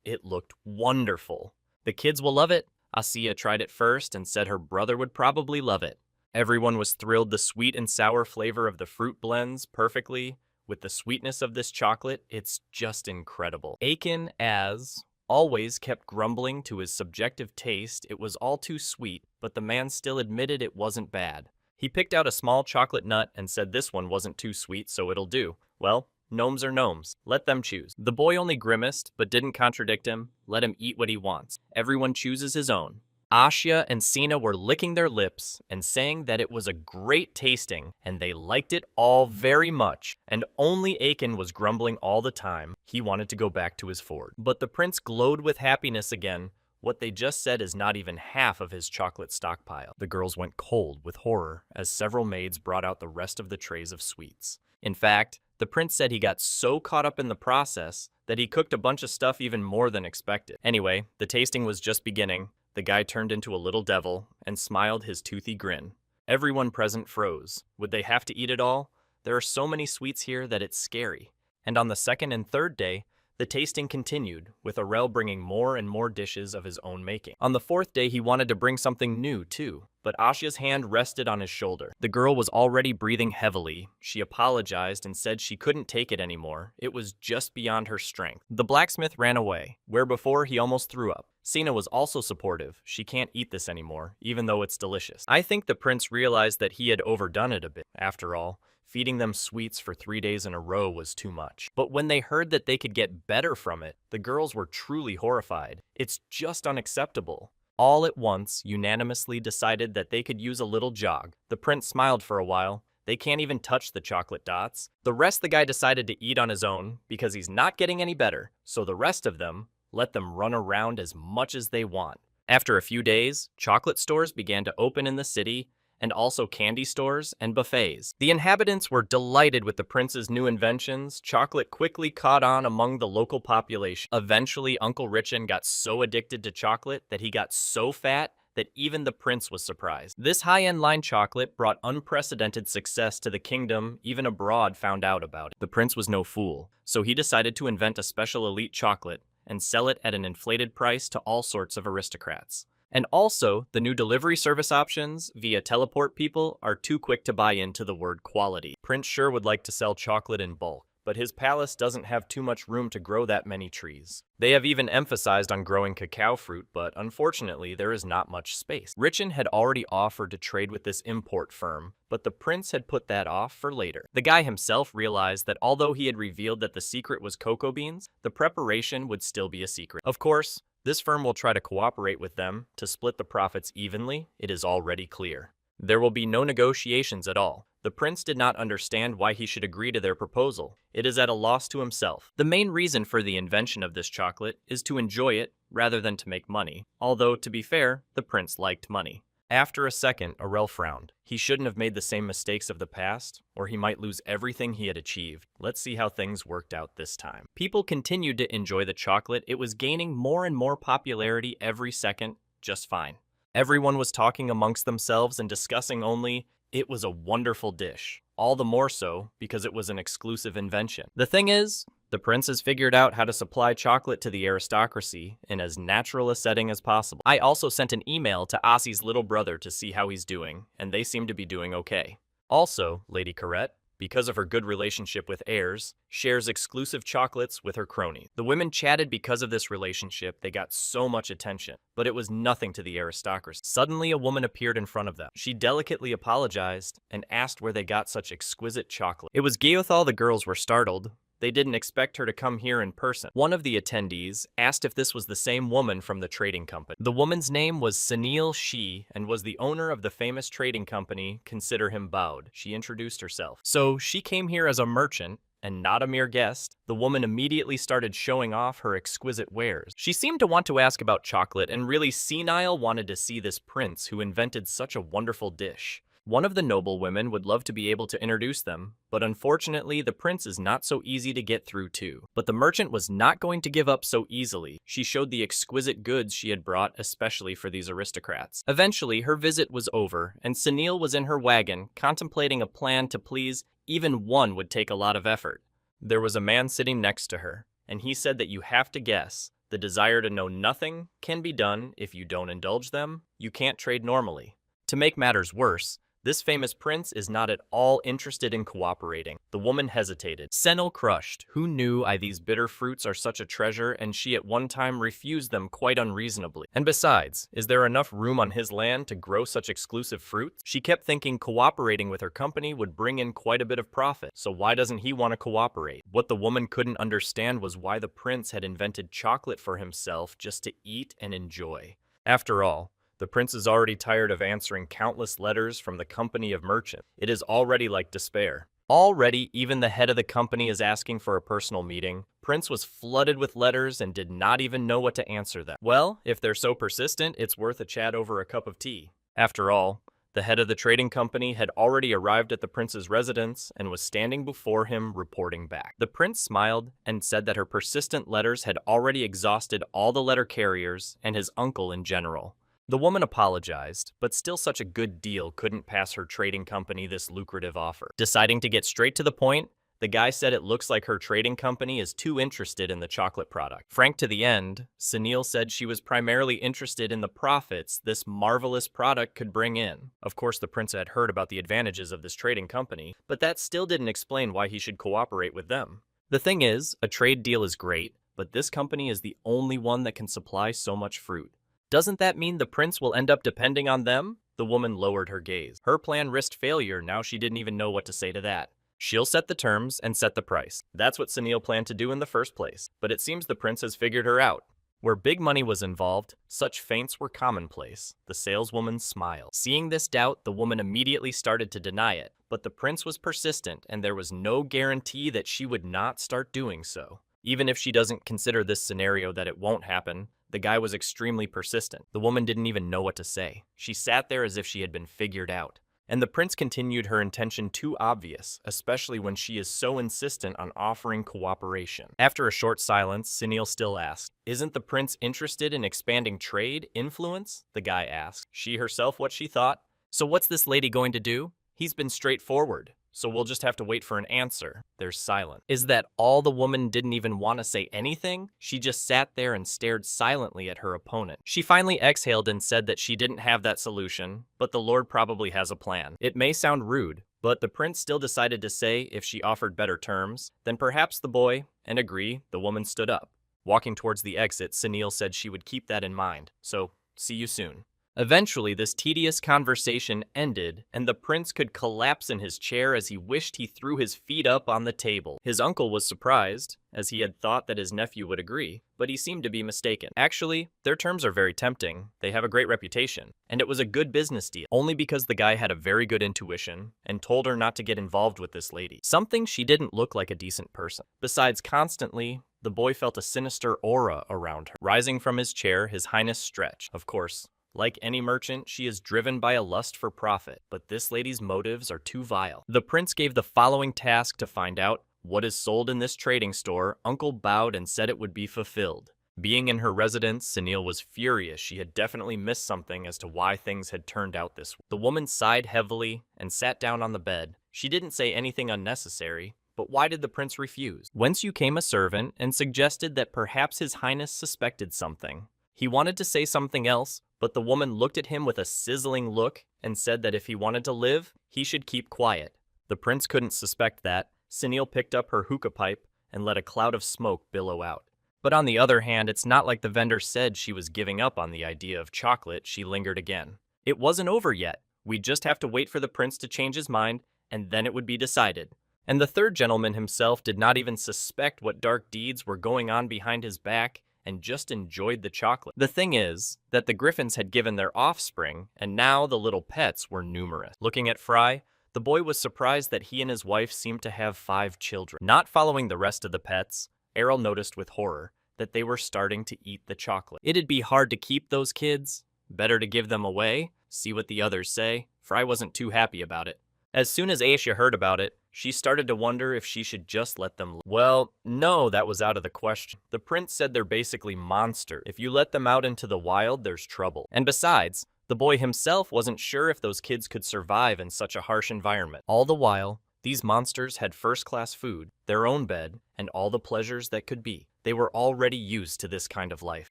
[SPEAKER 1] It looked wonderful. The kids will love it. Asya tried it first and said her brother would probably love it. Everyone was thrilled. The sweet and sour flavor of the fruit blends perfectly with the sweetness of this chocolate. It's just incredible. Aiken, as always, kept grumbling to his subjective taste. It was all too sweet, but the man still admitted it wasn't bad. He picked out a small chocolate nut and said this one wasn't too sweet, so it'll do. Well, gnomes are gnomes. Let them choose. The boy only grimaced, but didn't contradict him. Let him eat what he wants. Everyone chooses his own. Asya and Sina were licking their lips and saying that it was a great tasting and they liked it all very much, and only Aiken was grumbling all the time. He wanted to go back to his fort. But the prince glowed with happiness again. What they just said is not even half of his chocolate stockpile. The girls went cold with horror as several maids brought out the rest of the trays of sweets. In fact, the prince said he got so caught up in the process that he cooked a bunch of stuff even more than expected. Anyway, the tasting was just beginning. The guy turned into a little devil and smiled his toothy grin. Everyone present froze. Would they have to eat it all? There are so many sweets here that it's scary. And on the second and third day, the tasting continued, with Arel bringing more and more dishes of his own making. On the fourth day, he wanted to bring something new, too, but Asya's hand rested on his shoulder. The girl was already breathing heavily. She apologized and said she couldn't take it anymore. It was just beyond her strength. The blacksmith ran away, where before he almost threw up. Sina was also supportive. She can't eat this anymore, even though it's delicious. I think the prince realized that he had overdone it a bit. After all, feeding them sweets for 3 days in a row was too much. But when they heard that they could get better from it, the girls were truly horrified. It's just unacceptable. All at once, unanimously decided that they could use a little jog. The prince smiled for a while. They can't even touch the chocolate dots. The rest the guy decided to eat on his own because he's not getting any better. So the rest of them, let them run around as much as they want. After a few days, chocolate stores began to open in the city, and also candy stores and buffets. The inhabitants were delighted with the prince's new inventions. Chocolate quickly caught on among the local population. Eventually, Uncle Richin got so addicted to chocolate that he got so fat that even the prince was surprised. This high-end line chocolate brought unprecedented success to the kingdom. Even abroad found out about it. The prince was no fool, so he decided to invent a special elite chocolate and sell it at an inflated price to all sorts of aristocrats. And also, the new delivery service options via teleport people are too quick to buy into the word quality. Prince sure would like to sell chocolate in bulk, but his palace doesn't have too much room to grow that many trees. They have even emphasized on growing cacao fruit, but unfortunately there is not much space. Richin had already offered to trade with this import firm, but the prince had put that off for later. The guy himself realized that although he had revealed that the secret was cocoa beans, the preparation would still be a secret. Of course, this firm will try to cooperate with them to split the profits evenly. It is already clear. There will be no negotiations at all. The prince did not understand why he should agree to their proposal. It is at a loss to himself. The main reason for the invention of this chocolate is to enjoy it rather than to make money. Although, to be fair, the prince liked money. After a second, Arel frowned. He shouldn't have made the same mistakes of the past, or he might lose everything he had achieved. Let's see how things worked out this time. People continued to enjoy the chocolate. It was gaining more and more popularity every second, just fine. Everyone was talking amongst themselves and discussing only, it was a wonderful dish. All the more so because it was an exclusive invention. The thing is, the prince has figured out how to supply chocolate to the aristocracy in as natural a setting as possible. I also sent an email to Asi's little brother to see how he's doing, and they seem to be doing okay. Also, Lady Corette, because of her good relationship with heirs, shares exclusive chocolates with her cronies. The women chatted because of this relationship. They got so much attention, but it was nothing to the aristocracy. Suddenly, a woman appeared in front of them. She delicately apologized and asked where they got such exquisite chocolate. It was Gaothal. The girls were startled. They didn't expect her to come here in person. One of the attendees asked if this was the same woman from the trading company. The woman's name was Sunil Shi and was the owner of the famous trading company Consider Him Bowed. She introduced herself. So she came here as a merchant and not a mere guest. The woman immediately started showing off her exquisite wares. She seemed to want to ask about chocolate and really senile wanted to see this prince who invented such a wonderful dish. One of the noble women would love to be able to introduce them, but unfortunately the prince is not so easy to get through to. But the merchant was not going to give up so easily. She showed the exquisite goods she had brought especially for these aristocrats. Eventually her visit was over, and Sunil was in her wagon, contemplating a plan to please. Even one would take a lot of effort. There was a man sitting next to her, and he said that you have to guess. The desire to know nothing can be done if you don't indulge them. You can't trade normally. To make matters worse, this famous prince is not at all interested in cooperating. The woman hesitated. Senil crushed. Who knew these bitter fruits are such a treasure, and she at one time refused them quite unreasonably. And besides, is there enough room on his land to grow such exclusive fruits? She kept thinking cooperating with her company would bring in quite a bit of profit, so why doesn't he want to cooperate? What the woman couldn't understand was why the prince had invented chocolate for himself just to eat and enjoy. After all, the prince is already tired of answering countless letters from the company of merchants. It is already like despair. Already, even the head of the company is asking for a personal meeting. Prince was flooded with letters and did not even know what to answer them. Well, if they're so persistent, it's worth a chat over a cup of tea. After all, the head of the trading company had already arrived at the prince's residence and was standing before him reporting back. The prince smiled and said that her persistent letters had already exhausted all the letter carriers and his uncle in general. The woman apologized, but still such a good deal couldn't pass her trading company this lucrative offer. Deciding to get straight to the point, the guy said it looks like her trading company is too interested in the chocolate product. Frank to the end, Sunil said she was primarily interested in the profits this marvelous product could bring in. Of course, the prince had heard about the advantages of this trading company, but that still didn't explain why he should cooperate with them. The thing is, a trade deal is great, but this company is the only one that can supply so much fruit. Doesn't that mean the prince will end up depending on them? The woman lowered her gaze. Her plan risked failure. Now she didn't even know what to say to that. She'll set the terms and set the price. That's what Sunil planned to do in the first place. But it seems the prince has figured her out. Where big money was involved, such feints were commonplace. The saleswoman smiled. Seeing this doubt, the woman immediately started to deny it. But the prince was persistent, and there was no guarantee that she would not start doing so. Even if she doesn't consider this scenario that it won't happen, the guy was extremely persistent. The woman didn't even know what to say. She sat there as if she had been figured out. And the prince continued, her intention too obvious, especially when she is so insistent on offering cooperation. After a short silence, Sunil still asked, "Isn't the prince interested in expanding trade, influence?" The guy asked. She herself what she thought. So what's this lady going to do? He's been straightforward. So we'll just have to wait for an answer. There's silence. Is that all? The woman didn't even want to say anything? She just sat there and stared silently at her opponent. She finally exhaled and said that she didn't have that solution, but the Lord probably has a plan. It may sound rude, but the prince still decided to say if she offered better terms, then perhaps the boy, and agree, the woman stood up. Walking towards the exit, Sunil said she would keep that in mind. So, see you soon. Eventually, this tedious conversation ended, and the prince could collapse in his chair as he wished he threw his feet up on the table. His uncle was surprised, as he had thought that his nephew would agree, but he seemed to be mistaken. Actually, their terms are very tempting. They have a great reputation, and it was a good business deal, only because the guy had a very good intuition and told her not to get involved with this lady. Something she didn't look like a decent person. Besides, constantly, the boy felt a sinister aura around her. Rising from his chair, His Highness stretched. Of course, like any merchant, she is driven by a lust for profit, but this lady's motives are too vile. The prince gave the following task to find out what is sold in this trading store. Uncle bowed and said it would be fulfilled. Being in her residence, Sunil was furious. She had definitely missed something as to why things had turned out this way. The woman sighed heavily and sat down on the bed. She didn't say anything unnecessary, but why did the prince refuse? Whence you came a servant and suggested that perhaps His Highness suspected something. He wanted to say something else, but the woman looked at him with a sizzling look and said that if he wanted to live, he should keep quiet. The prince couldn't suspect that. Sunil picked up her hookah pipe and let a cloud of smoke billow out. But on the other hand, it's not like the vendor said she was giving up on the idea of chocolate. She lingered again. It wasn't over yet. We'd just have to wait for the prince to change his mind, and then it would be decided. And the third gentleman himself did not even suspect what dark deeds were going on behind his back and just enjoyed the chocolate. The thing is that the griffins had given their offspring, and now the little pets were numerous. Looking at Fry, the boy was surprised that he and his wife seemed to have 5 children. Not following the rest of the pets, Errol noticed with horror that they were starting to eat the chocolate. It'd be hard to keep those kids. Better to give them away, see what the others say. Fry wasn't too happy about it. As soon as Aisha heard about it, she started to wonder if she should just let them live. Well, no, that was out of the question. The prince said they're basically monsters. If you let them out into the wild, there's trouble. And besides, the boy himself wasn't sure if those kids could survive in such a harsh environment. All the while, these monsters had first-class food, their own bed, and all the pleasures that could be. They were already used to this kind of life.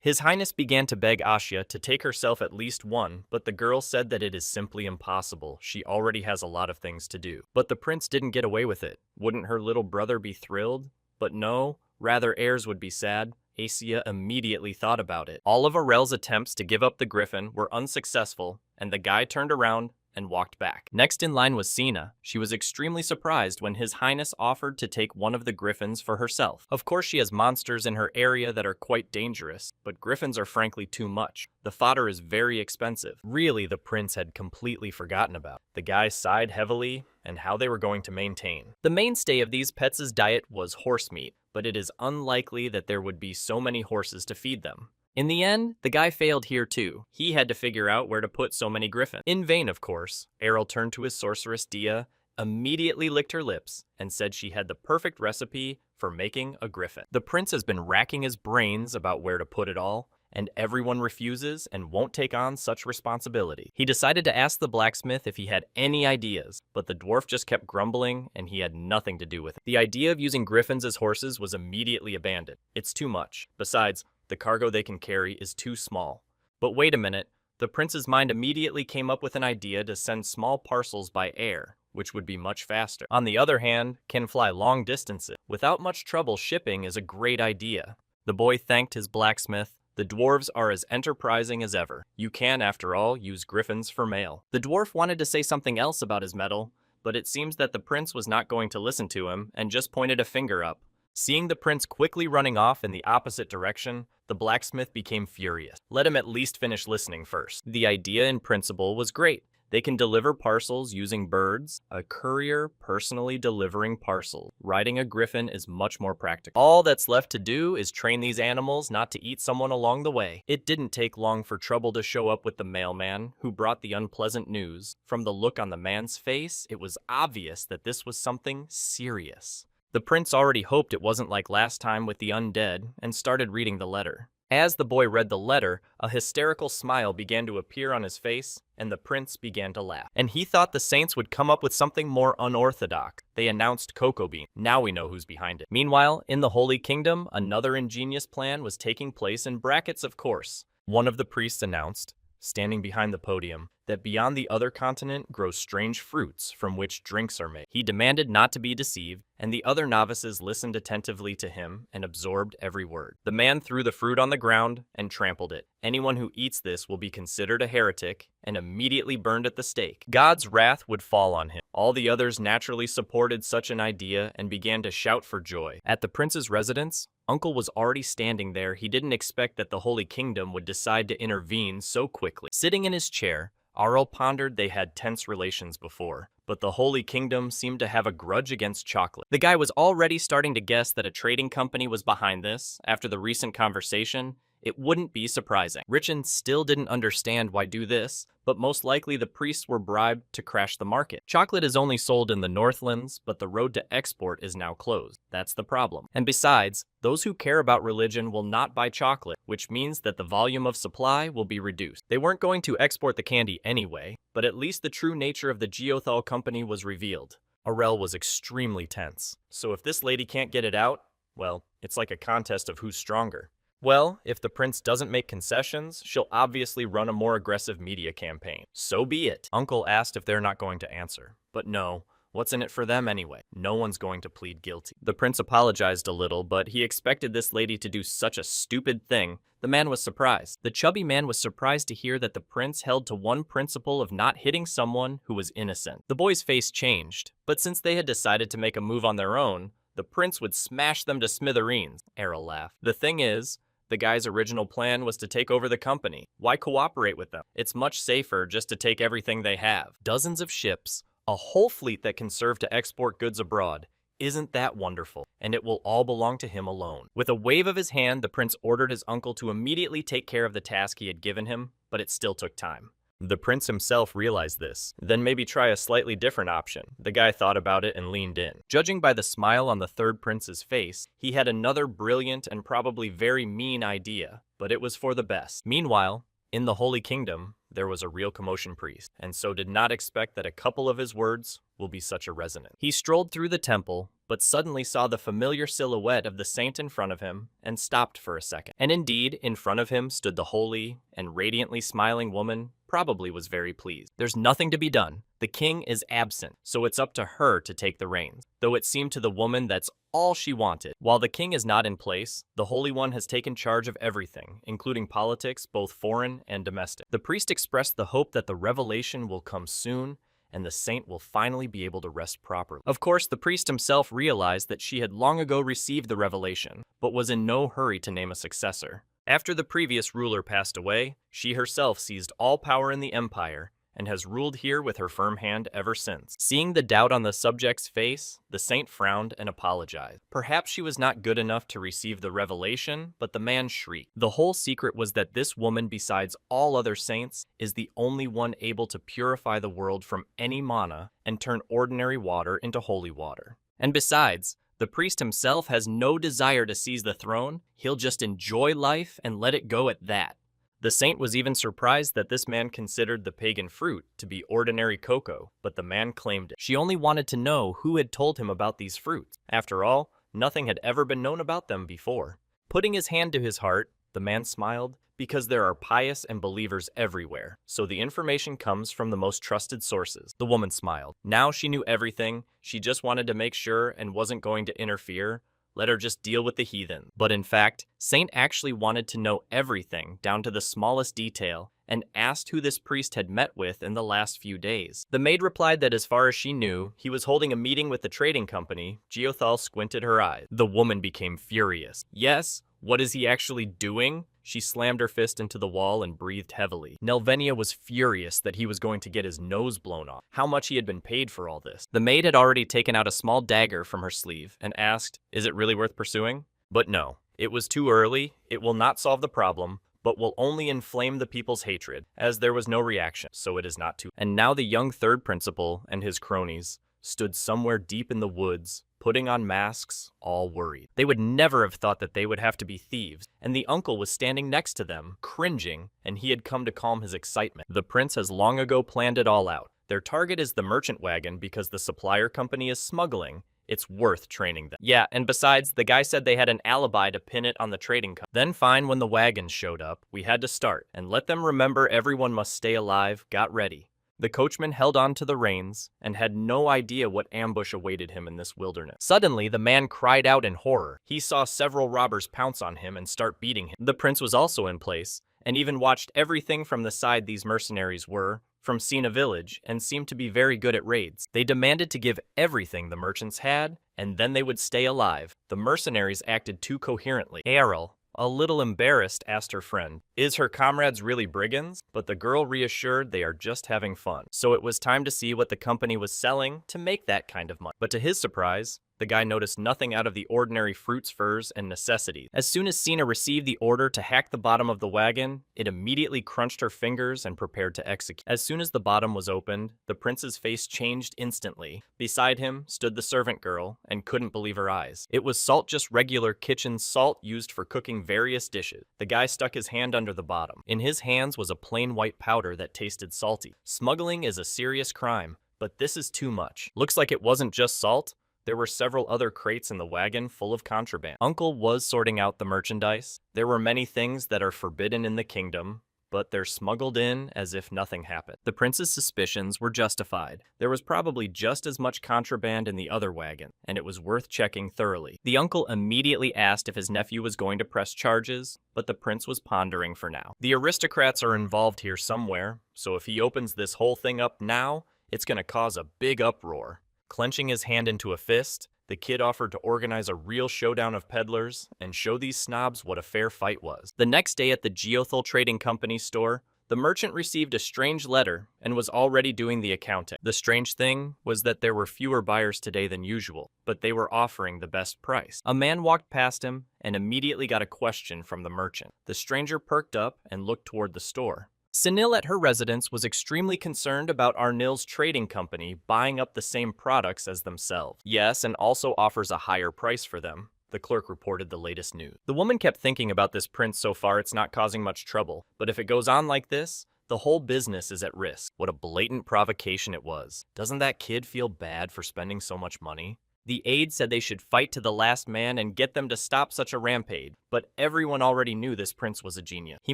[SPEAKER 1] His Highness began to beg Asya to take herself at least one, but the girl said that it is simply impossible. She already has a lot of things to do. But the prince didn't get away with it. Wouldn't her little brother be thrilled? But no, rather heirs would be sad. Asya immediately thought about it. All of Arel's attempts to give up the griffin were unsuccessful, and the guy turned around and walked back. Next in line was Sina. She was extremely surprised when His Highness offered to take one of the griffins for herself. Of course, she has monsters in her area that are quite dangerous, but griffins are frankly too much. The fodder is very expensive. Really, the prince had completely forgotten about. The guy sighed heavily and how they were going to maintain. The mainstay of these pets' diet was horse meat, but it is unlikely that there would be so many horses to feed them. In the end, the guy failed here too. He had to figure out where to put so many griffins. In vain, of course. Errol turned to his sorceress Dia, immediately licked her lips, and said she had the perfect recipe for making a griffin. The prince has been racking his brains about where to put it all, and everyone refuses and won't take on such responsibility. He decided to ask the blacksmith if he had any ideas, but the dwarf just kept grumbling and he had nothing to do with it. The idea of using griffins as horses was immediately abandoned. It's too much. Besides, the cargo they can carry is too small. But wait a minute, the prince's mind immediately came up with an idea to send small parcels by air, which would be much faster. On the other hand, can fly long distances. Without much trouble, shipping is a great idea. The boy thanked his blacksmith. The dwarves are as enterprising as ever. You can, after all, use griffins for mail. The dwarf wanted to say something else about his metal, but it seems that the prince was not going to listen to him and just pointed a finger up. Seeing the prince quickly running off in the opposite direction, the blacksmith became furious. Let him at least finish listening first. The idea in principle was great. They can deliver parcels using birds, a courier personally delivering parcels. Riding a griffin is much more practical. All that's left to do is train these animals not to eat someone along the way. It didn't take long for trouble to show up with the mailman, who brought the unpleasant news. From the look on the man's face, it was obvious that this was something serious. The prince already hoped it wasn't like last time with the undead, and started reading the letter. As the boy read the letter, a hysterical smile began to appear on his face, and the prince began to laugh. And he thought the saints would come up with something more unorthodox. They announced cocoa bean. Now we know who's behind it. Meanwhile, in the Holy Kingdom, another ingenious plan was taking place in brackets, of course. One of the priests announced, standing behind the podium, that beyond the other continent grow strange fruits from which drinks are made. He demanded not to be deceived, and the other novices listened attentively to him and absorbed every word. The man threw the fruit on the ground and trampled it. Anyone who eats this will be considered a heretic and immediately burned at the stake. God's wrath would fall on him. All the others naturally supported such an idea and began to shout for joy. At the prince's residence, Uncle was already standing there. He didn't expect that the Holy Kingdom would decide to intervene so quickly. Sitting in his chair, Arel pondered they had tense relations before, but the Holy Kingdom seemed to have a grudge against chocolate. The guy was already starting to guess that a trading company was behind this. After the recent conversation, it wouldn't be surprising. Richin still didn't understand why do this, but most likely the priests were bribed to crash the market. Chocolate is only sold in the Northlands, but the road to export is now closed. That's the problem. And besides, those who care about religion will not buy chocolate, which means that the volume of supply will be reduced. They weren't going to export the candy anyway, but at least the true nature of the Geothal company was revealed. Arel was extremely tense. So if this lady can't get it out, well, it's like a contest of who's stronger. Well, if the prince doesn't make concessions, she'll obviously run a more aggressive media campaign. So be it. Uncle asked if they're not going to answer. But no, What's in it for them anyway? No one's going to plead guilty. The prince apologized a little, but he expected this lady to do such a stupid thing. The man was surprised. The chubby man was surprised to hear that the prince held to one principle of not hitting someone who was innocent. The boy's face changed, but since they had decided to make a move on their own, the prince would smash them to smithereens. Errol laughed. The thing is, the guy's original plan was to take over the company. Why cooperate with them? It's much safer just to take everything they have. Dozens of ships, a whole fleet that can serve to export goods abroad. Isn't that wonderful? And it will all belong to him alone. With a wave of his hand, the prince ordered his uncle to immediately take care of the task he had given him, but it still took time. The prince himself realized this. Then maybe try a slightly different option. The guy thought about it and leaned in. Judging by the smile on the third prince's face, he had another brilliant and probably very mean idea, but it was for the best. Meanwhile, in the Holy Kingdom, there was a real commotion priest, and so did not expect that a couple of his words will be such a resonance. He strolled through the temple, but suddenly saw the familiar silhouette of the saint in front of him and stopped for a second. And indeed, in front of him stood the holy and radiantly smiling woman. Probably was very pleased. There's nothing to be done. The king is absent, so it's up to her to take the reins. Though it seemed to the woman that's all she wanted. While the king is not in place, the Holy One has taken charge of everything, including politics, both foreign and domestic. The priest expressed the hope that the revelation will come soon, and the saint will finally be able to rest properly. Of course, the priest himself realized that she had long ago received the revelation, but was in no hurry to name a successor. After the previous ruler passed away, she herself seized all power in the empire and has ruled here with her firm hand ever since. Seeing the doubt on the subject's face, the saint frowned and apologized. Perhaps she was not good enough to receive the revelation, but the man shrieked. The whole secret was that this woman, besides all other saints, is the only one able to purify the world from any mana and turn ordinary water into holy water. And besides, the priest himself has no desire to seize the throne. He'll just enjoy life and let it go at that. The saint was even surprised that this man considered the pagan fruit to be ordinary cocoa, but the man claimed it. She only wanted to know who had told him about these fruits. After all, nothing had ever been known about them before. Putting his hand to his heart, the man smiled, because there are pious and believers everywhere, so the information comes from the most trusted sources. The woman smiled. Now she knew everything. She just wanted to make sure and wasn't going to interfere. Let her just deal with the heathen. But in fact, Saint actually wanted to know everything down to the smallest detail and asked who this priest had met with in the last few days. The maid replied that as far as she knew, he was holding a meeting with the trading company. Geothal squinted her eyes. The woman became furious. Yes, what is he actually doing? She slammed her fist into the wall and breathed heavily. Nelvenia was furious that he was going to get his nose blown off. How much he had been paid for all this. The maid had already taken out a small dagger from her sleeve and asked, "Is it really worth pursuing?" But no, it was too early. It will not solve the problem, but will only inflame the people's hatred, as there was no reaction, so it is not too. And now the young third principal and his cronies stood somewhere deep in the woods, putting on masks, all worried. They would never have thought that they would have to be thieves, and the uncle was standing next to them, cringing, and he had come to calm his excitement. The prince has long ago planned it all out. Their target is the merchant wagon because the supplier company is smuggling. It's worth training them. Yeah, and besides, the guy said they had an alibi to pin it on the trading company. Then fine, when the wagons showed up, we had to start, and let them remember everyone must stay alive, got ready. The coachman held on to the reins and had no idea what ambush awaited him in this wilderness. Suddenly, the man cried out in horror. He saw several robbers pounce on him and start beating him. The prince was also in place and even watched everything from the side these mercenaries were, from Sina village, and seemed to be very good at raids. They demanded to give everything the merchants had, and then they would stay alive. The mercenaries acted too coherently. Errol, a little embarrassed, asked her friend, "Is her comrades really brigands?" But the girl reassured they are just having fun. So it was time to see what the company was selling to make that kind of money. But to his surprise, the guy noticed nothing out of the ordinary fruits, furs, and necessities. As soon as Sina received the order to hack the bottom of the wagon, it immediately crunched her fingers and prepared to execute. As soon as the bottom was opened, the prince's face changed instantly. Beside him stood the servant girl and couldn't believe her eyes. It was salt, just regular kitchen salt used for cooking various dishes. The guy stuck his hand under the bottom. In his hands was a plain white powder that tasted salty. Smuggling is a serious crime, but this is too much. Looks like it wasn't just salt. There were several other crates in the wagon full of contraband. Uncle was sorting out the merchandise. There were many things that are forbidden in the kingdom, but they're smuggled in as if nothing happened. The prince's suspicions were justified. There was probably just as much contraband in the other wagon, and it was worth checking thoroughly. The uncle immediately asked if his nephew was going to press charges, but the prince was pondering for now. The aristocrats are involved here somewhere, so if he opens this whole thing up now, it's gonna cause a big uproar. Clenching his hand into a fist, the kid offered to organize a real showdown of peddlers and show these snobs what a fair fight was. The next day at the Geothal Trading Company store, the merchant received a strange letter and was already doing the accounting. The strange thing was that there were fewer buyers today than usual, but they were offering the best price. A man walked past him and immediately got a question from the merchant. The stranger perked up and looked toward the store. Sunil at her residence was extremely concerned about Arnil's trading company buying up the same products as themselves. Yes, and also offers a higher price for them. The clerk reported the latest news. The woman kept thinking about this prince. So far it's not causing much trouble, but if it goes on like this, the whole business is at risk. What a blatant provocation it was. Doesn't that kid feel bad for spending so much money? The aide said they should fight to the last man and get them to stop such a rampage, but everyone already knew this prince was a genius. He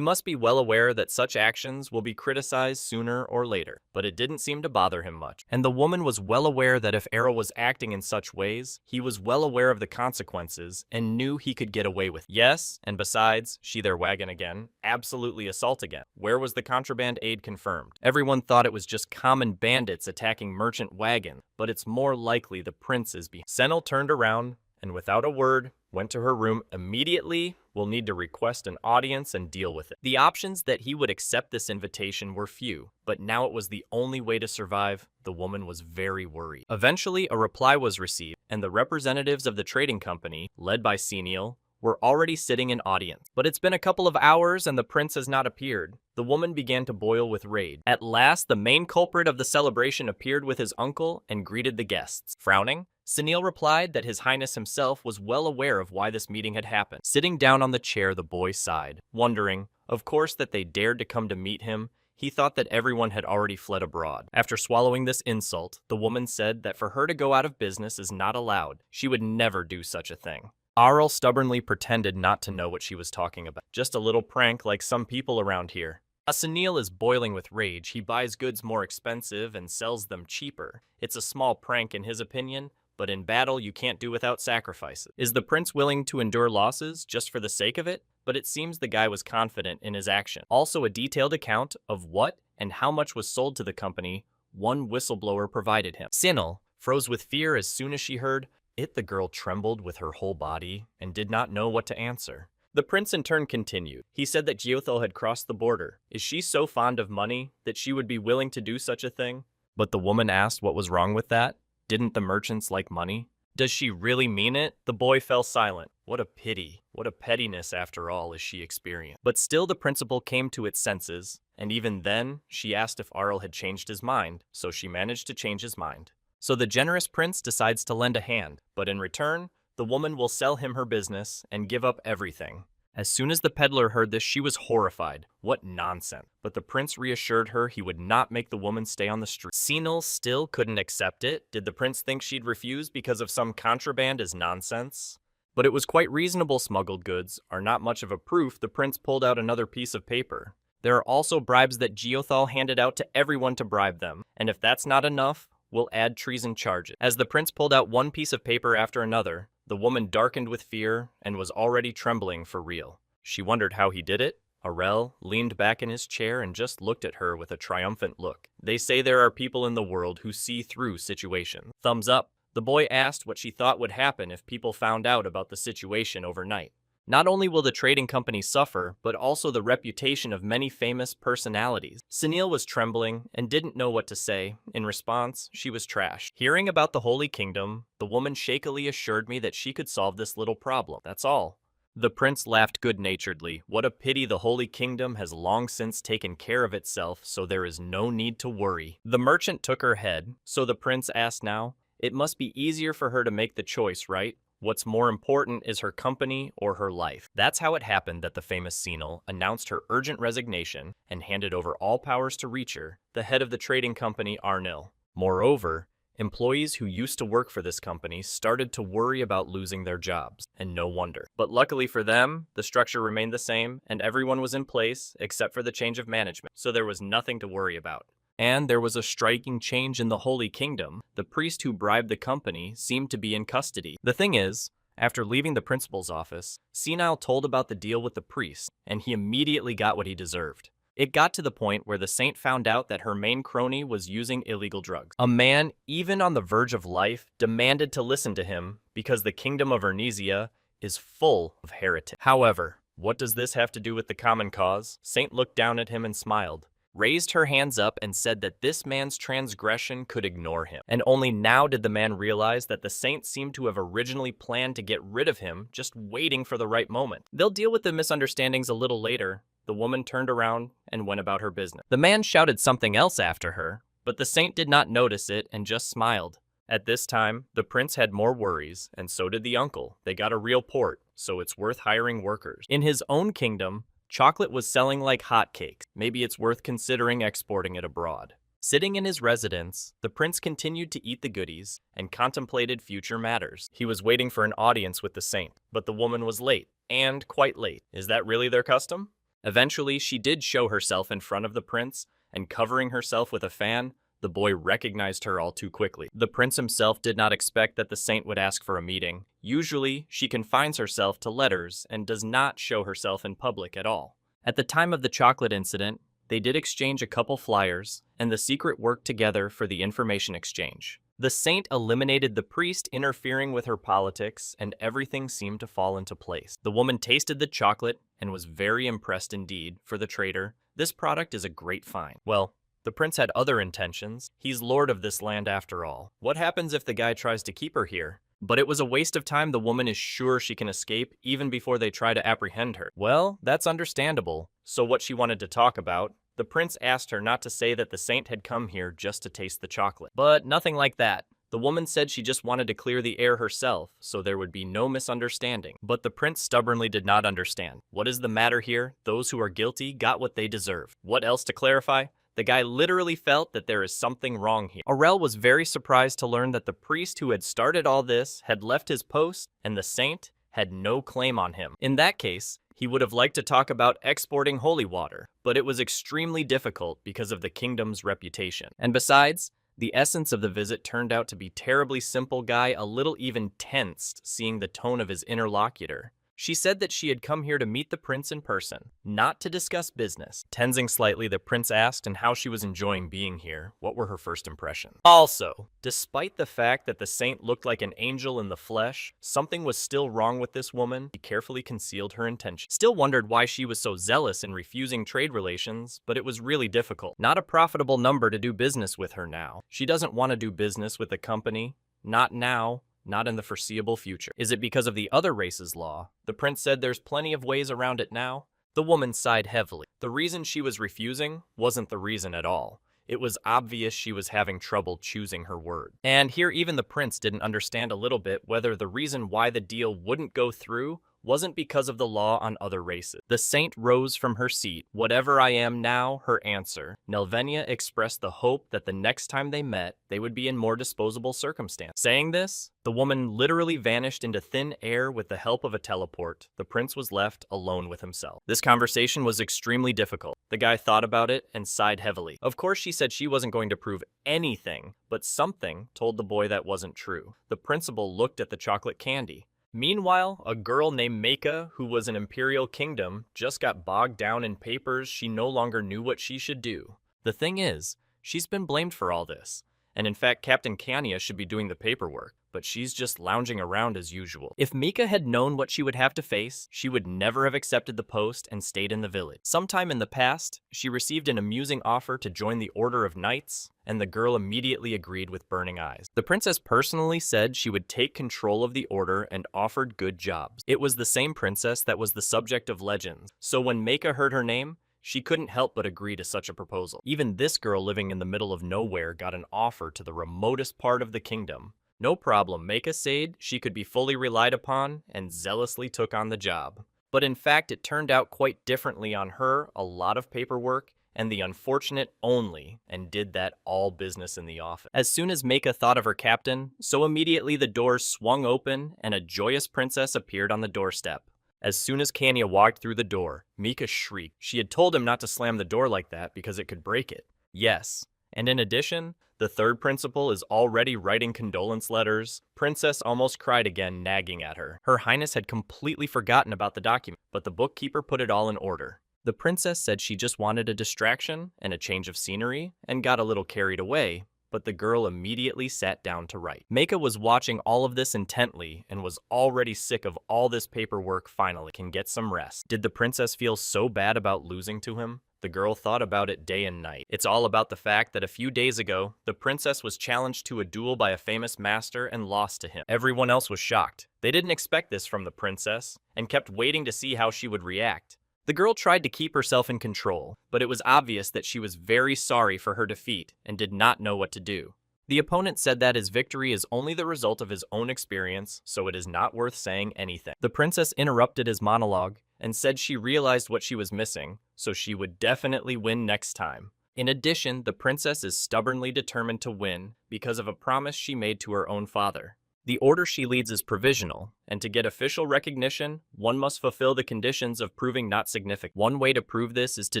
[SPEAKER 1] must be well aware that such actions will be criticized sooner or later, but it didn't seem to bother him much. And the woman was well aware that if Errol was acting in such ways, he was well aware of the consequences and knew he could get away with it. Yes, and besides, she their wagon again, absolutely assault again. Where was the contraband aid confirmed? Everyone thought it was just common bandits attacking merchant wagon, but it's more likely the prince is behind. Senil turned around and without a word went to her room. Immediately, we'll need to request an audience and deal with it. The options that he would accept this invitation were few, but now it was the only way to survive. The woman was very worried. Eventually, a reply was received, and the representatives of the trading company, led by Senil, were already sitting in audience. But it's been a couple of hours and the prince has not appeared. The woman began to boil with rage. At last, the main culprit of the celebration appeared with his uncle and greeted the guests. Frowning, Sunil replied that His Highness himself was well aware of why this meeting had happened. Sitting down on the chair, the boy sighed, wondering, of course, that they dared to come to meet him. He thought that everyone had already fled abroad. After swallowing this insult, the woman said that for her to go out of business is not allowed. She would never do such a thing. Arl stubbornly pretended not to know what she was talking about. Just a little prank like some people around here. Sunil is boiling with rage. He buys goods more expensive and sells them cheaper. It's a small prank in his opinion, but in battle you can't do without sacrifices. Is the prince willing to endure losses just for the sake of it? But it seems the guy was confident in his action. Also, a detailed account of what and how much was sold to the company one whistleblower provided him. Sunil froze with fear as soon as she heard it. The girl trembled with her whole body and did not know what to answer. The prince in turn continued. He said that Geothal had crossed the border. Is she so fond of money that she would be willing to do such a thing? But the woman asked what was wrong with that. Didn't the merchants like money? Does she really mean it? The boy fell silent. What a pity. What a pettiness, after all, as she experienced. But still the principal came to its senses, and even then, she asked if Arl had changed his mind, so she managed to change his mind. So the generous prince decides to lend a hand, but in return, the woman will sell him her business and give up everything. As soon as the peddler heard this, she was horrified. What nonsense. But the prince reassured her he would not make the woman stay on the street. Senil still couldn't accept it. Did the prince think she'd refuse because of some contraband is nonsense? But it was quite reasonable. Smuggled goods are not much of a proof. The prince pulled out another piece of paper. There are also bribes that Geothal handed out to everyone to bribe them. And if that's not enough, we'll add treason charges. As the prince pulled out one piece of paper after another, the woman darkened with fear and was already trembling for real. She wondered how he did it. Arel leaned back in his chair and just looked at her with a triumphant look. They say there are people in the world who see through situations. Thumbs up. The boy asked what she thought would happen if people found out about the situation overnight. Not only will the trading company suffer, but also the reputation of many famous personalities. Sunil was trembling and didn't know what to say. In response, she was trashed. Hearing about the Holy Kingdom, the woman shakily assured me that she could solve this little problem. That's all. The prince laughed good-naturedly. What a pity the Holy Kingdom has long since taken care of itself, so there is no need to worry. The merchant took her head, so the prince asked now, it must be easier for her to make the choice, right? What's more important is her company or her life. That's how it happened that the famous Senil announced her urgent resignation and handed over all powers to Reacher, the head of the trading company Arnil. Moreover, Employees who used to work for this company started to worry about losing their jobs, and no wonder. But luckily for them, the structure remained the same, and everyone was in place except for the change of management, so there was nothing to worry about. And there was a striking change in the Holy Kingdom. The priest who bribed the company seemed to be in custody. The thing is, after leaving the principal's office, Senile told about the deal with the priest, and he immediately got what he deserved. It got to the point where the saint found out that her main crony was using illegal drugs. A man, even on the verge of life, demanded to listen to him because the kingdom of Ernesia is full of heretics. However, what does this have to do with the common cause? Saint looked down at him and smiled, raised her hands up and said that this man's transgression could ignore him. And only now did the man realize that the saint seemed to have originally planned to get rid of him, just waiting for the right moment. They'll deal with the misunderstandings a little later. The woman turned around and went about her business. The man shouted something else after her, but the saint did not notice it and just smiled. At this time, the prince had more worries, and so did the uncle. They got a real port, so it's worth hiring workers. In his own kingdom, chocolate was selling like hotcakes. Maybe it's worth considering exporting it abroad. Sitting in his residence, the prince continued to eat the goodies and contemplated future matters. He was waiting for an audience with the saint, but the woman was late, and quite late. Is that really their custom? Eventually, she did show herself in front of the prince, and covering herself with a fan, the boy recognized her all too quickly. The prince himself did not expect that the saint would ask for a meeting. Usually, she confines herself to letters and does not show herself in public at all. At the time of the chocolate incident, they did exchange a couple flyers, and the secret worked together for the information exchange. The saint eliminated the priest interfering with her politics, and everything seemed to fall into place. The woman tasted the chocolate and was very impressed indeed. For the trader, this product is a great find. Well, the prince had other intentions. He's lord of this land after all. What happens if the guy tries to keep her here? But it was a waste of time. The woman is sure she can escape even before they try to apprehend her. Well, that's understandable. So what she wanted to talk about, the prince asked her not to say that the saint had come here just to taste the chocolate. But nothing like that. The woman said she just wanted to clear the air herself, so there would be no misunderstanding. But the prince stubbornly did not understand. What is the matter here? Those who are guilty got what they deserve. What else to clarify? The guy literally felt that there is something wrong here. Aurel was very surprised to learn that the priest who had started all this had left his post, and the saint had no claim on him. In that case, he would have liked to talk about exporting holy water, but it was extremely difficult because of the kingdom's reputation. And besides, the essence of the visit turned out to be terribly simple. Guy a little even tensed seeing the tone of his interlocutor. She said that she had come here to meet the prince in person, not to discuss business. Tensing slightly, the prince asked and how she was enjoying being here. What were her first impressions? Also, despite the fact that the saint looked like an angel in the flesh, something was still wrong with this woman. She carefully concealed her intention. Still wondered why she was so zealous in refusing trade relations, but it was really difficult. Not a profitable number to do business with her now. She doesn't want to do business with the company. Not now. Not in the foreseeable future. Is it because of the other race's law? The prince said there's plenty of ways around it now. The woman sighed heavily. The reason she was refusing wasn't the reason at all. It was obvious she was having trouble choosing her word. And here even the prince didn't understand a little bit whether the reason why the deal wouldn't go through wasn't because of the law on other races. The saint rose from her seat. Whatever I am now, her answer. Nelvenia expressed the hope that the next time they met, they would be in more disposable circumstance. Saying this, the woman literally vanished into thin air with the help of a teleport. The prince was left alone with himself. This conversation was extremely difficult. The guy thought about it and sighed heavily. Of course, she said she wasn't going to prove anything, but something told the boy that wasn't true. The principal looked at the chocolate candy. Meanwhile, a girl named Manga, who was an imperial kingdom, just got bogged down in papers. She no longer knew what she should do. The thing is, she's been blamed for all this. And in fact, Captain Kania should be doing the paperwork, but she's just lounging around as usual. If Mika had known what she would have to face, she would never have accepted the post and stayed in the village. Sometime in the past, she received an amusing offer to join the Order of Knights, and the girl immediately agreed with burning eyes. The princess personally said she would take control of the order and offered good jobs. It was the same princess that was the subject of legends, so when Mika heard her name, she couldn't help but agree to such a proposal. Even this girl living in the middle of nowhere got an offer to the remotest part of the kingdom. No problem, Maka said she could be fully relied upon and zealously took on the job. But in fact, it turned out quite differently on her, a lot of paperwork, and the unfortunate only, and did that all business in the office. As soon as Meika thought of her captain, so immediately the doors swung open and a joyous princess appeared on the doorstep. As soon as Kanya walked through the door, Mika shrieked. She had told him not to slam the door like that because it could break it. Yes, and in addition, the third principal is already writing condolence letters. Princess almost cried again, nagging at her. Her Highness had completely forgotten about the document, but the bookkeeper put it all in order. The princess said she just wanted a distraction and a change of scenery and got a little carried away, but the girl immediately sat down to write. Meika was watching all of this intently and was already sick of all this paperwork. Finally can get some rest. Did the princess feel so bad about losing to him? The girl thought about it day and night. It's all about the fact that a few days ago, the princess was challenged to a duel by a famous master and lost to him. Everyone else was shocked. They didn't expect this from the princess and kept waiting to see how she would react. The girl tried to keep herself in control, but it was obvious that she was very sorry for her defeat and did not know what to do. The opponent said that his victory is only the result of his own experience, so it is not worth saying anything. The princess interrupted his monologue and said she realized what she was missing, so she would definitely win next time. In addition, the princess is stubbornly determined to win because of a promise she made to her own father. The order she leads is provisional, and to get official recognition, one must fulfill the conditions of proving not significant. One way to prove this is to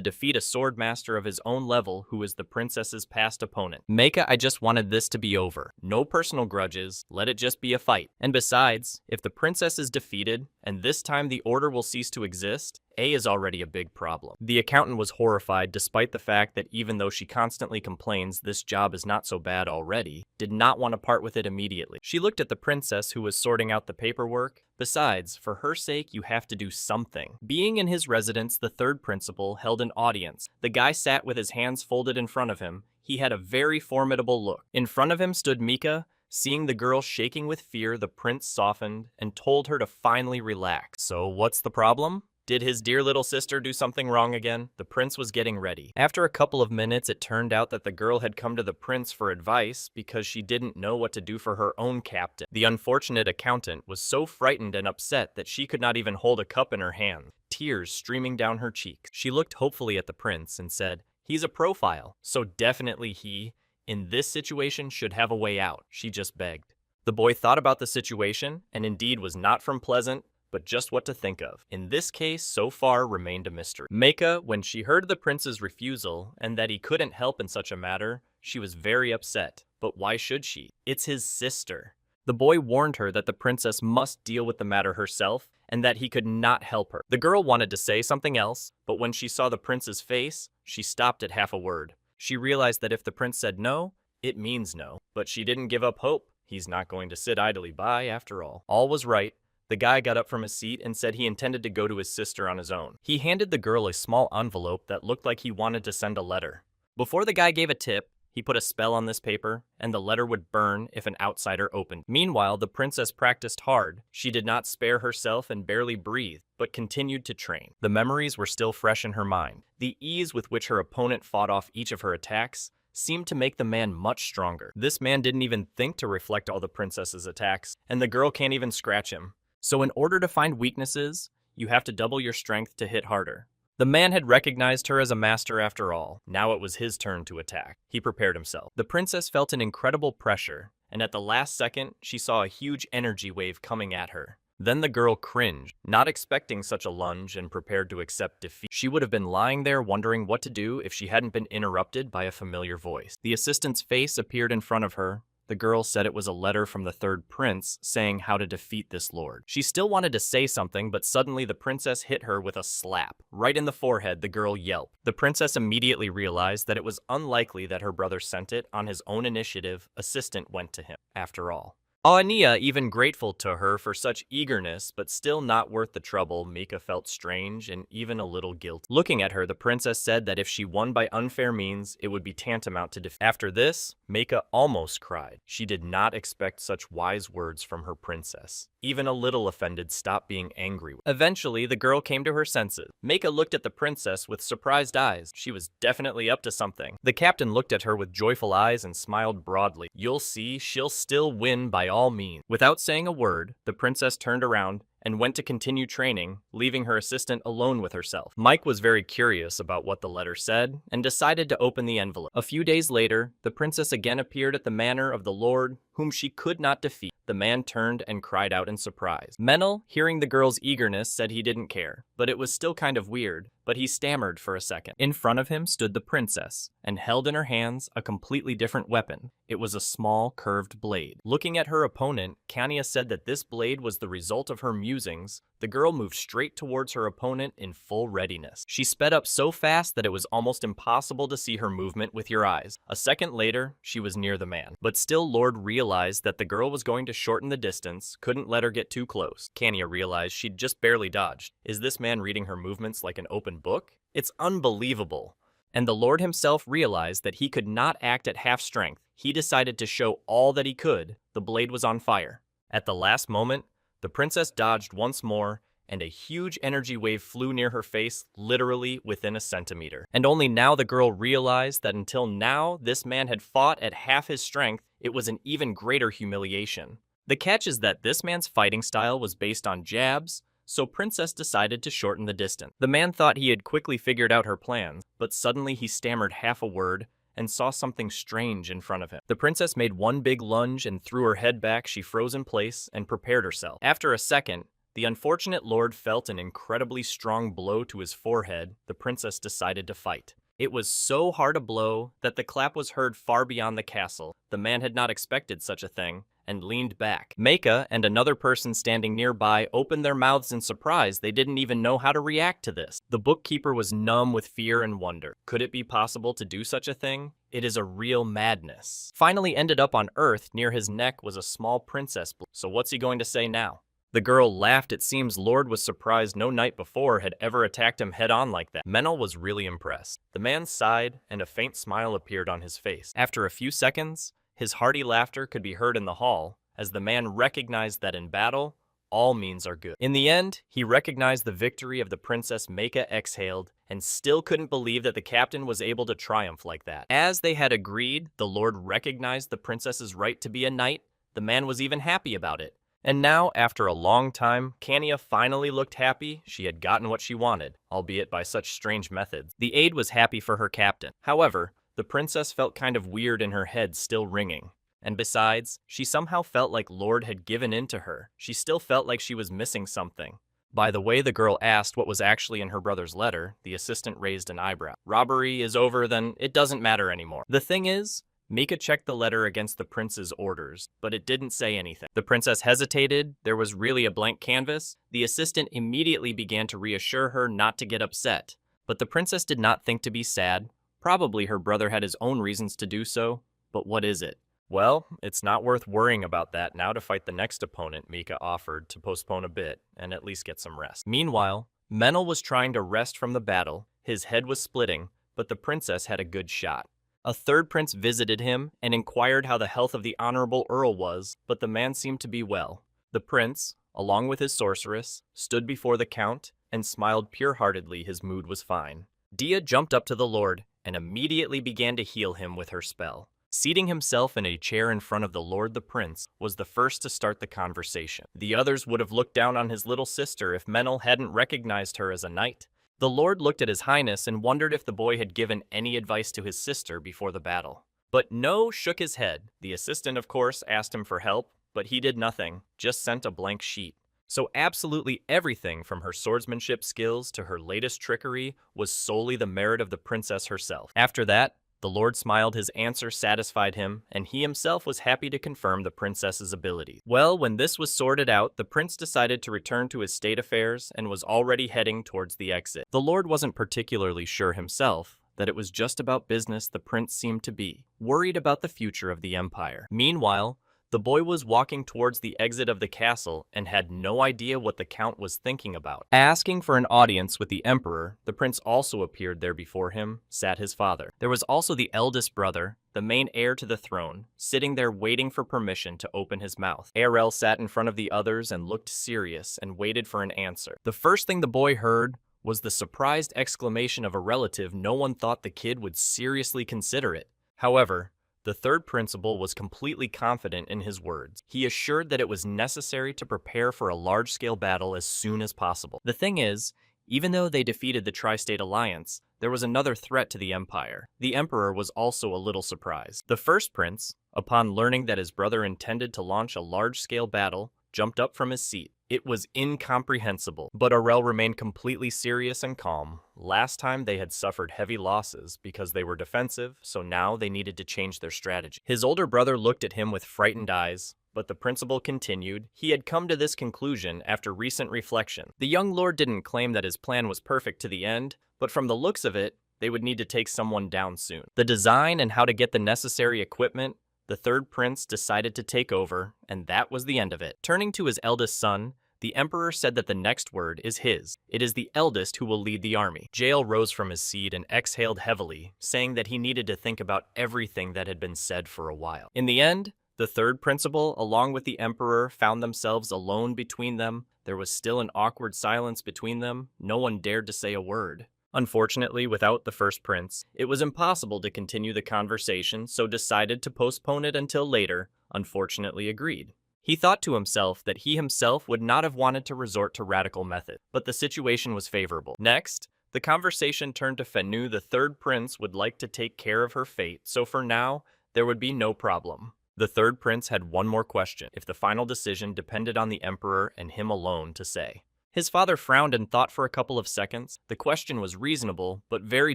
[SPEAKER 1] defeat a sword master of his own level who is the princess's past opponent. Meika, I just wanted this to be over. No personal grudges, let it just be a fight. And besides, if the princess is defeated, and this time the order will cease to exist, A is already a big problem. The accountant was horrified despite the fact that even though she constantly complains this job is not so bad already, did not want to part with it immediately. She looked at the princess who was sorting out the paperwork. Besides, for her sake, you have to do something. Being in his residence, the third principal held an audience. The guy sat with his hands folded in front of him. He had a very formidable look. In front of him stood Meika. Seeing the girl shaking with fear, the prince softened and told her to finally relax. So what's the problem? Did his dear little sister do something wrong again? The prince was getting ready. After a couple of minutes, it turned out that the girl had come to the prince for advice because she didn't know what to do for her own captain. The unfortunate accountant was so frightened and upset that she could not even hold a cup in her hand, tears streaming down her cheeks. She looked hopefully at the prince and said, "He's a profile, so definitely he, in this situation, should have a way out," she just begged. The boy thought about the situation and indeed was not from pleasant, but just what to think of. In this case, so far remained a mystery. Meika, when she heard the prince's refusal and that he couldn't help in such a matter, she was very upset. But why should she? It's his sister. The boy warned her that the princess must deal with the matter herself and that he could not help her. The girl wanted to say something else, but when she saw the prince's face, she stopped at half a word. She realized that if the prince said no, it means no. But she didn't give up hope. He's not going to sit idly by after all. All was right. The guy got up from his seat and said he intended to go to his sister on his own. He handed the girl a small envelope that looked like he wanted to send a letter. Before the guy gave a tip, he put a spell on this paper, and the letter would burn if an outsider opened. Meanwhile, the princess practiced hard. She did not spare herself and barely breathed, but continued to train. The memories were still fresh in her mind. The ease with which her opponent fought off each of her attacks seemed to make the man much stronger. This man didn't even think to reflect all the princess's attacks, and the girl can't even scratch him. So in order to find weaknesses, you have to double your strength to hit harder. The man had recognized her as a master after all. Now it was his turn to attack. He prepared himself. The princess felt an incredible pressure, and at the last second, she saw a huge energy wave coming at her. Then the girl cringed, not expecting such a lunge and prepared to accept defeat. She would have been lying there wondering what to do if she hadn't been interrupted by a familiar voice. The assistant's face appeared in front of her. The girl said it was a letter from the third prince saying how to defeat this lord. She still wanted to say something, but suddenly the princess hit her with a slap. Right in the forehead, the girl yelped. The princess immediately realized that it was unlikely that her brother sent it. On his own initiative, assistant went to him. After all, Ania, even grateful to her for such eagerness, but still not worth the trouble, Meika felt strange and even a little guilty. Looking at her, the princess said that if she won by unfair means, it would be tantamount to defeat. After this, Meika almost cried. She did not expect such wise words from her princess. Even a little offended stopped being angry. Eventually, the girl came to her senses. Meika looked at the princess with surprised eyes. She was definitely up to something. The captain looked at her with joyful eyes and smiled broadly. You'll see, she'll still win by all means. Without saying a word, the princess turned around and went to continue training, leaving her assistant alone with herself. Mike was very curious about what the letter said and decided to open the envelope. A few days later, the princess again appeared at the manor of the lord, whom she could not defeat. The man turned and cried out in surprise. Menel, hearing the girl's eagerness, said he didn't care, but it was still kind of weird, but he stammered for a second. In front of him stood the princess, and held in her hands a completely different weapon. It was a small, curved blade. Looking at her opponent, Kanya said that this blade was the result of her musings. The girl moved straight towards her opponent in full readiness. She sped up so fast that it was almost impossible to see her movement with your eyes. A second later, she was near the man. But still, Lord realized that the girl was going to shorten the distance, couldn't let her get too close. Kanya realized she'd just barely dodged. Is this man reading her movements like an open book? It's unbelievable. And the Lord himself realized that he could not act at half strength. He decided to show all that he could. The blade was on fire. At the last moment, the princess dodged once more, and a huge energy wave flew near her face, literally within a centimeter. And only now the girl realized that until now, this man had fought at half his strength. It was an even greater humiliation. The catch is that this man's fighting style was based on jabs, so Princess decided to shorten the distance. The man thought he had quickly figured out her plans, but suddenly he stammered half a word and saw something strange in front of him. The princess made one big lunge and threw her head back. She froze in place and prepared herself. After a second, the unfortunate lord felt an incredibly strong blow to his forehead. The princess decided to fight. It was so hard a blow that the clap was heard far beyond the castle. The man had not expected such a thing and leaned back. Meika and another person standing nearby opened their mouths in surprise. They didn't even know how to react to this. The bookkeeper was numb with fear and wonder. Could it be possible to do such a thing? It is a real madness. Finally ended up on Earth, near his neck was a small princess. So what's he going to say now? The girl laughed. It seems Lord was surprised no night before had ever attacked him head-on like that. Menel was really impressed. The man sighed, and a faint smile appeared on his face. After a few seconds, his hearty laughter could be heard in the hall, as the man recognized that in battle, all means are good. In the end, he recognized the victory of the princess. Meika exhaled, and still couldn't believe that the captain was able to triumph like that. As they had agreed, the Lord recognized the princess's right to be a knight. The man was even happy about it. And now, after a long time, Kanya finally looked happy. She had gotten what she wanted, albeit by such strange methods. The aide was happy for her captain. However, the princess felt kind of weird in her head, still ringing. And besides, she somehow felt like Lord had given in to her. She still felt like she was missing something. By the way the girl asked what was actually in her brother's letter, the assistant raised an eyebrow. Robbery is over, then it doesn't matter anymore. The thing is, Meika checked the letter against the prince's orders, but it didn't say anything. The princess hesitated. There was really a blank canvas. The assistant immediately began to reassure her not to get upset. But the princess did not think to be sad. Probably her brother had his own reasons to do so, but what is it? Well, it's not worth worrying about that now to fight the next opponent. Meika offered to postpone a bit and at least get some rest. Meanwhile, Menel was trying to rest from the battle. His head was splitting, but the princess had a good shot. A third prince visited him and inquired how the health of the honorable earl was, but the man seemed to be well. The prince, along with his sorceress, stood before the count and smiled pure-heartedly. His mood was fine. Dia jumped up to the lord and immediately began to heal him with her spell. Seating himself in a chair in front of the lord, the prince was the first to start the conversation. The others would have looked down on his little sister if Menel hadn't recognized her as a knight. The lord looked at his highness and wondered if the boy had given any advice to his sister before the battle. But no shook his head. The assistant, of course, asked him for help, but he did nothing, just sent a blank sheet. So absolutely everything from her swordsmanship skills to her latest trickery was solely the merit of the princess herself. After that, the lord smiled. His answer satisfied him, and he himself was happy to confirm the princess's abilities. Well, when this was sorted out, the prince decided to return to his state affairs and was already heading towards the exit. The lord wasn't particularly sure himself that it was just about business. The prince seemed to be worried about the future of the empire. Meanwhile, the boy was walking towards the exit of the castle and had no idea what the count was thinking about. Asking for an audience with the emperor, the prince also appeared. There before him sat his father. There was also the eldest brother, the main heir to the throne, sitting there waiting for permission to open his mouth. Arel sat in front of the others and looked serious and waited for an answer. The first thing the boy heard was the surprised exclamation of a relative. No one thought the kid would seriously consider it. However, The third principal was completely confident in his words. He assured that it was necessary to prepare for a large-scale battle as soon as possible. The thing is, even though they defeated the Tri-State Alliance, there was another threat to the Empire. The Emperor was also a little surprised. The first prince, upon learning that his brother intended to launch a large-scale battle, jumped up from his seat. It was incomprehensible, but Aurel remained completely serious and calm. Last time they had suffered heavy losses because they were defensive, so now they needed to change their strategy. His older brother looked at him with frightened eyes, but the principal continued. He had come to this conclusion after recent reflection. The young lord didn't claim that his plan was perfect to the end, but from the looks of it, they would need to take someone down soon. The design and how to get the necessary equipment, the third prince decided to take over, and that was the end of it. Turning to his eldest son, the emperor said that the next word is his. It is the eldest who will lead the army. Jael rose from his seat and exhaled heavily, saying that he needed to think about everything that had been said for a while. In the end, the third principal, along with the emperor, found themselves alone between them. There was still an awkward silence between them. No one dared to say a word. Unfortunately, without the first prince, it was impossible to continue the conversation, so decided to postpone it until later. Unfortunately agreed. He thought to himself that he himself would not have wanted to resort to radical method, but the situation was favorable. Next, the conversation turned to Fenu. The third prince would like to take care of her fate, so for now, there would be no problem. The third prince had one more question, if the final decision depended on the emperor and him alone to say. His father frowned and thought for a couple of seconds. The question was reasonable, but very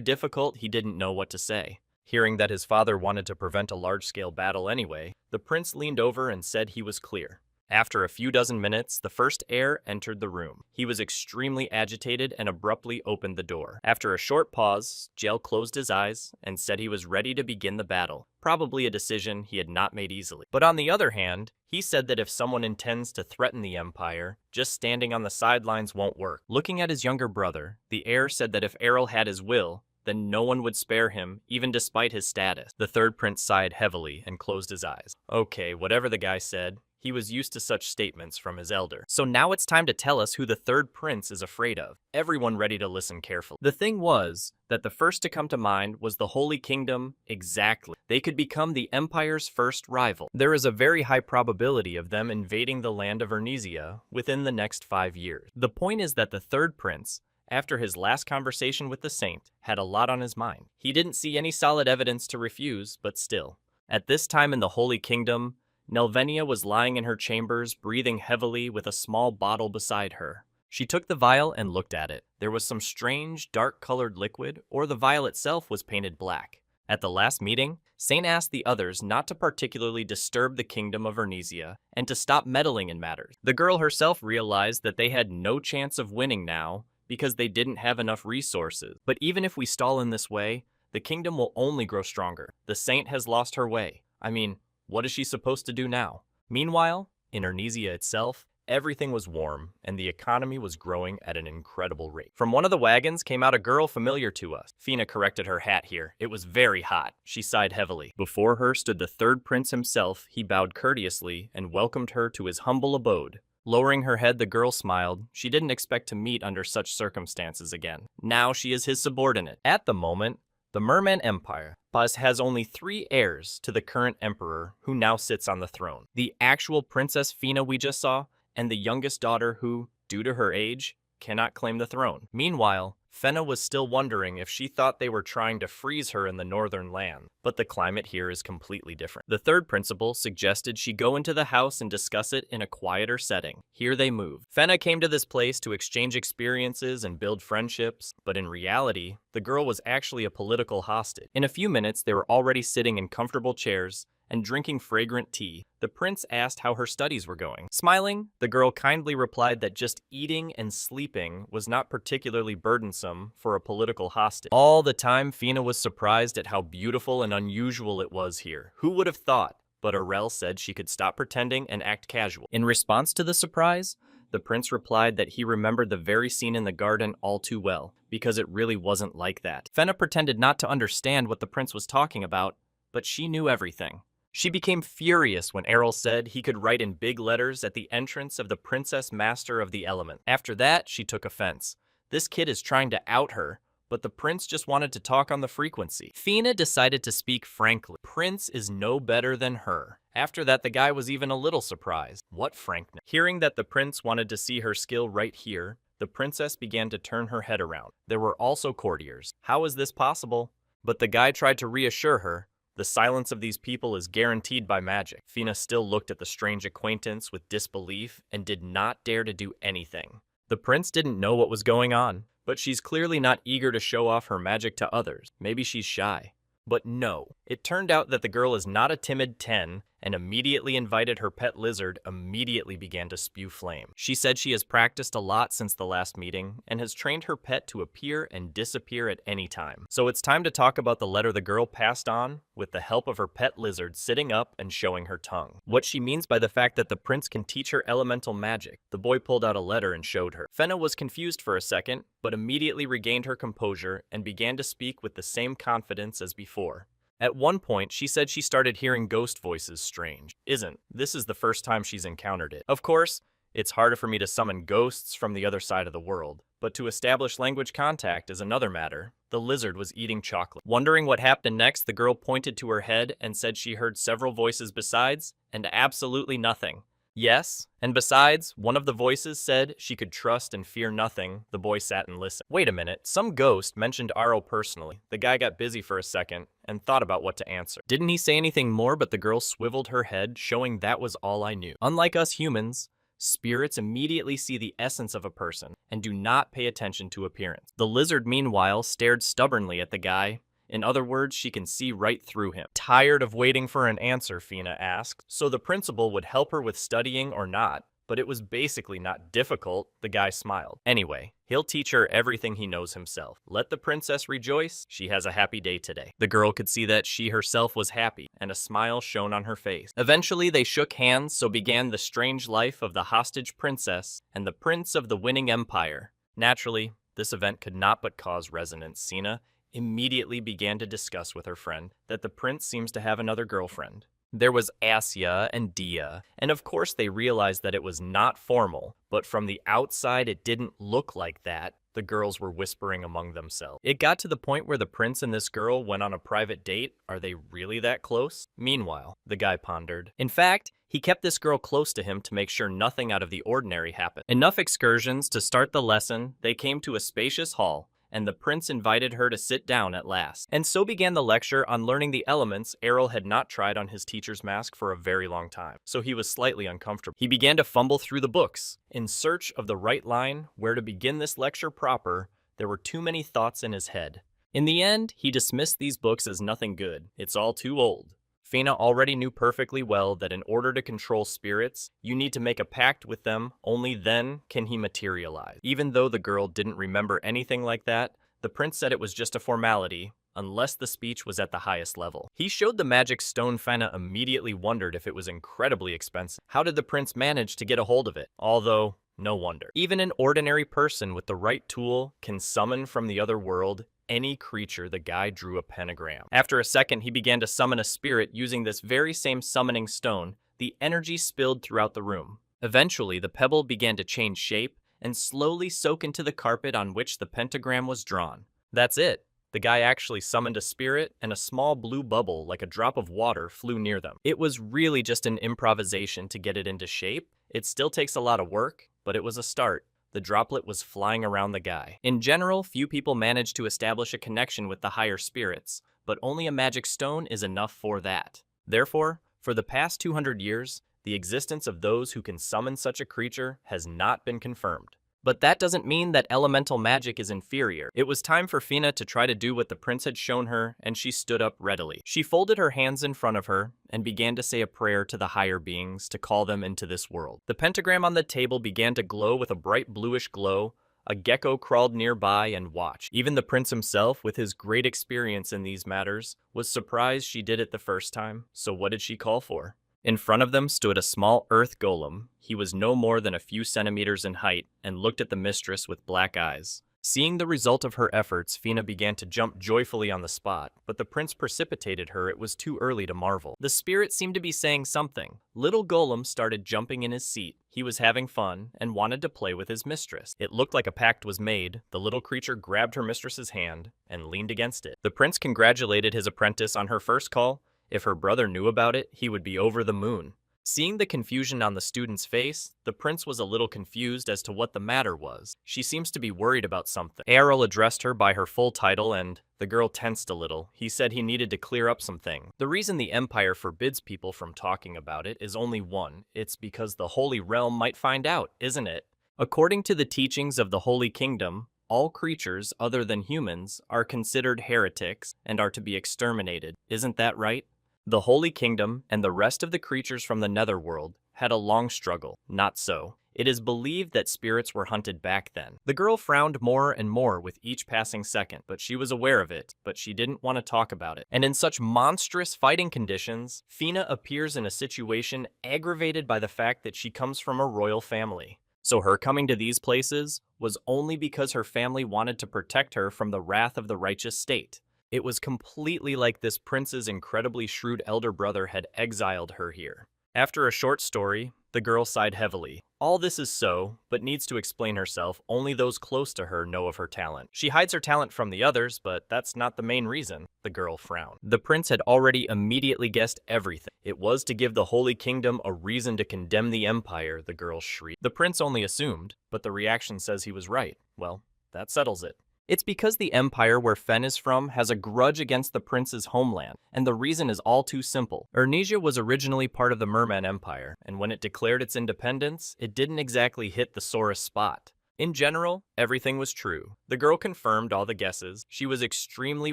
[SPEAKER 1] difficult. He didn't know what to say. Hearing that his father wanted to prevent a large-scale battle anyway, the prince leaned over and said he was clear. After a few dozen minutes, the first heir entered the room. He was extremely agitated and abruptly opened the door. After a short pause, Jael closed his eyes and said he was ready to begin the battle, probably a decision he had not made easily. But on the other hand, he said that if someone intends to threaten the Empire, just standing on the sidelines won't work. Looking at his younger brother, the heir said that if Errol had his will, then no one would spare him, even despite his status. The third prince sighed heavily and closed his eyes. Okay, whatever the guy said, he was used to such statements from his elder. So now it's time to tell us who the third prince is afraid of. Everyone ready to listen carefully. The thing was that the first to come to mind was the Holy Kingdom. Exactly. They could become the Empire's first rival. There is a very high probability of them invading the land of Ernesia within the next 5 years. The point is that the third prince, after his last conversation with the saint, had a lot on his mind. He didn't see any solid evidence to refuse, but still. At this time in the Holy Kingdom, Nelvenia was lying in her chambers, breathing heavily with a small bottle beside her. She took the vial and looked at it. There was some strange, dark-colored liquid, or the vial itself was painted black. At the last meeting, Saint asked the others not to particularly disturb the kingdom of Ernesia and to stop meddling in matters. The girl herself realized that they had no chance of winning now, because they didn't have enough resources. But even if we stall in this way, the kingdom will only grow stronger. The saint has lost her way. I mean, what is she supposed to do now? Meanwhile, in Ernesia itself, everything was warm, and the economy was growing at an incredible rate. From one of the wagons came out a girl familiar to us. Fina corrected her hat here. It was very hot. She sighed heavily. Before her stood the third prince himself. He bowed courteously and welcomed her to his humble abode. Lowering her head, the girl smiled. She didn't expect to meet under such circumstances again. Now she is his subordinate. At the moment, the Merman Empire has only 3 heirs to the current emperor who now sits on the throne. The actual Princess Fina we just saw, and the youngest daughter who, due to her age, cannot claim the throne. Meanwhile, Fena was still wondering if she thought they were trying to freeze her in the northern land, but the climate here is completely different. The third principal suggested she go into the house and discuss it in a quieter setting. Here they moved. Fena came to this place to exchange experiences and build friendships, but in reality, the girl was actually a political hostage. In a few minutes, they were already sitting in comfortable chairs and drinking fragrant tea. The prince asked how her studies were going. Smiling, the girl kindly replied that just eating and sleeping was not particularly burdensome for a political hostage. All the time, Fina was surprised at how beautiful and unusual it was here. Who would have thought? But Aurel said she could stop pretending and act casual. In response to the surprise, the prince replied that he remembered the very scene in the garden all too well, because it really wasn't like that. Fena pretended not to understand what the prince was talking about, but she knew everything. She became furious when Errol said he could write in big letters at the entrance of the Princess Master of the Element. After that, she took offense. This kid is trying to out her, but the prince just wanted to talk on the frequency. Fina decided to speak frankly. Prince is no better than her. After that, the guy was even a little surprised. What frankness? Hearing that the prince wanted to see her skill right here, the princess began to turn her head around. There were also courtiers. How is this possible? But the guy tried to reassure her. The silence of these people is guaranteed by magic. Fina still looked at the strange acquaintance with disbelief and did not dare to do anything. The prince didn't know what was going on, but she's clearly not eager to show off her magic to others. Maybe she's shy. But no, it turned out that the girl is not a timid 10 and immediately invited her pet lizard, immediately began to spew flame. She said she has practiced a lot since the last meeting and has trained her pet to appear and disappear at any time. So it's time to talk about the letter the girl passed on with the help of her pet lizard sitting up and showing her tongue. What she means by the fact that the prince can teach her elemental magic. The boy pulled out a letter and showed her. Fena was confused for a second, but immediately regained her composure and began to speak with the same confidence as before. At one point, she said she started hearing ghost voices. Strange. This is the first time she's encountered it. Of course, it's harder for me to summon ghosts from the other side of the world, but to establish language contact is another matter. The lizard was eating chocolate. Wondering what happened next, the girl pointed to her head and said she heard several voices besides, and absolutely nothing. Yes, and besides, one of the voices said she could trust and fear nothing. The boy sat and listened. Wait a minute, some ghost mentioned Aro personally. The guy got busy for a second and thought about what to answer. Didn't he say anything more, but the girl swiveled her head, showing that was all I knew. Unlike us humans, spirits immediately see the essence of a person and do not pay attention to appearance. The lizard, meanwhile, stared stubbornly at the guy. In other words, she can see right through him. Tired of waiting for an answer, Fina asked, so the principal would help her with studying or not, but it was basically not difficult. The guy smiled. Anyway, he'll teach her everything he knows himself. Let the princess rejoice. She has a happy day today. The girl could see that she herself was happy, and a smile shone on her face. Eventually, they shook hands, so began the strange life of the hostage princess and the prince of the winning empire. Naturally, this event could not but cause resonance. Sina immediately began to discuss with her friend that the prince seems to have another girlfriend. There was Asya and Dia, and of course they realized that it was not formal, but from the outside it didn't look like that. The girls were whispering among themselves. It got to the point where the prince and this girl went on a private date. Are they really that close? Meanwhile, the guy pondered. In fact, he kept this girl close to him to make sure nothing out of the ordinary happened. Enough excursions to start the lesson. They came to a spacious hall, and the prince invited her to sit down at last. And so began the lecture on learning the elements. Errol had not tried on his teacher's mask for a very long time, so he was slightly uncomfortable. He began to fumble through the books, in search of the right line where to begin this lecture proper. There were too many thoughts in his head. In the end, he dismissed these books as nothing good. It's all too old. Fina already knew perfectly well that in order to control spirits, you need to make a pact with them. Only then can he materialize. Even though the girl didn't remember anything like that, the prince said it was just a formality, unless the speech was at the highest level. He showed the magic stone. Fina immediately wondered if it was incredibly expensive. How did the prince manage to get a hold of it? Although, no wonder. Even an ordinary person with the right tool can summon from the other world any creature. The guy drew a pentagram. After a second, he began to summon a spirit using this very same summoning stone. The energy spilled throughout the room. Eventually, the pebble began to change shape and slowly soak into the carpet on which the pentagram was drawn. That's it. The guy actually summoned a spirit, and a small blue bubble like a drop of water flew near them. It was really just an improvisation to get it into shape. It still takes a lot of work, but it was a start. The droplet was flying around the guy. In general, few people manage to establish a connection with the higher spirits, but only a magic stone is enough for that. Therefore, for the past 200 years, the existence of those who can summon such a creature has not been confirmed. But that doesn't mean that elemental magic is inferior. It was time for Fina to try to do what the prince had shown her, and she stood up readily. She folded her hands in front of her and began to say a prayer to the higher beings to call them into this world. The pentagram on the table began to glow with a bright bluish glow. A gecko crawled nearby and watched. Even the prince himself, with his great experience in these matters, was surprised she did it the first time. So what did she call for? In front of them stood a small earth golem. He was no more than a few centimeters in height and looked at the mistress with black eyes. Seeing the result of her efforts, Fina began to jump joyfully on the spot, but the prince precipitated her. It was too early to marvel. The spirit seemed to be saying something. Little Golem started jumping in his seat. He was having fun and wanted to play with his mistress. It looked like a pact was made. The little creature grabbed her mistress's hand and leaned against it. The prince congratulated his apprentice on her first call. If her brother knew about it, he would be over the moon. Seeing the confusion on the student's face, the prince was a little confused as to what the matter was. She seems to be worried about something. Errol addressed her by her full title and the girl tensed a little. He said he needed to clear up something. The reason the Empire forbids people from talking about it is only one. It's because the Holy Realm might find out, isn't it? According to the teachings of the Holy Kingdom, all creatures other than humans are considered heretics and are to be exterminated. Isn't that right? The Holy Kingdom and the rest of the creatures from the Netherworld had a long struggle. Not so. It is believed that spirits were hunted back then. The girl frowned more and more with each passing second, but she was aware of it, but she didn't want to talk about it. And in such monstrous fighting conditions, Fina appears in a situation aggravated by the fact that she comes from a royal family. So her coming to these places was only because her family wanted to protect her from the wrath of the righteous state. It was completely like this prince's incredibly shrewd elder brother had exiled her here. After a short story, the girl sighed heavily. All this is so, but needs to explain herself. Only those close to her know of her talent. She hides her talent from the others, but that's not the main reason. The girl frowned. The prince had already immediately guessed everything. It was to give the Holy Kingdom a reason to condemn the Empire, the girl shrieked. The prince only assumed, but the reaction says he was right. Well, that settles it. It's because the empire where Fen is from has a grudge against the prince's homeland, and the reason is all too simple. Ernesia was originally part of the Merman Empire, and when it declared its independence, it didn't exactly hit the sorest spot. In general, everything was true. The girl confirmed all the guesses. She was extremely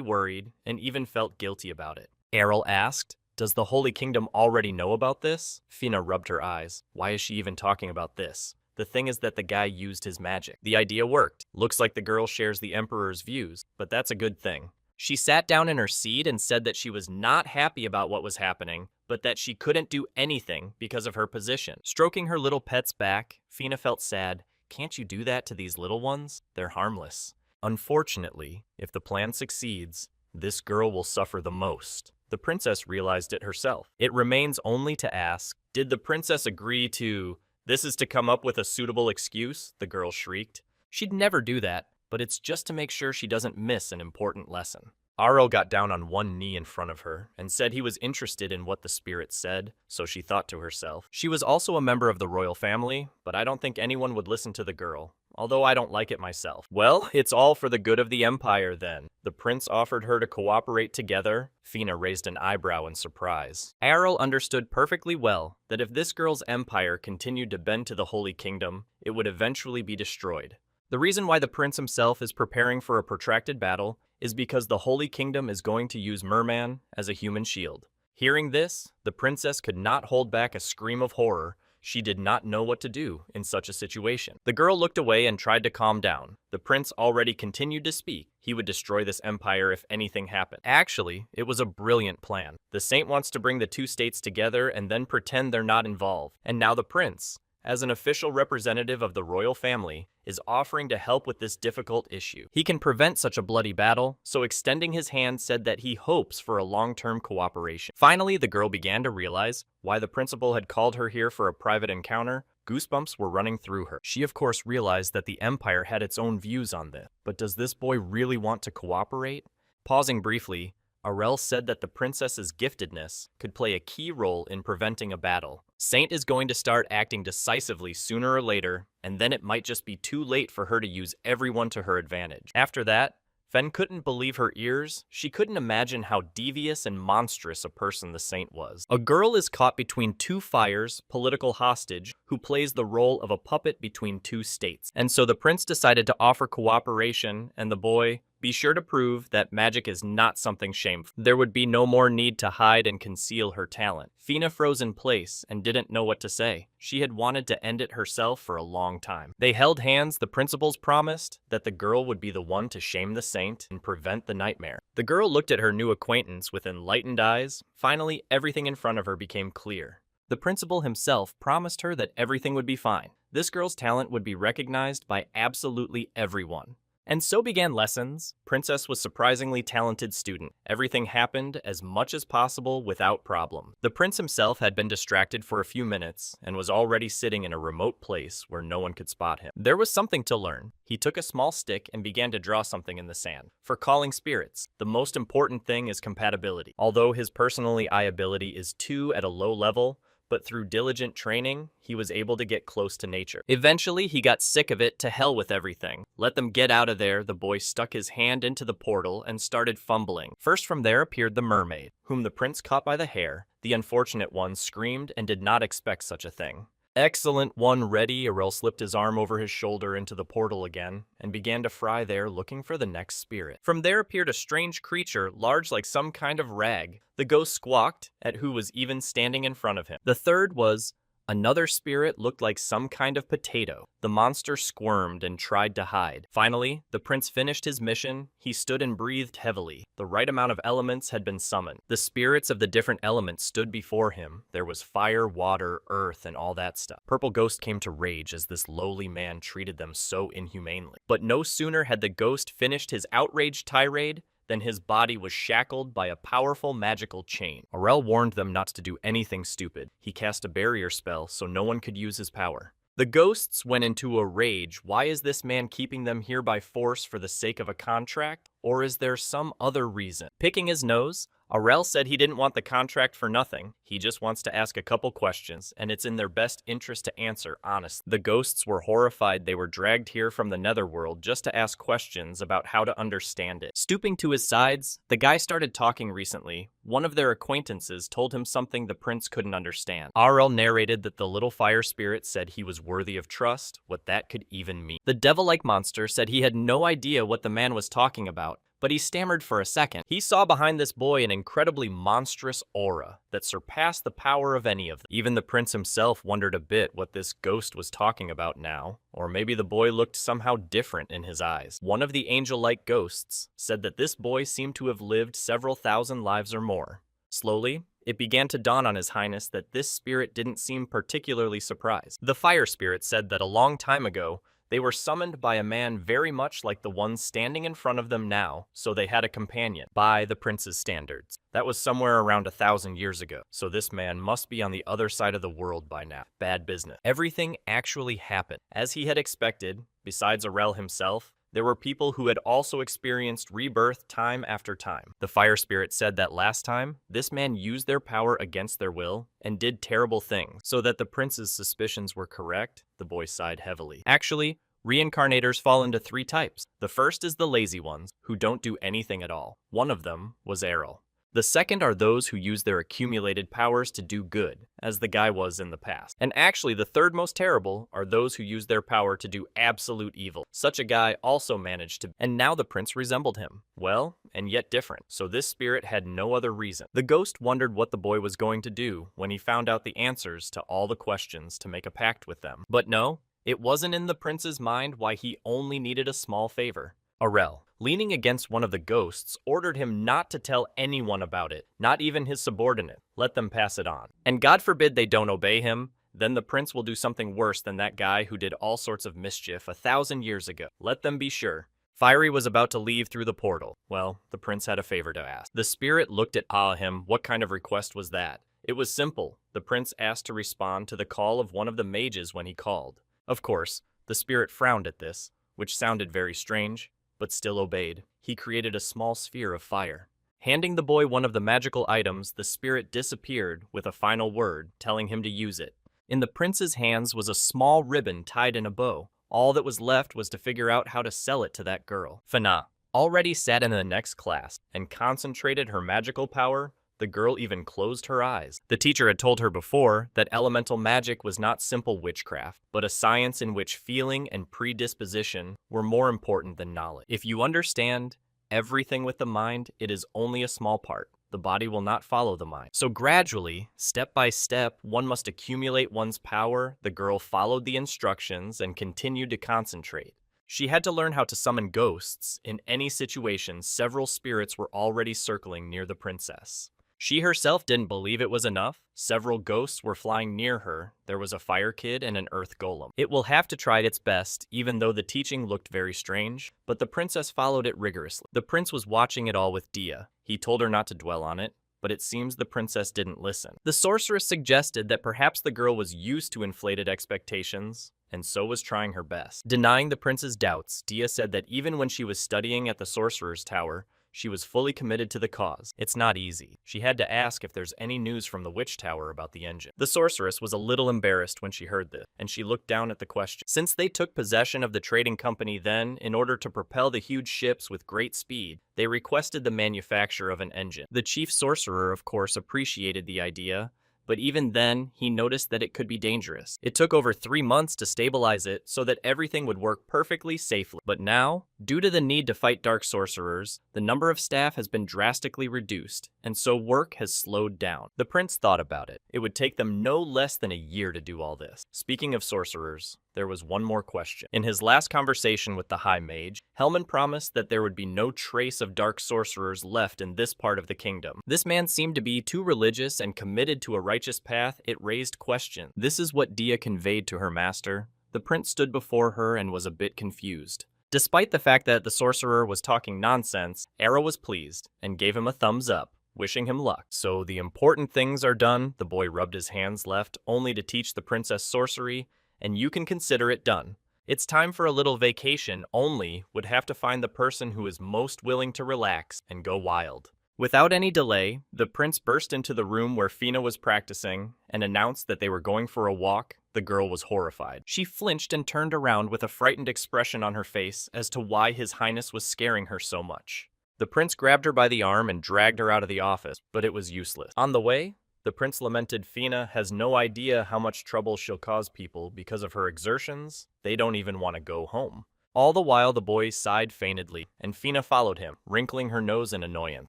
[SPEAKER 1] worried, and even felt guilty about it. Errol asked, "Does the Holy Kingdom already know about this?" Fina rubbed her eyes. Why is she even talking about this? The thing is that the guy used his magic. The idea worked. Looks like the girl shares the Emperor's views, but that's a good thing. She sat down in her seat and said that she was not happy about what was happening, but that she couldn't do anything because of her position. Stroking her little pet's back, Fina felt sad. Can't you do that to these little ones? They're harmless. Unfortunately, if the plan succeeds, this girl will suffer the most. The princess realized it herself. It remains only to ask, did the princess agree to... "This is to come up with a suitable excuse," the girl shrieked. She'd never do that, but it's just to make sure she doesn't miss an important lesson. Aro got down on one knee in front of her and said he was interested in what the spirit said, so she thought to herself. She was also a member of the royal family, but I don't think anyone would listen to the girl, although I don't like it myself. Well, it's all for the good of the empire then. The prince offered her to cooperate together. Fina raised an eyebrow in surprise. Errol understood perfectly well that if this girl's empire continued to bend to the Holy Kingdom, it would eventually be destroyed. The reason why the prince himself is preparing for a protracted battle is because the Holy Kingdom is going to use Merman as a human shield. Hearing this, the princess could not hold back a scream of horror. She did not know what to do in such a situation. The girl looked away and tried to calm down. The prince already continued to speak. He would destroy this empire if anything happened. Actually, it was a brilliant plan. The saint wants to bring the two states together and then pretend they're not involved. And now the prince, as an official representative of the royal family, is offering to help with this difficult issue. He can prevent such a bloody battle, so extending his hand said that he hopes for a long-term cooperation. Finally, the girl began to realize why the principal had called her here for a private encounter. Goosebumps were running through her. She of course realized that the Empire had its own views on this. But does this boy really want to cooperate? Pausing briefly, Arel said that the princess's giftedness could play a key role in preventing a battle. Saint is going to start acting decisively sooner or later, and then it might just be too late for her to use everyone to her advantage. After that, Fen couldn't believe her ears. She couldn't imagine how devious and monstrous a person the saint was. A girl is caught between two fires, political hostage, who plays the role of a puppet between two states. And so the prince decided to offer cooperation, and the boy, be sure to prove that magic is not something shameful. There would be no more need to hide and conceal her talent. Fina froze in place and didn't know what to say. She had wanted to end it herself for a long time. They held hands. The principals promised that the girl would be the one to shame the saint and prevent the nightmare. The girl looked at her new acquaintance with enlightened eyes. Finally, everything in front of her became clear. The principal himself promised her that everything would be fine. This girl's talent would be recognized by absolutely everyone. And so began lessons. Princess was surprisingly talented student. Everything happened as much as possible without problem. The prince himself had been distracted for a few minutes and was already sitting in a remote place where no one could spot him. There was something to learn. He took a small stick and began to draw something in the sand. For calling spirits, the most important thing is compatibility. Although his personally eye ability is 2 at a low level, but through diligent training, he was able to get close to nature. Eventually, he got sick of it. To hell with everything. Let them get out of there. The boy stuck his hand into the portal and started fumbling. First from there appeared the mermaid, whom the prince caught by the hair. The unfortunate one screamed and did not expect such a thing. Excellent one, ready. Arel slipped his arm over his shoulder into the portal again and began to fry there, looking for the next spirit. From there appeared a strange creature, large like some kind of rag. The ghost squawked at who was even standing in front of him. The third was another spirit, looked like some kind of potato. The monster squirmed and tried to hide. Finally, the prince finished his mission. He stood and breathed heavily. The right amount of elements had been summoned. The spirits of the different elements stood before him. There was fire, water, earth, and all that stuff. Purple Ghost came to rage as this lowly man treated them so inhumanely. But no sooner had the ghost finished his outraged tirade then his body was shackled by a powerful magical chain. Arel warned them not to do anything stupid. He cast a barrier spell so no one could use his power. The ghosts went into a rage. Why is this man keeping them here by force for the sake of a contract? Or is there some other reason? Picking his nose, Arel said he didn't want the contract for nothing. He just wants to ask a couple questions, and it's in their best interest to answer honestly. The ghosts were horrified. They were dragged here from the netherworld just to ask questions about how to understand it. Stooping to his sides, the guy started talking recently. One of their acquaintances told him something the prince couldn't understand. Arel narrated that the little fire spirit said he was worthy of trust, what that could even mean. The devil-like monster said he had no idea what the man was talking about, but he stammered for a second. He saw behind this boy an incredibly monstrous aura that surpassed the power of any of them. Even the prince himself wondered a bit what this ghost was talking about now, or maybe the boy looked somehow different in his eyes. One of the angel-like ghosts said that this boy seemed to have lived several thousand lives or more. Slowly, it began to dawn on His Highness that this spirit didn't seem particularly surprised. The fire spirit said that a long time ago, they were summoned by a man very much like the one standing in front of them now, so they had a companion, by the prince's standards. That was somewhere around 1,000 years ago, so this man must be on the other side of the world by now. Bad business. Everything actually happened. As he had expected, besides Arel himself, there were people who had also experienced rebirth time after time. The fire spirit said that last time, this man used their power against their will and did terrible things. So that the prince's suspicions were correct, the boy sighed heavily. Actually, reincarnators fall into 3 types. The first is the lazy ones, who don't do anything at all. One of them was Errol. The second are those who use their accumulated powers to do good, as the guy was in the past. And actually, the third most terrible are those who use their power to do absolute evil. Such a guy also managed to, and now the prince resembled him. Well, and yet different. So this spirit had no other reason. The ghost wondered what the boy was going to do when he found out the answers to all the questions to make a pact with them. But no, it wasn't in the prince's mind why he only needed a small favor. Arel, leaning against one of the ghosts, ordered him not to tell anyone about it, not even his subordinate. Let them pass it on. And God forbid they don't obey him, then the prince will do something worse than that guy who did all sorts of mischief 1,000 years ago. Let them be sure. Fiery was about to leave through the portal. Well, the prince had a favor to ask. The spirit looked at him. What kind of request was that? It was simple. The prince asked to respond to the call of one of the mages when he called. Of course, the spirit frowned at this, which sounded very strange, but still obeyed. He created a small sphere of fire. Handing the boy one of the magical items, the spirit disappeared with a final word, telling him to use it. In the prince's hands was a small ribbon tied in a bow. All that was left was to figure out how to sell it to that girl. Fana already sat in the next class and concentrated her magical power. The girl even closed her eyes. The teacher had told her before that elemental magic was not simple witchcraft, but a science in which feeling and predisposition were more important than knowledge. If you understand everything with the mind, it is only a small part. The body will not follow the mind. So gradually, step by step, one must accumulate one's power. The girl followed the instructions and continued to concentrate. She had to learn how to summon ghosts. In any situation, several spirits were already circling near the princess. She herself didn't believe it was enough. Several ghosts were flying near her. There was a fire kid and an earth golem. It will have to try its best, even though the teaching looked very strange, but the princess followed it rigorously. The prince was watching it all with Dia. He told her not to dwell on it, but it seems the princess didn't listen. The sorceress suggested that perhaps the girl was used to inflated expectations, and so was trying her best. Denying the prince's doubts, Dia said that even when she was studying at the sorcerer's tower, she was fully committed to the cause. It's not easy. She had to ask if there's any news from the witch tower about the engine. The sorceress was a little embarrassed when she heard this, and she looked down at the question. Since they took possession of the trading company then, in order to propel the huge ships with great speed, they requested the manufacture of an engine. The chief sorcerer, of course, appreciated the idea, but even then, he noticed that it could be dangerous. It took over 3 months to stabilize it so that everything would work perfectly safely. But now, due to the need to fight dark sorcerers, the number of staff has been drastically reduced, and so work has slowed down. The prince thought about it. It would take them no less than a year to do all this. Speaking of sorcerers, there was one more question. In his last conversation with the High Mage, Hellman promised that there would be no trace of dark sorcerers left in this part of the kingdom. This man seemed to be too religious and committed to a righteous path. It raised questions. This is what Dia conveyed to her master. The prince stood before her and was a bit confused. Despite the fact that the sorcerer was talking nonsense, Arrow was pleased and gave him a thumbs up, wishing him luck. So the important things are done. The boy rubbed his hands left, only to teach the princess sorcery, and you can consider it done. It's time for a little vacation, only would have to find the person who is most willing to relax and go wild. Without any delay, the prince burst into the room where Fina was practicing and announced that they were going for a walk. The girl was horrified. She flinched and turned around with a frightened expression on her face as to why His Highness was scaring her so much. The prince grabbed her by the arm and dragged her out of the office, but it was useless. On the way, the prince lamented Fina has no idea how much trouble she'll cause people because of her exertions. They don't even want to go home. All the while, the boy sighed faintly, and Fina followed him, wrinkling her nose in annoyance.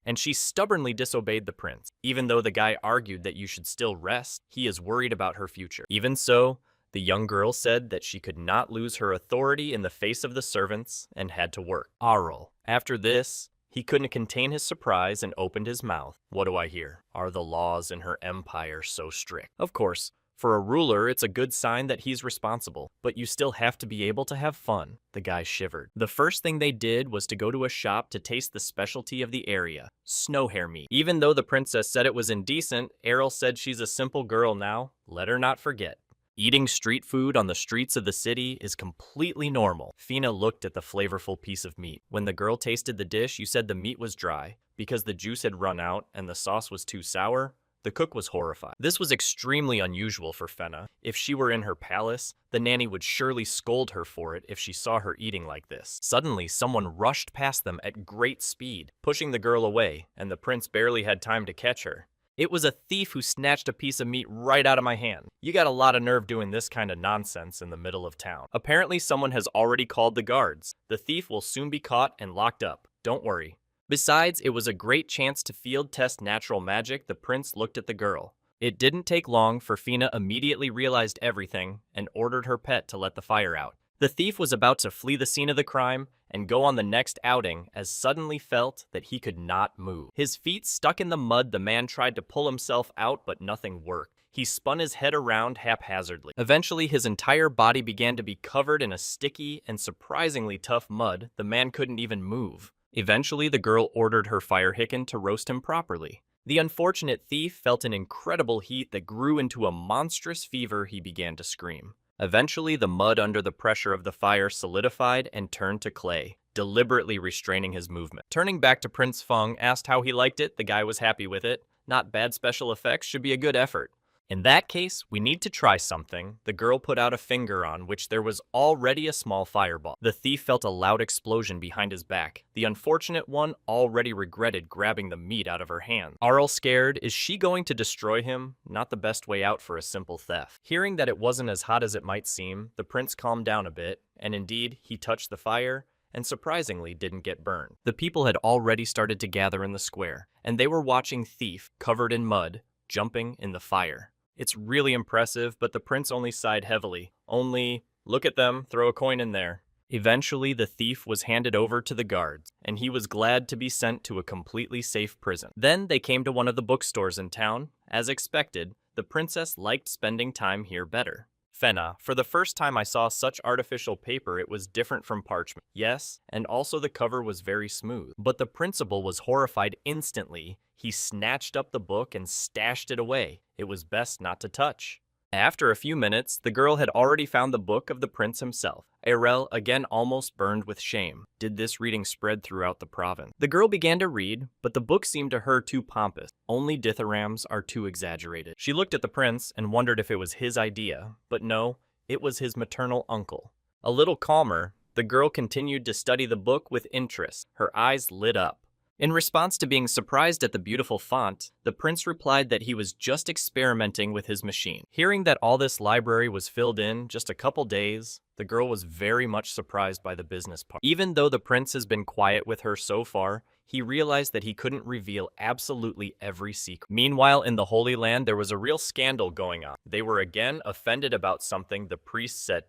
[SPEAKER 1] And she stubbornly disobeyed the prince. Even though the guy argued that you should still rest, he is worried about her future. Even so, the young girl said that she could not lose her authority in the face of the servants and had to work. Arl. After this, he couldn't contain his surprise and opened his mouth. What do I hear? Are the laws in her empire so strict? Of course, for a ruler, it's a good sign that he's responsible, but you still have to be able to have fun. The guy shivered. The first thing they did was to go to a shop to taste the specialty of the area, snow hare meat. Even though the princess said it was indecent, Errol said she's a simple girl now. Let her not forget. Eating street food on the streets of the city is completely normal. Fina looked at the flavorful piece of meat. When the girl tasted the dish, you said the meat was dry because the juice had run out and the sauce was too sour. The cook was horrified. This was extremely unusual for Fena. If she were in her palace, the nanny would surely scold her for it if she saw her eating like this. Suddenly, someone rushed past them at great speed, pushing the girl away, and the prince barely had time to catch her. It was a thief who snatched a piece of meat right out of my hand. You got a lot of nerve doing this kind of nonsense in the middle of town. Apparently, someone has already called the guards. The thief will soon be caught and locked up. Don't worry. Besides, it was a great chance to field test natural magic. The prince looked at the girl. It didn't take long for Fina immediately realized everything and ordered her pet to let the fire out. The thief was about to flee the scene of the crime and go on the next outing as suddenly felt that he could not move. His feet stuck in the mud. The man tried to pull himself out, but nothing worked. He spun his head around haphazardly. Eventually, his entire body began to be covered in a sticky and surprisingly tough mud. The man couldn't even move. Eventually, the girl ordered her fire hicken to roast him properly. The unfortunate thief felt an incredible heat that grew into a monstrous fever. He began to scream. Eventually, the mud under the pressure of the fire solidified and turned to clay, deliberately restraining his movement. Turning back to Prince Feng, asked how he liked it. The guy was happy with it. Not bad special effects, should be a good effort. In that case, we need to try something. The girl put out a finger on which there was already a small fireball. The thief felt a loud explosion behind his back. The unfortunate one already regretted grabbing the meat out of her hand. Arl scared, is she going to destroy him? Not the best way out for a simple theft. Hearing that it wasn't as hot as it might seem, the prince calmed down a bit, and indeed, he touched the fire, and surprisingly didn't get burned. The people had already started to gather in the square, and they were watching Thief, covered in mud, jumping in the fire. It's really impressive, but the prince only sighed heavily. Only, look at them, throw a coin in there. Eventually, the thief was handed over to the guards, and he was glad to be sent to a completely safe prison. Then they came to one of the bookstores in town. As expected, the princess liked spending time here better. Fenna, for the first time I saw such artificial paper, it was different from parchment. Yes, and also the cover was very smooth. But the principal was horrified instantly. He snatched up the book and stashed it away. It was best not to touch. After a few minutes, the girl had already found the book of the prince himself. Arel again almost burned with shame. Did this reading spread throughout the province? The girl began to read, but the book seemed to her too pompous. Only dithyrambs are too exaggerated. She looked at the prince and wondered if it was his idea, but no, it was his maternal uncle. A little calmer, the girl continued to study the book with interest. Her eyes lit up. In response to being surprised at the beautiful font, the prince replied that he was just experimenting with his machine. Hearing that all this library was filled in just a couple days, the girl was very much surprised by the business part. Even though the prince has been quiet with her so far, he realized that he couldn't reveal absolutely every secret. Meanwhile, in the Holy Land, there was a real scandal going on. They were again offended about something the priest said.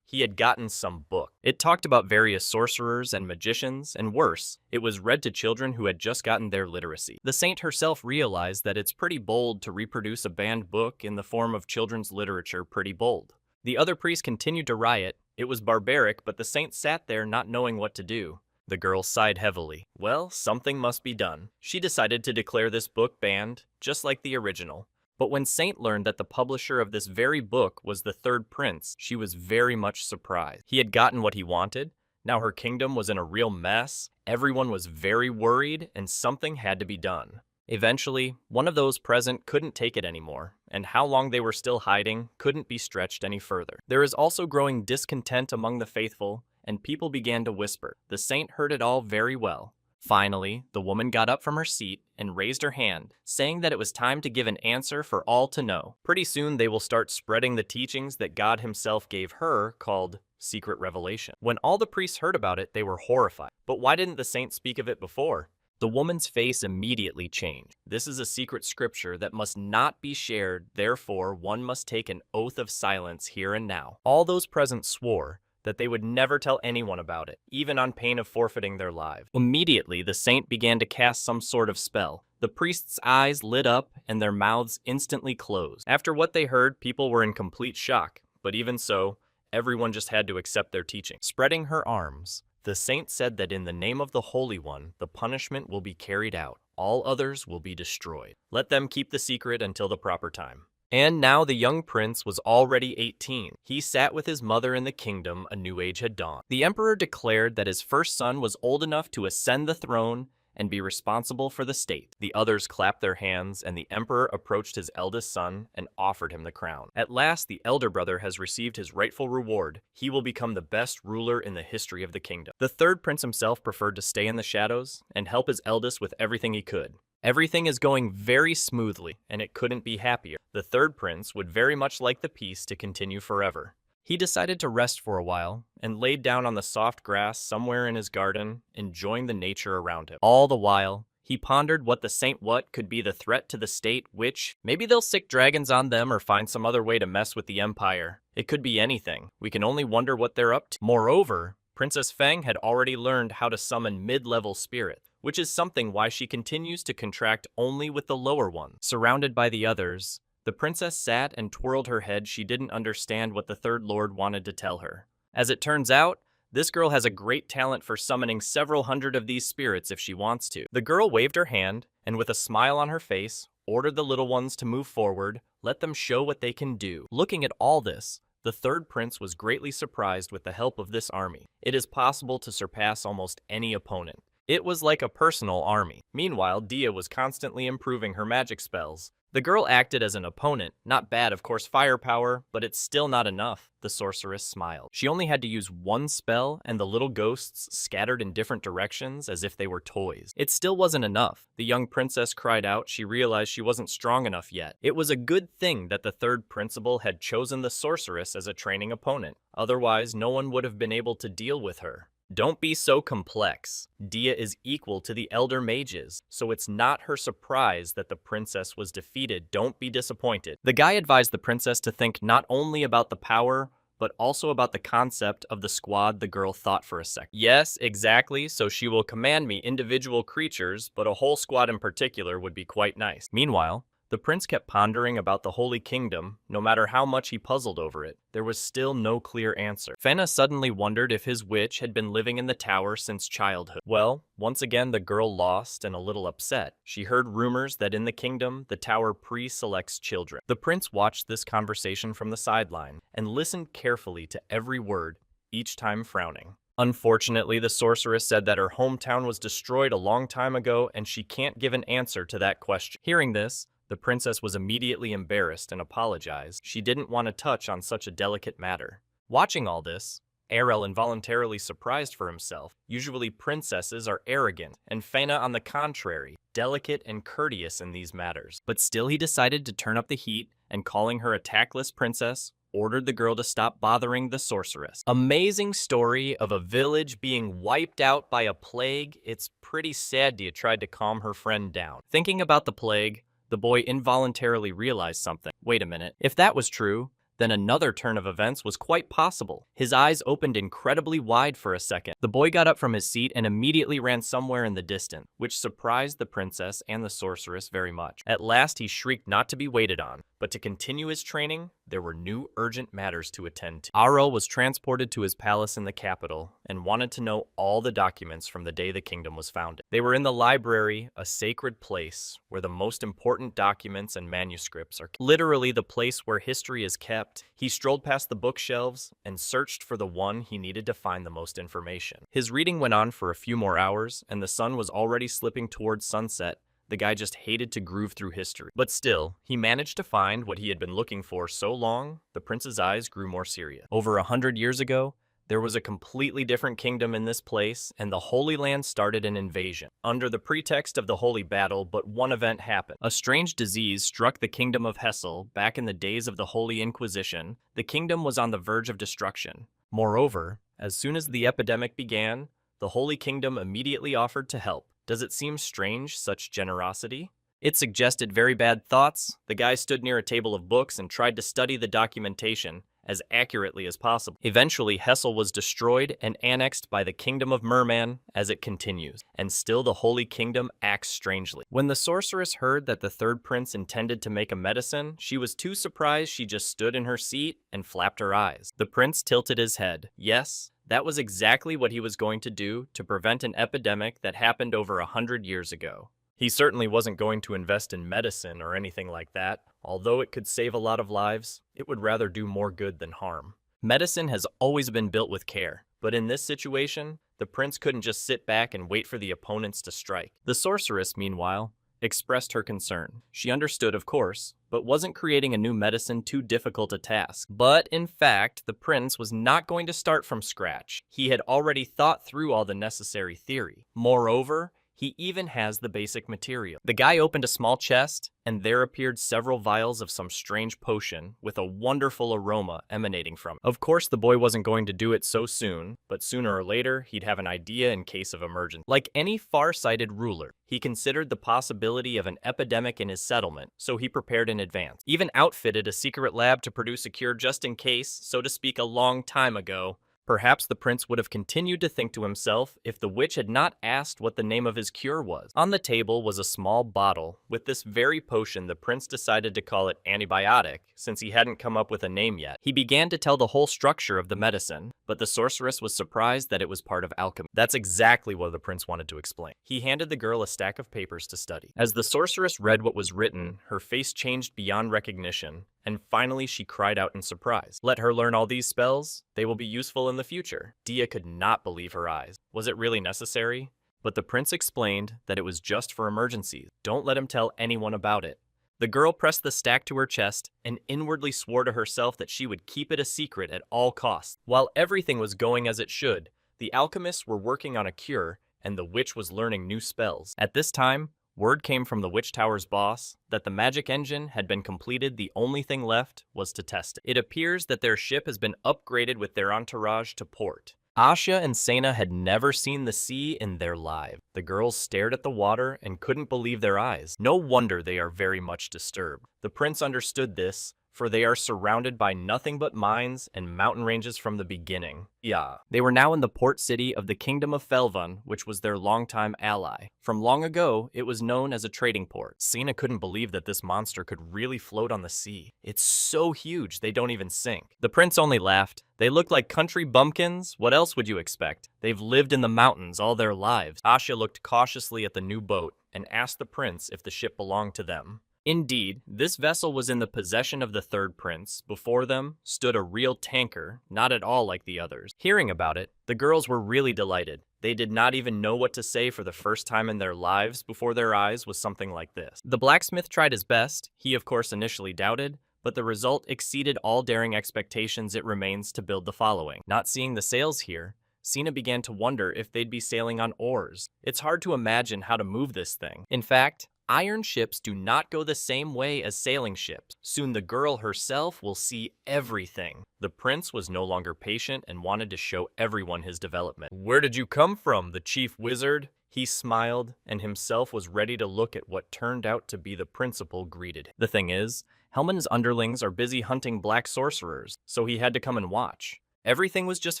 [SPEAKER 1] He had gotten some book. It talked about various sorcerers and magicians, and worse, it was read to children who had just gotten their literacy. The saint herself realized that it's pretty bold to reproduce a banned book in the form of children's literature, pretty bold. The other priests continued to riot. It was barbaric, but the saint sat there not knowing what to do. The girl sighed heavily. Well, something must be done. She decided to declare this book banned, just like the original. But when Saint learned that the publisher of this very book was the third prince, she was very much surprised. He had gotten what he wanted. Now her kingdom was in a real mess. Everyone was very worried, and something had to be done. Eventually, one of those present couldn't take it anymore, and how long they were still hiding couldn't be stretched any further. There is also growing discontent among the faithful, and people began to whisper. The saint heard it all very well. Finally, the woman got up from her seat and raised her hand, saying that it was time to give an answer for all to know. Pretty soon they will start spreading the teachings that God himself gave her, called secret revelation. When all the priests heard about it, they were horrified. But why didn't the saint speak of it before? The woman's face immediately changed. This is a secret scripture that must not be shared, therefore one must take an oath of silence here and now. All those present swore that they would never tell anyone about it, even on pain of forfeiting their lives. Immediately, the saint began to cast some sort of spell. The priest's eyes lit up and their mouths instantly closed. After what they heard, people were in complete shock, but even so, everyone just had to accept their teaching. Spreading her arms, the saint said that in the name of the Holy One, the punishment will be carried out. All others will be destroyed. Let them keep the secret until the proper time. And now the young prince was already 18. He sat with his mother in the kingdom. A new age had dawned. The emperor declared that his first son was old enough to ascend the throne and be responsible for the state. The others clapped their hands, and the emperor approached his eldest son and offered him the crown. At last, the elder brother has received his rightful reward. He will become the best ruler in the history of the kingdom. The third prince himself preferred to stay in the shadows and help his eldest with everything he could. Everything is going very smoothly, and it couldn't be happier. The third prince would very much like the peace to continue forever. He decided to rest for a while, and laid down on the soft grass somewhere in his garden, enjoying the nature around him. All the while, he pondered what the saint what could be the threat to the state, which, maybe they'll sick dragons on them or find some other way to mess with the empire. It could be anything. We can only wonder what they're up to. Moreover, Princess Feng had already learned how to summon mid-level spirits, which is something why she continues to contract only with the lower ones. Surrounded by the others, the princess sat and twirled her head. She didn't understand what the third lord wanted to tell her. As it turns out, this girl has a great talent for summoning several hundred of these spirits if she wants to. The girl waved her hand, and with a smile on her face, ordered the little ones to move forward, let them show what they can do. Looking at all this, the third prince was greatly surprised with the help of this army. It is possible to surpass almost any opponent. It was like a personal army. Meanwhile, Dia was constantly improving her magic spells. The girl acted as an opponent. Not bad, of course, firepower, but it's still not enough. The sorceress smiled. She only had to use one spell, and the little ghosts scattered in different directions as if they were toys. It still wasn't enough. The young princess cried out. She realized she wasn't strong enough yet. It was a good thing that the third principal had chosen the sorceress as a training opponent. Otherwise, no one would have been able to deal with her. Don't be so complex. Dia is equal to the elder mages, so it's not her surprise that the princess was defeated. Don't be disappointed. The guy advised the princess to think not only about the power, but also about the concept of the squad the girl thought for a second. Yes, exactly, so she will command me individual creatures, but a whole squad in particular would be quite nice. Meanwhile, the prince kept pondering about the Holy Kingdom. No matter how much he puzzled over it, there was still no clear answer. Fena suddenly wondered if his witch had been living in the tower since childhood. Well, once again the girl lost and a little upset. She heard rumors that in the kingdom, the tower pre-selects children. The prince watched this conversation from the sideline and listened carefully to every word, each time frowning. Unfortunately, the sorceress said that her hometown was destroyed a long time ago and she can't give an answer to that question. Hearing this, the princess was immediately embarrassed and apologized. She didn't want to touch on such a delicate matter. Watching all this, Arel involuntarily surprised for himself. Usually princesses are arrogant, and Fena on the contrary, delicate and courteous in these matters. But still he decided to turn up the heat, and calling her a tactless princess, ordered the girl to stop bothering the sorceress. Amazing story of a village being wiped out by a plague. It's pretty sad Dia tried to calm her friend down. Thinking about the plague, the boy involuntarily realized something. Wait a minute. If that was true, then another turn of events was quite possible. His eyes opened incredibly wide for a second. The boy got up from his seat and immediately ran somewhere in the distance, which surprised the princess and the sorceress very much. At last he shrieked not to be waited on, but to continue his training, there were new urgent matters to attend to. Arel was transported to his palace in the capital and wanted to know all the documents from the day the kingdom was founded. They were in the library, a sacred place where the most important documents and manuscripts are kept. Literally the place where history is kept. He strolled past the bookshelves and searched for the one he needed to find the most information. His reading went on for a few more hours, and the sun was already slipping towards sunset. The guy just hated to groove through history. But still, he managed to find what he had been looking for so long, the prince's eyes grew more serious. Over 100 years ago, there was a completely different kingdom in this place, and the Holy Land started an invasion. Under the pretext of the Holy Battle, but one event happened. A strange disease struck the kingdom of Hessel back in the days of the Holy Inquisition. The kingdom was on the verge of destruction. Moreover, as soon as the epidemic began, the Holy Kingdom immediately offered to help. Does it seem strange, such generosity? It suggested very bad thoughts. The guy stood near a table of books and tried to study the documentation as accurately as possible. Eventually, Hessel was destroyed and annexed by the Kingdom of Merman as it continues, and still the Holy Kingdom acts strangely. When the sorceress heard that the third prince intended to make a medicine, she was too surprised she just stood in her seat and flapped her eyes. The prince tilted his head. Yes, that was exactly what he was going to do to prevent an epidemic that happened over 100 years ago. He certainly wasn't going to invest in medicine or anything like that. Although it could save a lot of lives, it would rather do more good than harm. Medicine has always been built with care, but in this situation, the prince couldn't just sit back and wait for the opponents to strike. The sorceress, meanwhile, expressed her concern. She understood, of course, but wasn't creating a new medicine too difficult a task. But in fact, the prince was not going to start from scratch. He had already thought through all the necessary theory. Moreover, he even has the basic material. The guy opened a small chest, and there appeared several vials of some strange potion with a wonderful aroma emanating from it. Of course, the boy wasn't going to do it so soon, but sooner or later, he'd have an idea in case of emergency. Like any far-sighted ruler, he considered the possibility of an epidemic in his settlement, so he prepared in advance. Even outfitted a secret lab to produce a cure just in case, so to speak, a long time ago. Perhaps the prince would have continued to think to himself if the witch had not asked what the name of his cure was. On the table was a small bottle. With this very potion, the prince decided to call it antibiotic, since he hadn't come up with a name yet. He began to tell the whole structure of the medicine, but the sorceress was surprised that it was part of alchemy. That's exactly what the prince wanted to explain. He handed the girl a stack of papers to study. As the sorceress read what was written, her face changed beyond recognition, and finally she cried out in surprise. Let her learn all these spells. They will be useful in the future. Dia could not believe her eyes. Was it really necessary? But the prince explained that it was just for emergencies. Don't let him tell anyone about it. The girl pressed the stack to her chest and inwardly swore to herself that she would keep it a secret at all costs. While everything was going as it should, the alchemists were working on a cure, and the witch was learning new spells. At this time, word came from the Witch Tower's boss that the magic engine had been completed. The only thing left was to test it. It appears that their ship has been upgraded with their entourage to port. Asha and Sena had never seen the sea in their lives. The girls stared at the water and couldn't believe their eyes. No wonder they are very much disturbed. The prince understood this. for they are surrounded by nothing but mines and mountain ranges from the beginning. Yeah. They were now in the port city of the Kingdom of Felvan, which was their longtime ally. From long ago, it was known as a trading port. Sina couldn't believe that this monster could really float on the sea. It's so huge, they don't even sink. The prince only laughed. They look like country bumpkins. What else would you expect? They've lived in the mountains all their lives. Asha looked cautiously at the new boat and asked the prince if the ship belonged to them. Indeed, this vessel was in the possession of the third prince. Before them stood a real tanker, not at all like the others. Hearing about it, the girls were really delighted. They did not even know what to say for the first time in their lives before their eyes was something like this. The blacksmith tried his best. He, of course, initially doubted, but the result exceeded all daring expectations. It remains to build the following. Not seeing the sails here, Sina began to wonder if they'd be sailing on oars. It's hard to imagine how to move this thing. In fact, iron ships do not go the same way as sailing ships. Soon the girl herself will see everything. The prince was no longer patient and wanted to show everyone his development. Where did you come from, the chief wizard? He smiled, and himself was ready to look at what turned out to be the principal greeted him. The thing is, Hellman's underlings are busy hunting black sorcerers, so he had to come and watch. Everything was just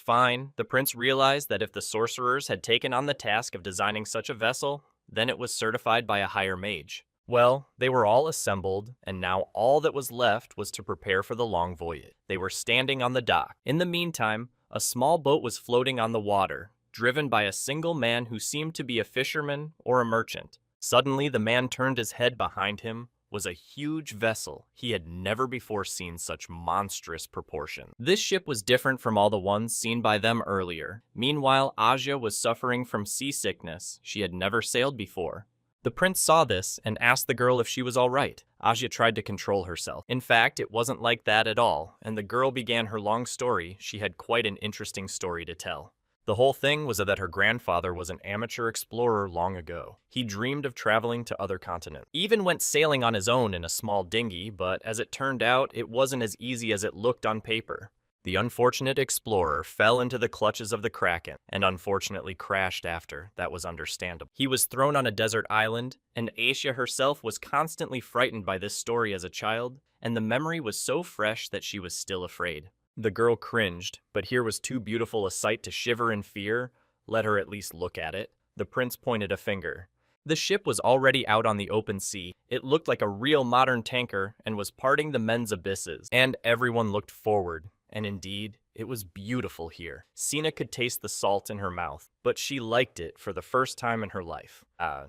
[SPEAKER 1] fine. The prince realized that if the sorcerers had taken on the task of designing such a vessel, then it was certified by a higher mage. Well, they were all assembled, and now all that was left was to prepare for the long voyage. They were standing on the dock. In the meantime, a small boat was floating on the water, driven by a single man who seemed to be a fisherman or a merchant. Suddenly, the man turned his head. Behind him was a huge vessel. He had never before seen such monstrous proportions. This ship was different from all the ones seen by them earlier. Meanwhile, Aja was suffering from seasickness. She had never sailed before. The prince saw this and asked the girl if she was all right. Aja tried to control herself. In fact, it wasn't like that at all, and the girl began her long story. She had quite an interesting story to tell. The whole thing was that her grandfather was an amateur explorer long ago. He dreamed of traveling to other continents. Even went sailing on his own in a small dinghy, but as it turned out, it wasn't as easy as it looked on paper. The unfortunate explorer fell into the clutches of the Kraken, and unfortunately crashed after. That was understandable. He was thrown on a desert island, and Aisha herself was constantly frightened by this story as a child, and the memory was so fresh that she was still afraid. The girl cringed, but here was too beautiful a sight to shiver in fear. Let her at least look at it. The prince pointed a finger. The ship was already out on the open sea. It looked like a real modern tanker and was parting the men's abysses. And everyone looked forward. And indeed, it was beautiful here. Sina could taste the salt in her mouth, but she liked it for the first time in her life.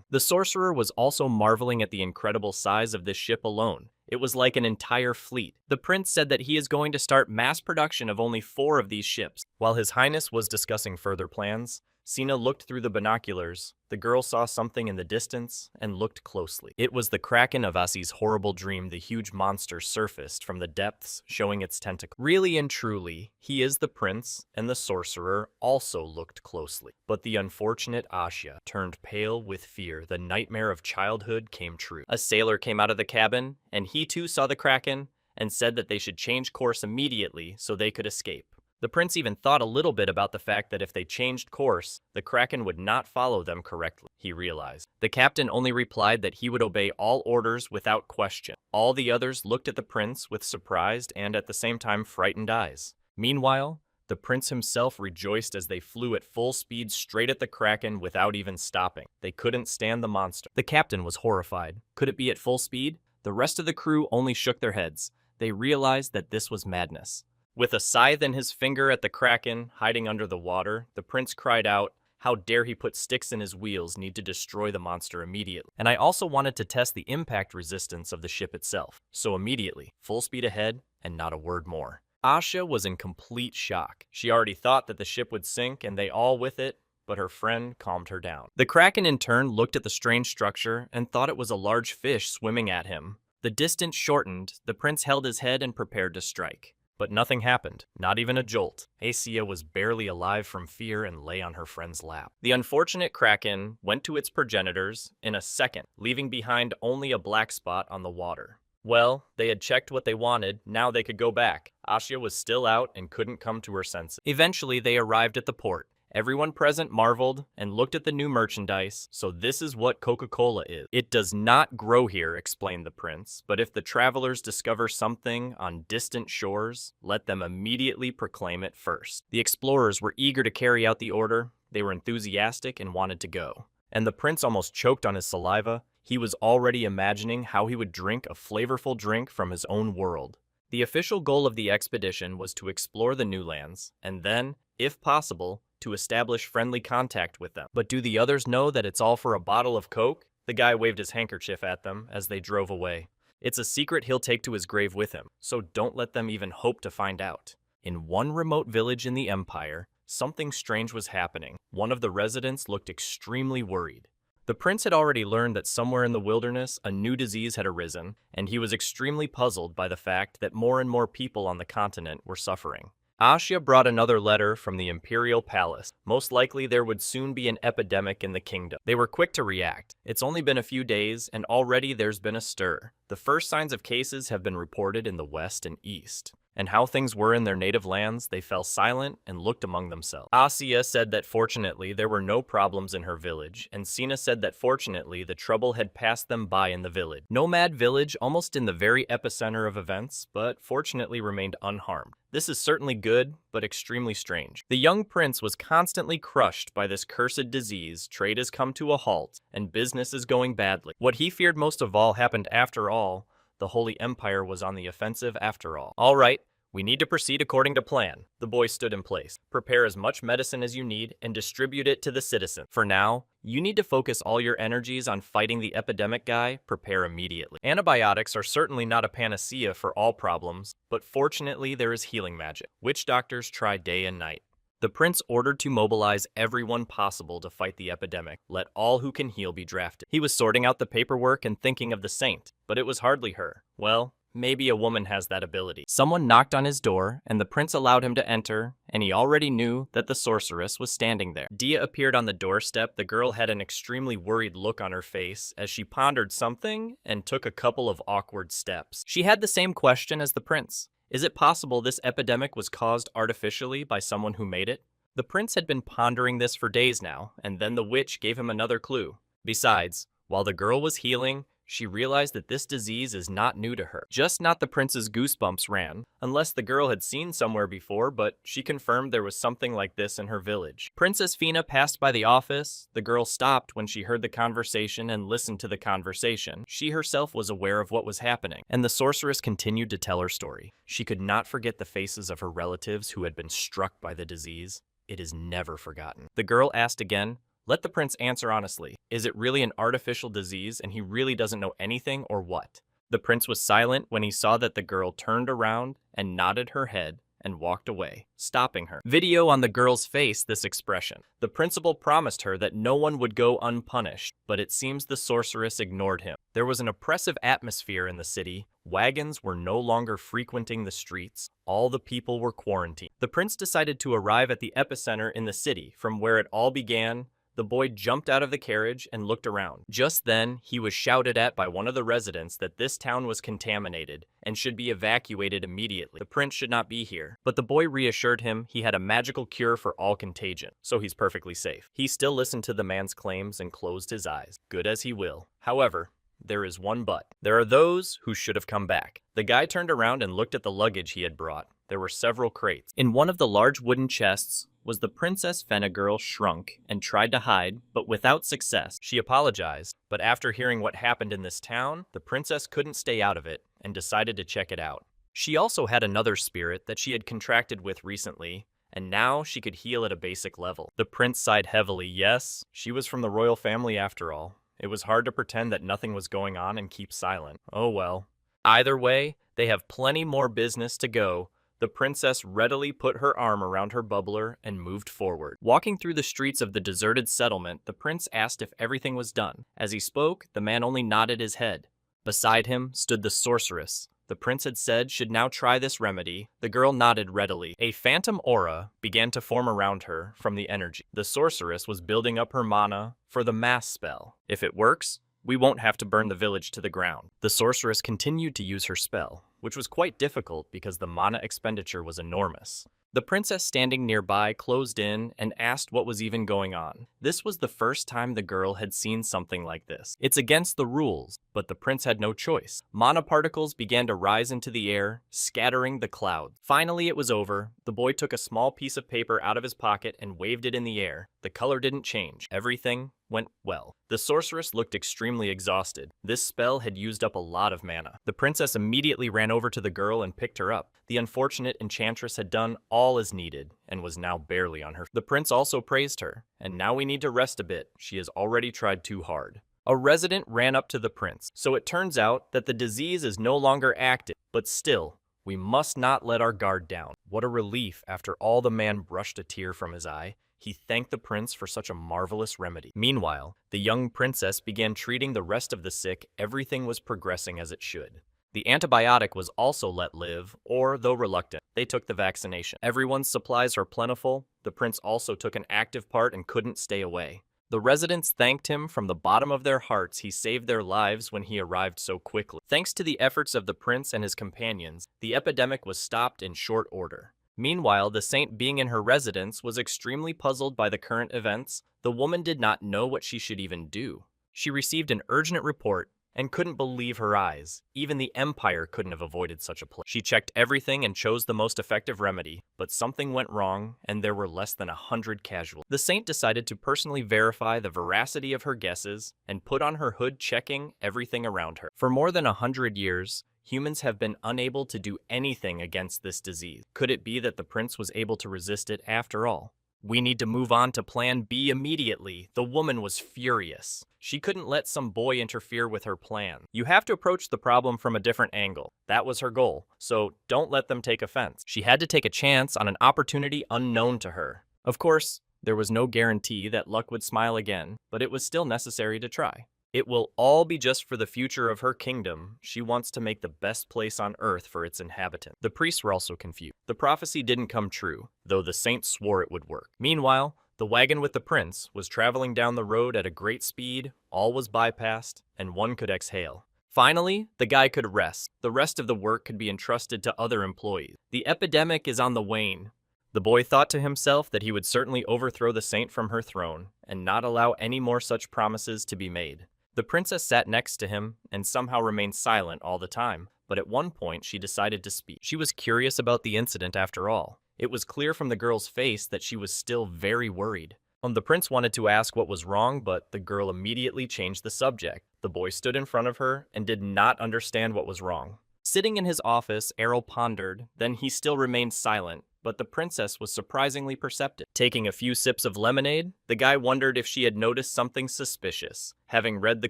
[SPEAKER 1] The sorcerer was also marveling at the incredible size of this ship alone. It was like an entire fleet. The prince said that he is going to start mass production of only 4 of these ships. While His Highness was discussing further plans, Sina looked through the binoculars. The girl saw something in the distance and looked closely. It was the Kraken of Asi's horrible dream. The huge monster surfaced from the depths, showing its tentacles. Really and truly, he is the prince, and the sorcerer also looked closely. But the unfortunate Asha turned pale with fear. The nightmare of childhood came true. A sailor came out of the cabin, and he too saw the Kraken, and said that they should change course immediately so they could escape. The prince even thought a little bit about the fact that if they changed course, the Kraken would not follow them correctly, he realized. The captain only replied that he would obey all orders without question. All the others looked at the prince with surprised and at the same time frightened eyes. Meanwhile, the prince himself rejoiced as they flew at full speed straight at the Kraken without even stopping. They couldn't stand the monster. The captain was horrified. Could it be at full speed? The rest of the crew only shook their heads. They realized that this was madness. With a scythe in his finger at the Kraken, hiding under the water, the prince cried out, "How dare he put sticks in his wheels, need to destroy the monster immediately." And I also wanted to test the impact resistance of the ship itself. So immediately, full speed ahead, and not a word more. Asha was in complete shock. She already thought that the ship would sink, and they all with it, but her friend calmed her down. The Kraken in turn looked at the strange structure and thought it was a large fish swimming at him. The distance shortened, the prince held his head and prepared to strike. But nothing happened, not even a jolt. Asia was barely alive from fear and lay on her friend's lap. The unfortunate Kraken went to its progenitors in a second, leaving behind only a black spot on the water. Well, they had checked what they wanted, now they could go back. Asha was still out and couldn't come to her senses. Eventually, they arrived at the port, Everyone present marveled and looked at the new merchandise. So this is what Coca-Cola is. It does not grow here, explained the prince, but if the travelers discover something on distant shores, let them immediately proclaim it first. The explorers were eager to carry out the order. They were enthusiastic and wanted to go. And the prince almost choked on his saliva. He was already imagining how he would drink a flavorful drink from his own world. The official goal of the expedition was to explore the new lands, and then, if possible, to establish friendly contact with them. But do the others know that it's all for a bottle of Coke? The guy waved his handkerchief at them as they drove away. It's a secret he'll take to his grave with him, so don't let them even hope to find out. In one remote village in the Empire, something strange was happening. One of the residents looked extremely worried. The prince had already learned that somewhere in the wilderness a new disease had arisen, and he was extremely puzzled by the fact that more and more people on the continent were suffering. Asya brought another letter from the imperial palace. Most likely there would soon be an epidemic in the kingdom. They were quick to react. It's only been a few days, and already there's been a stir. The first signs of cases have been reported in the west and east. And how things were in their native lands, they fell silent and looked among themselves. Asya said that fortunately there were no problems in her village, and Sina said that fortunately the trouble had passed them by in the village. Nomad village, almost in the very epicenter of events, but fortunately remained unharmed. This is certainly good, but extremely strange. The young prince was constantly crushed by this cursed disease, trade has come to a halt, and business is going badly. What he feared most of all happened after all. The Holy Empire was on the offensive after all. All right, we need to proceed according to plan. The boy stood in place. Prepare as much medicine as you need and distribute it to the citizens. For now, you need to focus all your energies on fighting the epidemic guy. Prepare immediately. Antibiotics are certainly not a panacea for all problems, but fortunately there is healing magic. Witch doctors try day and night. The prince ordered to mobilize everyone possible to fight the epidemic. Let all who can heal be drafted. He was sorting out the paperwork and thinking of the saint, but it was hardly her. Well, maybe a woman has that ability. Someone knocked on his door, and the prince allowed him to enter, and he already knew that the sorceress was standing there. Dia appeared on the doorstep. The girl had an extremely worried look on her face as she pondered something and took a couple of awkward steps. She had the same question as the prince. Is it possible this epidemic was caused artificially by someone who made it? The prince had been pondering this for days now, and then the witch gave him another clue. Besides, while the girl was healing, she realized that this disease is not new to her. Just not the prince's goosebumps ran, unless the girl had seen somewhere before, but she confirmed there was something like this in her village. Princess Fina passed by the office. The girl stopped when she heard the conversation and listened to the conversation. She herself was aware of what was happening, and the sorceress continued to tell her story. She could not forget the faces of her relatives who had been struck by the disease. It is never forgotten. The girl asked again, let the prince answer honestly. Is it really an artificial disease and he really doesn't know anything or what? The prince was silent when he saw that the girl turned around and nodded her head and walked away, stopping her. Video on the girl's face this expression. The principal promised her that no one would go unpunished, but it seems the sorceress ignored him. There was an oppressive atmosphere in the city. Wagons were no longer frequenting the streets. All the people were quarantined. The prince decided to arrive at the epicenter in the city from where it all began. The boy jumped out of the carriage and looked around. Just then, he was shouted at by one of the residents that this town was contaminated and should be evacuated immediately. The prince should not be here. But the boy reassured him he had a magical cure for all contagion, so he's perfectly safe. He still listened to the man's claims and closed his eyes. Good as he will. However, there is one but. There are those who should have come back. The guy turned around and looked at the luggage he had brought. There were several crates. In one of the large wooden chests was the Princess Fena girl shrunk and tried to hide, but without success. She apologized, but after hearing what happened in this town, the princess couldn't stay out of it and decided to check it out. She also had another spirit that she had contracted with recently, and now she could heal at a basic level. The prince sighed heavily. Yes, she was from the royal family after all. It was hard to pretend that nothing was going on and keep silent. Oh well. Either way, they have plenty more business to go. The princess readily put her arm around her bubbler and moved forward. Walking through the streets of the deserted settlement, the prince asked if everything was done. As he spoke, the man only nodded his head. Beside him stood the sorceress. The prince had said should now try this remedy. The girl nodded readily. A phantom aura began to form around her from the energy. The sorceress was building up her mana for the mass spell. If it works, we won't have to burn the village to the ground. The sorceress continued to use her spell, which was quite difficult because the mana expenditure was enormous. The princess standing nearby closed in and asked what was even going on. This was the first time the girl had seen something like this. It's against the rules, but the prince had no choice. Mana particles began to rise into the air, scattering the clouds. Finally, it was over. The boy took a small piece of paper out of his pocket and waved it in the air. The color didn't change. Everything went well. The sorceress looked extremely exhausted. This spell had used up a lot of mana. The princess immediately ran over to the girl and picked her up. The unfortunate enchantress had done all as needed and was now barely on her feet. The prince also praised her, and now we need to rest a bit. She has already tried too hard. A resident ran up to the prince. So it turns out that the disease is no longer active, but still, we must not let our guard down. What a relief after all. The man brushed a tear from his eye. He thanked the prince for such a marvelous remedy. Meanwhile, the young princess began treating the rest of the sick. Everything was progressing as it should. The antibiotic was also let live, or, though reluctant, they took the vaccination. Everyone's supplies are plentiful. The prince also took an active part and couldn't stay away. The residents thanked him from the bottom of their hearts. He saved their lives when he arrived so quickly. Thanks to the efforts of the prince and his companions, the epidemic was stopped in short order. Meanwhile, the saint, being in her residence, was extremely puzzled by the current events. The woman did not know what she should even do. She received an urgent report and couldn't believe her eyes. Even the Empire couldn't have avoided such a plague. She checked everything and chose the most effective remedy, but something went wrong and there were less than 100 casualties. The saint decided to personally verify the veracity of her guesses and put on her hood, checking everything around her. For more than 100 years, humans have been unable to do anything against this disease. Could it be that the prince was able to resist it after all? We need to move on to plan B immediately. The woman was furious. She couldn't let some boy interfere with her plan. You have to approach the problem from a different angle. That was her goal, so don't let them take offense. She had to take a chance on an opportunity unknown to her. Of course, there was no guarantee that luck would smile again, but it was still necessary to try. It will all be just for the future of her kingdom. She wants to make the best place on earth for its inhabitants. The priests were also confused. The prophecy didn't come true, though the saint swore it would work. Meanwhile, the wagon with the prince was traveling down the road at a great speed. All was bypassed, and one could exhale. Finally, the guy could rest. The rest of the work could be entrusted to other employees. The epidemic is on the wane. The boy thought to himself that he would certainly overthrow the saint from her throne and not allow any more such promises to be made. The princess sat next to him and somehow remained silent all the time, but at one point she decided to speak. She was curious about the incident after all. It was clear from the girl's face that she was still very worried. The prince wanted to ask what was wrong, but the girl immediately changed the subject. The boy stood in front of her and did not understand what was wrong. Sitting in his office, Errol pondered, then he still remained silent. But the princess was surprisingly perceptive. Taking a few sips of lemonade, the guy wondered if she had noticed something suspicious. Having read the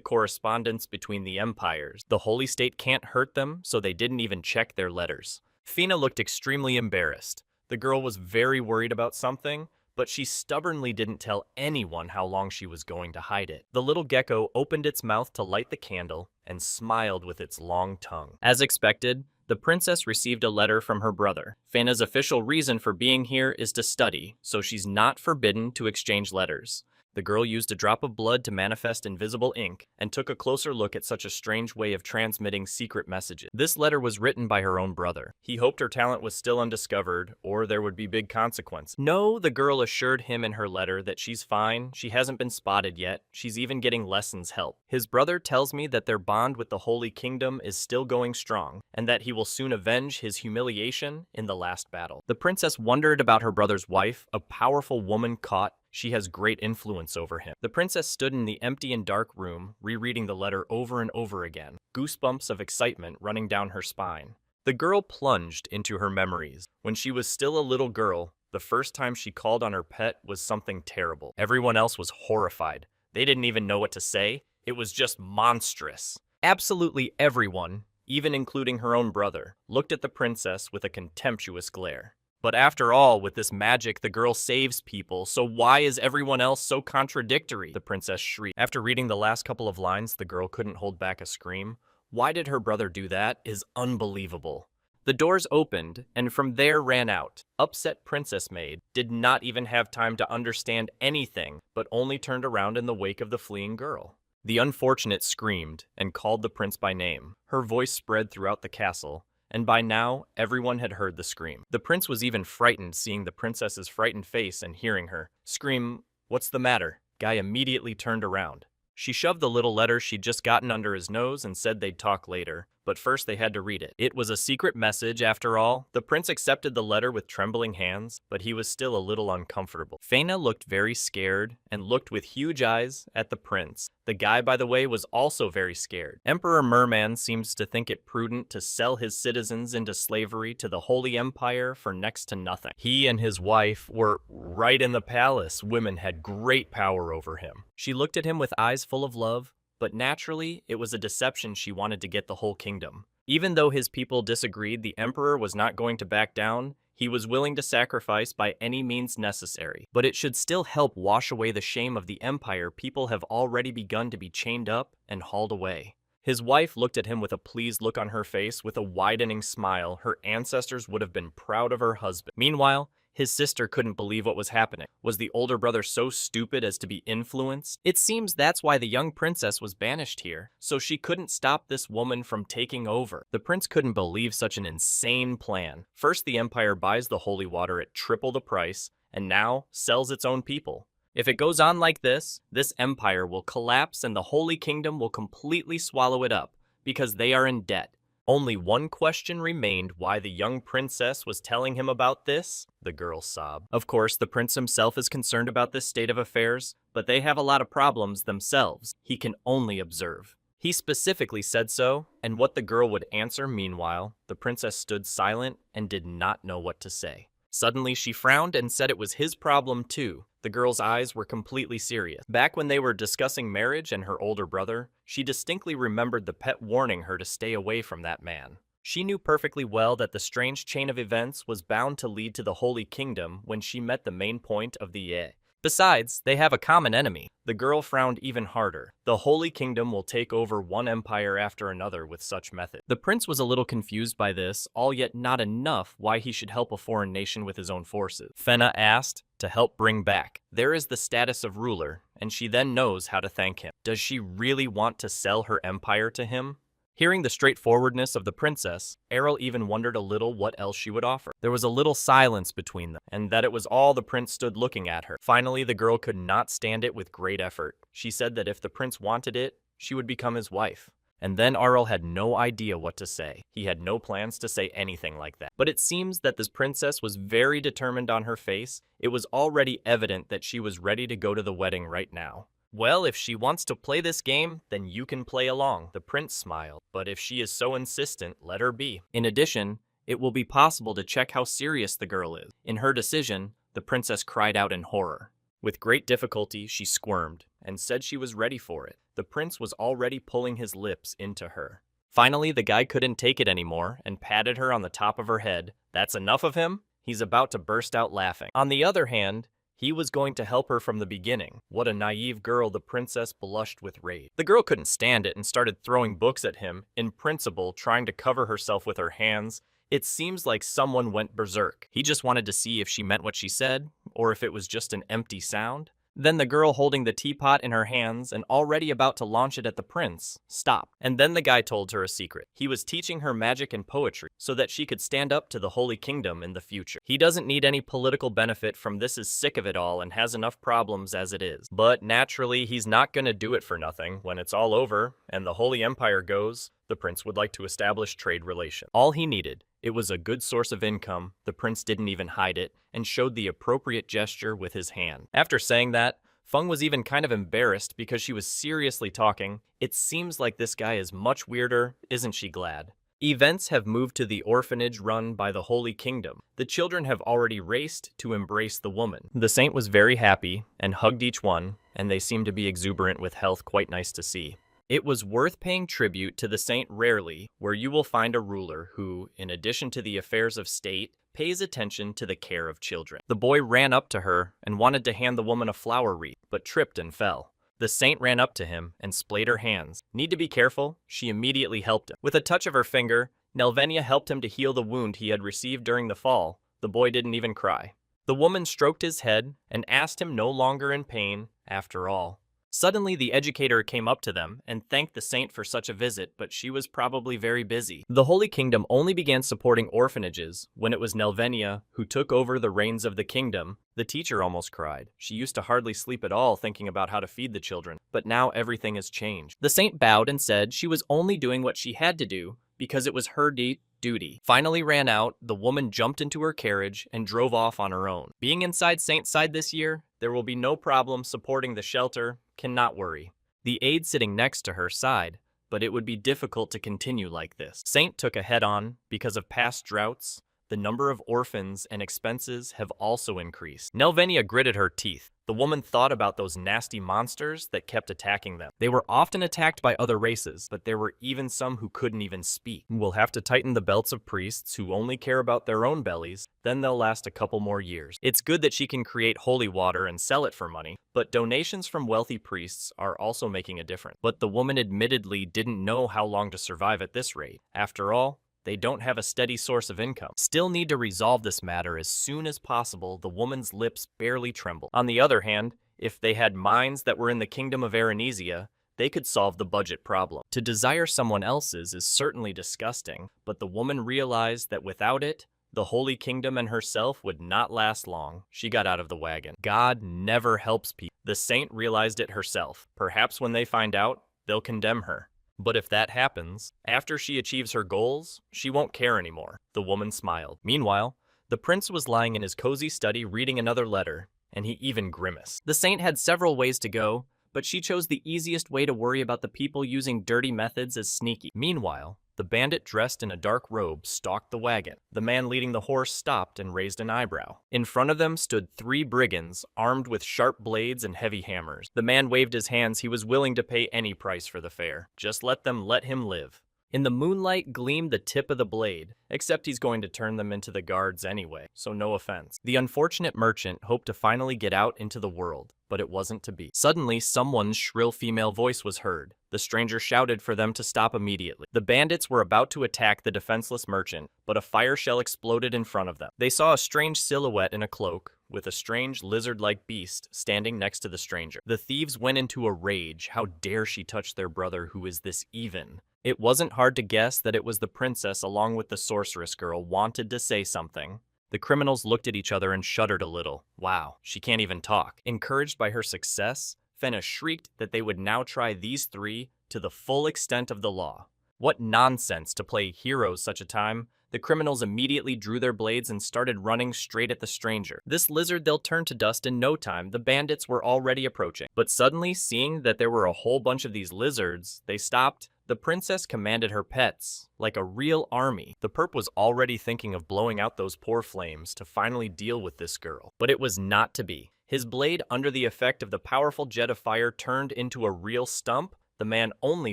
[SPEAKER 1] correspondence between the empires, the holy state can't hurt them, so they didn't even check their letters. Fina looked extremely embarrassed. The girl was very worried about something, but she stubbornly didn't tell anyone how long she was going to hide it. The little gecko opened its mouth to light the candle and smiled with its long tongue. As expected, the princess received a letter from her brother. Fina's official reason for being here is to study, so she's not forbidden to exchange letters. The girl used a drop of blood to manifest invisible ink and took a closer look at such a strange way of transmitting secret messages. This letter was written by her own brother. He hoped her talent was still undiscovered, or there would be big consequences. No, the girl assured him in her letter that she's fine, she hasn't been spotted yet, she's even getting lessons help. His brother tells me that their bond with the Holy Kingdom is still going strong, and that he will soon avenge his humiliation in the last battle. The princess wondered about her brother's wife, a powerful woman caught. She has great influence over him. The princess stood in the empty and dark room, rereading the letter over and over again, goosebumps of excitement running down her spine. The girl plunged into her memories. When she was still a little girl, the first time she called on her pet was something terrible. Everyone else was horrified. They didn't even know what to say. It was just monstrous. Absolutely everyone, even including her own brother, looked at the princess with a contemptuous glare. But after all, with this magic, the girl saves people, so why is everyone else so contradictory? The princess shrieked. After reading the last couple of lines, the girl couldn't hold back a scream. Why did her brother do that is unbelievable. The doors opened, and from there ran out. Upset princess maid did not even have time to understand anything, but only turned around in the wake of the fleeing girl. The unfortunate screamed and called the prince by name. Her voice spread throughout the castle, and by now, everyone had heard the scream. The prince was even frightened seeing the princess's frightened face and hearing her scream, "What's the matter?" Guy immediately turned around. She shoved the little letter she'd just gotten under his nose and said they'd talk later, but first they had to read it. It was a secret message, after all. The prince accepted the letter with trembling hands, but he was still a little uncomfortable. Faina looked very scared and looked with huge eyes at the prince. The guy, by the way, was also very scared. Emperor Merman seems to think it prudent to sell his citizens into slavery to the Holy Empire for next to nothing. He and his wife were right in the palace. Women had great power over him. She looked at him with eyes full of love, but naturally, it was a deception she wanted to get the whole kingdom. Even though his people disagreed, the emperor was not going to back down. He was willing to sacrifice by any means necessary. But it should still help wash away the shame of the empire. People have already begun to be chained up and hauled away. His wife looked at him with a pleased look on her face, with a widening smile. Her ancestors would have been proud of her husband. Meanwhile, his sister couldn't believe what was happening. Was the older brother so stupid as to be influenced? It seems that's why the young princess was banished here, so she couldn't stop this woman from taking over. The prince couldn't believe such an insane plan. First, the empire buys the holy water at triple the price, and now sells its own people. If it goes on like this empire will collapse and the Holy Kingdom will completely swallow it up, because they are in debt. Only one question remained: why the young princess was telling him about this? The girl sobbed. Of course, the prince himself is concerned about this state of affairs, but they have a lot of problems themselves. He can only observe. He specifically said so, and what the girl would answer. Meanwhile, the princess stood silent and did not know what to say. Suddenly, she frowned and said it was his problem too. The girl's eyes were completely serious. Back when they were discussing marriage and her older brother, she distinctly remembered the pet warning her to stay away from that man. She knew perfectly well that the strange chain of events was bound to lead to the Holy Kingdom when she met the main point of the Ye. Besides, they have a common enemy. The girl frowned even harder. The Holy Kingdom will take over one empire after another with such method. The prince was a little confused by this, all yet not enough why he should help a foreign nation with his own forces. Fena asked to help bring back. There is the status of ruler, and she then knows how to thank him. Does she really want to sell her empire to him? Hearing the straightforwardness of the princess, Errol even wondered a little what else she would offer. There was a little silence between them, and that it was all the prince stood looking at her. Finally, the girl could not stand it with great effort. She said that if the prince wanted it, she would become his wife. And then Arl had no idea what to say. He had no plans to say anything like that. But it seems that this princess was very determined on her face. It was already evident that she was ready to go to the wedding right now. Well, if she wants to play this game, then you can play along, the prince smiled. But if she is so insistent, let her be. In addition, it will be possible to check how serious the girl is. In her decision, the princess cried out in horror. With great difficulty, she squirmed and said she was ready for it. The prince was already pulling his lips into her. Finally, the guy couldn't take it anymore and patted her on the top of her head. That's enough of him? He's about to burst out laughing. On the other hand, he was going to help her from the beginning. What a naive girl, the princess blushed with rage. The girl couldn't stand it and started throwing books at him, in principle, trying to cover herself with her hands. It seems like someone went berserk. He just wanted to see if she meant what she said, or if it was just an empty sound. Then the girl, holding the teapot in her hands and already about to launch it at the prince, stopped. And then the guy told her a secret. He was teaching her magic and poetry so that she could stand up to the Holy Kingdom in the future. He doesn't need any political benefit from this, is sick of it all and has enough problems as it is. But naturally, he's not going to do it for nothing. When it's all over and the Holy Empire goes, the prince would like to establish trade relations. All he needed. It was a good source of income. The prince didn't even hide it and showed the appropriate gesture with his hand. After saying that, Feng was even kind of embarrassed because she was seriously talking. It seems like this guy is much weirder, isn't she glad? Events have moved to the orphanage run by the Holy Kingdom. The children have already raced to embrace the woman. The saint was very happy and hugged each one, and they seemed to be exuberant with health, quite nice to see. It was worth paying tribute to the saint rarely, where you will find a ruler who, in addition to the affairs of state, pays attention to the care of children. The boy ran up to her and wanted to hand the woman a flower wreath, but tripped and fell. The saint ran up to him and splayed her hands. Need to be careful? She immediately helped him. With a touch of her finger, Nelvenia helped him to heal the wound he had received during the fall. The boy didn't even cry. The woman stroked his head and asked him, no longer in pain, after all. Suddenly, the educator came up to them and thanked the saint for such a visit, but she was probably very busy. The Holy Kingdom only began supporting orphanages when it was Nelvenia who took over the reins of the kingdom. The teacher almost cried. She used to hardly sleep at all thinking about how to feed the children, but now everything has changed. The saint bowed and said she was only doing what she had to do because it was her duty. Finally ran out, the woman jumped into her carriage and drove off on her own. Being inside Saint's side this year, there will be no problem supporting the shelter, cannot worry. The aide sitting next to her sighed, but it would be difficult to continue like this. Saint took a head-on because of past droughts. The number of orphans and expenses have also increased. Nelvenia gritted her teeth. The woman thought about those nasty monsters that kept attacking them. They were often attacked by other races, but there were even some who couldn't even speak. We'll have to tighten the belts of priests who only care about their own bellies, then they'll last a couple more years. It's good that she can create holy water and sell it for money, but donations from wealthy priests are also making a difference. But the woman admittedly didn't know how long to survive at this rate. After all, they don't have a steady source of income. Still need to resolve this matter as soon as possible. The woman's lips barely trembled. On the other hand, if they had minds that were in the kingdom of Aranesia, they could solve the budget problem. To desire someone else's is certainly disgusting, but the woman realized that without it, the Holy Kingdom and herself would not last long. She got out of the wagon. God never helps people. The saint realized it herself. Perhaps when they find out, they'll condemn her. But if that happens, after she achieves her goals, she won't care anymore. The woman smiled. Meanwhile, the prince was lying in his cozy study reading another letter, and he even grimaced. The saint had several ways to go, but she chose the easiest way to worry about the people using dirty methods as sneaky. Meanwhile, the bandit dressed in a dark robe stalked the wagon. The man leading the horse stopped and raised an eyebrow. In front of them stood 3 brigands, armed with sharp blades and heavy hammers. The man waved his hands. He was willing to pay any price for the fare. Just let him live. In the moonlight gleamed the tip of the blade, except he's going to turn them into the guards anyway, so no offense. The unfortunate merchant hoped to finally get out into the world, but it wasn't to be. Suddenly, someone's shrill female voice was heard. The stranger shouted for them to stop immediately. The bandits were about to attack the defenseless merchant, but a fire shell exploded in front of them. They saw a strange silhouette in a cloak, with a strange lizard-like beast standing next to the stranger. The thieves went into a rage. How dare she touch their brother who is this even? It wasn't hard to guess that it was the princess along with the sorceress girl wanted to say something. The criminals looked at each other and shuddered a little. Wow, she can't even talk. Encouraged by her success, Fenna shrieked that they would now try these 3 to the full extent of the law. What nonsense to play heroes such a time. The criminals immediately drew their blades and started running straight at the stranger. This lizard they'll turn to dust in no time. The bandits were already approaching. But suddenly, seeing that there were a whole bunch of these lizards, they stopped. The princess commanded her pets, like a real army. The perp was already thinking of blowing out those poor flames to finally deal with this girl. But it was not to be. His blade, under the effect of the powerful jet of fire, turned into a real stump. The man only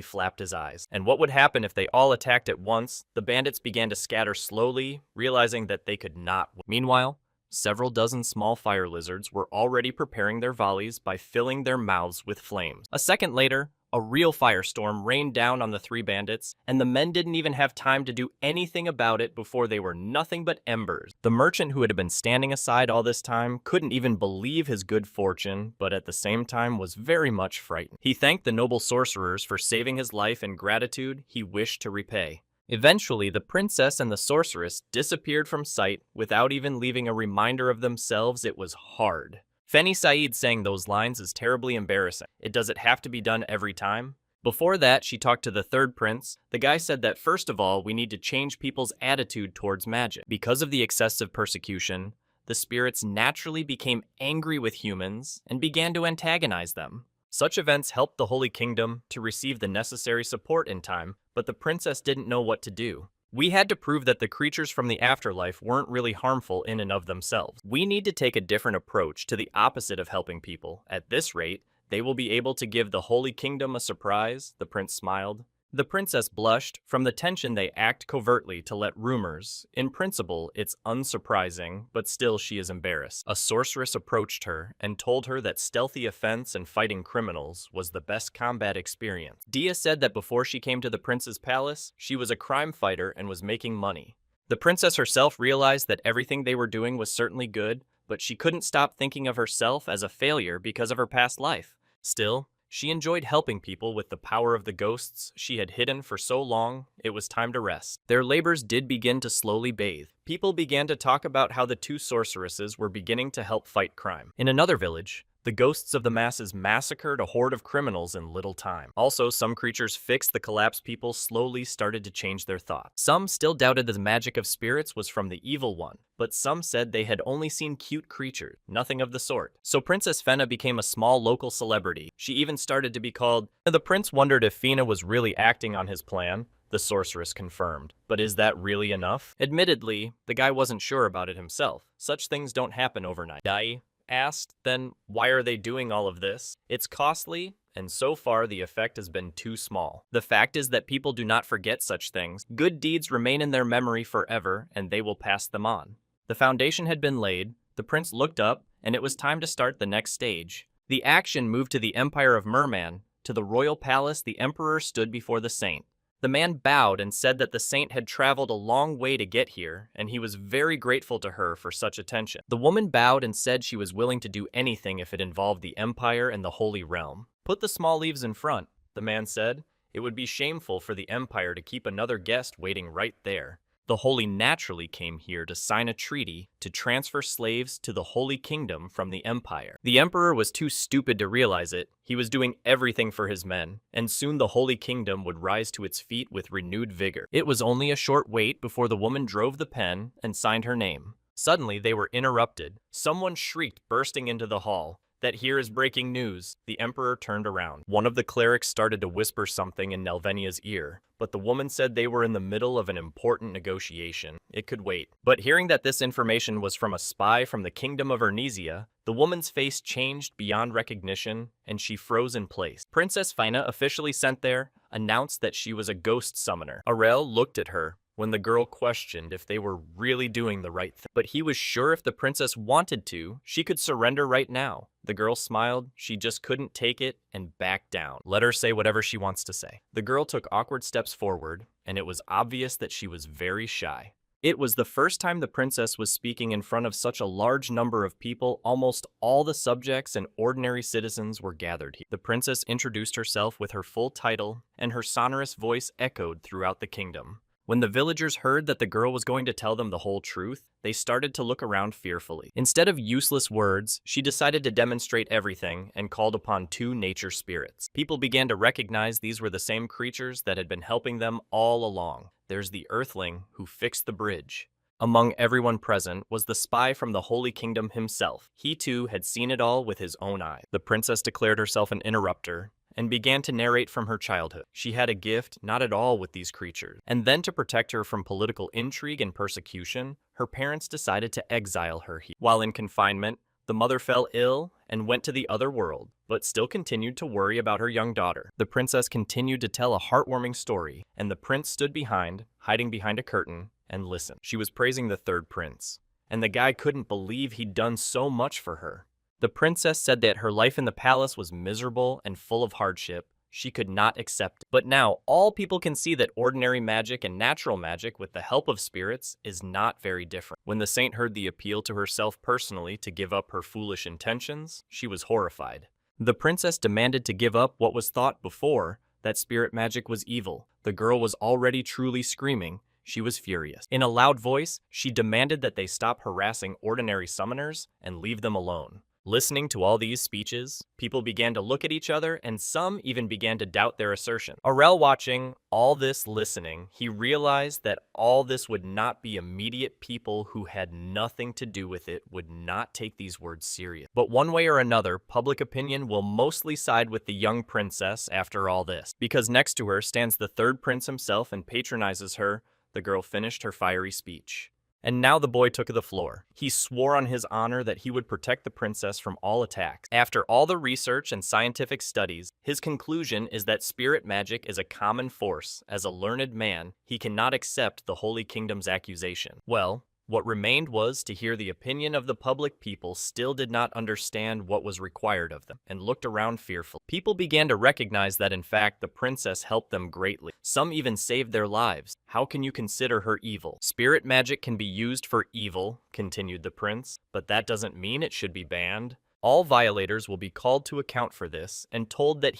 [SPEAKER 1] flapped his eyes. And what would happen if they all attacked at once? The bandits began to scatter slowly, realizing that they could not. Meanwhile, several dozen small fire lizards were already preparing their volleys by filling their mouths with flames. A second later, a real firestorm rained down on the 3 bandits, and the men didn't even have time to do anything about it before they were nothing but embers. The merchant who had been standing aside all this time couldn't even believe his good fortune, but at the same time was very much frightened. He thanked the noble sorcerers for saving his life, and gratitude he wished to repay. Eventually, the princess and the sorceress disappeared from sight without even leaving a reminder of themselves. It was hard. Feni Said saying those lines is terribly embarrassing. Does it have to be done every time? Before that, she talked to the 3rd prince. The guy said that first of all, we need to change people's attitude towards magic. Because of the excessive persecution, the spirits naturally became angry with humans and began to antagonize them. Such events helped the Holy Kingdom to receive the necessary support in time, but the princess didn't know what to do. We had to prove that the creatures from the afterlife weren't really harmful in and of themselves. We need to take a different approach to the opposite of helping people. At this rate, they will be able to give the Holy Kingdom a surprise, the prince smiled. The princess blushed. From the tension, they act covertly to let rumors. In principle, it's unsurprising, but still she is embarrassed. A sorceress approached her and told her that stealthy offense and fighting criminals was the best combat experience. Dia said that before she came to the prince's palace, she was a crime fighter and was making money. The princess herself realized that everything they were doing was certainly good, but she couldn't stop thinking of herself as a failure because of her past life. Still, She enjoyed helping people with the power of the ghosts she had hidden for so long. It was time to rest. Their labors did begin to slowly bathe. People began to talk about how the two sorceresses were beginning to help fight crime. In another village, the ghosts of the masses massacred a horde of criminals in little time. Also, some creatures fixed the collapsed people slowly started to change their thoughts. Some still doubted the magic of spirits was from the evil one, but some said they had only seen cute creatures, nothing of the sort. So Princess Fena became a small local celebrity. She even started to be called. The prince wondered if Fena was really acting on his plan. The sorceress confirmed. But is that really enough? Admittedly, the guy wasn't sure about it himself. Such things don't happen overnight. Dai asked, then why are they doing all of this? It's costly, and so far the effect has been too small. The fact is that people do not forget such things. Good deeds remain in their memory forever, and they will pass them on. The foundation had been laid, the prince looked up, and it was time to start the next stage. The action moved to the Empire of Merman. To the royal palace, the emperor stood before the saint. The man bowed and said that the saint had traveled a long way to get here, and he was very grateful to her for such attention. The woman bowed and said she was willing to do anything if it involved the empire and the Holy Realm. Put the small leaves in front, the man said. It would be shameful for the empire to keep another guest waiting right there. The Holy naturally came here to sign a treaty to transfer slaves to the Holy Kingdom from the Empire. The Emperor was too stupid to realize it. He was doing everything for his men, and soon the Holy Kingdom would rise to its feet with renewed vigor. It was only a short wait before the woman drove the pen and signed her name. Suddenly, they were interrupted. Someone shrieked, bursting into the hall. That here is breaking news. The Emperor turned around. One of the clerics started to whisper something in Nelvenia's ear, but the woman said they were in the middle of an important negotiation. It could wait. But hearing that this information was from a spy from the kingdom of Ernesia, the woman's face changed beyond recognition, and she froze in place. Princess Fina, officially sent there, announced that she was a ghost summoner. Aurel looked at her when the girl questioned if they were really doing the right thing. But he was sure if the princess wanted to, she could surrender right now. The girl smiled, she just couldn't take it, and backed down. Let her say whatever she wants to say. The girl took awkward steps forward, and it was obvious that she was very shy. It was the first time the princess was speaking in front of such a large number of people. Almost all the subjects and ordinary citizens were gathered here. The princess introduced herself with her full title, and her sonorous voice echoed throughout the kingdom. When the villagers heard that the girl was going to tell them the whole truth, they started to look around fearfully. Instead of useless words, she decided to demonstrate everything and called upon two nature spirits. People began to recognize these were the same creatures that had been helping them all along. There's the Earthling who fixed the bridge. Among everyone present was the spy from the Holy Kingdom himself. He too had seen it all with his own eyes. The princess declared herself an interrupter and began to narrate from her childhood. She had a gift not at all with these creatures. And then to protect her from political intrigue and persecution, her parents decided to exile her here. While in confinement, the mother fell ill and went to the other world, but still continued to worry about her young daughter. The princess continued to tell a heartwarming story, and the prince stood behind, hiding behind a curtain, and listened. She was praising the third prince, and the guy couldn't believe he'd done so much for her. The princess said that her life in the palace was miserable and full of hardship. She could not accept it. But now, all people can see that ordinary magic and natural magic with the help of spirits is not very different. When the saint heard the appeal to herself personally to give up her foolish intentions, she was horrified. The princess demanded to give up what was thought before that spirit magic was evil. The girl was already truly screaming. She was furious. In a loud voice, she demanded that they stop harassing ordinary summoners and leave them alone. Listening to all these speeches, people began to look at each other, and some even began to doubt their assertion. Aurel, watching all this listening, he realized that all this would not be immediate. People who had nothing to do with it would not take these words serious. But one way or another, public opinion will mostly side with the young princess after all this. Because next to her stands the third prince himself and patronizes her, the girl finished her fiery speech. And now the boy took the floor. He swore on his honor that he would protect the princess from all attacks. After all the research and scientific studies, his conclusion is that spirit magic is a common force. As a learned man, he cannot accept the Holy Kingdom's accusation. Well, what remained was to hear the opinion of the public. People still did not understand what was required of them and looked around fearfully. People began to recognize that in fact the princess helped them greatly. Some even saved their lives. How can you consider her evil? Spirit magic can be used for evil, continued the prince, but that doesn't mean it should be banned. All violators will be called to account for this and told that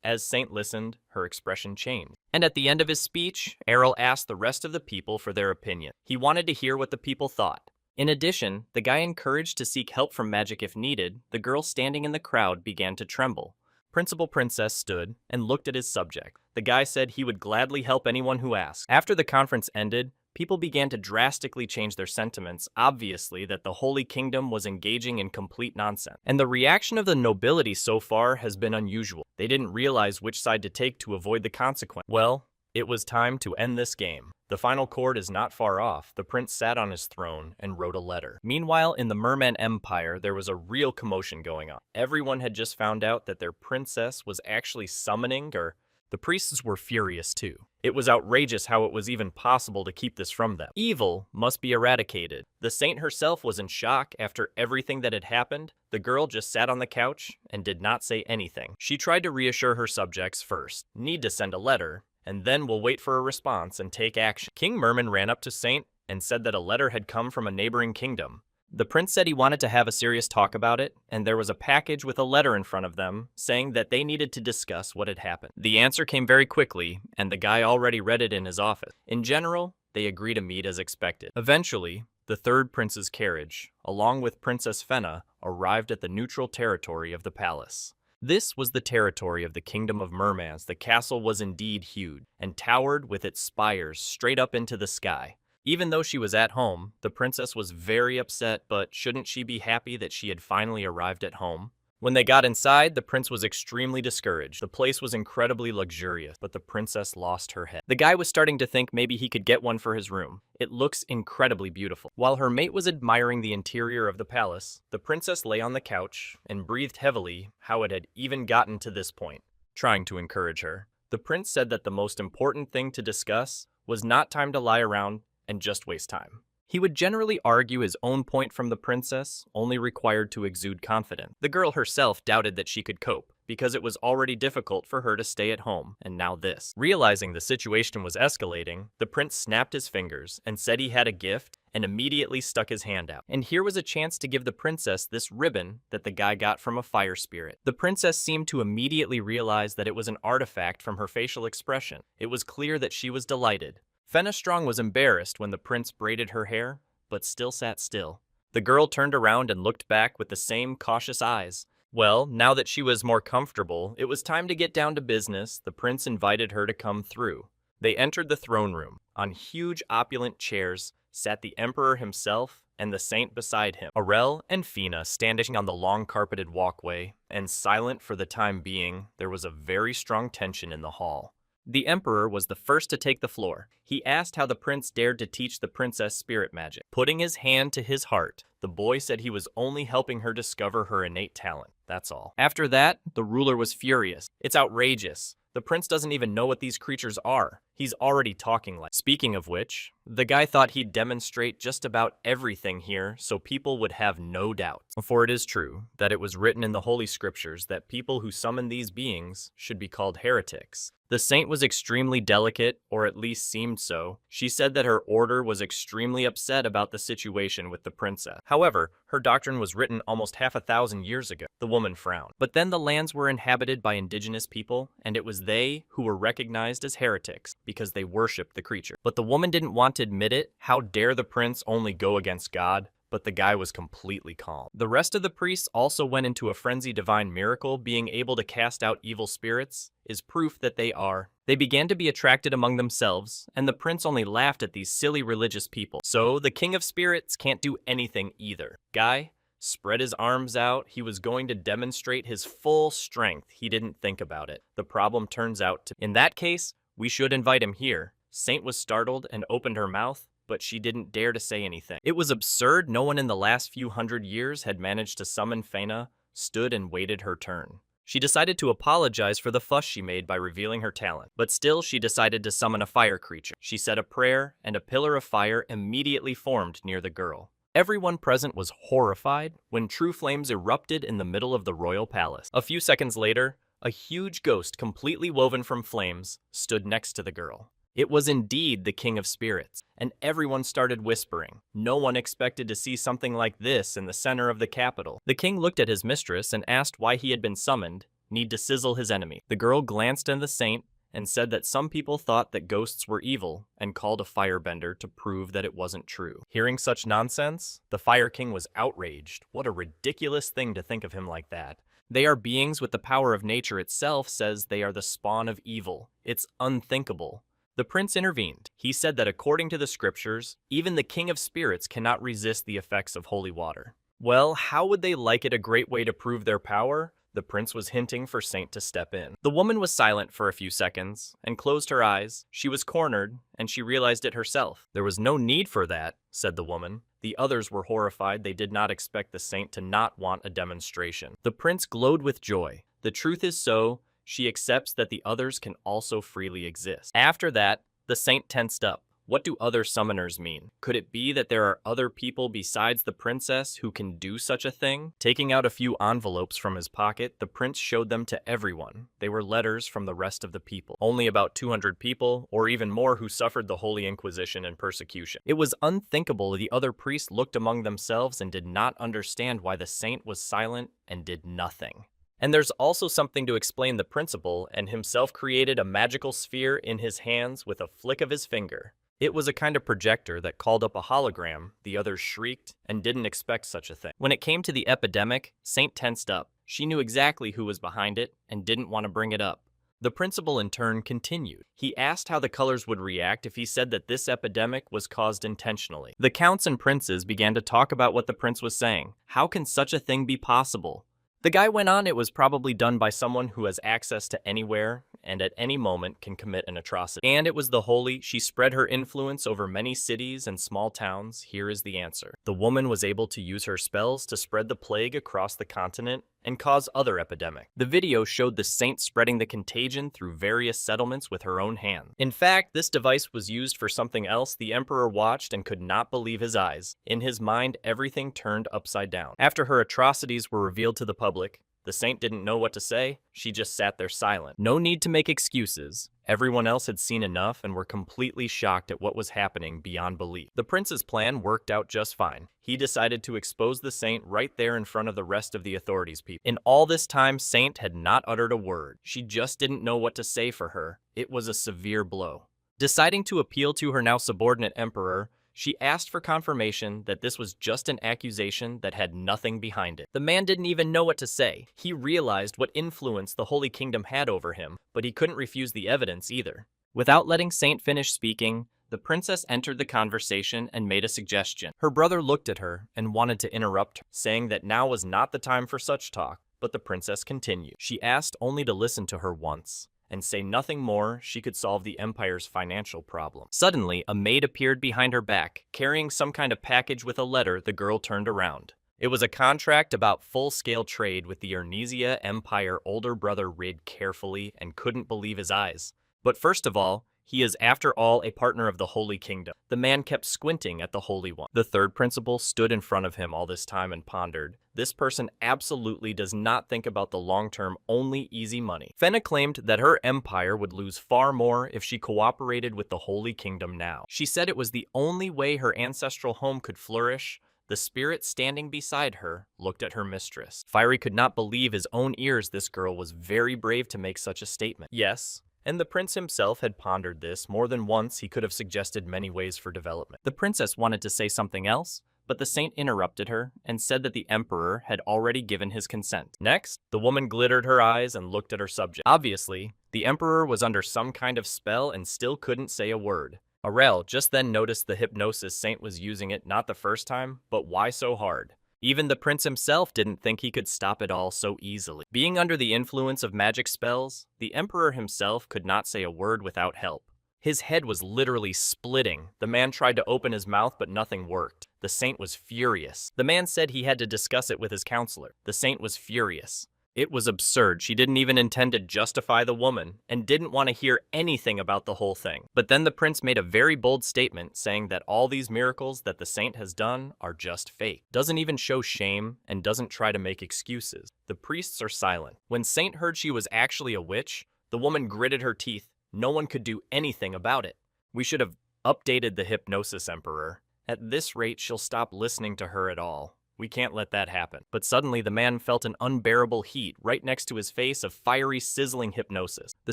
[SPEAKER 1] as Saint listened, her expression changed. And at the end of his speech, Errol asked the rest of the people for their opinion. He wanted to hear what the people thought. In addition, the guy encouraged to seek help from magic if needed. The girl standing in the crowd began to tremble. Principal Princess stood and looked at his subject. The guy said he would gladly help anyone who asked. After the conference ended, people began to drastically change their sentiments, obviously that the Holy Kingdom was engaging in complete nonsense. And the reaction of the nobility so far has been unusual. They didn't realize which side to take to avoid the consequence. Well, it was time to end this game. The final chord is not far off. The prince sat on his throne and wrote a letter. Meanwhile, in the Merman Empire, there was a real commotion going on. Everyone had just found out that their princess was actually summoning her. The priests were furious too. It was outrageous how it was even possible to keep this from them. Evil must be eradicated. The saint herself was in shock after everything that had happened. The girl just sat on the couch and did not say anything. She tried to reassure her subjects first. Need to send a letter, and then we'll wait for a response and take action. King Merman ran up to Saint and said that a letter had come from a neighboring kingdom. The prince said he wanted to have a serious talk about it, and there was a package with a letter in front of them saying that they needed to discuss what had happened. The answer came very quickly, and the guy already read it in his office. In general, they agreed to meet as expected. Eventually, the third prince's carriage, along with Princess Fenna, arrived at the neutral territory of the palace. This was the territory of the Kingdom of Mermans. The castle was indeed huge, and towered with its spires straight up into the sky. Even though she was at home, the princess was very upset, but shouldn't she be happy that she had finally arrived at home? When they got inside, the prince was extremely discouraged. The place was incredibly luxurious, but the princess lost her head. The guy was starting to think maybe he could get one for his room. It looks incredibly beautiful. While her mate was admiring the interior of the palace, the princess lay on the couch and breathed heavily how it had even gotten to this point, trying to encourage her. The prince said that the most important thing to discuss was not time to lie around and just waste time. He would generally argue his own point from the princess, only required to exude confidence. The girl herself doubted that she could cope, because it was already difficult for her to stay at home, and now this. Realizing the situation was escalating, the prince snapped his fingers and said he had a gift and immediately stuck his hand out. And here was a chance to give the princess this ribbon that the guy got from a fire spirit. The princess seemed to immediately realize that it was an artifact from her facial expression. It was clear that she was delighted. Fenna Strong was embarrassed when the prince braided her hair, but still sat still. The girl turned around and looked back with the same cautious eyes. Well, now that she was more comfortable, it was time to get down to business. The prince invited her to come through. They entered the throne room. On huge opulent chairs sat the emperor himself and the saint beside him. Aurel and Fina standing on the long carpeted walkway, and silent for the time being, there was a very strong tension in the hall. The emperor was the first to take the floor. He asked how the prince dared to teach the princess spirit magic. Putting his hand to his heart, the boy said he was only helping her discover her innate talent. That's all. After that, the ruler was furious. It's outrageous. The prince doesn't even know what these creatures are. He's already talking like. Speaking of which, the guy thought he'd demonstrate just about everything here so people would have no doubt. For it is true that it was written in the Holy Scriptures that people who summon these beings should be called heretics. The saint was extremely delicate, or at least seemed so. She said that her order was extremely upset about the situation with the princess. However, her doctrine was written almost 500 years ago. The woman frowned. But then the lands were inhabited by indigenous people, and it was they who were recognized as heretics because they worshipped the creature. But the woman didn't want to admit it. How dare the prince only go against God? But the guy was completely calm. The rest of the priests also went into a frenzy. Divine miracle, being able to cast out evil spirits, is proof that they are. They began to be attracted among themselves, and the prince only laughed at these silly religious people. So the king of spirits can't do anything either. Guy spread his arms out. He was going to demonstrate his full strength. He didn't think about it. The problem turns out to, in that case, we should invite him here. Saint was startled and opened her mouth, but she didn't dare to say anything. It was absurd. No one in the last few hundred years had managed to summon Fena, stood and waited her turn. She decided to apologize for the fuss she made by revealing her talent, but still she decided to summon a fire creature. She said a prayer, and a pillar of fire immediately formed near the girl. Everyone present was horrified when true flames erupted in the middle of the royal palace. A few seconds later, a huge ghost completely woven from flames stood next to the girl. It was indeed the King of Spirits, and everyone started whispering. No one expected to see something like this in the center of the capital. The king looked at his mistress and asked why he had been summoned. Need to sizzle his enemy. The girl glanced at the saint and said that some people thought that ghosts were evil and called a firebender to prove that it wasn't true. Hearing such nonsense, the Fire King was outraged. What a ridiculous thing to think of him like that. They are beings with the power of nature itself, says they are the spawn of evil. It's unthinkable. The prince intervened. He said that according to the scriptures, even the King of Spirits cannot resist the effects of holy water. Well, how would they like it? A great way to prove their power? The prince was hinting for Saint to step in. The woman was silent for a few seconds and closed her eyes. She was cornered, and she realized it herself. There was no need for that, said the woman. The others were horrified. They did not expect the saint to not want a demonstration. The prince glowed with joy. The truth is so. She accepts that the others can also freely exist. After that, the saint tensed up. What do other summoners mean? Could it be that there are other people besides the princess who can do such a thing? Taking out a few envelopes from his pocket, the prince showed them to everyone. They were letters from the rest of the people. Only about 200 people, or even more, who suffered the Holy Inquisition and persecution. It was unthinkable. The other priests looked among themselves and did not understand why the saint was silent and did nothing. And there's also something to explain the principle, and himself created a magical sphere in his hands with a flick of his finger. It was a kind of projector that called up a hologram. The others shrieked and didn't expect such a thing. When it came to the epidemic, Saint tensed up. She knew exactly who was behind it and didn't want to bring it up. The principal in turn continued. He asked how the colors would react if he said that this epidemic was caused intentionally. The counts and princes began to talk about what the prince was saying. How can such a thing be possible? The guy went on, it was probably done by someone who has access to anywhere and at any moment can commit an atrocity. And it was the holy. She spread her influence over many cities and small towns. Here is the answer. The woman was able to use her spells to spread the plague across the continent and cause other epidemics. The video showed the saint spreading the contagion through various settlements with her own hand. In fact, this device was used for something else. The emperor watched and could not believe his eyes. In his mind, everything turned upside down. After her atrocities were revealed to the public, the saint didn't know what to say. She just sat there silent. No need to make excuses. Everyone else had seen enough and were completely shocked at what was happening beyond belief. The prince's plan worked out just fine. He decided to expose the saint right there in front of the rest of the authorities people. In all this time, Saint had not uttered a word. She just didn't know what to say for her. It was a severe blow. Deciding to appeal to her now subordinate emperor, she asked for confirmation that this was just an accusation that had nothing behind it. The man didn't even know what to say. He realized what influence the Holy Kingdom had over him, but he couldn't refuse the evidence either. Without letting Saint finish speaking, the princess entered the conversation and made a suggestion. Her brother looked at her and wanted to interrupt her, saying that now was not the time for such talk, but the princess continued. She asked only to listen to her once and say nothing more. She could solve the empire's financial problem. Suddenly, a maid appeared behind her back, carrying some kind of package with a letter. The girl turned around. It was a contract about full-scale trade with the Ernisia Empire. Older brother read carefully and couldn't believe his eyes. But first of all, he is after all a partner of the Holy Kingdom. The man kept squinting at the Holy One. The third principal stood in front of him all this time and pondered. This person absolutely does not think about the long-term, only easy money. Fenna claimed that her empire would lose far more if she cooperated with the Holy Kingdom now. She said it was the only way her ancestral home could flourish. The spirit standing beside her looked at her mistress. Fiery could not believe his own ears. This girl was very brave to make such a statement. Yes. And the prince himself had pondered this more than once. He could have suggested many ways for development. The princess wanted to say something else, but the saint interrupted her and said that the emperor had already given his consent. Next, the woman glittered her eyes and looked at her subject. Obviously, the emperor was under some kind of spell and still couldn't say a word. Aurel just then noticed the hypnosis. Saint was using it not the first time, but why so hard? Even the prince himself didn't think he could stop it all so easily. Being under the influence of magic spells, the emperor himself could not say a word without help. His head was literally splitting. The man tried to open his mouth, but nothing worked. The saint was furious. The man said he had to discuss it with his counselor. The saint was furious. It was absurd. She didn't even intend to justify the woman and didn't want to hear anything about the whole thing. But then the prince made a very bold statement saying that all these miracles that the saint has done are just fake. Doesn't even show shame and doesn't try to make excuses. The priests are silent. When Saint heard she was actually a witch, the woman gritted her teeth. No one could do anything about it. We should have updated the Hypnosis Emperor. At this rate, she'll stop listening to her at all. We can't let that happen. But suddenly, the man felt an unbearable heat right next to his face of fiery, sizzling hypnosis. The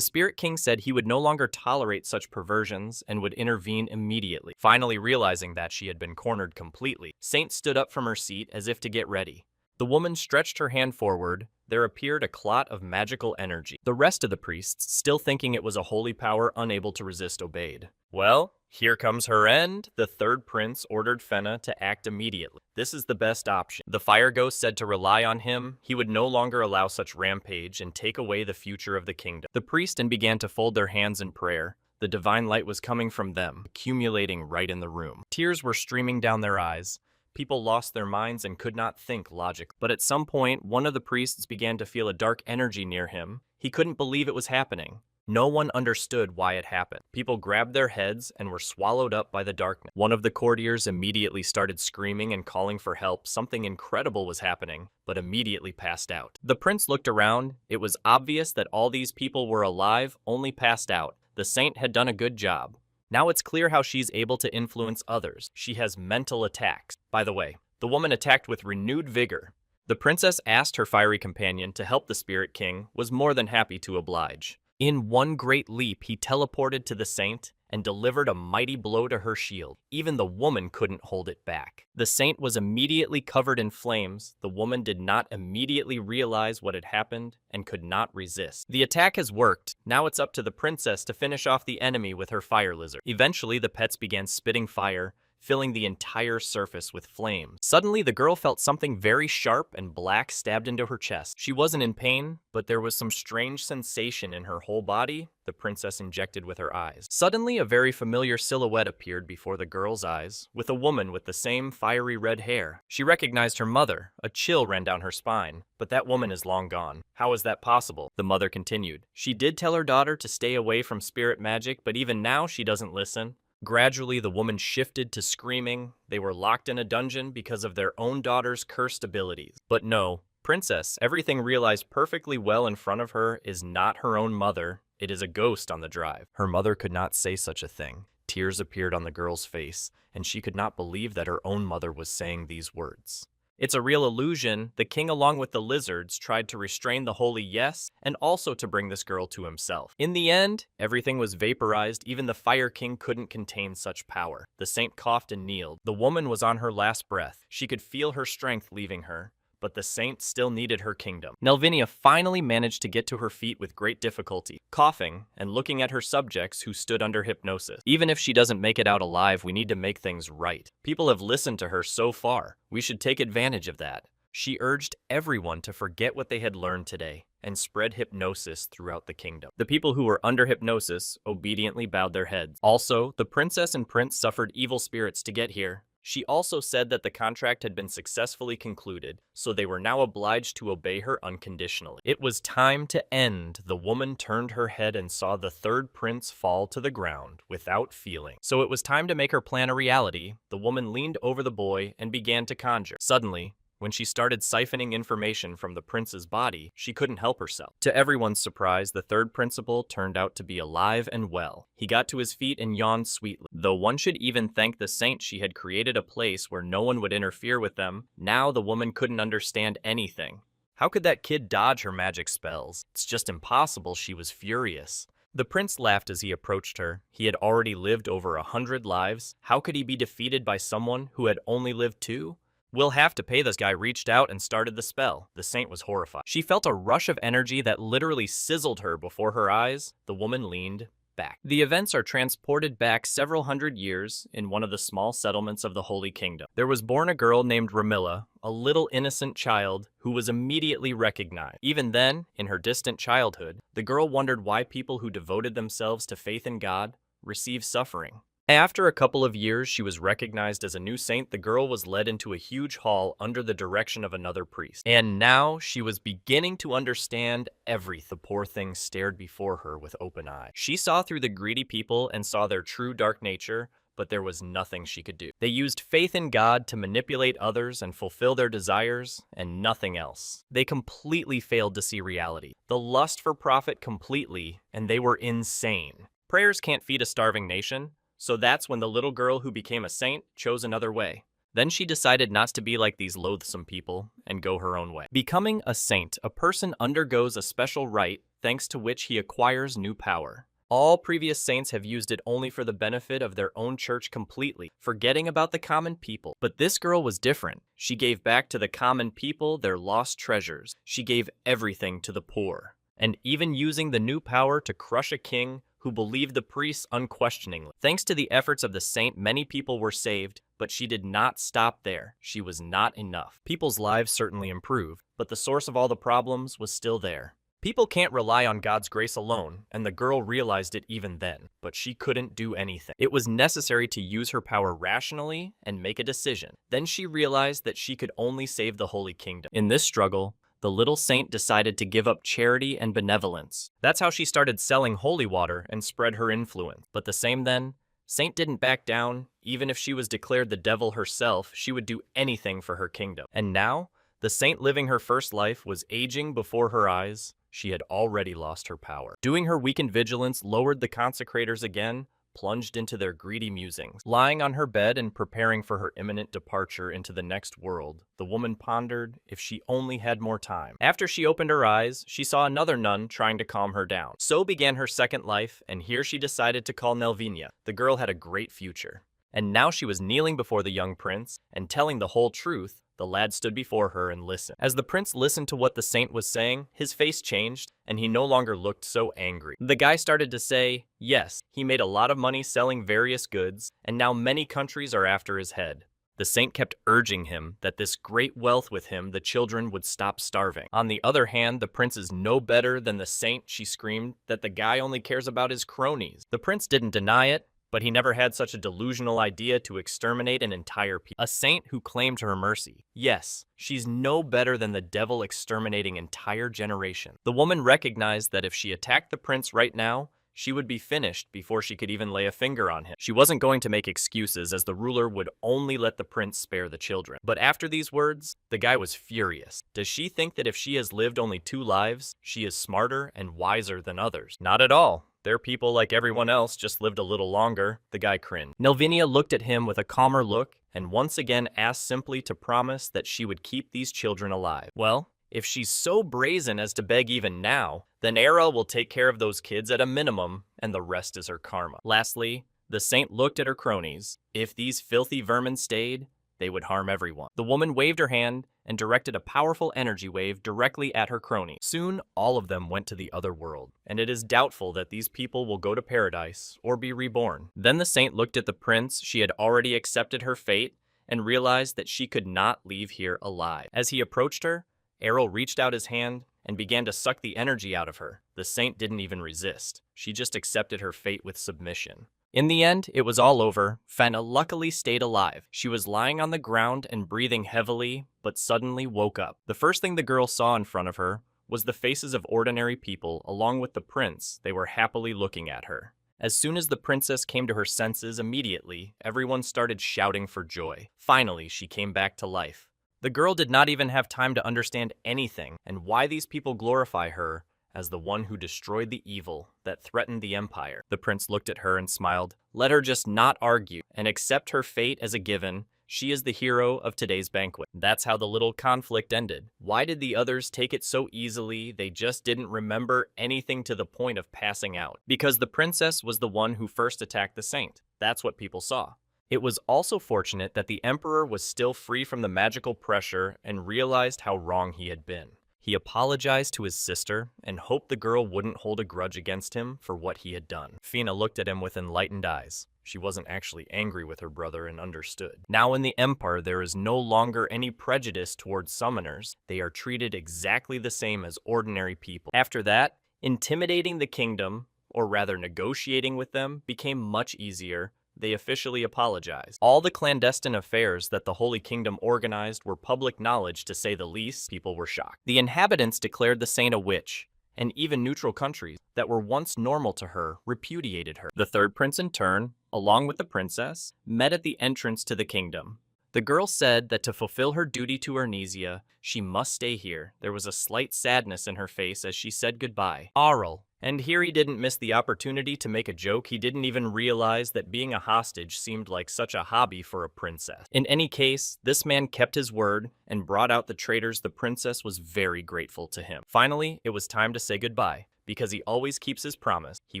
[SPEAKER 1] Spirit King said he would no longer tolerate such perversions and would intervene immediately. Finally realizing that she had been cornered completely, Saint stood up from her seat as if to get ready. The woman stretched her hand forward. There appeared a clot of magical energy. The rest of the priests, still thinking it was a holy power unable to resist, obeyed. Well, here comes her end. The third prince ordered Fena to act immediately. This is the best option. The fire ghost said to rely on him. He would no longer allow such rampage and take away the future of the kingdom. The priest began to fold their hands in prayer. The divine light was coming from them, accumulating right in the room. Tears were streaming down their eyes. People lost their minds and could not think logically. But at some point, one of the priests began to feel a dark energy near him. He couldn't believe it was happening. No one understood why it happened. People grabbed their heads and were swallowed up by the darkness. One of the courtiers immediately started screaming and calling for help. Something incredible was happening, but immediately passed out. The prince looked around. It was obvious that all these people were alive, only passed out. The saint had done a good job. Now it's clear how she's able to influence others. She has mental attacks. By the way, the woman attacked with renewed vigor. The princess asked her fiery companion to help the Spirit King, was more than happy to oblige. In one great leap, he teleported to the saint and delivered a mighty blow to her shield. Even the woman couldn't hold it back. The saint was immediately covered in flames. The woman did not immediately realize what had happened and could not resist. The attack has worked. Now it's up to the princess to finish off the enemy with her fire lizard. Eventually, the pets began spitting fire, filling the entire surface with flames. Suddenly, the girl felt something very sharp and black stabbed into her chest. She wasn't in pain, but there was some strange sensation in her whole body. The princess injected with her eyes. Suddenly, a very familiar silhouette appeared before the girl's eyes, with a woman with the same fiery red hair. She recognized her mother. A chill ran down her spine. But that woman is long gone. How is that possible? The mother continued. She did tell her daughter to stay away from spirit magic, but even now she doesn't listen. Gradually, the woman shifted to screaming. They were locked in a dungeon because of their own daughter's cursed abilities. But no, princess, everything realized perfectly well in front of her is not her own mother. It is a ghost on the drive. Her mother could not say such a thing. Tears appeared on the girl's face, and she could not believe that her own mother was saying these words. It's a real illusion. The king, along with the lizards, tried to restrain the holy yes and also to bring this girl to himself. In the end, everything was vaporized. Even the Fire King couldn't contain such power. The saint coughed and kneeled. The woman was on her last breath. She could feel her strength leaving her. But the saint still needed her kingdom. Nelvinia finally managed to get to her feet with great difficulty, coughing and looking at her subjects who stood under hypnosis. Even if she doesn't make it out alive, we need to make things right. People have listened to her so far. We should take advantage of that. She urged everyone to forget what they had learned today and spread hypnosis throughout the kingdom. The people who were under hypnosis obediently bowed their heads. Also, the princess and prince suffered evil spirits to get here. She also said that the contract had been successfully concluded, so they were now obliged to obey her unconditionally. It was time to end. The woman turned her head and saw the third prince fall to the ground without feeling. So it was time to make her plan a reality. The woman leaned over the boy and began to conjure. Suddenly, when she started siphoning information from the prince's body, she couldn't help herself. To everyone's surprise, the third principal turned out to be alive and well. He got to his feet and yawned sweetly. Though one should even thank the saint she had created a place where no one would interfere with them, now the woman couldn't understand anything. How could that kid dodge her magic spells? It's just impossible. She was furious. The prince laughed as he approached her. He had already lived over 100 lives. How could he be defeated by someone who had only lived 2? We'll have to pay this guy. Reached out and started the spell. The saint was horrified. She felt a rush of energy that literally sizzled her before her eyes. The woman leaned back. The events are transported back several hundred years in one of the small settlements of the Holy Kingdom. There was born a girl named Ramilla, a little innocent child who was immediately recognized. Even then, in her distant childhood, the girl wondered why people who devoted themselves to faith in God received suffering. After a couple of years, she was recognized as a new saint. The girl was led into a huge hall under the direction of another priest. And now she was beginning to understand everything. The poor thing stared before her with open eyes. She saw through the greedy people and saw their true dark nature, but there was nothing she could do. They used faith in God to manipulate others and fulfill their desires, and nothing else. They completely failed to see reality. The lust for profit completely, and they were insane. Prayers can't feed a starving nation. So that's when the little girl who became a saint chose another way. Then she decided not to be like these loathsome people and go her own way. Becoming a saint, a person undergoes a special rite thanks to which he acquires new power. All previous saints have used it only for the benefit of their own church completely, forgetting about the common people. But this girl was different. She gave back to the common people their lost treasures. She gave everything to the poor. And even using the new power to crush a king who believed the priests unquestioningly. Thanks to the efforts of the saint, many people were saved, but she did not stop there. She was not enough. People's lives certainly improved, but the source of all the problems was still there. People can't rely on God's grace alone, and the girl realized it even then, but she couldn't do anything. It was necessary to use her power rationally and make a decision. Then she realized that she could only save the Holy Kingdom. In this struggle, the little saint decided to give up charity and benevolence. That's how she started selling holy water and spread her influence. But the same then, Saint didn't back down. Even if she was declared the devil herself, she would do anything for her kingdom. And now, the saint living her first life was aging before her eyes. She had already lost her power. Doing her weakened vigilance lowered the consecrators again, plunged into their greedy musings. Lying on her bed and preparing for her imminent departure into the next world, the woman pondered if she only had more time. After she opened her eyes, she saw another nun trying to calm her down. So began her second life, and here she decided to call Nelvinia. The girl had a great future. And now she was kneeling before the young prince and telling the whole truth. The lad stood before her and listened. As the prince listened to what the saint was saying, his face changed, and he no longer looked so angry. The guy started to say, yes, he made a lot of money selling various goods, and now many countries are after his head. The saint kept urging him that this great wealth with him, the children would stop starving. On the other hand, the prince is no better than the saint, she screamed, that the guy only cares about his cronies. The prince didn't deny it, but he never had such a delusional idea to exterminate an entire people. A saint who claimed her mercy. Yes, she's no better than the devil exterminating entire generation. The woman recognized that if she attacked the prince right now, she would be finished before she could even lay a finger on him. She wasn't going to make excuses, as the ruler would only let the prince spare the children. But after these words, the guy was furious. Does she think that if she has lived only 2 lives, she is smarter and wiser than others? Not at all. Their people, like everyone else, just lived a little longer. The guy cringed. Nelvinia looked at him with a calmer look and once again asked simply to promise that she would keep these children alive. Well, if she's so brazen as to beg even now, then Era will take care of those kids at a minimum, and the rest is her karma. Lastly, the saint looked at her cronies. If these filthy vermin stayed, they would harm everyone. The woman waved her hand and directed a powerful energy wave directly at her crony. Soon, all of them went to the other world, and it is doubtful that these people will go to paradise or be reborn. Then the saint looked at the prince. She had already accepted her fate and realized that she could not leave here alive. As he approached her, Errol reached out his hand and began to suck the energy out of her. The saint didn't even resist. She just accepted her fate with submission. In the end, it was all over. Fenna luckily stayed alive. She was lying on the ground and breathing heavily, but suddenly woke up. The first thing the girl saw in front of her was the faces of ordinary people, along with the prince. They were happily looking at her. As soon as the princess came to her senses, immediately, everyone started shouting for joy. Finally, she came back to life. The girl did not even have time to understand anything and why these people glorify her as the one who destroyed the evil that threatened the empire. The prince looked at her and smiled. Let her just not argue and accept her fate as a given. She is the hero of today's banquet. That's how the little conflict ended. Why did the others take it so easily? They just didn't remember anything to the point of passing out. Because the princess was the one who first attacked the saint. That's what people saw. It was also fortunate that the emperor was still free from the magical pressure and realized how wrong he had been. He apologized to his sister and hoped the girl wouldn't hold a grudge against him for what he had done. Fina looked at him with enlightened eyes. She wasn't actually angry with her brother and understood. Now in the Empire, there is no longer any prejudice towards summoners. They are treated exactly the same as ordinary people. After that, intimidating the kingdom, or rather negotiating with them, became much easier. They officially apologized. All the clandestine affairs that the Holy Kingdom organized were public knowledge, to say the least. People were shocked. The inhabitants declared the saint a witch, and even neutral countries that were once normal to her repudiated her. The third prince in turn, along with the princess, met at the entrance to the kingdom. The girl said that to fulfill her duty to Arnesia, she must stay here. There was a slight sadness in her face as she said goodbye. Aural. And here he didn't miss the opportunity to make a joke. He didn't even realize that being a hostage seemed like such a hobby for a princess. In any case, this man kept his word and brought out the traitors. The princess was very grateful to him. Finally, it was time to say goodbye. Because he always keeps his promise, he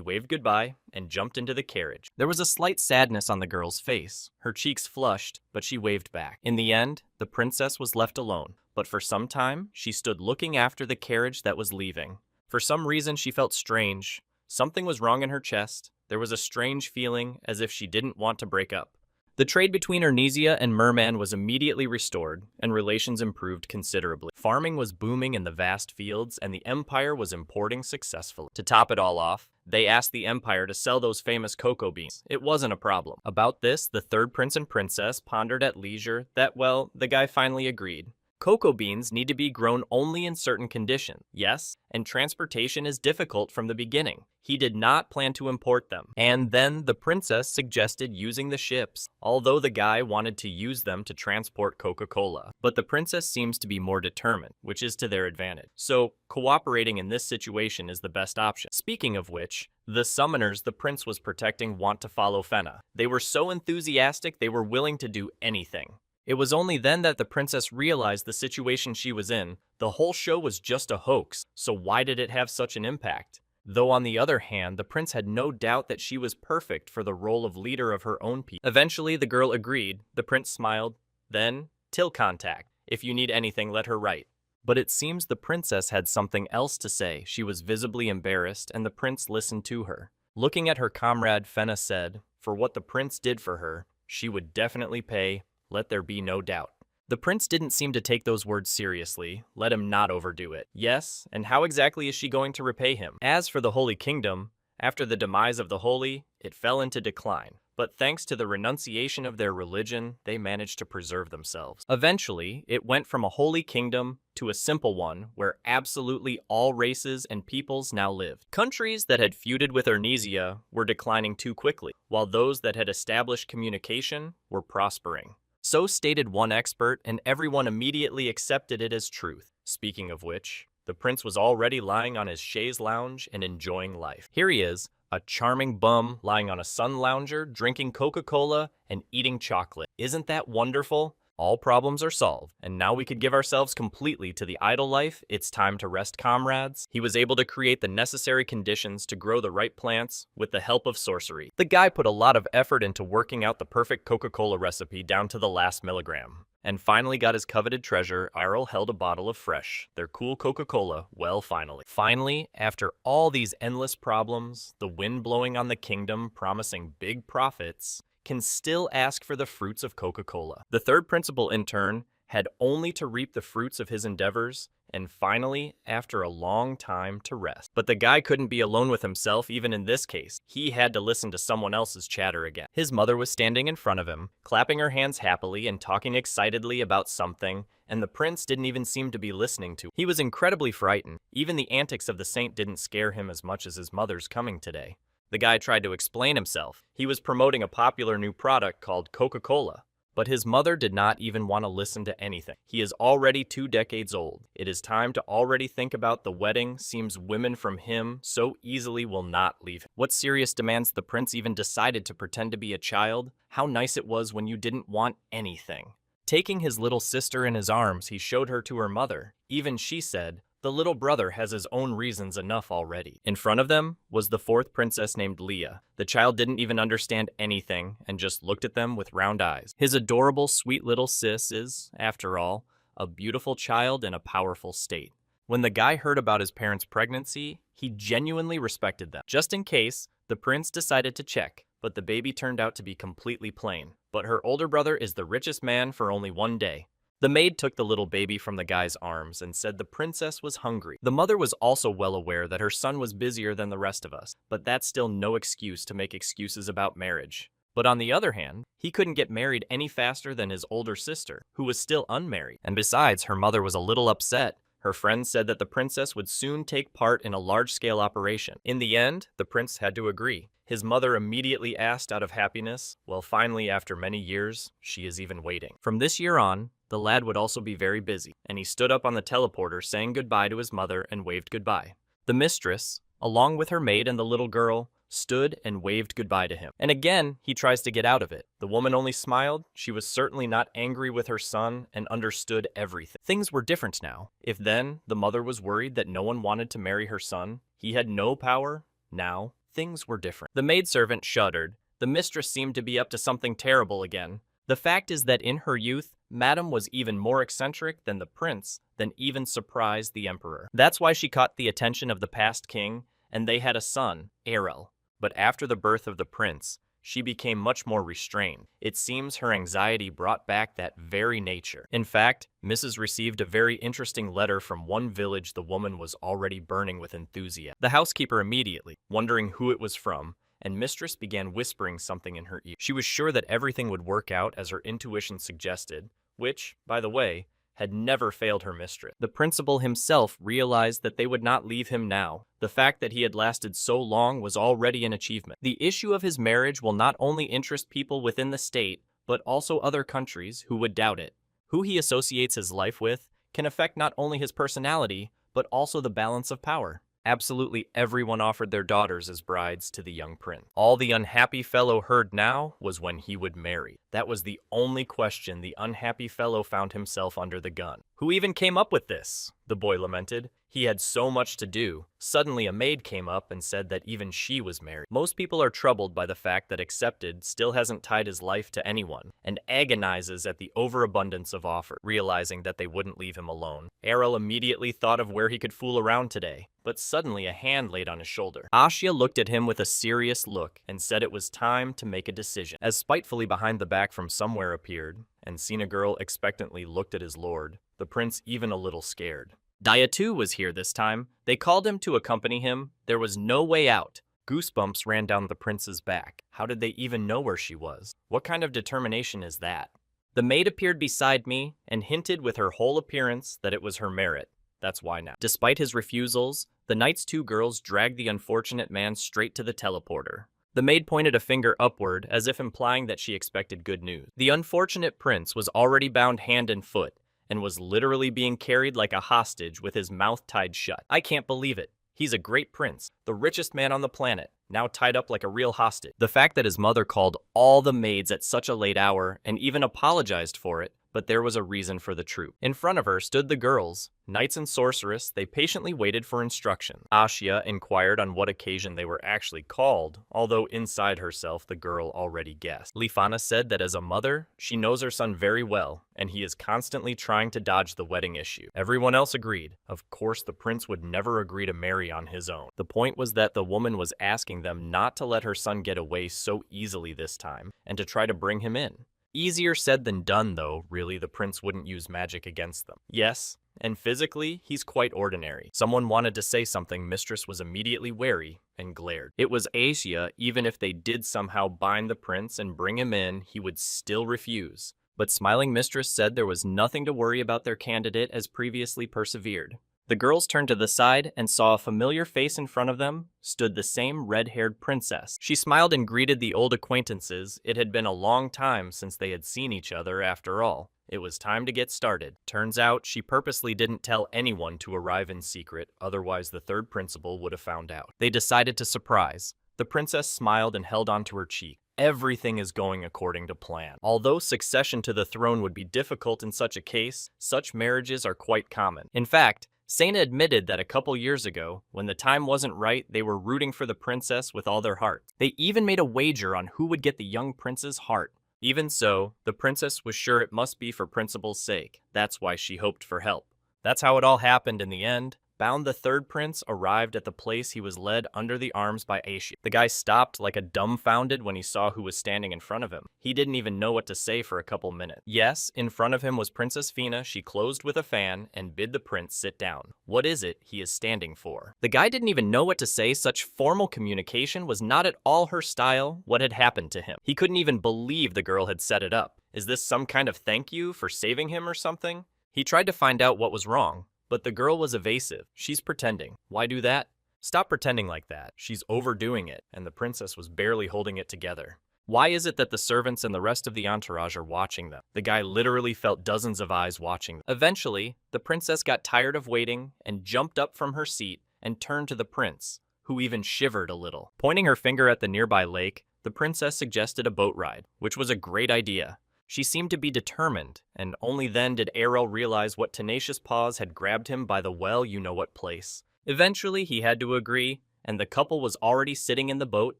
[SPEAKER 1] waved goodbye and jumped into the carriage. There was a slight sadness on the girl's face. Her cheeks flushed, but she waved back. In the end, the princess was left alone. But for some time, she stood looking after the carriage that was leaving. For some reason, she felt strange. Something was wrong in her chest. There was a strange feeling, as if she didn't want to break up. The trade between Arnesia and Merman was immediately restored, and relations improved considerably. Farming was booming in the vast fields, and the Empire was importing successfully. To top it all off, they asked the Empire to sell those famous cocoa beans. It wasn't a problem. About this, the third prince and princess pondered at leisure that, well, the guy finally agreed. Cocoa beans need to be grown only in certain conditions. Yes, and transportation is difficult from the beginning. He did not plan to import them. And then the princess suggested using the ships, although the guy wanted to use them to transport Coca-Cola. But the princess seems to be more determined, which is to their advantage. So, cooperating in this situation is the best option. Speaking of which, the summoners the prince was protecting want to follow Fenna. They were so enthusiastic they were willing to do anything. It was only then that the princess realized the situation she was in. The whole show was just a hoax, so why did it have such an impact? Though on the other hand, the prince had no doubt that she was perfect for the role of leader of her own people. Eventually, the girl agreed. The prince smiled. Then, till contact. If you need anything, let her write. But it seems the princess had something else to say. She was visibly embarrassed, and the prince listened to her. Looking at her comrade, Fenna said, for what the prince did for her, she would definitely pay. Let there be no doubt. The prince didn't seem to take those words seriously. Let him not overdo it. Yes, and how exactly is she going to repay him? As for the Holy Kingdom, after the demise of the Holy, it fell into decline. But thanks to the renunciation of their religion, they managed to preserve themselves. Eventually, it went from a holy kingdom to a simple one where absolutely all races and peoples now lived. Countries that had feuded with Arnesia were declining too quickly, while those that had established communication were prospering. So stated one expert, and everyone immediately accepted it as truth. Speaking of which, the prince was already lying on his chaise lounge and enjoying life. Here he is, a charming bum lying on a sun lounger, drinking Coca-Cola and eating chocolate. Isn't that wonderful? All problems are solved, and now we could give ourselves completely to the idle life. It's time to rest, comrades. He was able to create the necessary conditions to grow the right plants with the help of sorcery. The guy put a lot of effort into working out the perfect Coca-Cola recipe down to the last milligram. And finally got his coveted treasure. Arl held a bottle of fresh, their cool Coca-Cola. Well, finally, after all these endless problems, the wind blowing on the kingdom promising big profits, can still ask for the fruits of Coca-Cola. The third principal intern had only to reap the fruits of his endeavors, and finally, after a long time, to rest. But the guy couldn't be alone with himself even in this case. He had to listen to someone else's chatter again. His mother was standing in front of him, clapping her hands happily and talking excitedly about something, and the prince didn't even seem to be listening to. He was incredibly frightened. Even the antics of the saint didn't scare him as much as his mother's coming today. The guy tried to explain himself. He was promoting a popular new product called Coca-Cola. But his mother did not even want to listen to anything. He is already 2 decades old. It is time to already think about the wedding. Seems women from him so easily will not leave him. What serious demands the prince even decided to pretend to be a child? How nice it was when you didn't want anything. Taking his little sister in his arms, he showed her to her mother. Even she said, the little brother has his own reasons enough already. In front of them was the 4th princess named Leah. The child didn't even understand anything and just looked at them with round eyes. His adorable, sweet little sis is, after all, a beautiful child in a powerful state. When the guy heard about his parents' pregnancy, he genuinely respected them. Just in case, the prince decided to check, but the baby turned out to be completely plain. But her older brother is the richest man for only 1 day. The maid took the little baby from the guy's arms and said the princess was hungry. The mother was also well aware that her son was busier than the rest of us, but that's still no excuse to make excuses about marriage. But on the other hand, he couldn't get married any faster than his older sister, who was still unmarried. And besides, her mother was a little upset Her friends said that the princess would soon take part in a large-scale operation. In the end, the prince had to agree. His mother immediately asked out of happiness. Well, finally, after many years, she is even waiting. From this year on, the lad would also be very busy, and he stood up on the teleporter saying goodbye to his mother and waved goodbye. The mistress, along with her maid and the little girl, stood and waved goodbye to him. And again, he tries to get out of it. The woman only smiled. She was certainly not angry with her son and understood everything. Things were different now. If then the mother was worried that no one wanted to marry her son, he had no power, now things were different. The maidservant shuddered. The mistress seemed to be up to something terrible again. The fact is that in her youth, Madame was even more eccentric than the prince, than even surprised the emperor. That's why she caught the attention of the past king, and they had a son, Errol. But after the birth of the prince, she became much more restrained. It seems her anxiety brought back that very nature. In fact, Mrs. received a very interesting letter from one village. The woman was already burning with enthusiasm. The housekeeper immediately, wondering who it was from, and mistress began whispering something in her ear. She was sure that everything would work out as her intuition suggested, which, by the way, had never failed her mistress. The principal himself realized that they would not leave him now. The fact that he had lasted so long was already an achievement. The issue of his marriage will not only interest people within the state, but also other countries who would doubt it. Who he associates his life with can affect not only his personality, but also the balance of power. Absolutely everyone offered their daughters as brides to the young prince. All the unhappy fellow heard now was when he would marry. That was the only question. The unhappy fellow found himself under the gun. Who even came up with this? The boy lamented. He had so much to do. Suddenly a maid came up and said that even she was married. Most people are troubled by the fact that Accepted still hasn't tied his life to anyone, and agonizes at the overabundance of offer, realizing that they wouldn't leave him alone. Errol immediately thought of where he could fool around today, but suddenly a hand laid on his shoulder. Asya looked at him with a serious look and said it was time to make a decision. As spitefully behind the back from somewhere appeared, and seen a girl expectantly looked at his lord, the prince even a little scared. Daya too was here this time. They called him to accompany him. There was no way out. Goosebumps ran down the prince's back. How did they even know where she was? What kind of determination is that? The maid appeared beside me and hinted with her whole appearance that it was her merit. That's why now. Despite his refusals, the knight's two girls dragged the unfortunate man straight to the teleporter. The maid pointed a finger upward as if implying that she expected good news. The unfortunate prince was already bound hand and foot, and was literally being carried like a hostage with his mouth tied shut. I can't believe it. He's a great prince, the richest man on the planet, now tied up like a real hostage. The fact that his mother called all the maids at such a late hour and even apologized for it, but there was a reason for the troop. In front of her stood the girls, knights and sorceress. They patiently waited for instruction. Asya inquired on what occasion they were actually called, although inside herself the girl already guessed. Lifana said that as a mother, she knows her son very well, and he is constantly trying to dodge the wedding issue. Everyone else agreed. Of course, the prince would never agree to marry on his own. The point was that the woman was asking them not to let her son get away so easily this time, and to try to bring him in. Easier said than done, though. Really, the prince wouldn't use magic against them. Yes, and physically, he's quite ordinary. Someone wanted to say something. Mistress was immediately wary and glared. It was Asia. Even if they did somehow bind the prince and bring him in, he would still refuse. But smiling mistress said there was nothing to worry about. Their candidate as previously persevered. The girls turned to the side and saw a familiar face in front of them stood the same red-haired princess. She smiled and greeted the old acquaintances. It had been a long time since they had seen each other after all. It was time to get started. Turns out she purposely didn't tell anyone to arrive in secret, otherwise the third principal would have found out. They decided to surprise. The princess smiled and held onto her cheek. Everything is going according to plan. Although succession to the throne would be difficult in such a case, such marriages are quite common. In fact, Sena admitted that a couple years ago, when the time wasn't right, they were rooting for the princess with all their heart. They even made a wager on who would get the young prince's heart. Even so, the princess was sure it must be for principal's sake. That's why she hoped for help. That's how it all happened in the end. Bound, the third prince arrived at the place. He was led under the arms by Asia. The guy stopped like a dumbfounded when he saw who was standing in front of him. He didn't even know what to say for a couple minutes. Yes, in front of him was Princess Fina. She closed with a fan and bid the prince sit down. What is it he is standing for? The guy didn't even know what to say. Such formal communication was not at all her style. What had happened to him? He couldn't even believe the girl had set it up. Is this some kind of thank you for saving him or something? He tried to find out what was wrong. But the girl was evasive. She's pretending. Why do that? Stop pretending like that. She's overdoing it, and the princess was barely holding it together. Why is it that the servants and the rest of the entourage are watching them? The guy literally felt dozens of eyes watching them. Eventually, the princess got tired of waiting and jumped up from her seat and turned to the prince, who even shivered a little. Pointing her finger at the nearby lake, the princess suggested a boat ride, which was a great idea. She seemed to be determined, and only then did Arrow realize what tenacious paws had grabbed him by the well-you-know-what place. Eventually, he had to agree, and the couple was already sitting in the boat,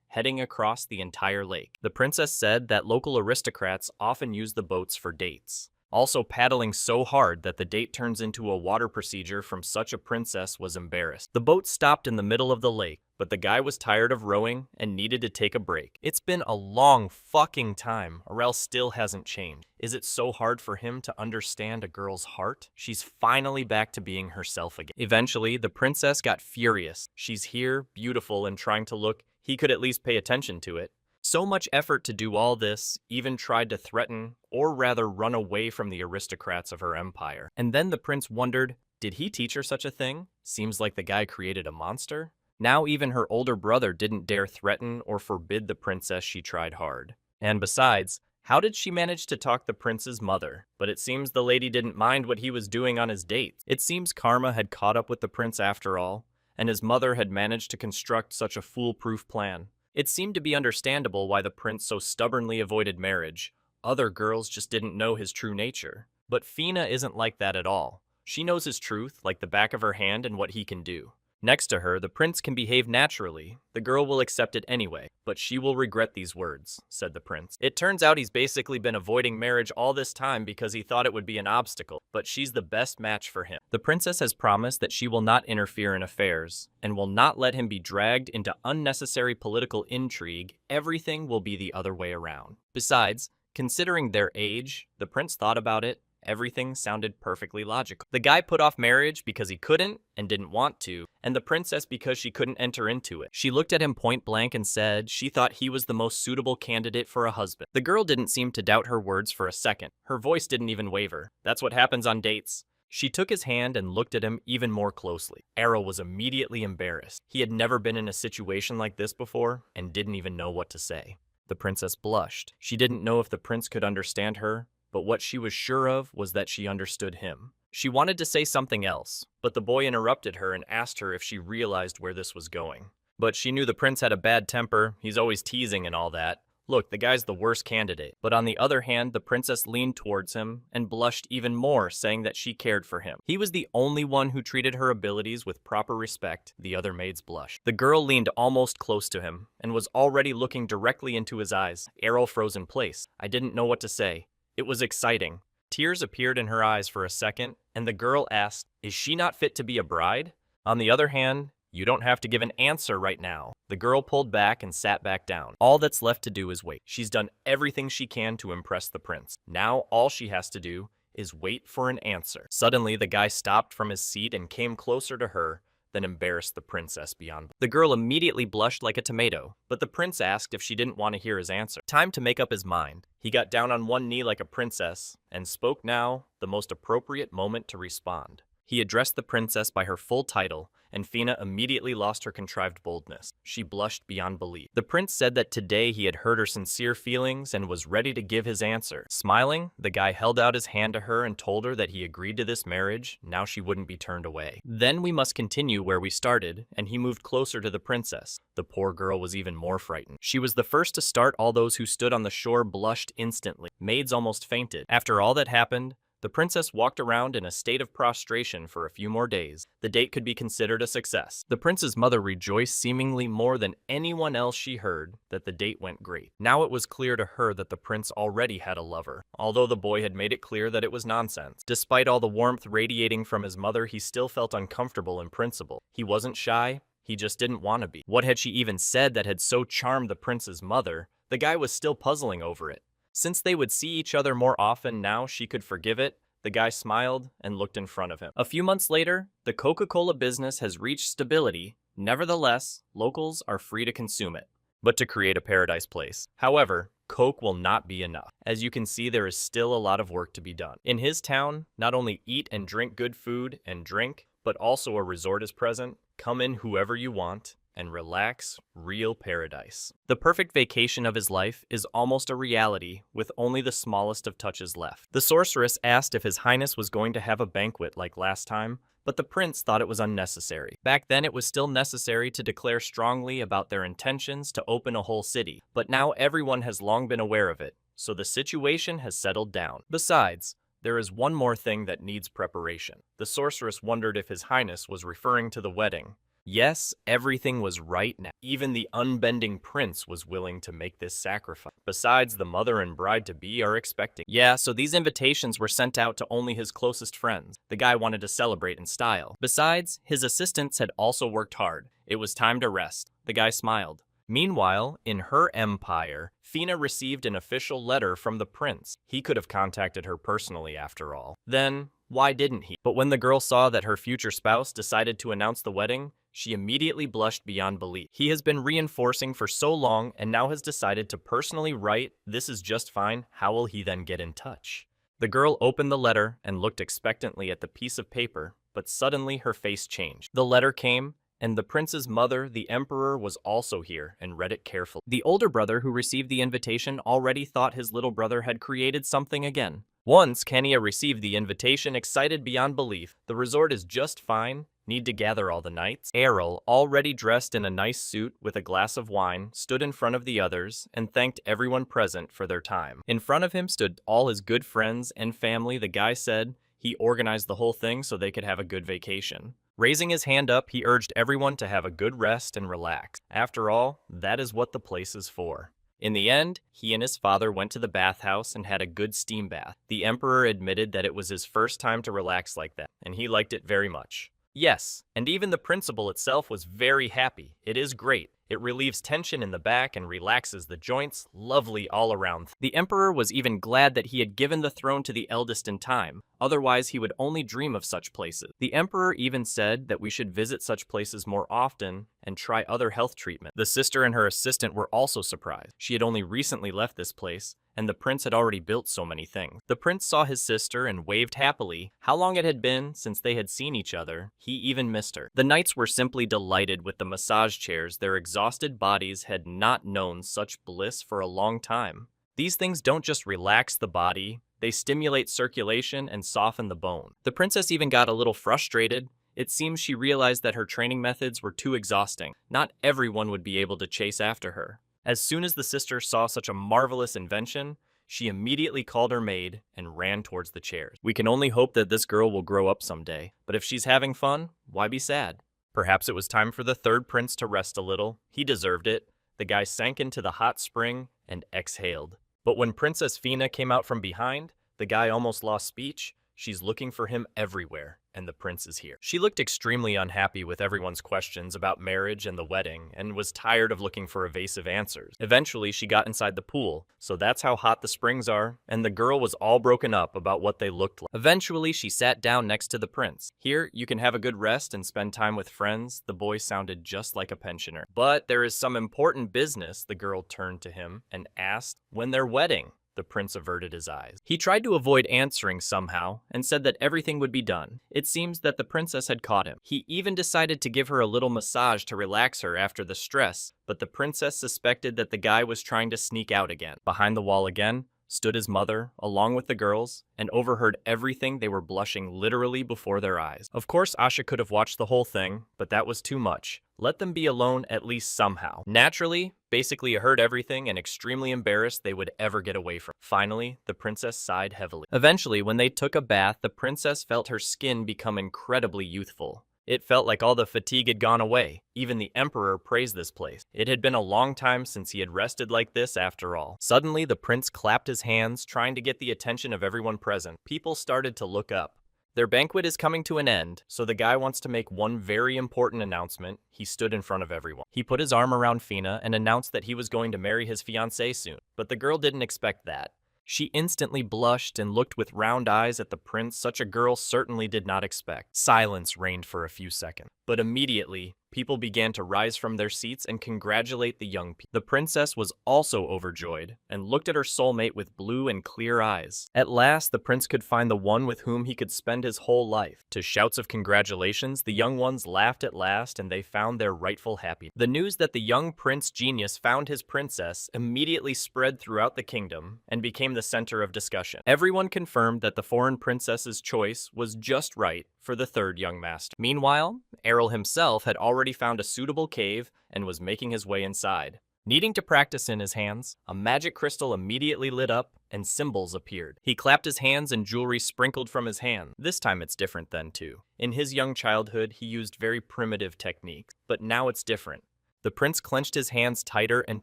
[SPEAKER 1] heading across the entire lake. The princess said that local aristocrats often use the boats for dates. Also, paddling so hard that the date turns into a water procedure from such a princess was embarrassed. The boat stopped in the middle of the lake, but the guy was tired of rowing and needed to take a break. It's been a long fucking time. Arel still hasn't changed. Is it so hard for him to understand a girl's heart? She's finally back to being herself again. Eventually, the princess got furious. She's here, beautiful, and trying to look. He could at least pay attention to it. So much effort to do all this, even tried to threaten, or rather run away from the aristocrats of her empire. And then the prince wondered, did he teach her such a thing? Seems like the guy created a monster. Now even her older brother didn't dare threaten or forbid the princess. She tried hard. And besides, how did she manage to talk the prince's mother? But it seems the lady didn't mind what he was doing on his dates. It seems karma had caught up with the prince after all, and his mother had managed to construct such a foolproof plan. It seemed to be understandable why the prince so stubbornly avoided marriage. Other girls just didn't know his true nature. But Fina isn't like that at all. She knows his truth like the back of her hand and what he can do. Next to her, the prince can behave naturally. The girl will accept it anyway, but she will regret these words, said the prince. It turns out he's basically been avoiding marriage all this time because he thought it would be an obstacle, but she's the best match for him. The princess has promised that she will not interfere in affairs, and will not let him be dragged into unnecessary political intrigue. Everything will be the other way around. Besides, considering their age, the prince thought about it. Everything sounded perfectly logical. The guy put off marriage because he couldn't and didn't want to, and the princess because she couldn't enter into it. She looked at him point blank and said she thought he was the most suitable candidate for a husband. The girl didn't seem to doubt her words for a second. Her voice didn't even waver. That's what happens on dates. She took his hand and looked at him even more closely. Arrow was immediately embarrassed. He had never been in a situation like this before and didn't even know what to say. The princess blushed. She didn't know if the prince could understand her, but what she was sure of was that she understood him. She wanted to say something else, but the boy interrupted her and asked her if she realized where this was going. But she knew the prince had a bad temper. He's always teasing and all that. Look, the guy's the worst candidate. But on the other hand, the princess leaned towards him and blushed even more, saying that she cared for him. He was the only one who treated her abilities with proper respect. The other maids blushed. The girl leaned almost close to him and was already looking directly into his eyes. Arrow froze in place. I didn't know what to say. It was exciting. Tears appeared in her eyes for a second, and the girl asked, is she not fit to be a bride? On the other hand, you don't have to give an answer right now. The girl pulled back and sat back down. All that's left to do is wait. She's done everything she can to impress the prince. Now all she has to do is wait for an answer. Suddenly, the guy stopped from his seat and came closer to her, then embarrassed the princess beyond. The girl immediately blushed like a tomato, but the prince asked if she didn't want to hear his answer. Time to make up his mind. He got down on one knee like a princess and spoke now, the most appropriate moment to respond. He addressed the princess by her full title, and Fina immediately lost her contrived boldness. She blushed beyond belief. The prince said that today he had heard her sincere feelings and was ready to give his answer. Smiling, the guy held out his hand to her and told her that he agreed to this marriage. Now she wouldn't be turned away. Then we must continue where we started, and he moved closer to the princess. The poor girl was even more frightened. She was the first to start. All those who stood on the shore blushed instantly. Maids almost fainted. After all that happened, the princess walked around in a state of prostration for a few more days. The date could be considered a success. The prince's mother rejoiced seemingly more than anyone else she heard that the date went great. Now it was clear to her that the prince already had a lover, although the boy had made it clear that it was nonsense. Despite all the warmth radiating from his mother, he still felt uncomfortable in principle. He wasn't shy, he just didn't want to be. What had she even said that had so charmed the prince's mother? The guy was still puzzling over it. Since they would see each other more often now, she could forgive it. The guy smiled and looked in front of him. A few months later, the Coca-Cola business has reached stability. Nevertheless, locals are free to consume it, but to create a paradise place. However, Coke will not be enough. As you can see, there is still a lot of work to be done. In his town, not only eat and drink good food and drink, but also a resort is present. Come in whoever you want and relax, real paradise. The perfect vacation of his life is almost a reality, with only the smallest of touches left. The sorceress asked if His Highness was going to have a banquet like last time, but the prince thought it was unnecessary. Back then, it was still necessary to declare strongly about their intentions to open a whole city, but now everyone has long been aware of it, so the situation has settled down. Besides, there is one more thing that needs preparation. The sorceress wondered if His Highness was referring to the wedding. Yes, everything was right now. Even the unbending prince was willing to make this sacrifice. Besides, the mother and bride-to-be are expecting. Yeah, so these invitations were sent out to only his closest friends. The guy wanted to celebrate in style. Besides, his assistants had also worked hard. It was time to rest. The guy smiled. Meanwhile, in her empire, Fina received an official letter from the prince. He could have contacted her personally after all. Then, why didn't he? But when the girl saw that her future spouse decided to announce the wedding, she immediately blushed beyond belief. He has been reinforcing for so long and now has decided to personally write, "This is just fine, how will he then get in touch?" The girl opened the letter and looked expectantly at the piece of paper, but suddenly her face changed. The letter came, and the prince's mother, the emperor, was also here and read it carefully. The older brother who received the invitation already thought his little brother had created something again. Once Kania received the invitation, excited beyond belief. The resort is just fine. Need to gather all the knights. Errol, already dressed in a nice suit with a glass of wine, stood in front of the others and thanked everyone present for their time. In front of him stood all his good friends and family. The guy said he organized the whole thing so they could have a good vacation. Raising his hand up, he urged everyone to have a good rest and relax. After all, that is what the place is for. In the end, he and his father went to the bathhouse and had a good steam bath. The emperor admitted that it was his first time to relax like that, and he liked it very much. Yes, and even the principal itself was very happy. It is great. It relieves tension in the back and relaxes the joints, lovely all around. The emperor was even glad that he had given the throne to the eldest in time, otherwise he would only dream of such places. The emperor even said that we should visit such places more often and try other health treatment. The sister and her assistant were also surprised. She had only recently left this place, and the prince had already built so many things. The prince saw his sister and waved happily. How long it had been since they had seen each other, he even missed her. The knights were simply delighted with the massage chairs. Their exhausted bodies had not known such bliss for a long time. These things don't just relax the body, they stimulate circulation and soften the bone. The princess even got a little frustrated. It seems she realized that her training methods were too exhausting. Not everyone would be able to chase after her. As soon as the sister saw such a marvelous invention, she immediately called her maid and ran towards the chairs. We can only hope that this girl will grow up someday, but if she's having fun, why be sad? Perhaps it was time for the third prince to rest a little. He deserved it. The guy sank into the hot spring and exhaled. But when Princess Fina came out from behind, the guy almost lost speech. She's looking for him everywhere, and the prince is here. She looked extremely unhappy with everyone's questions about marriage and the wedding, and was tired of looking for evasive answers. Eventually, she got inside the pool, so that's how hot the springs are, and the girl was all broken up about what they looked like. Eventually, she sat down next to the prince. Here, you can have a good rest and spend time with friends. The boy sounded just like a pensioner. But there is some important business. The girl turned to him and asked when their wedding. The prince averted his eyes. He tried to avoid answering somehow and said that everything would be done. It seems that the princess had caught him. He even decided to give her a little massage to relax her after the stress, but the princess suspected that the guy was trying to sneak out again. Behind the wall again stood his mother, along with the girls, and overheard everything. They were blushing literally before their eyes. Of course, Asha could have watched the whole thing, but that was too much. Let them be alone at least somehow. Naturally, basically heard everything and extremely embarrassed they would ever get away from. Finally, the princess sighed heavily. Eventually, when they took a bath, the princess felt her skin become incredibly youthful. It felt like all the fatigue had gone away. Even the emperor praised this place. It had been a long time since he had rested like this after all. Suddenly, the prince clapped his hands, trying to get the attention of everyone present. People started to look up. Their banquet is coming to an end, so the guy wants to make one very important announcement. He stood in front of everyone. He put his arm around Fina and announced that he was going to marry his fiancée soon. But the girl didn't expect that. She instantly blushed and looked with round eyes at the prince. Such a girl certainly did not expect. Silence reigned for a few seconds. But immediately, People began to rise from their seats and congratulate the young people. The princess was also overjoyed and looked at her soulmate with blue and clear eyes. At last, the prince could find the one with whom he could spend his whole life. To shouts of congratulations, the young ones laughed at last and they found their rightful happiness. The news that the young prince genius found his princess immediately spread throughout the kingdom and became the center of discussion. Everyone confirmed that the foreign princess's choice was just right for the third young master. Meanwhile, Errol himself had already found a suitable cave and was making his way inside. Needing to practice in his hands, a magic crystal immediately lit up and symbols appeared. He clapped his hands and jewelry sprinkled from his hand. This time it's different then too. In his young childhood, he used very primitive techniques, but now it's different. The prince clenched his hands tighter and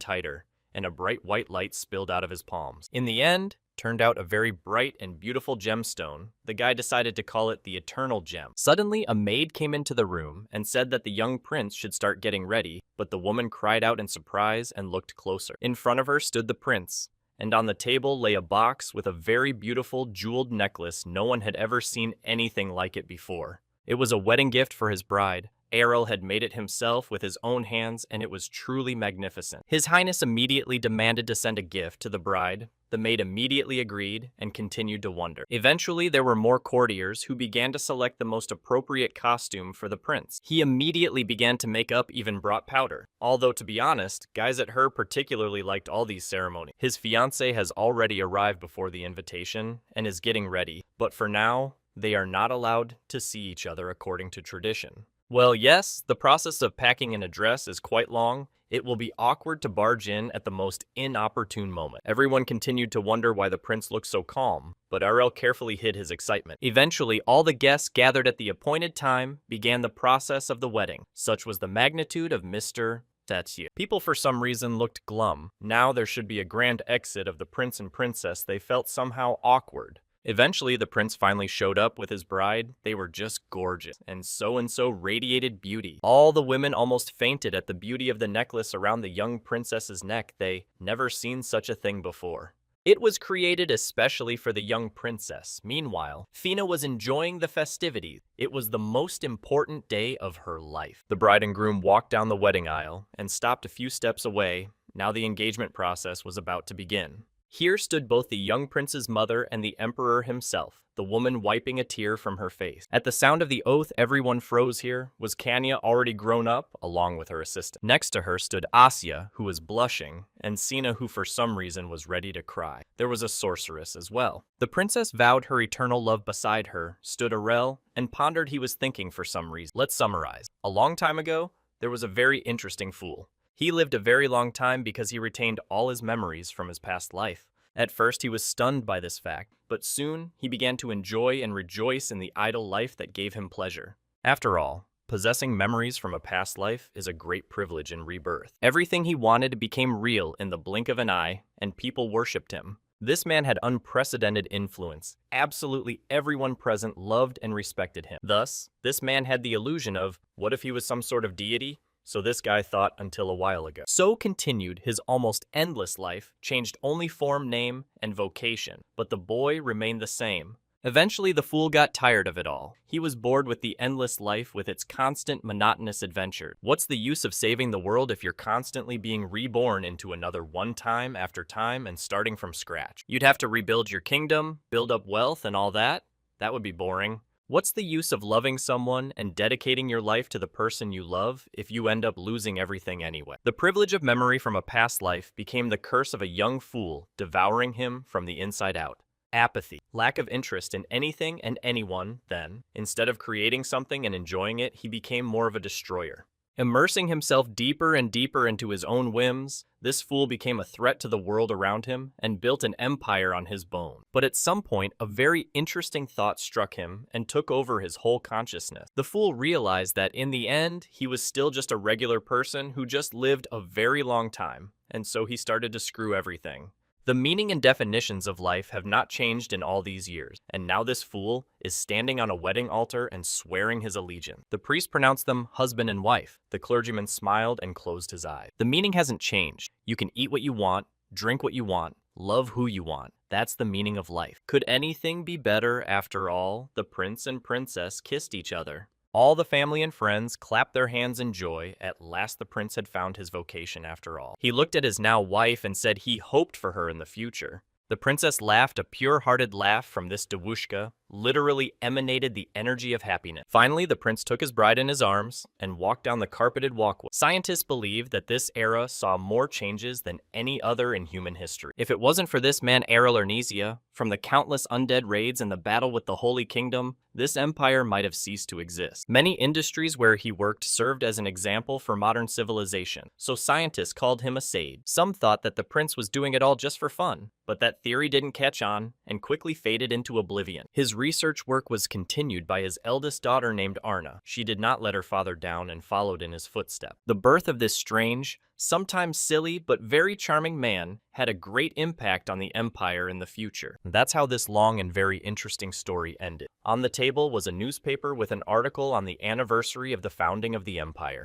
[SPEAKER 1] tighter, and a bright white light spilled out of his palms. In the end, turned out a very bright and beautiful gemstone. The guy decided to call it the Eternal Gem. Suddenly, a maid came into the room and said that the young prince should start getting ready, but the woman cried out in surprise and looked closer. In front of her stood the prince, and on the table lay a box with a very beautiful jeweled necklace. No one had ever seen anything like it before. It was a wedding gift for his bride. Errol had made it himself with his own hands, and it was truly magnificent. His Highness immediately demanded to send a gift to the bride. The maid immediately agreed and continued to wonder. Eventually, there were more courtiers who began to select the most appropriate costume for the prince. He immediately began to make up, even brought powder. Although, to be honest, guys at her particularly liked all these ceremonies. His fiancée has already arrived before the invitation and is getting ready, but for now, they are not allowed to see each other according to tradition. Well, yes, the process of packing in a dress is quite long. It will be awkward to barge in at the most inopportune moment. Everyone continued to wonder why the prince looked so calm, but Errol carefully hid his excitement. Eventually, all the guests gathered at the appointed time began the process of the wedding. Such was the magnitude of Mr. Tatsu. People for some reason looked glum. Now there should be a grand exit of the prince and princess. They felt somehow awkward. Eventually, the prince finally showed up with his bride. They were just gorgeous, and so radiated beauty. All the women almost fainted at the beauty of the necklace around the young princess's neck. They never seen such a thing before. It was created especially for the young princess. Meanwhile, Fina was enjoying the festivities. It was the most important day of her life. The bride and groom walked down the wedding aisle and stopped a few steps away. Now the engagement process was about to begin. Here stood both the young prince's mother and the emperor himself, the woman wiping a tear from her face. At the sound of the oath, everyone froze. Here was Kanya, already grown up, along with her assistant. Next to her stood Asya, who was blushing, and Sina, who for some reason was ready to cry. There was a sorceress as well. The princess vowed her eternal love. Beside her stood Arel and pondered. He was thinking for some reason. Let's summarize. A long time ago, there was a very interesting fool. He lived a very long time because he retained all his memories from his past life. At first, he was stunned by this fact, but soon he began to enjoy and rejoice in the idle life that gave him pleasure. After all, possessing memories from a past life is a great privilege in rebirth. Everything he wanted became real in the blink of an eye, and people worshipped him. This man had unprecedented influence. Absolutely everyone present loved and respected him. Thus, this man had the illusion of, what if he was some sort of deity? So this guy thought until a while ago. So continued his almost endless life, changed only form, name, and vocation, but the boy remained the same. Eventually, the fool got tired of it all. He was bored with the endless life with its constant monotonous adventure. What's the use of saving the world if you're constantly being reborn into another one time after time and starting from scratch? You'd have to rebuild your kingdom, build up wealth and all that. That would be boring. What's the use of loving someone and dedicating your life to the person you love if you end up losing everything anyway? The privilege of memory from a past life became the curse of a young fool, devouring him from the inside out. Apathy, lack of interest in anything and anyone, then, instead of creating something and enjoying it, he became more of a destroyer. Immersing himself deeper and deeper into his own whims, this fool became a threat to the world around him and built an empire on his bone. But at some point, a very interesting thought struck him and took over his whole consciousness. The fool realized that in the end, he was still just a regular person who just lived a very long time, and so he started to screw everything. The meaning and definitions of life have not changed in all these years, and now this fool is standing on a wedding altar and swearing his allegiance. The priest pronounced them husband and wife. The clergyman smiled and closed his eyes. The meaning hasn't changed. You can eat what you want, drink what you want, love who you want. That's the meaning of life. Could anything be better after all? The prince and princess kissed each other. All the family and friends clapped their hands in joy. At last the prince had found his vocation after all. He looked at his now wife and said he hoped for her in the future. The princess laughed a pure-hearted laugh. From this Dewushka literally emanated the energy of happiness. Finally, the prince took his bride in his arms and walked down the carpeted walkway. Scientists believe that this era saw more changes than any other in human history. If it wasn't for this man Arelornesia, from the countless undead raids and the battle with the Holy Kingdom, this empire might have ceased to exist. Many industries where he worked served as an example for modern civilization, so scientists called him a sage. Some thought that the prince was doing it all just for fun, but that theory didn't catch on and quickly faded into oblivion. His research work was continued by his eldest daughter named Arna. She did not let her father down and followed in his footsteps. The birth of this strange, sometimes silly but very charming man had a great impact on the empire in the future. That's how this long and very interesting story ended. On the table was a newspaper with an article on the anniversary of the founding of the empire.